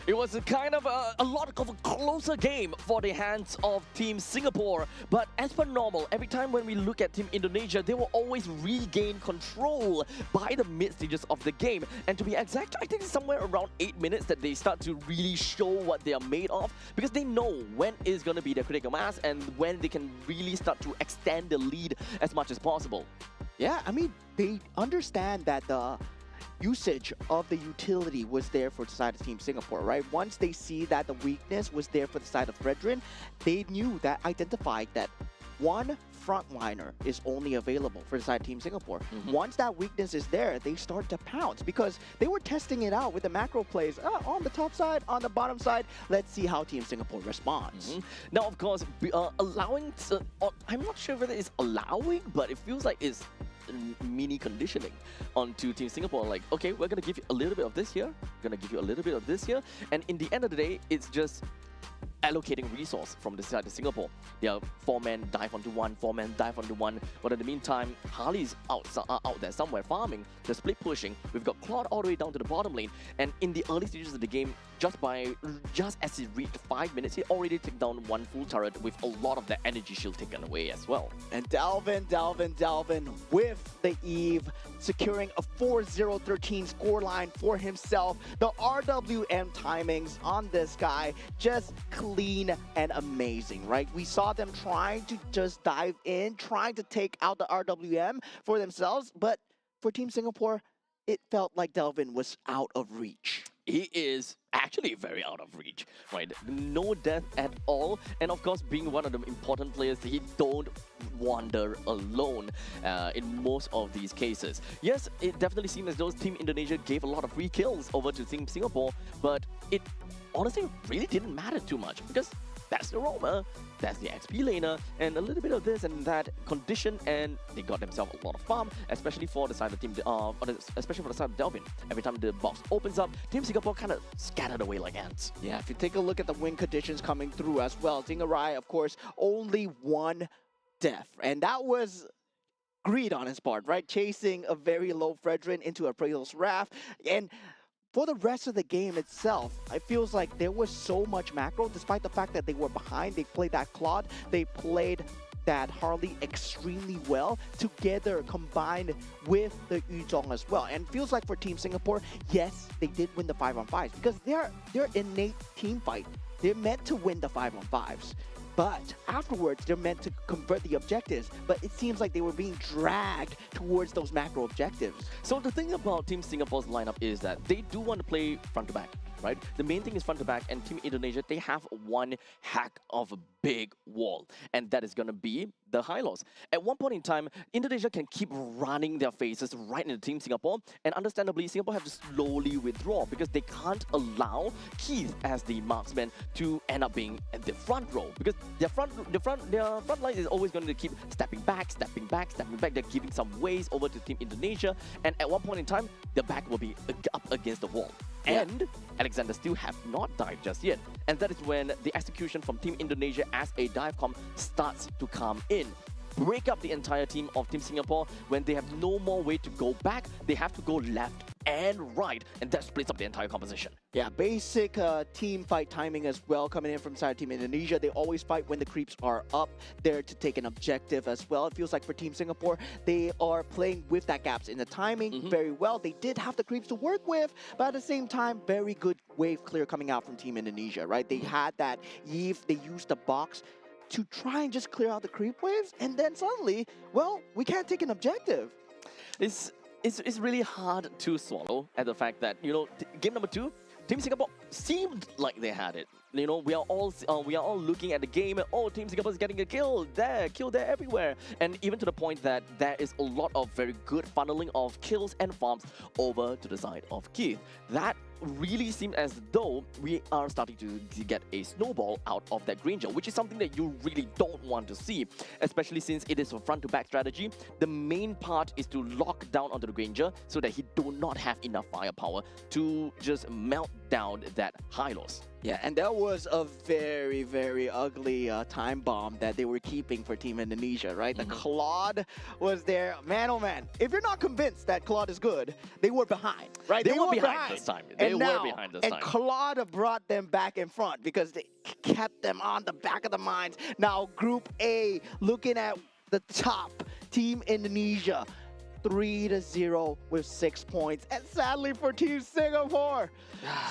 It was a kind of a lot of a closer game for the hands of Team Singapore. But as per normal, every time when we look at Team Indonesia, they will always regain control by the mid stages of the game. And to be exact, I think it's somewhere around 8 minutes that they start to really show what they are made of, because they know when is going to be their critical mass and when they can really start to extend the lead as much as possible. Yeah, I mean, they understand that the usage of the utility was there for the side of Team Singapore, right? Once they see that the weakness was there for the side of Fredrin, they knew that, identified that one frontliner is only available for the side of Team Singapore. Once that weakness is there, they start to pounce, because they were testing it out with the macro plays on the top side, on the bottom side. Let's see how Team Singapore responds. Now, of course, allowing, I'm not sure whether it's allowing, but it feels like it's mini conditioning onto Team Singapore. Like, okay, we're gonna give you a little bit of this here, gonna give you a little bit of this here, and in the end of the day, it's just allocating resource from the side of Singapore. There are 4-man dive onto 1, 4-man dive onto 1, but in the meantime, Harley's out there somewhere farming, the split pushing. We've got Claude all the way down to the bottom lane, and in the early stages of the game, just as he reached 5 minutes, he already took down one full turret with a lot of the energy shield taken away as well. And Delvin with the Eve, securing a 4-0-13 scoreline for himself. The RWM timings on this guy, just clean and amazing, right? We saw them trying to just dive in, trying to take out the RWM for themselves, but for Team Singapore, it felt like Delvin was out of reach. He is actually very out of reach, right? No death at all, and of course, being one of the important players, he don't wander alone in most of these cases. Yes, it definitely seems as though Team Indonesia gave a lot of free kills over to Team Singapore, but it honestly really didn't matter too much because that's the roamer, that's the XP laner, and a little bit of this and that condition, and they got themselves a lot of farm, especially for the side of Team, especially for the side of Delvin. Every time the box opens up, Team Singapore kind of scattered away like ants. Yeah, if you take a look at the win conditions coming through as well, Zingarai, of course, only one death, and that was greed on his part, right? Chasing a very low Fredrin into Appraisal's Wrath, and for the rest of the game itself, it feels like there was so much macro, despite the fact that they were behind. They played that Claude, they played that Harley extremely well, together combined with the Yuzhong as well. And feels like for Team Singapore, yes, they did win the 5-on-5s because they're innate team fight. They're meant to win the 5-on-5s. But afterwards, they're meant to convert the objectives. But it seems like they were being dragged towards those macro objectives. So the thing about Team Singapore's lineup is that they do want to play front to back, right? The main thing is front to back, and Team Indonesia, they have one hack of a big wall, and that is going to be the Hylos. At one point in time, Indonesia can keep running their faces right into Team Singapore, and understandably, Singapore have to slowly withdraw because they can't allow Keith as the marksman to end up being at the front row because their front line is always going to keep stepping back. They're giving some ways over to Team Indonesia, and at one point in time, the back will be up against the wall. Yeah. And Alexander still have not died just yet. And that is when the execution from Team Indonesia as a dive comp starts to come in. Break up the entire team of Team Singapore. When they have no more way to go back, they have to go left and right, and that splits up the entire composition. Yeah, basic team fight timing as well coming in from side Team Indonesia. They always fight when the creeps are up there to take an objective as well. It feels like for Team Singapore, they are playing with that gaps in the timing very well. They did have the creeps to work with, but at the same time, very good wave clear coming out from Team Indonesia, right? They had that Eve, they used the box to try and just clear out the creep waves, and then suddenly, well, we can't take an objective. It's really hard to swallow at the fact that, you know, game number 2, Team Singapore seemed like they had it. You know, we are all looking at the game. Oh, Team Singapore is getting a kill there, everywhere, and even to the point that there is a lot of very good funneling of kills and farms over to the side of Keith. That really seems as though we are starting to get a snowball out of that Granger, which is something that you really don't want to see, especially since it is a front-to-back strategy. The main part is to lock down onto the Granger so that he do not have enough firepower to just melt down that Hylos. Yeah, and that was a very, very ugly time bomb that they were keeping for Team Indonesia, right? The Claude was there. Man, oh man, if you're not convinced that Claude is good, they were behind, right? They were behind this time. They were behind this time. And Claude brought them back in front because they kept them on the back of the mines. Now, Group A, looking at the top, Team Indonesia, 3-0 with 6 points. And sadly for Team Singapore,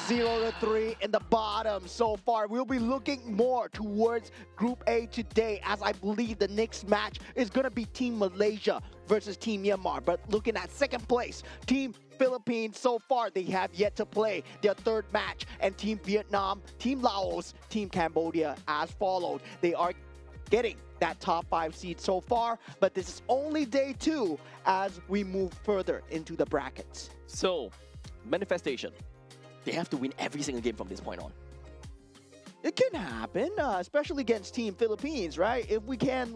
0-3 in the bottom so far. We'll be looking more towards Group A today, as I believe the next match is going to be Team Malaysia versus Team Myanmar. But looking at second place, Team Philippines, so far they have yet to play their third match. And Team Vietnam, Team Laos, Team Cambodia as followed. They are getting that top 5 seed so far, but this is only day 2 as we move further into the brackets. So, manifestation. They have to win every single game from this point on. It can happen, especially against Team Philippines, right? If we can,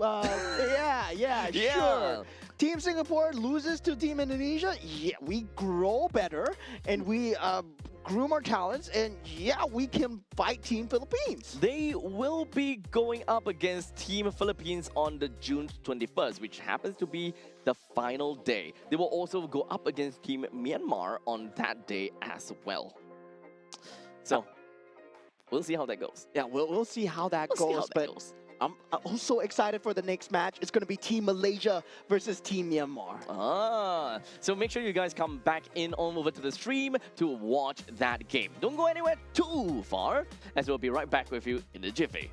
sure. Team Singapore loses to Team Indonesia, yeah, we grow better and we groom our talents, and yeah, we can fight Team Philippines. They will be going up against Team Philippines on the June 21st, which happens to be the final day. They will also go up against Team Myanmar on that day as well. So, we'll see how that goes. Yeah, we'll see how that We'll see goes. how that but goes. I'm also excited for the next match. It's going to be Team Malaysia versus Team Myanmar. So make sure you guys come back in on over to the stream to watch that game. Don't go anywhere too far, as we'll be right back with you in a jiffy.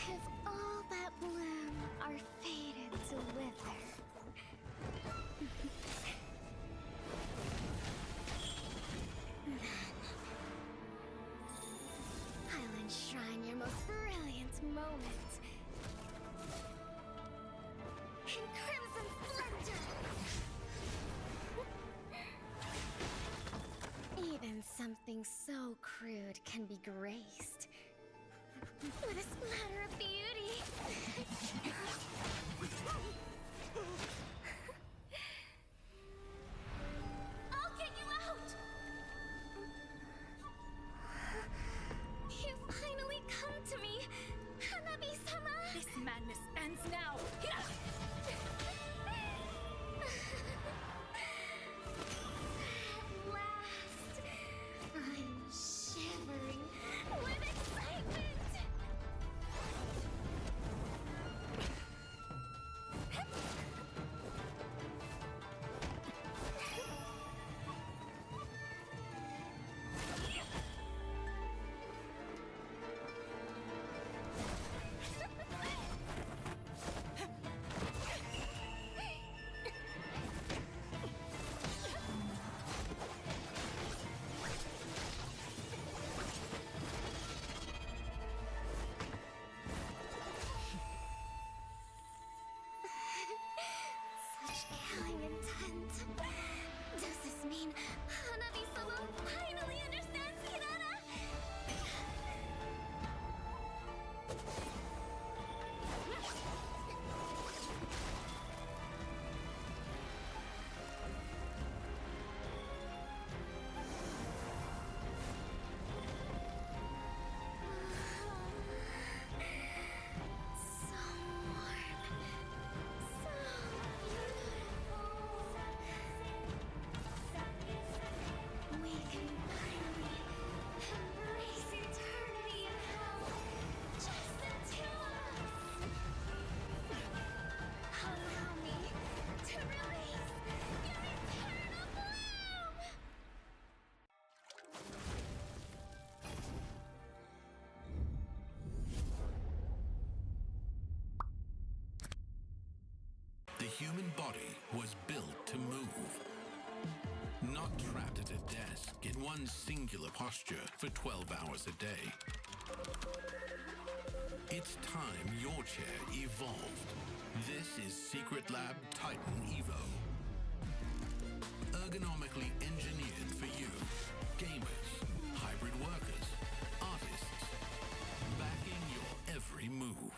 If all that bloom are fated to wither, then I'll enshrine your most brilliant moment in crimson splendor. Even something so crude can be graced with a splatter of beauty. I'll get you out! You finally come to me, Hanabi-sama! This madness ends now. At last, I'm shivering with excitement! human body was built to move. Not trapped at a desk in one singular posture for 12 hours a day. It's time your chair evolved. This is Secret Lab Titan Evo. Ergonomically engineered for you, gamers, hybrid workers, artists, backing your every move.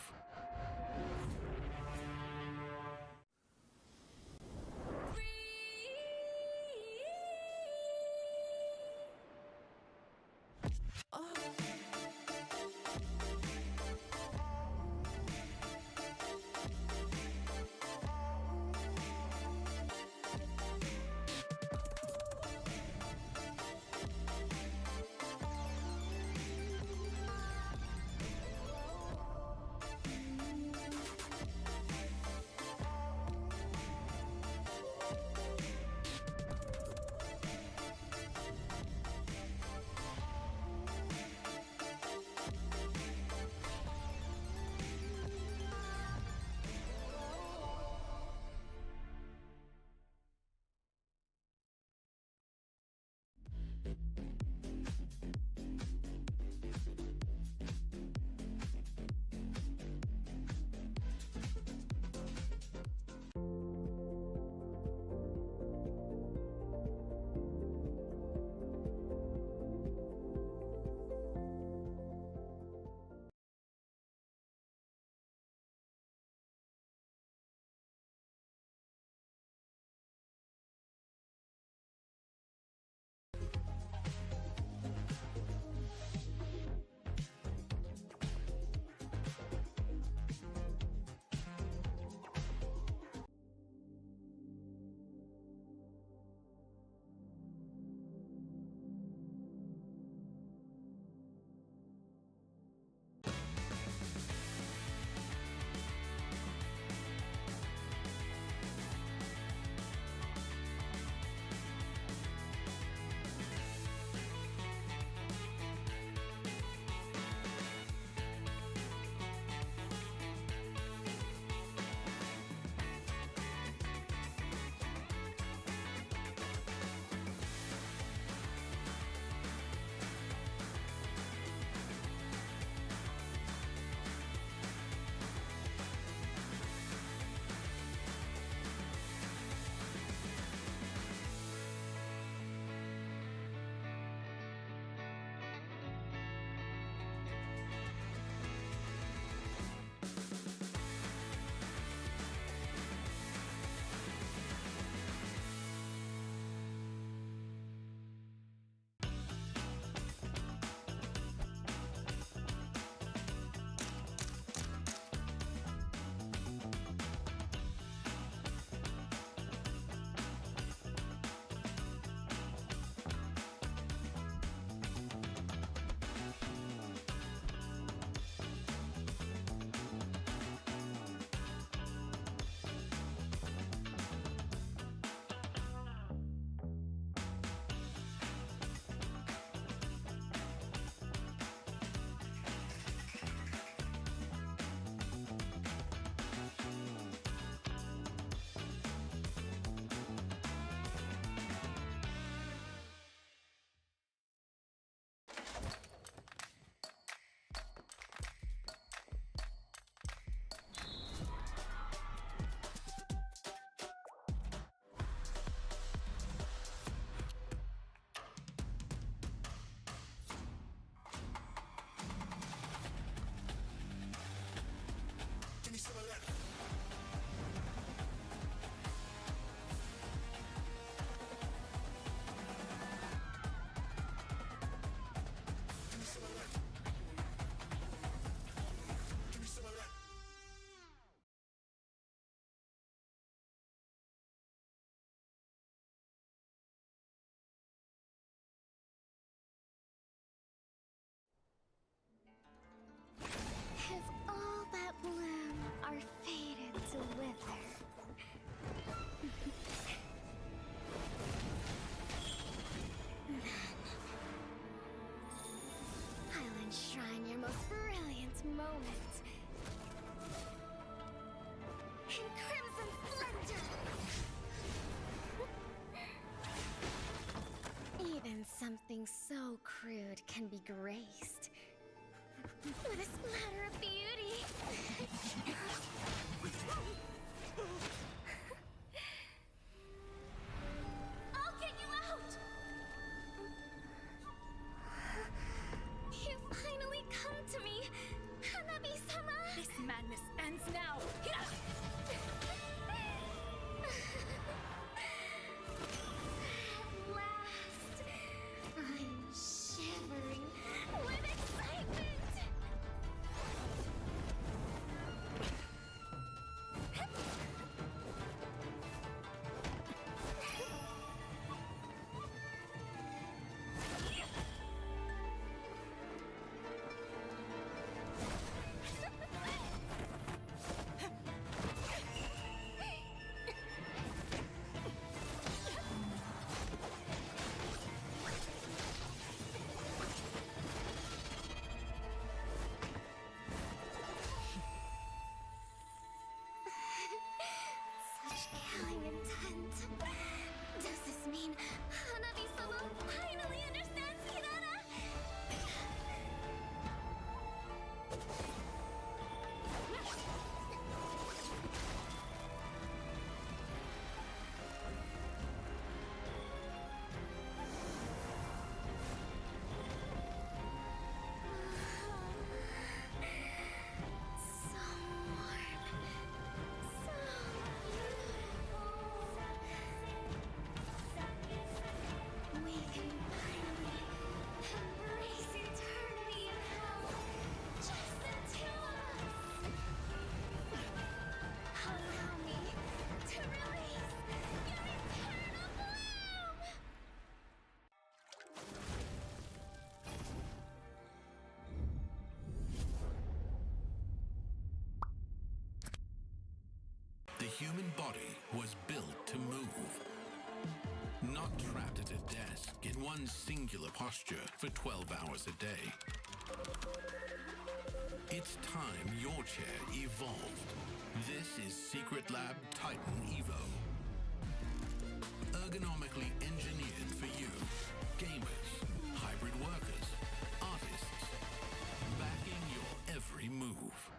when something so crude can be graced with a splatter of beauty. I'll get you out! You finally come to me, Hanabi-sama! This madness ends now! At last, I'm shivering with excitement! Such killing intent. Does this mean Hanabi-sama finally understands Hinata? So warm. So beautiful. We can finally embrace eternity in hell. Just the two of us. Allow me to release your eternal bloom. The human body was built to move. Not trapped at a desk in one singular posture for 12 hours a day. It's time your chair evolved. This is Secret Lab Titan Evo. Ergonomically engineered for you, gamers, hybrid workers, artists, backing your every move.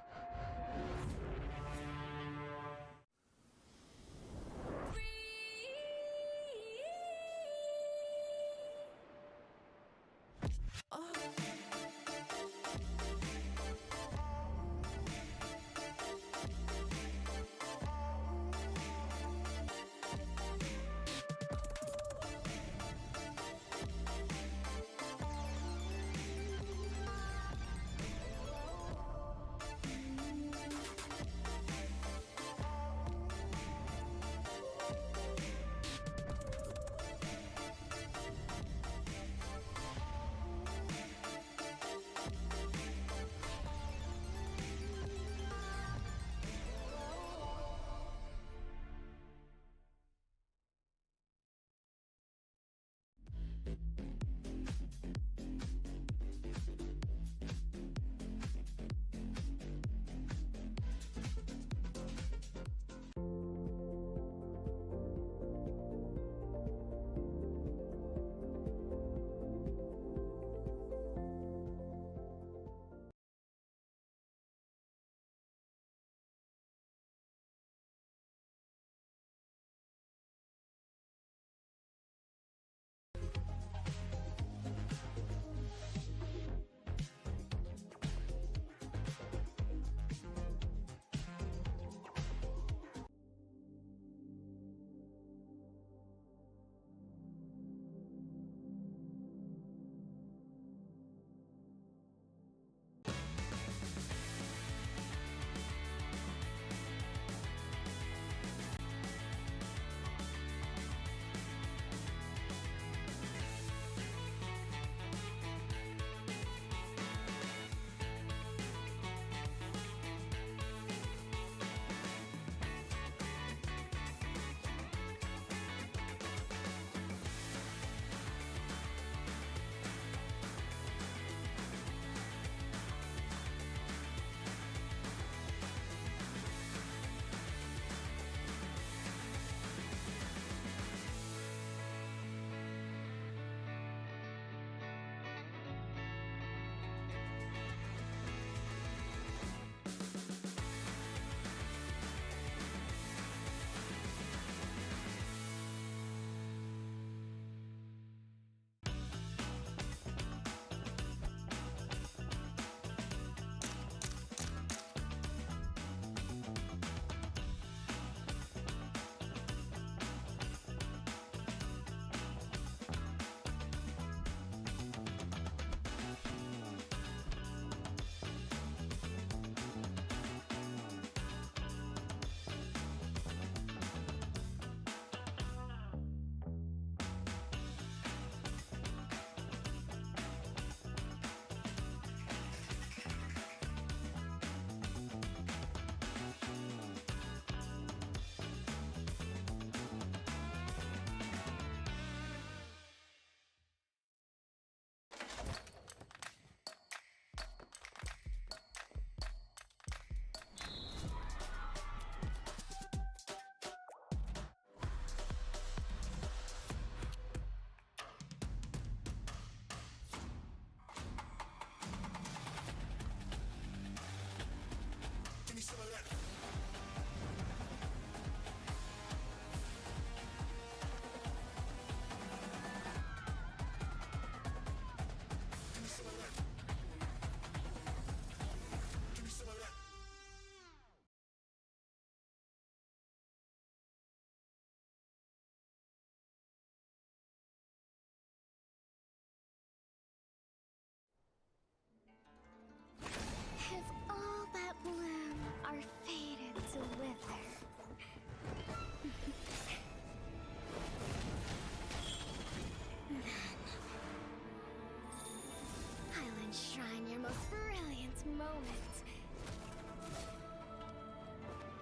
moment.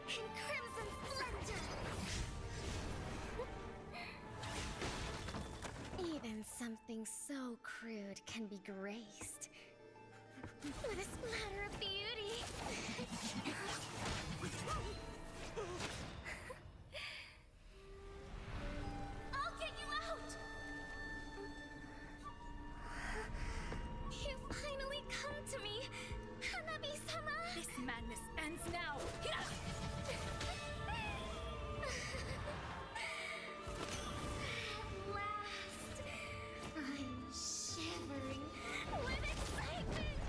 In crimson splendor! Even something so crude can be graced with a splatter of beauty. I'll get you out! You finally come to me, Hanabi-sama! This madness ends now. At last, I'm shivering with excitement!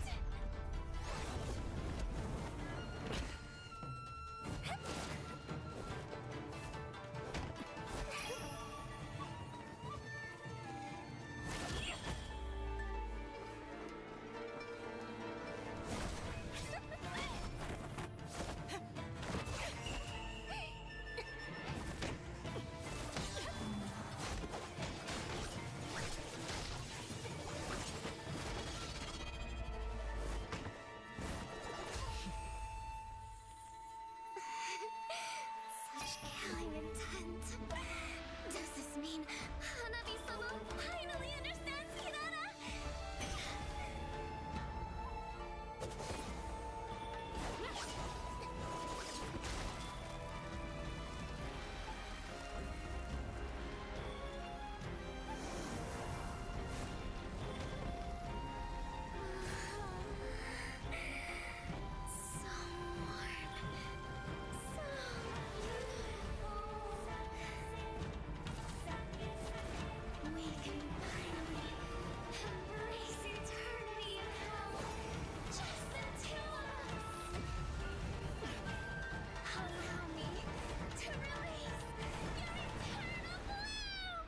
Such killing intent. Does this mean Hanabi-sama finally understands Hinata? So warm. So beautiful. We can finally embrace eternity in hell. Just the two of us. Allow me to release your eternal bloom.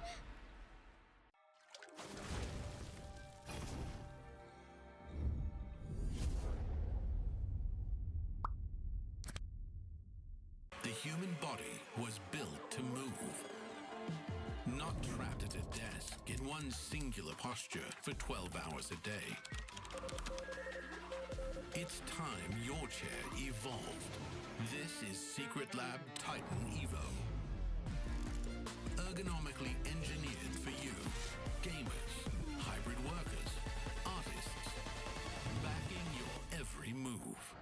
The human body was built to move. Not trapped at a desk in one singular posture for 12 hours a day. It's time your chair evolved. This is Secret Lab Titan Evo. Ergonomically engineered for you, gamers, hybrid workers, artists, backing your every move.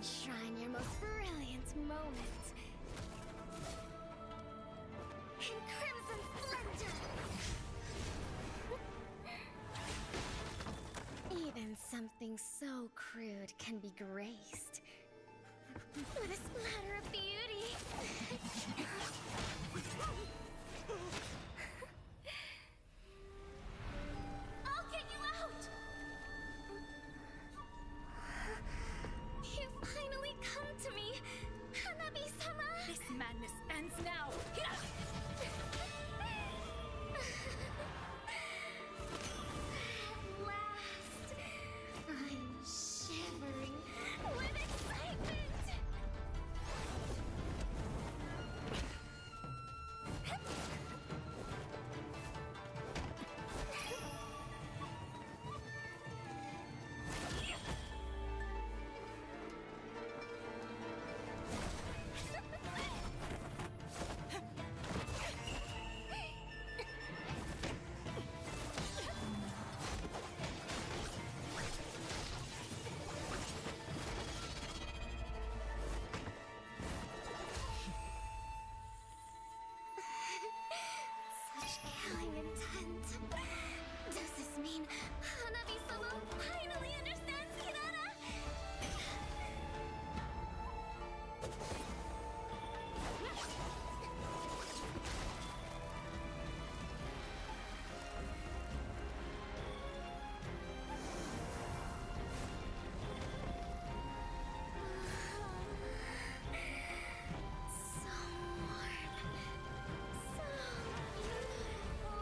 enshrine your most brilliant moment in crimson splendor. Even something so crude can be graced with a splatter of beauty. I'll get you out! You finally come to me, Hanabi-sama! This madness ends now! At last, I'm shivering with excitement! Such killing intent. Does this mean Hanabi-sama finally understands Kirara? So warm. So beautiful.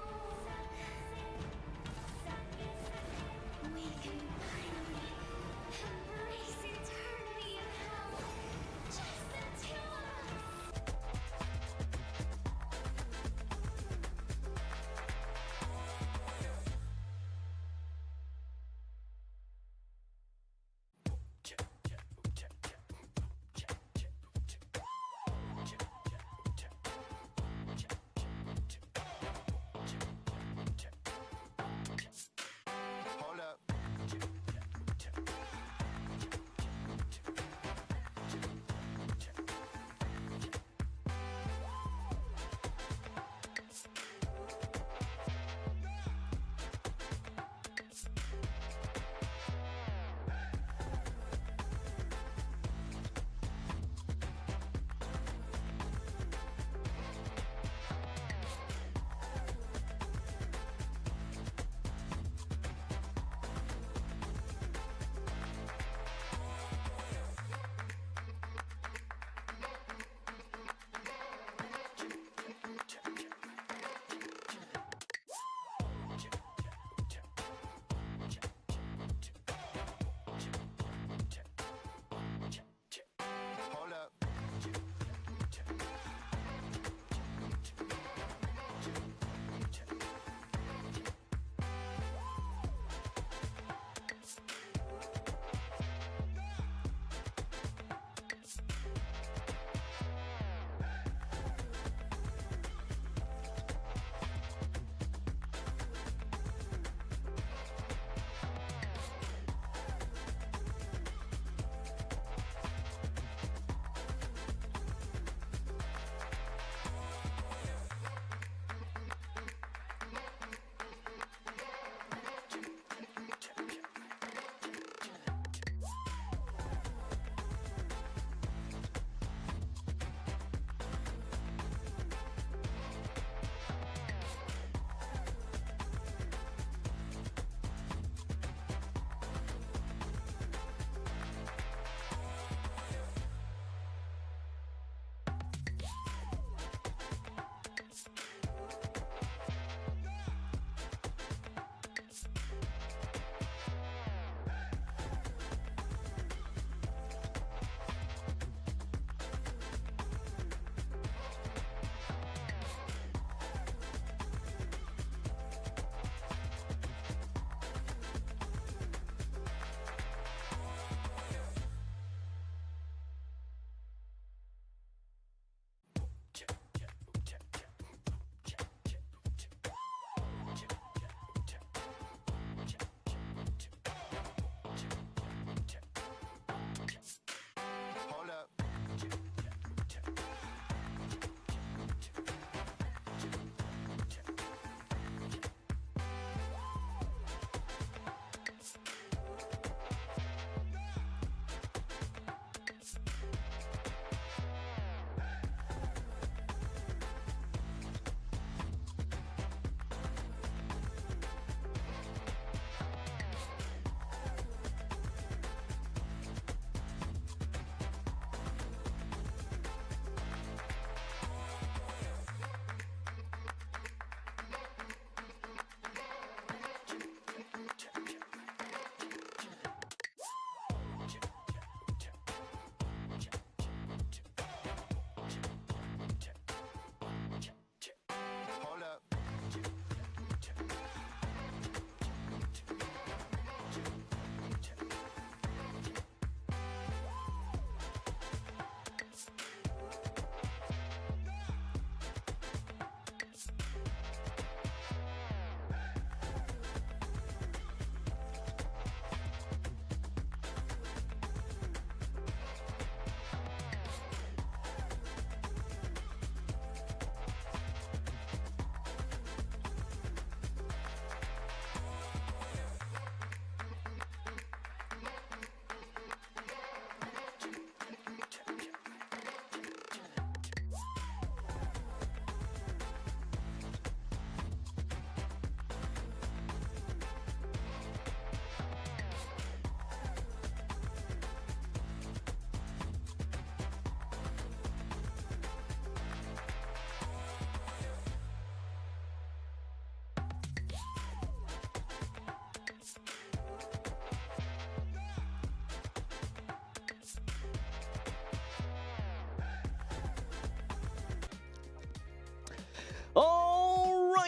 We can finally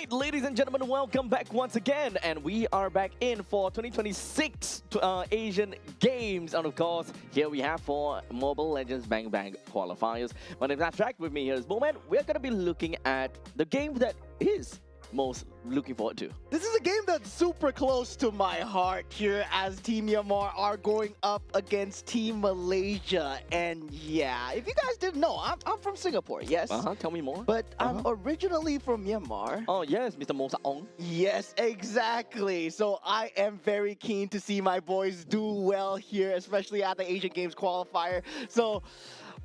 right, ladies and gentlemen, welcome back once again. And we are back in for 2026 Asian Games. And of course, here we have for Mobile Legends Bang Bang Qualifiers. My name is Abstract. With me here is Bowman. We're going to be looking at the game that is most looking forward to. This is a game that's super close to my heart here as Team Myanmar are going up against Team Malaysia. And yeah, if you guys didn't know, I'm from Singapore, yes? Tell me more. But I'm originally from Myanmar. Oh, yes, Mr. Mo Saong. Yes, exactly. So I am very keen to see my boys do well here, especially at the Asian Games qualifier. So,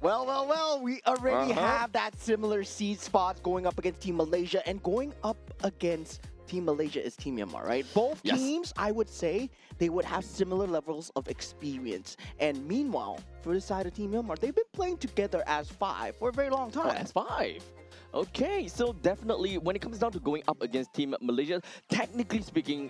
well, we already have that similar seed spots going up against Team Malaysia, and going up against Team Malaysia is Team Myanmar, right? Both teams, I would say, they would have similar levels of experience. And meanwhile, for the side of Team Myanmar, they've been playing together as five for a very long time. Oh, as five. Okay, so definitely when it comes down to going up against Team Malaysia, technically speaking,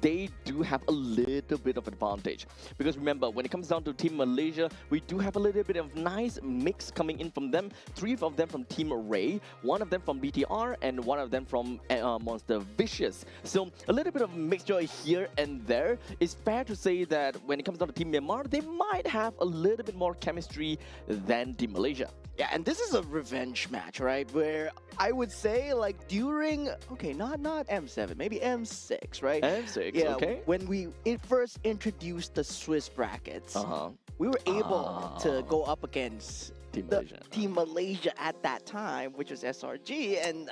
they do have a little bit of advantage. Because remember, when it comes down to Team Malaysia, we do have a little bit of nice mix coming in from them. 3 of them from Team Ray, 1 of them from BTR, and 1 of them from Monster Vicious. So a little bit of mixture here and there. It's fair to say that when it comes down to Team Myanmar, they might have a little bit more chemistry than Team Malaysia. Yeah, and this is a revenge match, right? Where I would say, like, during, okay, not M7, maybe M6, right? M6, yeah, okay. When we first introduced the Swiss brackets, we were able to go up against Team Malaysia at that time, which was SRG, and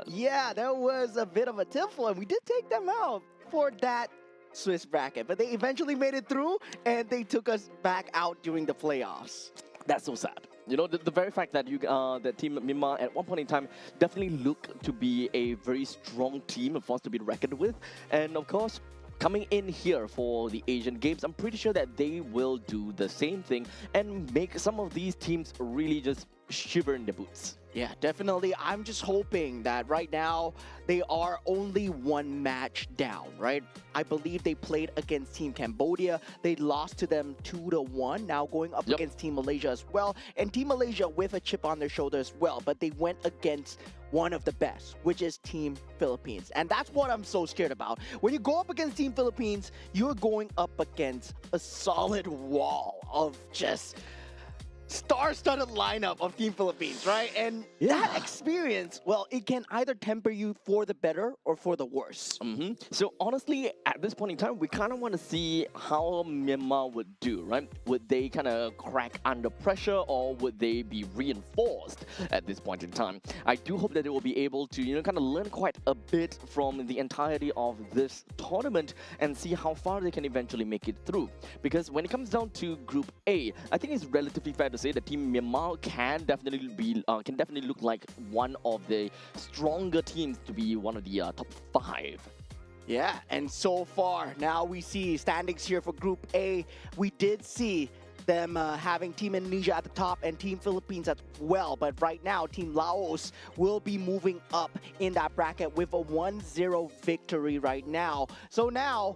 yeah, that was a bit of a tiffle, and we did take them out for that Swiss bracket, but they eventually made it through, and they took us back out during the playoffs. That's so sad. You know, the very fact that that Team Myanmar at one point in time definitely looked to be a very strong team, a force to be reckoned with. And of course, coming in here for the Asian Games, I'm pretty sure that they will do the same thing and make some of these teams really just shiver in their boots. Yeah, definitely. I'm just hoping that right now they are only 1 match down, right? I believe they played against Team Cambodia. They lost to them 2-1. Now going up against Team Malaysia as well. And Team Malaysia with a chip on their shoulder as well. But they went against one of the best, which is Team Philippines. And that's what I'm so scared about. When you go up against Team Philippines, you're going up against a solid wall of just star-studded lineup of Team Philippines, right? And that experience, well, it can either temper you for the better or for the worse. So honestly, at this point in time, we kind of want to see how Myanmar would do, right? Would they kind of crack under pressure, or would they be reinforced at this point in time? I do hope that they will be able to, you know, kind of learn quite a bit from the entirety of this tournament and see how far they can eventually make it through. Because when it comes down to Group A, I think it's relatively fair to say that Team Myanmar can definitely look like one of the stronger teams to be one of the top 5. Yeah, and so far, now we see standings here for Group A. We did see them having Team Indonesia at the top and Team Philippines as well. But right now, Team Laos will be moving up in that bracket with a 1-0 victory right now. So now,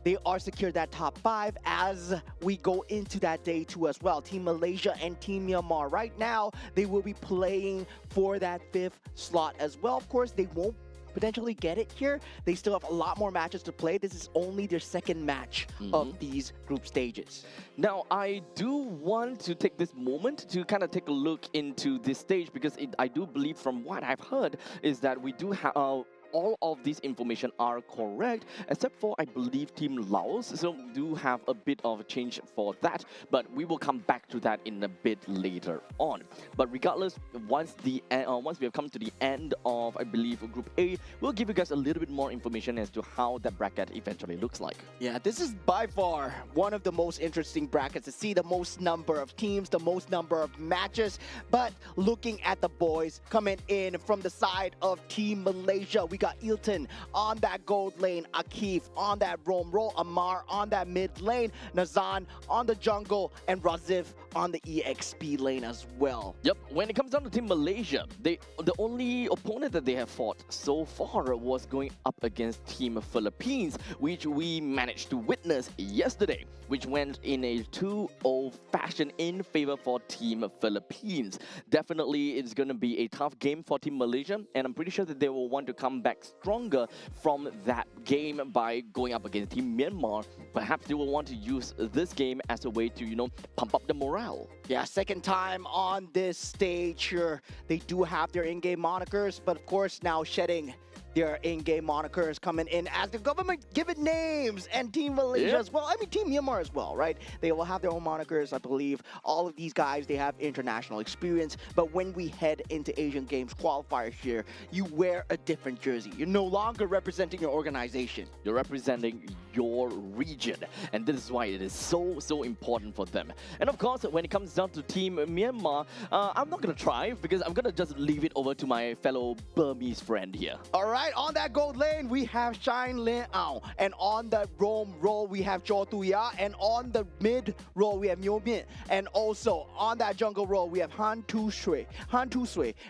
they are secured that top 5 as we go into that day 2 as well. Team Malaysia and Team Myanmar. Right now, they will be playing for that 5th slot as well. Of course, they won't potentially get it here. They still have a lot more matches to play. This is only their 2nd match of these group stages. Now, I do want to take this moment to kind of take a look into this stage, because I do believe from what I've heard is that we do have all of this information are correct, except for, I believe, Team Laos. So we do have a bit of a change for that, but we will come back to that in a bit later on. But regardless, once we have come to the end of, I believe, Group A, we'll give you guys a little bit more information as to how that bracket eventually looks like. Yeah, this is by far one of the most interesting brackets to see, the most number of teams, the most number of matches. But looking at the boys coming in from the side of Team Malaysia, we got Ilton on that gold lane, Akif on that roam role, Amar on that mid lane, Nazan on the jungle, and Razif on the EXP lane as well. Yep, when it comes down to Team Malaysia, the only opponent that they have fought so far was going up against Team Philippines, which we managed to witness yesterday, which went in a 2-0 fashion in favor for Team Philippines. Definitely, it's going to be a tough game for Team Malaysia, and I'm pretty sure that they will want to come back stronger from that game by going up against Team Myanmar. Perhaps they will want to use this game as a way to, pump up the morale. Yeah, second time on this stage here. They do have their in-game monikers, but of course now shedding their in-game monikers coming in as the government given names, and Team Malaysia as well. I mean, Team Myanmar as well, right? They will have their own monikers, I believe. All of these guys, they have international experience, but when we head into Asian Games qualifiers here, you wear a different jersey. You're no longer representing your organization. You're representing your region, and this is why it is so important for them. And of course, when it comes down to Team Myanmar, I'm not gonna try because I'm gonna just leave it over to my fellow Burmese friend here. All right, on that gold lane, we have Shine Lin Ao, and on the roam role, we have Jo Tuya, and on the mid role, we have Myo Min, and also on that jungle role, we have Han Tu Shui,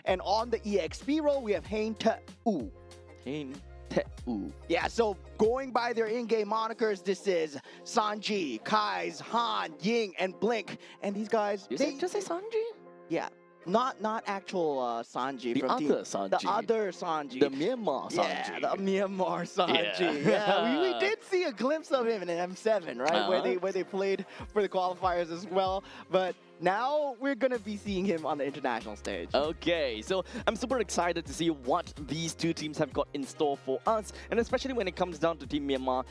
and on the EXP role, we have Hein Te U. Yeah, so going by their in-game monikers, this is Sanji, Kai's, Han, Ying, and Blink, and these guys, Just say Sanji? yeah. Not actual Sanji The from other team. Sanji. The other Sanji. The Myanmar Sanji. Yeah, the Myanmar Sanji. Yeah. Yeah, we did see a glimpse of him in an M7, right? Where they played for the qualifiers as well. But now we're gonna be seeing him on the international stage. Okay, so I'm super excited to see what these two teams have got in store for us, and especially when it comes down to Team Myanmar,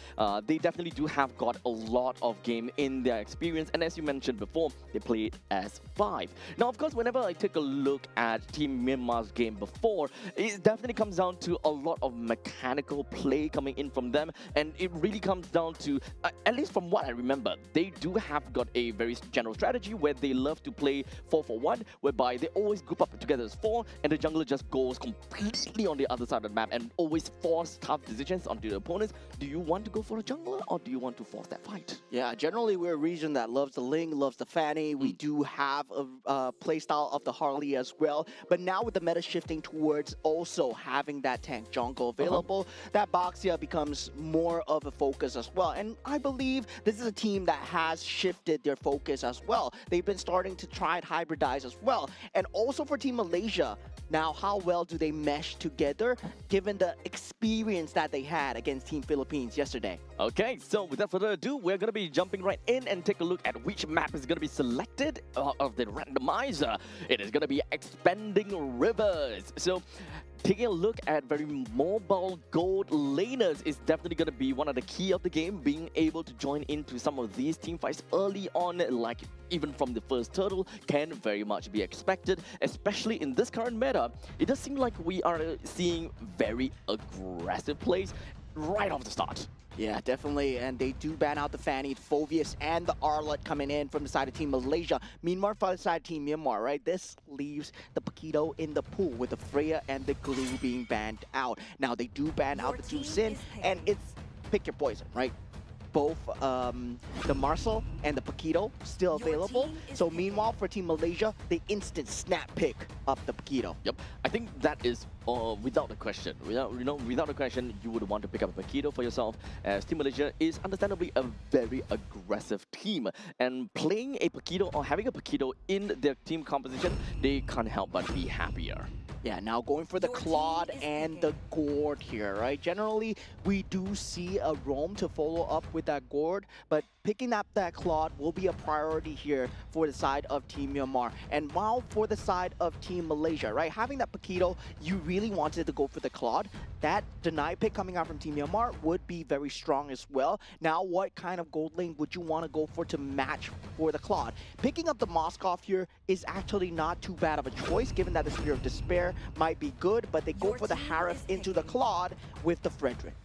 they definitely do have got a lot of game in their experience, and as you mentioned before, they played as 5. Now, of course, whenever I take a look at Team Myanmar's game before, it definitely comes down to a lot of mechanical play coming in from them, and it really comes down to, at least from what I remember, they do have got a very general strategy where they love to play 4-4-1, whereby they always group up together as 4, and the jungler just goes completely on the other side of the map and always force tough decisions onto the opponents. Do you want to go for a jungler, or do you want to force that fight? Yeah, generally we're a region that loves the Ling, loves the Fanny. We do have a playstyle of the Harley as well, but now with the meta shifting towards also having that tank jungle available, that Boxia becomes more of a focus as well. And I believe this is a team that has shifted their focus as well. They've been starting to try and hybridize as well. And also for Team Malaysia, now how well do they mesh together given the experience that they had against Team Philippines yesterday? Okay, so without further ado, we're going to be jumping right in and take a look at which map is going to be selected of the randomizer. It is going to be Expanding Rivers. So taking a look at very mobile gold laners is definitely going to be one of the key of the game. Being able to join into some of these team fights early on, like even from the first turtle, can very much be expected, especially in this current meta. It does seem like we are seeing very aggressive plays right off the start. Yeah, definitely, and they do ban out the Fanny, Phovius, and the Arlott coming in from the side of Team Malaysia. Meanwhile, for the side of Team Myanmar, right, this leaves the Paquito in the pool with the Freya and the Glue being banned out. Now, they do ban out the two Sin, and it's pick your poison, right? Both the Marcel and the Paquito still available. So meanwhile, for Team Malaysia, they instant snap pick up the Paquito. Yep, I think that is without a question. Without a question, you would want to pick up a Paquito for yourself, as Team Malaysia is understandably a very aggressive team. And playing a Paquito or having a Paquito in their team composition, they can't help but be happier. Yeah, now going for the Claude and the Gourd here, right? Generally, we do see a roam to follow up with that Gourd, but picking up that Claude will be a priority here for the side of Team Myanmar. And while for the side of Team Malaysia, right, having that Paquito, you really wanted to go for the Claude. That deny pick coming out from Team Myanmar would be very strong as well. Now, what kind of gold lane would you want to go for to match for the Claude? Picking up the Moskov here is actually not too bad of a choice, given that the Spear of Despair might be good, but they go for the Harif into the Claude with the Frederick.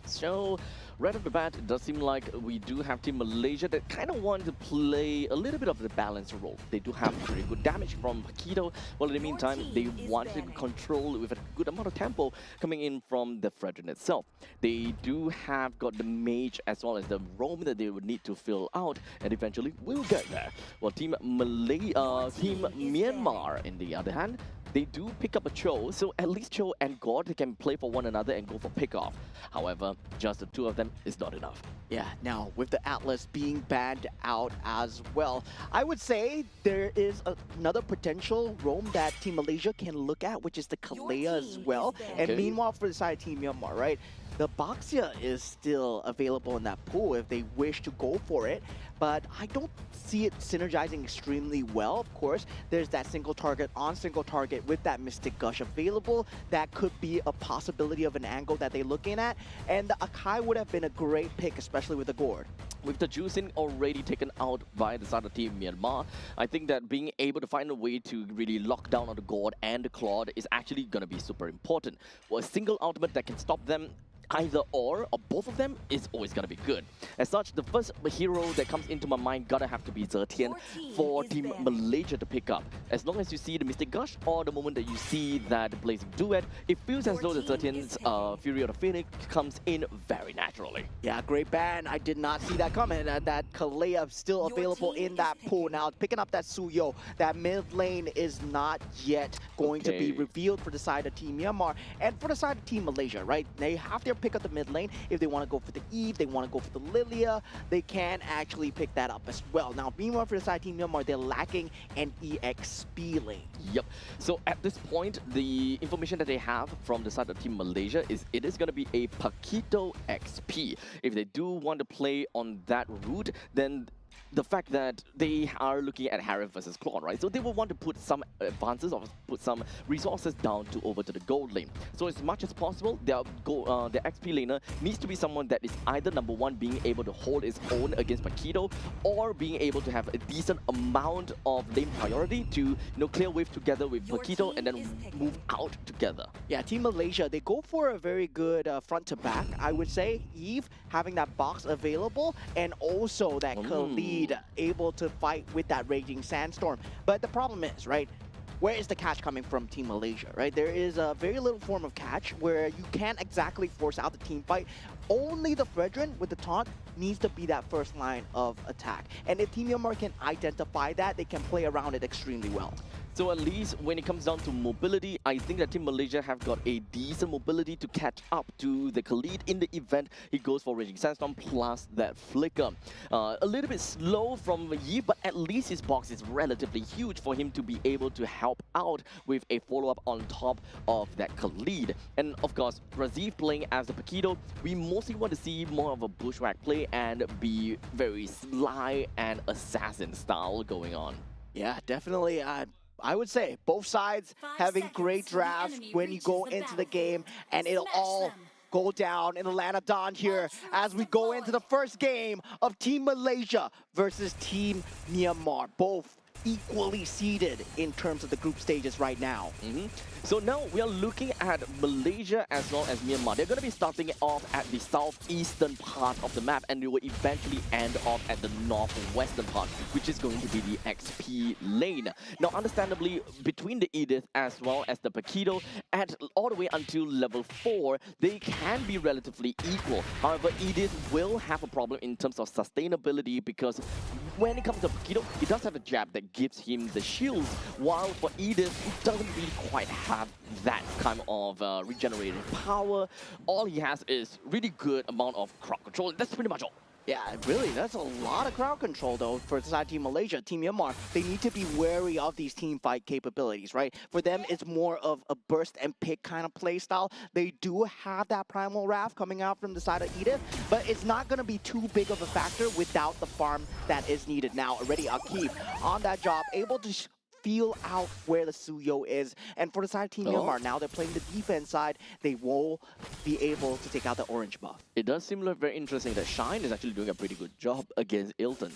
So right off the bat, it does seem like we do have Team Malaysia that kind of want to play a little bit of the balanced role. They do have very good damage from Paquito, while in the meantime, they want to control with a good amount of tempo coming in from the Fredrin itself. They do have got the mage as well as the roam that they would need to fill out, and eventually we'll get there. Well, Team Myanmar, in the other hand, they do pick up a Cho, so at least Cho and God can play for one another and go for pick-off. However, just the two of them is not enough. Yeah, now with the Atlas being banned out as well, I would say there is another potential roam that Team Malaysia can look at, which is the Kalea as well. And Okay. meanwhile, for the side of Team Myanmar, right? The Boxia is still available in that pool if they wish to go for it, but I don't see it synergizing extremely well. Of course, there's that single target on single target with that Mystic Gush available. That could be a possibility of an angle that they're looking at, and the Akai would have been a great pick, especially with the Gourd. With the juicing already taken out by the side of Team Myanmar, I think that being able to find a way to really lock down on the God and the Claude is actually going to be super important. Well, a single ultimate that can stop them either or both of them is always gonna be good. As such, the first hero that comes into my mind gotta have to be Zetian for Team Malaysia to pick up. As long as you see the Mystic Gush or the moment that you see that Blazing Duet, it feels as though the Zetian's Fury of the Phoenix comes in very naturally. Yeah, great ban. I did not see that coming. That Kalea still available in that pool. Now, picking up that Suyo, that mid lane is not yet going to be revealed for the side of Team Myanmar. And for the side of Team Malaysia, right? They have their pick up the mid lane. If they want to go for the Eve, they want to go for the Lilia, they can actually pick that up as well. Now, meanwhile, for the side of Team Myanmar, they're lacking an EXP lane. Yep. So at this point, the information that they have from the side of Team Malaysia is it is going to be a Paquito XP. If they do want to play on that route, then the fact that they are looking at Harry versus Claude, right? So they will want to put some advances or put some resources down to over to the gold lane. So as much as possible, their XP laner needs to be someone that is either number one being able to hold its own against Paquito, or being able to have a decent amount of lane priority to clear wave together with Paquito and then move out together. Yeah, Team Malaysia, they go for a very good front to back, I would say. Eve having that box available, and also that Khalid able to fight with that Raging Sandstorm. But the problem is, right, where is the catch coming from Team Malaysia, right? There is a very little form of catch where you can't exactly force out the team fight. Only the Fredrin with the taunt needs to be that first line of attack. And if Team Myanmar can identify that, they can play around it extremely well. So at least when it comes down to mobility, I think that Team Malaysia have got a decent mobility to catch up to the Khalid in the event he goes for Raging Sandstorm plus that Flicker. A little bit slow from Yi, but at least his box is relatively huge for him to be able to help out with a follow-up on top of that Khalid. And of course, Razif playing as the Paquito, we mostly want to see more of a bushwhack play and be very sly and assassin style going on. Yeah, definitely. I would say both sides having great drafts when you go into the game, and it'll all go down in the land of Dawn here as we go into the first game of Team Malaysia versus Team Myanmar. Both equally seeded in terms of the group stages right now. So now we are looking at Malaysia as well as Myanmar. They're going to be starting off at the southeastern part of the map, and they will eventually end off at the northwestern part, which is going to be the XP lane. Now, understandably, between the Edith as well as the Paquito, at all the way until level 4, they can be relatively equal. However, Edith will have a problem in terms of sustainability, because when it comes to Paquito, he does have a jab that gives him the shields, while for Edith, he doesn't really quite have that kind of regenerating power. All he has is really good amount of crowd control. That's pretty much all. Yeah, really, that's a lot of crowd control, though, for the side Team Malaysia. Team Myanmar, they need to be wary of these team fight capabilities, right? For them, it's more of a burst and pick kind of play style. They do have that Primal Wrath coming out from the side of Edith, but it's not going to be too big of a factor without the farm that is needed. Now, already Akif on that job, able to feel out where the Suyo is. And for the side of Team Myanmar, now they're playing the defense side, they will be able to take out the orange buff. It does seem like very interesting that Shine is actually doing a pretty good job against Ilton.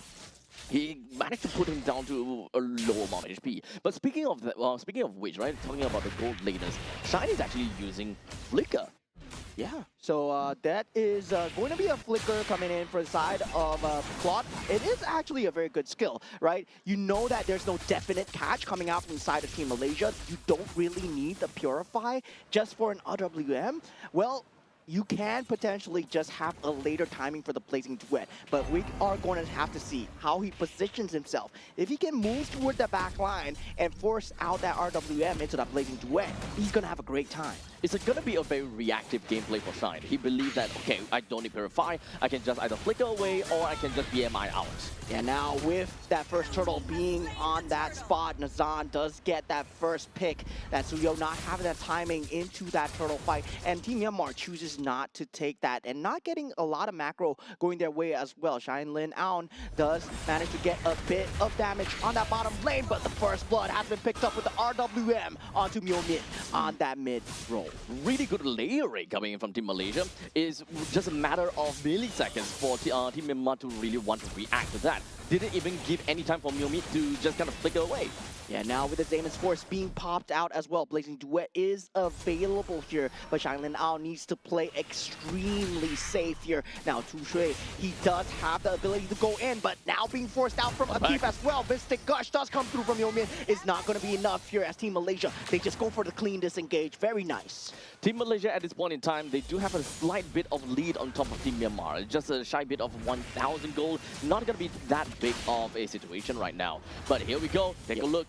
He managed to put him down to a low amount of HP. But speaking of that, speaking of which, right, talking about the gold laners, Shine is actually using Flicker. Yeah, so that is going to be a flicker coming in for the side of Claude. It is actually a very good skill, right? You know that there's no definite catch coming out from the side of Team Malaysia. You don't really need the Purify just for an RWM. Well, you can potentially just have a later timing for the blazing duet, but we are going to have to see how he positions himself. If he can move toward the back line and force out that RWM into that blazing duet, he's going to have a great time. It's going to be a very reactive gameplay for Shine. He believes that, okay, I don't need Purify, I can just either flicker away or I can just BMI out. Yeah, now with that first turtle being on that spot, Nazan does get that first pick. That Suyo not having that timing into that turtle fight, and Team Myanmar chooses not to take that, and not getting a lot of macro going their way as well. Shine Lin Aon does manage to get a bit of damage on that bottom lane, but the first blood has been picked up with the RWM onto Myo Min on that mid roll. Really good layering coming in from Team Malaysia. Is just a matter of milliseconds for Team Myanmar to really want to react to that. Didn't even give any time for Myo Min to just kind of flicker away. Yeah, now with the Zamon's Force being popped out as well, Blazing Duet is available here, but Shanglin Ao needs to play extremely safe here. Now, Tu Shui, he does have the ability to go in, but now being forced out from Akif as well. Mystic Gush does come through from Yomin. It's not going to be enough here as Team Malaysia. They just go for the clean disengage. Very nice. Team Malaysia at this point in time, they do have a slight bit of lead on top of Team Myanmar. Just a shy bit of 1,000 gold. Not going to be that big of a situation right now. But here we go. Take a look.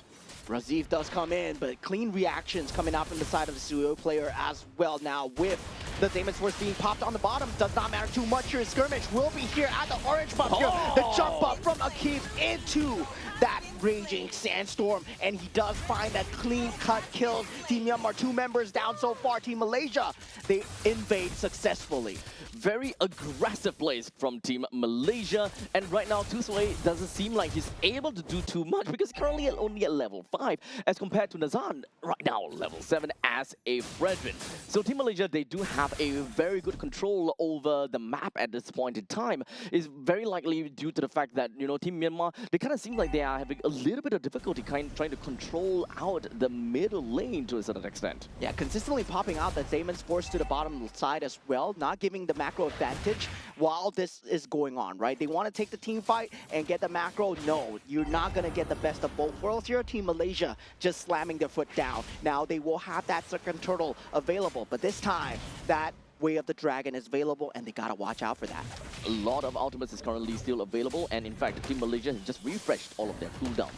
Razif does come in, but clean reactions coming out from the side of the Suyo player as well. Now with the Damon's Force being popped on the bottom, does not matter too much here. Skirmish will be here at the orange buff here. The jump up from Akif into that raging sandstorm, and he does find that clean cut kills. Team Myanmar, 2 members down so far. Team Malaysia, they invade successfully. Very aggressive plays from Team Malaysia, and right now Tusue doesn't seem like he's able to do too much because currently only at level 5 as compared to Nazan right now level 7 as a Fredrin. So Team Malaysia, they do have a very good control over the map at this point in time. Is very likely due to the fact that, you know, Team Myanmar, they kind of seem like they are having a little bit of difficulty trying to control out the middle lane to a certain extent. Yeah, consistently popping out that Damon's Force to the bottom side as well, not giving the macro advantage while this is going on, right? They want to take the team fight and get the macro. No, you're not going to get the best of both worlds here. Team Malaysia just slamming their foot down. Now they will have that second turtle available, but this time that Way of the Dragon is available, and they gotta watch out for that. A lot of ultimates is currently still available, and in fact, Team Malaysia has just refreshed all of their cooldowns.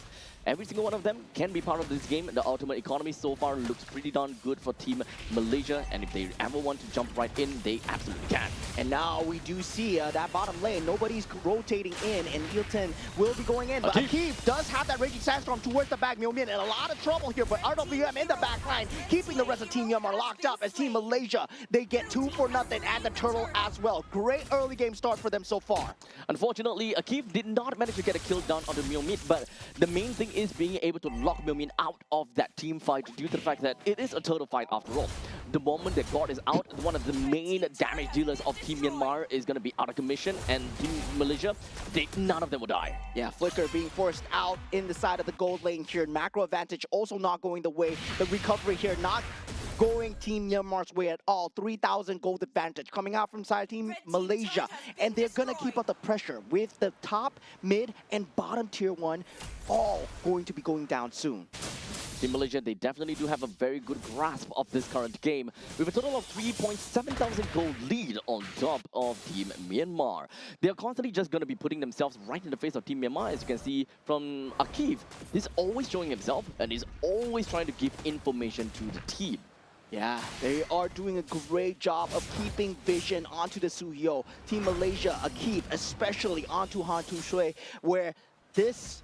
Every single one of them can be part of this game. The ultimate economy so far looks pretty darn good for Team Malaysia, and if they ever want to jump right in, they absolutely can. And now we do see that bottom lane. Nobody's rotating in, and Hilton will be going in. But Akif does have that Raging Sandstorm towards the back. Myo Min in a lot of trouble here, but RWM in the back line, keeping the rest of Team Myanmar locked up as Team Malaysia, they get 2 for nothing and the turtle as well. Great early game start for them so far. Unfortunately, Akif did not manage to get a kill down on the Myo Min, but the main thing is being able to lock Myo Min out of that team fight due to the fact that it is a turtle fight after all. The moment that God is out, one of the main damage dealers of Team Myanmar is going to be out of commission, and Team Malaysia, none of them will die. Yeah, Flicker being forced out in the side of the gold lane here. Macro advantage also not going the way. The recovery here not going Team Myanmar's way at all. 3,000 gold advantage coming out from side Team Malaysia. And they're going to keep up the pressure with the top, mid, and bottom tier 1 all going to be going down soon. Team Malaysia, they definitely do have a very good grasp of this current game, with a total of 3.7 thousand gold lead on top of Team Myanmar. They're constantly just going to be putting themselves right in the face of Team Myanmar, as you can see from Akif. He's always showing himself, and he's always trying to give information to the team. Yeah, they are doing a great job of keeping vision onto the Suhyo. Team Malaysia, Akif, especially onto Han Tu Shui, where this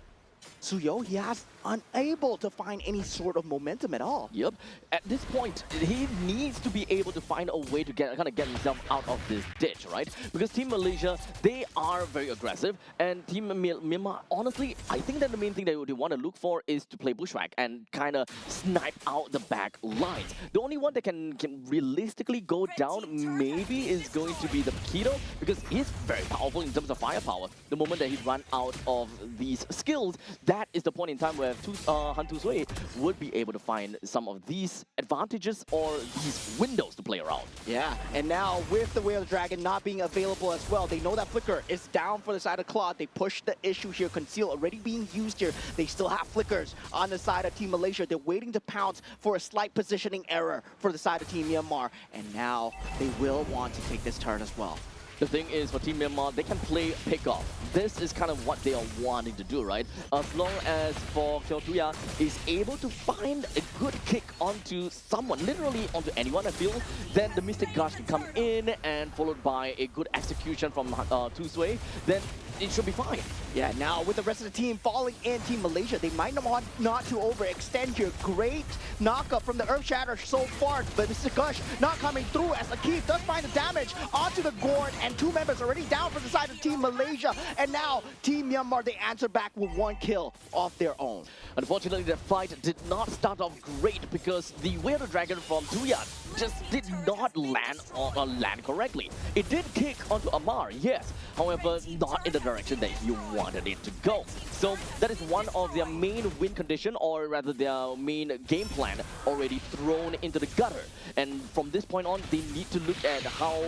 Suyo, he has unable to find any sort of momentum at all. Yep. At this point, he needs to be able to find a way to get himself out of this ditch, right? Because Team Malaysia, they are very aggressive, and Team Myanmar, honestly, I think that the main thing they want to look for is to play bushwhack and kind of snipe out the back lines. The only one that can realistically go down maybe is going to be the Keto, because he's very powerful in terms of firepower. The moment that he runs out of these skills, that is the point in time where Han Tu Sui would be able to find some of these advantages or these windows to play around. Yeah, and now with the Way of the Dragon not being available as well, they know that Flicker is down for the side of Claude. They push the issue here. Conceal already being used here. They still have Flickers on the side of Team Malaysia. They're waiting to pounce for a slight positioning error for the side of Team Myanmar. And now they will want to take this turn as well. The thing is, for Team Myanmar, they can play pick-off. This is kind of what they are wanting to do, right? As long as for Kyotuya is able to find a good kick onto someone, literally onto anyone, I feel, then the Mystic Gush can come in and followed by a good execution from Tu Sui, then it should be fine. Yeah, now with the rest of the team falling in, Team Malaysia, they might not want not to overextend here. Great knockup from the Earth Shatter so far, but Mr. Gush not coming through as Akif does find the damage onto the gourd, and 2 members already down for the side of Team Malaysia. And now Team Myanmar, they answer back with 1 kill of their own. Unfortunately, the fight did not start off great because the Way of the Dragon from Tuyat just did not land correctly. It did kick onto Amar, yes, however, not in the direction that you wanted it to go. So that is one of their main win condition, or rather their main game plan already thrown into the gutter. And from this point on, they need to look at how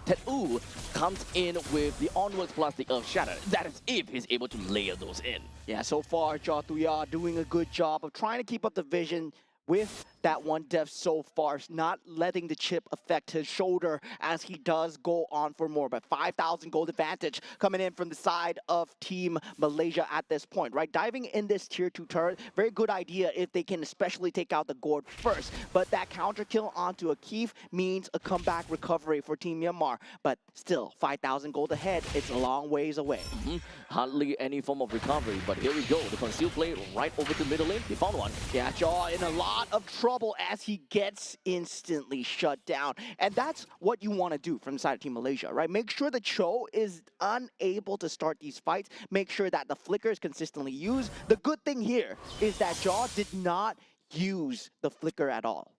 Tet-U comes in with the onwards plus the Earth Shatter. That is if he's able to layer those in. Yeah, so far, Jatuya doing a good job of trying to keep up the vision with that 1 death so far, not letting the chip affect his shoulder as he does go on for more. But 5,000 gold advantage coming in from the side of Team Malaysia at this point, right? Diving in this tier 2 turret, very good idea if they can especially take out the gourd first. But that counter kill onto Akif means a comeback recovery for Team Myanmar. But still, 5,000 gold ahead, it's a long ways away. Hardly any form of recovery, but here we go. The conceal play right over to middle lane. They found one. Yeah, Jaw in a lot of trouble as he gets instantly shut down. And that's what you want to do from the side of Team Malaysia, right? Make sure the Cho is unable to start these fights. Make sure that the flicker is consistently used. The good thing here is that Jaw did not use the flicker at all.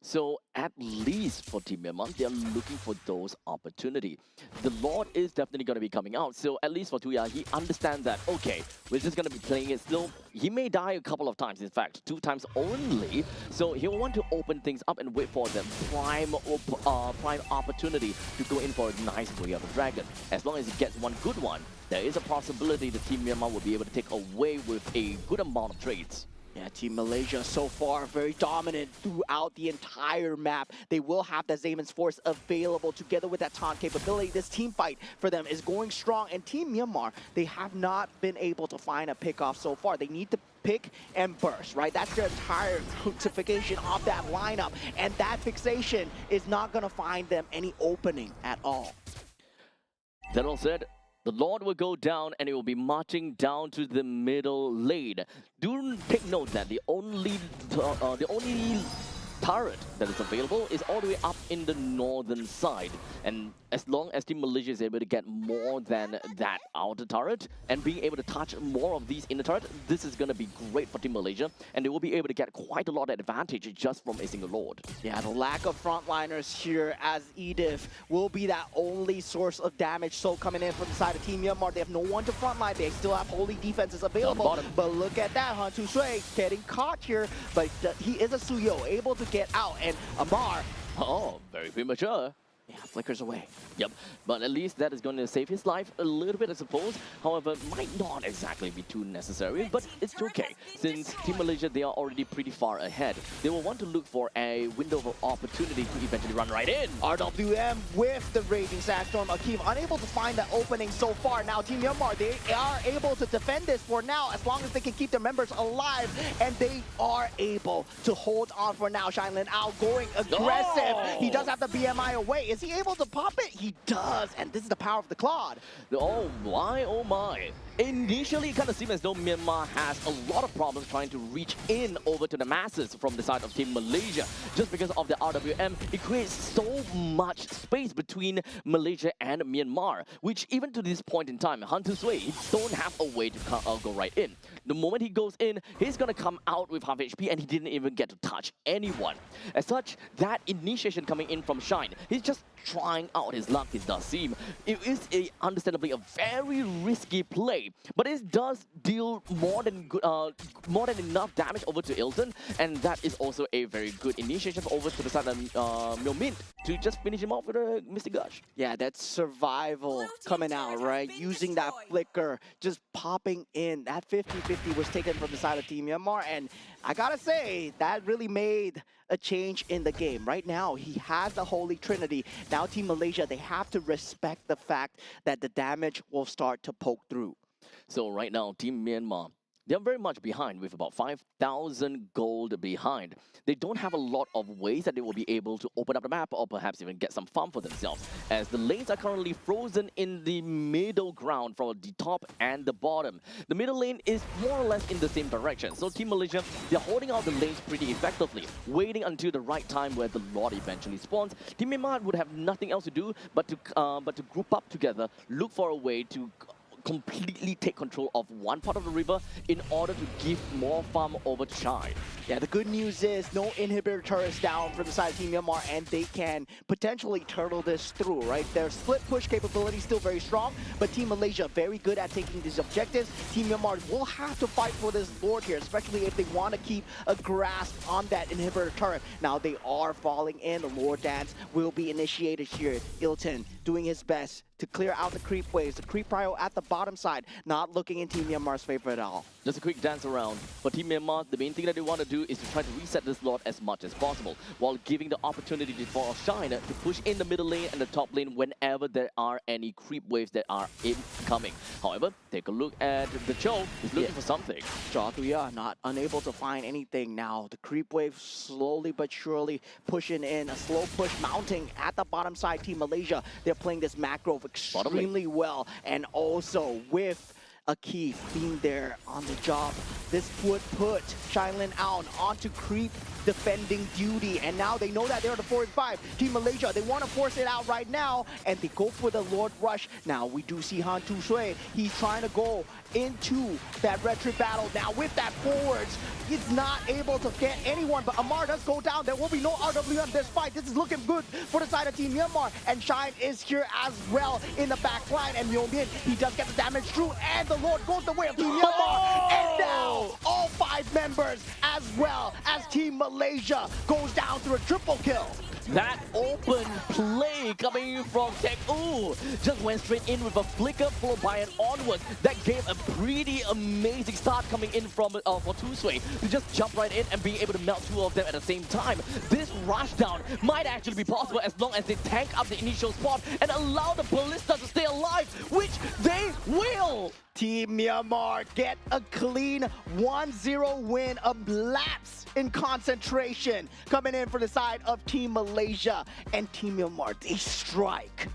So at least for Team Myanmar, they are looking for those opportunity. The Lord is definitely going to be coming out. So at least for Tuya, he understands that, okay, we're just going to be playing it slow. He may die a couple of times, in fact, 2 times only. So he'll want to open things up and wait for the prime opportunity to go in for a nice Way of the Dragon. As long as he gets one good one, there is a possibility the Team Myanmar will be able to take away with a good amount of trades. Yeah, Team Malaysia so far very dominant throughout the entire map. They will have that Zaman's Force available together with that taunt capability. This team fight for them is going strong. And Team Myanmar, they have not been able to find a pick-off so far. They need to pick and burst, right? That's their entire crucifixion of that lineup. And that fixation is not going to find them any opening at all. That all said, the Lord will go down and it will be marching down to the middle lane. Do take note that the only turret that is available is all the way up in the northern side. And as long as Team Malaysia is able to get more than that outer turret and being able to touch more of these inner turret, this is going to be great for Team Malaysia. And they will be able to get quite a lot of advantage just from a single Lord. Yeah, the lack of frontliners here as Edith will be that only source of damage. So coming in from the side of Team Myanmar, they have no one to frontline. They still have holy defenses available. But look at that, Han Tu Sui getting caught here. But he is a Suyo, able to get out. And Amar, oh, very premature. yeah, flickers away. Yep, but at least that is going to save his life a little bit, I suppose. However, might not exactly be too necessary, but it's okay. Since Team Malaysia, they are already pretty far ahead. They will want to look for a window of opportunity to eventually run right in. RWM with the Raging Sandstorm. Akeem unable to find that opening so far. Now Team Myanmar, they are able to defend this for now as long as they can keep their members alive. And they are able to hold on for now. Shinlin out going aggressive. Oh! He does have the BMI away. Is he able to pop it? He does. And this is the power of the Claude. Oh my, oh my. Initially, it kind of seemed as though Myanmar has a lot of problems trying to reach in over to the masses from the side of Team Malaysia. Just because of the RWM, it creates so much space between Malaysia and Myanmar, which even to this point in time, Han Tu Sui don't have a way to go right in. The moment he goes in, he's gonna come out with half HP and he didn't even get to touch anyone. As such, that initiation coming in from Shine, he's just trying out his luck, it does seem. It is understandably a very risky play, but it does deal more than enough damage over to Ilton, and that is also a very good initiation over to the side of Milmint to just finish him off with a Mystic Gush. Yeah, that's survival coming out, right? Using that flicker, just popping in. That 50-50 was taken from the side of Team Myanmar, and I gotta say, that really made a change in the game. Right now, he has the Holy Trinity. Now Team Malaysia, they have to respect the fact that the damage will start to poke through. So right now, Team Myanmar, they're very much behind with about 5,000 gold behind. They don't have a lot of ways that they will be able to open up the map or perhaps even get some farm for themselves, as the lanes are currently frozen in the middle ground from the top and the bottom. The middle lane is more or less in the same direction, so Team Malaysia, they're holding out the lanes pretty effectively, waiting until the right time where the Lord eventually spawns. Team Myanmar would have nothing else to do but to group up together, look for a way to completely take control of one part of the river in order to give more farm over to Shine. Yeah, the good news is no inhibitor turrets down from the side of Team Myanmar, and they can potentially turtle this through, right? Their split push capability still very strong, but Team Malaysia very good at taking these objectives. Team Myanmar will have to fight for this Lord here, especially if they want to keep a grasp on that inhibitor turret. Now they are falling in. The Lord dance will be initiated here. Ilton doing his best to clear out the creep waves. The creep prio at the bottom side, not looking in Team Myanmar's favor at all. Just a quick dance around. For Team Myanmar, the main thing that they want to do is to try to reset this Lord as much as possible, while giving the opportunity for Shine to push in the middle lane and the top lane whenever there are any creep waves that are incoming. However, take a look at the Cho. He's looking for something. Nagoya not unable to find anything now. The creep wave slowly but surely pushing in. A slow push mounting at the bottom side. Team Malaysia, they're playing this macro extremely well, and also with a key being there on the job. This would put Shailin out onto creep defending duty, and now they know that they're the 4 and 5. Team Malaysia, they want to force it out right now, and they go for the Lord Rush. Now we do see Han Tu Sui. He's trying to go into that red trip battle. Now with that forwards, he's not able to get anyone, but Amar does go down. There will be no RWM this fight. This is looking good for the side of Team Myanmar, and Shine is here as well in the back line, and Myomin, he does get the damage through, and the Lord goes the way of Team Myanmar, and now all 5 members as well as Team Malaysia goes down through a triple kill. That open play coming from Tech Ooh just went straight in with a flicker followed by an onwards. That gave a pretty amazing start coming in from for Tusui to just jump right in and being able to melt 2 of them at the same time. This rush down might actually be possible as long as they tank up the initial spot and allow the Ballista to stay alive, which they will. Team Myanmar get a clean 1-0 win, a lapse in concentration coming in for the side of Team Malaysia, and Team Myanmar, they strike.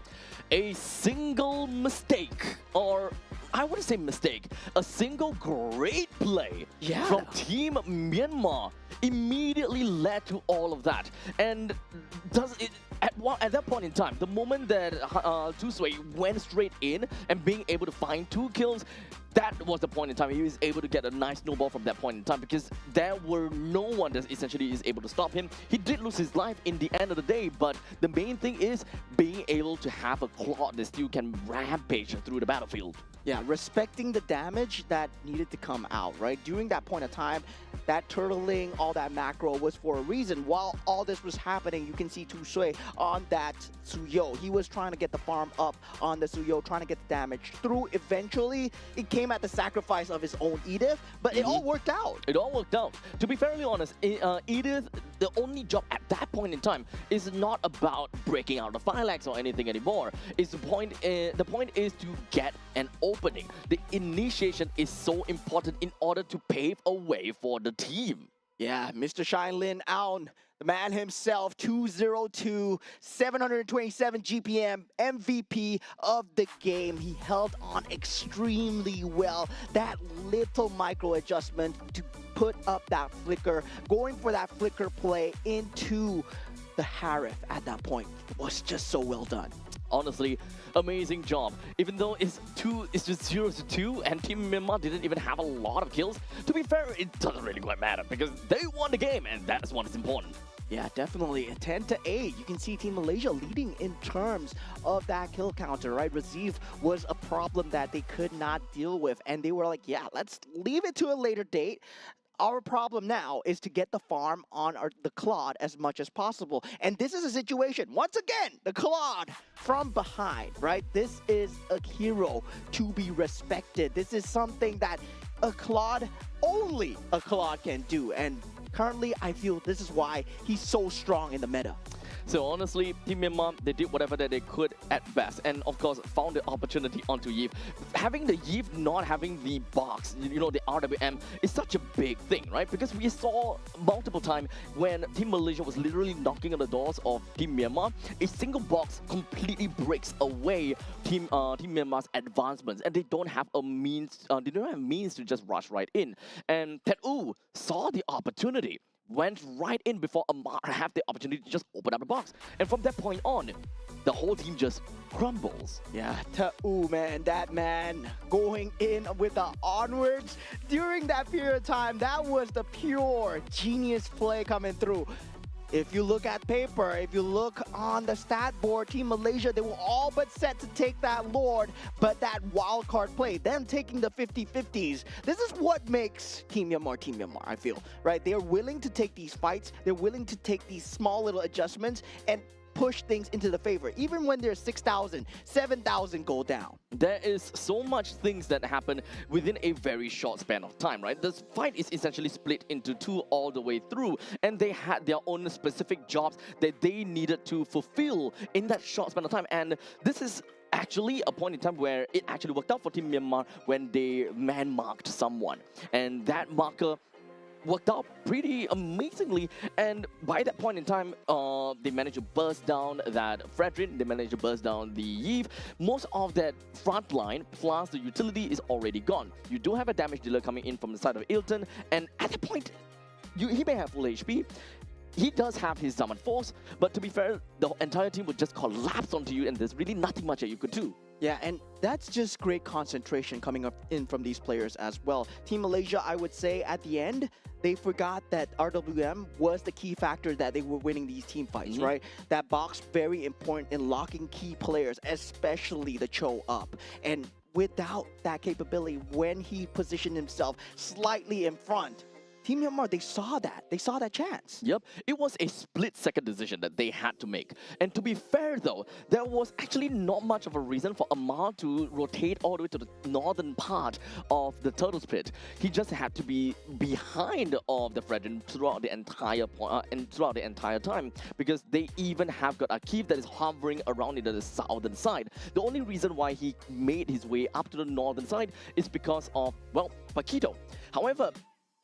A single mistake, or I wouldn't say mistake, a single great play from Team Myanmar immediately led to all of that. And does it at that point in time, the moment that Tusui went straight in and being able to find 2 kills, that was the point in time he was able to get a nice snowball from that point in time, because there were no one that essentially is able to stop him. He did lose his life in the end of the day, but the main thing is being able to have a claw that still can rampage through the battlefield. Yeah, respecting the damage that needed to come out, right? During that point of time, that turtling, all that macro was for a reason. While all this was happening, you can see Tusui on that Suyo. He was trying to get the farm up on the Suyo, trying to get the damage through. Eventually, it came at the sacrifice of his own Edith, but it all worked out. It all worked out. To be fairly honest, Edith, the only job at that point in time is not about breaking out the Phylax or anything anymore. The point is to get an opening. The initiation is so important in order to pave a way for the team. Yeah, Mr. Shine Lin Aun, the man himself, 202, 727 GPM, MVP of the game. He held on extremely well. That little micro adjustment to put up that flicker, going for that flicker play into the Harith at that point was just so well done. honestly, amazing job. Even though it's just 0-2, and Team Myanmar didn't even have a lot of kills. To be fair, it doesn't really quite matter because they won the game, and that's what is important. Yeah, definitely. 10-8. You can see Team Malaysia leading in terms of that kill counter, right? Receive was a problem that they could not deal with, and they were like, yeah, let's leave it to a later date. Our problem now is to get the farm on the Claude as much as possible. And this is a situation, once again, the Claude from behind, right? This is a hero to be respected. This is something that only a Claude can do. And currently, I feel this is why he's so strong in the meta. So honestly, Team Myanmar, they did whatever that they could at best, and of course found the opportunity onto Yves. Having the Yves not having the box, the RWM, is such a big thing, right? Because we saw multiple times when Team Malaysia was literally knocking on the doors of Team Myanmar, a single box completely breaks away Team Myanmar's advancements, and they don't have a means. They don't have means to just rush right in. And Tet-U saw the opportunity, went right in before Amar had the opportunity to just open up the box. And from that point on, the whole team just crumbles. Yeah, Tet-U, man, that man going in with the onwards during that period of time, that was the pure genius play coming through. If you look at paper, if you look on the stat board, Team Malaysia, they were all but set to take that Lord, but that wild card play, them taking the 50-50s, this is what makes Team Myanmar, I feel, right? They're willing to take these fights, they're willing to take these small little adjustments and push things into the favor, even when there's 6,000, 7,000 go down. There is so much things that happen within a very short span of time, right? This fight is essentially split into two all the way through, and they had their own specific jobs that they needed to fulfill in that short span of time. And this is actually a point in time where it actually worked out for Team Myanmar when they man-marked someone. And that marker worked out pretty amazingly, and by that point in time, they managed to burst down that Fredrin, they managed to burst down the Yves. Most of that front line plus the utility is already gone. You do have a damage dealer coming in from the side of Ilton, and at that point, he may have full HP. He does have his summon force, but to be fair, the entire team would just collapse onto you, and there's really nothing much that you could do. Yeah, and that's just great concentration coming up in from these players as well. Team Malaysia, I would say, at the end, they forgot that RWM was the key factor that they were winning these team fights, right? That box, very important in locking key players, especially the Cho up. And without that capability, when he positioned himself slightly in front, Team Myanmar, they saw that chance. Yep, it was a split-second decision that they had to make. And to be fair though, there was actually not much of a reason for Amar to rotate all the way to the northern part of the Turtle's Pit. He just had to be behind of the Fredrin throughout the entire time, because they even have got a Keith that is hovering around in the southern side. The only reason why he made his way up to the northern side is because of, well, Paquito. However,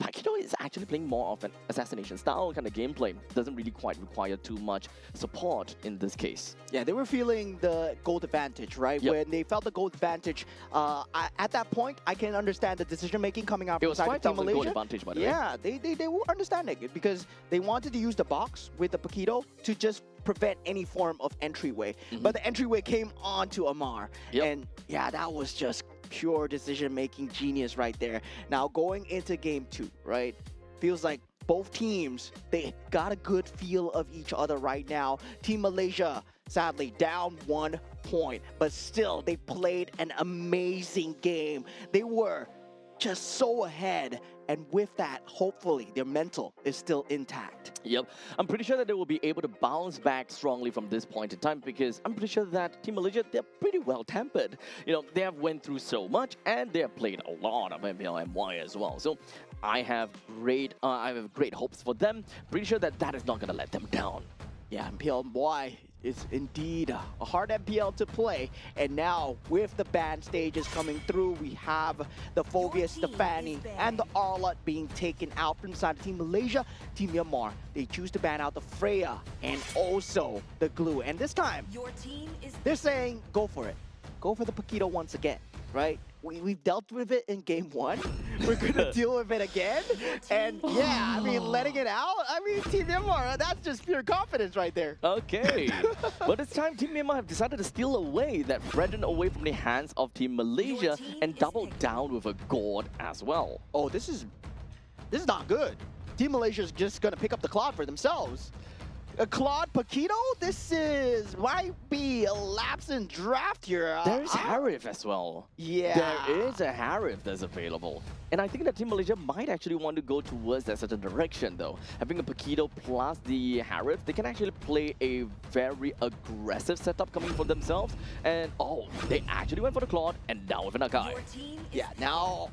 Paquito is actually playing more of an assassination style kind of gameplay. Doesn't really quite require too much support in this case. Yeah, they were feeling the gold advantage, right? Yep. When they felt the gold advantage, at that point, I can understand the decision-making coming out from It was side of Team 5,000 gold Malaysia. advantage, by the way. Yeah, they were understanding it because they wanted to use the box with the Paquito to just prevent any form of entryway. But the entryway came onto Amar. Yep. And yeah, that was just pure decision-making genius right there. Now going into game 2, right? Feels like both teams, they got a good feel of each other right now. Team Malaysia, sadly, down 1 point, but still, they played an amazing game. They were just so ahead, and with that, hopefully, their mental is still intact. Yep, I'm pretty sure that they will be able to bounce back strongly from this point in time, because I'm pretty sure that Team Malaysia, they're pretty well tempered. You know, they have went through so much, and they have played a lot of MLBB as well. So I have great hopes for them. Pretty sure that that is not gonna let them down. Yeah, MLBB is indeed a hard MPL to play. And now, with the ban stages coming through, we have the Phobius, the Fanny, and the Arlott being taken out from inside Team Malaysia. Team Myanmar, they choose to ban out the Freya and also the Glue. And this time, Your team is they're saying, go for it. Go for the Paquito once again, right? we've dealt with it in game one. We're gonna deal with it again. And yeah, I mean, letting it out. I mean, Team Myanmar, that's just pure confidence right there. Okay, but this time Team Myanmar have decided to steal away that Brendan away from the hands of Team Malaysia and double down with a gourd as well. Oh, this is not good. Team Malaysia is just gonna pick up the Claude for themselves. Claude Paquito, might be a lapse in draft here. There's Harif as well. Yeah. There is a Harif that's available. And I think that Team Malaysia might actually want to go towards that certain direction though. Having a Paquito plus the Harif, they can actually play a very aggressive setup coming for themselves. And oh, they actually went for the Claude and down with an Akai. Yeah, now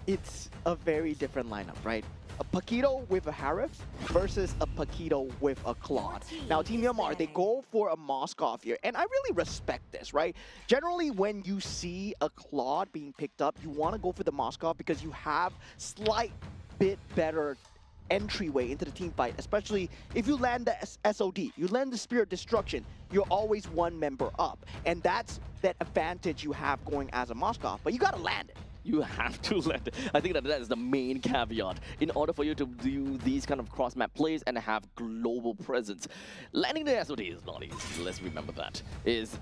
it's a very different lineup, right? A Paquito with a Harif versus a Paquito with a Claude. Now, Team Myanmar, they go for a Moskov here, and I really respect this, right? Generally, when you see a Claude being picked up, you want to go for the Moskov because you have slight bit better entryway into the team fight, especially if you land the SOD, you land the Spirit Destruction, you're always one member up. And that's that advantage you have going as a Moskov, but you gotta land it. You have to land. I think that is the main caveat in order for you to do these kind of cross-map plays and have global presence. Landing the SOD is not easy. Let's remember that. Is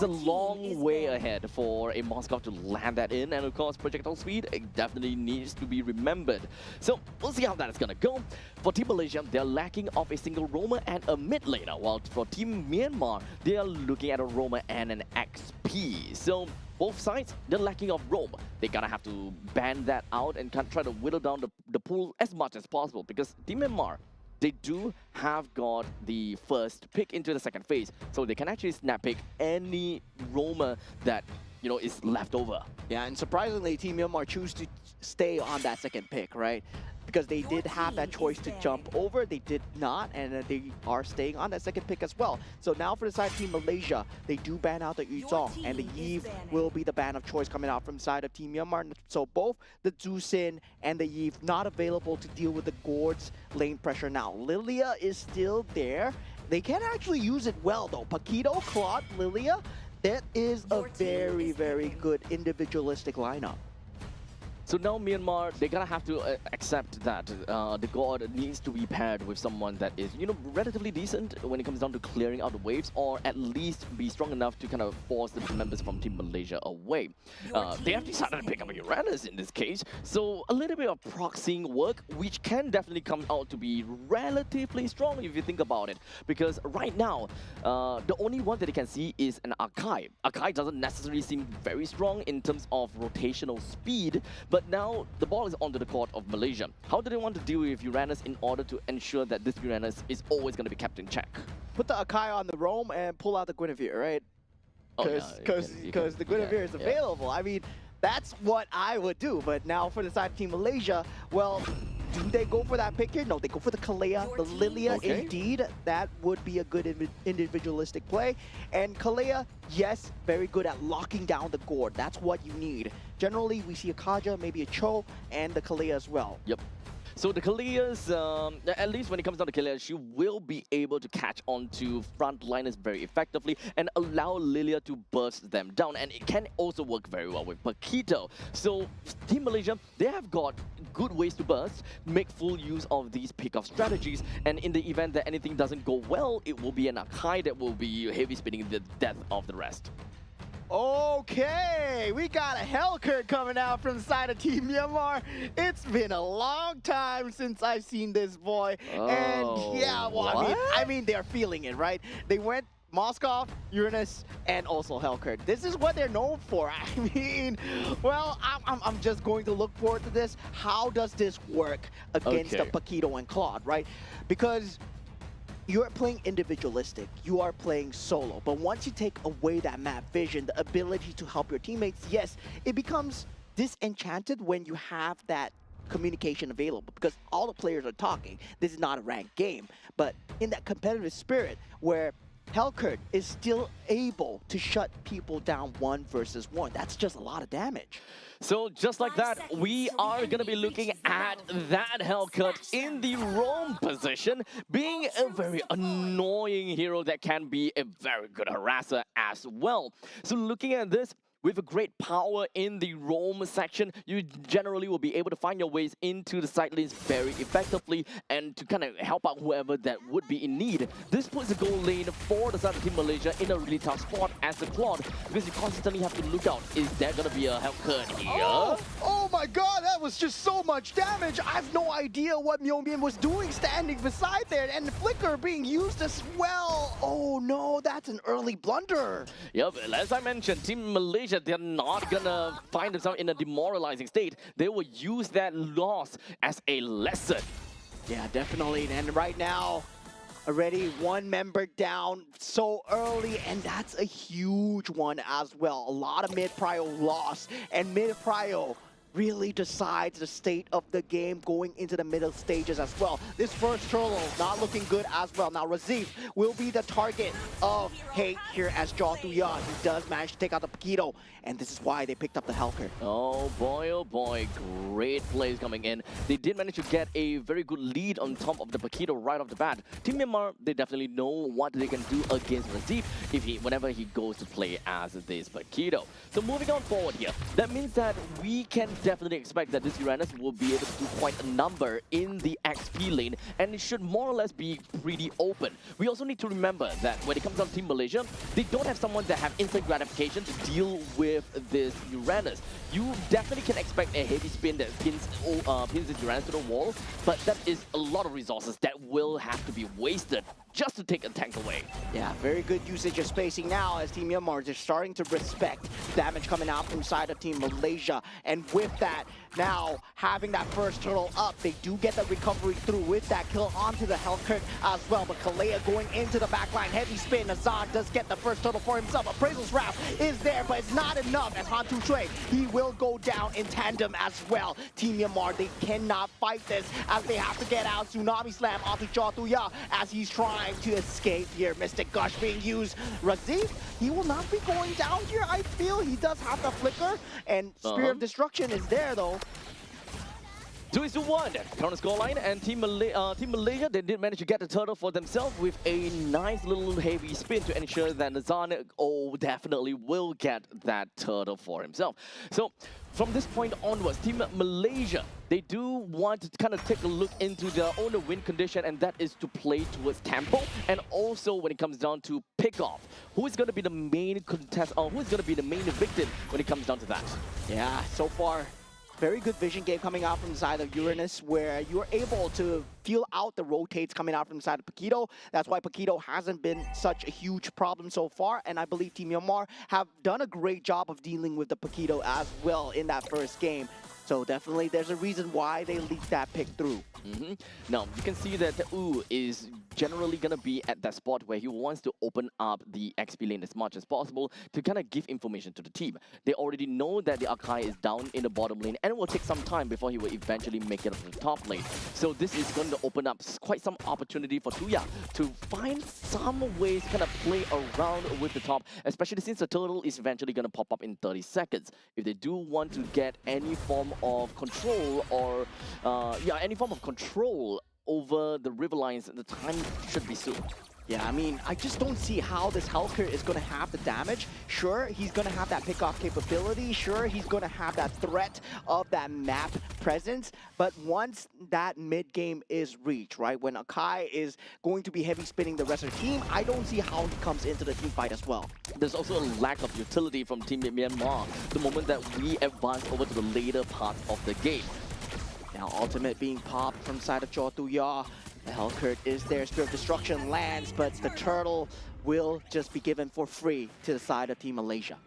a long way ahead for a Moskov to land that in, and of course projectile speed it definitely needs to be remembered. So we'll see how that is gonna go. For Team Malaysia, they're lacking of a single roamer and a mid laner, while for Team Myanmar, they are looking at a roamer and an XP. So both sides, they're lacking of roam. They gotta have to ban that out and try to whittle down the pool as much as possible, because Team Myanmar, they do have got the first pick into the second phase, so they can actually snap pick any roamer that is left over. Yeah, and surprisingly, Team Myanmar choose to stay on that second pick, right? Because they did have that choice to jump over, they did not, and they are staying on that second pick as well. So now for the side of Team Malaysia, they do ban out the Yuzong, and the Yve will be the ban of choice coming out from the side of Team Myanmar. So both the Zusin and the Yve not available to deal with the Gourd's lane pressure now. Lilia is still there. They can actually use it well though. Paquito, Claude, Lilia, that is a very, very good individualistic lineup. So now Myanmar, they're gonna have to accept that the god needs to be paired with someone that is, relatively decent when it comes down to clearing out the waves, or at least be strong enough to kind of force the members from Team Malaysia away. They have decided to pick up Uranus in this case, so a little bit of proxying work, which can definitely come out to be relatively strong if you think about it. Because right now, the only one that they can see is an Akai. Akai doesn't necessarily seem very strong in terms of rotational speed, but now the ball is onto the court of Malaysia. How do they want to deal with Uranus in order to ensure that this Uranus is always going to be kept in check? Put the Akai on the roam and pull out the Guinevere, right? Because the Guinevere is available. I mean, that's what I would do. But now for the side of Team Malaysia, well, do they go for that pick here? No, they go for the Kalea, the Lilia. Indeed, that would be a good individualistic play. And Kalea, yes, very good at locking down the Gourd. That's what you need. Generally, we see a Kaja, maybe a Cho, and the Kalea as well. Yep. So the Kalea's, at least when it comes down to Kalea, she will be able to catch on to frontliners very effectively and allow Lilia to burst them down. And it can also work very well with Paquito. So Team Malaysia, they have got good ways to burst, make full use of these pick-off strategies. And in the event that anything doesn't go well, it will be an Akai that will be heavy spinning the death of the rest. Okay, we got a Hellcurt coming out from the side of Team Myanmar. It's been a long time since I've seen this boy. And yeah, well, I mean, they're feeling it, right? They went Moskov, Uranus, and also Hellcurt. This is what they're known for. I mean, well, I'm just going to look forward to this. How does this work against the Paquito and Claude, right? Because you're playing individualistic, you are playing solo, but once you take away that map vision, the ability to help your teammates, yes, it becomes disenchanted when you have that communication available, because all the players are talking. This is not a ranked game, but in that competitive spirit where Hellcurt is still able to shut people down 1 versus 1, that's just a lot of damage. So just like that, we are going to be looking at that Hellcurt in the roam position, being a very annoying hero that can be a very good harasser as well. So looking at this, with a great power in the roam section, you generally will be able to find your ways into the side lanes very effectively and to kind of help out whoever that would be in need. This puts the goal lane for the side of Team Malaysia in a really tough spot as the Claude, because you constantly have to look out. Is there going to be a health curd here? Oh my god, that was just so much damage. I have no idea what Myongbyun was doing standing beside there, and the flicker being used as well. Oh no, that's an early blunder. Yep, as I mentioned, Team Malaysia, they're not gonna find themselves in a demoralizing state. They will use that loss as a lesson. Yeah, definitely. And right now, already one member down so early, and that's a huge one as well. A lot of mid-prio loss, and mid-prio really decides the state of the game going into the middle stages as well. This first turtle not looking good as well. Now Razif will be the target of hate here as Jaw Tuya. He does manage to take out the Paquito, and this is why they picked up the Helker. Oh boy, great plays coming in. They did manage to get a very good lead on top of the Paquito right off the bat. Team Myanmar, they definitely know what they can do against Razif whenever he goes to play as this Paquito. So moving on forward here, that means that we can definitely expect that this Uranus will be able to do quite a number in the XP lane, and it should more or less be pretty open. We also need to remember that when it comes down to Team Malaysia, they don't have someone that have instant gratification to deal with this Uranus. You definitely can expect a heavy spin that pins this Uranus to the wall, but that is a lot of resources that will have to be wasted just to take a tank away. Yeah, very good usage of spacing now as Team Myanmar is starting to respect damage coming out from side of Team Malaysia. And with that, now having that first turtle up, they do get the recovery through with that kill onto the Hellkirk as well. But Kalea going into the backline, heavy spin. Azad does get the first turtle for himself. Appraisal's Wrath is there, but it's not enough as Han Tu Shui, he will go down in tandem as well. Team Myanmar, they cannot fight this as they have to get out. Tsunami Slam onto Jaw Tuya as he's trying to escape here. Mystic Gush being used. Razif, he will not be going down here, I feel. He does have the flicker, and Spear of Destruction is there though. 2-1 counter scoreline, and Team Malaysia, they did manage to get the turtle for themselves with a nice little heavy spin to ensure that Nazan definitely will get that turtle for himself. So from this point onwards, Team Malaysia, they do want to kind of take a look into their own win condition, and that is to play towards tempo, and also when it comes down to pick off. Who is going to be the main contest, or who is going to be the main victim when it comes down to that? Yeah, so far, very good vision game coming out from the side of Uranus, where you're able to feel out the rotates coming out from the side of Paquito. That's why Paquito hasn't been such a huge problem so far, and I believe Team Myanmar have done a great job of dealing with the Paquito as well in that first game. So definitely there's a reason why they leaked that pick through. Now, you can see that Wu is generally going to be at that spot where he wants to open up the XP lane as much as possible to kind of give information to the team. They already know that the Akai is down in the bottom lane, and it will take some time before he will eventually make it up to the top lane. So this is going to open up quite some opportunity for Tuya to find some ways to kind of play around with the top, especially since the turtle is eventually going to pop up in 30 seconds. If they do want to get any form of control or any form of control over the river lines, the time should be soon. Yeah, I mean, I just don't see how this Helker is going to have the damage. Sure, he's going to have that pick-off capability. Sure, he's going to have that threat of that map presence. But once that mid-game is reached, right, when Akai is going to be heavy spinning the rest of the team, I don't see how he comes into the team fight as well. There's also a lack of utility from Team Myanmar the moment that we advance over to the later part of the game. Now, ultimate being popped from side of Jaw Tuya. The Hellkurt is there, Spirit of Destruction lands, but the turtle will just be given for free to the side of Team Malaysia.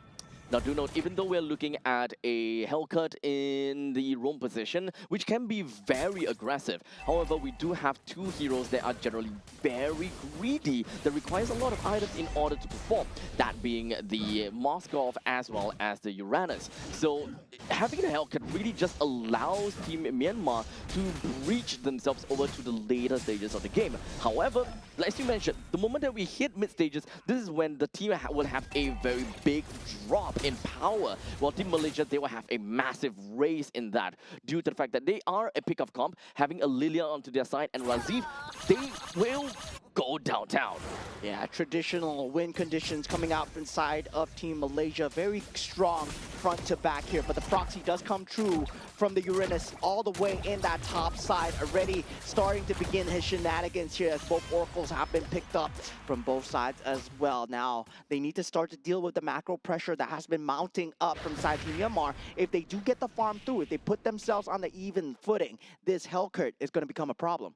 Now do note, even though we're looking at a Hellcut in the roam position, which can be very aggressive, however, we do have two heroes that are generally very greedy, that requires a lot of items in order to perform, that being the Moskov as well as the Uranus. So having the Hellcut really just allows Team Myanmar to breach themselves over to the later stages of the game. However, as you mentioned, the moment that we hit mid stages, this is when the team will have a very big drop in power, while Team Malaysia, they will have a massive raise in that due to the fact that they are a pick-off comp, having a Lilia onto their side, and Razif, they will go downtown. Yeah, traditional win conditions coming out inside of Team Malaysia. Very strong front to back here, but the proxy does come true from the Uranus all the way in that top side, already starting to begin his shenanigans here as both oracles have been picked up from both sides as well. Now, they need to start to deal with the macro pressure that has been mounting up from side Team Myanmar. If they do get the farm through, if they put themselves on the even footing, this Hellcurt is going to become a problem.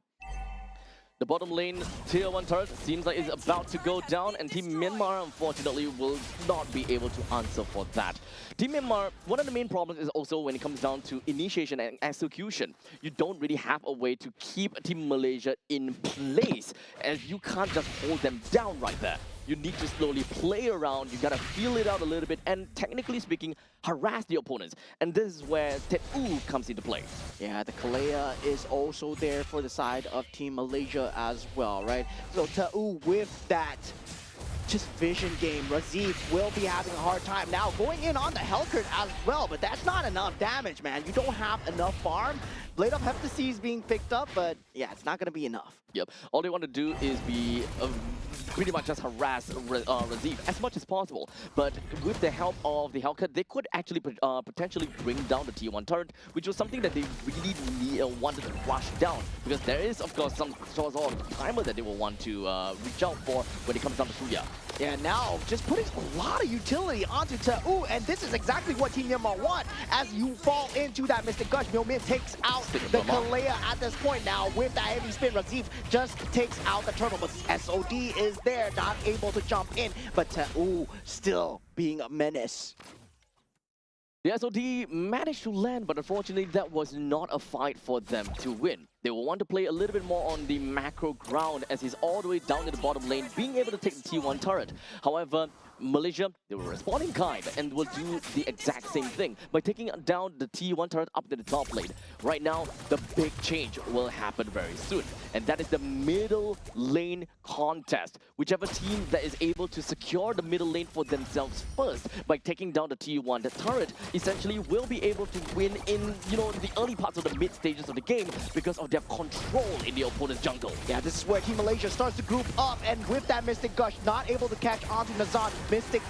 The bottom lane tier 1 turret seems like it's about to go down, and Team Myanmar unfortunately will not be able to answer for that. Team Myanmar, one of the main problems is also when it comes down to initiation and execution. You don't really have a way to keep Team Malaysia in place, as you can't just hold them down right there. You need to slowly play around, you gotta feel it out a little bit, and technically speaking, harass the opponents. And this is where Tet-U comes into play. Yeah, the Kalea is also there for the side of Team Malaysia as well, right? So Tet-U with that just vision game, Razif will be having a hard time. Now going in on the Hellcurt as well, but that's not enough damage, man. You don't have enough farm. Blade of Heptacy is being picked up, but yeah, it's not gonna be enough. Yep, all they want to do is be pretty much just harass Razif as much as possible. But with the help of the Hellcurt, they could actually potentially bring down the tier 1 turret, which was something that they really wanted to rush down, because there is, of course, some sort of timer that they will want to reach out for when it comes down to Suya. Yeah, now just putting a lot of utility onto Tet-U, and this is exactly what Team Myanmar want. As you fall into that Mystic Gush, Myomin takes out the Kalea at this point. Now with that heavy spin, Razif just takes out the turtle, but SOD is there, not able to jump in, but Tet-U still being a menace. The SOD managed to land, but unfortunately that was not a fight for them to win. They will want to play a little bit more on the macro ground, as he's all the way down in the bottom lane, being able to take the T1 turret. However, Malaysia, they were responding kind and will do the exact same thing by taking down the T1 turret up to the top lane. Right now, the big change will happen very soon, and that is the middle lane contest. Whichever team that is able to secure the middle lane for themselves first by taking down the T1 turret essentially will be able to win in, the early parts of the mid stages of the game because of their control in the opponent's jungle. Yeah, this is where Team Malaysia starts to group up, and with that Mystic Gush, not able to catch onto Nazan. Mystic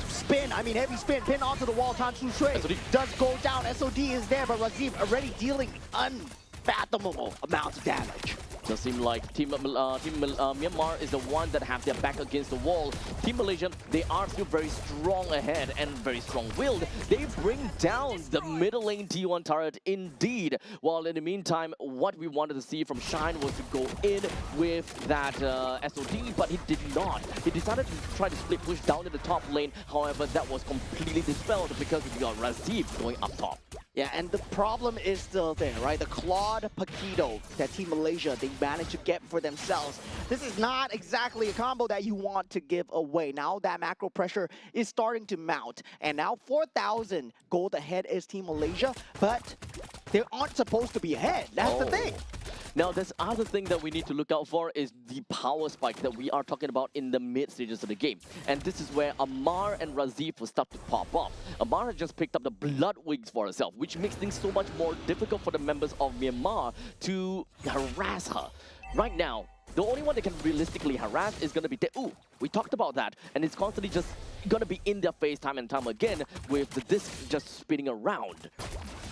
spin, heavy spin, pin onto the wall. Tan Shui does go down. SOD is there, but Razif already dealing unfathomable amounts of damage. Does seem like Team Myanmar is the one that have their back against the wall. Team Malaysia, they are still very strong ahead and very strong-willed. They bring down the middle lane T1 turret indeed. While in the meantime, what we wanted to see from Shine was to go in with that SOD, but he did not. He decided to try to split push down to the top lane. However, that was completely dispelled because we got Razif going up top. Yeah, and the problem is still there, right? The Claude Paquito that Team Malaysia, they managed to get for themselves. This is not exactly a combo that you want to give away. Now that macro pressure is starting to mount. And now 4,000 gold ahead is Team Malaysia, but they aren't supposed to be ahead. That's the thing. Now, this other thing that we need to look out for is the power spike that we are talking about in the mid stages of the game. And this is where Amar and Razif will start to pop off. Amar has just picked up the Blood Wings for herself, which makes things so much more difficult for the members of Myanmar to harass her. Right now, the only one that can realistically harass is going to be Tet-U. We talked about that, and it's constantly just going to be in their face time and time again with the disc just spinning around.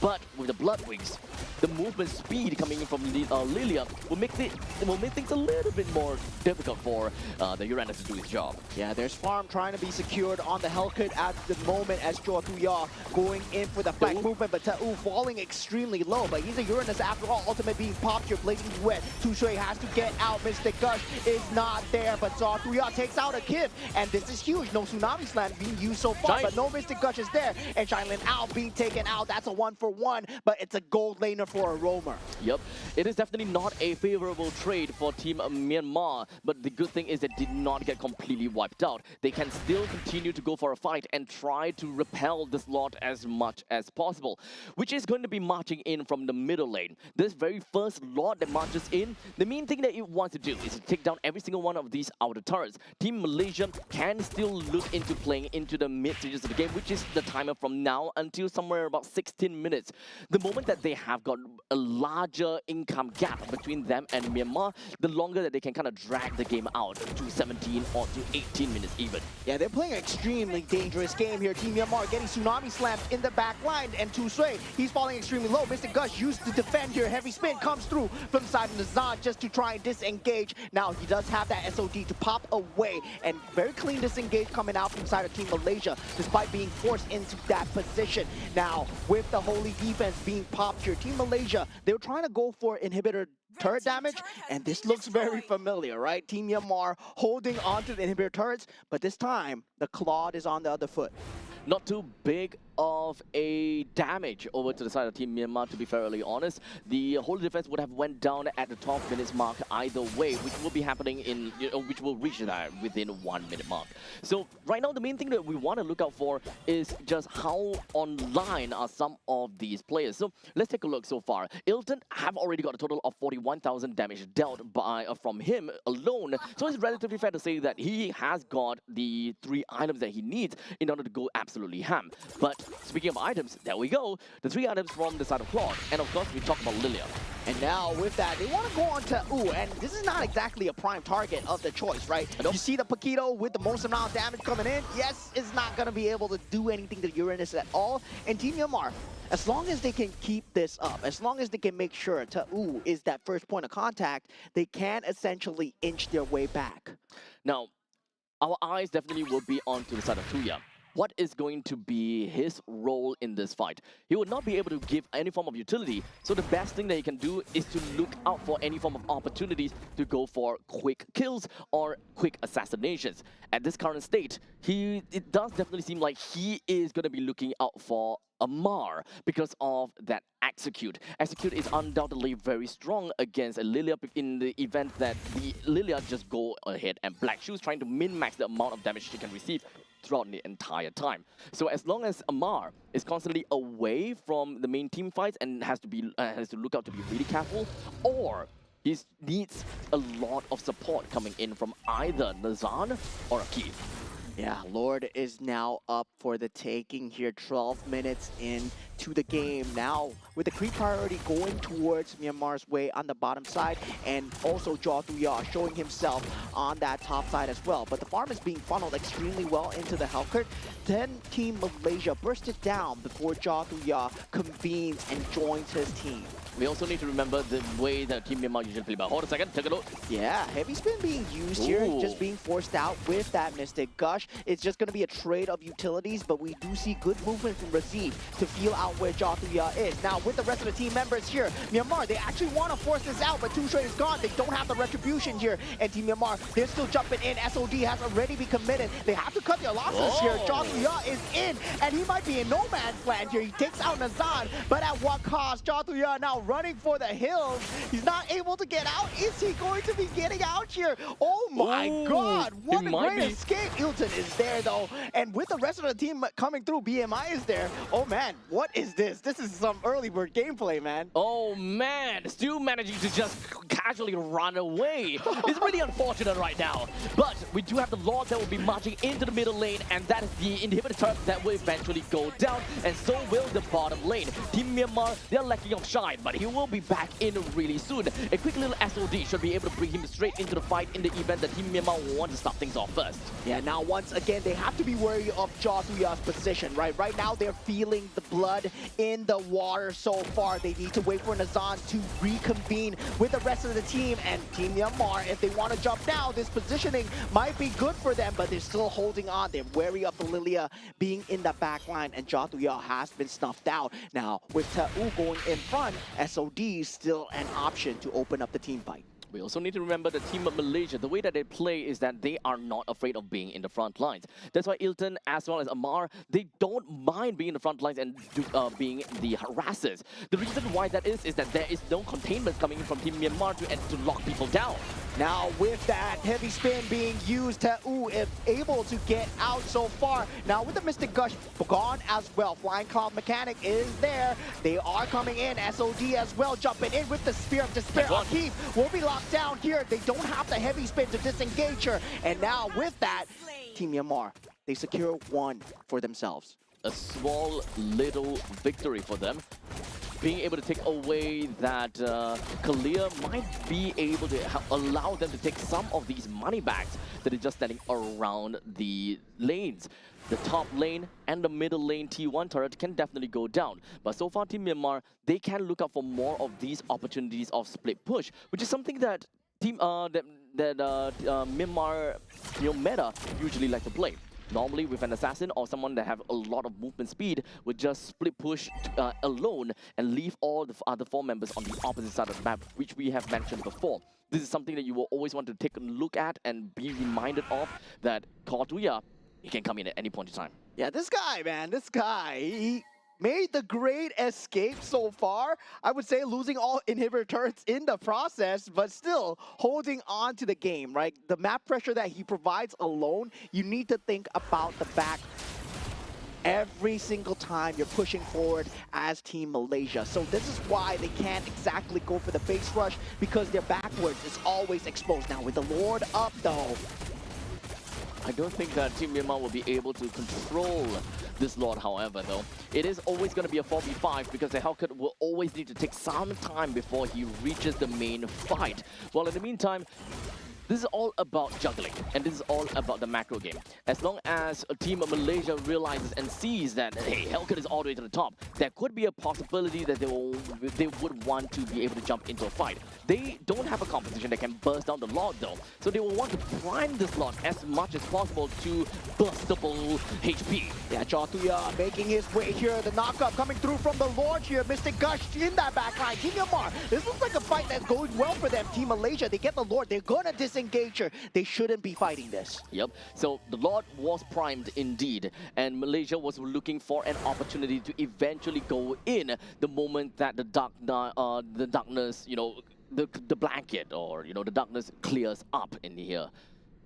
But with the Blood Wings, the movement speed coming in from Lilia will make things a little bit more difficult for the Uranus to do his job. Yeah, there's farm trying to be secured on the Hellcurt at the moment as Chua Tuya going in for the flank movement, but Tet-U falling extremely low. But he's a Uranus after all, ultimate being popped, your blazing wet. Shui has to get out, Mystic Gush is not there, but Chua Tuya takes out a Kid, and this is huge. No Tsunami Slam being used so far, but no Mystic Gush is there, and Shinlin out being taken out. That's a 1-for-1, but it's a gold laner for a roamer. Yep, it is definitely not a favorable trade for Team Myanmar, but the good thing is they did not get completely wiped out. They can still continue to go for a fight and try to repel this lot as much as possible, which is going to be marching in from the middle lane. This very first lot that marches in, the main thing that it wants to do is to take down every single one of these outer turrets. Team Malaysia can still look into playing into the mid stages of the game, which is the timer from now until somewhere about 16 minutes. minutes. The moment that they have got a larger income gap between them and Myanmar, the longer that they can kind of drag the game out to 17 or to 18 minutes even. Yeah, they're playing an extremely dangerous game here. Team Myanmar getting tsunami slammed in the back line, and Tu Sui, he's falling extremely low. Mr. Gush used to defend here. Heavy spin comes through from the side of Nazan just to try and disengage. Now he does have that SOD to pop away, and very clean disengage coming out from the side of Team Malaysia, despite being forced into that position. Now, with the holy defense being popped here, Team Malaysia, they were trying to go for inhibitor turret damage, and this looks very familiar, right? Team Myanmar holding on to the inhibitor turrets, but this time, the Claude is on the other foot. Not too big of a damage over to the side of Team Myanmar, to be fairly honest. The whole defense would have went down at the 12 minutes mark either way, which will be happening in, which will reach that within 1 minute mark. So right now, the main thing that we want to look out for is just how online are some of these players. So let's take a look so far. Ilton have already got a total of 41,000 damage dealt by from him alone. So it's relatively fair to say that he has got the 3 items that he needs in order to go absolutely ham. But speaking of items, there we go. The 3 items from the side of Claude. And of course, we talk about Lilia. And now with that, they want to go on to Ooh, and this is not exactly a prime target of the choice, right? Nope. You see the Paquito with the most amount of damage coming in. Yes, it's not going to be able to do anything to Uranus at all. And Team Myanmar, as long as they can keep this up, as long as they can make sure Ta'u is that first point of contact, they can essentially inch their way back. Now, our eyes definitely will be on to the side of Tuya. What is going to be his role in this fight? He will not be able to give any form of utility, so the best thing that he can do is to look out for any form of opportunities to go for quick kills or quick assassinations. At this current state, it does definitely seem like he is going to be looking out for Amar because of that Execute. Execute is undoubtedly very strong against a Lilia in the event that the Lilia just go ahead and Black Shoes trying to min-max the amount of damage she can receive throughout the entire time. So as long as Amar is constantly away from the main team fights and has to look out to be really careful, or he needs a lot of support coming in from either Nazan or Akif. Yeah, Lord is now up for the taking here, 12 minutes into the game. Now, with the creep priority going towards Myanmar's way on the bottom side, and also Jaw Thuya showing himself on that top side as well. But the farm is being funneled extremely well into the health cart. Then Team Malaysia bursted down before Jaw Thuya convenes and joins his team. We also need to remember the way that Team Myanmar usually play. But hold a second, take a look. Yeah, heavy spin being used here, just being forced out with that Mystic Gush. It's just going to be a trade of utilities, but we do see good movement from Razif to feel out where Jaw Thuya is. Now, with the rest of the team members here, Myanmar, they actually want to force this out, but Tushui is gone. They don't have the retribution here. And Team Myanmar, they're still jumping in. SOD has already been committed. They have to cut their losses here. Jaw Thuya is in, and he might be in no man's land here. He takes out Nazan, but at what cost? Jaw Thuya now running for the hills. He's not able to get out. Is he going to be getting out here? Oh my God, what a great escape. Hilton is there though, and with the rest of the team coming through, BMI is there. Oh man, what is this? This is some early bird gameplay, man. Oh man, still managing to just casually run away. It's really unfortunate right now, but we do have the Lord that will be marching into the middle lane, and that is the inhibitor that will eventually go down, and so will the bottom lane. Team Myanmar, they're lacking of shine, but he will be back in really soon. A quick little SOD should be able to bring him straight into the fight in the event that Team Myanmar will want to start things off first. Yeah, now once again, they have to be wary of Jaw Thuya's position, right? Right now, they're feeling the blood in the water so far. They need to wait for Nazan to reconvene with the rest of the team, and Team Myanmar, if they want to jump now, this positioning might be good for them, but they're still holding on. They're wary of the Lilia being in the back line, and Jaw Thuya has been snuffed out. Now, with Ta'u going in front, SOD is still an option to open up the team fight. We also need to remember the team of Malaysia. The way that they play is that they are not afraid of being in the front lines. That's why Ilton as well as Amar, they don't mind being in the front lines and being the harassers. The reason why that is that there is no containment coming in from Team Myanmar to lock people down. Now with that heavy spin being used, Ta'u is able to get out so far. Now with the Mystic Gush gone as well, Flying Cloud Mechanic is there. They are coming in, SOD as well, jumping in with the Spear of Despair. Akif will be locked down here. They don't have the heavy spin to disengage her. And now with that, Team Myanmar, they secure one for themselves. a small little victory for them. Being able to take away that Kalia might be able to allow them to take some of these money bags that are just standing around the lanes. The top lane and the middle lane T1 turret can definitely go down. But so far, Team Myanmar, they can look out for more of these opportunities of split push, which is something that Myanmar meta usually like to play. Normally, with an assassin or someone that have a lot of movement speed, would just split push alone and leave all the other 4 members on the opposite side of the map, which we have mentioned before. This is something that you will always want to take a look at and be reminded of, that Nagoya, he can come in at any point in time. Yeah, this guy, man, this guy, he made the great escape so far. I would say losing all inhibitor turrets in the process, but still holding on to the game, right? The map pressure that he provides alone, you need to think about the back every single time you're pushing forward as Team Malaysia. So this is why they can't exactly go for the base rush, because their backwards is always exposed. Now with the Lord up though, I don't think that Team Myanmar will be able to control this Lord, however, though. It is always going to be a 4v5 because the Hellcat will always need to take some time before he reaches the main fight. Well, in the meantime, this is all about juggling, and this is all about the macro game. As long as Team Malaysia realizes and sees that, hey, Hellcat is all the way to the top, there could be a possibility that they would want to be able to jump into a fight. They don't have a composition that can burst down the Lord, though, so they will want to prime this Lord as much as possible to burstable HP. yeah, Jotuya making his way here. The knockup coming through from the Lord here. Mystic Gush in that backline. Team Myanmar, this looks like a fight that's going well for them. Team Malaysia, they get the Lord. They're gonna disengage her. They shouldn't be fighting this. Yep, so the Lord was primed indeed, and Malaysia was looking for an opportunity to eventually go in the moment that the darkness, the blanket, or the darkness clears up in here.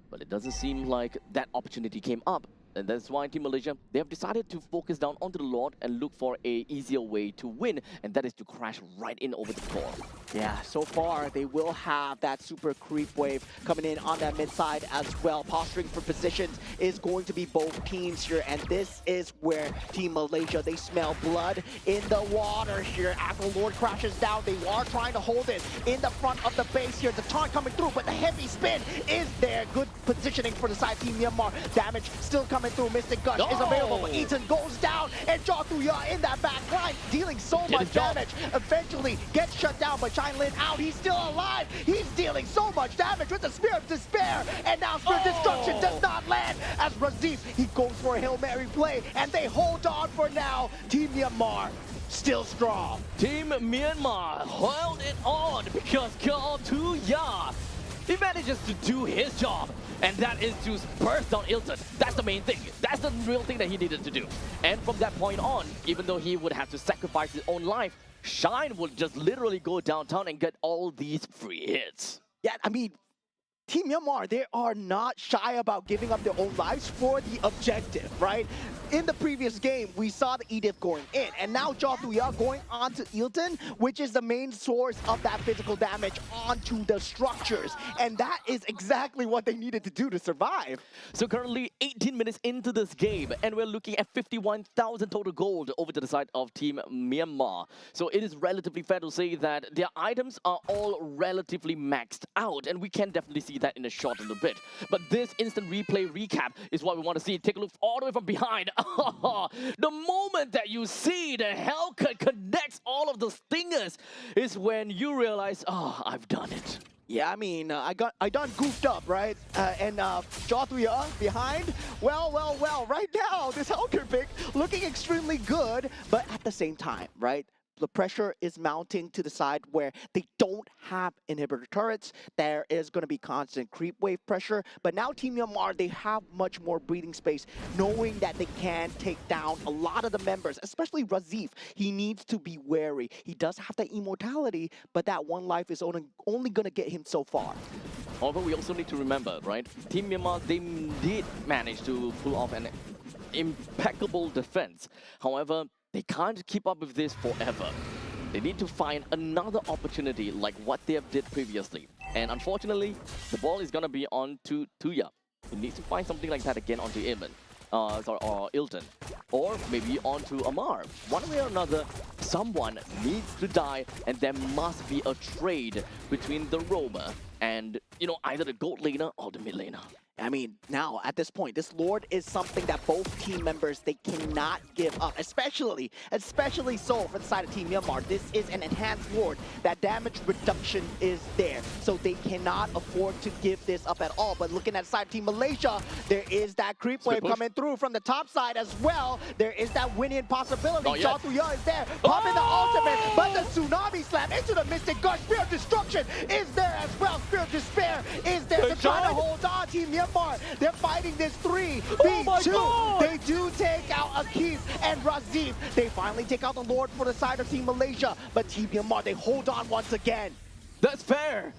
But it doesn't seem like that opportunity came up. And that's why Team Malaysia, they have decided to focus down onto the Lord and look for a easier way to win, and that is to crash right in over the core. Yeah, so far they will have that super creep wave coming in on that mid side as well. Posturing for positions is going to be both teams here, and this is where Team Malaysia, they smell blood in the water here. As the Lord crashes down, they are trying to hold it in the front of the base here. The taunt coming through, but the heavy spin is there. Good positioning for the side Team Myanmar. Damage still coming through. Mystic Gush is available, but Eaton goes down, and Jotuya in that back line dealing so much damage. Eventually gets shut down, but Shine Lin out. He's still alive. He's dealing so much damage with the Spear of Despair, and now Spear of Destruction does not land as Razif, he goes for a Hail Mary play, and they hold on for now. Team Myanmar still strong. Team Myanmar held it on because Jotuya, he manages to do his job, and that is to burst down Ilton. That's the main thing. That's the real thing that he needed to do. And from that point on, even though he would have to sacrifice his own life, Shine would just literally go downtown and get all these free hits. Yeah, I mean, Team Myanmar, they are not shy about giving up their own lives for the objective, right? In the previous game, we saw the Edith going in, and now Jotuya going on to Ilton, which is the main source of that physical damage onto the structures. And that is exactly what they needed to do to survive. So currently 18 minutes into this game, and we're looking at 51,000 total gold over to the side of Team Myanmar. So it is relatively fair to say that their items are all relatively maxed out, and we can definitely see that in a short little bit. But this instant replay recap is what we want to see. Take a look all the way from behind. The moment that you see the Hellcat connects all of the stingers is when you realize, oh, I've done it. Yeah, I mean, I done goofed up, right? And Jotuya behind. Well, right now, this Hellcat pick looking extremely good, but at the same time, right? The pressure is mounting to the side where they don't have inhibitor turrets. There is going to be constant creep wave pressure. But now Team Myanmar, they have much more breathing space, knowing that they can take down a lot of the members, especially Razif. He needs to be wary. He does have that immortality, but that one life is only going to get him so far. However, we also need to remember, right? Team Myanmar, they did manage to pull off an impeccable defense. However, they can't keep up with this forever. They need to find another opportunity like what they have did previously. And unfortunately, the ball is going to be on to Tuya. He needs to find something like that again onto Iman. or Ilton, or maybe onto Amar. One way or another, someone needs to die, and there must be a trade between the roamer and, you know, either the gold laner or the mid laner. I mean, now at this point, this Lord is something that both team members, they cannot give up, especially so for the side of Team Myanmar. This is an enhanced Lord. That damage reduction is there, so they cannot afford to give this up at all. But looking at the side of Team Malaysia, there is that creep wave coming through from the top side as well. There is that win-in possibility. Jatuya is there, popping the ultimate, but the tsunami slam into the Mystic Gush. Spear of Destruction is there as well. Spear of Despair is there to try to hold on. Team Myanmar, they're fighting this 3v2. They do take out Akif and Razif. They finally take out the Lord for the side of Team Malaysia, but Team Myanmar, they hold on once again. That's fair.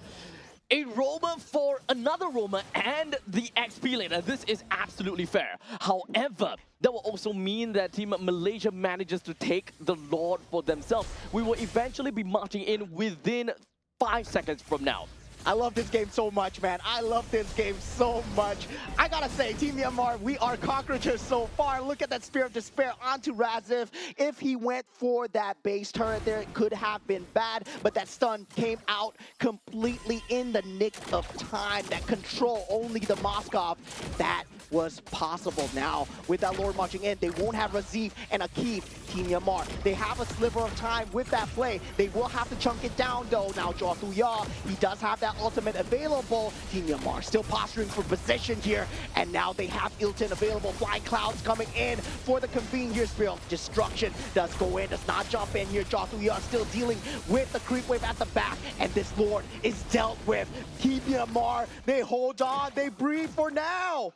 A roamer for another roamer and the XP laner. This is absolutely fair. However, that will also mean that Team Malaysia manages to take the Lord for themselves. We will eventually be marching in within 5 seconds from now. I love this game so much, man. I love this game so much. I gotta say, Team Myanmar, we are cockroaches so far. Look at that Spear of Despair onto Razif. If he went for that base turret there, it could have been bad, but that stun came out completely in the nick of time. That control only the Moskov, that was possible. Now, with that Lord marching in, they won't have Razif and Akif. Team Myanmar, they have a sliver of time with that play. They will have to chunk it down though. Now, Jatuya, he does have that ultimate available. Team Myanmar still posturing for position here, and now they have Ilton available. Flying Clouds coming in for the convene here. Spear of Destruction does go in, does not jump in here. Jatuya still dealing with the creep wave at the back, and this Lord is dealt with. Team Myanmar, they hold on, they breathe for now.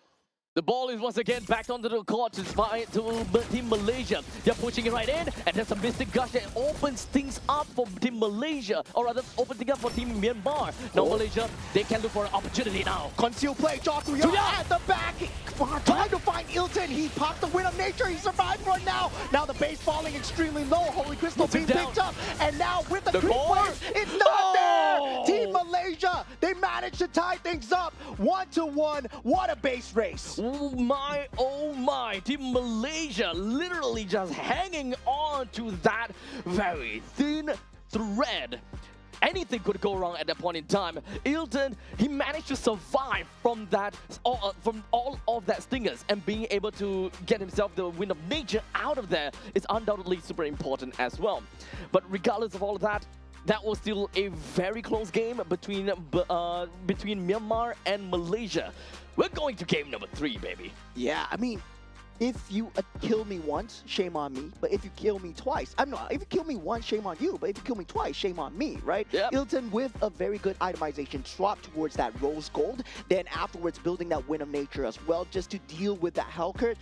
The ball is once again back onto the court to Team Malaysia. They're pushing it right in, and there's a Mystic Gush that opens things up for Team Malaysia, or rather open things up for Team Myanmar. Now Malaysia, they can look for an opportunity now. Conceal play, Jatuya at the back, trying to find Ilton. He popped the Wind of Nature, he survived for it now. Now the base falling extremely low, Holy Crystal being picked up, and now with the creep wave, it's not there! Team Malaysia, they managed to tie things up 1-1. What a base race. Oh my, Team Malaysia literally just hanging on to that very thin thread. Anything could go wrong at that point in time. Ilton, he managed to survive from that, from all of that stingers, and being able to get himself the Wind of Nature out of there is undoubtedly super important as well. But regardless of all of that, that was still a very close game between Myanmar and Malaysia. We're going to game number 3, baby. Yeah, I mean, if you kill me once, shame on me. But if you kill me twice, if you kill me once, shame on you. But if you kill me twice, shame on me, right? Yep. Ilton with a very good itemization swap towards that rose gold. Then afterwards building that Wind of Nature as well, just to deal with that Hellcurt.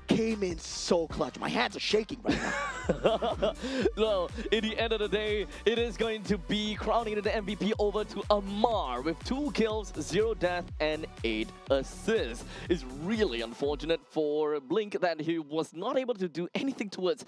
Came in so clutch. My hands are shaking right now. Well, in the end of the day, it is going to be crowning the MVP over to Amar with 2 kills, 0 death, and 8 assists. It's really unfortunate for Blink that he was not able to do anything towards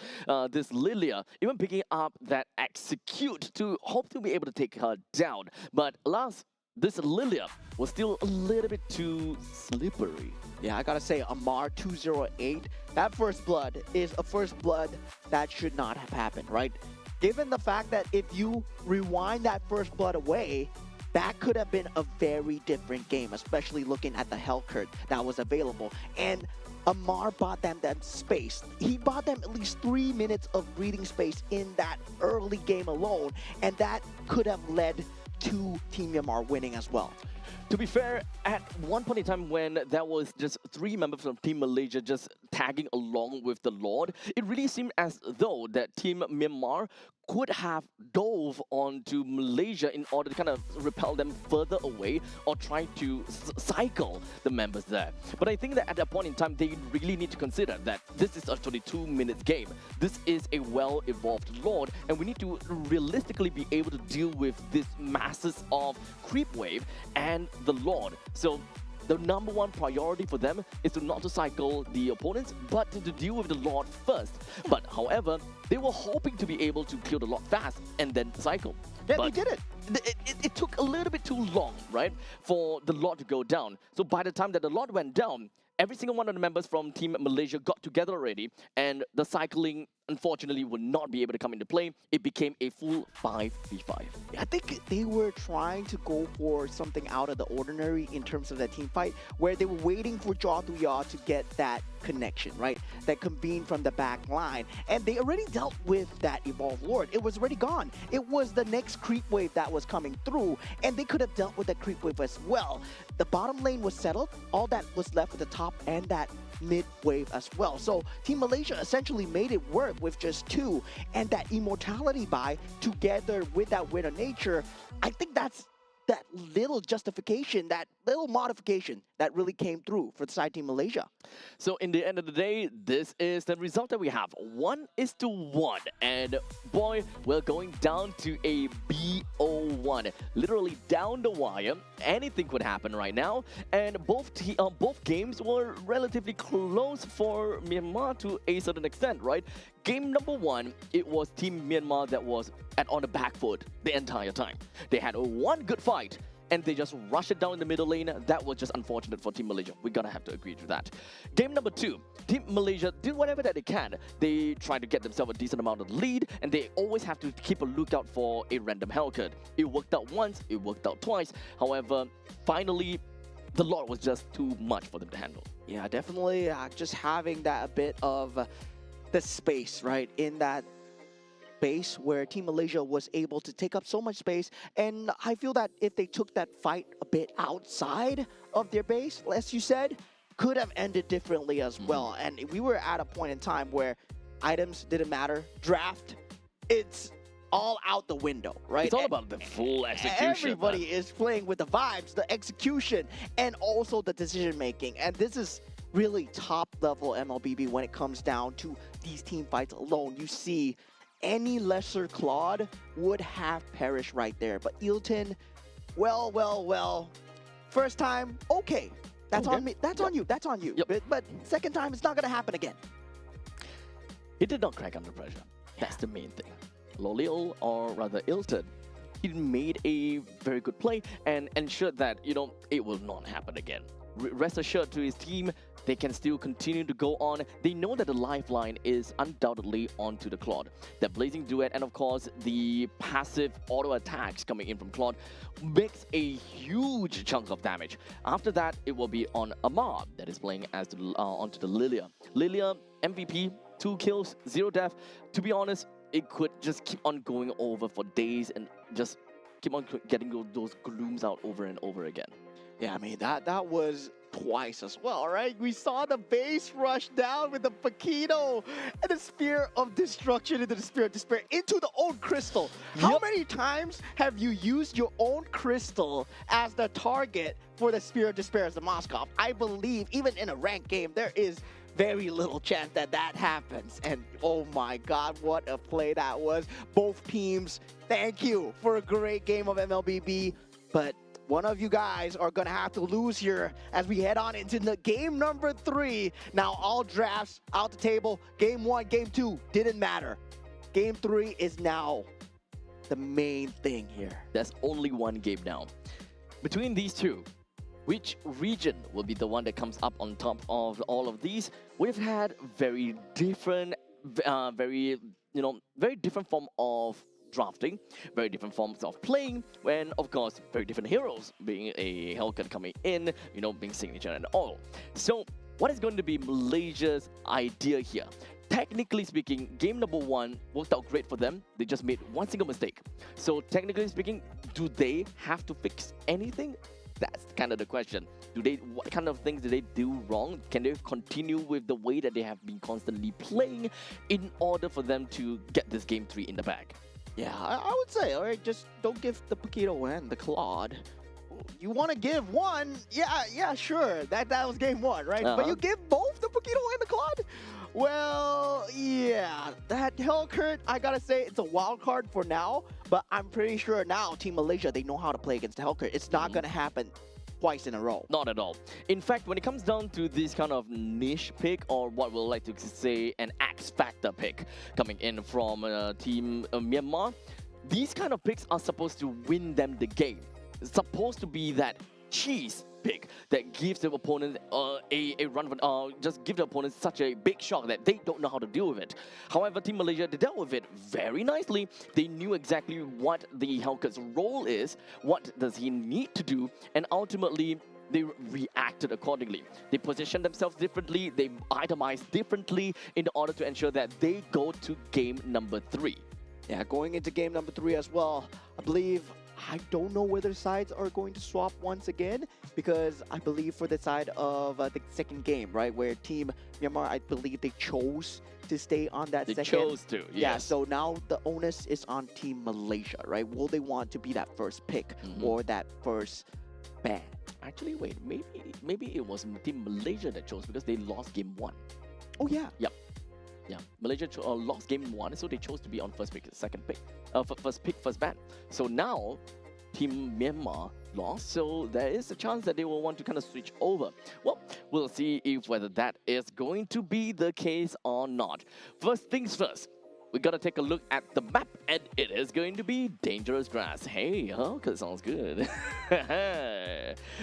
this Lilia, even picking up that execute to hope to be able to take her down. But alas, this Lilia was still a little bit too slippery. Yeah, I gotta say, Amar 208, that first blood is a first blood that should not have happened, right? Given the fact that if you rewind that first blood away, that could have been a very different game, especially looking at the Hellcurt that was available. And Amar bought them that space. He bought them at least 3 minutes of breathing space in that early game alone, and that could have led to Team Myanmar winning as well. To be fair, at one point in time when there was just 3 members from Team Malaysia just tagging along with the Lord, it really seemed as though that Team Myanmar could have dove onto Malaysia in order to kind of repel them further away or try to cycle the members there. But I think that at that point in time, they really need to consider that this is a 22-minute game. This is a well-evolved Lord, and we need to realistically be able to deal with this masses of creep wave and the Lord. So the number 1 priority for them is to not to cycle the opponents, but to deal with the Lord first. But however, they were hoping to be able to kill the Lord fast and then cycle. Yeah, but they did it. It took a little bit too long, right, for the Lord to go down. So by the time that the Lord went down, every single one of the members from Team Malaysia got together already, and the cycling unfortunately would not be able to come into play. It became a full 5v5. I think they were trying to go for something out of the ordinary in terms of that team fight, where they were waiting for Jaw Thuya to get that connection, right? That convene from the back line. And they already dealt with that Evolved Lord. It was already gone. It was the next creep wave that was coming through, and they could have dealt with that creep wave as well. The bottom lane was settled. All that was left at the top and that mid wave as well. So Team Malaysia essentially made it work with just two, and that immortality buy together with that Winner Nature, I think that's that little justification, that little modification that really came through for the side Team Malaysia. So in the end of the day, this is the result that we have. 1:1. And boy, we're going down to a BO1. Literally down the wire. Anything could happen right now. And both games were relatively close for Myanmar to a certain extent, right? Game number 1, it was Team Myanmar that was on the back foot the entire time. They had one good fight, and they just rushed it down in the middle lane. That was just unfortunate for Team Malaysia. We're gonna have to agree to that. Game number 2, Team Malaysia did whatever that they can. They tried to get themselves a decent amount of lead, and they always have to keep a lookout for a random Hellcat. It worked out once, it worked out twice. However, finally, the Lord was just too much for them to handle. Yeah, definitely just having that a bit of the space, right, in that base where Team Malaysia was able to take up so much space. And I feel that if they took that fight a bit outside of their base, as you said, could have ended differently as well. And we were at a point in time where items didn't matter. Draft, it's all out the window, right? It's all about the full execution. Everybody is playing with the vibes, the execution, and also the decision making. And this is really top level MLBB when it comes down to these team fights alone. You see any lesser Claude would have perished right there. But Eelton, well, first time, okay. That's on me. That's on you. That's on you. Yep. But second time, it's not going to happen again. He did not crack under pressure. That's the main thing. Lolil, or rather Eelton, he made a very good play and ensured that, it will not happen again. Rest assured to his team, they can still continue to go on. They know that the lifeline is undoubtedly onto the Claude. That Blazing Duet and of course the passive auto attacks coming in from Claude makes a huge chunk of damage. After that, it will be on Amar that is playing as onto the Lilia. Lilia, MVP, 2 kills, 0 death. To be honest, it could just keep on going over for days and just keep on getting those glooms out over and over again. Yeah, I mean, that was twice as well, right? We saw the base rush down with the Paquito and the Spear of Destruction into the Spear of Despair into the own crystal. How many times have you used your own crystal as the target for the Spear of Despair as the Moskov? I believe even in a ranked game, there is very little chance that happens. And oh my God, what a play that was. Both teams, thank you for a great game of MLBB. But one of you guys are going to have to lose here as we head on into the game number 3. Now, all drafts out the table. Game 1, Game 2 didn't matter. Game 3 is now the main thing here. There's only one game now. Between these two, which region will be the one that comes up on top of all of these? We've had very different form of drafting, very different forms of playing, and of course, very different heroes, being a Hellcat coming in, being signature and all. So, what is going to be Malaysia's idea here? Technically speaking, game number 1 worked out great for them. They just made one single mistake. So, technically speaking, do they have to fix anything? That's kind of the question. What kind of things did they do wrong? Can they continue with the way that they have been constantly playing in order for them to get this game 3 in the bag? Yeah, I would say, all right, just don't give the Paquito and the Claude. You want to give one? Yeah, sure. That was game 1, right? But you give both the Paquito and the Claude? Well, yeah. That Hellcat, I gotta say, it's a wild card for now. But I'm pretty sure now, Team Malaysia, they know how to play against the Hellcat. It's not gonna happen twice in a row. Not at all. In fact, when it comes down to this kind of niche pick, or what we'll like to say an X Factor pick coming in from Team Myanmar, these kind of picks are supposed to win them the game. It's supposed to be that cheese pick that gives the opponent a run, just give the opponent such a big shock that they don't know how to deal with it. However, Team Malaysia, they dealt with it very nicely. They knew exactly what the Hellcat's role is, what does he need to do, and ultimately, they reacted accordingly. They positioned themselves differently, they itemized differently in order to ensure that they go to game number 3. Yeah, going into game number 3 as well, I don't know whether sides are going to swap once again, because I believe for the side of the second game, right, where Team Myanmar, I believe they chose to stay on that They second. chose to, yes. Yeah, so now the onus is on Team Malaysia, right? Will they want to be that first pick or that first ban? Actually, wait, maybe it was Team Malaysia that chose because they lost game 1. Oh, yeah. Yeah, Malaysia lost game 1, so they chose to be on first pick, second pick, first pick, first ban. So now, Team Myanmar lost, so there is a chance that they will want to kind of switch over. Well, we'll see if whether that is going to be the case or not. First things first, we gotta take a look at the map, and it is going to be dangerous grass. Hey, cause sounds good.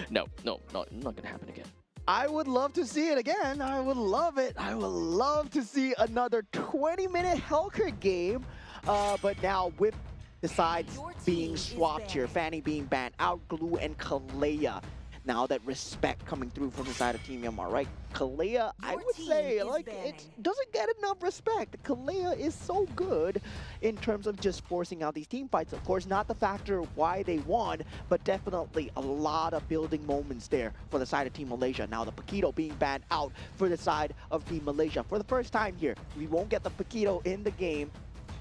No, not gonna happen again. I would love to see it again. I would love it. I would love to see another 20-minute Hellcat game. But now with the sides being swapped here, Fanny being banned out, Glue and Kalea. Now that respect coming through from the side of Team Myanmar, right? Kalea, I would say, like, it doesn't get enough respect. Kalea is so good in terms of just forcing out these team fights. Of course, not the factor why they won, but definitely a lot of building moments there for the side of Team Malaysia. Now the Paquito being banned out for the side of Team Malaysia. For the first time here, we won't get the Paquito in the game.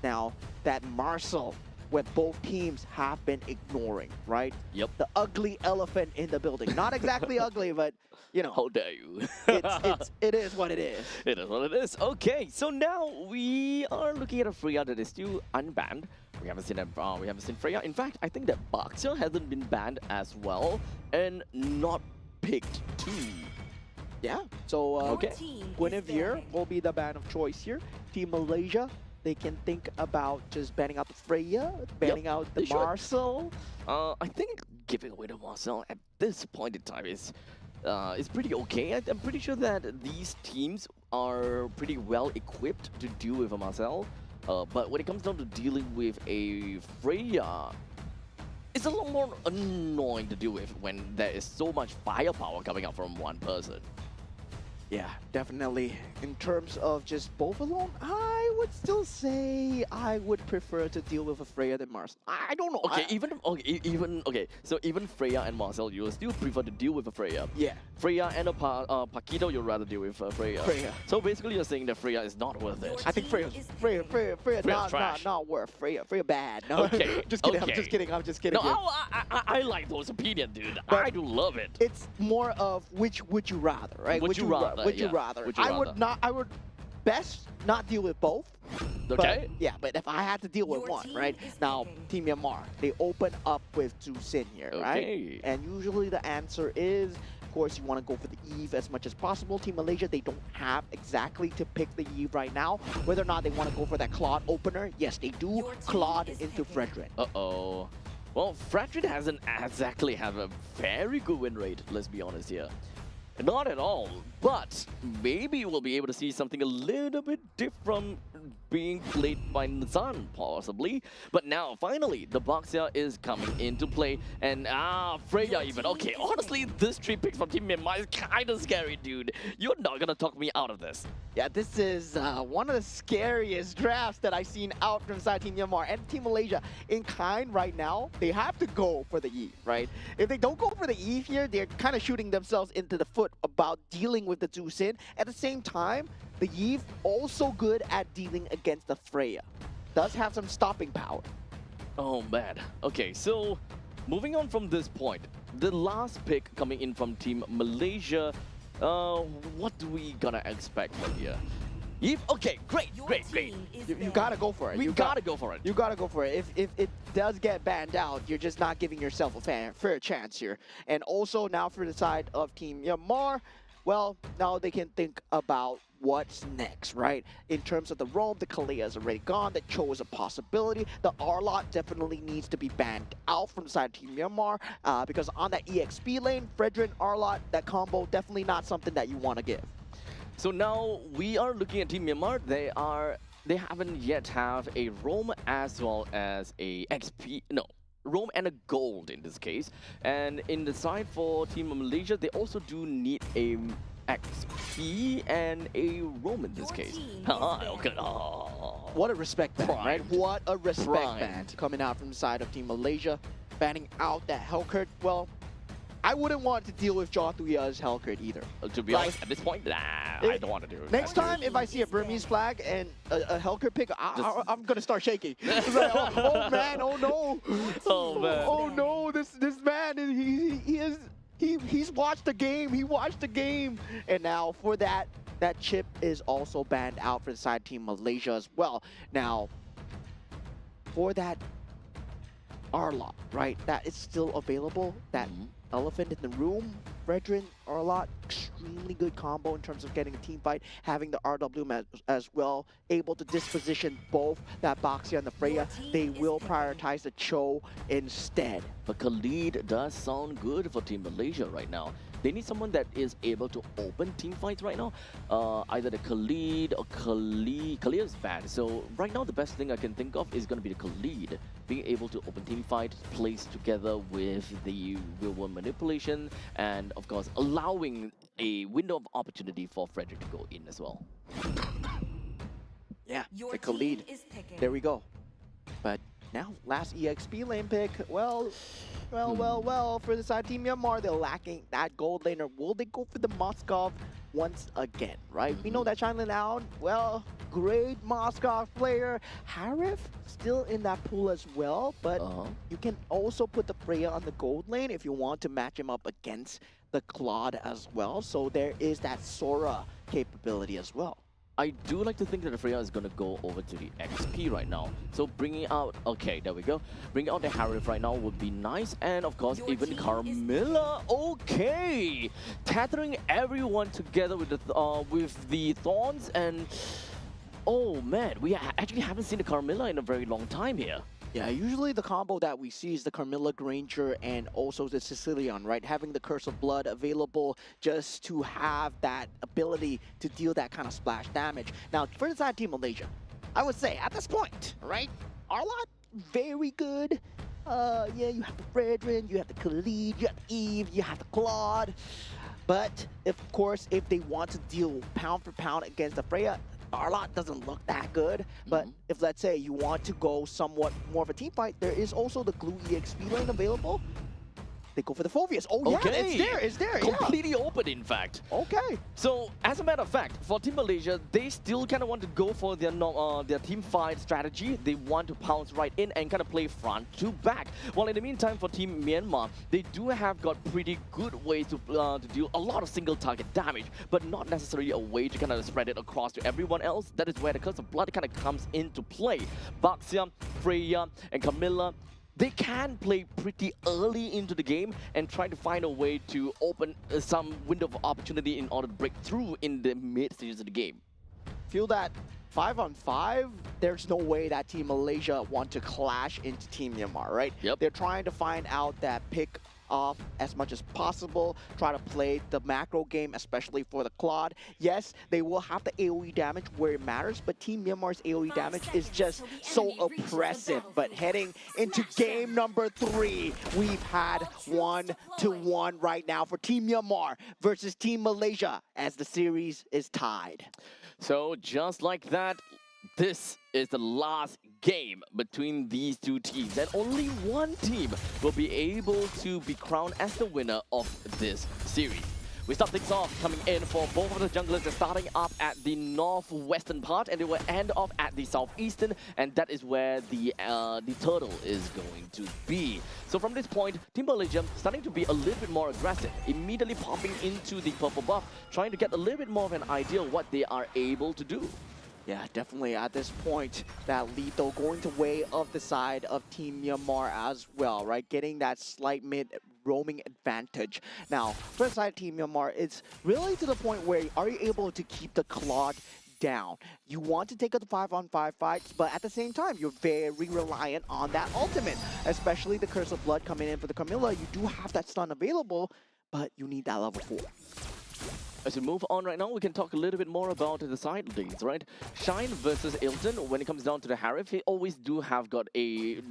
Now that Marcel, what both teams have been ignoring, right? Yep. The ugly elephant in the building. Not exactly ugly, but, you know. How dare you? It is what it is. It is what it is. Okay, so now we are looking at a Freya that is still unbanned. We haven't seen Freya. In fact, I think that Baxter hasn't been banned as well and not picked too. Yeah. So Okay. Guinevere will be the ban of choice here. Team Malaysia, they can think about just banning out the Freya, banning out the they should. Marcel. I think giving away the Marcel at this point in time is pretty okay. I'm pretty sure that these teams are pretty well equipped to deal with a Marcel. But when it comes down to dealing with a Freya, it's a lot more annoying to deal with when there is so much firepower coming out from one person. Yeah, definitely. In terms of just both alone, I would still say I would prefer to deal with a Freya than Mars. I don't know. Okay, so even Freya and Marcel, you will still prefer to deal with a Freya. Yeah. Freya and a Paquito, you'd rather deal with Freya. Freya. So basically, you're saying that Freya is not worth it. I think Freya's not worth Freya. Freya bad. No. Okay. Just kidding. Okay. I'm just kidding. No, here. I like those opinions, dude. But I do love it. It's more of which would you rather, right? Would you rather, Would you yeah. rather? Would you rather? I would best not deal with both. Okay. But, yeah, but if I had to deal with Your one, team right? is Now, picking. Team Myanmar, they open up with Zhu Xin here, Okay. right? And usually the answer is, of course, you want to go for the Eve as much as possible. Team Malaysia, they don't have exactly to pick the Eve right now. Whether or not they want to go for that Claude opener, yes, they do. Your team Claude is into picking. Fredrin. Uh-oh. Well, Fredrin hasn't exactly have a very good win rate, let's be honest here. Not at all, but maybe we'll be able to see something a little bit different being played by Nazan, possibly. But now, finally, the Boxer is coming into play, and Freya even. Okay, honestly, this 3 picks from Team Myanmar is kind of scary, dude. You're not gonna talk me out of this. Yeah, this is one of the scariest drafts that I've seen out from side Team Myanmar and Team Malaysia. In kind, right now, they have to go for the Eve, right? If they don't go for the Eve here, they're kind of shooting themselves into the foot about dealing with the Zhu Xin. At the same time, the Eve also good at dealing against the Freya. Does have some stopping power. Oh man. Okay, so moving on from this point, the last pick coming in from Team Malaysia, what do we gonna expect from here? Okay, great. You gotta go for it. We gotta go for it. You gotta go for it. If it does get banned out, you're just not giving yourself a fair chance here. And also now for the side of Team Myanmar, well, now they can think about what's next, right? In terms of the roam, the Kalia is already gone. The Cho is a possibility. The Arlot definitely needs to be banned out from the side of Team Myanmar because on that EXP lane, Fredrin, Arlot, that combo, definitely not something that you want to give. So now we are looking at Team Myanmar. They haven't yet have a roam as well as a XP. No, roam and a gold in this case. And in the side for Team Malaysia, they also do need a XP and a roam in this case. Okay. What a respect ban, right? What a respect ban Primed. coming out from the side of Team Malaysia, banning out that Hellcurt. Well, I wouldn't want to deal with Jothuya's Hellcurt either. To be honest, at this point, I don't want to do it. Next time, if I see a Burmese flag and a Hellcurt pick, I'm gonna start shaking. It's like, oh man, oh no, Oh man. oh no, this man, he's watched the game. He watched the game, and now for that chip is also banned out for the side team Malaysia as well. Now, for that Arlot, right? That is still available. That elephant in the room, Fredrin, Arlot, extremely good combo in terms of getting a team fight, having the RW as well, able to disposition both that Boxia and the Freya. They will prioritize the Cho instead. But Khalid does sound good for Team Malaysia right now. They need someone that is able to open team fights right now. Either the Khalid or Khalid is bad. So right now the best thing I can think of is going to be the Khalid. Being able to open team fights, plays together with the real-world manipulation, and of course allowing a window of opportunity for Frederick to go in as well. Yeah, the Khalid. There we go. But now, last EXP lane pick, well, for the side team Myanmar, they're lacking that gold laner. Will they go for the Moskov once again, right? We know that Shineland out, well, great Moskov player. Harif still in that pool as well, but you can also put the Freya on the gold lane if you want to match him up against the Claude as well. So there is that Sora capability as well. I do like to think that the Freya is going to go over to the XP right now. So bringing out, okay, there we go. Bringing out the Harif right now would be nice. And of course, even Carmilla, okay. Tethering everyone together with the Thorns and, oh man, we actually haven't seen the Carmilla in a very long time here. Yeah, usually the combo that we see is the Carmilla Granger and also the Sicilian, right? Having the Curse of Blood available just to have that ability to deal that kind of splash damage. Now, for the side team Malaysia, I would say at this point, right? Arlot, very good. Yeah, you have the Fredrin, you have the Khalid, you have Eve, you have the Claude. But, of course, if they want to deal pound for pound against the Freya, Arlot doesn't look that good, but if, let's say, you want to go somewhat more of a team fight, there is also the Glue EXP lane available. They go for the Phoveus. Oh, Okay. yeah, it's there. Completely open, in fact. Okay. So, as a matter of fact, for Team Malaysia, they still kind of want to go for their team fight strategy. They want to pounce right in and kind of play front to back. While in the meantime, for Team Myanmar, they do have got pretty good ways to deal a lot of single target damage, but not necessarily a way to kind of spread it across to everyone else. That is where the Curse of Blood kind of comes into play. Baxia, Freya, and Camilla, they can play pretty early into the game and try to find a way to open some window of opportunity in order to break through in the mid stages of the game. Feel that 5-on-5, there's no way that Team Malaysia want to clash into Team Myanmar, right? Yep. They're trying to find out that pick off as much as possible, try to play the macro game, especially for the Claude. Yes, they will have the AoE damage where it matters, but Team Myanmar's AoE damage is just so oppressive. But heading into game number 3, we've had 1-1 right now for Team Myanmar versus Team Malaysia as the series is tied. So just like that, this is the last game between these two teams, and only one team will be able to be crowned as the winner of this series. We start things off coming in for both of the junglers. They're starting up at the northwestern part, and they will end off at the southeastern, and that is where the turtle is going to be. So from this point, Team Malaysia starting to be a little bit more aggressive, immediately popping into the purple buff, trying to get a little bit more of an idea of what they are able to do. Yeah, definitely at this point, that lead though going to way of the side of Team Myanmar as well, right? Getting that slight mid roaming advantage. Now, for the side of Team Myanmar, it's really to the point where are you able to keep the Claude down? You want to take up the 5-on-5 fights, but at the same time, you're very reliant on that ultimate, especially the Curse of Blood coming in for the Camilla. You do have that stun available, but you need that level 4. As we move on right now, we can talk a little bit more about the side lanes, right? Shine versus Ilton, when it comes down to the Harif, he always do have got the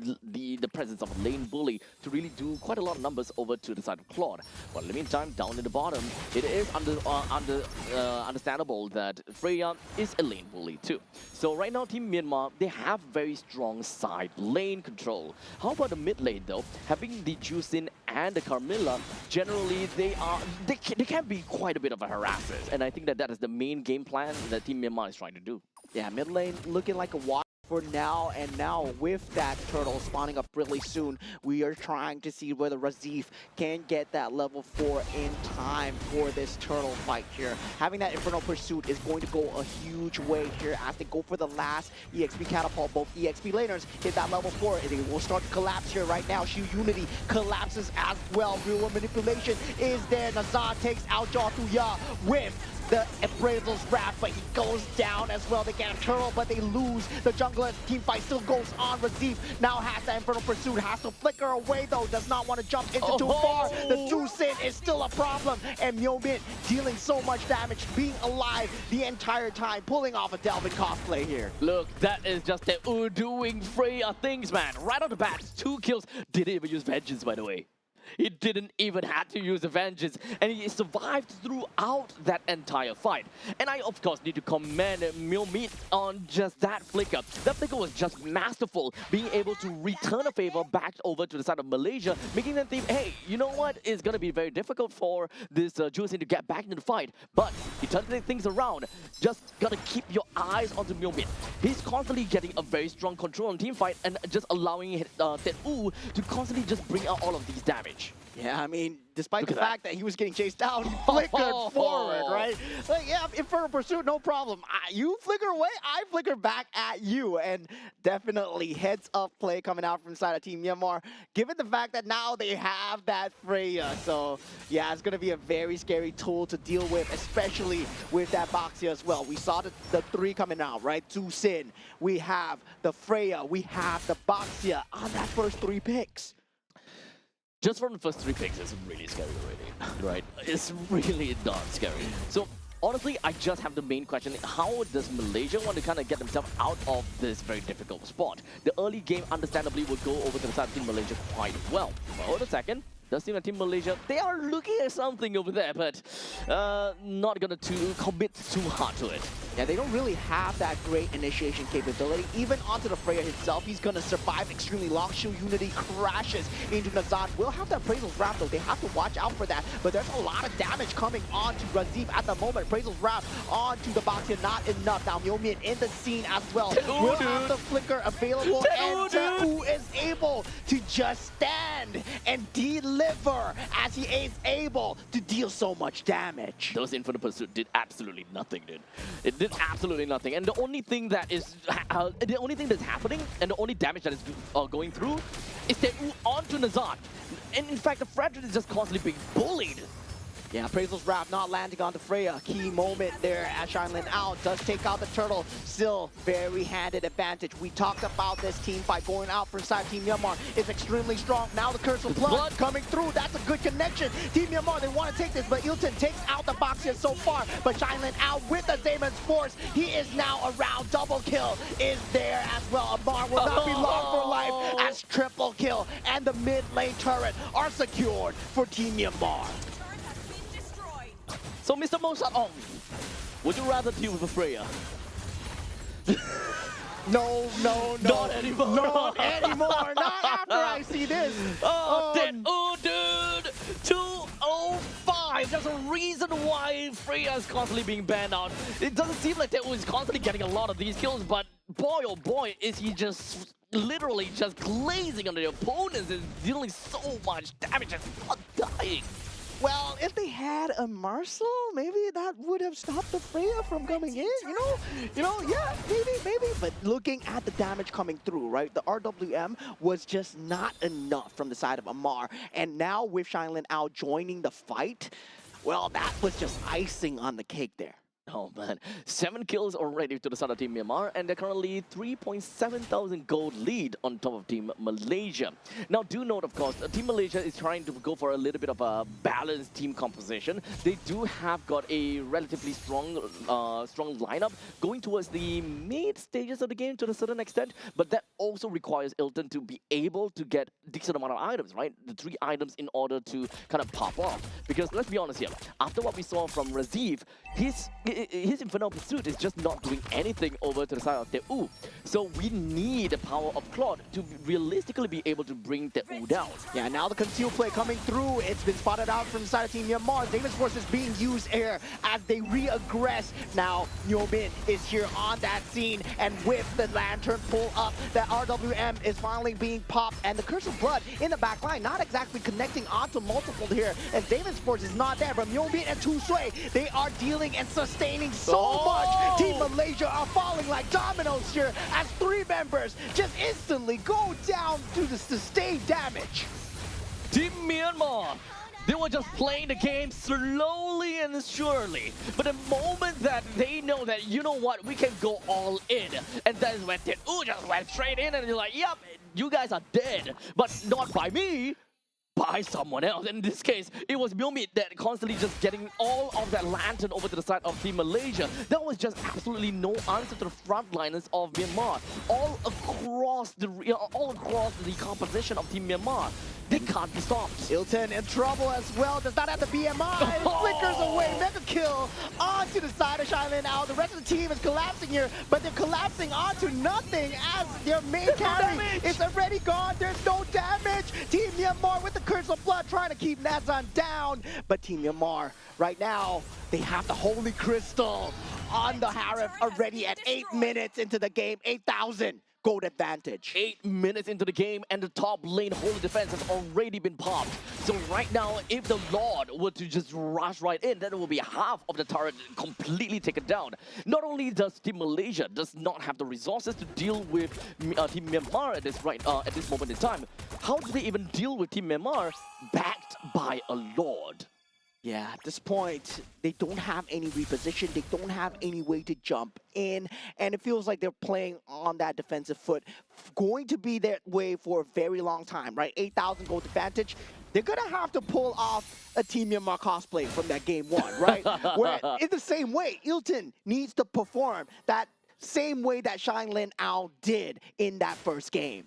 presence of a lane bully to really do quite a lot of numbers over to the side of Claude. But in the meantime, down in the bottom, it is understandable that Freya is a lane bully too. So right now, Team Myanmar, they have very strong side lane control. How about the mid lane though? Having the Juicin and the Carmilla, generally they can be quite a bit of a harassers, and I think that is the main game plan that Team Myanmar is trying to do. Yeah, mid lane looking like a water for now, and now with that turtle spawning up really soon, we are trying to see whether Razif can get that level 4 in time for this turtle fight here. Having that Infernal Pursuit is going to go a huge way here as they go for the last EXP catapult. Both EXP laners hit that level 4, and they will start to collapse here right now. Shu Unity collapses as well. Real world manipulation is there. Nazar takes out Jothuya with the Appraisal's Wrath, but he goes down as well. They get a turtle, but they lose. The jungler team fight still goes on. Razif now has that Infernal Pursuit, has to flicker away though, does not want to jump into too far. The Juicin is still a problem, and Myomin dealing so much damage, being alive the entire time, pulling off a Delvin cosplay here. Look, that is just the doing Freya things, man. Right on the bat, 2 kills. Didn't even use Vengeance, by the way. He didn't even have to use the Vengeance, and he survived throughout that entire fight. And I, of course, need to commend Myomin on just that flicker. That flicker was just masterful, being able to return a favor back over to the side of Malaysia, making them think, hey, you know what? It's going to be very difficult for this Juicin to get back into the fight. But he turned things around. Just got to keep your eyes onto Myomin. He's constantly getting a very strong control on team fight and just allowing Tet-U to constantly just bring out all of these damage. Yeah, I mean, despite the fact that he was getting chased down, he flickered forward, right? Like, yeah, Infernal Pursuit, no problem. You flicker away, I flicker back at you. And definitely heads up play coming out from side of Team Myanmar, given the fact that now they have that Freya. So, yeah, it's going to be a very scary tool to deal with, especially with that Boxia as well. We saw the 3 coming out, right? Juicin, we have the Freya, we have the Boxia on that first 3 picks. Just from the first 3 picks, it's really scary already, right? It's really not scary. So, honestly, I just have the main question. How does Malaysia want to kind of get themselves out of this very difficult spot? The early game, understandably, would go over to the side of Team Malaysia quite well. But hold a second. Does seem like Team Malaysia, they are looking at something over there, but not going to commit too hard to it. Yeah, they don't really have that great initiation capability. Even onto the Freya himself, he's going to survive extremely long. Shu Unity crashes into Nazad. Will have that Appraisal's Wrath though. They have to watch out for that. But there's a lot of damage coming onto Razif at the moment. Appraisal's Wrath onto the Boxia, not enough. Now Myomin in the scene as well. Will have the flicker available, and Tet-U is able to just stand and deliver as he is able to deal so much damage. Those Infinite Pursuit did absolutely nothing, dude. It did absolutely nothing. And the only thing that is, the only thing that's happening, and the only damage that is going through, is Tet-U onto Nazad. And in fact, the Frederick is just constantly being bullied. Yeah, Appraisal's Wrath not landing onto Freya. Key moment there as Shinlin out. Does take out the turtle. Still very handed advantage. We talked about this team fight going out for side Team Myanmar. It's extremely strong. Now the Curse of Blood coming through. That's a good connection. Team Myanmar, they want to take this, but Ilton takes out the Boxia so far. But Shinlin out with the Zamon's Force. He is now around. Double kill is there as well. Amar will not be long for life as triple kill. And the mid lane turret are secured for Team Myanmar. So, Mr. Mosat Ong, would you rather deal with a Freya? No. Not anymore. Not anymore. Not after I see this. Dude. 205. There's a reason why Freya is constantly being banned out. It doesn't seem like Tet-U is constantly getting a lot of these kills, but boy, oh boy, is he just literally just glazing on the opponents and dealing so much damage and not dying. Well, if they had a Marcel, maybe that would have stopped the Freya from coming in, yeah, maybe. But looking at the damage coming through, right, the RWM was just not enough from the side of Amar. And now with Shinlin out joining the fight, well, that was just icing on the cake there. Oh man, 7 kills already to the side of Team Myanmar, and they're currently 3.7 thousand gold lead on top of Team Malaysia. Now do note, of course, Team Malaysia is trying to go for a little bit of a balanced team composition. They do have got a relatively strong lineup going towards the mid stages of the game to a certain extent, but that also requires Ilton to be able to get decent amount of items, right? The 3 items in order to kind of pop off. Because let's be honest here, after what we saw from Raziv, his Infernal Pursuit is just not doing anything over to the side of Teu. So we need the power of Claude to realistically be able to bring Teu down. Yeah, now the conceal play coming through. It's been spotted out from the side of Team Myanmar. David's force is being used here as they re-aggress. Now, Nyomin is here on that scene, and with the lantern pull up, the RWM is finally being popped, and the Curse of Blood in the back line, not exactly connecting onto multiple here, as David's force is not there, but Nyomin and Tu Sui, they are dealing and sustaining so much. Team Malaysia are falling like dominoes here as 3 members just instantly go down to the sustained damage. Team Myanmar, they were just playing the game slowly and surely. But the moment that they know that, you know what, we can go all in, and that is when Teu just went straight in and they're like, yep, you guys are dead, but not by me. By someone else. In this case, it was Myomit that constantly just getting all of that lantern over to the side of Team Malaysia. There was just absolutely no answer to the frontliners of Myanmar. All across the composition of Team Myanmar. They can't be stopped. Ilton in trouble as well. Does not have the BMI. Flickers away. Mega kill onto the side of Shinlin now. The rest of the team is collapsing here, but they're collapsing onto nothing as their main carry is already gone. There's no damage. Team Myanmar with the Curse of Blood trying to keep Nazan down. But Team Myanmar, right now, they have the Holy Crystal on the Harif already at 8 minutes into the game. 8,000. Gold advantage. 8 minutes into the game and the top lane holy defense has already been popped. So right now, if the Lord were to just rush right in, then it will be half of the turret completely taken down. Not only does Team Malaysia does not have the resources to deal with Team Myanmar at this moment in time, how do they even deal with Team Myanmar backed by a Lord? Yeah, at this point, they don't have any reposition. They don't have any way to jump in. And it feels like they're playing on that defensive foot. Going to be that way for a very long time, right? 8,000 gold advantage. They're going to have to pull off a Team Myanmar cosplay from that game 1, right? Where in the same way, Ilton needs to perform that same way that Shinlin Ao did in that first game.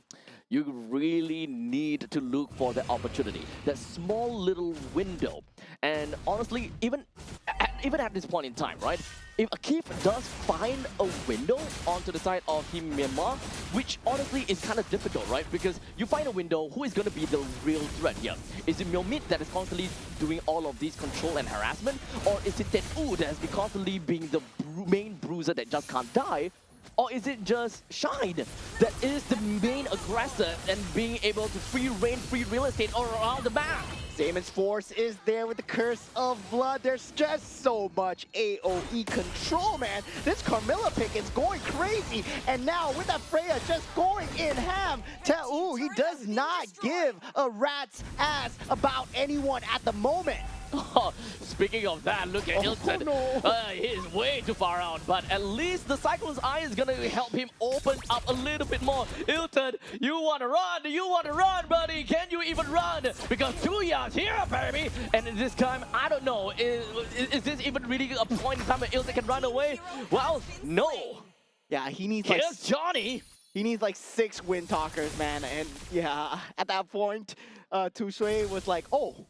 You really need to look for the opportunity, that small little window. And honestly, even at this point in time, right? If Akif does find a window onto the side of Team Myanmar, which honestly is kind of difficult, right? Because you find a window, who is going to be the real threat here? Is it Myomit that is constantly doing all of these control and harassment? Or is it Teu that has been constantly being the main bruiser that just can't die? Or is it just Shine that is the main aggressor and being able to free real estate all around the map? Damon's force is there with the Curse of Blood. There's just so much AoE control, man. This Carmilla pick is going crazy. And now with that Freya just going in ham, Teu, he does not give a rat's ass about anyone at the moment. Oh, speaking of that, look at Ilton. No. He's way too far out, but at least the Cyclone's Eye is going to help him open up a little bit more. Ilton, you want to run? You want to run, buddy? Can you even run? Because Tuya's here, baby. And this time, I don't know. Is this even really a point in time where Ilton can run away? Well, no. Yeah, he needs Here's Johnny. He needs like 6 Wind Talkers, man. And yeah, at that point, Tu Sui was like, oh,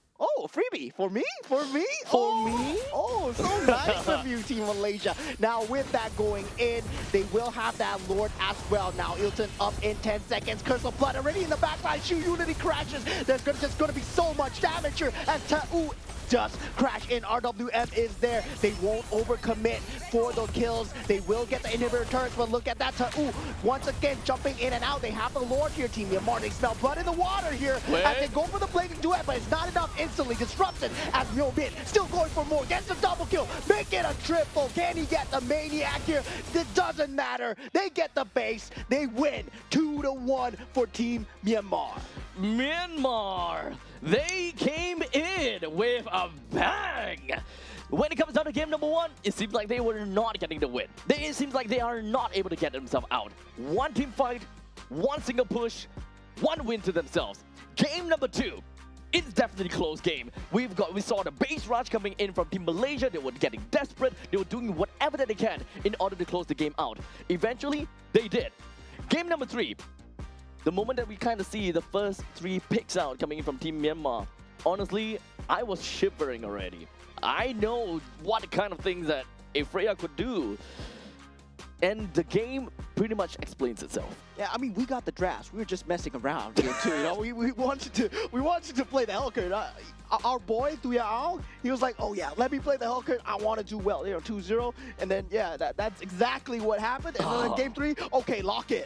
freebie for me? For me? Oh, so nice of you, Team Malaysia. Now, with that going in, they will have that Lord as well. Now, Ilton up in 10 seconds. Curse of Blood already in the backline. Shu Unity crashes. There's just going to be so much damage here as Teu just crash in. RWM is there. They won't overcommit for the kills. They will get the inhibitor turrets, but look at that. Ooh, once again, jumping in and out. They have the Lord here, Team Myanmar. They smell blood in the water here as they go for the blazing duet, but it's not enough. Instantly disrupted as Myobit still going for more. Gets the double kill. Make it a triple. Can he get the Maniac here? It doesn't matter. They get the base. They win 2-1 for Team Myanmar. Myanmar, they came in with a bang. When it comes down to game number 1, it seems like they were not getting the win. It seems like they are not able to get themselves out. One team fight, one single push, one win to themselves. Game number 2, it's definitely a close game. We saw the base rush coming in from Team Malaysia. They were getting desperate. They were doing whatever that they can in order to close the game out. Eventually, they did. Game number 3, the moment that we kind of see the first 3 picks out coming in from Team Myanmar, honestly, I was shivering already. I know what kind of things that a Freya could do. And the game pretty much explains itself. Yeah, I mean, we got the drafts. We were just messing around here too. You know, we wanted to play the Hellcurt. Our boy Tuya Ao, he was like, oh yeah, let me play the Hellcurt. I want to do well. You know, 2-0, and then yeah, that's exactly what happened. And then in game 3, okay, lock in,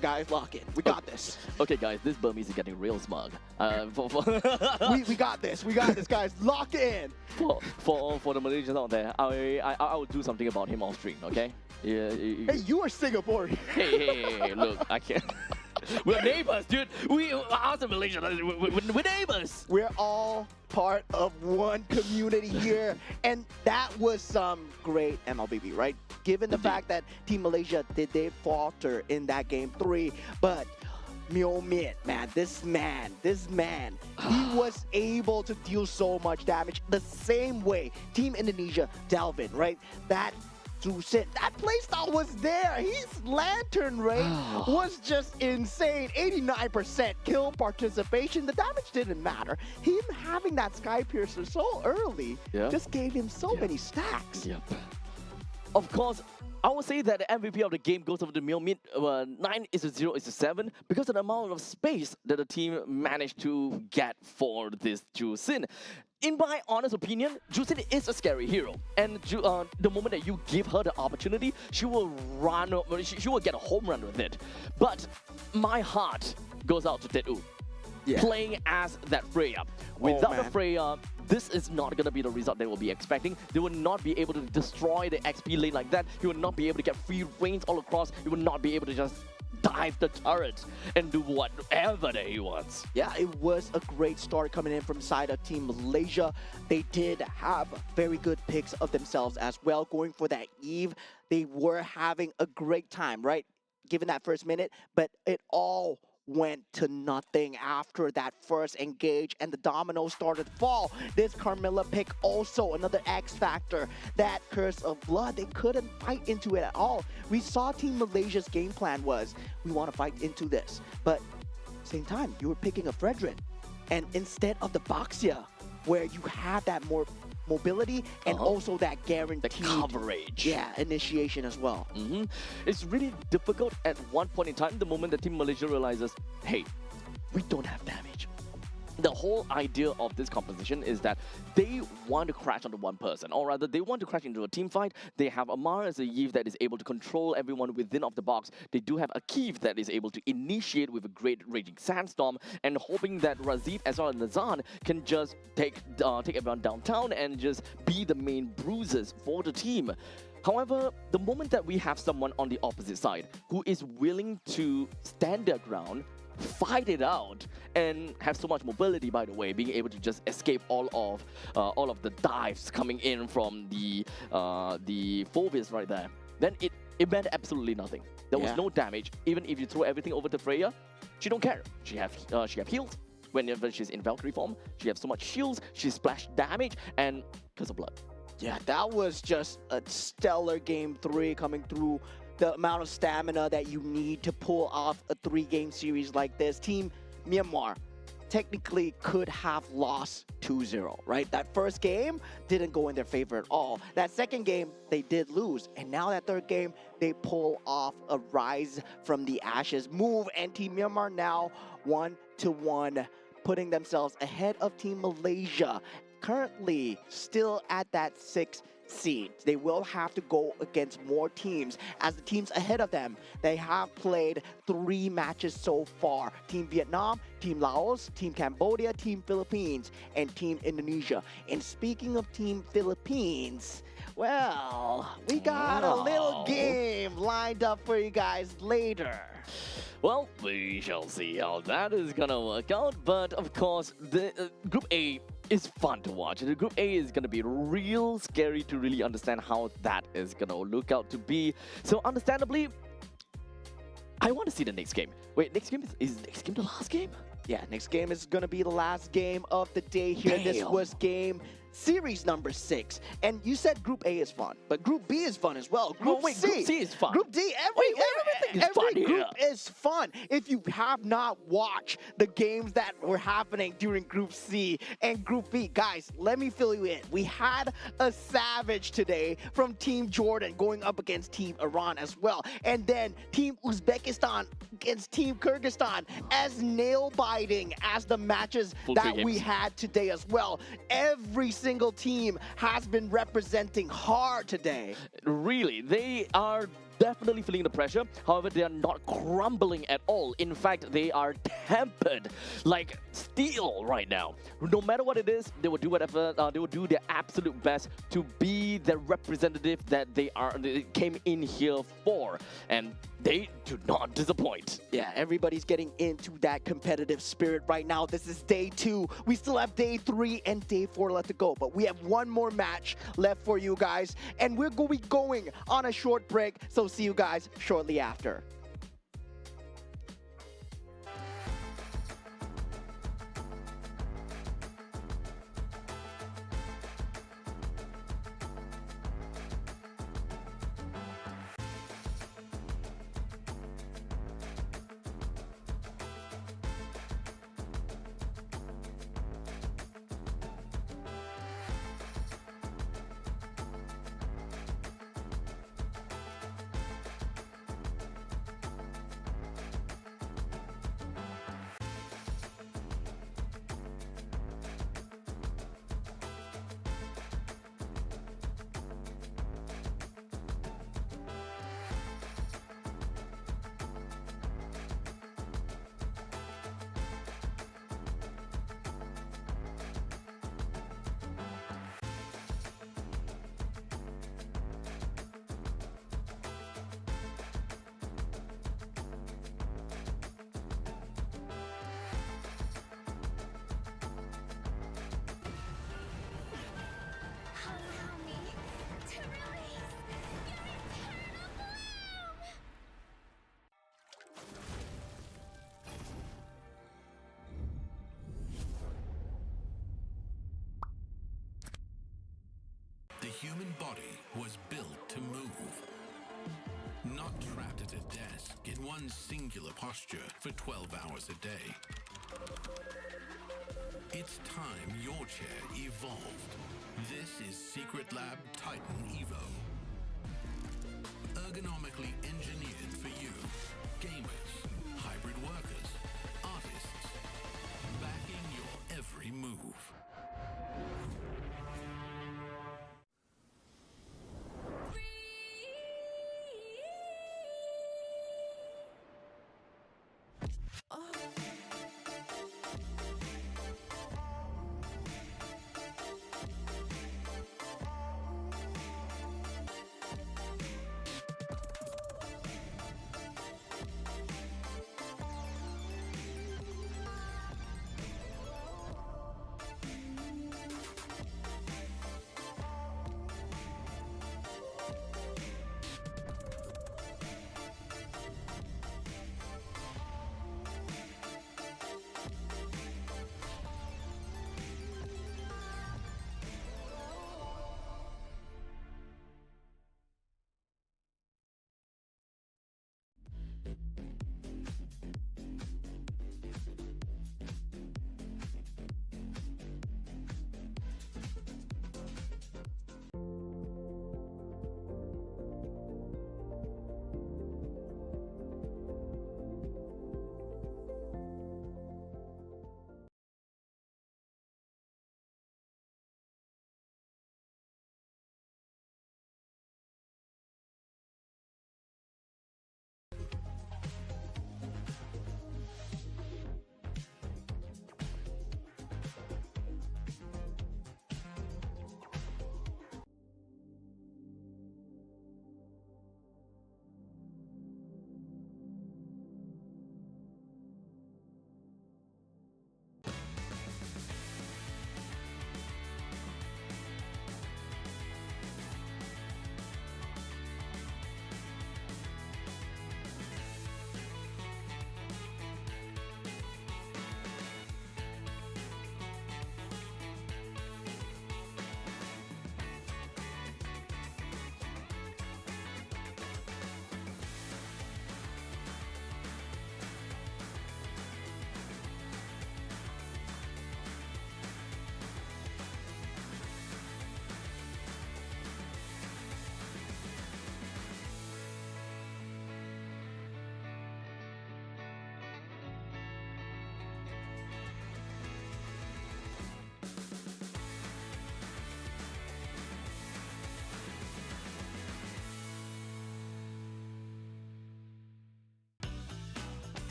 guys, lock in. We got this. Okay, guys, this Burmese is getting real smug. We got this, guys. Lock in. For the Malaysians out there, I will do something about him off stream. Okay. Yeah. Hey, you are Singaporean. Hey, look, I can't. We're neighbors, dude. We are the Malaysian. We're neighbors. We're all part of one community here, and that was some great MLBB, right? Given the fact that Team Malaysia did falter in that game 3, but Myo Mit, man, this man, he was able to deal so much damage the same way Team Indonesia, Delvin, right? That playstyle was there. His lantern rate was just insane. 89% kill participation. The damage didn't matter. Him having that Sky Piercer so early just gave him so many stacks. Yep. Of course, I would say that the MVP of the game goes over to Myo Mit. 9-0-7 because of the amount of space that the team managed to get for this Ju Sin. In my honest opinion, Ju Sin is a scary hero, and the moment that you give her the opportunity, she will run. She will get a home run with it. But my heart goes out to Tedu, playing as that Freya. Without the Freya, this is not going to be the result they will be expecting. They will not be able to destroy the XP lane like that. He will not be able to get free reigns all across. He will not be able to just dive the turret and do whatever that he wants. Yeah, it was a great start coming in from side of Team Malaysia. They did have very good picks of themselves as well. Going for that Eve, they were having a great time, right? Given that first minute, but it all went to nothing after that first engage, and the dominoes started to fall. This Carmilla pick also another X factor. That Curse of Blood, they couldn't fight into it at all. We saw Team Malaysia's game plan was, we want to fight into this, but same time, you were picking a Fredrin, and instead of the Baxia, where you have that more mobility and also that guaranteed the coverage. Yeah, initiation as well. It's really difficult at one point in time, the moment that Team Malaysia realizes, hey, we don't have damage. The whole idea of this composition is that they want to crash onto one person, or rather they want to crash into a team fight. They have Amar as a Yve that is able to control everyone within of the box. They do have a Keith that is able to initiate with a great Raging Sandstorm, and hoping that Razif as well as Nazan can just take everyone downtown and just be the main bruisers for the team. However, the moment that we have someone on the opposite side who is willing to stand their ground, fight it out, and have so much mobility, by the way, being able to just escape all of the dives coming in from the Phobias right there, then it meant absolutely nothing. There was no damage. Even if you throw everything over to Freya, she don't care. She have heals. Whenever she's in Valkyrie form, she has so much shields, she splash damage, and Curse of Blood. Yeah, that was just a stellar game 3 coming through. The amount of stamina that you need to pull off a 3-game series like this. Team Myanmar technically could have lost 2-0, right? That first game didn't go in their favor at all. That second game, they did lose. And now that third game, they pull off a rise from the ashes move. And Team Myanmar now 1-1, putting themselves ahead of Team Malaysia, currently still at that 6th seed. They will have to go against more teams, as the teams ahead of them, they have played 3 matches so far. Team Vietnam, Team Laos, Team Cambodia, Team Philippines, and Team Indonesia. And speaking of Team Philippines, well, we got a little Wow. game lined up for you guys later. Well, we shall see how that is gonna work out. But of course, the Group A is fun to watch. The Group A is gonna be real scary to really understand how that is gonna look out to be. So understandably, I want to see the next game. Wait, next game is next game the last game? Yeah, next game is going to be the last game of the day here. This Damn. was game series number 6. And you said Group A is fun, but Group B is fun as well. Group wait, C. Group C is fun. Group D, Everything is fun every group here. is fun. If you have not watched the games that were happening during Group C and Group B, guys, let me fill you in. We had a savage today from Team Jordan going up against Team Iran as well. And then Team Uzbekistan against Team Kyrgyzstan, as nail-biting as the matches Full that three we games. had today as well. Every single team has been representing hard today. Really, they are definitely feeling the pressure. However, they are not crumbling at all. In fact, they are tempered like steel right now. No matter what it is, they will do whatever. They will do their absolute best to be the representative that they came in here for, and they do not disappoint. Yeah, everybody's getting into that competitive spirit right now. This is day 2. We still have day 3 and day 4 left to go, but we have one more match left for you guys, and we're going to be going on a short break, so see you guys shortly after. Allow me to release your eternal bloom! The human body was built to move. Not trapped at a desk in one singular posture for 12 hours a day. It's time your chair evolved. This is Secret Lab Titan Evo. Ergonomically engineered for you, gamers, hybrid workers, artists, backing your every move.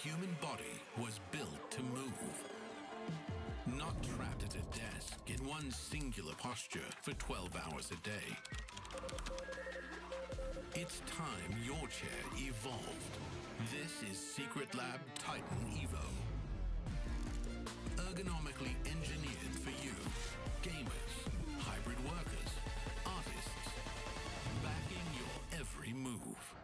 human body was built to move. Not trapped at a desk in one singular posture for 12 hours a day. It's time your chair evolved. This is Secret Lab Titan Evo. Ergonomically engineered for you, gamers, hybrid workers, artists, backing your every move.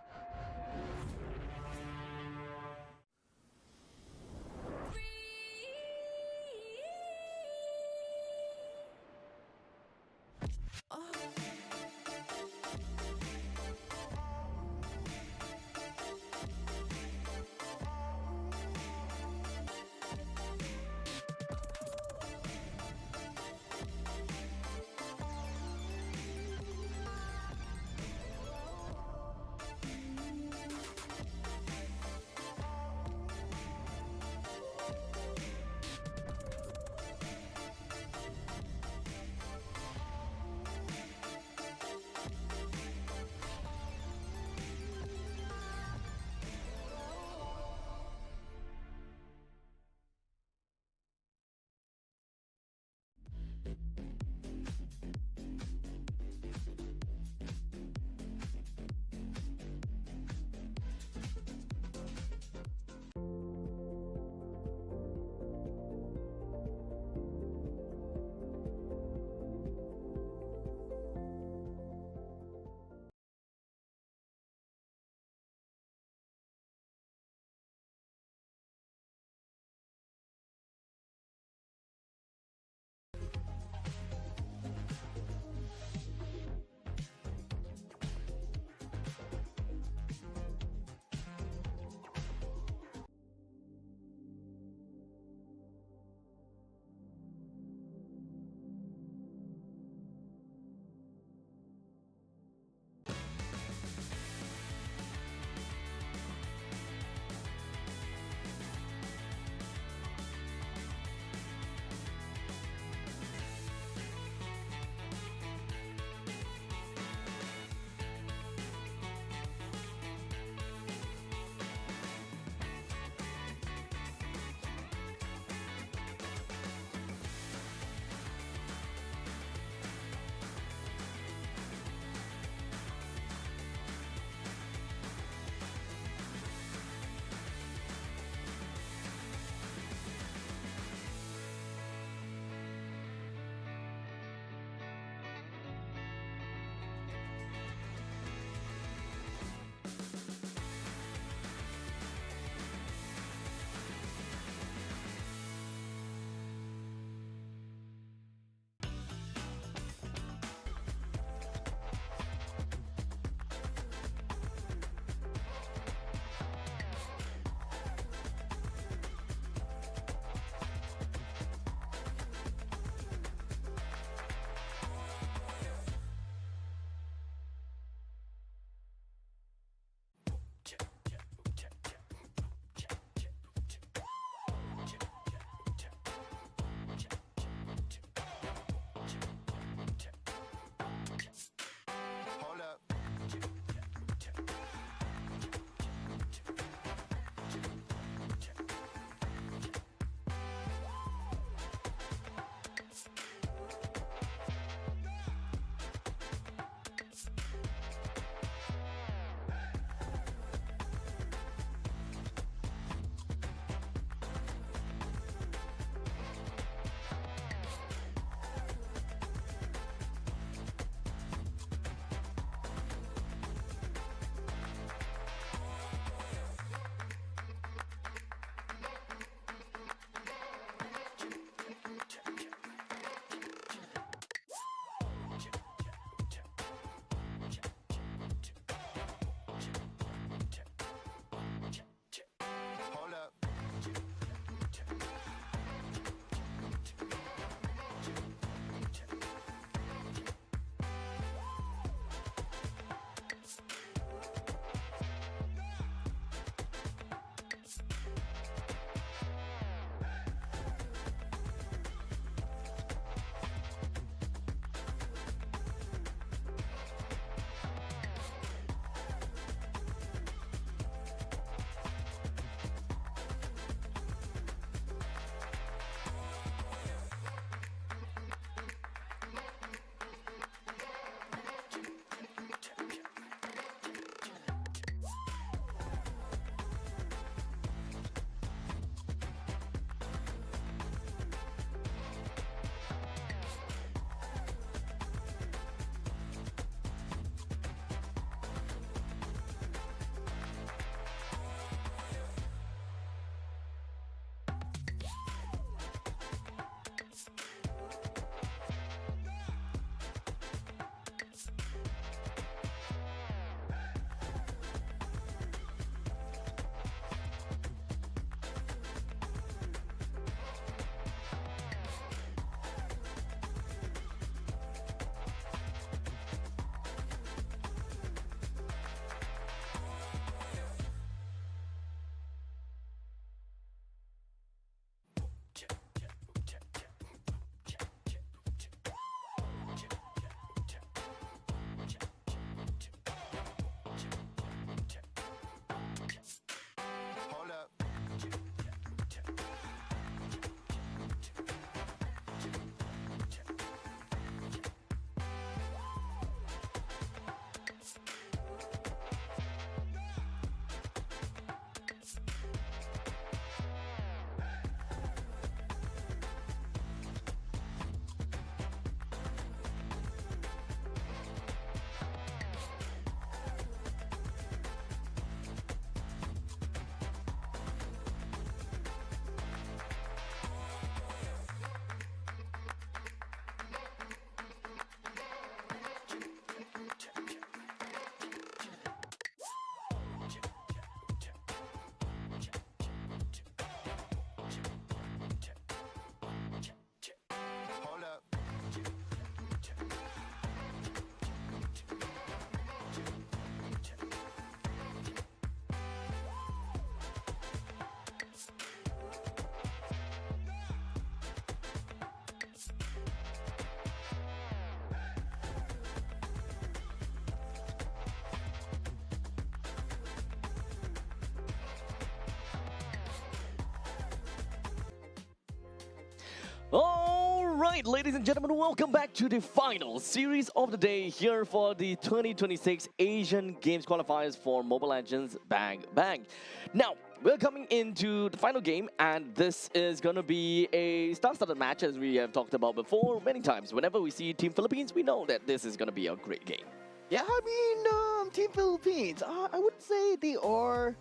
All right, ladies and gentlemen, welcome back to the final series of the day here for the 2026 Asian Games qualifiers for Mobile Legends Bang Bang. Now, we're coming into the final game, and this is going to be a star-studded match, as we have talked about before many times. Whenever we see Team Philippines, we know that this is going to be a great game. Yeah, I mean, Team Philippines, I wouldn't say they are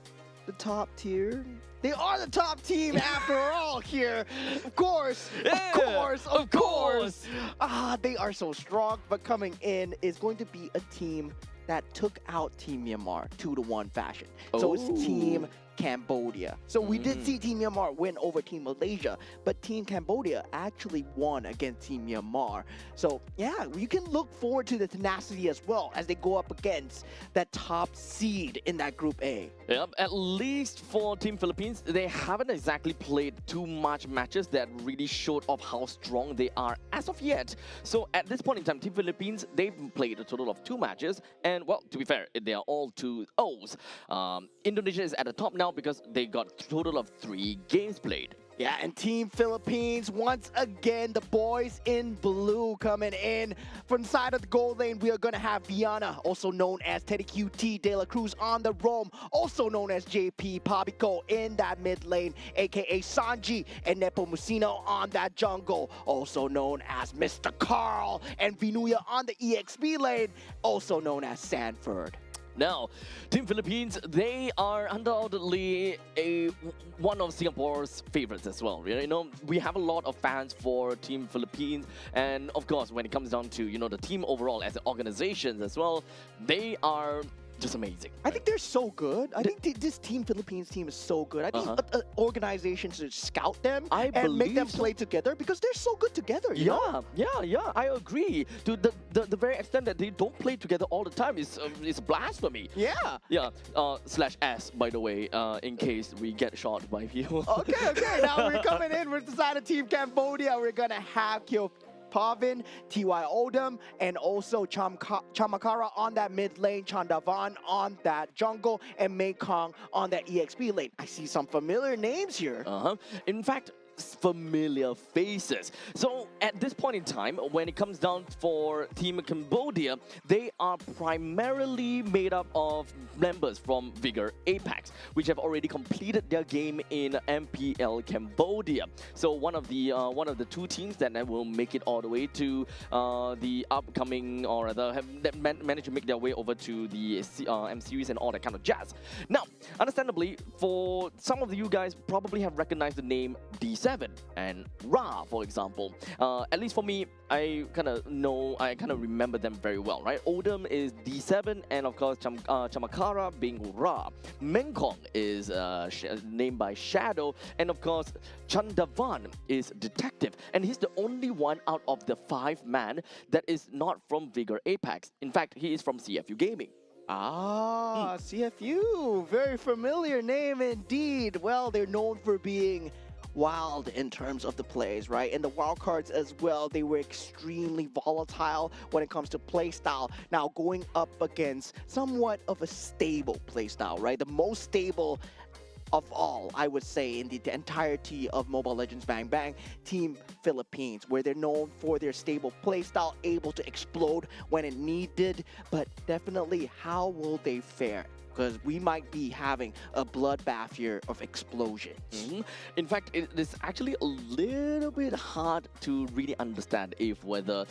the top tier. They are the top team after all here. Of course, of course. They are so strong, but coming in is going to be a team that took out Team Myanmar 2-1 fashion. So it's Team Cambodia. So we did see Team Myanmar win over Team Malaysia, but Team Cambodia actually won against Team Myanmar. So yeah, you can look forward to the tenacity as well as they go up against that top seed in that Group A. Yep, at least for Team Philippines, they haven't exactly played too much matches that really showed off how strong they are as of yet. So at this point in time, Team Philippines, they've played a total of 2 matches, and well, to be fair, they are all 2-0s. Indonesia is at the top now because they got a total of 3 games played. Yeah, and Team Philippines, once again, the boys in blue coming in. From the side of the goal lane, we are going to have Viana, also known as Teddy QT De La Cruz on the roam, also known as JP Pabico in that mid lane, aka Sanji and Nepomuceno on that jungle, also known as Mr. Carl, and Vinuya on the EXP lane, also known as Sanford. Now, Team Philippines, they are undoubtedly one of Singapore's favorites as well. You know, we have a lot of fans for Team Philippines, and of course, when it comes down to, you know, the team overall as an organization as well, they are just amazing. I think they're so good. I think this Team Philippines team is so good. I think organizations should scout them and make them play together because they're so good together. You know? Yeah, I agree. To the very extent that they don't play together all the time is blasphemy. Yeah. Yeah. /S, by the way, in case we get shot by people. Okay. Now we're coming in with the side of Team Cambodia. We're gonna have Kyo Pavin, T.Y. Odom, and also Chamakara on that mid lane, Chandavan on that jungle, and Mekong on that EXP lane. I see some familiar names here. In fact, familiar faces. So at this point in time, when it comes down for Team Cambodia, they are primarily made up of members from Vigor Apex, which have already completed their game in MPL Cambodia. So one of the 2 teams that will make it all the way to the upcoming, or rather have managed to make their way over to the M series and all that kind of jazz. Now, understandably, for some of you guys probably have recognized the name D7 and Ra, for example. At least for me, I kind of remember them very well, right? Odom is D7, and of course Chamakara being Ra. Mekong is named by Shadow, and of course Chandavan is Detective, and he's the only one out of the 5-man that is not from Vigor Apex. In fact, he is from CFU Gaming. CFU, very familiar name indeed. Well, they're known for being wild in terms of the plays, right? And the wild cards as well, they were extremely volatile when it comes to play style. Now going up against somewhat of a stable play style, right? The most stable of all, I would say, in the entirety of Mobile Legends Bang Bang, Team Philippines, where they're known for their stable playstyle, able to explode when it needed, but definitely how will they fare? Because we might be having a bloodbath here of explosions. In fact, it is actually a little bit hard to really understand if whether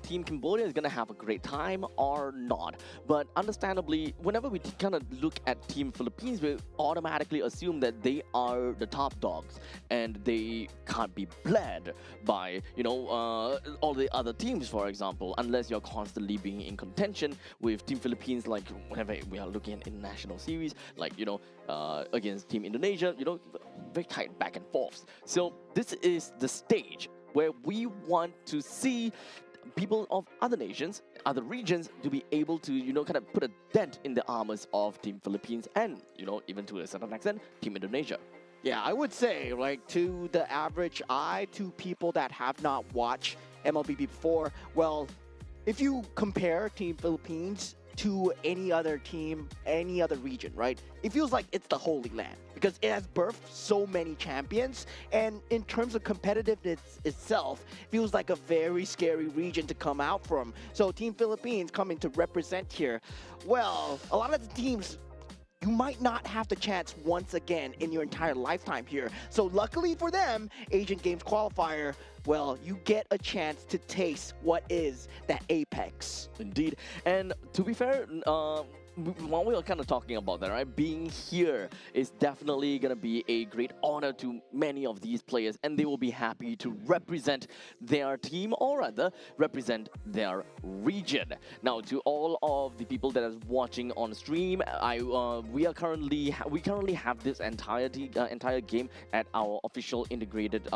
Team Cambodia is gonna have a great time or not. But understandably, whenever we kind of look at Team Philippines, we automatically assume that they are the top dogs and they can't be bled by all the other teams, for example, unless you're constantly being in contention with Team Philippines, like whenever we are looking at international series, like against Team Indonesia, very tight back and forths. So this is the stage where we want to see people of other nations, other regions, to be able to kind of put a dent in the armors of Team Philippines and even to a certain extent Team Indonesia. Yeah, I would say, like, to the average eye, to people that have not watched MLBB before, well, if you compare Team Philippines to any other team, any other region, right? It feels like it's the Holy Land because it has birthed so many champions. And in terms of competitiveness itself, it feels like a very scary region to come out from. So Team Philippines coming to represent here. Well, a lot of the teams, you might not have the chance once again in your entire lifetime here. So luckily for them, Asian Games Qualifier, well, you get a chance to taste what is that apex. Indeed. And to be fair, while we are kind of talking about that, right, being here is definitely going to be a great honor to many of these players, and they will be happy to represent their team, or rather represent their region. Now, to all of the people that are watching on stream, we currently have this entire game at our official integrated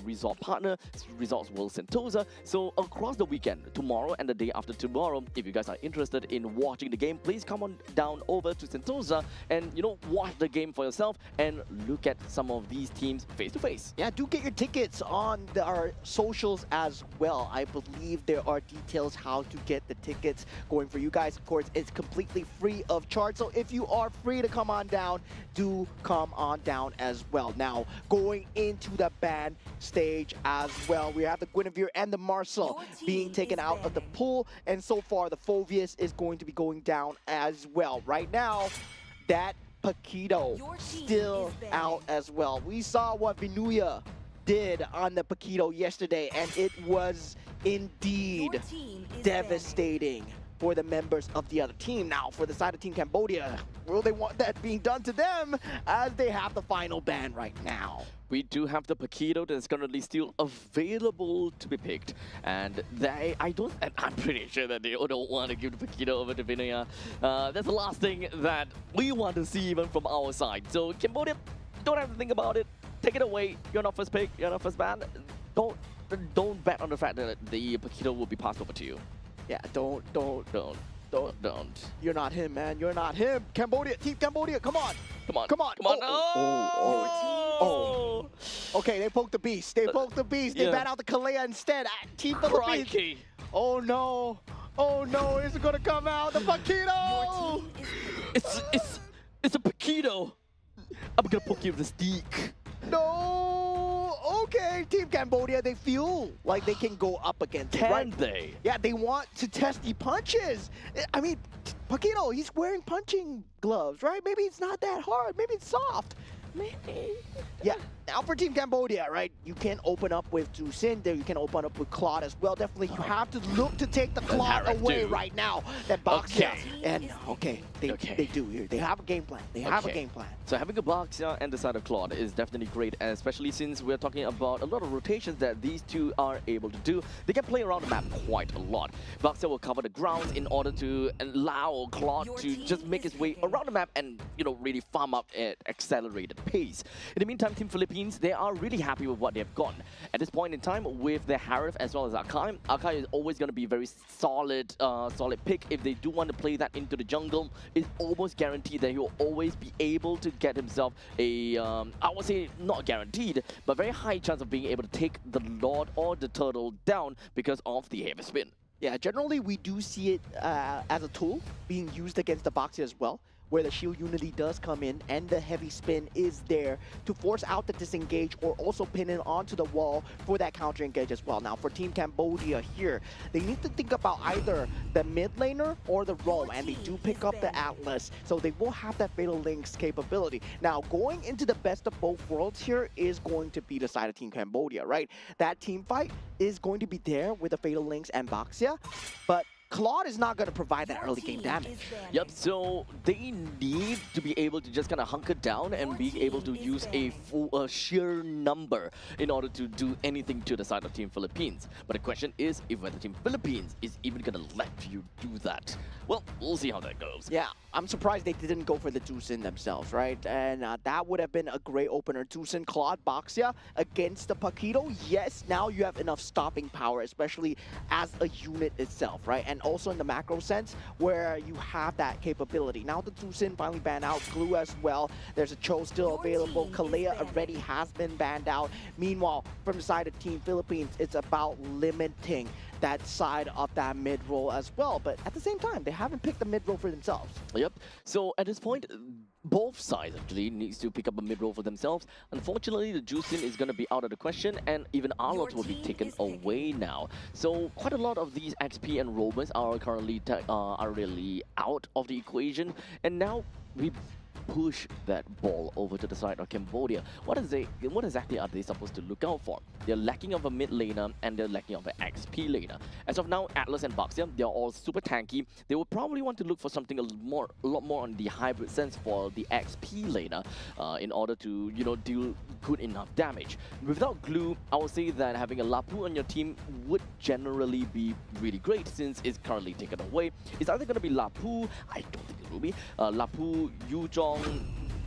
resort partner, Resorts World Sentosa. So across the weekend, tomorrow and the day after tomorrow, if you guys are interested in watching the game, please come on down over to Sentosa and, you know, watch the game for yourself and look at some of these teams face to face. Yeah, do get your tickets on our socials as well. I believe there are details how to get the tickets going for you guys. Of course, it's completely free of charge. So if you are free to come on down, do come on down as well. Now, going into the band stage as well, we have the Guinevere and the Marcel being taken out of the pool. And so far, the Phoveus is going to be going down as well. Right now, that Paquito still out as well. We saw what Vinuya did on the Paquito yesterday, and it was indeed devastating for the members of the other team. Now, for the side of Team Cambodia, will they want that being done to them as they have the final ban right now? We do have the Paquito that's currently still available to be picked, and I'm pretty sure that they don't want to give the Paquito over to Vinuya. That's the last thing that we want to see even from our side. So Cambodia, don't have to think about it. Take it away. You're not first pick. You're not first ban. Don't bet on the fact that the Paquito will be passed over to you. Yeah, don't. You're not him, man. You're not him. Cambodia, Team Cambodia, come on. Come on. Oh. Okay, they poked the beast. They poked the beast. They bat out the Kalea instead. Team Philippines. Crikey. Oh no. Oh no, is it gonna come out? The Paquito! It's a Paquito. I'm gonna poke you with a stick. No! Okay, Team Cambodia, they feel like they can go up against it, right? Can they? Yeah, they want to test the punches. I mean, Paquito, he's wearing punching gloves, right? Maybe it's not that hard. Maybe it's soft. Maybe. Yeah, now for Team Cambodia, right? You can open up with Jusin there. You can open up with Claude as well. Definitely, you have to look to take the Claude away right now. That Boxia. And, they do here. They have a game plan. They have a game plan. So having a Boxia and the side of Claude is definitely great, and especially since we're talking about a lot of rotations that these two are able to do. They can play around the map quite a lot. Boxia will cover the grounds in order to allow Claude to just make his way around the map and, you know, really farm up at accelerated pace. In the meantime, Team Philippines, they are really happy with what they've gotten. At this point in time, with the Harif as well as Akai, Akai is always going to be a very solid pick. If they do want to play that into the jungle, it's almost guaranteed that he'll always be able to get himself a, I would say not guaranteed, but very high chance of being able to take the Lord or the Turtle down because of the heavy spin. Yeah, generally we do see it as a tool being used against the Boxia as well, where the shield unity does come in and the heavy spin is there to force out the disengage or also pin it onto the wall for that counter engage as well. Now for Team Cambodia here, they need to think about either the mid laner or the roam, and they do pick up the Atlas, so they will have that Fatal Links capability. Now going into the best of both worlds here is going to be the side of Team Cambodia, right? That team fight is going to be there with the Fatal Links and Boxia, but Claude is not going to provide that early game damage. Yep, so they need to be able to just kind of hunker down and be able to use a full sheer number in order to do anything to the side of Team Philippines. But the question is if whether Team Philippines is even going to let you do that. Well, we'll see how that goes. Yeah, I'm surprised they didn't go for the Jusin themselves, right? And that would have been a great opener. Jusin, Claude, Boxia against the Paquito. Yes, now you have enough stopping power, especially as a unit itself, right? And also in the macro sense, where you have that capability. Now the Jusin finally banned out, Glue as well. There's a Cho still available. Kalea already has been banned out. Meanwhile, from the side of Team Philippines, it's about limiting that side of that mid role as well. But at the same time, they haven't picked the mid role for themselves. Yep. So at this point, both sides actually needs to pick up a mid role for themselves. Unfortunately, the Juicin is going to be out of the question, and even Arlott will be taken away now. So quite a lot of these XP and roamers are currently are really out of the equation, and now we push that ball over to the side of Cambodia. What exactly are they supposed to look out for? They're lacking of a mid laner and they're lacking of an XP laner. As of now, Atlas and Baxia, they're all super tanky. They will probably want to look for something a lot more on the hybrid sense for the XP laner in order to, you know, deal good enough damage. Without glue, I would say that having a Lapu on your team would generally be really great since it's currently taken away. It's either going to be Lapu, I don't think it will be, Lapu, Yuzhong,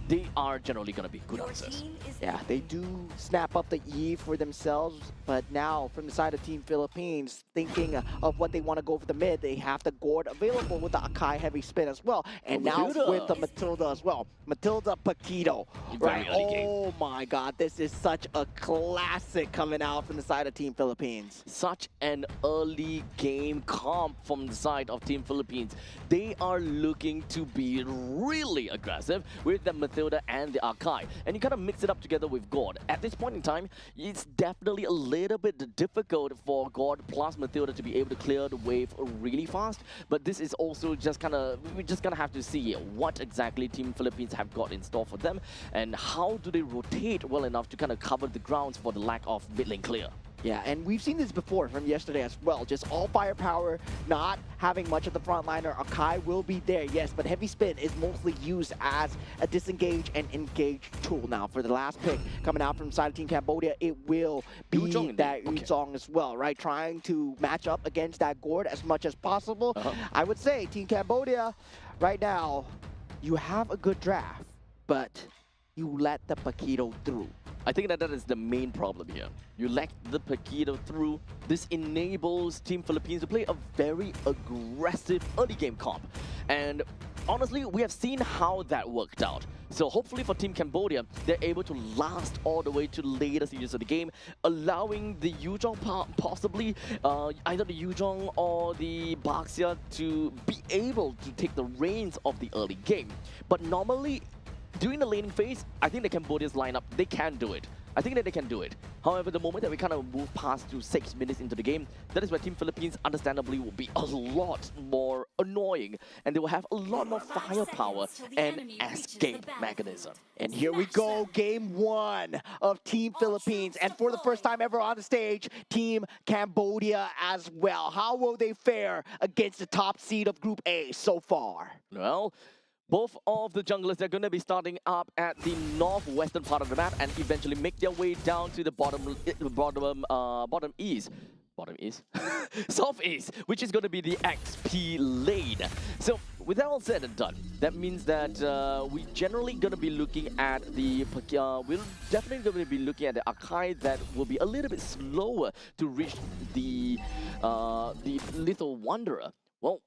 they are generally going to be good answers. Yeah, they do snap up the E for themselves, but now from the side of Team Philippines, thinking of what they want to go for the mid, they have the Gord available with the Akai heavy spin as well, and now Matilda. with the Matilda as well. Matilda Paquito, right? Very early game. Oh my God, this is such a classic coming out from the side of Team Philippines. Such an early game comp from the side of Team Philippines. They are looking to be really aggressive with the Matilda and the Akai. And you kind of mix it up together with God. At this point in time, it's definitely a little bit difficult for God plus Matilda to be able to clear the wave really fast. But this is also just kind of, we're just going to have to see what exactly Team Philippines have got in store for them and how do they rotate well enough to kind of cover the grounds for the lack of mid lane clear. Yeah, and we've seen this before from yesterday as well. Just all firepower, not having much of the frontliner. Akai will be there, yes, but heavy spin is mostly used as a disengage and engage tool. Now, for the last pick coming out from side of Team Cambodia, it will be that Yuzhong as well, right? Trying to match up against that Gord as much as possible. I would say Team Cambodia, right now, you have a good draft, but you let the Paquito through. I think that is the main problem here. You lack the Paquito through. This enables Team Philippines to play a very aggressive early game comp. And honestly, we have seen how that worked out. So hopefully for Team Cambodia, they're able to last all the way to later stages of the game, allowing the Yuzhong possibly, either the Yuzhong or the Baxia to be able to take the reins of the early game. But normally, during the laning phase, I think the Cambodia's lineup, they can do it. I think that they can do it. However, the moment that we kind of move past to 6 minutes into the game, that is where Team Philippines understandably will be a lot more annoying and they will have a lot more firepower and escape mechanism. And here we go, game 1 of Team Philippines. And for the first time ever on the stage, Team Cambodia as well. How will they fare against the top seed of Group A so far? Well, both of the junglers, they're going to be starting up at the northwestern part of the map and eventually make their way down to the southeast, which is going to be the XP lane. So with that all said and done, that means that we're generally going to be looking at the we're definitely going to be looking at the Akai that will be a little bit slower to reach the Little Wanderer. Well,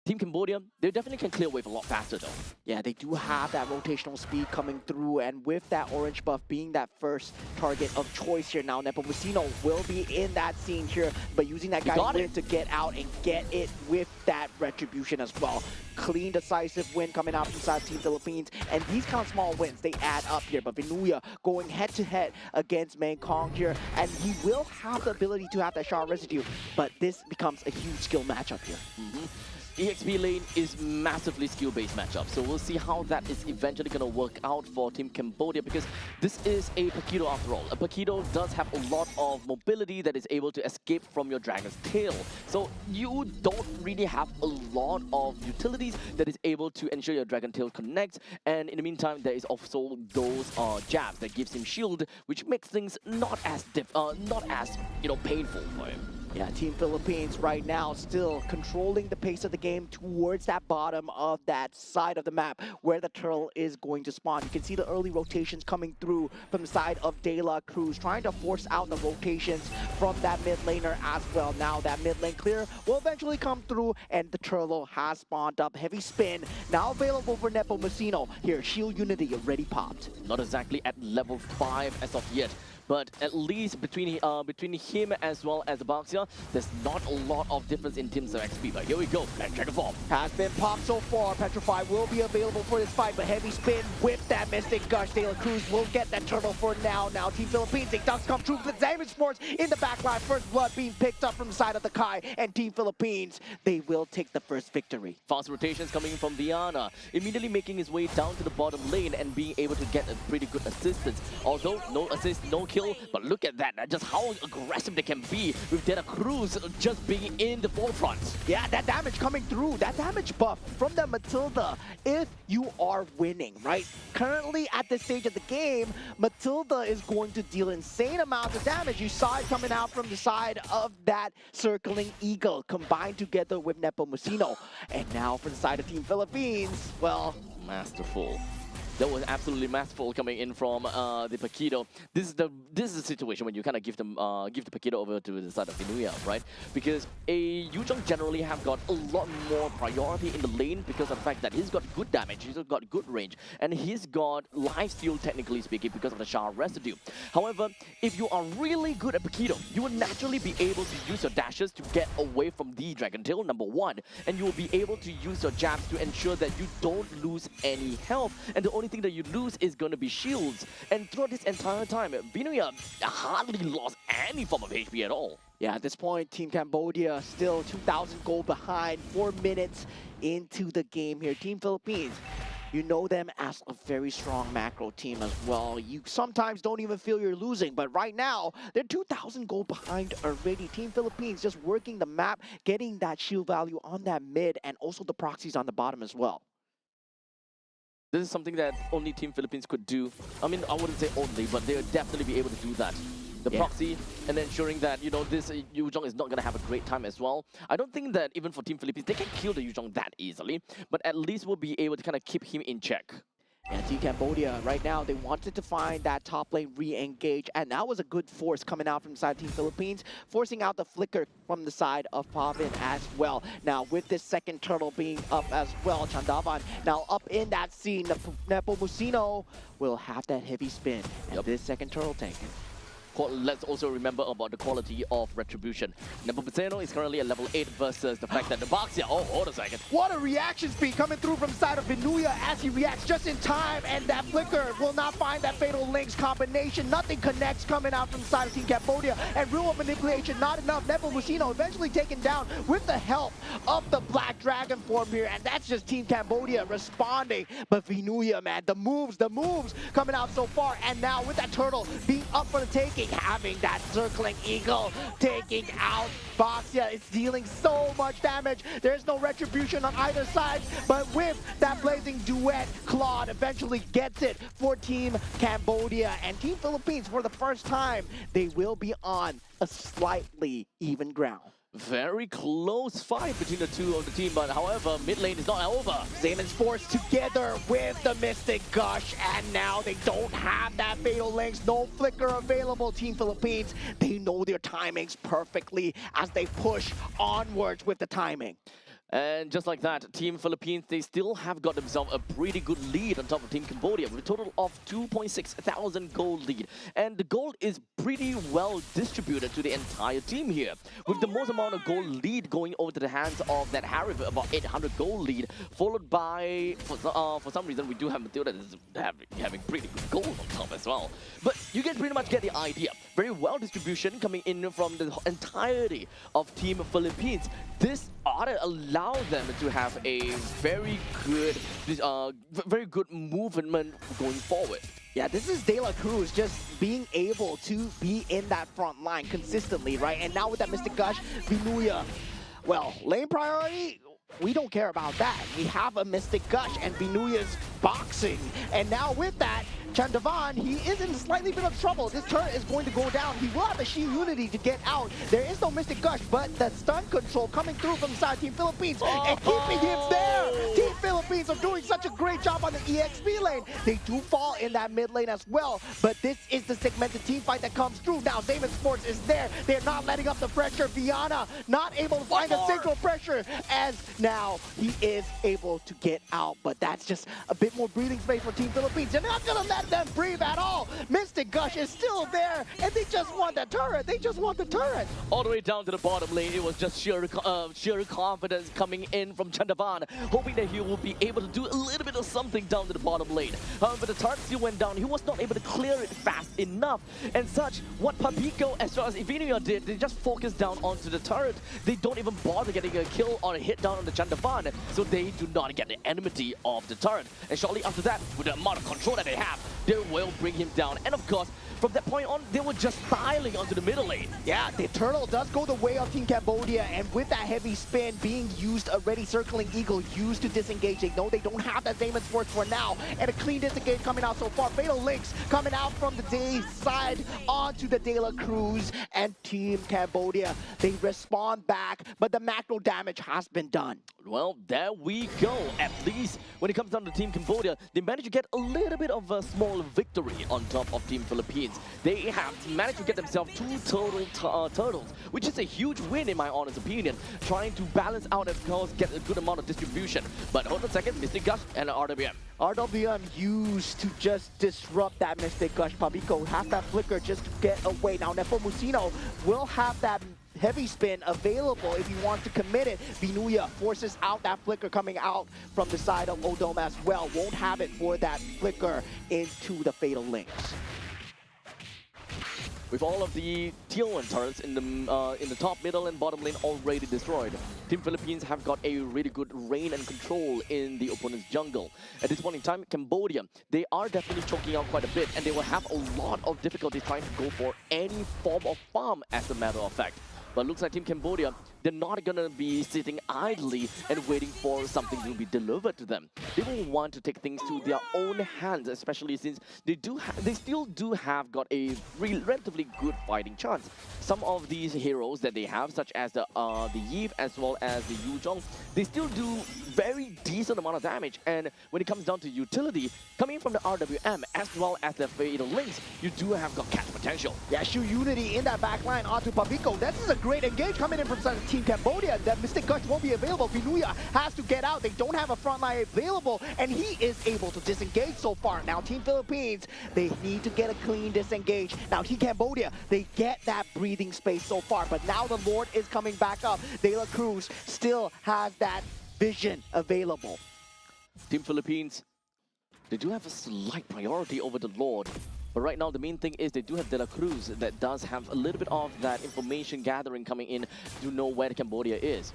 Team Cambodia, they definitely can clear wave a lot faster though. Yeah, they do have that rotational speed coming through, and with that orange buff being that first target of choice here now, Nepomuceno will be in that scene here, but using that guy to get out and get it with that retribution as well. Clean, decisive win coming out from side Team Philippines, and these kind of small wins, they add up here. But Vinuya going head-to-head against Mengkong here, and he will have the ability to have that shard residue, but this becomes a huge skill matchup here. EXP lane is massively skill-based matchup, so we'll see how that is eventually going to work out for Team Cambodia, because this is a Paquito after all. A Paquito does have a lot of mobility that is able to escape from your Dragon's Tail, so you don't really have a lot of utilities that is able to ensure your Dragon Tail connects, and in the meantime there is also those jabs that gives him shield, which makes things not as painful for him. Yeah, Team Philippines right now still controlling the pace of the game towards that bottom of that side of the map where the turtle is going to spawn. You can see the early rotations coming through from the side of De La Cruz, trying to force out the rotations from that mid laner as well. Now that mid lane clear will eventually come through, and the turtle has spawned up. Heavy spin now available for Nepomuceno. Here, Shield Unity already popped. Not exactly at level 5 as of yet, but at least between him as well as Baxia, there's not a lot of difference in terms of XP. But here we go, and check the form. Has been popped so far. Petrify will be available for this fight, but heavy spin with that Mystic Gush. De La Cruz will get that turtle for now. Now Team Philippines, it does come true with Esports in the backline. First blood being picked up from the side of the Kai, and Team Philippines, they will take the first victory. Fast rotations coming from Diana, immediately making his way down to the bottom lane and being able to get a pretty good assistance. Although no assist, no kill, but look at that, just how aggressive they can be with De La Cruz just being in the forefront. Yeah, that damage coming through, that damage buff from the Matilda, if you are winning, right? Currently at this stage of the game, Matilda is going to deal insane amounts of damage. You saw it coming out from the side of that circling eagle combined together with Nepomuceno. And now for the side of Team Philippines, well, masterful. That was absolutely masterful coming in from the Paquito. This is the situation when you kind of give the Paquito over to the side of Inuya, right? Because Yuzhong generally have got a lot more priority in the lane because of the fact that he's got good damage, he's got good range, and he's got lifesteal technically speaking because of the Shard residue. However, if you are really good at Paquito, you will naturally be able to use your dashes to get away from the Dragon Tail, number one, and you will be able to use your jabs to ensure that you don't lose any health, and the only thing that you lose is going to be shields. And throughout this entire time, Vinuya hardly lost any form of HP at all. yeah, at this point, Team Cambodia still 2,000 gold behind, 4 minutes into the game here. Team Philippines, you know them as a very strong macro team as well. You sometimes don't even feel you're losing, but right now, they're 2,000 gold behind already. Team Philippines just working the map, getting that shield value on that mid, and also the proxies on the bottom as well. This is something that only Team Philippines could do. I mean, I wouldn't say only, but they'll definitely be able to do that. The proxy and ensuring that, you know, this Yuzhong is not going to have a great time as well. I don't think that even for Team Philippines, they can kill the Yuzhong that easily, but at least we'll be able to kind of keep him in check. And Team Cambodia, right now, they wanted to find that top lane re-engage, and that was a good force coming out from the side of Team Philippines, forcing out the flicker from the side of Pavin as well. Now, with this second turtle being up as well, Chandavan now up in that scene, Nepomuceno will have that heavy spin, and this second turtle taken. Let's also remember about the quality of Retribution. Nepomuceno is currently at level 8 versus the fact that the Baxia, oh, hold a second. What a reaction speed coming through from the side of Vinuya as he reacts just in time, and that flicker will not find that Fatal Links combination. Nothing connects coming out from the side of Team Cambodia, and real manipulation, not enough. Nepomuceno eventually taken down with the help of the Black Dragon form here, and that's just Team Cambodia responding. But Vinuya, man, the moves coming out so far, and now with that turtle being up for the taking, having that circling eagle taking out Baxia. It's dealing so much damage. There's no retribution on either side, but with that blazing duet, Claude eventually gets it for Team Cambodia. And Team Philippines, for the first time, they will be on a slightly even ground. Very close fight between the two of the team, but however, mid lane is not over. Esports together with the Mystic Gush, and now they don't have that Fatal Links, no flicker available. Team Philippines, they know their timings perfectly as they push onwards with the timing. And just like that, Team Philippines, they still have got themselves a pretty good lead on top of Team Cambodia with a total of 2,600 gold lead. And the gold is pretty well distributed to the entire team here, with the most amount of gold lead going over to the hands of that Harry with about 800 gold lead, followed by, for some reason, we do have Matilda having pretty good gold on top as well. But you can pretty much get the idea. Very well distribution coming in from the entirety of Team Philippines. This ought to allow them to have a very good movement going forward. Yeah, this is De La Cruz just being able to be in that front line consistently, right? And now with that Mystic Gush, Vinuya, well, lane priority, we don't care about that. We have a Mystic Gush and Vinuya's boxing. And now with that, Chandavan, he is in slightly bit of trouble. This turret is going to go down. He will have the Shi Unity to get out. There is no Mystic Gush, but the stun control coming through from the side of Team Philippines and keeping him there. Team Philippines are doing such a great job on the EXP lane. They do fall in that mid lane as well, but this is the segmented team fight that comes through. Now, Esports is there. They're not letting up the pressure. Viana not able to find a central pressure as now he is able to get out, but that's just a bit more breathing space for Team Philippines. They're not going to let them breathe at all. Mystic Mystic Gush is still there, and they just want the turret. They just want the turret. All the way down to the bottom lane, it was just sheer confidence coming in from Chandavan, hoping that he will be able to do a little bit of something down to the bottom lane. However, the turret still went down. He was not able to clear it fast enough. And such, what Papico as well as Ivinia did, they just focused down onto the turret. They don't even bother getting a kill or a hit down on the Chandavan, so they do not get the enmity of the turret. And shortly after that, with the amount of control that they have, they will bring him down. And of course, from that point on, they were just styling onto the middle lane. Yeah, the turtle does go the way of Team Cambodia, and with that heavy spin being used already, Circling Eagle used to disengage. They know they don't have that Damon's Force for now, and a clean disengage coming out so far. Fatal Links coming out from the day side onto the De La Cruz, and Team Cambodia, they respond back, but the macro damage has been done. Well, there we go. At least when it comes down to Team Cambodia, they managed to get a little bit of a small victory on top of Team Philippines. They have managed to get themselves 2 total turtles, which is a huge win in my honest opinion, trying to balance out and of course get a good amount of distribution. But hold on a second, Mystic Gush and RWM. RWM used to just disrupt that Mystic Gush. Papico has that flicker just to get away. Now Nepomuceno will have that heavy spin available if he wants to commit it. Vinuya forces out that flicker coming out from the side of Odom as well. Won't have it for that flicker into the Fatal Links. With all of the tier 1 turrets in the top, middle, and bottom lane already destroyed, Team Philippines have got a really good reign and control in the opponent's jungle. At this point in time, Cambodia, they are definitely choking out quite a bit, and they will have a lot of difficulty trying to go for any form of farm as a matter of fact. But looks like Team Cambodia, they're not gonna be sitting idly and waiting for something to be delivered to them. They will want to take things to their own hands, especially since they still do have got a relatively good fighting chance. Some of these heroes that they have, such as the Yves as well as the Yu Zhong, they still do very decent amount of damage. And when it comes down to utility, coming from the RWM as well as the Fatal Links, you do have got catch potential. Yeah, Shu Unity in that back line onto Papico. This is a great engage coming in from Team Cambodia. That Mystic Gush won't be available. Vinuya has to get out. They don't have a front line available, and he is able to disengage so far. Now, Team Philippines, they need to get a clean disengage. Now, Team Cambodia, they get that breathing space so far, but now the Lord is coming back up. De La Cruz still has that vision available. Team Philippines, they do have a slight priority over the Lord. But right now, the main thing is they do have De La Cruz that does have a little bit of that information gathering coming in to know where Cambodia is.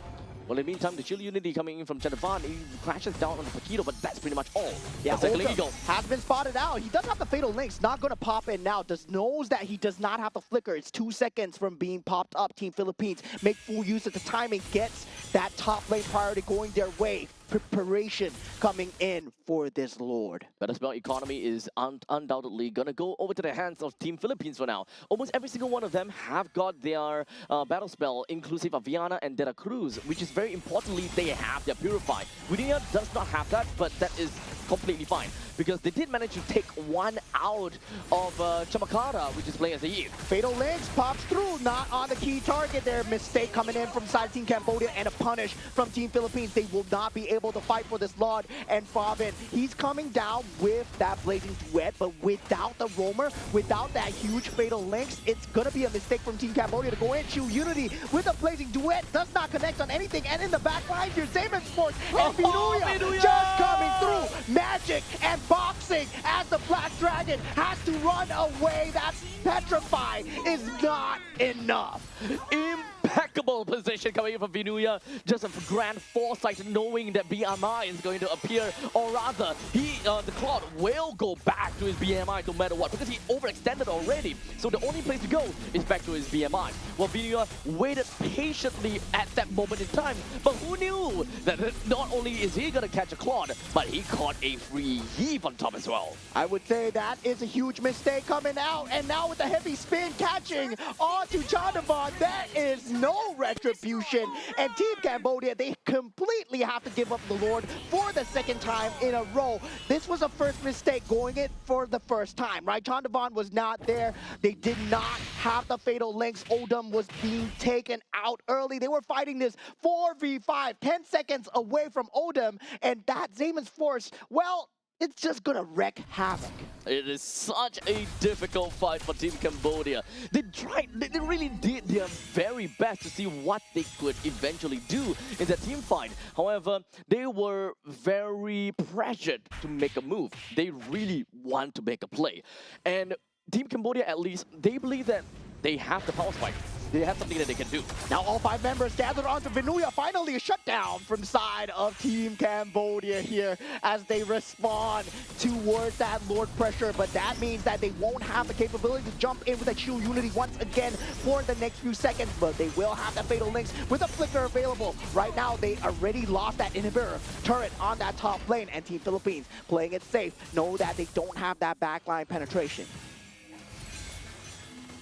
Well, in the meantime, the Chill Unity coming in from Chandavan, he crashes down on the Paquito, but that's pretty much all. Yeah, Circling Eagle has been spotted out. He does have the Fatal Links, not going to pop in now. Just knows that he does not have the flicker. It's 2 seconds from being popped up. Team Philippines make full use of the timing, gets that top lane priority going their way. Preparation coming in for this Lord. Battle Spell economy is undoubtedly going to go over to the hands of Team Philippines for now. Almost every single one of them have got their Battle Spell, inclusive of Viana and De La Cruz, which is very importantly, they have their Purify. Widia does not have that, but that is completely fine, because they did manage to take one out of Chamakara, which is playing as a Eve. Fatal Links pops through, not on the key target there. Mistake coming in from side Team Cambodia and a punish from Team Philippines. They will not be able to fight for this Lord. And Favin, he's coming down with that Blazing Duet, but without the Roamer, without that huge Fatal Links, it's gonna be a mistake from Team Cambodia to go in. Shu Unity with a Blazing Duet does not connect on anything, and in the back line, your Damon's Force and Vinuya just coming through. Magic and boxing as the Black Dragon has to run away. That's Petrify is not enough. Impeccable position coming in from Vinuya. Just a grand foresight knowing that BMI is going to appear, or rather, the Claude will go back to his BMI no matter what, because he overextended already. So the only place to go is back to his BMI. Well, Vinuya waited patiently at that moment in time, but who knew that not only is he going to catch a Claude, but he caught a free heave on top as well. I would say that is a huge mistake coming out, and now with the heavy spin catching onto Chandavan, there is no retribution, and Team Cambodia, they completely have to give up the Lord for the second time in a row. This was a first mistake going it for the first time, right? Chandavan was not there. They did not have the Fatal Links. Odom was being taken out early. They were fighting this 4v5, 10 seconds away from Odom, and that Damon's Force, well, it's just gonna wreak havoc. It is such a difficult fight for Team Cambodia. They really did their very best to see what they could eventually do in that team fight. However, they were very pressured to make a move. They really want to make a play. And Team Cambodia, at least, they believe that they have the power spike. They have something that they can do. Now all 5 members gathered onto Vinuya. Finally a shutdown from the side of Team Cambodia here as they respond towards that Lord pressure. But that means that they won't have the capability to jump in with a Shield Unity once again for the next few seconds. But they will have that Fatal Links with a Flicker available. Right now they already lost that inhibitor turret on that top lane. And Team Philippines playing it safe know that they don't have that backline penetration.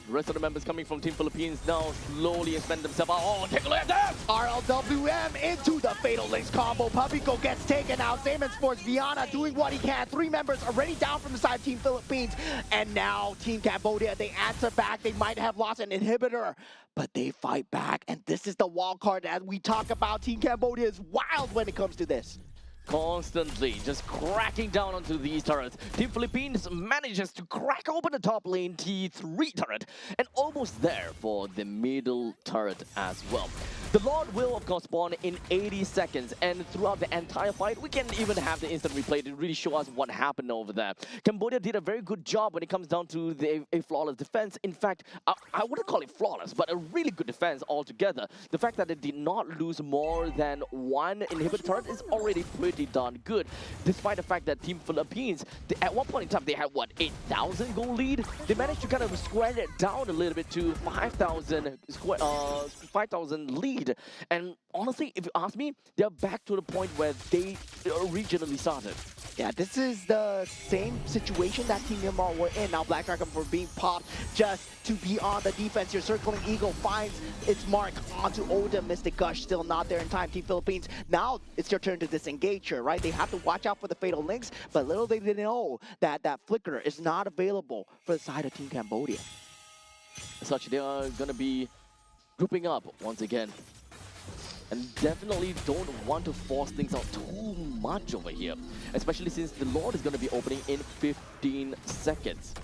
The rest of the members coming from Team Philippines now slowly expand themselves out. Oh, take a look at that! RLWM into the Fatal Links combo. Puppico gets taken out. Same as Sports. Viana doing what he can. 3 members already down from the side of Team Philippines. And now Team Cambodia, they answer back. They might have lost an inhibitor, but they fight back. And this is the wild card as we talk about. Team Cambodia is wild when it comes to this. Constantly just cracking down onto these turrets. Team Philippines manages to crack open the top lane T3 turret and almost there for the middle turret as well. The Lord will of course spawn in 80 seconds and throughout the entire fight we can even have the instant replay to really show us what happened over there. Cambodia did a very good job when it comes down to a flawless defense. In fact, I wouldn't call it flawless, but a really good defense altogether. The fact that they did not lose more than 1 inhibitor turret is already pretty darn good, despite the fact that Team Philippines, at one point in time, they had, what, 8,000 goal lead? They managed to kind of square it down a little bit to 5,000 lead. And honestly, if you ask me, they're back to the point where they originally started. Yeah, this is the same situation that Team Myanmar were in. Now Black Dragon for being popped just to be on the defense here. Circling Eagle finds its mark onto Odin. Mystic Gush still not there in time. Team Philippines, now it's your turn to disengage here, right? They have to watch out for the Fatal Links, but little they didn't know that that Flicker is not available for the side of Team Cambodia. As such, they are going to be grouping up once again. And definitely don't want to force things out too much over here. Especially since the Lord is going to be opening in 15 seconds.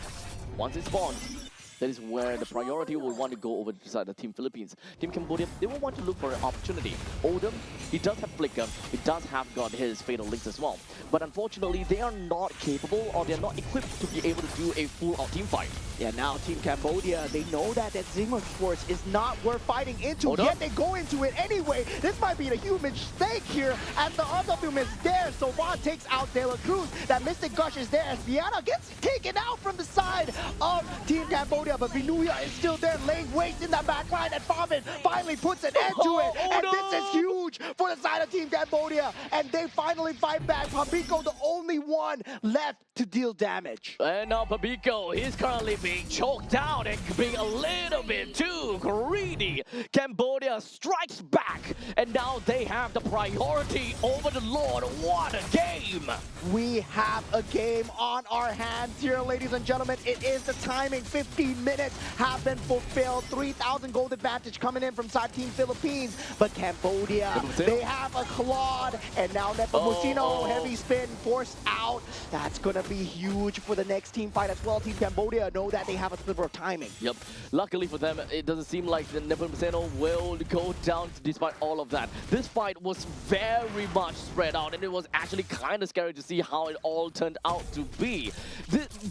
Once it spawns, that is where the priority will want to go over to the side of Team Philippines. Team Cambodia, they will want to look for an opportunity. Odom, he does have Flicker, he does have got his Fatal Links as well. But unfortunately, they are not capable or they're not equipped to be able to do a full-out team fight. Yeah, now Team Cambodia, they know that Zingman Sports is not worth fighting into, yet they go into it anyway. This might be the human stake here as the Underfilm is there. So Vaughn takes out De La Cruz. That Mystic Gush is there as Viana gets taken out from the side of Team Cambodia. But Vinuya is still there, laying waste in that back line, and Bobbin finally puts an end to it. And this is huge for the side of Team Cambodia. And they finally fight back. Pambico, the only one left to deal damage. And now Pambico, he's currently being choked out and being a little bit too greedy. Cambodia strikes back, and now they have the priority over the Lord. What a game! We have a game on our hands here, ladies and gentlemen. It is the timing. 15 minutes have been fulfilled. 3,000 gold advantage coming in from side Team Philippines. But Cambodia, they have a Claude. And now Nepomuceno, heavy spin, forced out. That's going to be huge for the next team fight as well. Team Cambodia know that they have a sliver of timing. Yep. Luckily for them, it doesn't seem like the Nepomuceno will go down despite all of that. This fight was very much spread out, and it was actually kind of scary to see how it all turned out to be.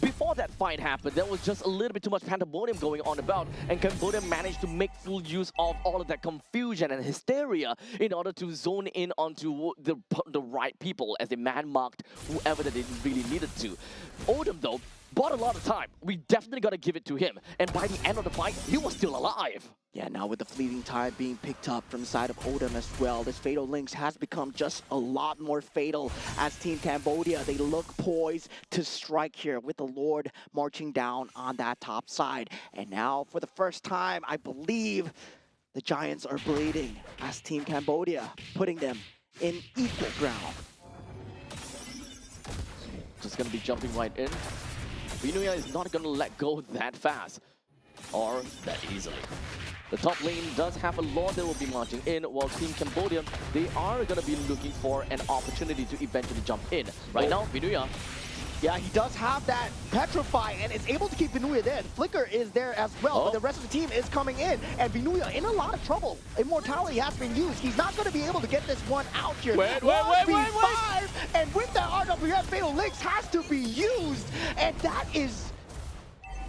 Before that fight happened, there was just a little bit too much pandemonium going on about, and Cambodia managed to make full use of all of that confusion and hysteria in order to zone in onto the right people as they man-marked whoever that they really needed to. Odom, though, bought a lot of time. We definitely got to give it to him. And by the end of the fight, he was still alive. Yeah, now with the fleeting time being picked up from the side of Odom as well, this Fatal Links has become just a lot more fatal as Team Cambodia, they look poised to strike here with the Lord marching down on that top side. And now for the first time, I believe the Giants are bleeding as Team Cambodia, putting them in equal ground. Just going to be jumping right in. Vinuya is not going to let go that fast or that easily. The top lane does have a Lord that will be marching in, while Team Cambodia, they are going to be looking for an opportunity to eventually jump in. Right now, Vinuya Yeah, he does have that Petrify and is able to keep Vinuya there. Flicker is there as well, but the rest of the team is coming in. And Vinuya in a lot of trouble. Immortality has been used. He's not going to be able to get this one out here. Wait. 1v5, and with that RWF, Fatal Links has to be used. And that is,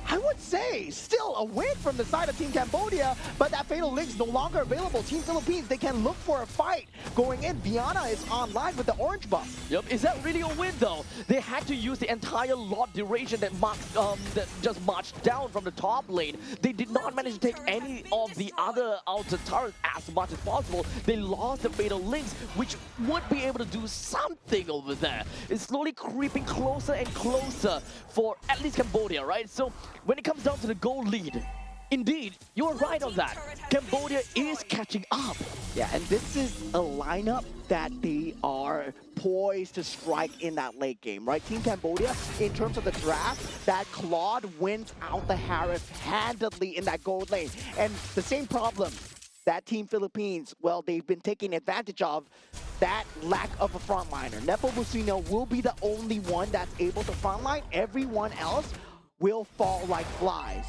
I would say, still a win from the side of Team Cambodia, but that Fatal Link's no longer available. Team Philippines, they can look for a fight going in. Viana is online with the orange buff. Yep, is that really a win though? They had to use the entire lot duration that just marched down from the top lane. They did not manage to take any of the other outer turrets as much as possible. They lost the Fatal Links, which would be able to do something over there. It's slowly creeping closer and closer for at least Cambodia, right? So when it comes down to the goal lead, indeed, you're right on that. Cambodia is catching up. Yeah, and this is a lineup that they are poised to strike in that late game, right? Team Cambodia, in terms of the draft, that Claude wins out the Harris handedly in that gold lane. And the same problem that Team Philippines, well, they've been taking advantage of that lack of a frontliner. Nepomuceno will be the only one that's able to frontline. Everyone else will fall like flies.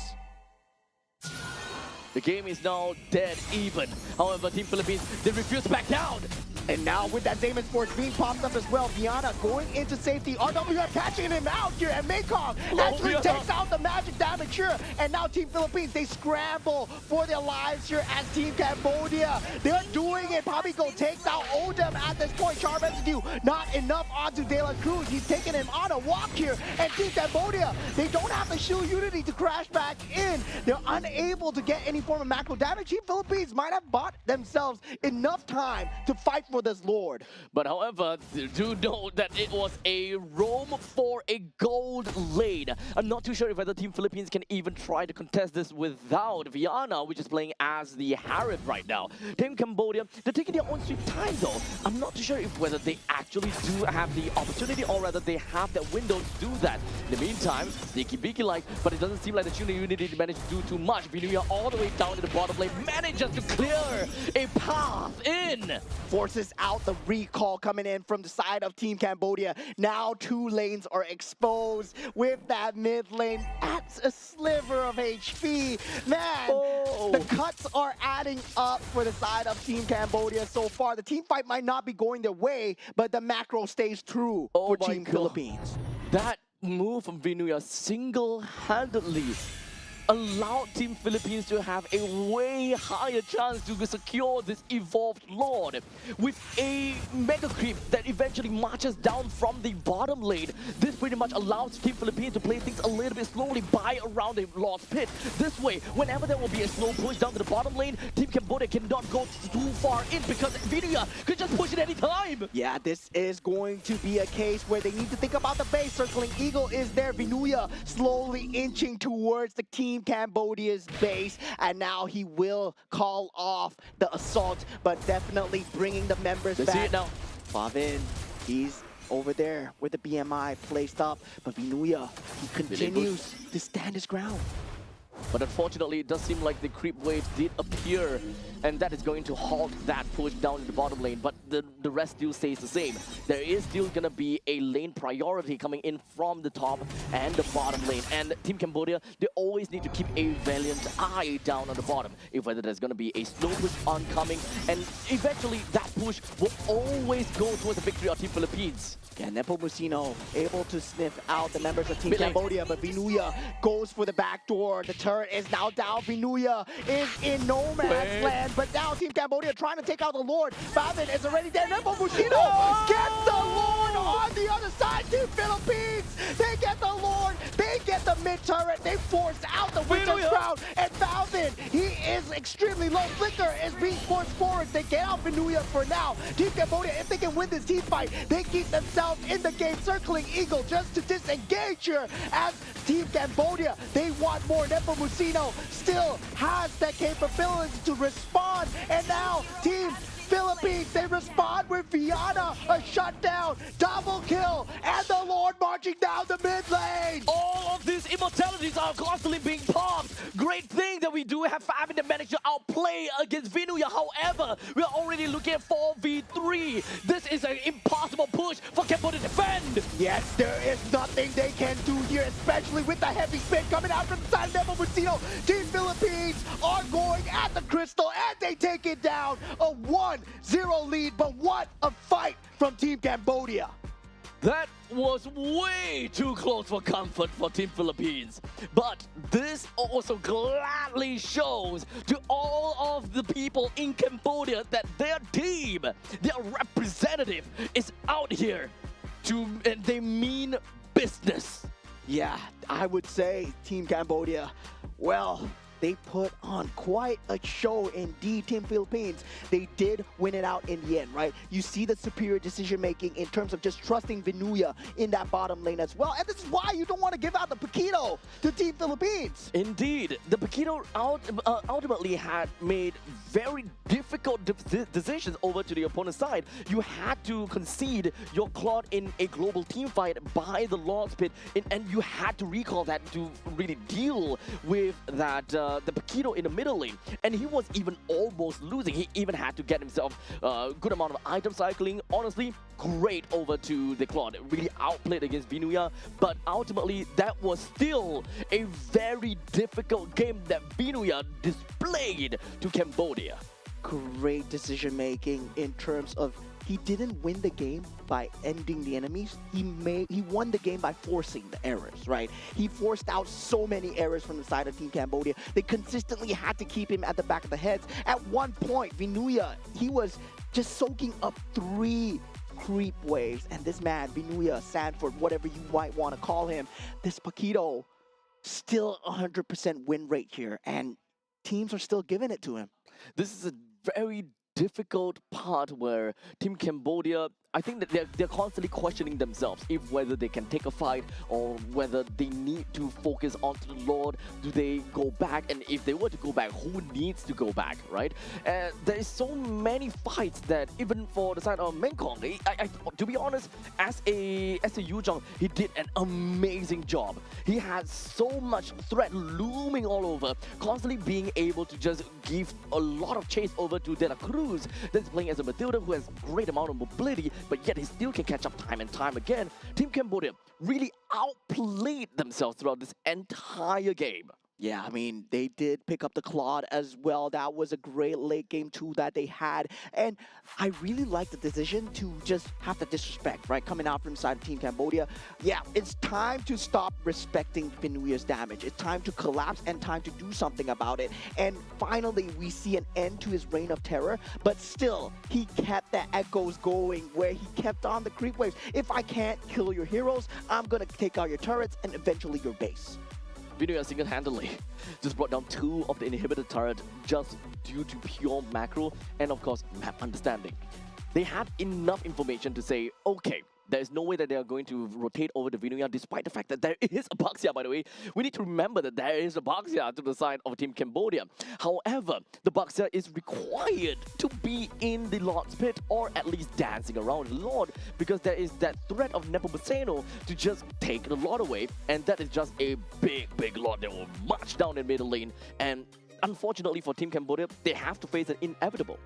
The game is now dead even. However, Team Philippines, they refuse to back down. And now with that Damon Sports being popped up as well, Viana going into safety. RWF catching him out here, and Maycom actually takes out the magic damage here. And now Team Philippines, they scramble for their lives here as Team Cambodia. They're doing it. Pabico takes out Odem at this point. Charm Residue not enough onto De La Cruz. He's taking him on a walk here. And Team Cambodia, they don't have the shield unity to crash back in. They're unable to get any form of macro damage. Team Philippines might have bought themselves enough time to fight for this Lord. But however, do know that it was a roam for a gold lane. I'm not too sure if whether Team Philippines can even try to contest this without Viana, which is playing as the Harith right now. Team Cambodia, they're taking their own sweet time though. I'm not too sure if whether they actually do have the opportunity or rather they have that window to do that. In the meantime, they keep beaking like, but it doesn't seem like the Tuna Unity managed to do too much. Vinuya all the way down to the bottom lane manages to clear a path in. Forces out the recall coming in from the side of Team Cambodia. Now two lanes are exposed with that mid lane. That's a sliver of HP. Man, the cuts are adding up for the side of Team Cambodia so far. The team fight might not be going their way, but the macro stays true for Team Philippines. That move from Vinuya single-handedly allowed Team Philippines to have a way higher chance to secure this evolved Lord. With a Mega Creep that eventually marches down from the bottom lane, this pretty much allows Team Philippines to play things a little bit slowly by around the Lord's Pit. This way, whenever there will be a slow push down to the bottom lane, Team Cambodia cannot go too far in because Vinuya could just push it any time. Yeah, this is going to be a case where they need to think about the base. Circling Eagle is there. Vinuya slowly inching towards the Team Cambodia's base, and now he will call off the assault, but definitely bringing the members back. See it now. Favin, he's over there with the BMI placed up, but Vinuya, he continues to stand his ground. But unfortunately, it does seem like the creep wave did appear, and that is going to halt that push down in the bottom lane. But the rest still stays the same. There is still going to be a lane priority coming in from the top and the bottom lane. And Team Cambodia, they always need to keep a valiant eye down on the bottom. If whether there's going to be a slow push oncoming, and eventually that push will always go towards the victory of Team Philippines. Yeah, Nepomuceno able to sniff out the members of Team Cambodia, but Vinuya goes for the back door. The turret is now down. Vinuya is in no man's land, but now Team Cambodia trying to take out the Lord. Favin is already there. Nepomuceno gets the Lord on the other side. Team Philippines, they get the Lord. They get the mid turret. They force out the Winter's Crown. And Favin, he is extremely low. Flicker is being forced forward. They get out Vinuya for now. Team Cambodia, if they can win this team fight, they keep themselves in the game. Circling Eagle just to disengage here as Team Cambodia, they want more. Nepomuceno still has that capability to respond, and now Team Philippines, they respond with Viana, a shutdown, double kill, and the Lord marching down the mid lane. All of these immortalities are constantly being popped. Great thing that we do have Favin to manage to outplay against Vinuya. However, we are already looking at 4v3. This is an impossible push for Cambodia to defend. And yes, there is nothing they can do here, especially with the heavy spin coming out from the side of Nepomuceno. Team Philippines are going at the Crystal and they take it down. A 1-0 lead, but what a fight from Team Cambodia. That was way too close for comfort for Team Philippines. But this also gladly shows to all of the people in Cambodia that their team, their representative is out here and they mean business. Yeah, I would say Team Cambodia, well, they put on quite a show indeed, Team Philippines. They did win it out in the end, right? You see the superior decision-making in terms of just trusting Vinuya in that bottom lane as well. And this is why you don't want to give out the Paquito to Team Philippines. Indeed, the Paquito ultimately had made very difficult decisions over to the opponent's side. You had to concede your Claude in a global team fight by the Lord's Pit, and you had to recall that to really deal with that the Paquito in the middle lane, and he was even almost losing. He even had to get himself a good amount of item cycling. Honestly, great over to the Claude. Really outplayed against Vinuya, but ultimately that was still a very difficult game that Vinuya displayed to Cambodia. Great decision making in terms of he didn't win the game by ending the enemies. He won the game by forcing the errors, right? He forced out so many errors from the side of Team Cambodia. They consistently had to keep him at the back of the heads. At one point, Vinuya, he was just soaking up 3 creep waves. And this man, Vinuya, Sanford, whatever you might want to call him, this Paquito, still 100% win rate here. And teams are still giving it to him. This is a very difficult part where Team Cambodia, I think that they're constantly questioning themselves if whether they can take a fight or whether they need to focus on the Lord. Do they go back? And if they were to go back, who needs to go back, right? And there is so many fights that even for the side of Mengkong, to be honest, as a Yuzhong, he did an amazing job. He had so much threat looming all over, constantly being able to just give a lot of chase over to De La Cruz, that's playing as a midfielder who has great amount of mobility, but yet he still can catch up time and time again. Team Cambodia really outplayed themselves throughout this entire game. Yeah, I mean, they did pick up the Claude as well. That was a great late game too that they had. And I really like the decision to just have the disrespect, right? Coming out from inside of Team Cambodia. Yeah, it's time to stop respecting Vinuya's damage. It's time to collapse and time to do something about it. And finally, we see an end to his reign of terror. But still, he kept the echoes going where he kept on the creep waves. If I can't kill your heroes, I'm going to take out your turrets and eventually your base. Vinuya single-handedly just brought down 2 of the inhibitor turret just due to pure macro and of course map understanding. They had enough information to say, okay, there is no way that they are going to rotate over to Vinuya despite the fact that there is a Baxia, by the way. We need to remember that there is a Baxia to the side of Team Cambodia. However, the Baxia is required to be in the Lord's Pit or at least dancing around the Lord because there is that threat of Nepomuceno to just take the Lord away, and that is just a big Lord that will march down in middle lane. And unfortunately for Team Cambodia, they have to face an inevitable.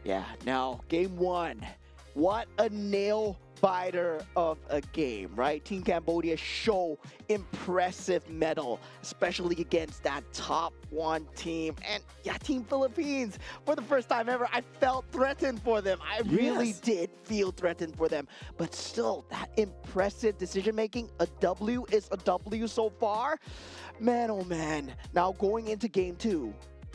Yeah, now game 1. What a nail biter of a game, right? Team Cambodia show impressive mettle, especially against that top 1 team. And yeah, Team Philippines, for the first time ever, I felt threatened for them. I really did feel threatened for them. But still, that impressive decision making, a W is a W so far. Man, oh man. Now going into game 2,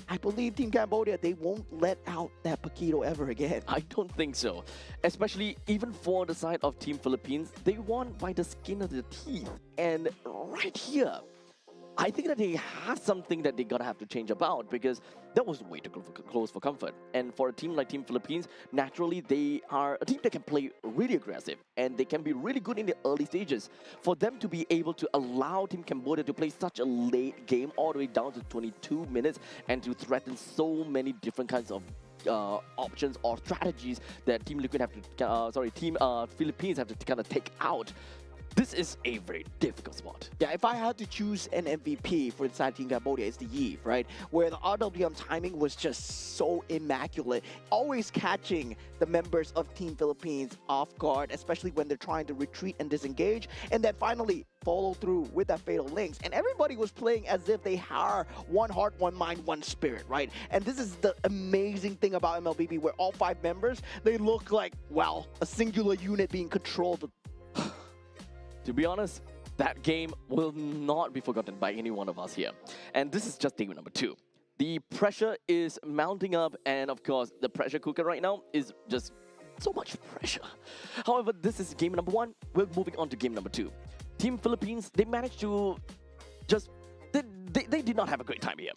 I believe Team Cambodia, they won't let out that Paquito ever again. I don't think so. Especially even for the side of Team Philippines, they won by the skin of their teeth. And right here, I think that they have something that they're gonna have to change about because that was way too close for comfort. And for a team like Team Philippines, naturally they are a team that can play really aggressive and they can be really good in the early stages. For them to be able to allow Team Cambodia to play such a late game all the way down to 22 minutes and to threaten so many different kinds of options or strategies that Team Liquid have to, Team Philippines have to kind of take out. This is a very difficult spot. Yeah, if I had to choose an MVP for the side Team Cambodia, it's the Yeve, right? Where the RWM timing was just so immaculate, always catching the members of Team Philippines off guard, especially when they're trying to retreat and disengage, and then finally follow through with that fatal links. And everybody was playing as if they are one heart, one mind, one spirit, right? And this is the amazing thing about MLBB, where all 5 members, they look like, wow, a singular unit being controlled. To be honest, that game will not be forgotten by any one of us here. And this is just game number 2. The pressure is mounting up, and of course, the pressure cooker right now is just so much pressure. However, this is game number 1. We're moving on to game number 2. Team Philippines, they managed to just... They did not have a great time here.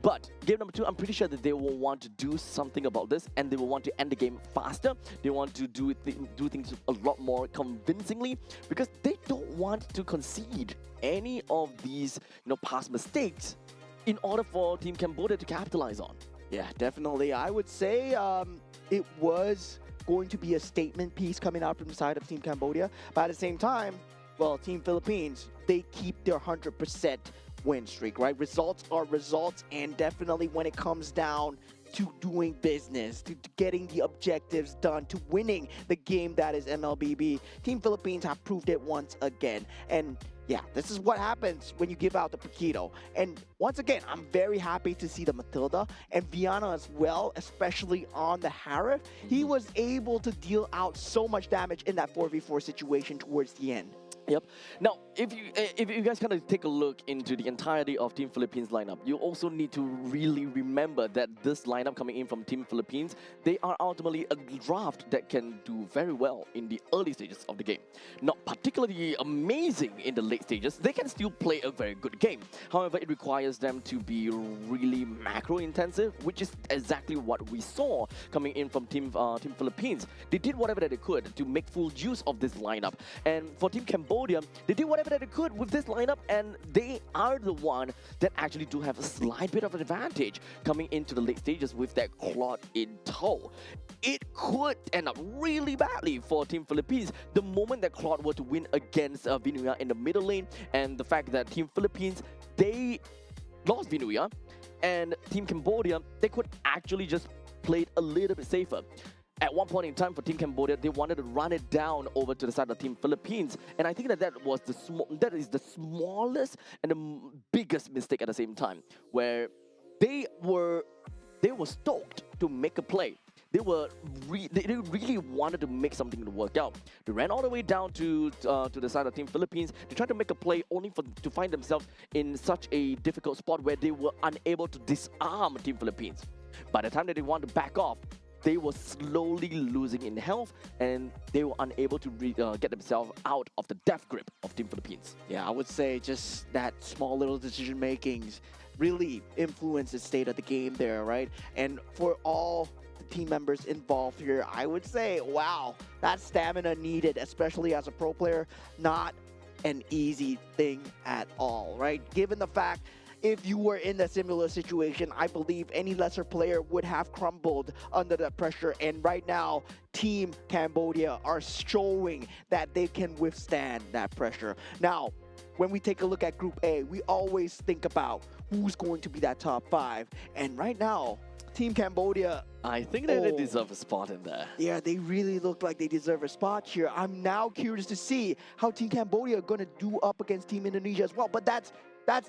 But game number 2, I'm pretty sure that they will want to do something about this, and they will want to end the game faster. They want to do things a lot more convincingly, because they don't want to concede any of these past mistakes in order for Team Cambodia to capitalize on. Yeah, definitely. I would say it was going to be a statement piece coming out from the side of Team Cambodia. But at the same time, well, Team Philippines, they keep their 100% win streak, right? Results are results, and definitely when it comes down to doing business, to getting the objectives done, to winning the game that is MLBB, Team Philippines have proved it once again. And yeah, this is what happens when you give out the Paquito. And once again, I'm very happy to see the Matilda and Viana as well, especially on the Harif. He was able to deal out so much damage in that 4v4 situation towards the end. Yep. Now, if you guys kind of take a look into the entirety of Team Philippines lineup, you also need to really remember that this lineup coming in from Team Philippines, they are ultimately a draft that can do very well in the early stages of the game. Not particularly amazing in the late stages. They can still play a very good game. However, it requires them to be really macro intensive, which is exactly what we saw coming in from Team Philippines. They did whatever that they could to make full use of this lineup. And for Team Cambodia, they did whatever that they could with this lineup, and they are the one that actually do have a slight bit of an advantage coming into the late stages with that Claude in tow. It could end up really badly for Team Philippines the moment that Claude were to win against Vinuya in the middle lane, and the fact that Team Philippines, they lost Vinuya, and Team Cambodia, they could actually just play it a little bit safer. At one point in time for Team Cambodia, they wanted to run it down over to the side of Team Philippines, and I think that that is the smallest and the biggest mistake at the same time, where they were stoked to make a play. They really wanted to make something to work out. They ran all the way down to the side of Team Philippines. They tried to make a play only to find themselves in such a difficult spot where they were unable to disarm Team Philippines. By the time that they wanted to back off, they were slowly losing in health, and they were unable to get themselves out of the death grip of Team Philippines. Yeah, I would say just that small little decision makings really influenced the state of the game there, right? And for all the team members involved here, I would say, wow, that stamina needed, especially as a pro player, not an easy thing at all, right? Given the fact, if you were in a similar situation, I believe any lesser player would have crumbled under that pressure. And right now, Team Cambodia are showing that they can withstand that pressure. Now, when we take a look at Group A, we always think about who's going to be that top 5. And right now, Team Cambodia, I think that they deserve a spot in there. yeah, they really look like they deserve a spot here. I'm now curious to see how Team Cambodia are going to do up against Team Indonesia as well. But that's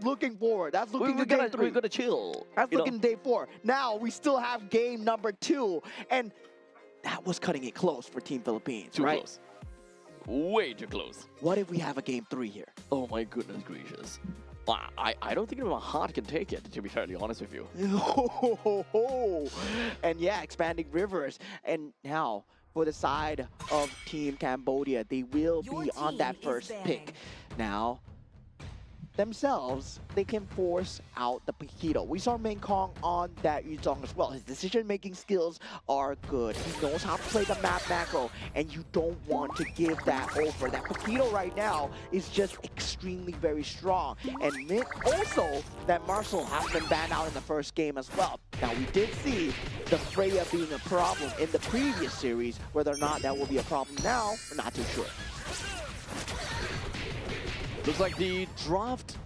looking forward. That's looking to day 3. We're gonna chill. That's looking day 4. Now we still have game number 2, and that was cutting it close for Team Philippines. Too right? close. Way too close. What if we have a game 3 here? Oh my goodness gracious. I don't think my heart can take it, to be fairly honest with you. And yeah, expanding rivers. And now for the side of Team Cambodia, they will be on that first pick. Now, themselves, they can force out the Paquito. We saw Meng Kong on that Yuzong as well. His decision-making skills are good. He knows how to play the map macro, and you don't want to give that over. That Paquito right now is just extremely very strong. And also, that Marcel has been banned out in the first game as well. Now, we did see the Freya being a problem in the previous series. Whether or not that will be a problem now, we're not too sure. Looks like the draft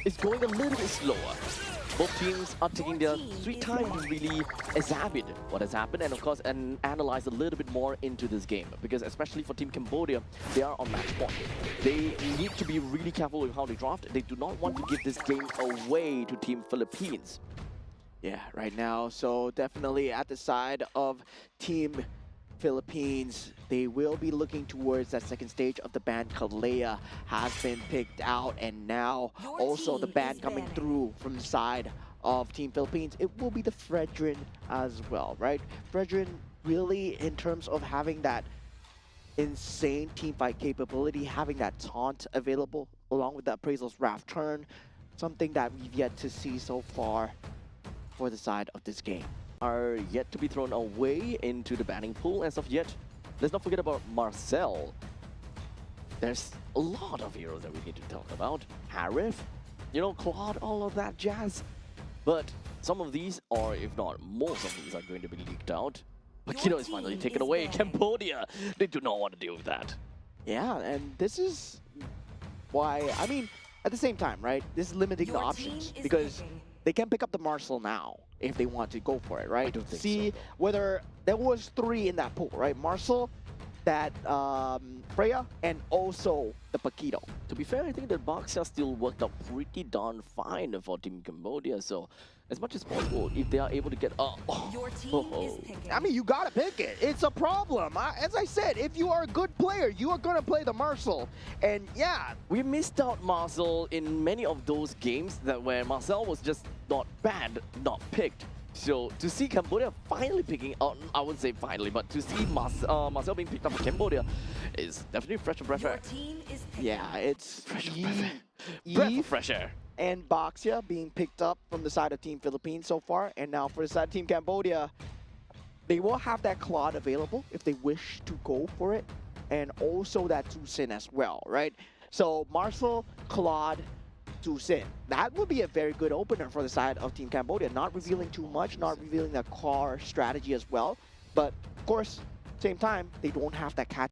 is going a little bit slower. Both teams are taking their sweet time to really examine what has happened and of course and analyze a little bit more into this game. Because especially for Team Cambodia, they are on match point. They need to be really careful with how they draft. They do not want to give this game away to Team Philippines. Yeah, right now. So definitely at the side of Team Philippines, they will be looking towards that second stage of the ban. Kalea has been picked out, and now Your also the team ban is coming banning. through from the side of Team Philippines. It will be the Fredrin as well, right? Fredrin really, in terms of having that insane team fight capability, having that taunt available along with the Appraisal's Wrath turn, something that we've yet to see so far for the side of this game. Are yet to be thrown away into the banning pool as of yet. Let's not forget about Marcel. There's a lot of heroes that we need to talk about. Harif, you know, Claude, all of that jazz. But some of these, or if not most of these, are going to be leaked out. But Your Kino is finally team taken is away. banned. Cambodia, they do not want to deal with that. Yeah, and this is why, I mean, at the same time, right? This is limiting the Your options team is because picking. they can pick up the Marshall now if they want to go for it, right? I don't think See so, though. whether there was 3 in that pool, right? Marshall, that Freya, and also the Paquito. To be fair, I think that Boxer still worked out pretty darn fine for Team Cambodia. So, as much as possible, if they are able to get Your team is picking. I mean, you gotta pick it. It's a problem. As I said, if you are a good player, you are gonna play the Marshall. And yeah, we missed out Marcel in many of those games that where Marcel was just not banned, not picked. So to see Cambodia finally picking out, I wouldn't say finally, but to see Marcel being picked up for Cambodia is definitely fresh of breath Your air. team is picking. yeah, it's Fresh of Yi- breath air. Breath Eve of fresh air. and Boxia being picked up from the side of Team Philippines so far. And now for the side of Team Cambodia, they will have that Claude available if they wish to go for it. And also that Tusin as well, right? So Marcel, Claude, Tusin. That would be a very good opener for the side of Team Cambodia. Not revealing too much, not revealing the car strategy as well. But of course, same time, they don't have that catch